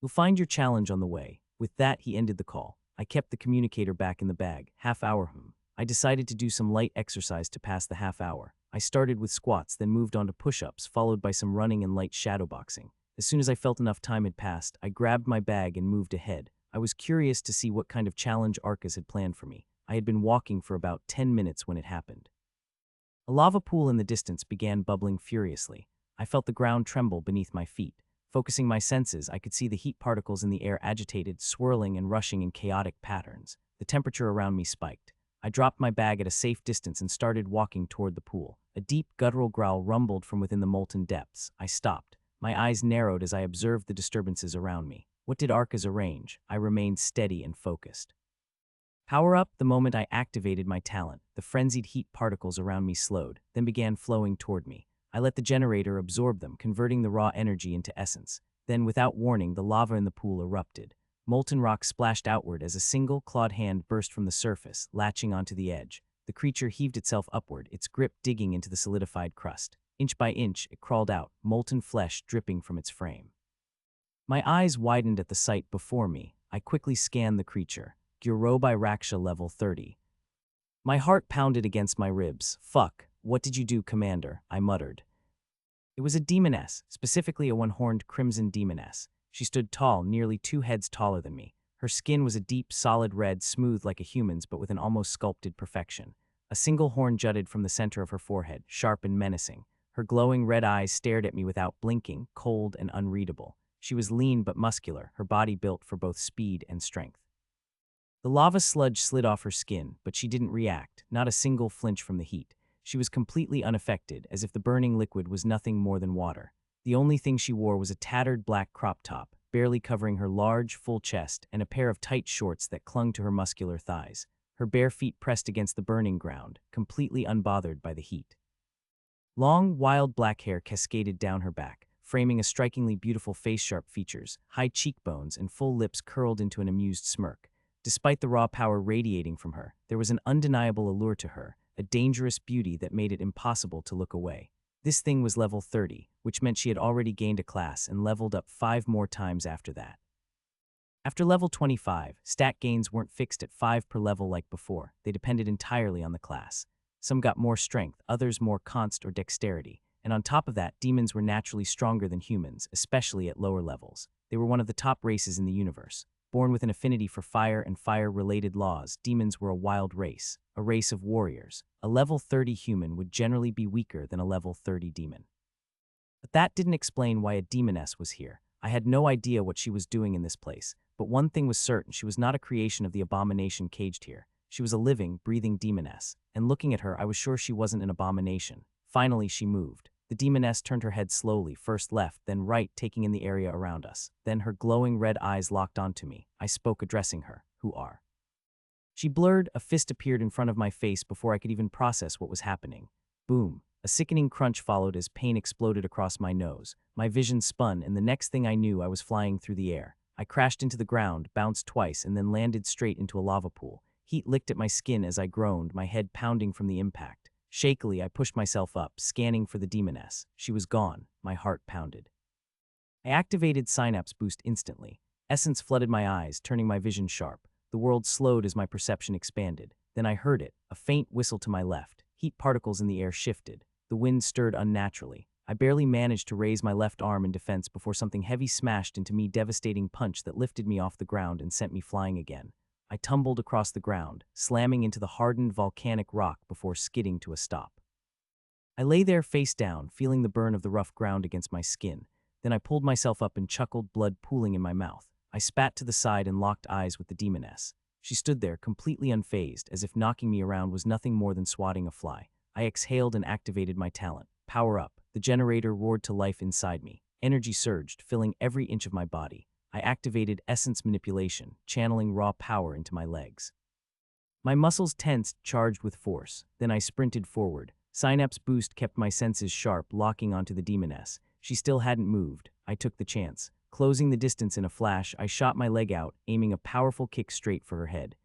You'll find your challenge on the way." With that, he ended the call. I kept the communicator back in the bag. Half hour. I decided to do some light exercise to pass the half hour. I started with squats, then moved on to push-ups, followed by some running and light shadowboxing. As soon as I felt enough time had passed, I grabbed my bag and moved ahead. I was curious to see what kind of challenge Arcas had planned for me. I had been walking for about 10 minutes when it happened. A lava pool in the distance began bubbling furiously. I felt the ground tremble beneath my feet. Focusing my senses, I could see the heat particles in the air agitated, swirling and rushing in chaotic patterns. The temperature around me spiked. I dropped my bag at a safe distance and started walking toward the pool. A deep, guttural growl rumbled from within the molten depths. I stopped. My eyes narrowed as I observed the disturbances around me. What did Arcas arrange? I remained steady and focused. Power up. The moment I activated my talent, the frenzied heat particles around me slowed, then began flowing toward me. I let the generator absorb them, converting the raw energy into essence. Then, without warning, the lava in the pool erupted. Molten rock splashed outward as a single, clawed hand burst from the surface, latching onto the edge. The creature heaved itself upward, its grip digging into the solidified crust. Inch by inch, it crawled out, molten flesh dripping from its frame. My eyes widened at the sight before me. I quickly scanned the creature. Gyrobi Raksha level 30. My heart pounded against my ribs. "Fuck, what did you do, Commander?" I muttered. It was a demoness, specifically a one-horned crimson demoness. She stood tall, nearly 2 heads taller than me. Her skin was a deep, solid red, smooth like a human's, but with an almost sculpted perfection. A single horn jutted from the center of her forehead, sharp and menacing. Her glowing red eyes stared at me without blinking, cold and unreadable. She was lean but muscular, her body built for both speed and strength. The lava sludge slid off her skin, but she didn't react, not a single flinch from the heat. She was completely unaffected, as if the burning liquid was nothing more than water. The only thing she wore was a tattered black crop top, barely covering her large, full chest, and a pair of tight shorts that clung to her muscular thighs. Her bare feet pressed against the burning ground, completely unbothered by the heat. Long, wild black hair cascaded down her back, framing a strikingly beautiful face, sharp features, high cheekbones, and full lips curled into an amused smirk. Despite the raw power radiating from her, there was an undeniable allure to her, a dangerous beauty that made it impossible to look away. This thing was level 30, which meant she had already gained a class and leveled up 5 more times after that. After level 25, stat gains weren't fixed at 5 per level like before. They depended entirely on the class. Some got more strength, others more const or dexterity. And on top of that, demons were naturally stronger than humans, especially at lower levels. They were one of the top races in the universe. Born with an affinity for fire and fire-related laws, demons were a wild race, a race of warriors. A level 30 human would generally be weaker than a level 30 demon. But that didn't explain why a demoness was here. I had no idea what she was doing in this place, but one thing was certain: she was not a creation of the abomination caged here. She was a living, breathing demoness, and looking at her, I was sure she wasn't an abomination. Finally, she moved. The demoness turned her head slowly, first left, then right, taking in the area around us. Then her glowing red eyes locked onto me. I spoke, addressing her. "Who are?" She blurred. A fist appeared in front of my face before I could even process what was happening. Boom. A sickening crunch followed as pain exploded across my nose. My vision spun, and the next thing I knew, I was flying through the air. I crashed into the ground, bounced twice, and then landed straight into a lava pool. Heat licked at my skin as I groaned, my head pounding from the impact. Shakily, I pushed myself up, scanning for the demoness. She was gone. My heart pounded. I activated Synapse Boost instantly. Essence flooded my eyes, turning my vision sharp. The world slowed as my perception expanded. Then I heard it, a faint whistle to my left. Heat particles in the air shifted. The wind stirred unnaturally. I barely managed to raise my left arm in defense before something heavy smashed into me, devastating punch that lifted me off the ground and sent me flying again. I tumbled across the ground, slamming into the hardened volcanic rock before skidding to a stop. I lay there face down, feeling the burn of the rough ground against my skin. Then I pulled myself up and chuckled, blood pooling in my mouth. I spat to the side and locked eyes with the demoness. She stood there, completely unfazed, as if knocking me around was nothing more than swatting a fly. I exhaled and activated my talent. Power up. The generator roared to life inside me. Energy surged, filling every inch of my body. I activated essence manipulation, channeling raw power into my legs. My muscles tensed, charged with force. Then I sprinted forward. Synapse boost kept my senses sharp, locking onto the demoness. She still hadn't moved. I took the chance. Closing the distance in a flash, I shot my leg out, aiming a powerful kick straight for her head.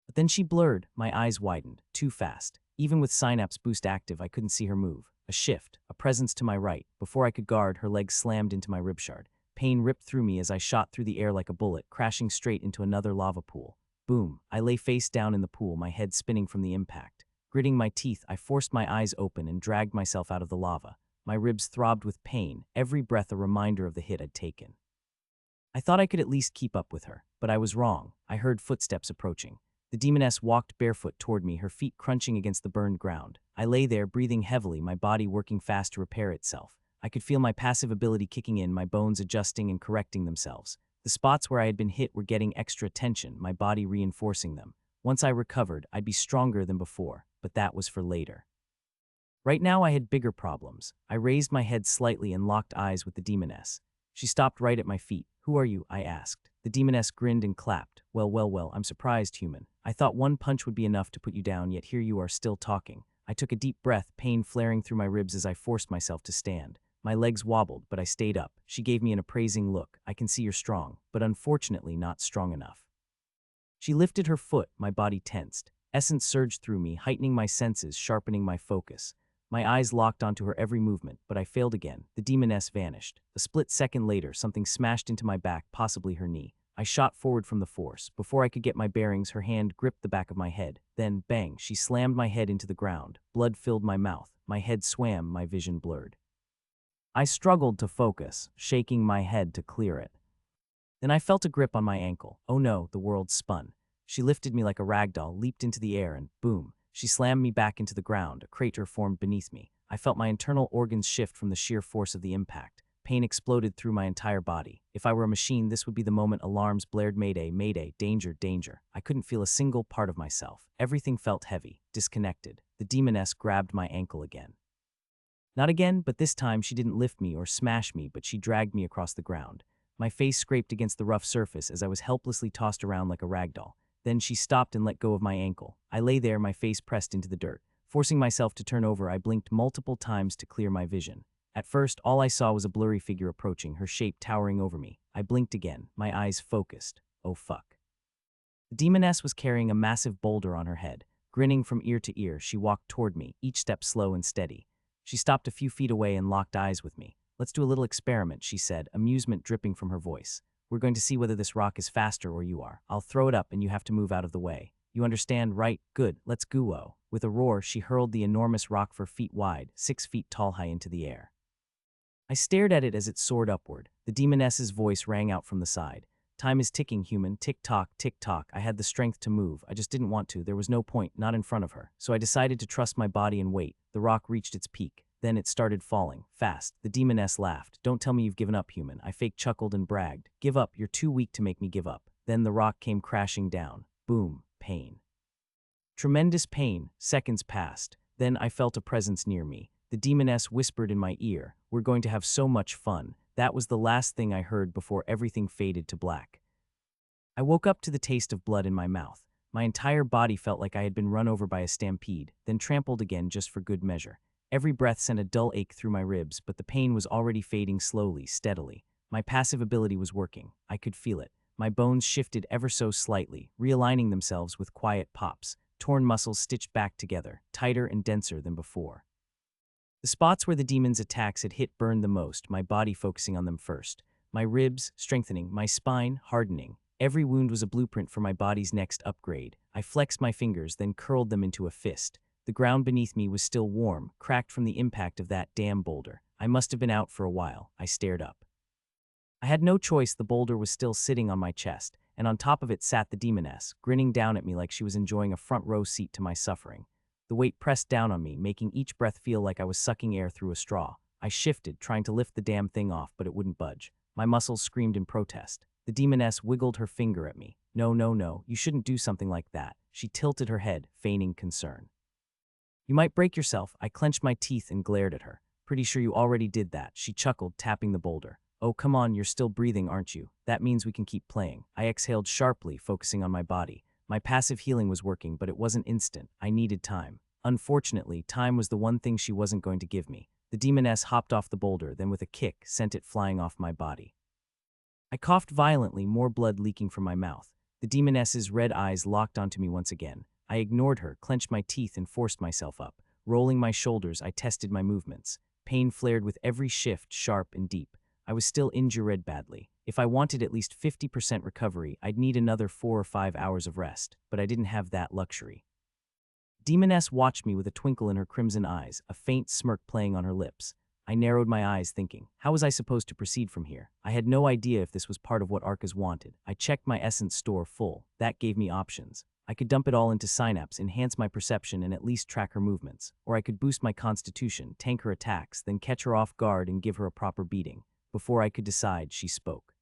But then she blurred. My eyes widened. Too fast. Even with Synapse boost active, I couldn't see her move. A shift, a presence to my right. Before I could guard, her leg slammed into my ribshard. Pain ripped through me as I shot through the air like a bullet, crashing straight into another lava pool. Boom. I lay face down in the pool, my head spinning from the impact. Gritting my teeth, I forced my eyes open and dragged myself out of the lava. My ribs throbbed with pain, every breath a reminder of the hit I'd taken. I thought I could at least keep up with her, but I was wrong. I heard footsteps approaching. The demoness walked barefoot toward me, her feet crunching against the burned ground. I lay there, breathing heavily, my body working fast to repair itself. I could feel my passive ability kicking in, my bones adjusting and correcting themselves. The spots where I had been hit were getting extra attention, my body reinforcing them. Once I recovered, I'd be stronger than before, but that was for later. Right now I had bigger problems. I raised my head slightly and locked eyes with the demoness. She stopped right at my feet. "Who are you?" I asked. The demoness grinned and clapped. Well, I'm surprised, human. I thought one punch would be enough to put you down, yet here you are still talking." I took a deep breath, pain flaring through my ribs as I forced myself to stand. My legs wobbled, but I stayed up. She gave me an appraising look. "I can see you're strong, but unfortunately not strong enough." She lifted her foot, my body tensed. Essence surged through me, heightening my senses, sharpening my focus. My eyes locked onto her every movement, but I failed again. The demoness vanished. A split second later, something smashed into my back, possibly her knee. I shot forward from the force. Before I could get my bearings, her hand gripped the back of my head. Then, bang, she slammed my head into the ground. Blood filled my mouth. My head swam, my vision blurred. I struggled to focus, shaking my head to clear it. Then I felt a grip on my ankle. Oh no, the world spun. She lifted me like a ragdoll, leaped into the air, and boom, she slammed me back into the ground. A crater formed beneath me. I felt my internal organs shift from the sheer force of the impact. Pain exploded through my entire body. If I were a machine, this would be the moment alarms blared. Mayday, mayday, danger, danger. I couldn't feel a single part of myself. Everything felt heavy, disconnected. The demoness grabbed my ankle again. Not again, but this time she didn't lift me or smash me, but she dragged me across the ground. My face scraped against the rough surface as I was helplessly tossed around like a ragdoll. Then she stopped and let go of my ankle. I lay there, my face pressed into the dirt. Forcing myself to turn over, I blinked multiple times to clear my vision. At first, all I saw was a blurry figure approaching, her shape towering over me. I blinked again, my eyes focused. Oh fuck. The demoness was carrying a massive boulder on her head. Grinning from ear to ear, she walked toward me, each step slow and steady. She stopped a few feet away and locked eyes with me. "Let's do a little experiment," she said, amusement dripping from her voice. "We're going to see whether this rock is faster or you are. I'll throw it up and you have to move out of the way. You understand, right? Good, let's go." With a roar, she hurled the enormous rock 4 feet wide, 6 feet tall high into the air. I stared at it as it soared upward. The demoness's voice rang out from the side. "Time is ticking, human. Tick-tock, tick-tock." I had the strength to move. I just didn't want to. There was no point, not in front of her. So I decided to trust my body and wait. The rock reached its peak. Then it started falling, fast. The demoness laughed. "Don't tell me you've given up, human." I fake chuckled and bragged. "Give up, you're too weak to make me give up." Then the rock came crashing down. Boom, pain. Tremendous pain. Seconds passed. Then I felt a presence near me. The demoness whispered in my ear, "We're going to have so much fun." That was the last thing I heard before everything faded to black. I woke up to the taste of blood in my mouth. My entire body felt like I had been run over by a stampede, then trampled again just for good measure. Every breath sent a dull ache through my ribs, but the pain was already fading slowly, steadily. My passive ability was working. I could feel it. My bones shifted ever so slightly, realigning themselves with quiet pops. Torn muscles stitched back together, tighter and denser than before. The spots where the demon's attacks had hit burned the most, my body focusing on them first. My ribs strengthening, my spine hardening. Every wound was a blueprint for my body's next upgrade. I flexed my fingers, then curled them into a fist. The ground beneath me was still warm, cracked from the impact of that damn boulder. I must have been out for a while. I stared up. I had no choice. The boulder was still sitting on my chest, and on top of it sat the demoness, grinning down at me like she was enjoying a front row seat to my suffering. The weight pressed down on me, making each breath feel like I was sucking air through a straw. I shifted, trying to lift the damn thing off, but it wouldn't budge. My muscles screamed in protest. The demoness wiggled her finger at me. No, no, no, you shouldn't do something like that. She tilted her head, feigning concern. You might break yourself. I clenched my teeth and glared at her. Pretty sure you already did that, she chuckled, tapping the boulder. Oh, come on, you're still breathing, aren't you? That means we can keep playing. I exhaled sharply, focusing on my body. My passive healing was working, but it wasn't instant. I needed time. Unfortunately, time was the one thing she wasn't going to give me. The demoness hopped off the boulder, then with a kick, sent it flying off my body. I coughed violently, more blood leaking from my mouth. The demoness's red eyes locked onto me once again. I ignored her, clenched my teeth, and forced myself up. Rolling my shoulders, I tested my movements. Pain flared with every shift, sharp and deep. I was still injured badly. If I wanted at least 50% recovery, I'd need another 4 or 5 hours of rest, but I didn't have that luxury. Demoness watched me with a twinkle in her crimson eyes, a faint smirk playing on her lips. I narrowed my eyes, thinking, how was I supposed to proceed from here? I had no idea if this was part of what Arcas wanted. I checked my essence store full. That gave me options. I could dump it all into Synapse, enhance my perception, and at least track her movements. Or I could boost my constitution, tank her attacks, then catch her off guard and give her a proper beating. Before I could decide, she spoke.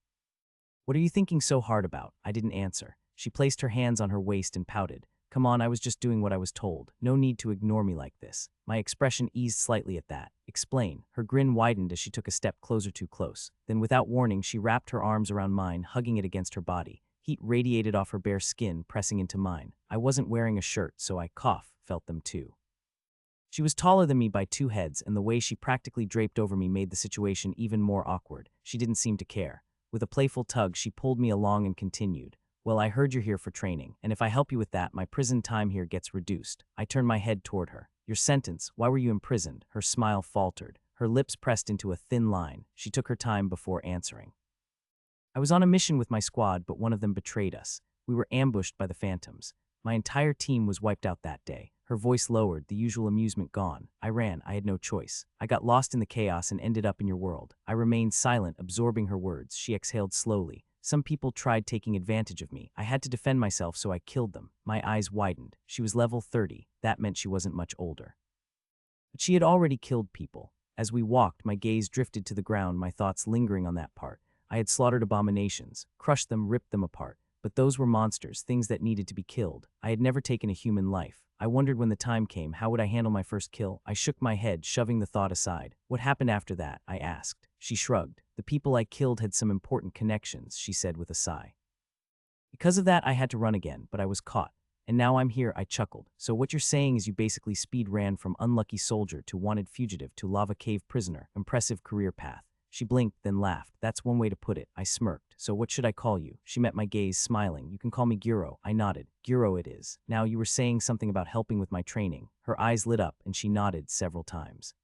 What are you thinking so hard about? I didn't answer. She placed her hands on her waist and pouted. Come on, I was just doing what I was told. No need to ignore me like this. My expression eased slightly at that. Explain. Her grin widened as she took a step closer, too close. Then without warning, she wrapped her arms around mine, hugging it against her body. Heat radiated off her bare skin, pressing into mine. I wasn't wearing a shirt, so I felt them too. She was taller than me by 2 heads, and the way she practically draped over me made the situation even more awkward. She didn't seem to care. With a playful tug, she pulled me along and continued. Well, I heard you're here for training, and if I help you with that, my prison time here gets reduced. I turned my head toward her. Your sentence, why were you imprisoned? Her smile faltered. Her lips pressed into a thin line. She took her time before answering. I was on a mission with my squad, but one of them betrayed us. We were ambushed by the phantoms. My entire team was wiped out that day. Her voice lowered, the usual amusement gone. I ran. I had no choice. I got lost in the chaos and ended up in your world. I remained silent, absorbing her words. She exhaled slowly. Some people tried taking advantage of me. I had to defend myself, so I killed them. My eyes widened. She was level 30. That meant she wasn't much older. But she had already killed people. As we walked, my gaze drifted to the ground, my thoughts lingering on that part. I had slaughtered abominations, crushed them, ripped them apart. But those were monsters, things that needed to be killed. I had never taken a human life. I wondered when the time came, how would I handle my first kill? I shook my head, shoving the thought aside. What happened after that? I asked. She shrugged. The people I killed had some important connections, she said with a sigh. Because of that, I had to run again, but I was caught. And now I'm here, I chuckled. So what you're saying is you basically speed ran from unlucky soldier to wanted fugitive to lava cave prisoner. Impressive career path. She blinked, then laughed. That's one way to put it. I smirked. So what should I call you? She met my gaze, smiling. You can call me Guro. I nodded. Guro it is. Now you were saying something about helping with my training. Her eyes lit up, and she nodded several times.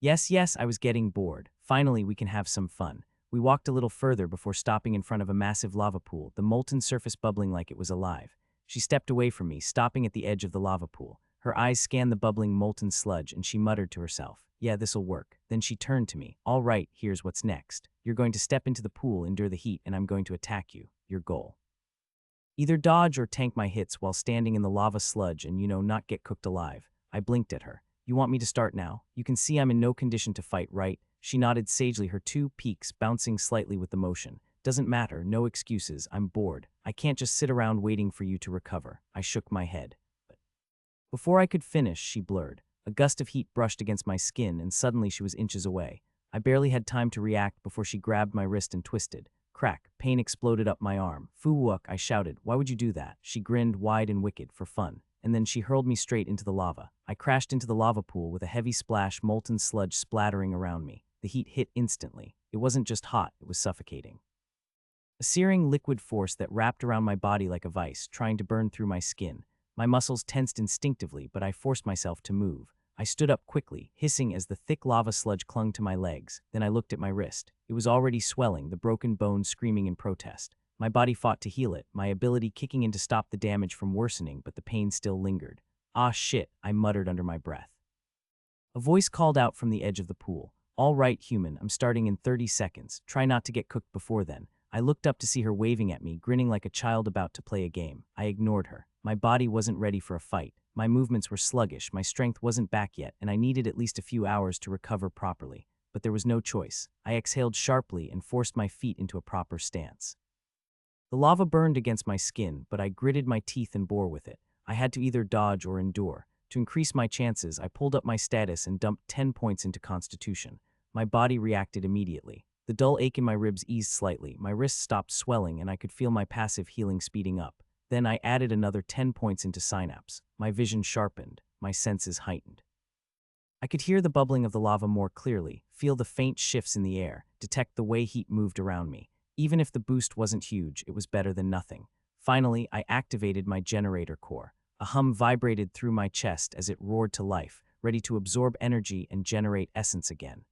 Yes, I was getting bored. Finally, we can have some fun. We walked a little further before stopping in front of a massive lava pool, the molten surface bubbling like it was alive. She stepped away from me, stopping at the edge of the lava pool. Her eyes scanned the bubbling molten sludge, and she muttered to herself, yeah, this'll work. Then she turned to me. All right, here's what's next. You're going to step into the pool, endure the heat, and I'm going to attack you. Your goal. Either dodge or tank my hits while standing in the lava sludge and, not get cooked alive. I blinked at her. You want me to start now? You can see I'm in no condition to fight, right? She nodded sagely, her 2 peaks bouncing slightly with the motion. Doesn't matter, no excuses, I'm bored. I can't just sit around waiting for you to recover. I shook my head. But before I could finish, she blurred. A gust of heat brushed against my skin, and suddenly she was inches away. I barely had time to react before she grabbed my wrist and twisted. Crack, pain exploded up my arm. Fuwuk, I shouted. Why would you do that? She grinned wide and wicked, for fun. And then she hurled me straight into the lava. I crashed into the lava pool with a heavy splash, molten sludge splattering around me. The heat hit instantly. It wasn't just hot, it was suffocating. A searing liquid force that wrapped around my body like a vice, trying to burn through my skin. My muscles tensed instinctively, but I forced myself to move. I stood up quickly, hissing as the thick lava sludge clung to my legs. Then I looked at my wrist. It was already swelling, the broken bone screaming in protest. My body fought to heal it, my ability kicking in to stop the damage from worsening, but the pain still lingered. Ah shit, I muttered under my breath. A voice called out from the edge of the pool. All right, human, I'm starting in 30 seconds. Try not to get cooked before then. I looked up to see her waving at me, grinning like a child about to play a game. I ignored her. My body wasn't ready for a fight. My movements were sluggish, my strength wasn't back yet, and I needed at least a few hours to recover properly. But there was no choice. I exhaled sharply and forced my feet into a proper stance. The lava burned against my skin, but I gritted my teeth and bore with it. I had to either dodge or endure. To increase my chances, I pulled up my status and dumped 10 points into Constitution. My body reacted immediately. The dull ache in my ribs eased slightly, my wrists stopped swelling, and I could feel my passive healing speeding up. Then I added another 10 points into Synapse. My vision sharpened, my senses heightened. I could hear the bubbling of the lava more clearly, feel the faint shifts in the air, detect the way heat moved around me. Even if the boost wasn't huge, it was better than nothing. Finally, I activated my generator core. A hum vibrated through my chest as it roared to life, ready to absorb energy and generate essence again.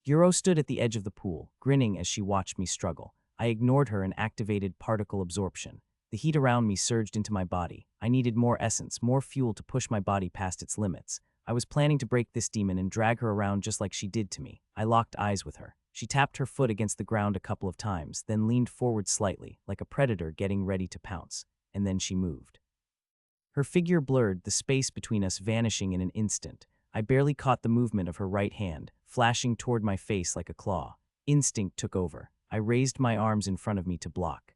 Euro stood at the edge of the pool, grinning as she watched me struggle. I ignored her and activated particle absorption. The heat around me surged into my body. I needed more essence, more fuel to push my body past its limits. I was planning to break this demon and drag her around just like she did to me. I locked eyes with her. She tapped her foot against the ground a couple of times, then leaned forward slightly, like a predator getting ready to pounce. And then she moved. Her figure blurred, the space between us vanishing in an instant. I barely caught the movement of her right hand, flashing toward my face like a claw. Instinct took over. I raised my arms in front of me to block.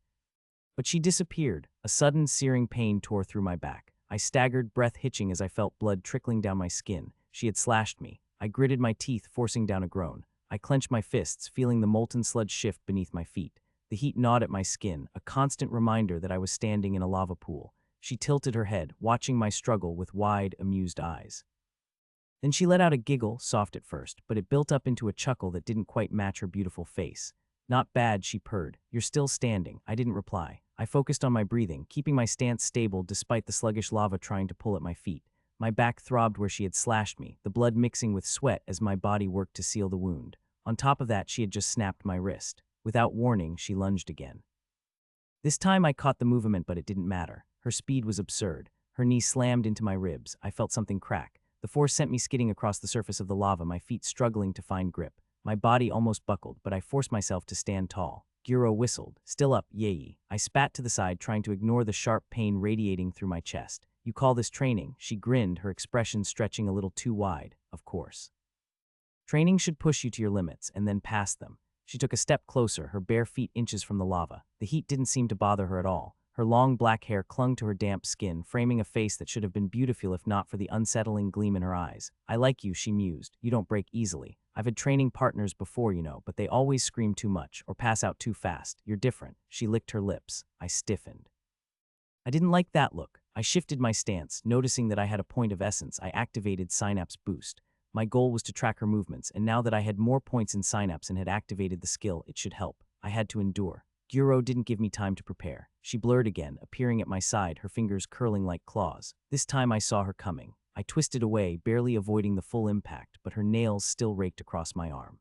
But she disappeared. A sudden, searing pain tore through my back. I staggered, breath hitching as I felt blood trickling down my skin. She had slashed me. I gritted my teeth, forcing down a groan. I clenched my fists, feeling the molten sludge shift beneath my feet. The heat gnawed at my skin, a constant reminder that I was standing in a lava pool. She tilted her head, watching my struggle with wide, amused eyes. Then she let out a giggle, soft at first, but it built up into a chuckle that didn't quite match her beautiful face. "Not bad," she purred. "You're still standing." I didn't reply. I focused on my breathing, keeping my stance stable despite the sluggish lava trying to pull at my feet. My back throbbed where she had slashed me, the blood mixing with sweat as my body worked to seal the wound. On top of that, she had just snapped my wrist. Without warning, she lunged again. This time I caught the movement, but it didn't matter. Her speed was absurd. Her knee slammed into my ribs. I felt something crack. The force sent me skidding across the surface of the lava, my feet struggling to find grip. My body almost buckled, but I forced myself to stand tall. Guro whistled. "Still up, yay." I spat to the side, trying to ignore the sharp pain radiating through my chest. "You call this training?" She grinned, her expression stretching a little too wide. "Of course. Training should push you to your limits, and then past them." She took a step closer, her bare feet inches from the lava. The heat didn't seem to bother her at all. Her long black hair clung to her damp skin, framing a face that should have been beautiful if not for the unsettling gleam in her eyes. "I like you," she mused. "You don't break easily. I've had training partners before, but they always scream too much or pass out too fast. You're different." She licked her lips. I stiffened. I didn't like that look. I shifted my stance, noticing that I had a point of essence. I activated Synapse Boost. My goal was to track her movements, and now that I had more points in Synapse and had activated the skill, it should help. I had to endure. Guro didn't give me time to prepare. She blurred again, appearing at my side, her fingers curling like claws. This time I saw her coming. I twisted away, barely avoiding the full impact, but her nails still raked across my arm.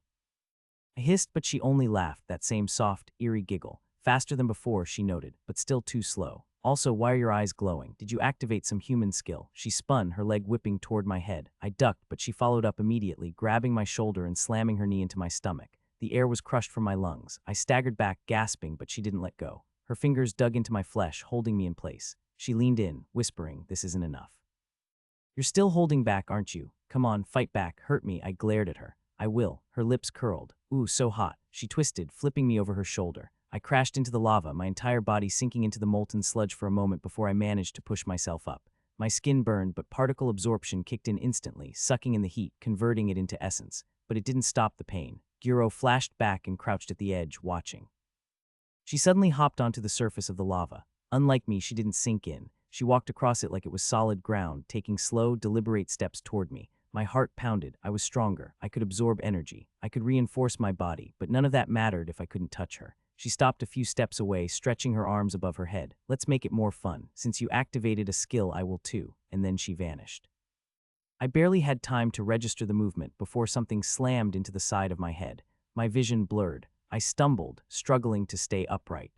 I hissed, but she only laughed, that same soft, eerie giggle. Faster than before, she noted, but still too slow. "Also, why are your eyes glowing? Did you activate some human skill?" She spun, her leg whipping toward my head. I ducked, but she followed up immediately, grabbing my shoulder and slamming her knee into my stomach. The air was crushed from my lungs. I staggered back, gasping, but she didn't let go. Her fingers dug into my flesh, holding me in place. She leaned in, whispering, "This isn't enough. You're still holding back, aren't you? Come on, fight back, hurt me." I glared at her. "I will." Her lips curled. "Ooh, so hot." She twisted, flipping me over her shoulder. I crashed into the lava, my entire body sinking into the molten sludge for a moment before I managed to push myself up. My skin burned, but particle absorption kicked in instantly, sucking in the heat, converting it into essence. But it didn't stop the pain. Guro flashed back and crouched at the edge, watching. She suddenly hopped onto the surface of the lava. Unlike me, she didn't sink in. She walked across it like it was solid ground, taking slow, deliberate steps toward me. My heart pounded. I was stronger. I could absorb energy. I could reinforce my body, but none of that mattered if I couldn't touch her. She stopped a few steps away, stretching her arms above her head. "Let's make it more fun. Since you activated a skill, I will too." And then she vanished. I barely had time to register the movement before something slammed into the side of my head. My vision blurred. I stumbled, struggling to stay upright.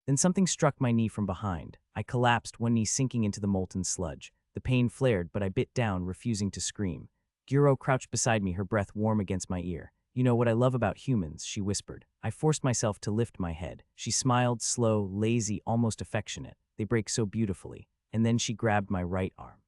Then something struck my knee from behind. I collapsed, one knee sinking into the molten sludge. The pain flared, but I bit down, refusing to scream. Guro crouched beside me, her breath warm against my ear. "You know what I love about humans," she whispered. I forced myself to lift my head. She smiled, slow, lazy, almost affectionate. "They break so beautifully." and then she grabbed my right arm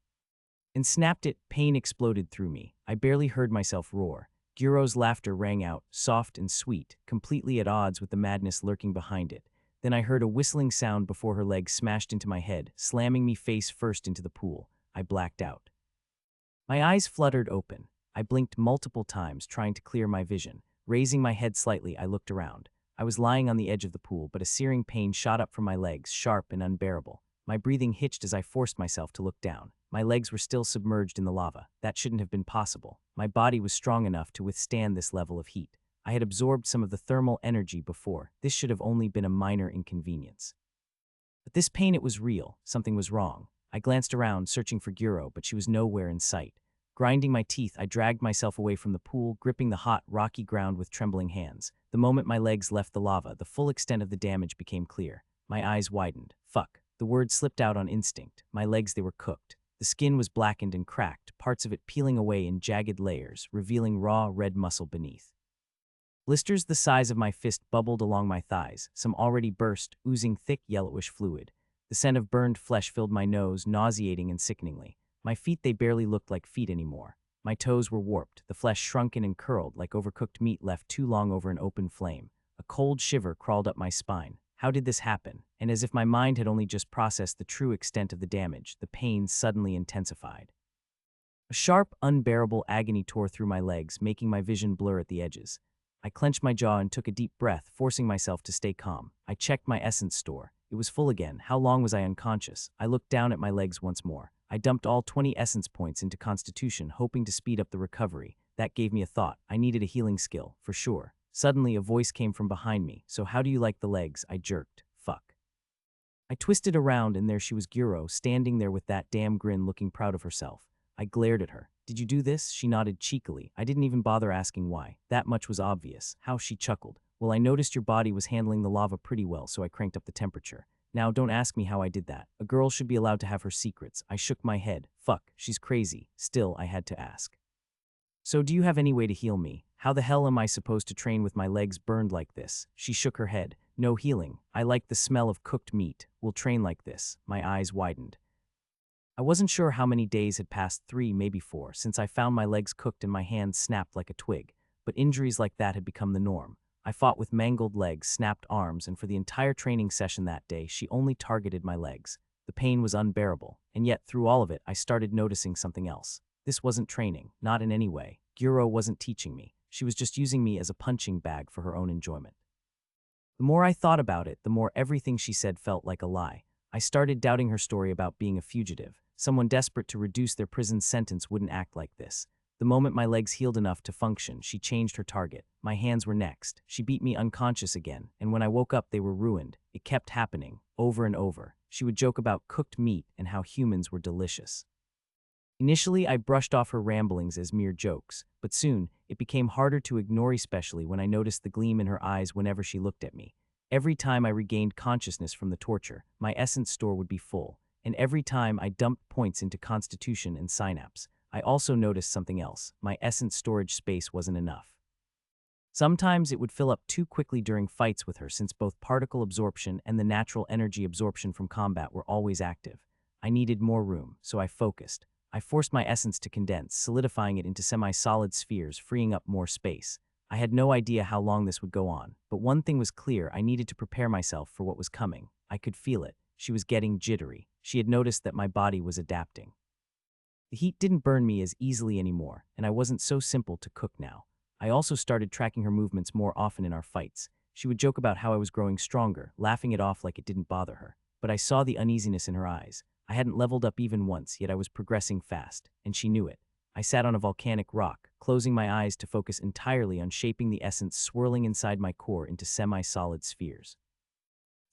and snapped it. Pain exploded through me. I barely heard myself roar. Guro's laughter rang out, soft and sweet, completely at odds with the madness lurking behind it. Then I heard a whistling sound before her leg smashed into my head, slamming me face first into the pool. I blacked out. My eyes fluttered open. I blinked multiple times, trying to clear my vision. Raising my head slightly, I looked around. I was lying on the edge of the pool, but a searing pain shot up from my legs, sharp and unbearable. My breathing hitched as I forced myself to look down. My legs were still submerged in the lava. That shouldn't have been possible. My body was strong enough to withstand this level of heat. I had absorbed some of the thermal energy before. This should have only been a minor inconvenience. But this pain, it was real. Something was wrong. I glanced around, searching for Guro, but she was nowhere in sight. Grinding my teeth, I dragged myself away from the pool, gripping the hot, rocky ground with trembling hands. The moment my legs left the lava, the full extent of the damage became clear. My eyes widened. Fuck. The word slipped out on instinct. My legs, they were cooked. The skin was blackened and cracked, parts of it peeling away in jagged layers, revealing raw, red muscle beneath. Blisters the size of my fist bubbled along my thighs, some already burst, oozing thick, yellowish fluid. The scent of burned flesh filled my nose, nauseating and sickeningly. My feet, they barely looked like feet anymore. My toes were warped, the flesh shrunken and curled like overcooked meat left too long over an open flame. A cold shiver crawled up my spine. How did this happen? And as if my mind had only just processed the true extent of the damage, the pain suddenly intensified. A sharp, unbearable agony tore through my legs, making my vision blur at the edges. I clenched my jaw and took a deep breath, forcing myself to stay calm. I checked my essence store. It was full again. How long was I unconscious? I looked down at my legs once more. I dumped all 20 essence points into Constitution, hoping to speed up the recovery. That gave me a thought. I needed a healing skill, for sure. Suddenly, a voice came from behind me. So how do you like the legs? I jerked. Fuck. I twisted around, and there she was, Guro, standing there with that damn grin, looking proud of herself. I glared at her. Did you do this? She nodded cheekily. I didn't even bother asking why. That much was obvious. How? She chuckled. Well, I noticed your body was handling the lava pretty well, so I cranked up the temperature. Now, don't ask me how I did that. A girl should be allowed to have her secrets. I shook my head. Fuck, she's crazy. Still, I had to ask. So do you have any way to heal me? How the hell am I supposed to train with my legs burned like this? She shook her head. No healing. I like the smell of cooked meat. We'll train like this. My eyes widened. I wasn't sure how many days had passed, 3, maybe 4, since I found my legs cooked and my hands snapped like a twig. But injuries like that had become the norm. I fought with mangled legs, snapped arms, and for the entire training session that day, she only targeted my legs. The pain was unbearable, and yet through all of it, I started noticing something else. This wasn't training, not in any way. Guro wasn't teaching me. She was just using me as a punching bag for her own enjoyment. The more I thought about it, the more everything she said felt like a lie. I started doubting her story about being a fugitive. Someone desperate to reduce their prison sentence wouldn't act like this. The moment my legs healed enough to function, she changed her target. My hands were next. She beat me unconscious again, and when I woke up, they were ruined. It kept happening, over and over. She would joke about cooked meat and how humans were delicious. Initially, I brushed off her ramblings as mere jokes, but soon, it became harder to ignore, especially when I noticed the gleam in her eyes whenever she looked at me. Every time I regained consciousness from the torture, my essence store would be full, and every time I dumped points into Constitution and Synapse, I also noticed something else. My essence storage space wasn't enough. Sometimes it would fill up too quickly during fights with her, since both particle absorption and the natural energy absorption from combat were always active. I needed more room, so I focused. I forced my essence to condense, solidifying it into semi-solid spheres, freeing up more space. I had no idea how long this would go on, but one thing was clear: I needed to prepare myself for what was coming. I could feel it. She was getting jittery. She had noticed that my body was adapting. The heat didn't burn me as easily anymore, and I wasn't so simple to cook now. I also started tracking her movements more often in our fights. She would joke about how I was growing stronger, laughing it off like it didn't bother her. But I saw the uneasiness in her eyes. I hadn't leveled up even once, yet I was progressing fast, and she knew it. I sat on a volcanic rock, closing my eyes to focus entirely on shaping the essence swirling inside my core into semi-solid spheres.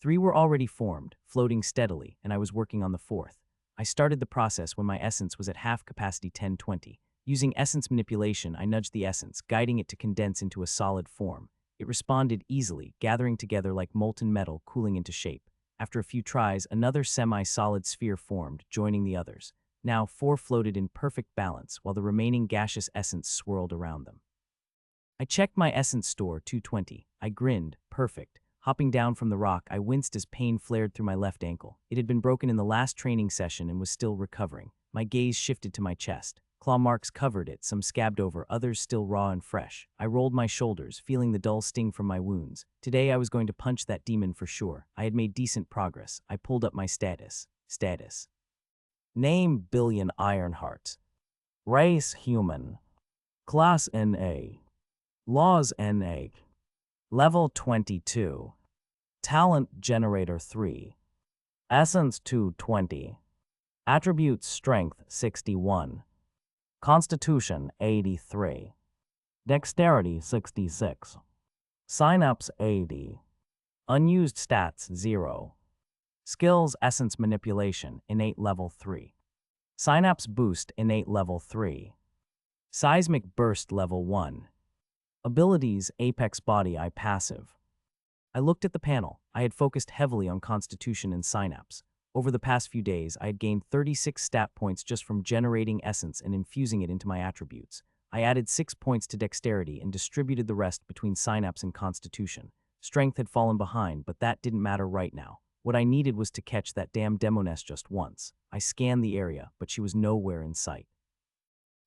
3 were already formed, floating steadily, and I was working on the 4th. I started the process when my essence was at half capacity 1020. Using essence manipulation, I nudged the essence, guiding it to condense into a solid form. It responded easily, gathering together like molten metal, cooling into shape. After a few tries, another semi-solid sphere formed, joining the others. Now 4 floated in perfect balance, while the remaining gaseous essence swirled around them. I checked my essence store, 220. I grinned. Perfect. Hopping down from the rock, I winced as pain flared through my left ankle. It had been broken in the last training session and was still recovering. My gaze shifted to my chest. Claw marks covered it, some scabbed over, others still raw and fresh. I rolled my shoulders, feeling the dull sting from my wounds. Today I was going to punch that demon for sure. I had made decent progress. I pulled up my status. Name Billion Ironheart. Race human. Class NA. Laws NA. Level 22. Talent Generator 3. Essence 220. Attributes Strength 61. Constitution 83. Dexterity 66. Synapse 80. Unused stats 0. Skills Essence Manipulation Innate Level 3. Synapse Boost Innate Level 3. Seismic Burst Level 1. Abilities Apex Body Eye Passive. I looked at the panel. I had focused heavily on Constitution and Synapse. Over the past few days, I had gained 36 stat points just from generating essence and infusing it into my attributes. I added 6 points to Dexterity and distributed the rest between Synapse and Constitution. Strength had fallen behind, but that didn't matter right now. What I needed was to catch that damn demoness just once. I scanned the area, but she was nowhere in sight.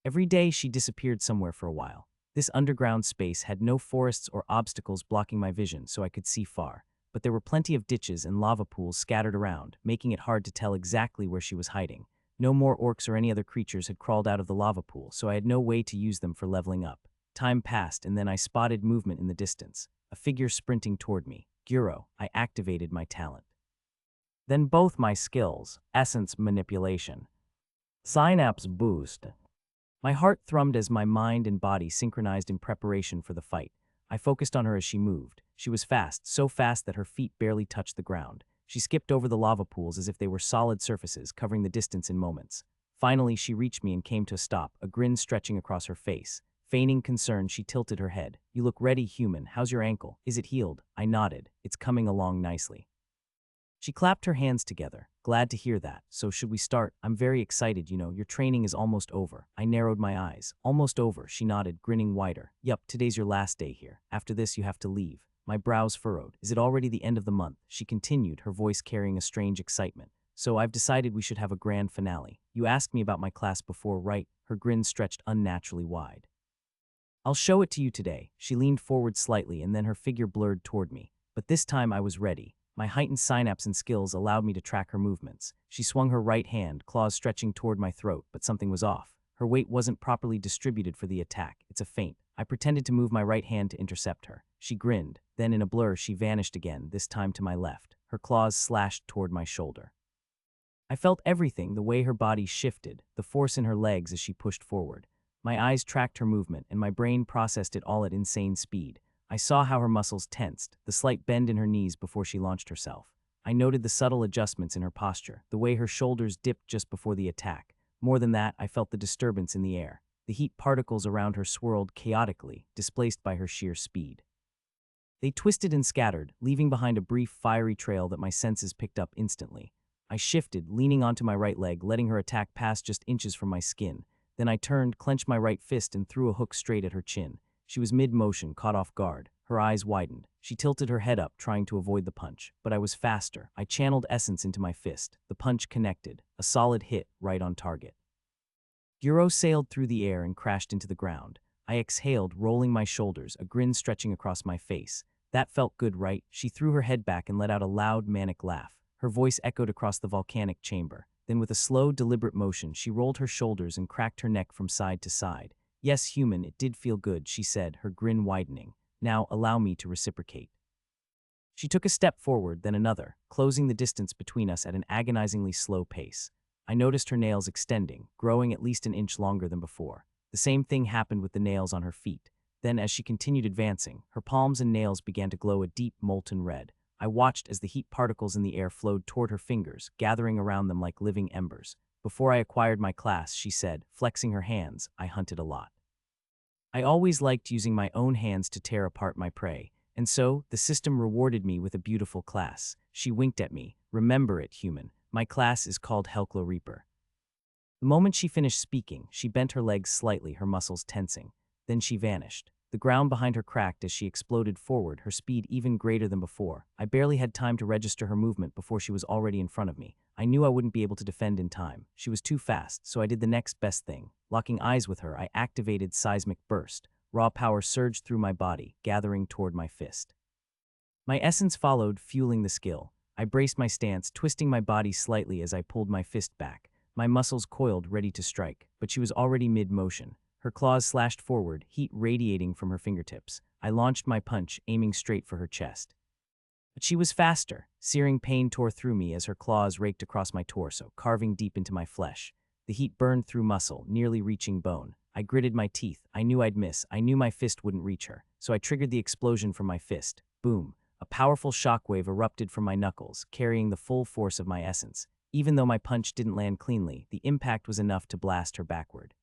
Every day, she disappeared somewhere for a while. This underground space had no forests or obstacles blocking my vision, so I could see far. But there were plenty of ditches and lava pools scattered around, making it hard to tell exactly where she was hiding. No more orcs or any other creatures had crawled out of the lava pool, so I had no way to use them for leveling up. Time passed, and then I spotted movement in the distance. A figure sprinting toward me. Gyro. I activated my talent. Then both my skills, Essence Manipulation. Synapse Boost. My heart thrummed as my mind and body synchronized in preparation for the fight. I focused on her as she moved. She was fast, so fast that her feet barely touched the ground. She skipped over the lava pools as if they were solid surfaces, covering the distance in moments. Finally, she reached me and came to a stop, a grin stretching across her face. Feigning concern, she tilted her head. You look ready, human. How's your ankle? Is it healed? I nodded. It's coming along nicely. She clapped her hands together. Glad to hear that. So should we start? I'm very excited, your training is almost over. I narrowed my eyes. Almost over, she nodded, grinning wider. Yup, today's your last day here. After this, you have to leave. My brows furrowed. Is it already the end of the month? She continued, her voice carrying a strange excitement. So I've decided we should have a grand finale. You asked me about my class before, right? Her grin stretched unnaturally wide. I'll show it to you today. She leaned forward slightly and then her figure blurred toward me. But this time I was ready. My heightened synapse and skills allowed me to track her movements. She swung her right hand, claws stretching toward my throat, but something was off. Her weight wasn't properly distributed for the attack. It's a feint. I pretended to move my right hand to intercept her. She grinned. Then in a blur, she vanished again, this time to my left. Her claws slashed toward my shoulder. I felt everything, the way her body shifted, the force in her legs as she pushed forward. My eyes tracked her movement, and my brain processed it all at insane speed. I saw how her muscles tensed, the slight bend in her knees before she launched herself. I noted the subtle adjustments in her posture, the way her shoulders dipped just before the attack. More than that, I felt the disturbance in the air. The heat particles around her swirled chaotically, displaced by her sheer speed. They twisted and scattered, leaving behind a brief, fiery trail that my senses picked up instantly. I shifted, leaning onto my right leg, letting her attack pass just inches from my skin. Then I turned, clenched my right fist, and threw a hook straight at her chin. She was mid-motion, caught off guard. Her eyes widened. She tilted her head up, trying to avoid the punch. But I was faster. I channeled essence into my fist. The punch connected. A solid hit, right on target. Gyro sailed through the air and crashed into the ground. I exhaled, rolling my shoulders, a grin stretching across my face. That felt good, right? She threw her head back and let out a loud, manic laugh. Her voice echoed across the volcanic chamber. Then with a slow, deliberate motion, she rolled her shoulders and cracked her neck from side to side. Yes, human, it did feel good, she said, her grin widening. Now, allow me to reciprocate. She took a step forward, then another, closing the distance between us at an agonizingly slow pace. I noticed her nails extending, growing at least an inch longer than before. The same thing happened with the nails on her feet. Then, as she continued advancing, her palms and nails began to glow a deep, molten red. I watched as the heat particles in the air flowed toward her fingers, gathering around them like living embers. Before I acquired my class, she said, flexing her hands, I hunted a lot. I always liked using my own hands to tear apart my prey, and so the system rewarded me with a beautiful class. She winked at me. Remember it, human. My class is called Helclo Reaper. The moment she finished speaking, she bent her legs slightly, her muscles tensing. Then she vanished. The ground behind her cracked as she exploded forward, her speed even greater than before. I barely had time to register her movement before she was already in front of me. I knew I wouldn't be able to defend in time. She was too fast, so I did the next best thing. Locking eyes with her, I activated seismic burst. Raw power surged through my body, gathering toward my fist. My essence followed, fueling the skill. I braced my stance, twisting my body slightly as I pulled my fist back. My muscles coiled, ready to strike, but she was already mid-motion. Her claws slashed forward, heat radiating from her fingertips. I launched my punch, aiming straight for her chest. But she was faster. Searing pain tore through me as her claws raked across my torso, carving deep into my flesh. The heat burned through muscle, nearly reaching bone. I gritted my teeth. I knew I'd miss. I knew my fist wouldn't reach her. So I triggered the explosion from my fist. Boom. A powerful shockwave erupted from my knuckles, carrying the full force of my essence. Even though my punch didn't land cleanly, the impact was enough to blast her backward.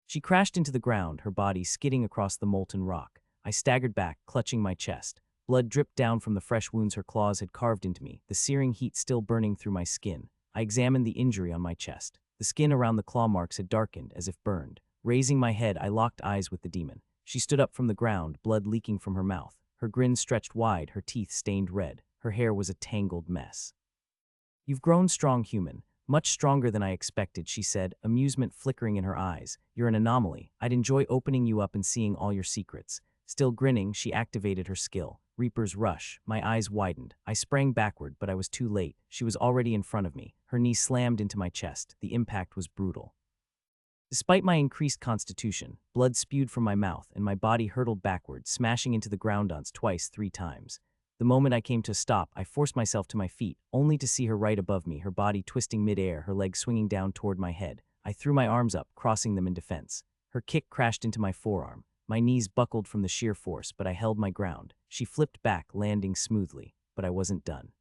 She crashed into the ground, her body skidding across the molten rock. I staggered back, clutching my chest. Blood dripped down from the fresh wounds her claws had carved into me, the searing heat still burning through my skin. I examined the injury on my chest. The skin around the claw marks had darkened, as if burned. Raising my head, I locked eyes with the demon. She stood up from the ground, blood leaking from her mouth. Her grin stretched wide, her teeth stained red. Her hair was a tangled mess. "You've grown strong, human. Much stronger than I expected," she said, amusement flickering in her eyes. "You're an anomaly. I'd enjoy opening you up and seeing all your secrets." Still grinning, she activated her skill. Reaper's Rush. My eyes widened. I sprang backward, but I was too late. She was already in front of me. Her knee slammed into my chest. The impact was brutal. Despite my increased constitution, blood spewed from my mouth, and my body hurtled backward, smashing into the ground once, twice, 3 times. The moment I came to a stop, I forced myself to my feet, only to see her right above me, her body twisting midair, her legs swinging down toward my head. I threw my arms up, crossing them in defense. Her kick crashed into my forearm. My knees buckled from the sheer force, but I held my ground. She flipped back, landing smoothly, but I wasn't done.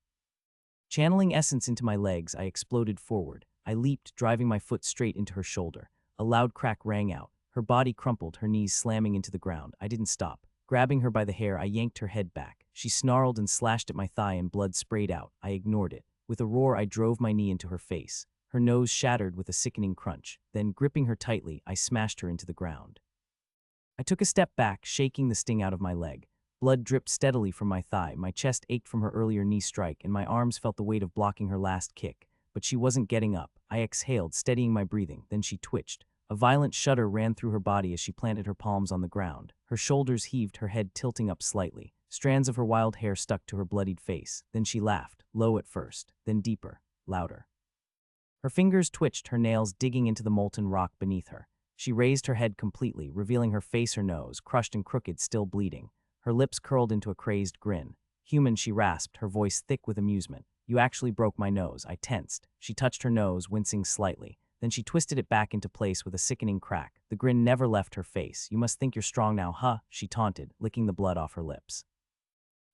Channeling essence into my legs, I exploded forward. I leaped, driving my foot straight into her shoulder. A loud crack rang out. Her body crumpled, her knees slamming into the ground. I didn't stop. Grabbing her by the hair, I yanked her head back. She snarled and slashed at my thigh and blood sprayed out. I ignored it. With a roar, I drove my knee into her face. Her nose shattered with a sickening crunch. Then, gripping her tightly, I smashed her into the ground. I took a step back, shaking the sting out of my leg. Blood dripped steadily from my thigh. My chest ached from her earlier knee strike, and my arms felt the weight of blocking her last kick. But she wasn't getting up. I exhaled, steadying my breathing. Then she twitched. A violent shudder ran through her body as she planted her palms on the ground. Her shoulders heaved, her head tilting up slightly. Strands of her wild hair stuck to her bloodied face. Then she laughed, low at first, then deeper, louder. Her fingers twitched, her nails digging into the molten rock beneath her. She raised her head completely, revealing her face, her nose, crushed and crooked, still bleeding. Her lips curled into a crazed grin. "Human," she rasped, her voice thick with amusement. "You actually broke my nose." I tensed. She touched her nose, wincing slightly. Then she twisted it back into place with a sickening crack. The grin never left her face. "You must think you're strong now, huh?" she taunted, licking the blood off her lips.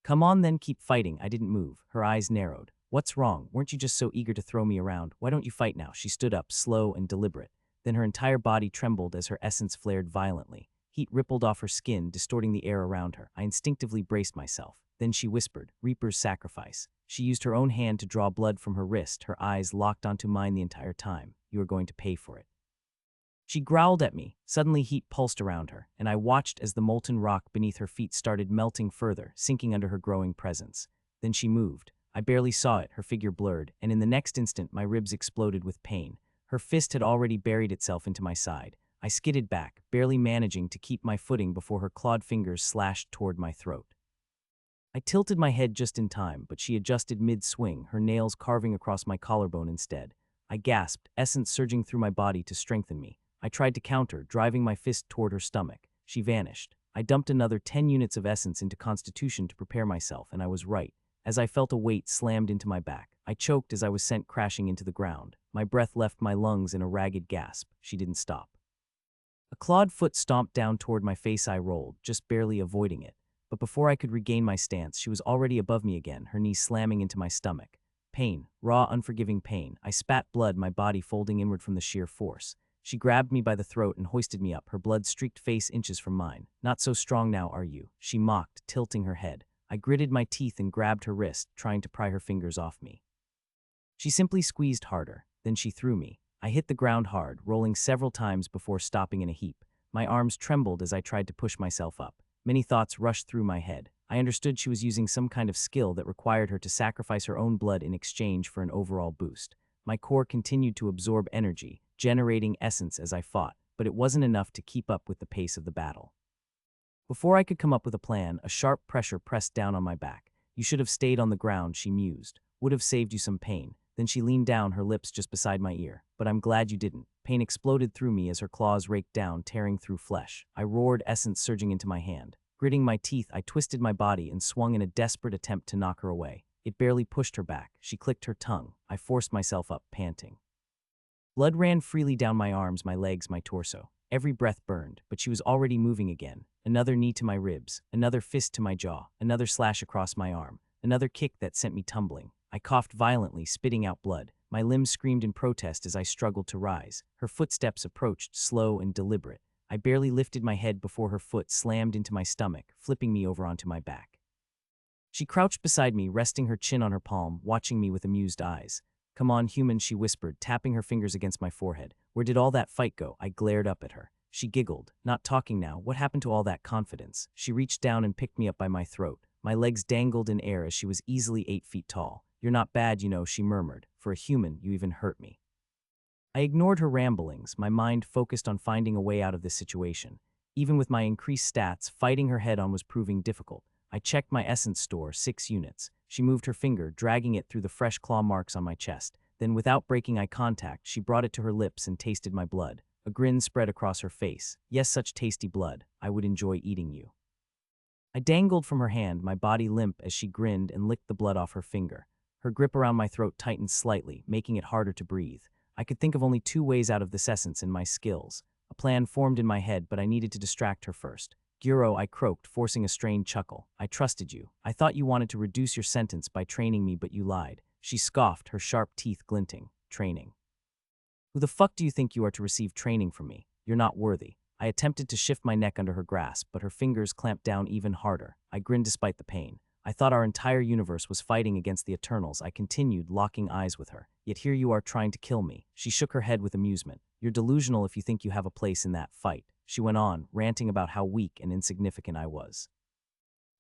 "Come on then, keep fighting." I didn't move. Her eyes narrowed. "What's wrong? Weren't you just so eager to throw me around? Why don't you fight now?" She stood up, slow and deliberate. Then her entire body trembled as her essence flared violently. Heat rippled off her skin, distorting the air around her. I instinctively braced myself. Then she whispered, "Reaper's sacrifice." She used her own hand to draw blood from her wrist, her eyes locked onto mine the entire time. "You are going to pay for it." She growled at me. Suddenly heat pulsed around her, and I watched as the molten rock beneath her feet started melting further, sinking under her growing presence. Then she moved. I barely saw it, her figure blurred, and in the next instant my ribs exploded with pain. Her fist had already buried itself into my side. I skidded back, barely managing to keep my footing before her clawed fingers slashed toward my throat. I tilted my head just in time, but she adjusted mid-swing, her nails carving across my collarbone instead. I gasped, essence surging through my body to strengthen me. I tried to counter, driving my fist toward her stomach. She vanished. I dumped another 10 units of essence into Constitution to prepare myself, and I was right. As I felt a weight slammed into my back, I choked as I was sent crashing into the ground. My breath left my lungs in a ragged gasp. She didn't stop. A clawed foot stomped down toward my face. I rolled, just barely avoiding it. But before I could regain my stance, she was already above me again, her knee slamming into my stomach. Pain, raw, unforgiving pain. I spat blood, my body folding inward from the sheer force. She grabbed me by the throat and hoisted me up, her blood-streaked face inches from mine. "Not so strong now, are you?" she mocked, tilting her head. I gritted my teeth and grabbed her wrist, trying to pry her fingers off me. She simply squeezed harder. Then she threw me. I hit the ground hard, rolling several times before stopping in a heap. My arms trembled as I tried to push myself up. Many thoughts rushed through my head. I understood she was using some kind of skill that required her to sacrifice her own blood in exchange for an overall boost. My core continued to absorb energy, generating essence as I fought, but it wasn't enough to keep up with the pace of the battle. Before I could come up with a plan, a sharp pressure pressed down on my back. "You should have stayed on the ground," she mused. "Would have saved you some pain." Then she leaned down, her lips just beside my ear. "But I'm glad you didn't." Pain exploded through me as her claws raked down, tearing through flesh. I roared, essence surging into my hand. Gritting my teeth, I twisted my body and swung in a desperate attempt to knock her away. It barely pushed her back. She clicked her tongue. I forced myself up, panting. Blood ran freely down my arms, my legs, my torso. Every breath burned, but she was already moving again. Another knee to my ribs, another fist to my jaw, another slash across my arm, another kick that sent me tumbling. I coughed violently, spitting out blood. My limbs screamed in protest as I struggled to rise. Her footsteps approached, slow and deliberate. I barely lifted my head before her foot slammed into my stomach, flipping me over onto my back. She crouched beside me, resting her chin on her palm, watching me with amused eyes. "Come on, human," she whispered, tapping her fingers against my forehead. "Where did all that fight go?" I glared up at her. She giggled. "Not talking now. What happened to all that confidence?" She reached down and picked me up by my throat. My legs dangled in air as she was easily 8 feet tall. "You're not bad, you know," she murmured. "For a human, you even hurt me." I ignored her ramblings, my mind focused on finding a way out of this situation. Even with my increased stats, fighting her head-on was proving difficult. I checked my essence store, 6 units. She moved her finger, dragging it through the fresh claw marks on my chest. Then, without breaking eye contact, she brought it to her lips and tasted my blood. A grin spread across her face. "Yes, such tasty blood. I would enjoy eating you." I dangled from her hand, my body limp as she grinned and licked the blood off her finger. Her grip around my throat tightened slightly, making it harder to breathe. I could think of only 2 ways out of this essence in my skills. A plan formed in my head, but I needed to distract her first. "Guro," I croaked, forcing a strained chuckle. "I trusted you. I thought you wanted to reduce your sentence by training me, but you lied." She scoffed, her sharp teeth glinting. "Training? Who the fuck do you think you are to receive training from me? You're not worthy." I attempted to shift my neck under her grasp, but her fingers clamped down even harder. I grinned despite the pain. "I thought our entire universe was fighting against the Eternals," I continued, locking eyes with her. "Yet here you are trying to kill me." She shook her head with amusement. "You're delusional if you think you have a place in that fight." She went on, ranting about how weak and insignificant I was.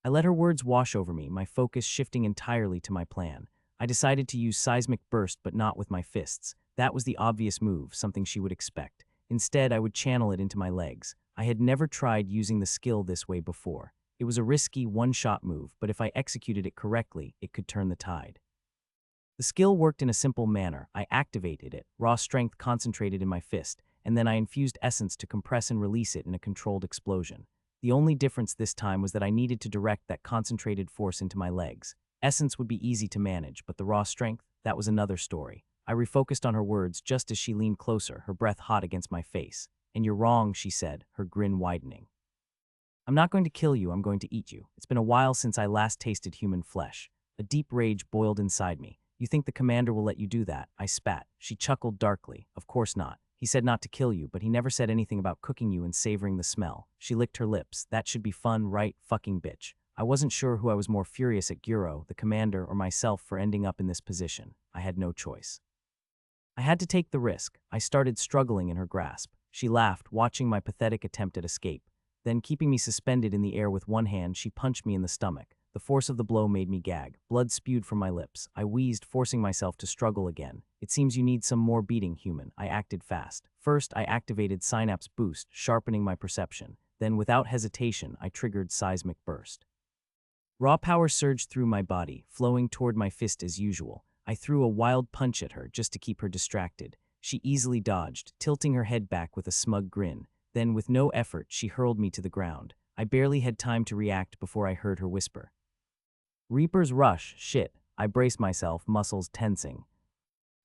I let her words wash over me, my focus shifting entirely to my plan. I decided to use seismic burst, but not with my fists. That was the obvious move, something she would expect. Instead, I would channel it into my legs. I had never tried using the skill this way before. It was a risky, one-shot move, but if I executed it correctly, it could turn the tide. The skill worked in a simple manner. I activated it, raw strength concentrated in my fist, and then I infused essence to compress and release it in a controlled explosion. The only difference this time was that I needed to direct that concentrated force into my legs. Essence would be easy to manage, but the raw strength, that was another story. I refocused on her words just as she leaned closer, her breath hot against my face. "And you're wrong," she said, her grin widening. "I'm not going to kill you, I'm going to eat you. It's been a while since I last tasted human flesh." A deep rage boiled inside me. "You think the commander will let you do that?" I spat. She chuckled darkly. "Of course not. He said not to kill you, but he never said anything about cooking you and savoring the smell." She licked her lips. "That should be fun, right, fucking bitch?" I wasn't sure who I was more furious at, Guro, the commander, or myself for ending up in this position. I had no choice. I had to take the risk. I started struggling in her grasp. She laughed, watching my pathetic attempt at escape. Then, keeping me suspended in the air with one hand, she punched me in the stomach. The force of the blow made me gag. Blood spewed from my lips. I wheezed, forcing myself to struggle again. "It seems you need some more beating, human." I acted fast. First, I activated Synapse Boost, sharpening my perception. Then, without hesitation, I triggered Seismic Burst. Raw power surged through my body, flowing toward my fist as usual. I threw a wild punch at her just to keep her distracted. She easily dodged, tilting her head back with a smug grin. Then, with no effort, she hurled me to the ground. I barely had time to react before I heard her whisper, "Reaper's Rush, shit." I braced myself, muscles tensing.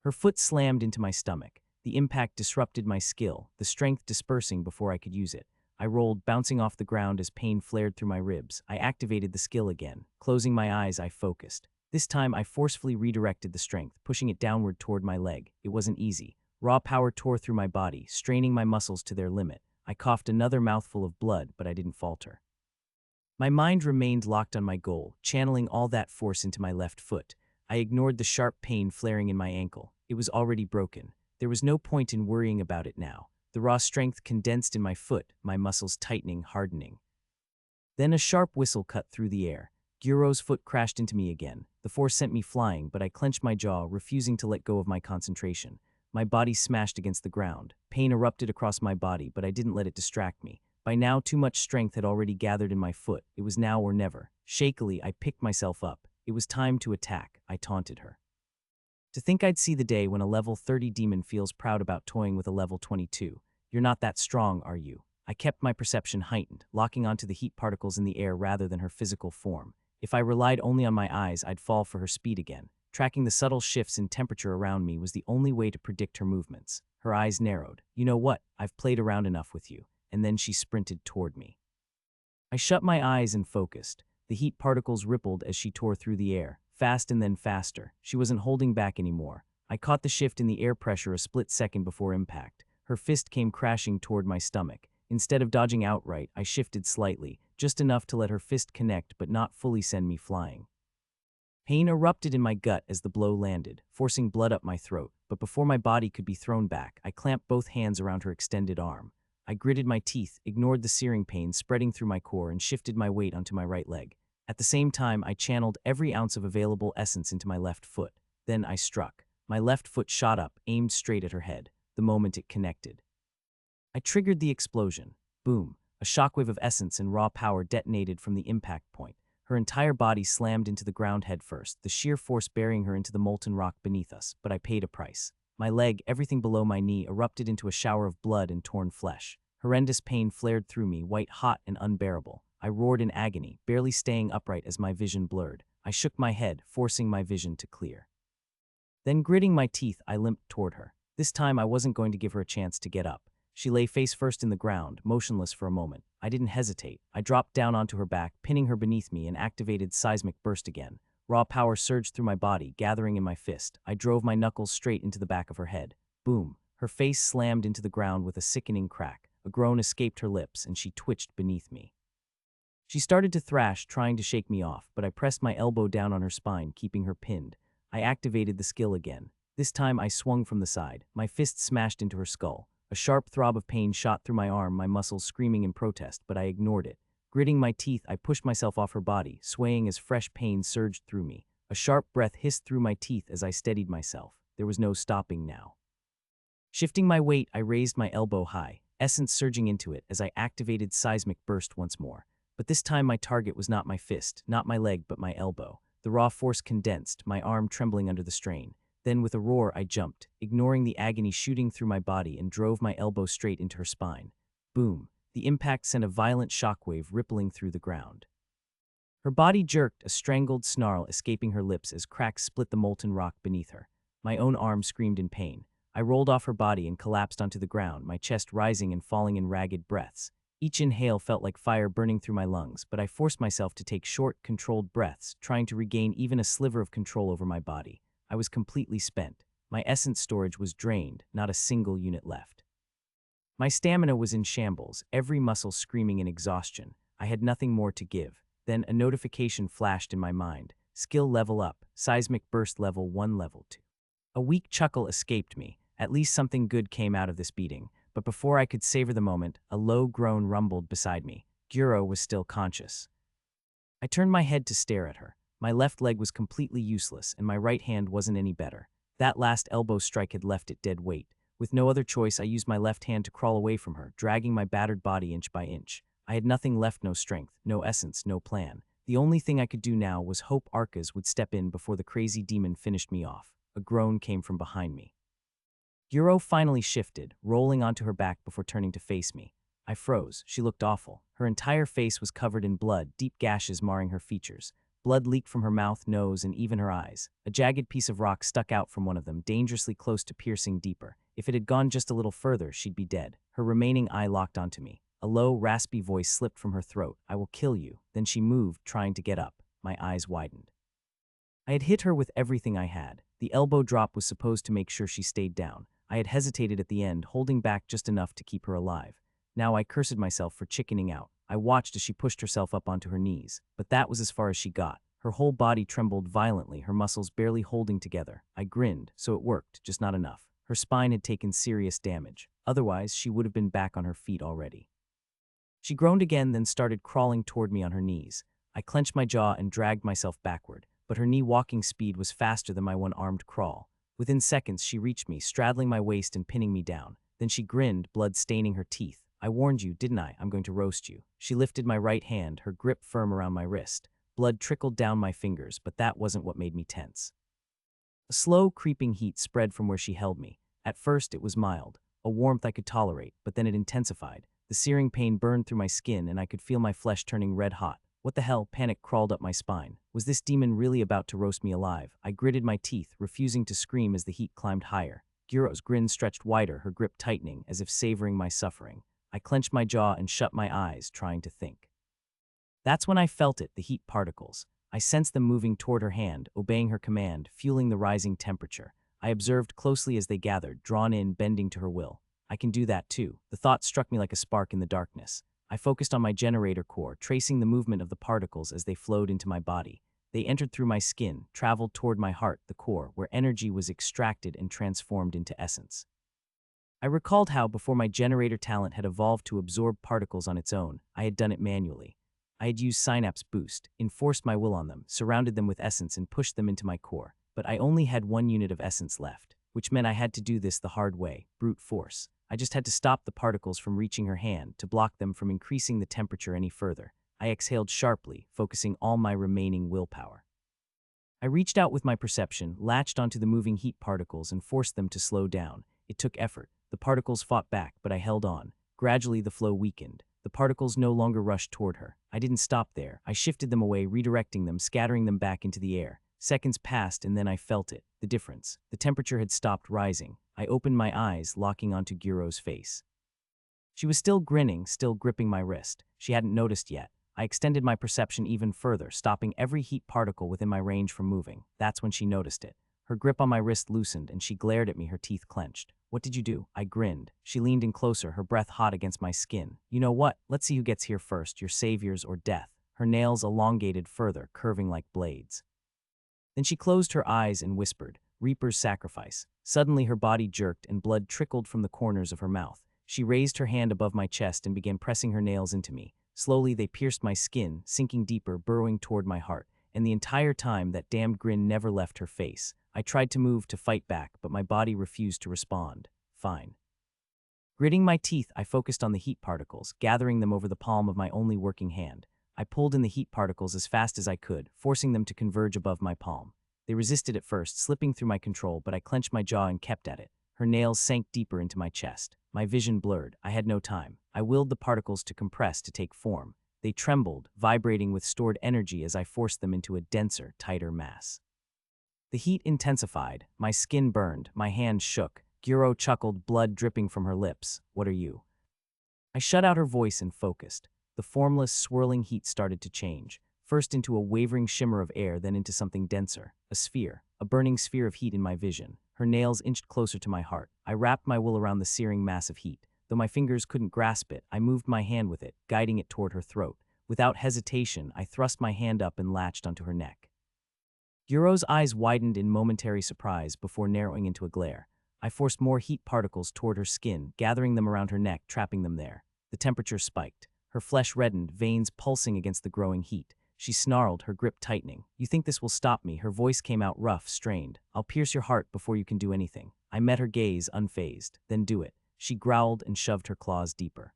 Her foot slammed into my stomach. The impact disrupted my skill, the strength dispersing before I could use it. I rolled, bouncing off the ground as pain flared through my ribs. I activated the skill again. Closing my eyes, I focused. This time, I forcefully redirected the strength, pushing it downward toward my leg. It wasn't easy. Raw power tore through my body, straining my muscles to their limit. I coughed another mouthful of blood, but I didn't falter. My mind remained locked on my goal, channeling all that force into my left foot. I ignored the sharp pain flaring in my ankle. It was already broken. There was no point in worrying about it now. the raw strength condensed in my foot, my muscles tightening, hardening. Then a sharp whistle cut through the air. Gyuro's foot crashed into me again. The force sent me flying, but I clenched my jaw, refusing to let go of my concentration. My body smashed against the ground. Pain erupted across my body, but I didn't let it distract me. By now, too much strength had already gathered in my foot. It was now or never. Shakily, I picked myself up. It was time to attack. I taunted her. To think I'd see the day when a level 30 demon feels proud about toying with a level 22. You're not that strong, are you? I kept my perception heightened, locking onto the heat particles in the air rather than her physical form. If I relied only on my eyes, I'd fall for her speed again. Tracking the subtle shifts in temperature around me was the only way to predict her movements. Her eyes narrowed. You know what? I've played around enough with you. And then she sprinted toward me. I shut my eyes and focused. The heat particles rippled as she tore through the air, fast and then faster. She wasn't holding back anymore. I caught the shift in the air pressure a split second before impact. Her fist came crashing toward my stomach. Instead of dodging outright, I shifted slightly, just enough to let her fist connect but not fully send me flying. Pain erupted in my gut as the blow landed, forcing blood up my throat, but before my body could be thrown back, I clamped both hands around her extended arm. I gritted my teeth, ignored the searing pain spreading through my core, and shifted my weight onto my right leg. At the same time, I channeled every ounce of available essence into my left foot. Then I struck. My left foot shot up, aimed straight at her head. The moment it connected, I triggered the explosion. Boom. A shockwave of essence and raw power detonated from the impact point. Her entire body slammed into the ground headfirst, the sheer force burying her into the molten rock beneath us, but I paid a price. My leg, everything below my knee, erupted into a shower of blood and torn flesh. Horrendous pain flared through me, white-hot and unbearable. I roared in agony, barely staying upright as my vision blurred. I shook my head, forcing my vision to clear. Then, gritting my teeth, I limped toward her. This time I wasn't going to give her a chance to get up. She lay face first in the ground, motionless for a moment. I didn't hesitate. I dropped down onto her back, pinning her beneath me, and activated seismic burst again. Raw power surged through my body, gathering in my fist. I drove my knuckles straight into the back of her head. Boom. Her face slammed into the ground with a sickening crack. A groan escaped her lips, and she twitched beneath me. She started to thrash, trying to shake me off, but I pressed my elbow down on her spine, keeping her pinned. I activated the skill again. This time I swung from the side. My fist smashed into her skull. A sharp throb of pain shot through my arm, my muscles screaming in protest, but I ignored it. Gritting my teeth, I pushed myself off her body, swaying as fresh pain surged through me. A sharp breath hissed through my teeth as I steadied myself. There was no stopping now. Shifting my weight, I raised my elbow high, essence surging into it as I activated seismic burst once more. But this time my target was not my fist, not my leg, but my elbow. The raw force condensed, my arm trembling under the strain. Then with a roar, I jumped, ignoring the agony shooting through my body, and drove my elbow straight into her spine. Boom. The impact sent a violent shockwave rippling through the ground. Her body jerked, a strangled snarl escaping her lips as cracks split the molten rock beneath her. My own arm screamed in pain. I rolled off her body and collapsed onto the ground, my chest rising and falling in ragged breaths. Each inhale felt like fire burning through my lungs, but I forced myself to take short, controlled breaths, trying to regain even a sliver of control over my body. I was completely spent. My essence storage was drained, not a single unit left. My stamina was in shambles, every muscle screaming in exhaustion. I had nothing more to give. Then a notification flashed in my mind. Skill level up, seismic burst level 1, level 2. A weak chuckle escaped me. At least something good came out of this beating. But before I could savor the moment, a low groan rumbled beside me. Gyuro was still conscious. I turned my head to stare at her. My left leg was completely useless, and my right hand wasn't any better. That last elbow strike had left it dead weight. With no other choice, I used my left hand to crawl away from her, dragging my battered body inch by inch. I had nothing left, no strength, no essence, no plan. The only thing I could do now was hope Arcas would step in before the crazy demon finished me off. A groan came from behind me. Gyuro finally shifted, rolling onto her back before turning to face me. I froze. She looked awful. Her entire face was covered in blood, deep gashes marring her features. Blood leaked from her mouth, nose, and even her eyes. A jagged piece of rock stuck out from one of them, dangerously close to piercing deeper. If it had gone just a little further, she'd be dead. Her remaining eye locked onto me. A low, raspy voice slipped from her throat. "I will kill you." Then she moved, trying to get up. My eyes widened. I had hit her with everything I had. The elbow drop was supposed to make sure she stayed down. I had hesitated at the end, holding back just enough to keep her alive. Now I cursed myself for chickening out. I watched as she pushed herself up onto her knees, but that was as far as she got. Her whole body trembled violently, her muscles barely holding together. I grinned, so it worked, just not enough. Her spine had taken serious damage. Otherwise, she would have been back on her feet already. She groaned again, then started crawling toward me on her knees. I clenched my jaw and dragged myself backward, but her knee-walking speed was faster than my one-armed crawl. Within seconds, she reached me, straddling my waist and pinning me down. Then she grinned, blood staining her teeth. "I warned you, didn't I? I'm going to roast you." She lifted my right hand, her grip firm around my wrist. Blood trickled down my fingers, but that wasn't what made me tense. A slow, creeping heat spread from where she held me. At first, it was mild, a warmth I could tolerate, but then it intensified. The searing pain burned through my skin, and I could feel my flesh turning red hot. What the hell? Panic crawled up my spine. Was this demon really about to roast me alive? I gritted my teeth, refusing to scream as the heat climbed higher. Gyro's grin stretched wider, her grip tightening, as if savoring my suffering. I clenched my jaw and shut my eyes, trying to think. That's when I felt it, the heat particles. I sensed them moving toward her hand, obeying her command, fueling the rising temperature. I observed closely as they gathered, drawn in, bending to her will. I can do that too. The thought struck me like a spark in the darkness. I focused on my generator core, tracing the movement of the particles as they flowed into my body. They entered through my skin, traveled toward my heart, the core, where energy was extracted and transformed into essence. I recalled how, before my generator talent had evolved to absorb particles on its own, I had done it manually. I had used Synapse Boost, enforced my will on them, surrounded them with essence, and pushed them into my core. But I only had 1 unit of essence left, which meant I had to do this the hard way, brute force. I just had to stop the particles from reaching her hand, to block them from increasing the temperature any further. I exhaled sharply, focusing all my remaining willpower. I reached out with my perception, latched onto the moving heat particles, and forced them to slow down. It took effort. The particles fought back, but I held on. Gradually, the flow weakened. The particles no longer rushed toward her. I didn't stop there. I shifted them away, redirecting them, scattering them back into the air. Seconds passed, and then I felt it. The difference. The temperature had stopped rising. I opened my eyes, locking onto Gyro's face. She was still grinning, still gripping my wrist. She hadn't noticed yet. I extended my perception even further, stopping every heat particle within my range from moving. That's when she noticed it. Her grip on my wrist loosened, and she glared at me, her teeth clenched. "What did you do?" I grinned. She leaned in closer, her breath hot against my skin. "You know what? Let's see who gets here first, your saviors or death." Her nails elongated further, curving like blades. Then she closed her eyes and whispered, "Reaper's sacrifice." Suddenly her body jerked and blood trickled from the corners of her mouth. She raised her hand above my chest and began pressing her nails into me. Slowly they pierced my skin, sinking deeper, burrowing toward my heart. And the entire time, that damned grin never left her face. I tried to move, to fight back, but my body refused to respond. Fine. Gritting my teeth, I focused on the heat particles, gathering them over the palm of my only working hand. I pulled in the heat particles as fast as I could, forcing them to converge above my palm. They resisted at first, slipping through my control, but I clenched my jaw and kept at it. Her nails sank deeper into my chest. My vision blurred. I had no time. I willed the particles to compress, to take form. They trembled, vibrating with stored energy as I forced them into a denser, tighter mass. The heat intensified. My skin burned. My hands shook. Gyro chuckled, blood dripping from her lips. "What are you?" I shut out her voice and focused. The formless, swirling heat started to change, first into a wavering shimmer of air, then into something denser, a sphere, a burning sphere of heat in my vision. Her nails inched closer to my heart. I wrapped my will around the searing mass of heat. Though my fingers couldn't grasp it, I moved my hand with it, guiding it toward her throat. Without hesitation, I thrust my hand up and latched onto her neck. Gyro's eyes widened in momentary surprise before narrowing into a glare. I forced more heat particles toward her skin, gathering them around her neck, trapping them there. The temperature spiked. Her flesh reddened, veins pulsing against the growing heat. She snarled, her grip tightening. "You think this will stop me?" Her voice came out rough, strained. "I'll pierce your heart before you can do anything." I met her gaze, unfazed. "Then do it." She growled and shoved her claws deeper.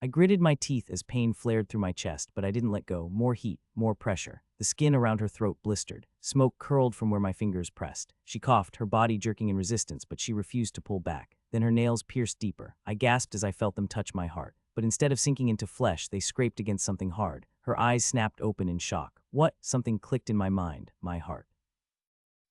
I gritted my teeth as pain flared through my chest, but I didn't let go. More heat, more pressure. The skin around her throat blistered. Smoke curled from where my fingers pressed. She coughed, her body jerking in resistance, but she refused to pull back. Then her nails pierced deeper. I gasped as I felt them touch my heart. But instead of sinking into flesh, they scraped against something hard. Her eyes snapped open in shock. What? Something clicked in my mind, my heart.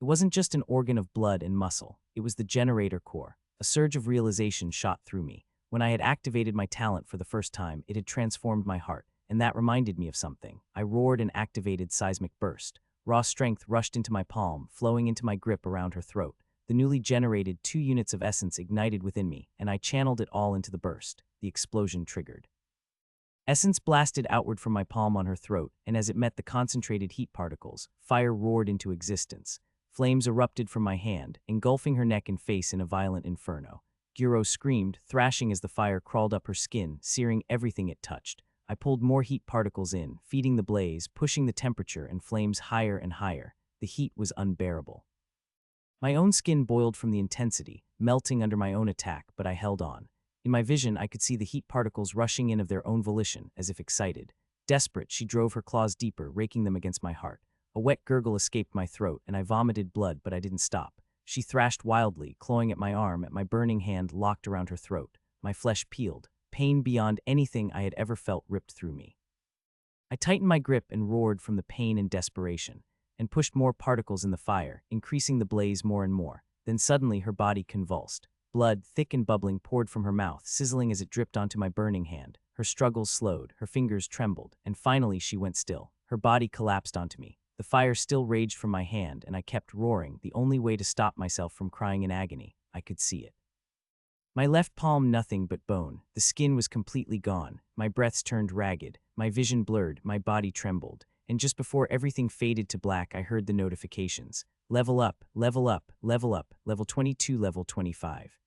It wasn't just an organ of blood and muscle. It was the generator core. A surge of realization shot through me. When I had activated my talent for the first time, it had transformed my heart, and that reminded me of something. I roared and activated seismic burst. Raw strength rushed into my palm, flowing into my grip around her throat. The newly generated 2 units of essence ignited within me, and I channeled it all into the burst. The explosion triggered. Essence blasted outward from my palm on her throat, and as it met the concentrated heat particles, fire roared into existence. Flames erupted from my hand, engulfing her neck and face in a violent inferno. Guro screamed, thrashing as the fire crawled up her skin, searing everything it touched. I pulled more heat particles in, feeding the blaze, pushing the temperature and flames higher and higher. The heat was unbearable. My own skin boiled from the intensity, melting under my own attack, but I held on. In my vision, I could see the heat particles rushing in of their own volition, as if excited. Desperate, she drove her claws deeper, raking them against my heart. A wet gurgle escaped my throat, and I vomited blood, but I didn't stop. She thrashed wildly, clawing at my arm, at my burning hand locked around her throat. My flesh peeled. Pain beyond anything I had ever felt ripped through me. I tightened my grip and roared from the pain and desperation, and pushed more particles in the fire, increasing the blaze more and more. Then suddenly her body convulsed. Blood, thick and bubbling, poured from her mouth, sizzling as it dripped onto my burning hand. Her struggles slowed, her fingers trembled, and finally she went still. Her body collapsed onto me. The fire still raged from my hand, and I kept roaring, the only way to stop myself from crying in agony. I could see it. My left palm nothing but bone. The skin was completely gone. My breaths turned ragged. My vision blurred. My body trembled. And just before everything faded to black, I heard the notifications. Level up, level up, level up, level 22, level 25.